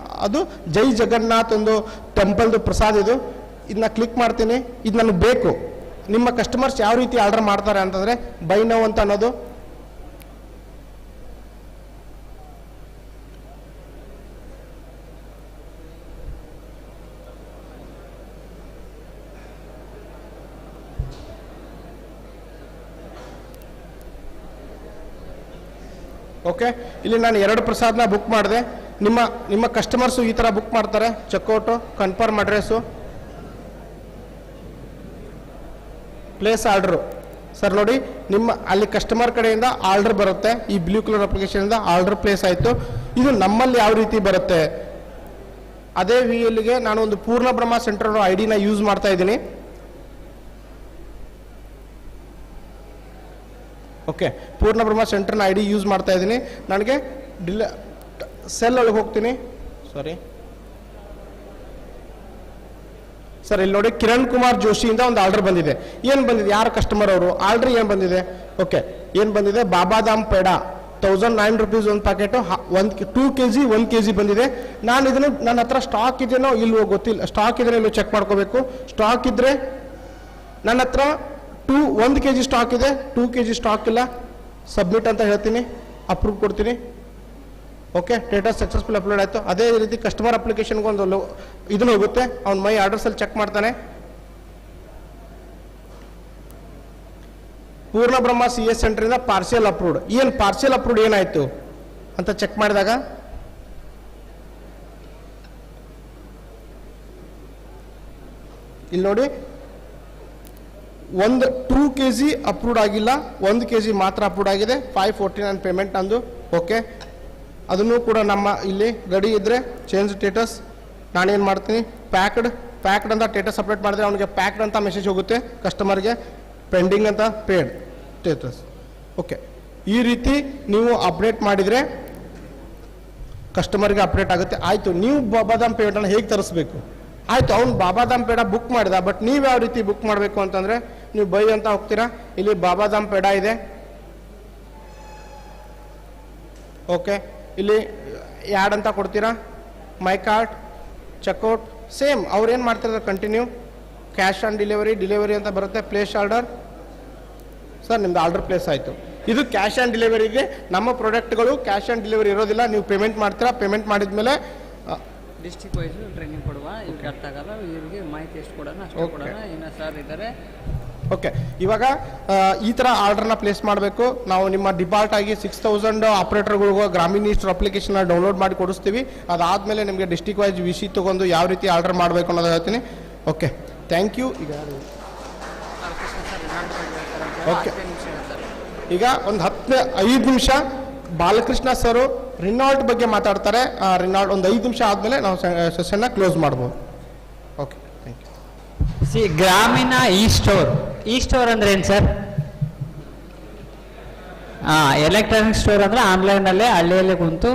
ಅದು ಜೈ ಜಗನ್ನಾಥ್ ಒಂದು ಟೆಂಪಲ್ದು ಪ್ರಸಾದ ಇದು. ಇದನ್ನ ಕ್ಲಿಕ್ ಮಾಡ್ತೀನಿ. ಇದು ನನಗೆ ಬೇಕು. ನಿಮ್ಮ ಕಸ್ಟಮರ್ಸ್ ಯಾವ ರೀತಿ ಆರ್ಡರ್ ಮಾಡ್ತಾರೆ ಅಂತಂದರೆ ಬೈ ನೌ ಅಂತ ಅನ್ನೋದು. ಓಕೆ, ಇಲ್ಲಿ ನಾನು 2 ಪ್ರಸಾದನ ಬುಕ್ ಮಾಡಿದೆ. ನಿಮ್ಮ ಕಸ್ಟಮರ್ಸು ಈ ಥರ ಬುಕ್ ಮಾಡ್ತಾರೆ. Checkout, confirm address, place order. Sir ನೋಡಿ, ನಿಮ್ಮ ಅಲ್ಲಿ ಕಸ್ಟಮರ್ ಕಡೆಯಿಂದ ಆರ್ಡರ್ ಬರುತ್ತೆ. ಈ ಬ್ಲೂ ಕಲರ್ ಅಪ್ಲಿಕೇಶನಿಂದ ಆರ್ಡರ್ ಪ್ಲೇಸ್ ಆಯಿತು. ಇದು ನಮ್ಮಲ್ಲಿ ಯಾವ ರೀತಿ ಬರುತ್ತೆ, ಅದೇ VLಗೆ ನಾನು ಒಂದು ಪೂರ್ಣ ಬ್ರಹ್ಮ ಸೆಂಟರ್ ID ನ ಯೂಸ್ ಮಾಡ್ತಾ ಇದ್ದೀನಿ. ಓಕೆ, ಪೂರ್ಣ ಬ್ರಹ್ಮ ಸೆಂಟರ್ನ ID ಯೂಸ್ ಮಾಡ್ತಾ ಇದ್ದೀನಿ. ನನಗೆ ಸೆಲ್ ಒಳಗೆ ಹೋಗ್ತೀನಿ. ಸಾರಿ ಸರ್, ಇಲ್ಲಿ ನೋಡಿ ಕಿರಣ್ ಕುಮಾರ್ ಜೋಶಿಯಿಂದ ಒಂದು ಆರ್ಡರ್ ಬಂದಿದೆ. ಏನು ಬಂದಿದೆ, ಯಾರು ಕಸ್ಟಮರ್ ಅವರು, ಆರ್ಡರ್ ಏನು ಬಂದಿದೆ? ಓಕೆ, ಏನು ಬಂದಿದೆ? ಬಾಬಾಧಾಮ್ ಪೇಡ 1009 rupees ಒಂದು ಪ್ಯಾಕೆಟು, 2 kg 1 kg ಬಂದಿದೆ. ನಾನು ಇದನ್ನು ನನ್ನ ಹತ್ರ ಸ್ಟಾಕ್ ಇದೆಯೋ ಇಲ್ವೋ ಗೊತ್ತಿಲ್ಲ. ಸ್ಟಾಕ್ ಇದೆಯೋ ಇಲ್ಲೋ ಚೆಕ್ ಮಾಡ್ಕೋಬೇಕು. ಸ್ಟಾಕ್ ಇದ್ದರೆ ನನ್ನ ಹತ್ರ 1 kg ಸ್ಟಾಕ್ ಇದೆ, 2 kg ಸ್ಟಾಕ್ ಇಲ್ಲ. ಸಬ್ಮಿಟ್ ಅಂತ ಹೇಳ್ತೀನಿ, ಅಪ್ರೂವ್ ಕೊಡ್ತೀನಿ. ಓಕೆ, ಸ್ಟೇಟಸ್ ಸಕ್ಸಸ್ಫುಲ್ ಅಪ್ಲೋಡ್ ಆಯಿತು. ಅದೇ ರೀತಿ ಕಸ್ಟಮರ್ ಅಪ್ಲಿಕೇಶನ್ಗೆ ಒಂದು ಇದನ್ನು ಹೋಗುತ್ತೆ. ಅವ್ನು ಮೈ ಆರ್ಡರ್ಸಲ್ಲಿ ಚೆಕ್ ಮಾಡ್ತಾನೆ. ಪೂರ್ಣ ಬ್ರಹ್ಮ CS ಸೆಂಟರಿಂದ ಪಾರ್ಸೆಲ್ ಅಪ್ರೂವ್ಡ್. ಏನು ಪಾರ್ಸೆಲ್ ಅಪ್ರೂವ್ಡ್ ಏನಾಯಿತು ಅಂತ ಚೆಕ್ ಮಾಡಿದಾಗ ಇಲ್ಲಿ ನೋಡಿ, 2 kg ಅಪ್ರೂವ್ಡ್ ಆಗಿಲ್ಲ, 1 kg ಮಾತ್ರ ಅಪ್ರೂವ್ಡ್ ಆಗಿದೆ. 549 ಪೇಮೆಂಟ್ ಅಂದು. ಓಕೆ, ಅದನ್ನು ಕೂಡ ನಮ್ಮ ಇಲ್ಲಿ ರೆಡಿ ಇದ್ದರೆ ಚೇಂಜ್ ಸ್ಟೇಟಸ್ ನಾನೇನು ಮಾಡ್ತೀನಿ, ಪ್ಯಾಕ್ಡ್ ಅಂತ ಸ್ಟೇಟಸ್ ಅಪ್ಡೇಟ್ ಮಾಡಿದ್ರೆ ಅವನಿಗೆ ಪ್ಯಾಕ್ಡ್ ಅಂತ ಮೆಸೇಜ್ ಹೋಗುತ್ತೆ. ಕಸ್ಟಮರ್ಗೆ ಪೆಂಡಿಂಗ್ ಅಂತ ಪೇಡ್ ಸ್ಟೇಟಸ್. ಓಕೆ, ಈ ರೀತಿ ನೀವು ಅಪ್ಡೇಟ್ ಮಾಡಿದರೆ ಕಸ್ಟಮರ್ಗೆ ಅಪ್ಡೇಟ್ ಆಗುತ್ತೆ. ಆಯಿತು, ನೀವು ಬಾಬಾಧಾಮ್ ಪೇಡನ್ನು ಹೇಗೆ ತರಿಸ್ಬೇಕು? ಆಯಿತು, ಅವ್ನು ಬಾಬಾಧಾಮ್ ಪೇಡ ಬುಕ್ ಮಾಡಿದ. ಬಟ್ ನೀವು ಯಾವ ರೀತಿ ಬುಕ್ ಮಾಡಬೇಕು ಅಂತಂದರೆ ನೀವು ಬೈ ಅಂತ ಹೋಗ್ತೀರಾ. ಇಲ್ಲಿ ಬಾಬಾಧಾಮ್ ಪೇಡ ಇದೆ. ಓಕೆ, ಇಲ್ಲಿ ಯಾಡ್ ಅಂತ ಕೊಡ್ತೀರಾ. ಮೈ ಕಾರ್ಟ್, ಚೆಕ್ಔಟ್, ಸೇಮ್ ಅವ್ರೇನು ಮಾಡ್ತಿರ್ತಾರೆ ಕಂಟಿನ್ಯೂ. ಕ್ಯಾಶ್ ಆನ್ ಡೆಲಿವರಿ ಅಂತ ಬರುತ್ತೆ. Place order. ಸರ್, ನಿಮ್ದು ಆರ್ಡರ್ ಪ್ಲೇಸ್ ಆಯಿತು. ಇದು ಕ್ಯಾಶ್ ಆನ್ ಡೆಲಿವರಿಗೆ. ನಮ್ಮ ಪ್ರಾಡಕ್ಟ್ಗಳು ಕ್ಯಾಶ್ ಆನ್ ಡೆಲಿವರಿ ಇರೋದಿಲ್ಲ. ನೀವು ಪೇಮೆಂಟ್ ಮಾಡ್ತೀರಾ. ಪೇಮೆಂಟ್ ಮಾಡಿದ್ಮೇಲೆ ಡಿಸ್ಟ್ರಿಕ್ಟ್ ವೈಸ್ ಟ್ರೈನಿಂಗ್ ಕೊಡುವ. ಇವ್ರಿಗೆ ಅರ್ಥ ಆಗಲ್ಲ, ಇವರಿಗೆ ಮಾಹಿತಿ ಎಷ್ಟು ಕೊಡೋಣ ಅಷ್ಟು ಕೊಡೋಣ. ಇನ್ನು ಸರ್ ಇದ್ದಾರೆ. ಓಕೆ, ಇವಾಗ ಈ ಥರ ಆರ್ಡರ್ನ ಪ್ಲೇಸ್ ಮಾಡಬೇಕು. ನಾವು ನಿಮ್ಮ ಡಿಫಾಲ್ಟ್ ಆಗಿ 6000 ಆಪ್ರೇಟರ್ಗಳಿಗೂ ಗ್ರಾಮೀಣ್ ಇಸ್ಟರ್ ಅಪ್ಲಿಕೇಶನ್ನ ಡೌನ್ಲೋಡ್ ಮಾಡಿ ಕೊಡಿಸ್ತೀವಿ. ಅದಾದಮೇಲೆ ನಿಮಗೆ ಡಿಸ್ಟ್ರಿಕ್ಟ್ ವೈಸ್ ವಿಷಯ ತೊಗೊಂಡು ಯಾವ ರೀತಿ ಆರ್ಡರ್ ಮಾಡಬೇಕು ಅನ್ನೋದು ಹೇಳ್ತೀನಿ. Okay, thank you. ಓಕೆ, ಈಗ ಒಂದು 5 ನಿಮಿಷ ಬಾಲಕೃಷ್ಣ ಸರು ರಿನಾಲ್ಟ್ ಬಗ್ಗೆ ಮಾತಾಡ್ತಾರೆ. ರಿನಾಲ್ಟ್ ಒಂದು 5 ನಿಮಿಷ ಆದಮೇಲೆ ನಾವು ಸೆಷನ್ನ ಕ್ಲೋಸ್ ಮಾಡ್ಬೋದು. Okay, thank you. Grameen e store ಅಂದ್ರೆ ಏನು ಸರ್? ಎಲೆಕ್ಟ್ರಾನಿಕ್ ಸ್ಟೋರ್ ಅಂದರೆ ಆನ್ಲೈನಲ್ಲೇ ಹಳ್ಳಿಯಲ್ಲಿ ಕುಂತು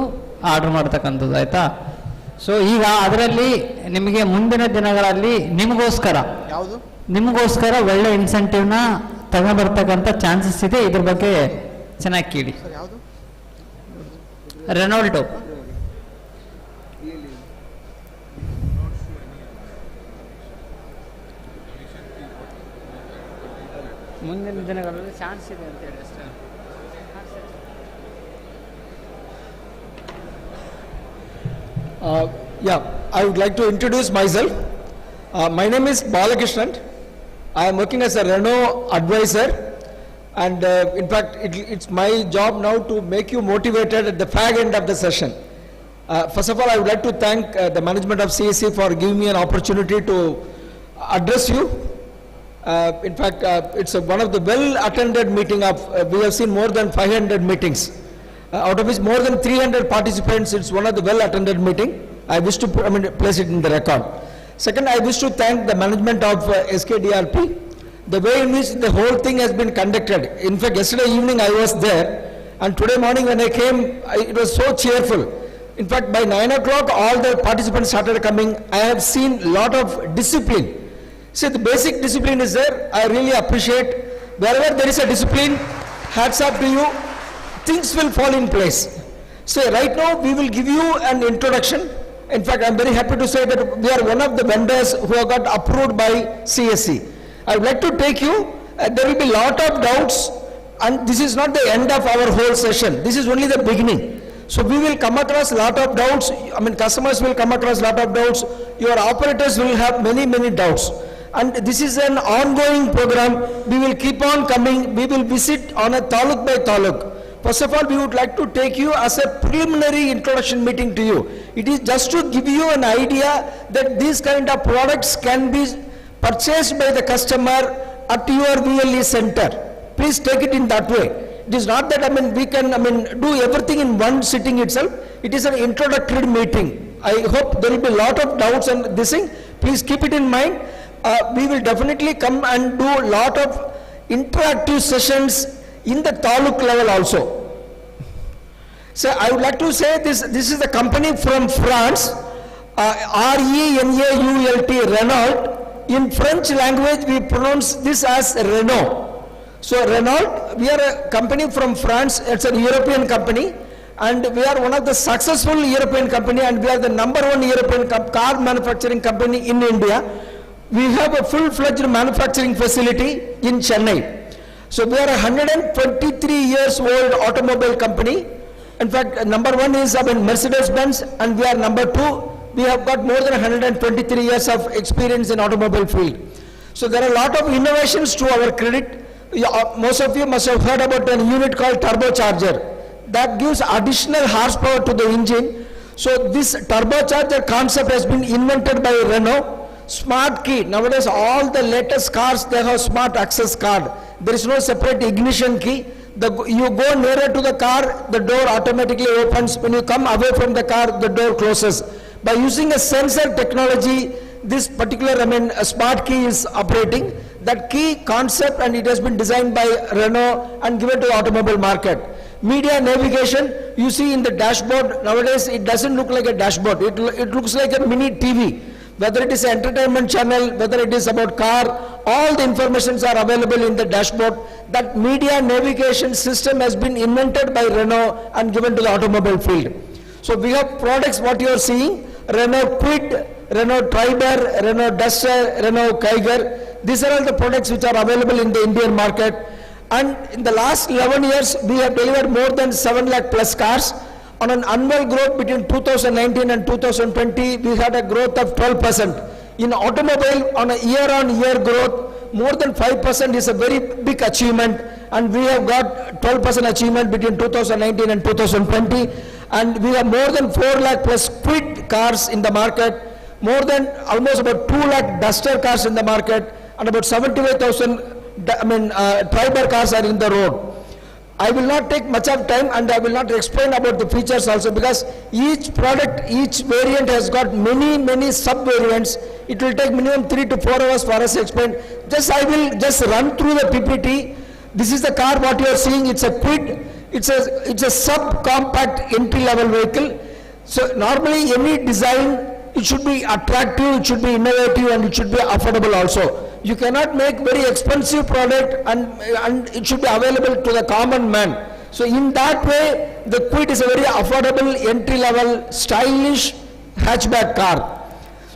ಆರ್ಡರ್ ಮಾಡ್ತಕ್ಕಂಥದ್ದು, ಆಯಿತಾ? ಸೊ ಈಗ ಅದರಲ್ಲಿ ನಿಮಗೆ ಮುಂದಿನ ದಿನಗಳಲ್ಲಿ ನಿಮಗೋಸ್ಕರ ಒಳ್ಳೆ ಇನ್ಸೆಂಟಿವ್ನ ತಗೊಂಡ್ಬರ್ತಕ್ಕಂಥ ಚಾನ್ಸಸ್ ಇದೆ. ಇದ್ರ ಬಗ್ಗೆ ಚೆನ್ನಾಗಿ ಕೇಳಿ. ರೆನಾಲ್ಟೋ ಮುಂದಿನ ದಿನಗಳಲ್ಲಿ ಚಾನ್ಸ್ ಇದೆ ಅಂತ ಹೇಳಿ ಅಷ್ಟೇ. Yeah, I would like to introduce myself. My name is Balakrishnan. I am working as a Renault advisor, and in fact, it's my job now to make you motivated at the fag end of the session. First of all, I would like to thank the management of CSC for giving me an opportunity to address you. In fact, it's one of the well-attended meeting of, we have seen more than 500 meetings, out of which more than 300 participants. It's one of the well-attended meeting. I wish to place it in the record. Second, I wish to thank the management of SKDRP, the way in which the whole thing has been conducted. In fact, yesterday evening I was there, and today morning when I came, it was so cheerful. In fact, by 9 o'clock, all the participants started coming. I have seen a lot of discipline. See, the basic discipline is there. I really appreciate. Wherever there is a discipline, hats off to you. Things will fall in place. So right now, we will give you an introduction. In fact, I'm very happy to say that we are one of the vendors who have got approved by CSC. I would like to take you, there will be a lot of doubts, and this is not the end of our whole session. This is only the beginning. So we will come across a lot of doubts. Customers will come across a lot of doubts. Your operators will have many, many doubts. And this is an ongoing program. We will keep on coming. We will visit on a taluk by taluk. First of all, we would like to take you as a preliminary introduction meeting to you. It is just to give you an idea that these kind of products can be purchased by the customer at your VLE center. Please take it in that way. It is not that we can do everything in one sitting itself. It is an introductory meeting. I hope there will be a lot of doubts on this thing. Please keep it in mind. We will definitely come and do a lot of interactive sessions in the taluk level also. So I would like to say this is the company from France, RENAULT, Renault. In French language, we pronounce this as Renault. So Renault, we are a company from France. It's a European company, and we are one of the successful European company, and we are the #1 European car manufacturing company in India. We have a full-fledged manufacturing facility in Chennai. So we are a 123 years old automobile company. In fact, #1 is Mercedes-Benz, and we are #2. We have got more than 123 years of experience in automobile field. So there are a lot of innovations to our credit. Most of you must have heard about a unit called turbocharger that gives additional horsepower to the engine. So this turbocharger concept has been invented by Renault. Smart key. Nowadays all the latest cars, they have smart access card. There is no separate ignition key. You go nearer to the car, the door automatically opens. When you come away from the car, the door closes. By using a sensor technology, this particular a smart key is operating. That key concept, and it has been designed by Renault and given to the automobile market. Media navigation, you see in the dashboard, nowadays it doesn't look like a dashboard. It looks like a mini TV. Whether it is an entertainment channel, whether it is about car, all the informations are available in the dashboard. That media navigation system has been invented by Renault and given to the automobile field. So we have products, what you are seeing, Renault Kwid, Renault Triber, Renault Duster, Renault Kiger. These are all the products which are available in the Indian market. And in the last 11 years, we have delivered more than 7 lakh plus cars. On an annual growth between 2019 and 2020, we had a growth of 12%. In automobile, on a year-on-year growth, more than 5% is a very big achievement, and we have got 12% achievement between 2019 and 2020, and we have more than 4 lakh plus Kwid cars in the market, more than almost about 2 lakh Duster cars in the market, and about 75,000 Triber cars are in the road. I will not take much of time, and I will not explain about the features also, because each product, each variant has got many sub-variants. It will take minimum 3 to 4 hours for us to explain. I will just run through the PPT. This is the car what you are seeing. It's a Kwid. It's a sub-compact entry-level vehicle. So normally any design, it should be attractive, it should be innovative, and it should be affordable also. You cannot make very expensive product and it should be available to the common man. So in that way, the Quid is a very affordable, entry-level, stylish hatchback car.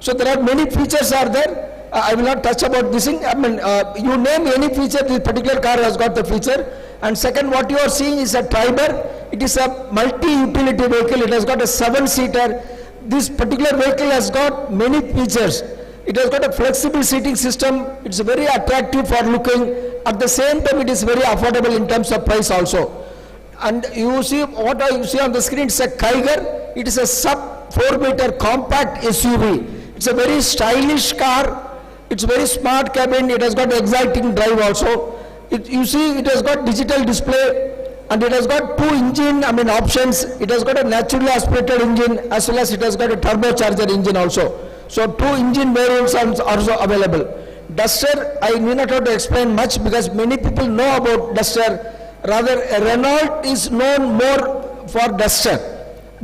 So there are many features are there. I will not touch about this thing. I mean, you name any feature, this particular car has got the feature. And second, what you are seeing is a Triber. It is a multi-utility vehicle. It has got a 7-seater. This particular vehicle has got many features. It has got a flexible seating system. It's very attractive for looking. At the same time, it is very affordable in terms of price also. And you see what you see on the screen, it's a Kiger. It is a sub 4-meter compact SUV. It's a very stylish car. It's very smart cabin. It has got exciting drive also. You see it has got digital display, and it has got 2 engine options. It has got a naturally aspirated engine, as well as it has got a turbocharger engine also. So 2 engine variants are also available. Duster, I need not have to explain much because many people know about Duster. Rather, Renault is known more for Duster.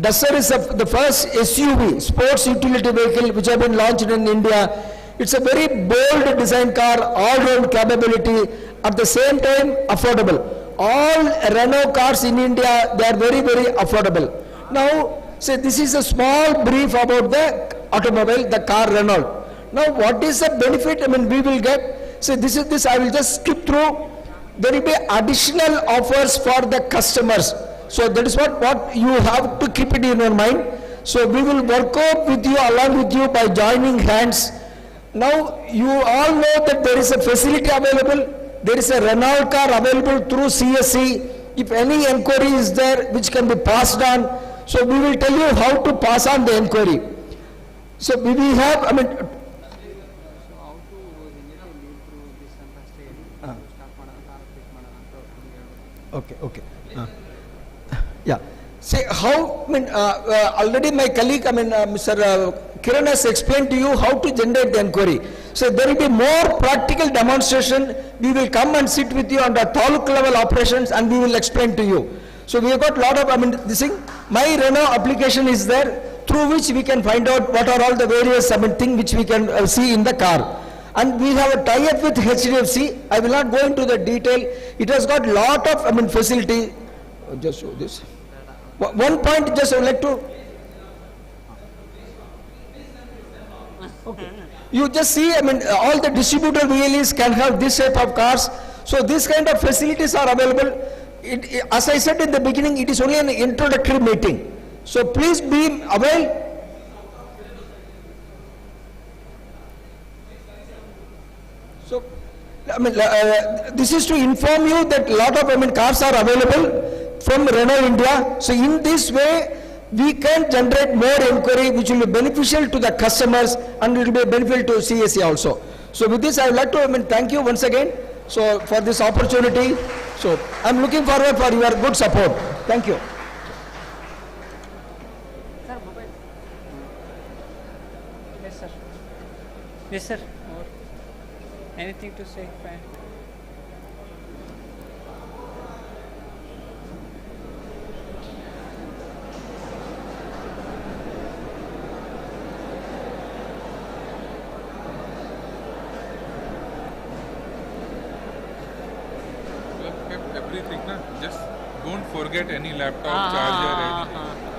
Duster is the first SUV, sports utility vehicle, which have been launched in India. It's a very bold design car, all-round capability, at the same time affordable. All Renault cars in India, they are very, very affordable. Now, say this is a small brief about the automobile, the car Renault. Now, what is the benefit? We will get. So this I will just skip through. There will be additional offers for the customers. So that is what you have to keep it in your mind. So we will work out with you, along with you, by joining hands. Now, you all know that there is a facility available. There is a Renault car available through CSC. If any inquiry is there which can be passed on, so we will tell you how to pass on the inquiry. So we will have, Okay. Yeah. Say how, already my colleague, Mr. Kiran has explained to you how to generate the inquiry. So there will be more practical demonstration. We will come and sit with you on the taluk level operations, and we will explain to you. So we have got a lot of, this thing, my Renault application is there, through which we can find out what are all the various things which we can see in the car. And we have a tie-up with HDFC. I will not go into the detail. It has got lot of, facility. Just show this. One point just I would like to. Okay. You just see, all the distributor VLEs can have this type of cars. So this kind of facilities are available. As I said in the beginning, it is only an introductory meeting. So please be aware. So, this is to inform you that a lot of cars are available from Renault India. So in this way, we can generate more inquiry which will be beneficial to the customers, and it will be beneficial to CSC also. So with this, I would like to thank you once again for this opportunity. So I am looking forward for your good support. Thank you. Yes, sir. Yes, sir. Anything to say? You have kept everything, na? Just don't forget any laptop, charger, anything.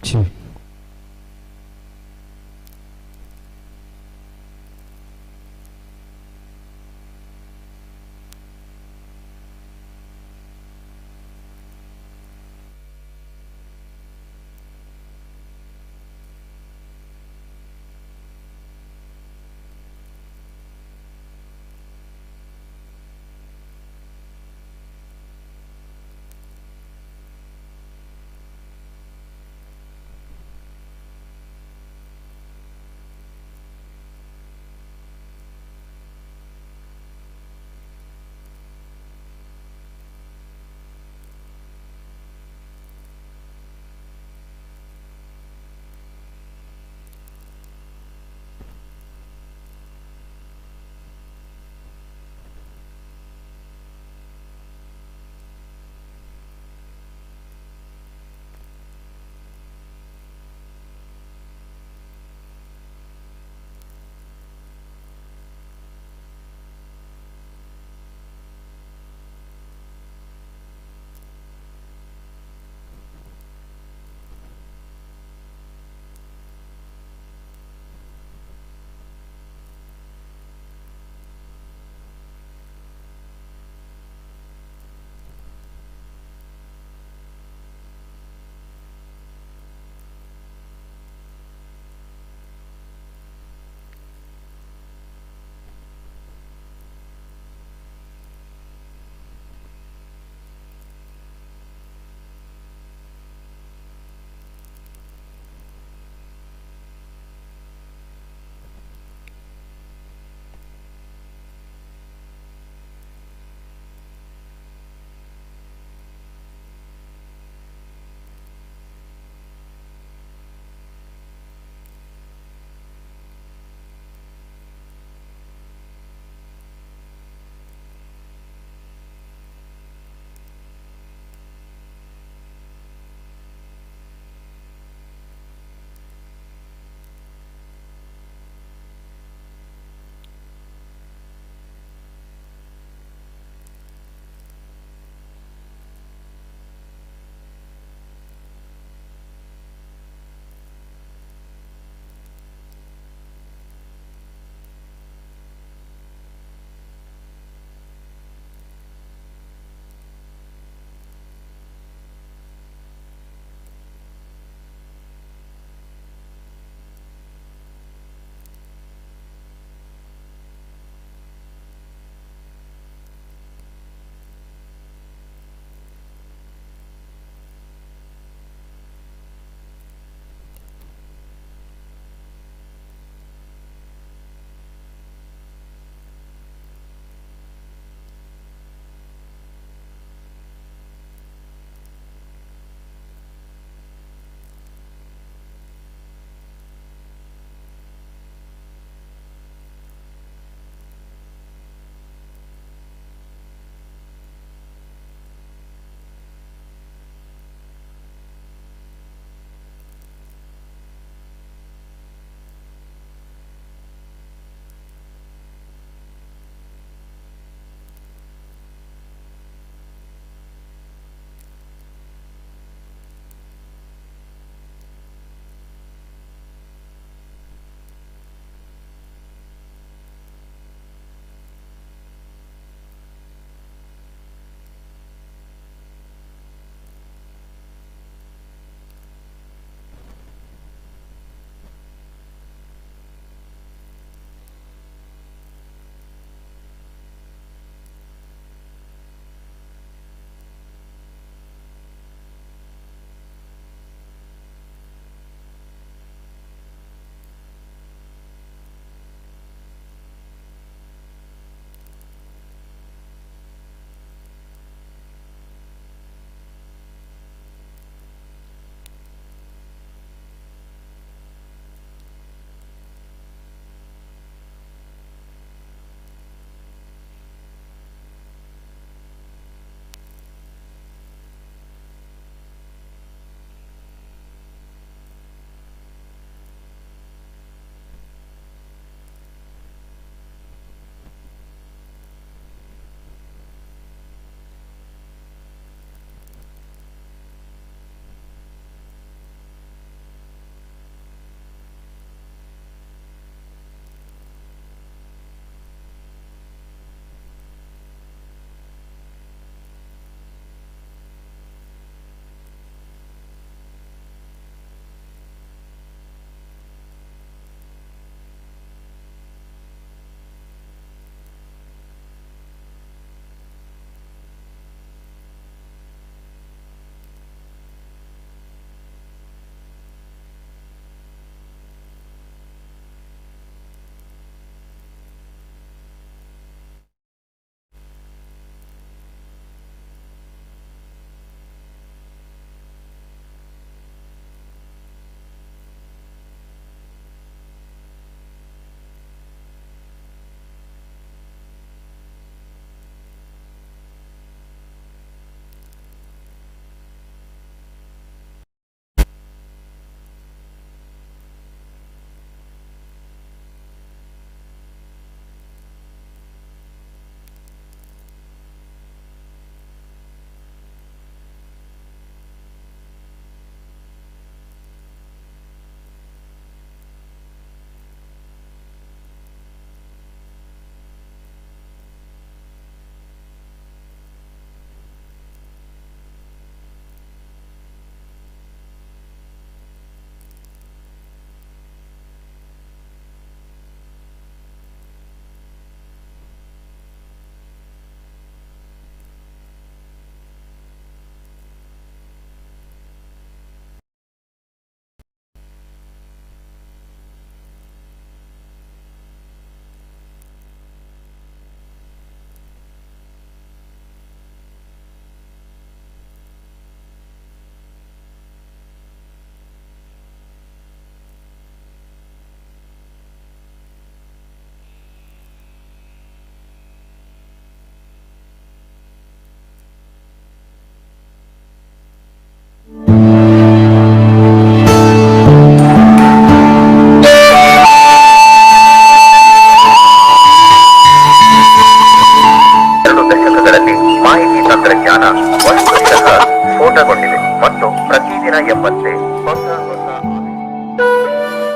जी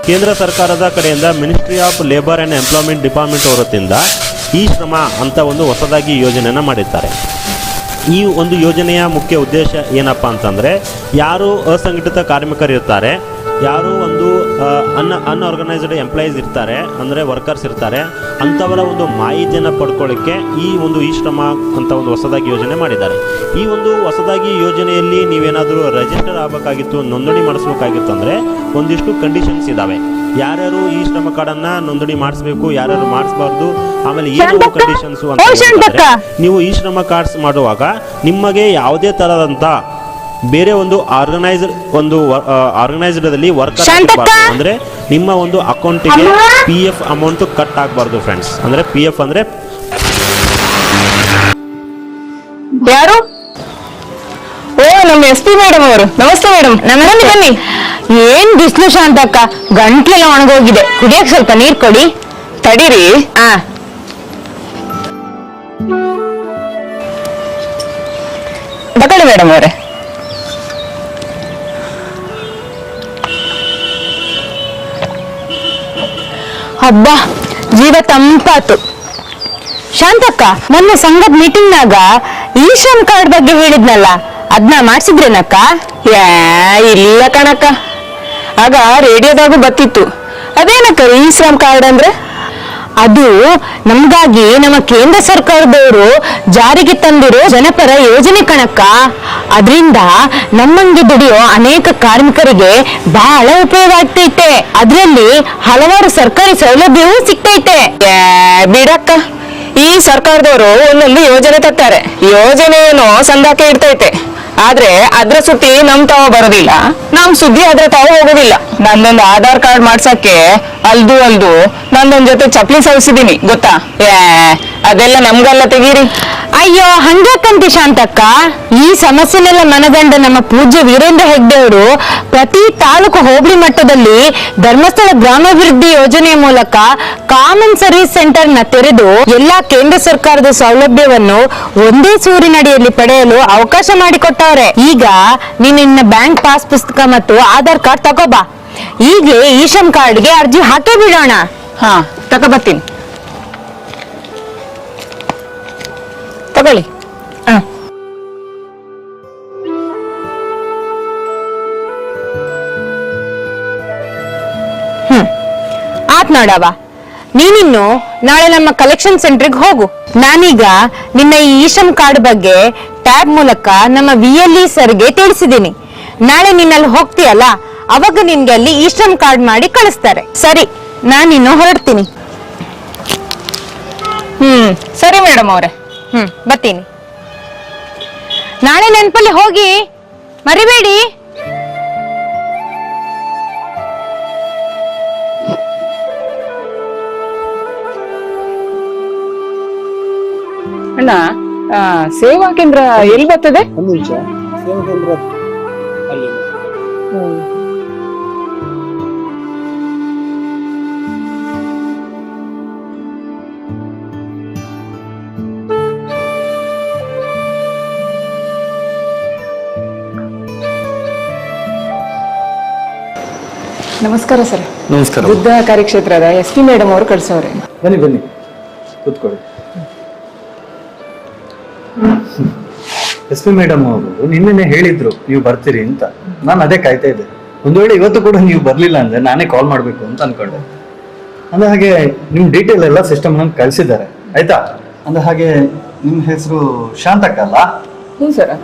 ಕೇಂದ್ರ ಸರ್ಕಾರದ ಕಡೆಯಿಂದ ministry of labour and employment department ಹೊರತಿಂದ ಈ ಶ್ರಮ ಅಂತ ಒಂದು ಹೊಸದಾಗಿ ಯೋಜನೆಯನ್ನು ಮಾಡಿದ್ದಾರೆ. ಈ ಒಂದು ಯೋಜನೆಯ ಮುಖ್ಯ ಉದ್ದೇಶ ಏನಪ್ಪ ಅಂತಂದರೆ, ಯಾರು ಅಸಂಘಟಿತ ಕಾರ್ಮಿಕರಿರ್ತಾರೆ, ಯಾರು ಒಂದು ಅನ್ಆರ್ಗನೈಸ್ಡ್ ಎಂಪ್ಲಾಯೀಸ್ ಇರ್ತಾರೆ, ಅಂದರೆ ವರ್ಕರ್ಸ್ ಇರ್ತಾರೆ, ಅಂಥವರ ಒಂದು ಮಾಹಿತಿಯನ್ನು ಪಡ್ಕೊಳ್ಳೋಕ್ಕೆ ಈ ಒಂದು ಈ ಶ್ರಮ ಅಂತ ಒಂದು ಹೊಸದಾಗಿ ಯೋಜನೆ ಮಾಡಿದ್ದಾರೆ. ಈ ಒಂದು ಹೊಸದಾಗಿ ಯೋಜನೆಯಲ್ಲಿ ನೀವೇನಾದರೂ ರಿಜಿಸ್ಟರ್ ಆಗಬೇಕಾಗಿತ್ತು, ನೋಂದಣಿ ಮಾಡಿಸ್ಬೇಕಾಗಿತ್ತು ಅಂದರೆ ಒಂದಿಷ್ಟು ಕಂಡೀಷನ್ಸ್ ಇದ್ದಾವೆ. ಯಾರ್ಯಾರು ಈ ಶ್ರಮ ಕಾರ್ಡನ್ನು ನೋಂದಣಿ ಮಾಡಿಸ್ಬೇಕು, ಯಾರ್ಯಾರು ಮಾಡಿಸ್ಬಾರ್ದು, ಆಮೇಲೆ ಏನು ಕಂಡೀಷನ್ಸು ಅಂತ ಹೇಳಿದ್ರೆ, ನೀವು ಈ ಶ್ರಮ ಕಾರ್ಡ್ಸ್ ಮಾಡುವಾಗ ನಿಮಗೆ ಯಾವುದೇ ಥರದಂಥ ಬೇರೆ ಒಂದು ಆರ್ಗನೈಸ್ಡ್ದಲ್ಲಿ ವರ್ಕರ್ ಆಗಬಾರ್ದು. ಅಂದರೆ ನಿಮ್ಮ ಒಂದು ಅಕೌಂಟಿಗೆ PF ಅಮೌಂಟ್ ಕಟ್ ಆಗಬಾರ್ದು ಫ್ರೆಂಡ್ಸ್. ಅಂದರೆ PF ಅಂದರೆ ಯಾರು? ಓ, ನಮ್ಮ SP ಮೇಡಮ್ ಅವರು. ನಮಸ್ತೆ ಮೇಡಮ್. ನಮಸ್ತೆ. ಬನ್ನಿ. ಏನ್ ಬಿಸಿಲು ಶಾಂತಕ್ಕ, ಗಂಟ್ಲೆಲ್ಲ ಒಣಗೋಗಿದೆ, ಕುಡಿಯಕ್ ಸ್ವಲ್ಪ ನೀರ್ ಕೊಡಿ. ತಡೀರಿ. ತಗೊಳ್ಳಿ ಮೇಡಮ್ ಅವರೇ. ಹಬ್ಬ, ಜೀವ ತಂಪಾತು. ಶಾಂತಕ್ಕ, ಮೊನ್ನೆ ಸಂಘದ ಮೀಟಿಂಗ್ನಾಗ ಈ ಶ್ರಮ್ ಕಾರ್ಡ್ ಬಗ್ಗೆ ಹೇಳಿದ್ನಲ್ಲ, ಅದನ್ನ ಮಾಡ್ಸಿದ್ರೇನಕ್ಕ? ಇಲ್ಲ ಕಣಕ್ಕ, ಆಗ ರೇಡಿಯೋದಾಗೂ ಬತ್ತಿತ್ತು. ಅದೇನಕ್ಕ ಈ ಶ್ರಮ್ ಕಾರ್ಡ್ ಅಂದ್ರೆ? ಅದು ನಮ್ಗಾಗಿ ನಮ್ಮ ಕೇಂದ್ರ ಸರ್ಕಾರದವರು ಜಾರಿಗೆ ತಂದಿರೋ ಜನಪರ ಯೋಜನೆ ಕಣಕ್ಕ. ಅದರಿಂದ ನಮ್ಮಂಗೆ ದುಡಿಯೋ ಅನೇಕ ಕಾರ್ಮಿಕರಿಗೆ ಬಹಳ ಉಪಯೋಗ ಆಗ್ತೈತೆ. ಅದ್ರಲ್ಲಿ ಹಲವಾರು ಸರ್ಕಾರಿ ಸೌಲಭ್ಯವೂ ಸಿಗ್ತೈತೆ. ಬಿಡಕ್ಕ, ಈ ಸರ್ಕಾರದವರು ಒಂದೊಂದು ಯೋಜನೆ ತರ್ತಾರೆ. ಯೋಜನೆ ಏನೋ ಸಂದಾಕೆ ಇರ್ತೈತೆ, ಆದ್ರೆ ಅದ್ರ ಸುದ್ದಿ ನಮ್ ತಾವ ಬರೋದಿಲ್ಲ, ನಮ್ ಸುದ್ದಿ ಅದ್ರ ತಾವ ಹೋಗೋದಿಲ್ಲ. ನಂದೊಂದು ಆಧಾರ್ ಕಾರ್ಡ್ ಮಾಡ್ಸಕ್ಕೆ ಅಲ್ದು ನಂದೊಂದ್ ಜೊತೆ ಚಪ್ಲಿ ಸವಿಸಿದೀನಿ, ಗೊತ್ತಾ? ಅದೆಲ್ಲ ನಮ್ಗಲ್ಲ, ತೆಗೀರಿ. ಅಯ್ಯೋ, ಹಂಗ್ಯಾಕಂತಿ ಶಾಂತಕ್ಕ? ಈ ಸಮಸ್ಯೆನೆಲ್ಲ ಮನಗಂಡ ನಮ್ಮ ಪೂಜ್ಯ ವೀರೇಂದ್ರ ಹೆಗ್ಡೆ ಅವರು ಪ್ರತಿ ತಾಲೂಕು ಹೋಬಳಿ ಮಟ್ಟದಲ್ಲಿ ಧರ್ಮಸ್ಥಳ ಗ್ರಾಮಾಭಿವೃದ್ಧಿ ಯೋಜನೆಯ ಮೂಲಕ ಕಾಮನ್ ಸರ್ವಿಸ್ ಸೆಂಟರ್ ನ ತೆರೆದು ಎಲ್ಲಾ ಕೇಂದ್ರ ಸರ್ಕಾರದ ಸೌಲಭ್ಯವನ್ನು ಒಂದೇ ಸೂರಿನಡಿಯಲ್ಲಿ ಪಡೆಯಲು ಅವಕಾಶ ಮಾಡಿಕೊಟ್ಟವ್ರೆ. ಈಗ ನಿನ್ನ ಬ್ಯಾಂಕ್ ಪಾಸ್ ಪುಸ್ತಕ ಮತ್ತು ಆಧಾರ್ ಕಾರ್ಡ್ ತಗೋಬಾ. ಈಗಲೇ ಈ ಶ್ರಮ್ ಕಾರ್ಡ್ಗೆ ಅರ್ಜಿ ಹಾಕೇ ಬಿಡೋಣ. ಹಾ, ತಗೋಬತ್ತೀನಿ. ತಗೊಳ್ಳಿ. ಆತ್ ನೋಡವ, ನೀನಿನ್ನು ನಾಳೆ ನಮ್ಮ ಕಲೆಕ್ಷನ್ ಸೆಂಟರ್ಗೆ ಹೋಗು. ನಾನೀಗ ನಿನ್ನ ಈ ಶ್ರಮ್ ಕಾರ್ಡ್ ಬಗ್ಗೆ ಟ್ಯಾಬ್ ಮೂಲಕ ನಮ್ಮ VLE ಸರ್ಗೆ ತಿಳಿಸಿದ್ದೀನಿ. ನಾಳೆ ನಿನ್ನಲ್ಲಿ ಹೋಗ್ತೀಯಲ್ಲ, ಅವಾಗ ನಿನ್ಗೆ ಅಲ್ಲಿ ಈ ಶ್ರಮ್ ಕಾರ್ಡ್ ಮಾಡಿ ಕಳಿಸ್ತಾರೆ. ಸರಿ, ನಾನಿನ್ನು ಹೊರಡ್ತೀನಿ. ಸರಿ ಮೇಡಮ್ ಅವ್ರೆ. ಬರ್ತೀನಿ. ನಾಳೆ ನೆನಪಲ್ಲಿ ಹೋಗಿ ಮರಿಬೇಡಿ. ಅಣ್ಣ, ಸೇವಾ ಕೇಂದ್ರ ಎಲ್ಲಿ ಬರ್ತದೆ? ಒಂದು ನಿಮಿಷ. ಸೇವಾ ಕೇಂದ್ರ ಅಲ್ಲಿ. ನಮಸ್ಕಾರ ಸರ್. ನಮಸ್ಕಾರ. ಬುದ್ಧ ಕಾರ್ಯಕ್ಷೇತ್ರದ SP ಮೇಡಮ್ ಅವರು ಕಳ್ಸವ್ರೆ. ಬನ್ನಿ ಕೂತ್ಕೊಳ್ಳಿ. SP ಮೇಡಮ್ ಅವರು ನಿನ್ನೆ ಹೇಳಿದ್ರು ನೀವು ಬರ್ತೀರಿ ಅಂತ. ನಾನು ಅದೇ ಕಾಯ್ತಾ ಇದ್ದೆ. ಒಂದು ವೇಳೆ ಇವತ್ತು ಕೂಡ ನೀವು ಬರ್ಲಿಲ್ಲ ಅಂದ್ರೆ ನಾನೇ ಕಾಲ್ ಮಾಡ್ಬೇಕು ಅಂತ ಅನ್ಕೊಂಡೆ. ಅಂದ ಹಾಗೆ ನಿಮ್ ಡೀಟೇಲ್ ಎಲ್ಲ ಸಿಸ್ಟಮ್ ನಂಗೆ ಕಳ್ಸಿದ್ದಾರೆ, ಆಯ್ತಾ? ಅಂದ ಹಾಗೆ ನಿಮ್ ಹೆಸರು ಶಾಂತಕ್ಕ ಅಲ್ಲ? ಹ್ಞೂ ಸರ್.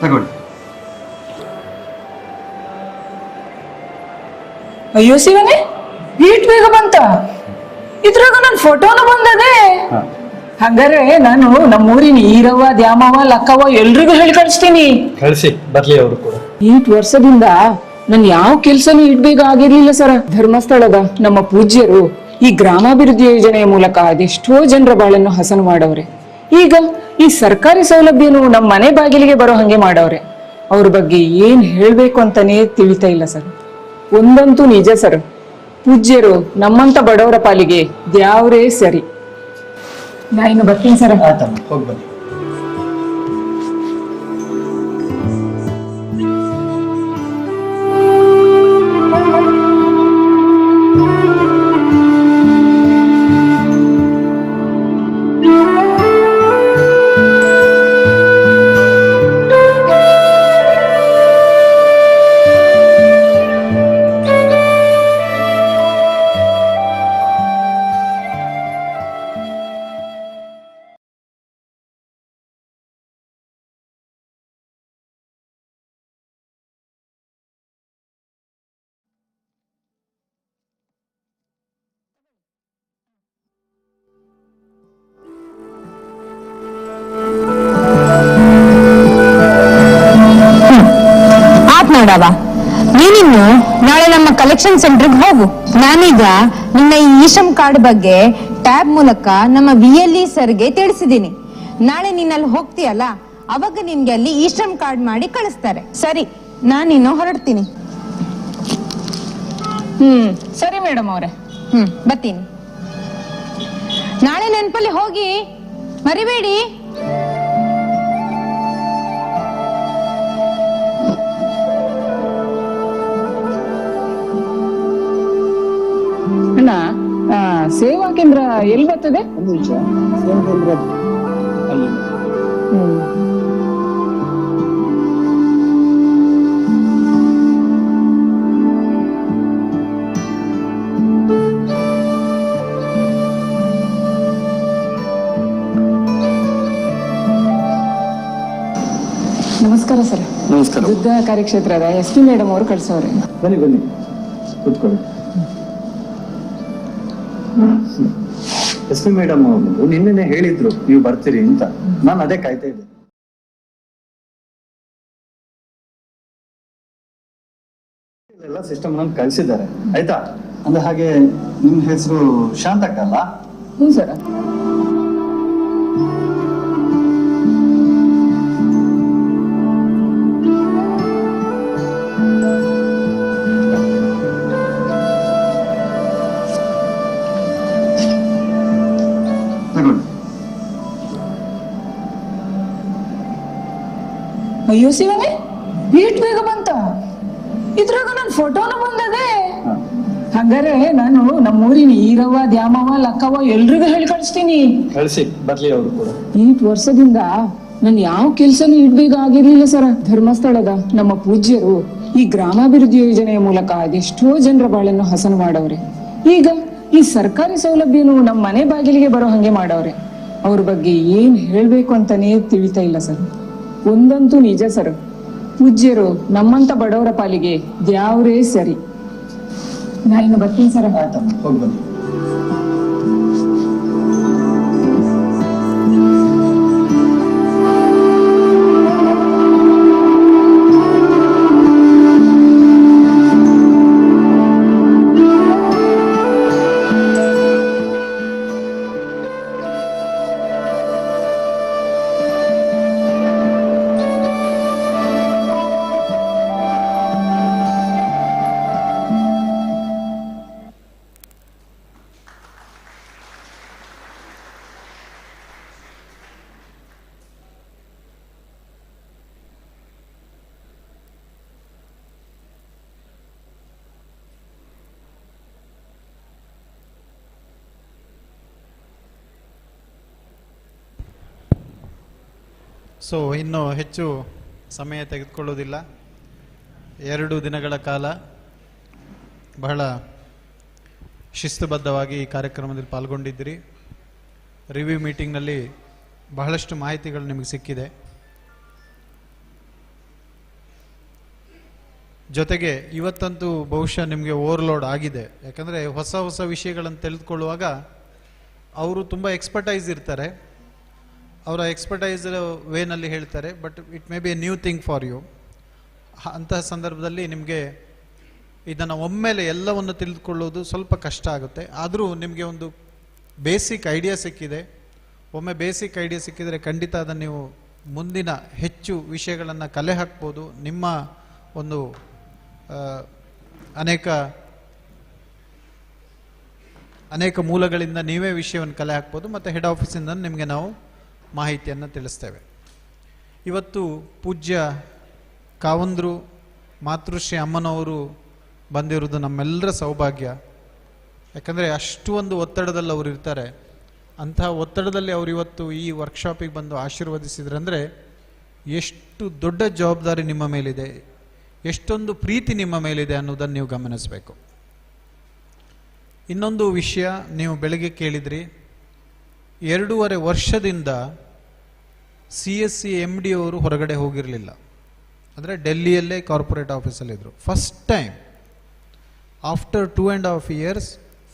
ತಗೊಳ್ಳಿ. ಅಯ್ಯೋ ಶಿವನೇ, ಈಟ್ ಬೇಗ ಬಂತ. ಇದ್ರಾಗ ನನ್ ಫೋಟೋನು ಬಂದದೆ. ಹಂಗಾರೆ ನಾನು ನಮ್ಮೂರಿನ ಈರವ್ವ, ದ್ಯಾಮವ್ವ, ಲಕ್ಕವ್ವ ಎಲ್ರಿಗೂ ಹೇಳಿ ಕಳಿಸ್ತೀನಿ. ಕಳಿಸಿ, ಬರ್ಲಿ ಅವರು ಕೂಡ. 8 ವರ್ಷದಿಂದ ನನ್ ಯಾವ ಕೆಲ್ಸನೂ ಇಡ್ಬೇಗ ಆಗಿರ್ಲಿಲ್ಲ ಸರ. ಧರ್ಮಸ್ಥಳದ ನಮ್ಮ ಪೂಜ್ಯರು ಈ ಗ್ರಾಮಾಭಿವೃದ್ಧಿ ಯೋಜನೆಯ ಮೂಲಕ ಅದೆಷ್ಟೋ ಜನರ ಬಾಳನ್ನು ಹಸನು ಮಾಡವ್ರೆ. ಈಗ ಈ ಸರ್ಕಾರಿ ಸೌಲಭ್ಯನು ನಮ್ಮ ಮನೆ ಬಾಗಿಲಿಗೆ ಬರೋ ಹಂಗೆ ಮಾಡವ್ರೆ. ಅವ್ರ ಬಗ್ಗೆ ಏನ್ ಹೇಳ್ಬೇಕು ಅಂತಾನೆ ತಿಳಿತಾ ಇಲ್ಲ ಸರ್. ಒಂದಂತೂ ನಿಜ ಸರ್, ಪೂಜ್ಯರು ನಮ್ಮಂತ ಬಡವರ ಪಾಲಿಗೆ ದ್ಯಾವ್ರೇ ಸರಿ. ನಾ ಇನ್ನು ಬರ್ತೀನಿ ಸರ್. ಆಯ್ತಮ್ಮ, ಹೋಗಿ ಬನ್ನಿ. ನೋಡವ, ನೀನಿನ್ನು ನಾಳೆ ನಮ್ಮ ಕಲೆಕ್ಷನ್ ಸೆಂಟರ್ಗೆ ಹೋಗು. ನಾನೀಗ ನಿನ್ನ ಈ ಇಶ್ರಮ್ ಕಾರ್ಡ್ ಬಗ್ಗೆ ಟ್ಯಾಬ್ ಮೂಲಕ ನಮ್ಮ VLE ಸರ್ಗೆ ತಿಳಿಸಿದ್ದೀನಿ. ನಾಳೆ ನೀನಲ್ಲಿ ಹೋಗ್ತೀಯಲ್ಲ, ಅವಾಗ ನಿನ್ಗೆ ಅಲ್ಲಿ ಇಶ್ರಮ್ ಕಾರ್ಡ್ ಮಾಡಿ ಕಳಿಸ್ತಾರೆ. ಸರಿ, ನಾನಿನ್ನು ಹೊರಡ್ತೀನಿ. ಸರಿ ಮೇಡಮ್ ಅವರೇ. ಬರ್ತೀನಿ. ನಾಳೆ ನೆನಪಲ್ಲಿ ಹೋಗಿ ಮರಿಬೇಡಿ. ಅಣ್ಣ, ಸೇವಾ ಕೇಂದ್ರ ಎಲ್ಲಿ ಬರ್ತದೆ? ನಮಸ್ಕಾರ ಸರ್. ನಮಸ್ಕಾರ. ಯುದ್ಧ ಕಾರ್ಯಕ್ಷೇತ್ರದ SP ಮೇಡಮ್ ಅವರು ಕಳ್ಸವ್ರೆ. ಬನ್ನಿ ಬನ್ನಿ, ಕೂತ್ಕೊಳ್ಳಿ. SP ಮೇಡಮ್ ಅವರು ನಿನ್ನೆ ಹೇಳಿದ್ರು ನೀವು ಬರ್ತೀರಿ ಅಂತ. ನಾನು ಅದೇ ಕಾಯ್ತಾ ಇದ್ದೆ. ಎಲ್ಲ ಸಿಸ್ಟಮ್ ನಾನು ಕಳಿಸಿದ್ದಾರೆ, ಆಯ್ತಾ? ಅಂದ್ರೆ ಹಾಗೆ ನಿಮ್ಮ ಹೆಸರು ಶಾಂತಕ್ಕ ಅಲ್ಲ? ಹ್ಞೂ ಸರ್. ಅಯ್ಯೋ ಶಿವನೇ, ಇಷ್ಟು ಬೇಗ ಬಂತ? ಇದ್ರಾಗ ನನ್ನ ಫೋಟೋನು ಬಂದದೆ. ಹಂಗಾರೆ ನಾನು ನಮ್ಮೂರಿನ ಈರವ್ವ, ದ್ಯಾಮವ್ವ, ಲಕ್ಕವ್ವ ಎಲ್ರಿಗೂ ಹೇಳಿ ಕಳಿಸ್ತೀನಿ. ಕಳಿಸಿ, ಬರ್ಲಿ ಅವರು ಕೂಡ. 8 ವರ್ಷದಿಂದ ನನ್ ಯಾವ ಕೆಲ್ಸನೂ ಇಡ್ಬೇಕಾಗಿರ್ಲಿಲ್ಲ ಸರ. ಧರ್ಮಸ್ಥಳದ ನಮ್ಮ ಪೂಜ್ಯರು ಈ ಗ್ರಾಮಾಭಿವೃದ್ಧಿ ಯೋಜನೆಯ ಮೂಲಕ ಅದೆಷ್ಟೋ ಜನರ ಬಾಳನ್ನು ಹಸನು ಮಾಡವ್ರೆ. ಈಗ ಈ ಸರ್ಕಾರಿ ಸೌಲಭ್ಯನು ನಮ್ಮ ಮನೆ ಬಾಗಿಲಿಗೆ ಬರೋ ಹಂಗೆ ಮಾಡವ್ರೆ. ಅವ್ರ ಬಗ್ಗೆ ಏನ್ ಹೇಳ್ಬೇಕು ಅಂತಾನೆ ತಿಳಿತಾ ಇಲ್ಲ ಸರ್. ಒಂದಂತೂ ನಿಜ ಸರ್, ಪೂಜ್ಯರು ನಮ್ಮಂತ ಬಡವರ ಪಾಲಿಗೆ ದ್ಯಾವ್ರೇ ಸರಿ. ನಾ ಇನ್ನು ಬರ್ತೀನಿ ಸರ್. ಹೋಗಿ ಬನ್ನಿ. ಸೊ ಇನ್ನು ಹೆಚ್ಚು ಸಮಯ ತೆಗೆದುಕೊಳ್ಳೋದಿಲ್ಲ. 2 ದಿನಗಳ ಕಾಲ ಬಹಳ ಶಿಸ್ತುಬದ್ಧವಾಗಿ ಈ ಕಾರ್ಯಕ್ರಮದಲ್ಲಿ ಪಾಲ್ಗೊಂಡಿದ್ದೀರಿ. ರಿವ್ಯೂ ಮೀಟಿಂಗ್ನಲ್ಲಿ ಬಹಳಷ್ಟು ಮಾಹಿತಿಗಳು ನಿಮಗೆ ಸಿಕ್ಕಿದೆ. ಜೊತೆಗೆ ಇವತ್ತಂತೂ ಬಹುಶಃ ನಿಮಗೆ ಓವರ್ಲೋಡ್ ಆಗಿದೆ. ಯಾಕಂದರೆ ಹೊಸ ಹೊಸ ವಿಷಯಗಳನ್ನು ತಿಳಿದುಕೊಳ್ಳುವಾಗ ಅವರು ತುಂಬ ಎಕ್ಸ್ಪರ್ಟೈಸ್ ಇರ್ತಾರೆ. ಅವರ ಎಕ್ಸ್ಪರ್ಟೈಸ್ ವೇನಲ್ಲಿ ಹೇಳ್ತಾರೆ, but it may be a new thing for you. ಅಂತಹ ಸಂದರ್ಭದಲ್ಲಿ ನಿಮಗೆ ಇದನ್ನು ಒಮ್ಮೆಲೆ ಎಲ್ಲವನ್ನು ತಿಳಿದುಕೊಳ್ಳೋದು ಸ್ವಲ್ಪ ಕಷ್ಟ ಆಗುತ್ತೆ. ಆದರೂ ನಿಮಗೆ ಒಂದು ಬೇಸಿಕ್ ಐಡಿಯಾ ಸಿಕ್ಕಿದೆ. ಒಮ್ಮೆ ಬೇಸಿಕ್ ಐಡಿಯಾ ಸಿಕ್ಕಿದರೆ ಖಂಡಿತ ಅದನ್ನು ನೀವು ಮುಂದಿನ ಹೆಚ್ಚು ವಿಷಯಗಳನ್ನು ಕಲೆ ಹಾಕ್ಬೋದು. ನಿಮ್ಮ ಒಂದು ಅನೇಕ ಅನೇಕ ಮೂಲಗಳಿಂದ ನೀವೇ ವಿಷಯವನ್ನು ಕಲೆ ಹಾಕ್ಬೋದು ಮತ್ತು ಹೆಡ್ ಆಫೀಸಿಂದ ನಿಮಗೆ ನಾವು ಮಾಹಿತಿಯನ್ನು ತಿಳಿಸ್ತೇವೆ. ಇವತ್ತು ಪೂಜ್ಯ ಕಾವಂದ್ರು ಮಾತೃಶ್ರೀ ಅಮ್ಮನವರು ಬಂದಿರೋದು ನಮ್ಮೆಲ್ಲರ ಸೌಭಾಗ್ಯ. ಯಾಕಂದರೆ ಅಷ್ಟು ಒಂದು ಒತ್ತಡದಲ್ಲಿ ಅವರು ಇರ್ತಾರೆ. ಅಂತಹ ಒತ್ತಡದಲ್ಲಿ ಅವರು ಇವತ್ತು ಈ ವರ್ಕ್ಶಾಪಿಗೆ ಬಂದು ಆಶೀರ್ವದಿಸಿದ್ರಂದರೆ ಎಷ್ಟು ದೊಡ್ಡ ಜವಾಬ್ದಾರಿ ನಿಮ್ಮ ಮೇಲಿದೆ, ಎಷ್ಟೊಂದು ಪ್ರೀತಿ ನಿಮ್ಮ ಮೇಲಿದೆ ಅನ್ನೋದನ್ನು ನೀವು ಗಮನಿಸಬೇಕು. ಇನ್ನೊಂದು ವಿಷಯ ನೀವು ಬೆಳಗ್ಗೆ ಕೇಳಿದ್ರಿ, 2.5 ವರ್ಷದಿಂದ CSC MD ಅವರು ಹೊರಗಡೆ ಹೋಗಿರಲಿಲ್ಲ. ಅಂದರೆ ಡೆಲ್ಲಿಯಲ್ಲೇ ಕಾರ್ಪೊರೇಟ್ ಆಫೀಸಲ್ಲಿದ್ದರು. First time after 2.5 years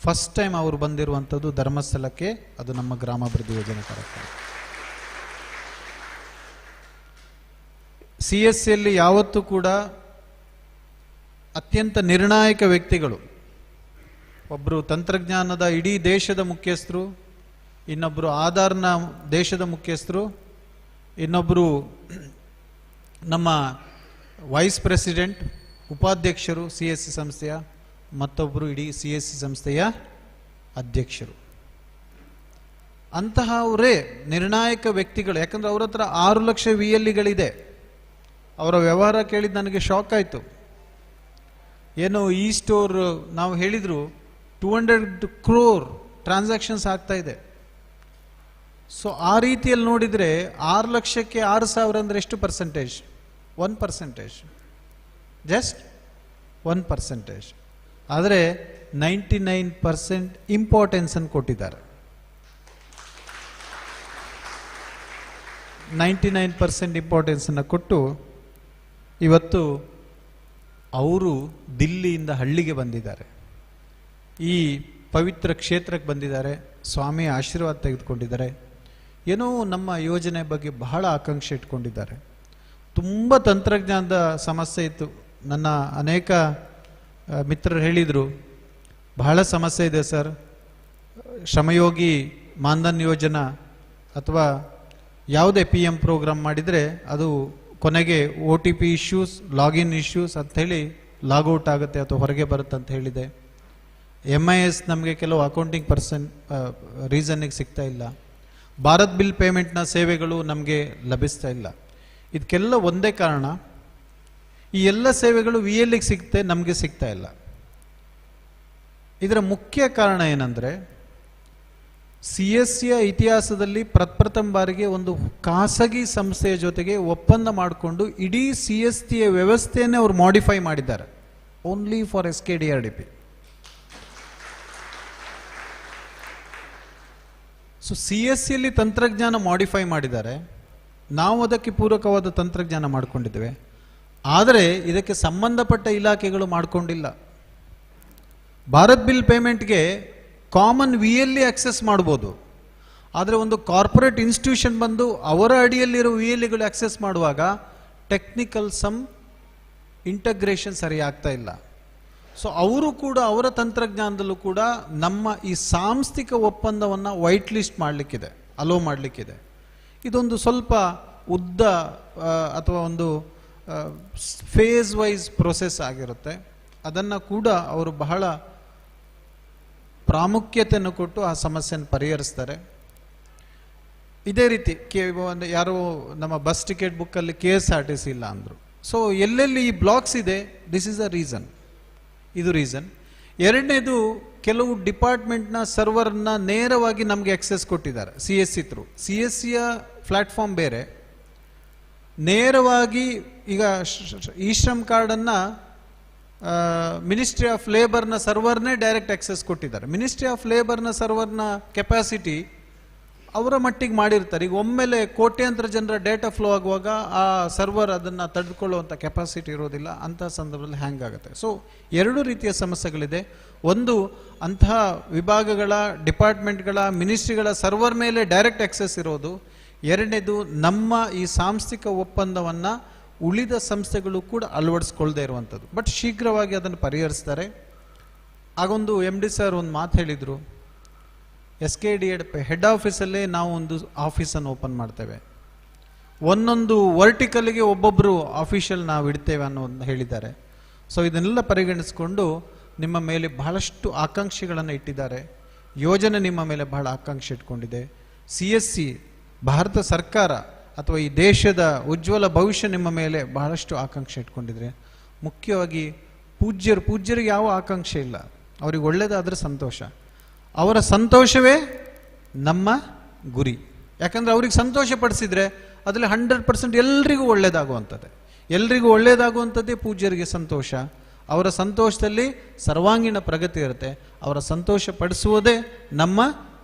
first time ಅವರು ಬಂದಿರುವಂಥದ್ದು ಧರ್ಮಸ್ಥಳಕ್ಕೆ. ಅದು ನಮ್ಮ ಗ್ರಾಮಾಭಿವೃದ್ಧಿ ಯೋಜನೆ ಕಾರ್ಯಕ್ರಮ. CSCಯಲ್ಲಿ ಯಾವತ್ತೂ ಕೂಡ ಅತ್ಯಂತ ನಿರ್ಣಾಯಕ ವ್ಯಕ್ತಿಗಳು, ಒಬ್ಬರು ತಂತ್ರಜ್ಞಾನದ ಇಡೀ ದೇಶದ ಮುಖ್ಯಸ್ಥರು, ಇನ್ನೊಬ್ಬರು ಆಧಾರ್ನ ದೇಶದ ಮುಖ್ಯಸ್ಥರು, ಇನ್ನೊಬ್ಬರು ನಮ್ಮ ವೈಸ್ ಪ್ರೆಸಿಡೆಂಟ್ ಉಪಾಧ್ಯಕ್ಷರು CSC ಸಂಸ್ಥೆಯ, ಮತ್ತೊಬ್ಬರು ಇಡೀ CSC ಸಂಸ್ಥೆಯ ಅಧ್ಯಕ್ಷರು. ಅಂತಹವರೇ ನಿರ್ಣಾಯಕ ವ್ಯಕ್ತಿಗಳು. ಯಾಕಂದರೆ ಅವ್ರ ಹತ್ರ 6 ಲಕ್ಷ VLEಗಳಿದೆ. ಅವರ ವ್ಯವಹಾರ ಕೇಳಿದ್ದು ನನಗೆ ಶಾಕ್ ಆಯಿತು. ಏನು ಈ ಸ್ಟೋರ್ ನಾವು ಹೇಳಿದರು 200 crore ಟ್ರಾನ್ಸಾಕ್ಷನ್ಸ್ ಆಗ್ತಾ ಇದೆ. ಸೊ ಆ ರೀತಿಯಲ್ಲಿ ನೋಡಿದರೆ 6 ಲಕ್ಷಕ್ಕೆ 6,000 ಅಂದರೆ ಎಷ್ಟು ಪರ್ಸೆಂಟೇಜ್? 1%, ಜಸ್ಟ್ 1%. ಆದರೆ 99% ಇಂಪಾರ್ಟೆನ್ಸನ್ನು ಕೊಟ್ಟಿದ್ದಾರೆ. 99% ಇಂಪಾರ್ಟೆನ್ಸನ್ನು ಕೊಟ್ಟು ಇವತ್ತು ಅವರು ದಿಲ್ಲಿಯಿಂದ ಹಳ್ಳಿಗೆ ಬಂದಿದ್ದಾರೆ, ಈ ಪವಿತ್ರ ಕ್ಷೇತ್ರಕ್ಕೆ ಬಂದಿದ್ದಾರೆ, ಸ್ವಾಮಿಯ ಆಶೀರ್ವಾದ ತೆಗೆದುಕೊಂಡಿದ್ದಾರೆ. ಏನೋ ನಮ್ಮ ಯೋಜನೆ ಬಗ್ಗೆ ಬಹಳ ಆಕಾಂಕ್ಷೆ ಇಟ್ಕೊಂಡಿದ್ದಾರೆ. ತುಂಬ ತಂತ್ರಜ್ಞಾನದ ಸಮಸ್ಯೆ ಇತ್ತು. ನನ್ನ ಅನೇಕ ಮಿತ್ರರು ಹೇಳಿದರು, ಬಹಳ ಸಮಸ್ಯೆ ಇದೆ ಸರ್, ಶ್ರಮಯೋಗಿ ಮಾನ್ಧನ್ ಯೋಜನಾ ಅಥವಾ ಯಾವುದೇ PM ಪ್ರೋಗ್ರಾಮ್ ಮಾಡಿದರೆ ಅದು ಕೊನೆಗೆ OTP ಇಶ್ಯೂಸ್, ಲಾಗಿನ್ ಇಶ್ಯೂಸ್ ಅಂಥೇಳಿ ಲಾಗೌಟ್ ಆಗುತ್ತೆ ಅಥವಾ ಹೊರಗೆ ಬರುತ್ತೆ ಅಂತ ಹೇಳಿದೆ. MIS ನಮಗೆ ಕೆಲವು ಅಕೌಂಟಿಂಗ್ ರೀಸನ್ನಿಗೆ ಸಿಗ್ತಾ ಇಲ್ಲ. ಭಾರತ್ ಬಿಲ್ ಪೇಮೆಂಟ್ನ ಸೇವೆಗಳು ನಮಗೆ ಲಭಿಸ್ತಾ ಇಲ್ಲ. ಇದಕ್ಕೆಲ್ಲ ಒಂದೇ ಕಾರಣ, ಈ ಎಲ್ಲ ಸೇವೆಗಳು VLEಗೆ ಸಿಗುತ್ತೆ, ನಮಗೆ ಸಿಗ್ತಾ ಇಲ್ಲ. ಇದರ ಮುಖ್ಯ ಕಾರಣ ಏನಂದರೆ, CSCಯ ಇತಿಹಾಸದಲ್ಲಿ ಪ್ರಪ್ರಥಮ ಬಾರಿಗೆ ಒಂದು ಖಾಸಗಿ ಸಂಸ್ಥೆಯ ಜೊತೆಗೆ ಒಪ್ಪಂದ ಮಾಡಿಕೊಂಡು ಇಡೀ CSCಯ ವ್ಯವಸ್ಥೆಯನ್ನೇ ಅವರು ಮಾಡಿಫೈ ಮಾಡಿದ್ದಾರೆ, ಓನ್ಲಿ ಫಾರ್ SKDRDP. ಸೊ CSCಯಲ್ಲಿ ತಂತ್ರಜ್ಞಾನ ಮಾಡಿಫೈ ಮಾಡಿದ್ದಾರೆ, ನಾವು ಅದಕ್ಕೆ ಪೂರಕವಾದ ತಂತ್ರಜ್ಞಾನ ಮಾಡಿಕೊಂಡಿದ್ದೇವೆ. ಆದರೆ ಇದಕ್ಕೆ ಸಂಬಂಧಪಟ್ಟ ಇಲಾಖೆಗಳು ಮಾಡಿಕೊಂಡಿಲ್ಲ. ಭಾರತ್ ಬಿಲ್ ಪೇಮೆಂಟ್ಗೆ ಕಾಮನ್ VLE ಆಕ್ಸೆಸ್ ಮಾಡ್ಬೋದು, ಆದರೆ ಒಂದು ಕಾರ್ಪೊರೇಟ್ ಇನ್ಸ್ಟಿಟ್ಯೂಷನ್ ಬಂದು ಅವರ ಅಡಿಯಲ್ಲಿರೋ VLEಗಳು ಆಕ್ಸೆಸ್ ಮಾಡುವಾಗ ಟೆಕ್ನಿಕಲ್ ಇಂಟಗ್ರೇಷನ್ ಸರಿ ಆಗ್ತಾ ಇಲ್ಲ. ಸೊ ಅವರು ಕೂಡ ಅವರ ತಂತ್ರಜ್ಞಾನದಲ್ಲೂ ಕೂಡ ನಮ್ಮ ಈ ಸಾಂಸ್ಥಿಕ ಒಪ್ಪಂದವನ್ನು ವೈಟ್ ಲಿಸ್ಟ್ ಮಾಡಲಿಕ್ಕಿದೆ, ಅಲೋ ಮಾಡಲಿಕ್ಕಿದೆ. ಇದೊಂದು ಸ್ವಲ್ಪ ಉದ್ದ ಅಥವಾ ಒಂದು ಫೇಸ್ ವೈಸ್ ಪ್ರೊಸೆಸ್ ಆಗಿರುತ್ತೆ. ಅದನ್ನು ಕೂಡ ಅವರು ಬಹಳ ಪ್ರಾಮುಖ್ಯತೆಯನ್ನು ಕೊಟ್ಟು ಆ ಸಮಸ್ಯೆಯನ್ನು ಪರಿಹರಿಸ್ತಾರೆ. ಇದೇ ರೀತಿ ಯಾರೋ ನಮ್ಮ ಬಸ್ ಟಿಕೆಟ್ ಬುಕ್ಕಲ್ಲಿ KSRTC ಇಲ್ಲ ಅಂದರು. ಸೊ ಎಲ್ಲೆಲ್ಲಿ ಈ ಬ್ಲಾಕ್ಸ್ ಇದೆ, ದಿಸ್ ಈಸ್ ಅ ರೀಸನ್, ಇದು ರೀಸನ್. ಎರಡನೇದು, ಕೆಲವು ಡಿಪಾರ್ಟ್ಮೆಂಟ್ನ ಸರ್ವರ್ನ ನೇರವಾಗಿ ನಮಗೆ ಆಕ್ಸೆಸ್ ಕೊಟ್ಟಿದ್ದಾರೆ CSC ಥ್ರೂ. CSCಯ ಪ್ಲ್ಯಾಟ್ಫಾರ್ಮ್ ಬೇರೆ, ನೇರವಾಗಿ ಈಗ ಈ ಶ್ರಮ್ ಕಾರ್ಡನ್ನು ಮಿನಿಸ್ಟ್ರಿ ಆಫ್ ಲೇಬರ್ನ ಸರ್ವರ್ನೇ ಡೈರೆಕ್ಟ್ ಆಕ್ಸೆಸ್ ಕೊಟ್ಟಿದ್ದಾರೆ. ಮಿನಿಸ್ಟ್ರಿ ಆಫ್ ಲೇಬರ್ನ ಸರ್ವರ್ನ ಕೆಪಾಸಿಟಿ ಅವರ ಮಟ್ಟಿಗೆ ಮಾಡಿರ್ತಾರೆ. ಈಗ ಒಮ್ಮೆಲೆ ಕೋಟ್ಯಾಂತರ ಜನರ ಡೇಟಾ ಫ್ಲೋ ಆಗುವಾಗ ಆ ಸರ್ವರ್ ಅದನ್ನು ತಡೆದುಕೊಳ್ಳುವಂಥ ಕೆಪಾಸಿಟಿ ಇರೋದಿಲ್ಲ, ಅಂತಹ ಸಂದರ್ಭದಲ್ಲಿ ಹ್ಯಾಂಗ್ ಆಗುತ್ತೆ. ಸೊ ಎರಡು ರೀತಿಯ ಸಮಸ್ಯೆಗಳಿದೆ. ಒಂದು, ಅಂತಹ ವಿಭಾಗಗಳ, ಡಿಪಾರ್ಟ್ಮೆಂಟ್ಗಳ, ಮಿನಿಸ್ಟ್ರಿಗಳ ಸರ್ವರ್ ಮೇಲೆ ಡೈರೆಕ್ಟ್ ಆಕ್ಸೆಸ್ ಇರೋದು. ಎರಡನೇದು, ನಮ್ಮ ಈ ಸಾಂಸ್ಥಿಕ ಒಪ್ಪಂದವನ್ನು ಉಳಿದ ಸಂಸ್ಥೆಗಳು ಕೂಡ ಅಳವಡಿಸ್ಕೊಳ್ದೇ ಇರುವಂಥದ್ದು. ಬಟ್ ಶೀಘ್ರವಾಗಿ ಅದನ್ನು ಪರಿಹರಿಸ್ತಾರೆ. ಆಗೊಂದು MD ಸರ್ ಒಂದು ಮಾತು ಹೇಳಿದರು, SKDRDP ಹೆಡ್ ಆಫೀಸಲ್ಲೇ ನಾವು ಒಂದು ಆಫೀಸನ್ನು ಓಪನ್ ಮಾಡ್ತೇವೆ, ಒಂದೊಂದು ವರ್ಟಿಕಲ್ಗೆ ಒಬ್ಬೊಬ್ಬರು ಆಫೀಷಿಯಲ್ ನಾವು ಇಡ್ತೇವೆ ಅನ್ನೋದನ್ನ ಹೇಳಿದ್ದಾರೆ. ಸೊ ಇದನ್ನೆಲ್ಲ ಪರಿಗಣಿಸಿಕೊಂಡು ನಿಮ್ಮ ಮೇಲೆ ಬಹಳಷ್ಟು ಆಕಾಂಕ್ಷೆಗಳನ್ನು ಇಟ್ಟಿದ್ದಾರೆ. ಯೋಜನೆ ನಿಮ್ಮ ಮೇಲೆ ಬಹಳ ಆಕಾಂಕ್ಷೆ ಇಟ್ಕೊಂಡಿದೆ. CSC ಭಾರತ ಸರ್ಕಾರ ಅಥವಾ ಈ ದೇಶದ ಉಜ್ವಲ ಭವಿಷ್ಯ ನಿಮ್ಮ ಮೇಲೆ ಬಹಳಷ್ಟು ಆಕಾಂಕ್ಷೆ ಇಟ್ಕೊಂಡಿದ್ರೆ. ಮುಖ್ಯವಾಗಿ ಪೂಜ್ಯರಿಗೆ ಯಾವ ಆಕಾಂಕ್ಷೆ ಇಲ್ಲ, ಅವ್ರಿಗೆ ಒಳ್ಳೆಯದಾದ್ರೆ ಸಂತೋಷ, ಅವರ ಸಂತೋಷವೇ ನಮ್ಮ ಗುರಿ. ಯಾಕಂದರೆ ಅವ್ರಿಗೆ ಸಂತೋಷ ಪಡಿಸಿದ್ರೆ ಅದರಲ್ಲಿ 100% ಎಲ್ರಿಗೂ ಒಳ್ಳೆಯದಾಗುವಂಥದ್ದೇ, ಎಲ್ರಿಗೂ ಒಳ್ಳೆಯದಾಗುವಂಥದ್ದೇ ಪೂಜ್ಯರಿಗೆ ಸಂತೋಷ. ಅವರ ಸಂತೋಷದಲ್ಲಿ ಸರ್ವಾಂಗೀಣ ಪ್ರಗತಿ ಇರುತ್ತೆ. ಅವರ ಸಂತೋಷ ಪಡಿಸುವುದೇ ನಮ್ಮ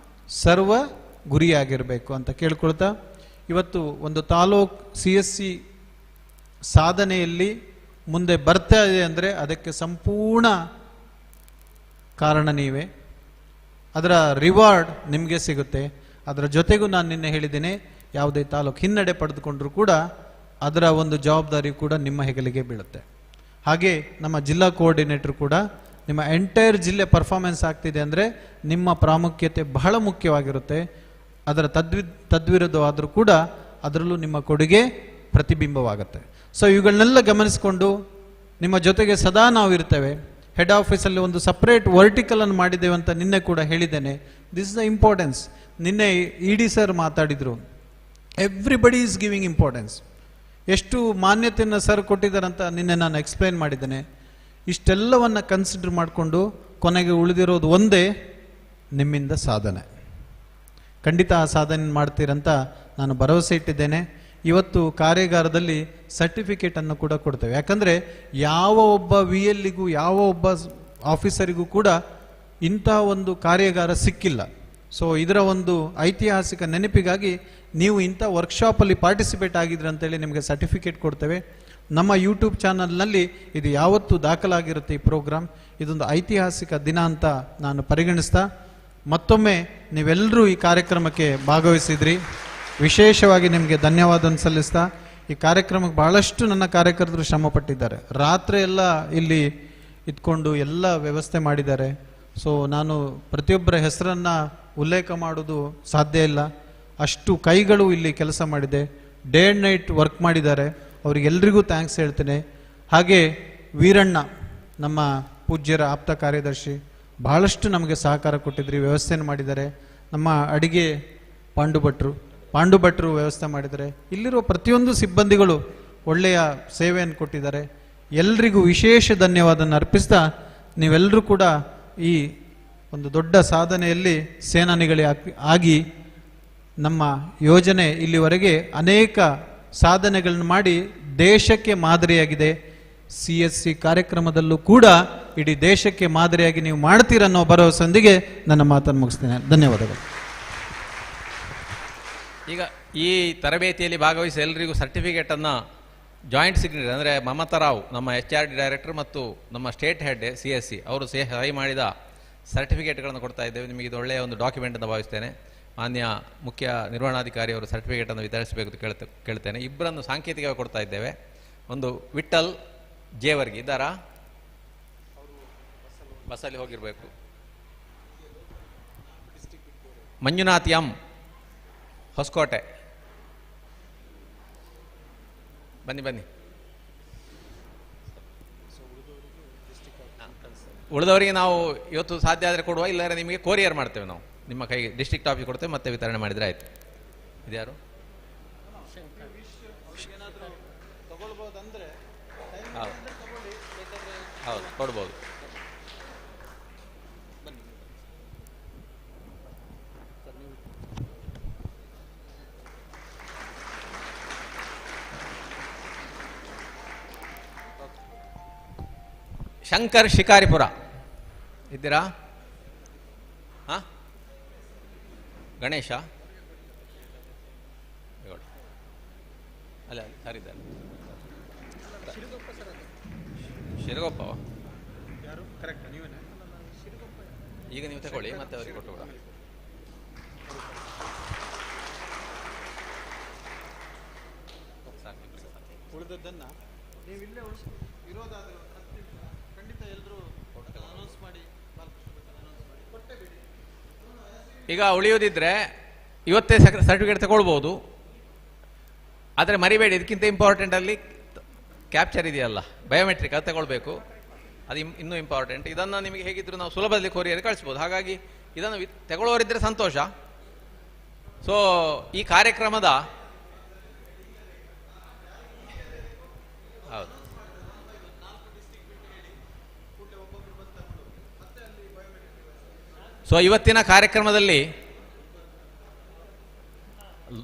ಸರ್ವ ಗುರಿಯಾಗಿರಬೇಕು ಅಂತ ಕೇಳ್ಕೊಳ್ತಾ, ಇವತ್ತು ಒಂದು ತಾಲೂಕು CSC ಸಾಧನೆಯಲ್ಲಿ ಮುಂದೆ ಬರ್ತಾ ಇದೆ ಅಂದರೆ ಅದಕ್ಕೆ ಸಂಪೂರ್ಣ ಕಾರಣ ನೀವೇ. ಅದರ ರಿವಾರ್ಡ್ ನಿಮಗೆ ಸಿಗುತ್ತೆ. ಅದರ ಜೊತೆಗೂ ನಾನು ನಿನ್ನೆ ಹೇಳಿದ್ದೇನೆ, ಯಾವುದೇ ತಾಲೂಕು ಹಿನ್ನಡೆ ಪಡೆದುಕೊಂಡ್ರೂ ಕೂಡ ಅದರ ಒಂದು ಜವಾಬ್ದಾರಿ ಕೂಡ ನಿಮ್ಮ ಹೆಗಲಿಗೆ ಬೀಳುತ್ತೆ. ಹಾಗೆ ನಮ್ಮ ಜಿಲ್ಲಾ ಕೋಆರ್ಡಿನೇಟರ್ ಕೂಡ ನಿಮ್ಮ ಎಂಟೈರ್ ಜಿಲ್ಲೆ ಪರ್ಫಾರ್ಮೆನ್ಸ್ ಆಗ್ತಿದೆ ಅಂದರೆ ನಿಮ್ಮ ಪ್ರಾಮುಖ್ಯತೆ ಬಹಳ ಮುಖ್ಯವಾಗಿರುತ್ತೆ. ಅದರ ತದ್ವಿರುದ್ಧವಾದರೂ ಕೂಡ ಅದರಲ್ಲೂ ನಿಮ್ಮ ಕೊಡುಗೆ ಪ್ರತಿಬಿಂಬವಾಗುತ್ತೆ. ಸೊ ಇವುಗಳನ್ನೆಲ್ಲ ಗಮನಿಸಿಕೊಂಡು ನಿಮ್ಮ ಜೊತೆಗೆ ಸದಾ ನಾವು ಇರ್ತೇವೆ. ಹೆಡ್ ಆಫೀಸಲ್ಲಿ ಒಂದು ಸಪ್ರೇಟ್ ವರ್ಟಿಕಲನ್ನು ಮಾಡಿದ್ದೇವೆ ಅಂತ ನಿನ್ನೆ ಕೂಡ ಹೇಳಿದ್ದೇನೆ. This is the importance. ನಿನ್ನೆ ED ಸರ್ ಮಾತಾಡಿದರು, ಎವ್ರಿಬಡಿ ಈಸ್ ಗಿವಿಂಗ್ ಇಂಪಾರ್ಟೆನ್ಸ್. ಎಷ್ಟು ಮಾನ್ಯತೆಯನ್ನು ಸರ್ ಕೊಟ್ಟಿದ್ದಾರಂತ ನಿನ್ನೆ ನಾನು ಎಕ್ಸ್ಪ್ಲೈನ್ ಮಾಡಿದ್ದೇನೆ. ಇಷ್ಟೆಲ್ಲವನ್ನು ಕನ್ಸಿಡರ್ ಮಾಡಿಕೊಂಡು ಕೊನೆಗೆ ಉಳಿದಿರೋದು ಒಂದೇ, ನಿಮ್ಮಿಂದ ಸಾಧನೆ. ಖಂಡಿತ ಆ ಸಾಧನೆ ಮಾಡ್ತೀರಂತ ನಾನು ಭರವಸೆ ಇಟ್ಟಿದ್ದೇನೆ. ಇವತ್ತು ಕಾರ್ಯಾಗಾರದಲ್ಲಿ ಸರ್ಟಿಫಿಕೇಟನ್ನು ಕೂಡ ಕೊಡ್ತೇವೆ. ಯಾಕಂದರೆ ಯಾವ ಒಬ್ಬ VLಗೂ ಯಾವ ಒಬ್ಬ ಆಫೀಸರಿಗೂ ಕೂಡ ಇಂಥ ಒಂದು ಕಾರ್ಯಾಗಾರ ಸಿಕ್ಕಿಲ್ಲ. ಸೊ ಇದರ ಒಂದು ಐತಿಹಾಸಿಕ ನೆನಪಿಗಾಗಿ ನೀವು ಇಂಥ ವರ್ಕ್ಶಾಪಲ್ಲಿ ಪಾರ್ಟಿಸಿಪೇಟ್ ಆಗಿದ್ರೆ ಅಂತೇಳಿ ನಿಮಗೆ ಸರ್ಟಿಫಿಕೇಟ್ ಕೊಡ್ತೇವೆ. ನಮ್ಮ ಯೂಟ್ಯೂಬ್ ಚಾನಲ್ನಲ್ಲಿ ಇದು ಯಾವತ್ತೂ ದಾಖಲಾಗಿರುತ್ತೆ ಈ ಪ್ರೋಗ್ರಾಮ್. ಇದೊಂದು ಐತಿಹಾಸಿಕ ದಿನ ಅಂತ ನಾನು ಪರಿಗಣಿಸ್ತಾ, ಮತ್ತೊಮ್ಮೆ ನೀವೆಲ್ಲರೂ ಈ ಕಾರ್ಯಕ್ರಮಕ್ಕೆ ಭಾಗವಹಿಸಿದ್ರಿ. ವಿಶೇಷವಾಗಿ ನಿಮಗೆ ಧನ್ಯವಾದವನ್ನು ಸಲ್ಲಿಸ್ತಾ, ಈ ಕಾರ್ಯಕ್ರಮಕ್ಕೆ ಬಹಳಷ್ಟು ನನ್ನ ಕಾರ್ಯಕರ್ತರು ಶ್ರಮ ಪಟ್ಟಿದ್ದಾರೆ. ರಾತ್ರಿ ಎಲ್ಲ ಇಲ್ಲಿ ಇದ್ಕೊಂಡು ಎಲ್ಲ ವ್ಯವಸ್ಥೆ ಮಾಡಿದ್ದಾರೆ. ಸೊ ನಾನು ಪ್ರತಿಯೊಬ್ಬರ ಹೆಸರನ್ನು ಉಲ್ಲೇಖ ಮಾಡೋದು ಸಾಧ್ಯ ಇಲ್ಲ. ಅಷ್ಟು ಕೈಗಳು ಇಲ್ಲಿ ಕೆಲಸ ಮಾಡಿದೆ, ಡೇ ಆ್ಯಂಡ್ ನೈಟ್ ವರ್ಕ್ ಮಾಡಿದ್ದಾರೆ. ಅವರಿಗೆಲ್ರಿಗೂ ಥ್ಯಾಂಕ್ಸ್ ಹೇಳ್ತೇನೆ. ಹಾಗೆ ವೀರಣ್ಣ, ನಮ್ಮ ಪೂಜ್ಯರ ಆಪ್ತ ಕಾರ್ಯದರ್ಶಿ, ಬಹಳಷ್ಟು ನಮಗೆ ಸಹಕಾರ ಕೊಟ್ಟಿದ್ರಿ, ವ್ಯವಸ್ಥೆಯನ್ನು ಮಾಡಿದ್ದಾರೆ. ನಮ್ಮ ಅಡಿಗೆ ಪಾಂಡು ಭಟ್ರು ವ್ಯವಸ್ಥೆ ಮಾಡಿದ್ದಾರೆ. ಇಲ್ಲಿರುವ ಪ್ರತಿಯೊಂದು ಸಿಬ್ಬಂದಿಗಳು ಒಳ್ಳೆಯ ಸೇವೆಯನ್ನು ಕೊಟ್ಟಿದ್ದಾರೆ. ಎಲ್ರಿಗೂ ವಿಶೇಷ ಧನ್ಯವಾದವನ್ನು ಅರ್ಪಿಸ್ತಾ, ನೀವೆಲ್ಲರೂ ಕೂಡ ಈ ಒಂದು ದೊಡ್ಡ ಸಾಧನೆಯಲ್ಲಿ ಸೇನಾನಿಗಳೇ ಆಗಿ ನಮ್ಮ ಯೋಜನೆ ಇಲ್ಲಿವರೆಗೆ ಅನೇಕ ಸಾಧನೆಗಳನ್ನು ಮಾಡಿ ದೇಶಕ್ಕೆ ಮಾದರಿಯಾಗಿದೆ. CSC ಕಾರ್ಯಕ್ರಮದಲ್ಲೂ ಕೂಡ ಇಡೀ ದೇಶಕ್ಕೆ ಮಾದರಿಯಾಗಿ ನೀವು ಮಾಡ್ತೀರನ್ನೋ ಭರವಸೆಯೊಂದಿಗೆ ನನ್ನ ಮಾತನ್ನು ಮುಗಿಸ್ತೇನೆ. ಧನ್ಯವಾದಗಳು. ಈಗ ಈ ತರಬೇತಿಯಲ್ಲಿ ಭಾಗವಹಿಸಿ ಎಲ್ಲರಿಗೂ ಸರ್ಟಿಫಿಕೇಟನ್ನು ಜಾಯಿಂಟ್ ಸಿಗ್ನೇಚರ್ ಅಂದರೆ ಮಮತಾ ರಾವ್, ನಮ್ಮ HRD ಡೈರೆಕ್ಟರ್ ಮತ್ತು ನಮ್ಮ ಸ್ಟೇಟ್ ಹೆಡ್ CSC ಅವರು ಸಹಿ ಮಾಡಿದ ಸರ್ಟಿಫಿಕೇಟ್ಗಳನ್ನು ಕೊಡ್ತಾ ಇದ್ದೇವೆ. ನಿಮಗೆ ಇದು ಒಳ್ಳೆಯ ಒಂದು ಡಾಕ್ಯುಮೆಂಟ್ ಅಂತ ಭಾವಿಸ್ತೇನೆ. ಮಾನ್ಯ ಮುಖ್ಯ ನಿರ್ವಹಣಾಧಿಕಾರಿ ಅವರು ಸರ್ಟಿಫಿಕೇಟನ್ನು ವಿತರಿಸಬೇಕು ಅಂತ ಕೇಳ್ತೇನೆ. ಇಬ್ಬರನ್ನು ಸಾಂಕೇತಿಕವಾಗಿ ಕೊಡ್ತಾ ಇದ್ದೇವೆ. ಒಂದು ವಿಠಲ್ ಜೇವರ್ಗಿ ಇದ್ದಾರಾ? ಬಸ್ಸಲ್ಲಿ ಹೋಗಿರಬೇಕು. ಮಂಜುನಾಥ್ ಎಂ, ಹೊಸಕೋಟೆ. ಬನ್ನಿ. ಉಳಿದವರಿಗೆ ನಾವು ಇವತ್ತು ಸಾಧ್ಯ ಆದರೆ ಕೊಡುವ, ಇಲ್ಲಾಂದರೆ ನಿಮಗೆ ಕೊರಿಯರ್ ಮಾಡ್ತೇವೆ. ನಾವು ನಿಮ್ಮ ಕೈಗೆ ಡಿಸ್ಟ್ರಿಕ್ಟ್ ಆಫೀಸ್ ಕೊಡ್ತೇವೆ, ಮತ್ತೆ ವಿತರಣೆ ಮಾಡಿದರೆ ಆಯಿತು. ಇದ್ಯಾರು? ಹೌದು, ಕೊಡ್ಬೋದು. ಶಂಕರ್ ಶಿಕಾರಿಪುರ ಇದ್ದೀರಾ? ಹಾಂ, ಗಣೇಶ ಅಲ್ಲ ಸರಿದ್ದಾರೆ. ಶಿರಗೊಪ್ಪ ಈಗ ನೀವು ತಗೊಳ್ಳಿ, ಮತ್ತೆ ಅವರಿಗೆ ಕೊಟ್ಟು ಬಿಡ. ಉಳಿದದ್ದನ್ನು ನೀವು ಇಲ್ಲೇ ಇರೋದಾದ್ರೆ ಖಂಡಿತ ಎಲ್ಲರೂ ಅನೌನ್ಸ್ ಮಾಡಿ ಕೊಟ್ಟೆ ಬಿಡಿ. ಈಗ ಉಳಿಯೋದಿದ್ರೆ ಇವತ್ತೇ ಸರ್ಟಿಫಿಕೇಟ್ ತಗೊಳ್ಬೋದು. ಆದರೆ ಮರಿಬೇಡಿ, ಇದಕ್ಕಿಂತ ಇಂಪಾರ್ಟೆಂಟ್ ಅಲ್ಲಿ ಕ್ಯಾಪ್ಚರ್ ಇದೆಯಲ್ಲ, ಬಯೋಮೆಟ್ರಿಕ್, ಅದು ತಗೊಳ್ಬೇಕು. ಅದು ಇನ್ನೂ ಇಂಪಾರ್ಟೆಂಟ್. ಇದನ್ನು ನಿಮಗೆ ಹೇಗಿದ್ರು ನಾವು ಸುಲಭದಲ್ಲಿ ಕೊರಿಯರ್ ಕಳಿಸ್ಬೋದು. ಹಾಗಾಗಿ ಇದನ್ನು ತಗೊಳ್ಳೋರಿದ್ದರೆ ಸಂತೋಷ. ಸೊ ಈ ಕಾರ್ಯಕ್ರಮದ ಹೌದು ಸೊ ಇವತ್ತಿನ ಕಾರ್ಯಕ್ರಮದಲ್ಲಿ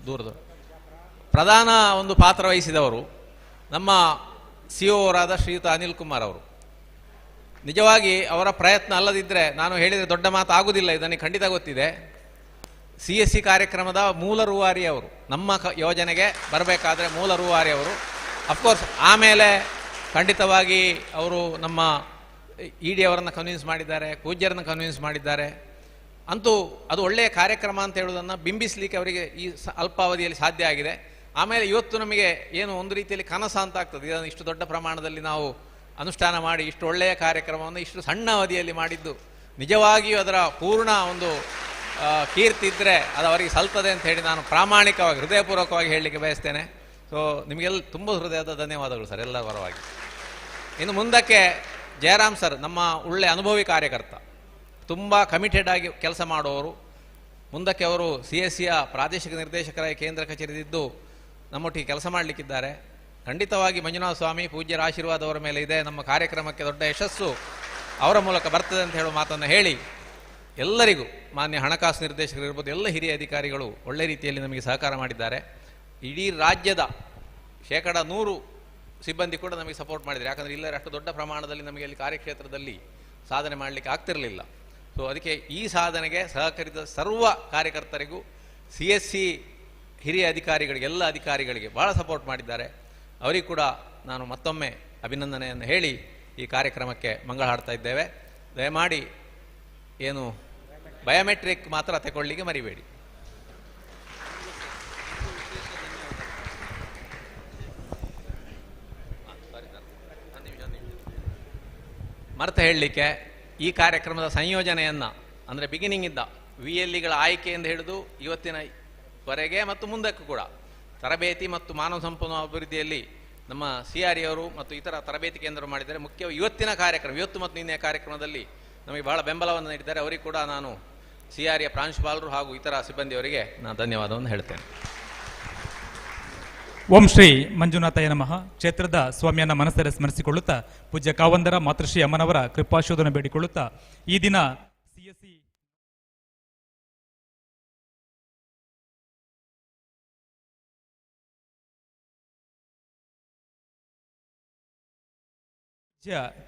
ದೂರದ ಪ್ರಧಾನ ಒಂದು ಪಾತ್ರ ವಹಿಸಿದವರು ನಮ್ಮ ಸಿಒರಾದ ಶ್ರೀಯುತ ಅನಿಲ್ ಕುಮಾರ್ ಅವರು. ನಿಜವಾಗಿ ಅವರ ಪ್ರಯತ್ನ ಅಲ್ಲದಿದ್ದರೆ ನಾನು ಹೇಳಿದರೆ ದೊಡ್ಡ ಮಾತು ಆಗುವುದಿಲ್ಲ, ಇದನ್ನು ಖಂಡಿತ ಗೊತ್ತಿದೆ. CSC ಕಾರ್ಯಕ್ರಮದ ಮೂಲ ರೂವಾರಿ ಅವರು, ನಮ್ಮ ಯೋಜನೆಗೆ ಬರಬೇಕಾದ್ರೆ ಮೂಲ ರೂವಾರಿ ಅವರು. ಅಫ್ಕೋರ್ಸ್ ಆಮೇಲೆ ಖಂಡಿತವಾಗಿ ಅವರು ನಮ್ಮ ED ಅವರನ್ನು ಕನ್ವಿನ್ಸ್ ಮಾಡಿದ್ದಾರೆ, ಪೂಜ್ಯರನ್ನು ಕನ್ವಿನ್ಸ್ ಮಾಡಿದ್ದಾರೆ. ಅಂತೂ ಅದು ಒಳ್ಳೆಯ ಕಾರ್ಯಕ್ರಮ ಅಂತ ಹೇಳುವುದನ್ನು ಬಿಂಬಿಸಲಿಕ್ಕೆ ಅವರಿಗೆ ಈ ಅಲ್ಪಾವಧಿಯಲ್ಲಿ ಸಾಧ್ಯ ಆಗಿದೆ. ಆಮೇಲೆ ಇವತ್ತು ನಮಗೆ ಏನು ಒಂದು ರೀತಿಯಲ್ಲಿ ಕನಸ ಅಂತ ಆಗ್ತದೆ, ಇದನ್ನು ಇಷ್ಟು ದೊಡ್ಡ ಪ್ರಮಾಣದಲ್ಲಿ ನಾವು ಅನುಷ್ಠಾನ ಮಾಡಿ ಇಷ್ಟು ಒಳ್ಳೆಯ ಕಾರ್ಯಕ್ರಮವನ್ನು ಇಷ್ಟು ಸಣ್ಣ ಅವಧಿಯಲ್ಲಿ ಮಾಡಿದ್ದು ನಿಜವಾಗಿಯೂ ಅದರ ಪೂರ್ಣ ಒಂದು ಕೀರ್ತಿ ಇದ್ದರೆ ಅದು ಅವರಿಗೆ ಸಲ್ತದೆ ಅಂತ ಹೇಳಿ ನಾನು ಪ್ರಾಮಾಣಿಕವಾಗಿ ಹೃದಯಪೂರ್ವಕವಾಗಿ ಹೇಳಲಿಕ್ಕೆ ಬಯಸ್ತೇನೆ. ಸೊ ನಿಮಗೆಲ್ಲ ತುಂಬ ಹೃದಯದ ಧನ್ಯವಾದಗಳು ಸರ್ ಎಲ್ಲ ಪರವಾಗಿ. ಇನ್ನು ಮುಂದಕ್ಕೆ ಜಯರಾಮ್ ಸರ್ ನಮ್ಮ ಒಳ್ಳೆಯ ಅನುಭವಿ ಕಾರ್ಯಕರ್ತ, ತುಂಬ ಕಮಿಟೆಡ್ ಆಗಿ ಕೆಲಸ ಮಾಡುವವರು. ಮುಂದಕ್ಕೆ ಅವರು CSCಯ ಪ್ರಾದೇಶಿಕ ನಿರ್ದೇಶಕರಾಗಿ ಕೇಂದ್ರ ಕಚೇರಿದಿದ್ದು ನಮ್ಮೊಟ್ಟಿಗೆ ಕೆಲಸ ಮಾಡಲಿಕ್ಕಿದ್ದಾರೆ. ಖಂಡಿತವಾಗಿ ಮಂಜುನಾಥ ಸ್ವಾಮಿ ಪೂಜ್ಯರ ಆಶೀರ್ವಾದ ಅವರ ಮೇಲೆ ಇದೆ. ನಮ್ಮ ಕಾರ್ಯಕ್ರಮಕ್ಕೆ ದೊಡ್ಡ ಯಶಸ್ಸು ಅವರ ಮೂಲಕ ಬರ್ತದೆ ಅಂತ ಹೇಳುವ ಮಾತನ್ನು ಹೇಳಿ ಎಲ್ಲರಿಗೂ ಮಾನ್ಯ ಹಣಕಾಸು ನಿರ್ದೇಶಕರಿರ್ಬೋದು ಎಲ್ಲ ಹಿರಿಯ ಅಧಿಕಾರಿಗಳು ಒಳ್ಳೆ ರೀತಿಯಲ್ಲಿ ನಮಗೆ ಸಹಕಾರ ಮಾಡಿದ್ದಾರೆ. ಇಡೀ ರಾಜ್ಯದ 100% ಸಿಬ್ಬಂದಿ ಕೂಡ ನಮಗೆ ಸಪೋರ್ಟ್ ಮಾಡಿದ್ದಾರೆ. ಯಾಕಂದರೆ ಇಲ್ಲರೆ ಅಷ್ಟು ದೊಡ್ಡ ಪ್ರಮಾಣದಲ್ಲಿ ನಮಗೆ ಅಲ್ಲಿ ಕಾರ್ಯಕ್ಷೇತ್ರದಲ್ಲಿ ಸಾಧನೆ ಮಾಡಲಿಕ್ಕೆ ಆಗ್ತಿರಲಿಲ್ಲ. ಸೊ ಅದಕ್ಕೆ ಈ ಸಾಧನೆಗೆ ಸಹಕರಿಸಿದ ಸರ್ವ ಕಾರ್ಯಕರ್ತರಿಗೂ CSC ಹಿರಿಯ ಅಧಿಕಾರಿಗಳಿಗೆ ಎಲ್ಲ ಅಧಿಕಾರಿಗಳಿಗೆ ಭಾಳ ಸಪೋರ್ಟ್ ಮಾಡಿದ್ದಾರೆ. ಅವರಿಗೂ ಕೂಡ ನಾನು ಮತ್ತೊಮ್ಮೆ ಅಭಿನಂದನೆಯನ್ನು ಹೇಳಿ ಈ ಕಾರ್ಯಕ್ರಮಕ್ಕೆ ಮಂಗಳ ಹಾಡ್ತಾ ಇದ್ದೇವೆ. ದಯಮಾಡಿ ಏನು ಬಯೋಮೆಟ್ರಿಕ್ ಮಾತ್ರ ತಗೊಳ್ಳಿಕ್ಕೆ ಮರಿಬೇಡಿ. ಮರ್ತ ಹೇಳಲಿಕ್ಕೆ ಈ ಕಾರ್ಯಕ್ರಮದ ಸಂಯೋಜನೆಯನ್ನು ಅಂದರೆ ಬಿಗಿನಿಂಗಿಂದ VLEಗಳ ಆಯ್ಕೆಯಿಂದ ಹಿಡಿದು ಇವತ್ತಿನವರೆಗೆ ಮತ್ತು ಮುಂದಕ್ಕೂ ಕೂಡ ತರಬೇತಿ ಮತ್ತು ಮಾನವ ಸಂಪನ್ಮೂಲ ಅಭಿವೃದ್ಧಿಯಲ್ಲಿ ನಮ್ಮ CRE ಅವರು ಮತ್ತು ಇತರ ತರಬೇತಿ ಕೇಂದ್ರ ಮಾಡಿದ್ದಾರೆ. ಮುಖ್ಯವಾಗಿ ಇವತ್ತಿನ ಕಾರ್ಯಕ್ರಮ, ಇವತ್ತು ಮತ್ತು ನಿನ್ನೆಯ ಕಾರ್ಯಕ್ರಮದಲ್ಲಿ ನಮಗೆ ಬಹಳ ಬೆಂಬಲವನ್ನು ನೀಡಿದ್ದಾರೆ. ಅವರಿಗೆ ಕೂಡ ನಾನು CREಯ ಪ್ರಾಂಶುಪಾಲರು ಹಾಗೂ ಇತರ ಸಿಬ್ಬಂದಿಯವರಿಗೆ ನಾನು ಧನ್ಯವಾದವನ್ನು ಹೇಳ್ತೇನೆ. ಓಂ ಶ್ರೀ ಮಂಜುನಾಥಾಯ ನಮಃ. ಕ್ಷೇತ್ರದ ಸ್ವಾಮಿಯನ್ನ ಮನಸ್ಸರೆ ಸ್ಮರಿಸಿಕೊಳ್ಳುತ್ತಾ ಪೂಜ್ಯ ಕಾವಂದರ ಮಾತೃಶ್ರೀ ಅಮ್ಮನವರ ಕೃಪಾಶೋಧನ ಬೇಡಿಕೊಳ್ಳುತ್ತಾ ಈ ದಿನ CSC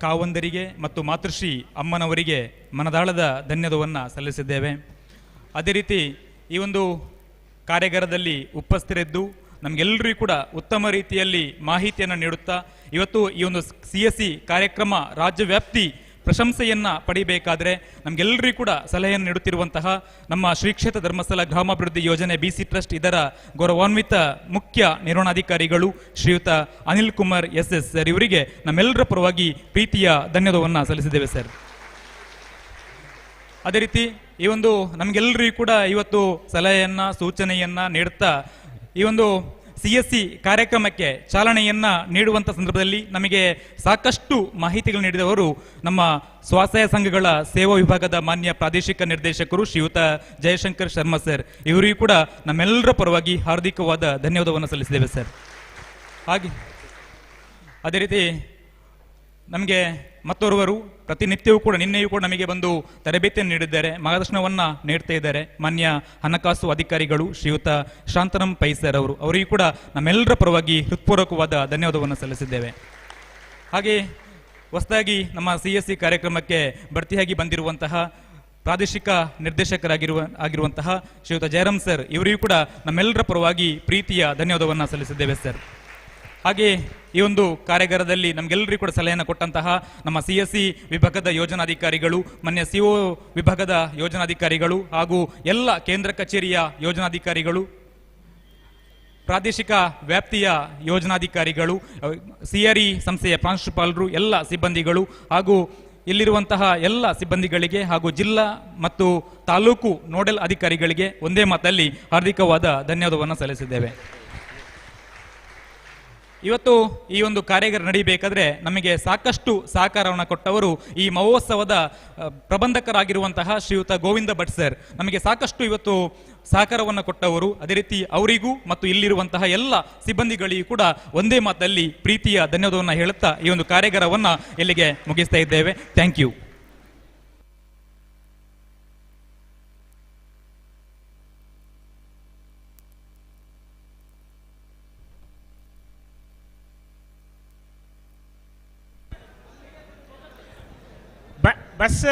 ಕಾವಂದರಿಗೆ ಮತ್ತು ಮಾತೃಶ್ರೀ ಅಮ್ಮನವರಿಗೆ ಮನದಾಳದ ಧನ್ಯವಾದವನ್ನು ಸಲ್ಲಿಸಿದ್ದೇವೆ. ಅದೇ ರೀತಿ ಈ ಒಂದು ಕಾರ್ಯಾಗಾರದಲ್ಲಿ ಉಪಸ್ಥಿತರಿದ್ದು ನಮಗೆಲ್ಲರಿಗೂ ಕೂಡ ಉತ್ತಮ ರೀತಿಯಲ್ಲಿ ಮಾಹಿತಿಯನ್ನು ನೀಡುತ್ತಾ ಇವತ್ತು ಈ ಒಂದು CSC ಕಾರ್ಯಕ್ರಮ ರಾಜ್ಯವ್ಯಾಪ್ತಿ ಪ್ರಶಂಸೆಯನ್ನು ಪಡಿಬೇಕಾದರೆ ನಮಗೆಲ್ಲರಿಗೂ ಕೂಡ ಸಲಹೆಯನ್ನು ನೀಡುತ್ತಿರುವಂತಹ ನಮ್ಮ ಶ್ರೀ ಕ್ಷೇತ್ರ ಧರ್ಮಸ್ಥಳ ಗ್ರಾಮಾಭಿವೃದ್ಧಿ ಯೋಜನೆ BC ಟ್ರಸ್ಟ್ ಇದರ ಗೌರವಾನ್ವಿತ ಮುಖ್ಯ ನಿರ್ವಹಣಾಧಿಕಾರಿಗಳು ಶ್ರೀಯುತ ಅನಿಲ್ ಕುಮಾರ್ SS ಸರ್ ಇವರಿಗೆ ನಮ್ಮೆಲ್ಲರ ಪರವಾಗಿ ಪ್ರೀತಿಯ ಧನ್ಯವಾದವನ್ನು ಸಲ್ಲಿಸಿದ್ದೇವೆ ಸರ್. ಅದೇ ರೀತಿ ಈ ಒಂದು ನಮಗೆಲ್ಲರಿಗೂ ಕೂಡ ಇವತ್ತು ಸಲಹೆಯನ್ನು ಸೂಚನೆಯನ್ನು ನೀಡುತ್ತಾ ಈ ಒಂದು CSC ಕಾರ್ಯಕ್ರಮಕ್ಕೆ ಚಾಲನೆಯನ್ನ ನೀಡುವಂಥ ಸಂದರ್ಭದಲ್ಲಿ ನಮಗೆ ಸಾಕಷ್ಟು ಮಾಹಿತಿಗಳು ನೀಡಿದವರು ನಮ್ಮ ಸ್ವಸಹಾಯ ಸಂಘಗಳ ಸೇವಾ ವಿಭಾಗದ ಮಾನ್ಯ ಪ್ರಾದೇಶಿಕ ನಿರ್ದೇಶಕರು ಶ್ರೀಯುತ ಜಯಶಂಕರ್ ಶರ್ಮಾ ಸರ್ ಇವರಿಗೂ ಕೂಡ ನಮ್ಮೆಲ್ಲರ ಪರವಾಗಿ ಹಾರ್ದಿಕವಾದ ಧನ್ಯವಾದವನ್ನು ಸಲ್ಲಿಸಿದ್ದೇವೆ ಸರ್. ಹಾಗೆ ಅದೇ ರೀತಿ ನಮಗೆ ಮತ್ತೋರ್ವರು ಪ್ರತಿನಿತ್ಯವೂ ಕೂಡ ನಿನ್ನೆಯೂ ಕೂಡ ನಮಗೆ ಬಂದು ತರಬೇತಿಯನ್ನು ನೀಡಿದ್ದಾರೆ, ಮಾರ್ಗದರ್ಶನವನ್ನು ನೀಡ್ತಾ ಇದ್ದಾರೆ ಮಾನ್ಯ ಹಣಕಾಸು ಅಧಿಕಾರಿಗಳು ಶ್ರೀಯುತ ಶಾಂತನಂ ಪೈ ಸರ್ ಅವರು. ಅವರಿಗೂ ಕೂಡ ನಮ್ಮೆಲ್ಲರ ಪರವಾಗಿ ಹೃತ್ಪೂರ್ವಕವಾದ ಧನ್ಯವಾದವನ್ನು ಸಲ್ಲಿಸಿದ್ದೇವೆ. ಹಾಗೆ ಹೊಸದಾಗಿ ನಮ್ಮ CSC ಕಾರ್ಯಕ್ರಮಕ್ಕೆ ಭರ್ತಿಯಾಗಿ ಬಂದಿರುವಂತಹ ಪ್ರಾದೇಶಿಕ ನಿರ್ದೇಶಕರಾಗಿರುವಂತಹ ಶ್ರೀಯುತ ಜಯರಾಮ್ ಸರ್ ಇವರಿಗೂ ಕೂಡ ನಮ್ಮೆಲ್ಲರ ಪರವಾಗಿ ಪ್ರೀತಿಯ ಧನ್ಯವಾದವನ್ನು ಸಲ್ಲಿಸಿದ್ದೇವೆ ಸರ್. ಹಾಗೆ ಈ ಒಂದು ಕಾರ್ಯಾಗಾರದಲ್ಲಿ ನಮಗೆಲ್ಲರಿಗೂ ಕೂಡ ಸಲಹೆಯನ್ನು ಕೊಟ್ಟಂತಹ ನಮ್ಮ CSC ವಿಭಾಗದ ಯೋಜನಾಧಿಕಾರಿಗಳು, ಮಾನ್ಯ CO ವಿಭಾಗದ ಯೋಜನಾಧಿಕಾರಿಗಳು ಹಾಗೂ ಎಲ್ಲ ಕೇಂದ್ರ ಕಚೇರಿಯ ಯೋಜನಾಧಿಕಾರಿಗಳು, ಪ್ರಾದೇಶಿಕ ವ್ಯಾಪ್ತಿಯ ಯೋಜನಾಧಿಕಾರಿಗಳು, CRE ಸಂಸ್ಥೆಯ ಪ್ರಾಂಶುಪಾಲರು, ಎಲ್ಲ ಸಿಬ್ಬಂದಿಗಳು ಹಾಗೂ ಇಲ್ಲಿರುವಂತಹ ಎಲ್ಲ ಸಿಬ್ಬಂದಿಗಳಿಗೆ ಹಾಗೂ ಜಿಲ್ಲಾ ಮತ್ತು ತಾಲೂಕು ನೋಡೆಲ್ ಅಧಿಕಾರಿಗಳಿಗೆ ಒಂದೇ ಮಾತಲ್ಲಿ ಹಾರ್ದಿಕವಾದ ಧನ್ಯವಾದವನ್ನು ಸಲ್ಲಿಸಿದ್ದೇವೆ. ಇವತ್ತು ಈ ಒಂದು ಕಾರ್ಯಾಗಾರ ನಡೀಬೇಕಾದ್ರೆ ನಮಗೆ ಸಾಕಷ್ಟು ಸಹಕಾರವನ್ನು ಕೊಟ್ಟವರು ಈ ಮಹೋತ್ಸವದ ಪ್ರಬಂಧಕರಾಗಿರುವಂತಹ ಶ್ರೀಯುತ ಗೋವಿಂದ ಭಟ್ ಸರ್ ನಮಗೆ ಸಾಕಷ್ಟು ಇವತ್ತು ಸಹಕಾರವನ್ನು ಕೊಟ್ಟವರು. ಅದೇ ರೀತಿ ಅವರಿಗೂ ಮತ್ತು ಇಲ್ಲಿರುವಂತಹ ಎಲ್ಲ ಸಿಬ್ಬಂದಿಗಳಿಗೂ ಕೂಡ ಒಂದೇ ಮಾತಲ್ಲಿ ಪ್ರೀತಿಯ ಧನ್ಯವಾದವನ್ನು ಹೇಳುತ್ತಾ ಈ ಒಂದು ಕಾರ್ಯಾಗಾರವನ್ನು ಇಲ್ಲಿಗೆ ಮುಗಿಸ್ತಾ ಇದ್ದೇವೆ. Thank you. ಬಸ್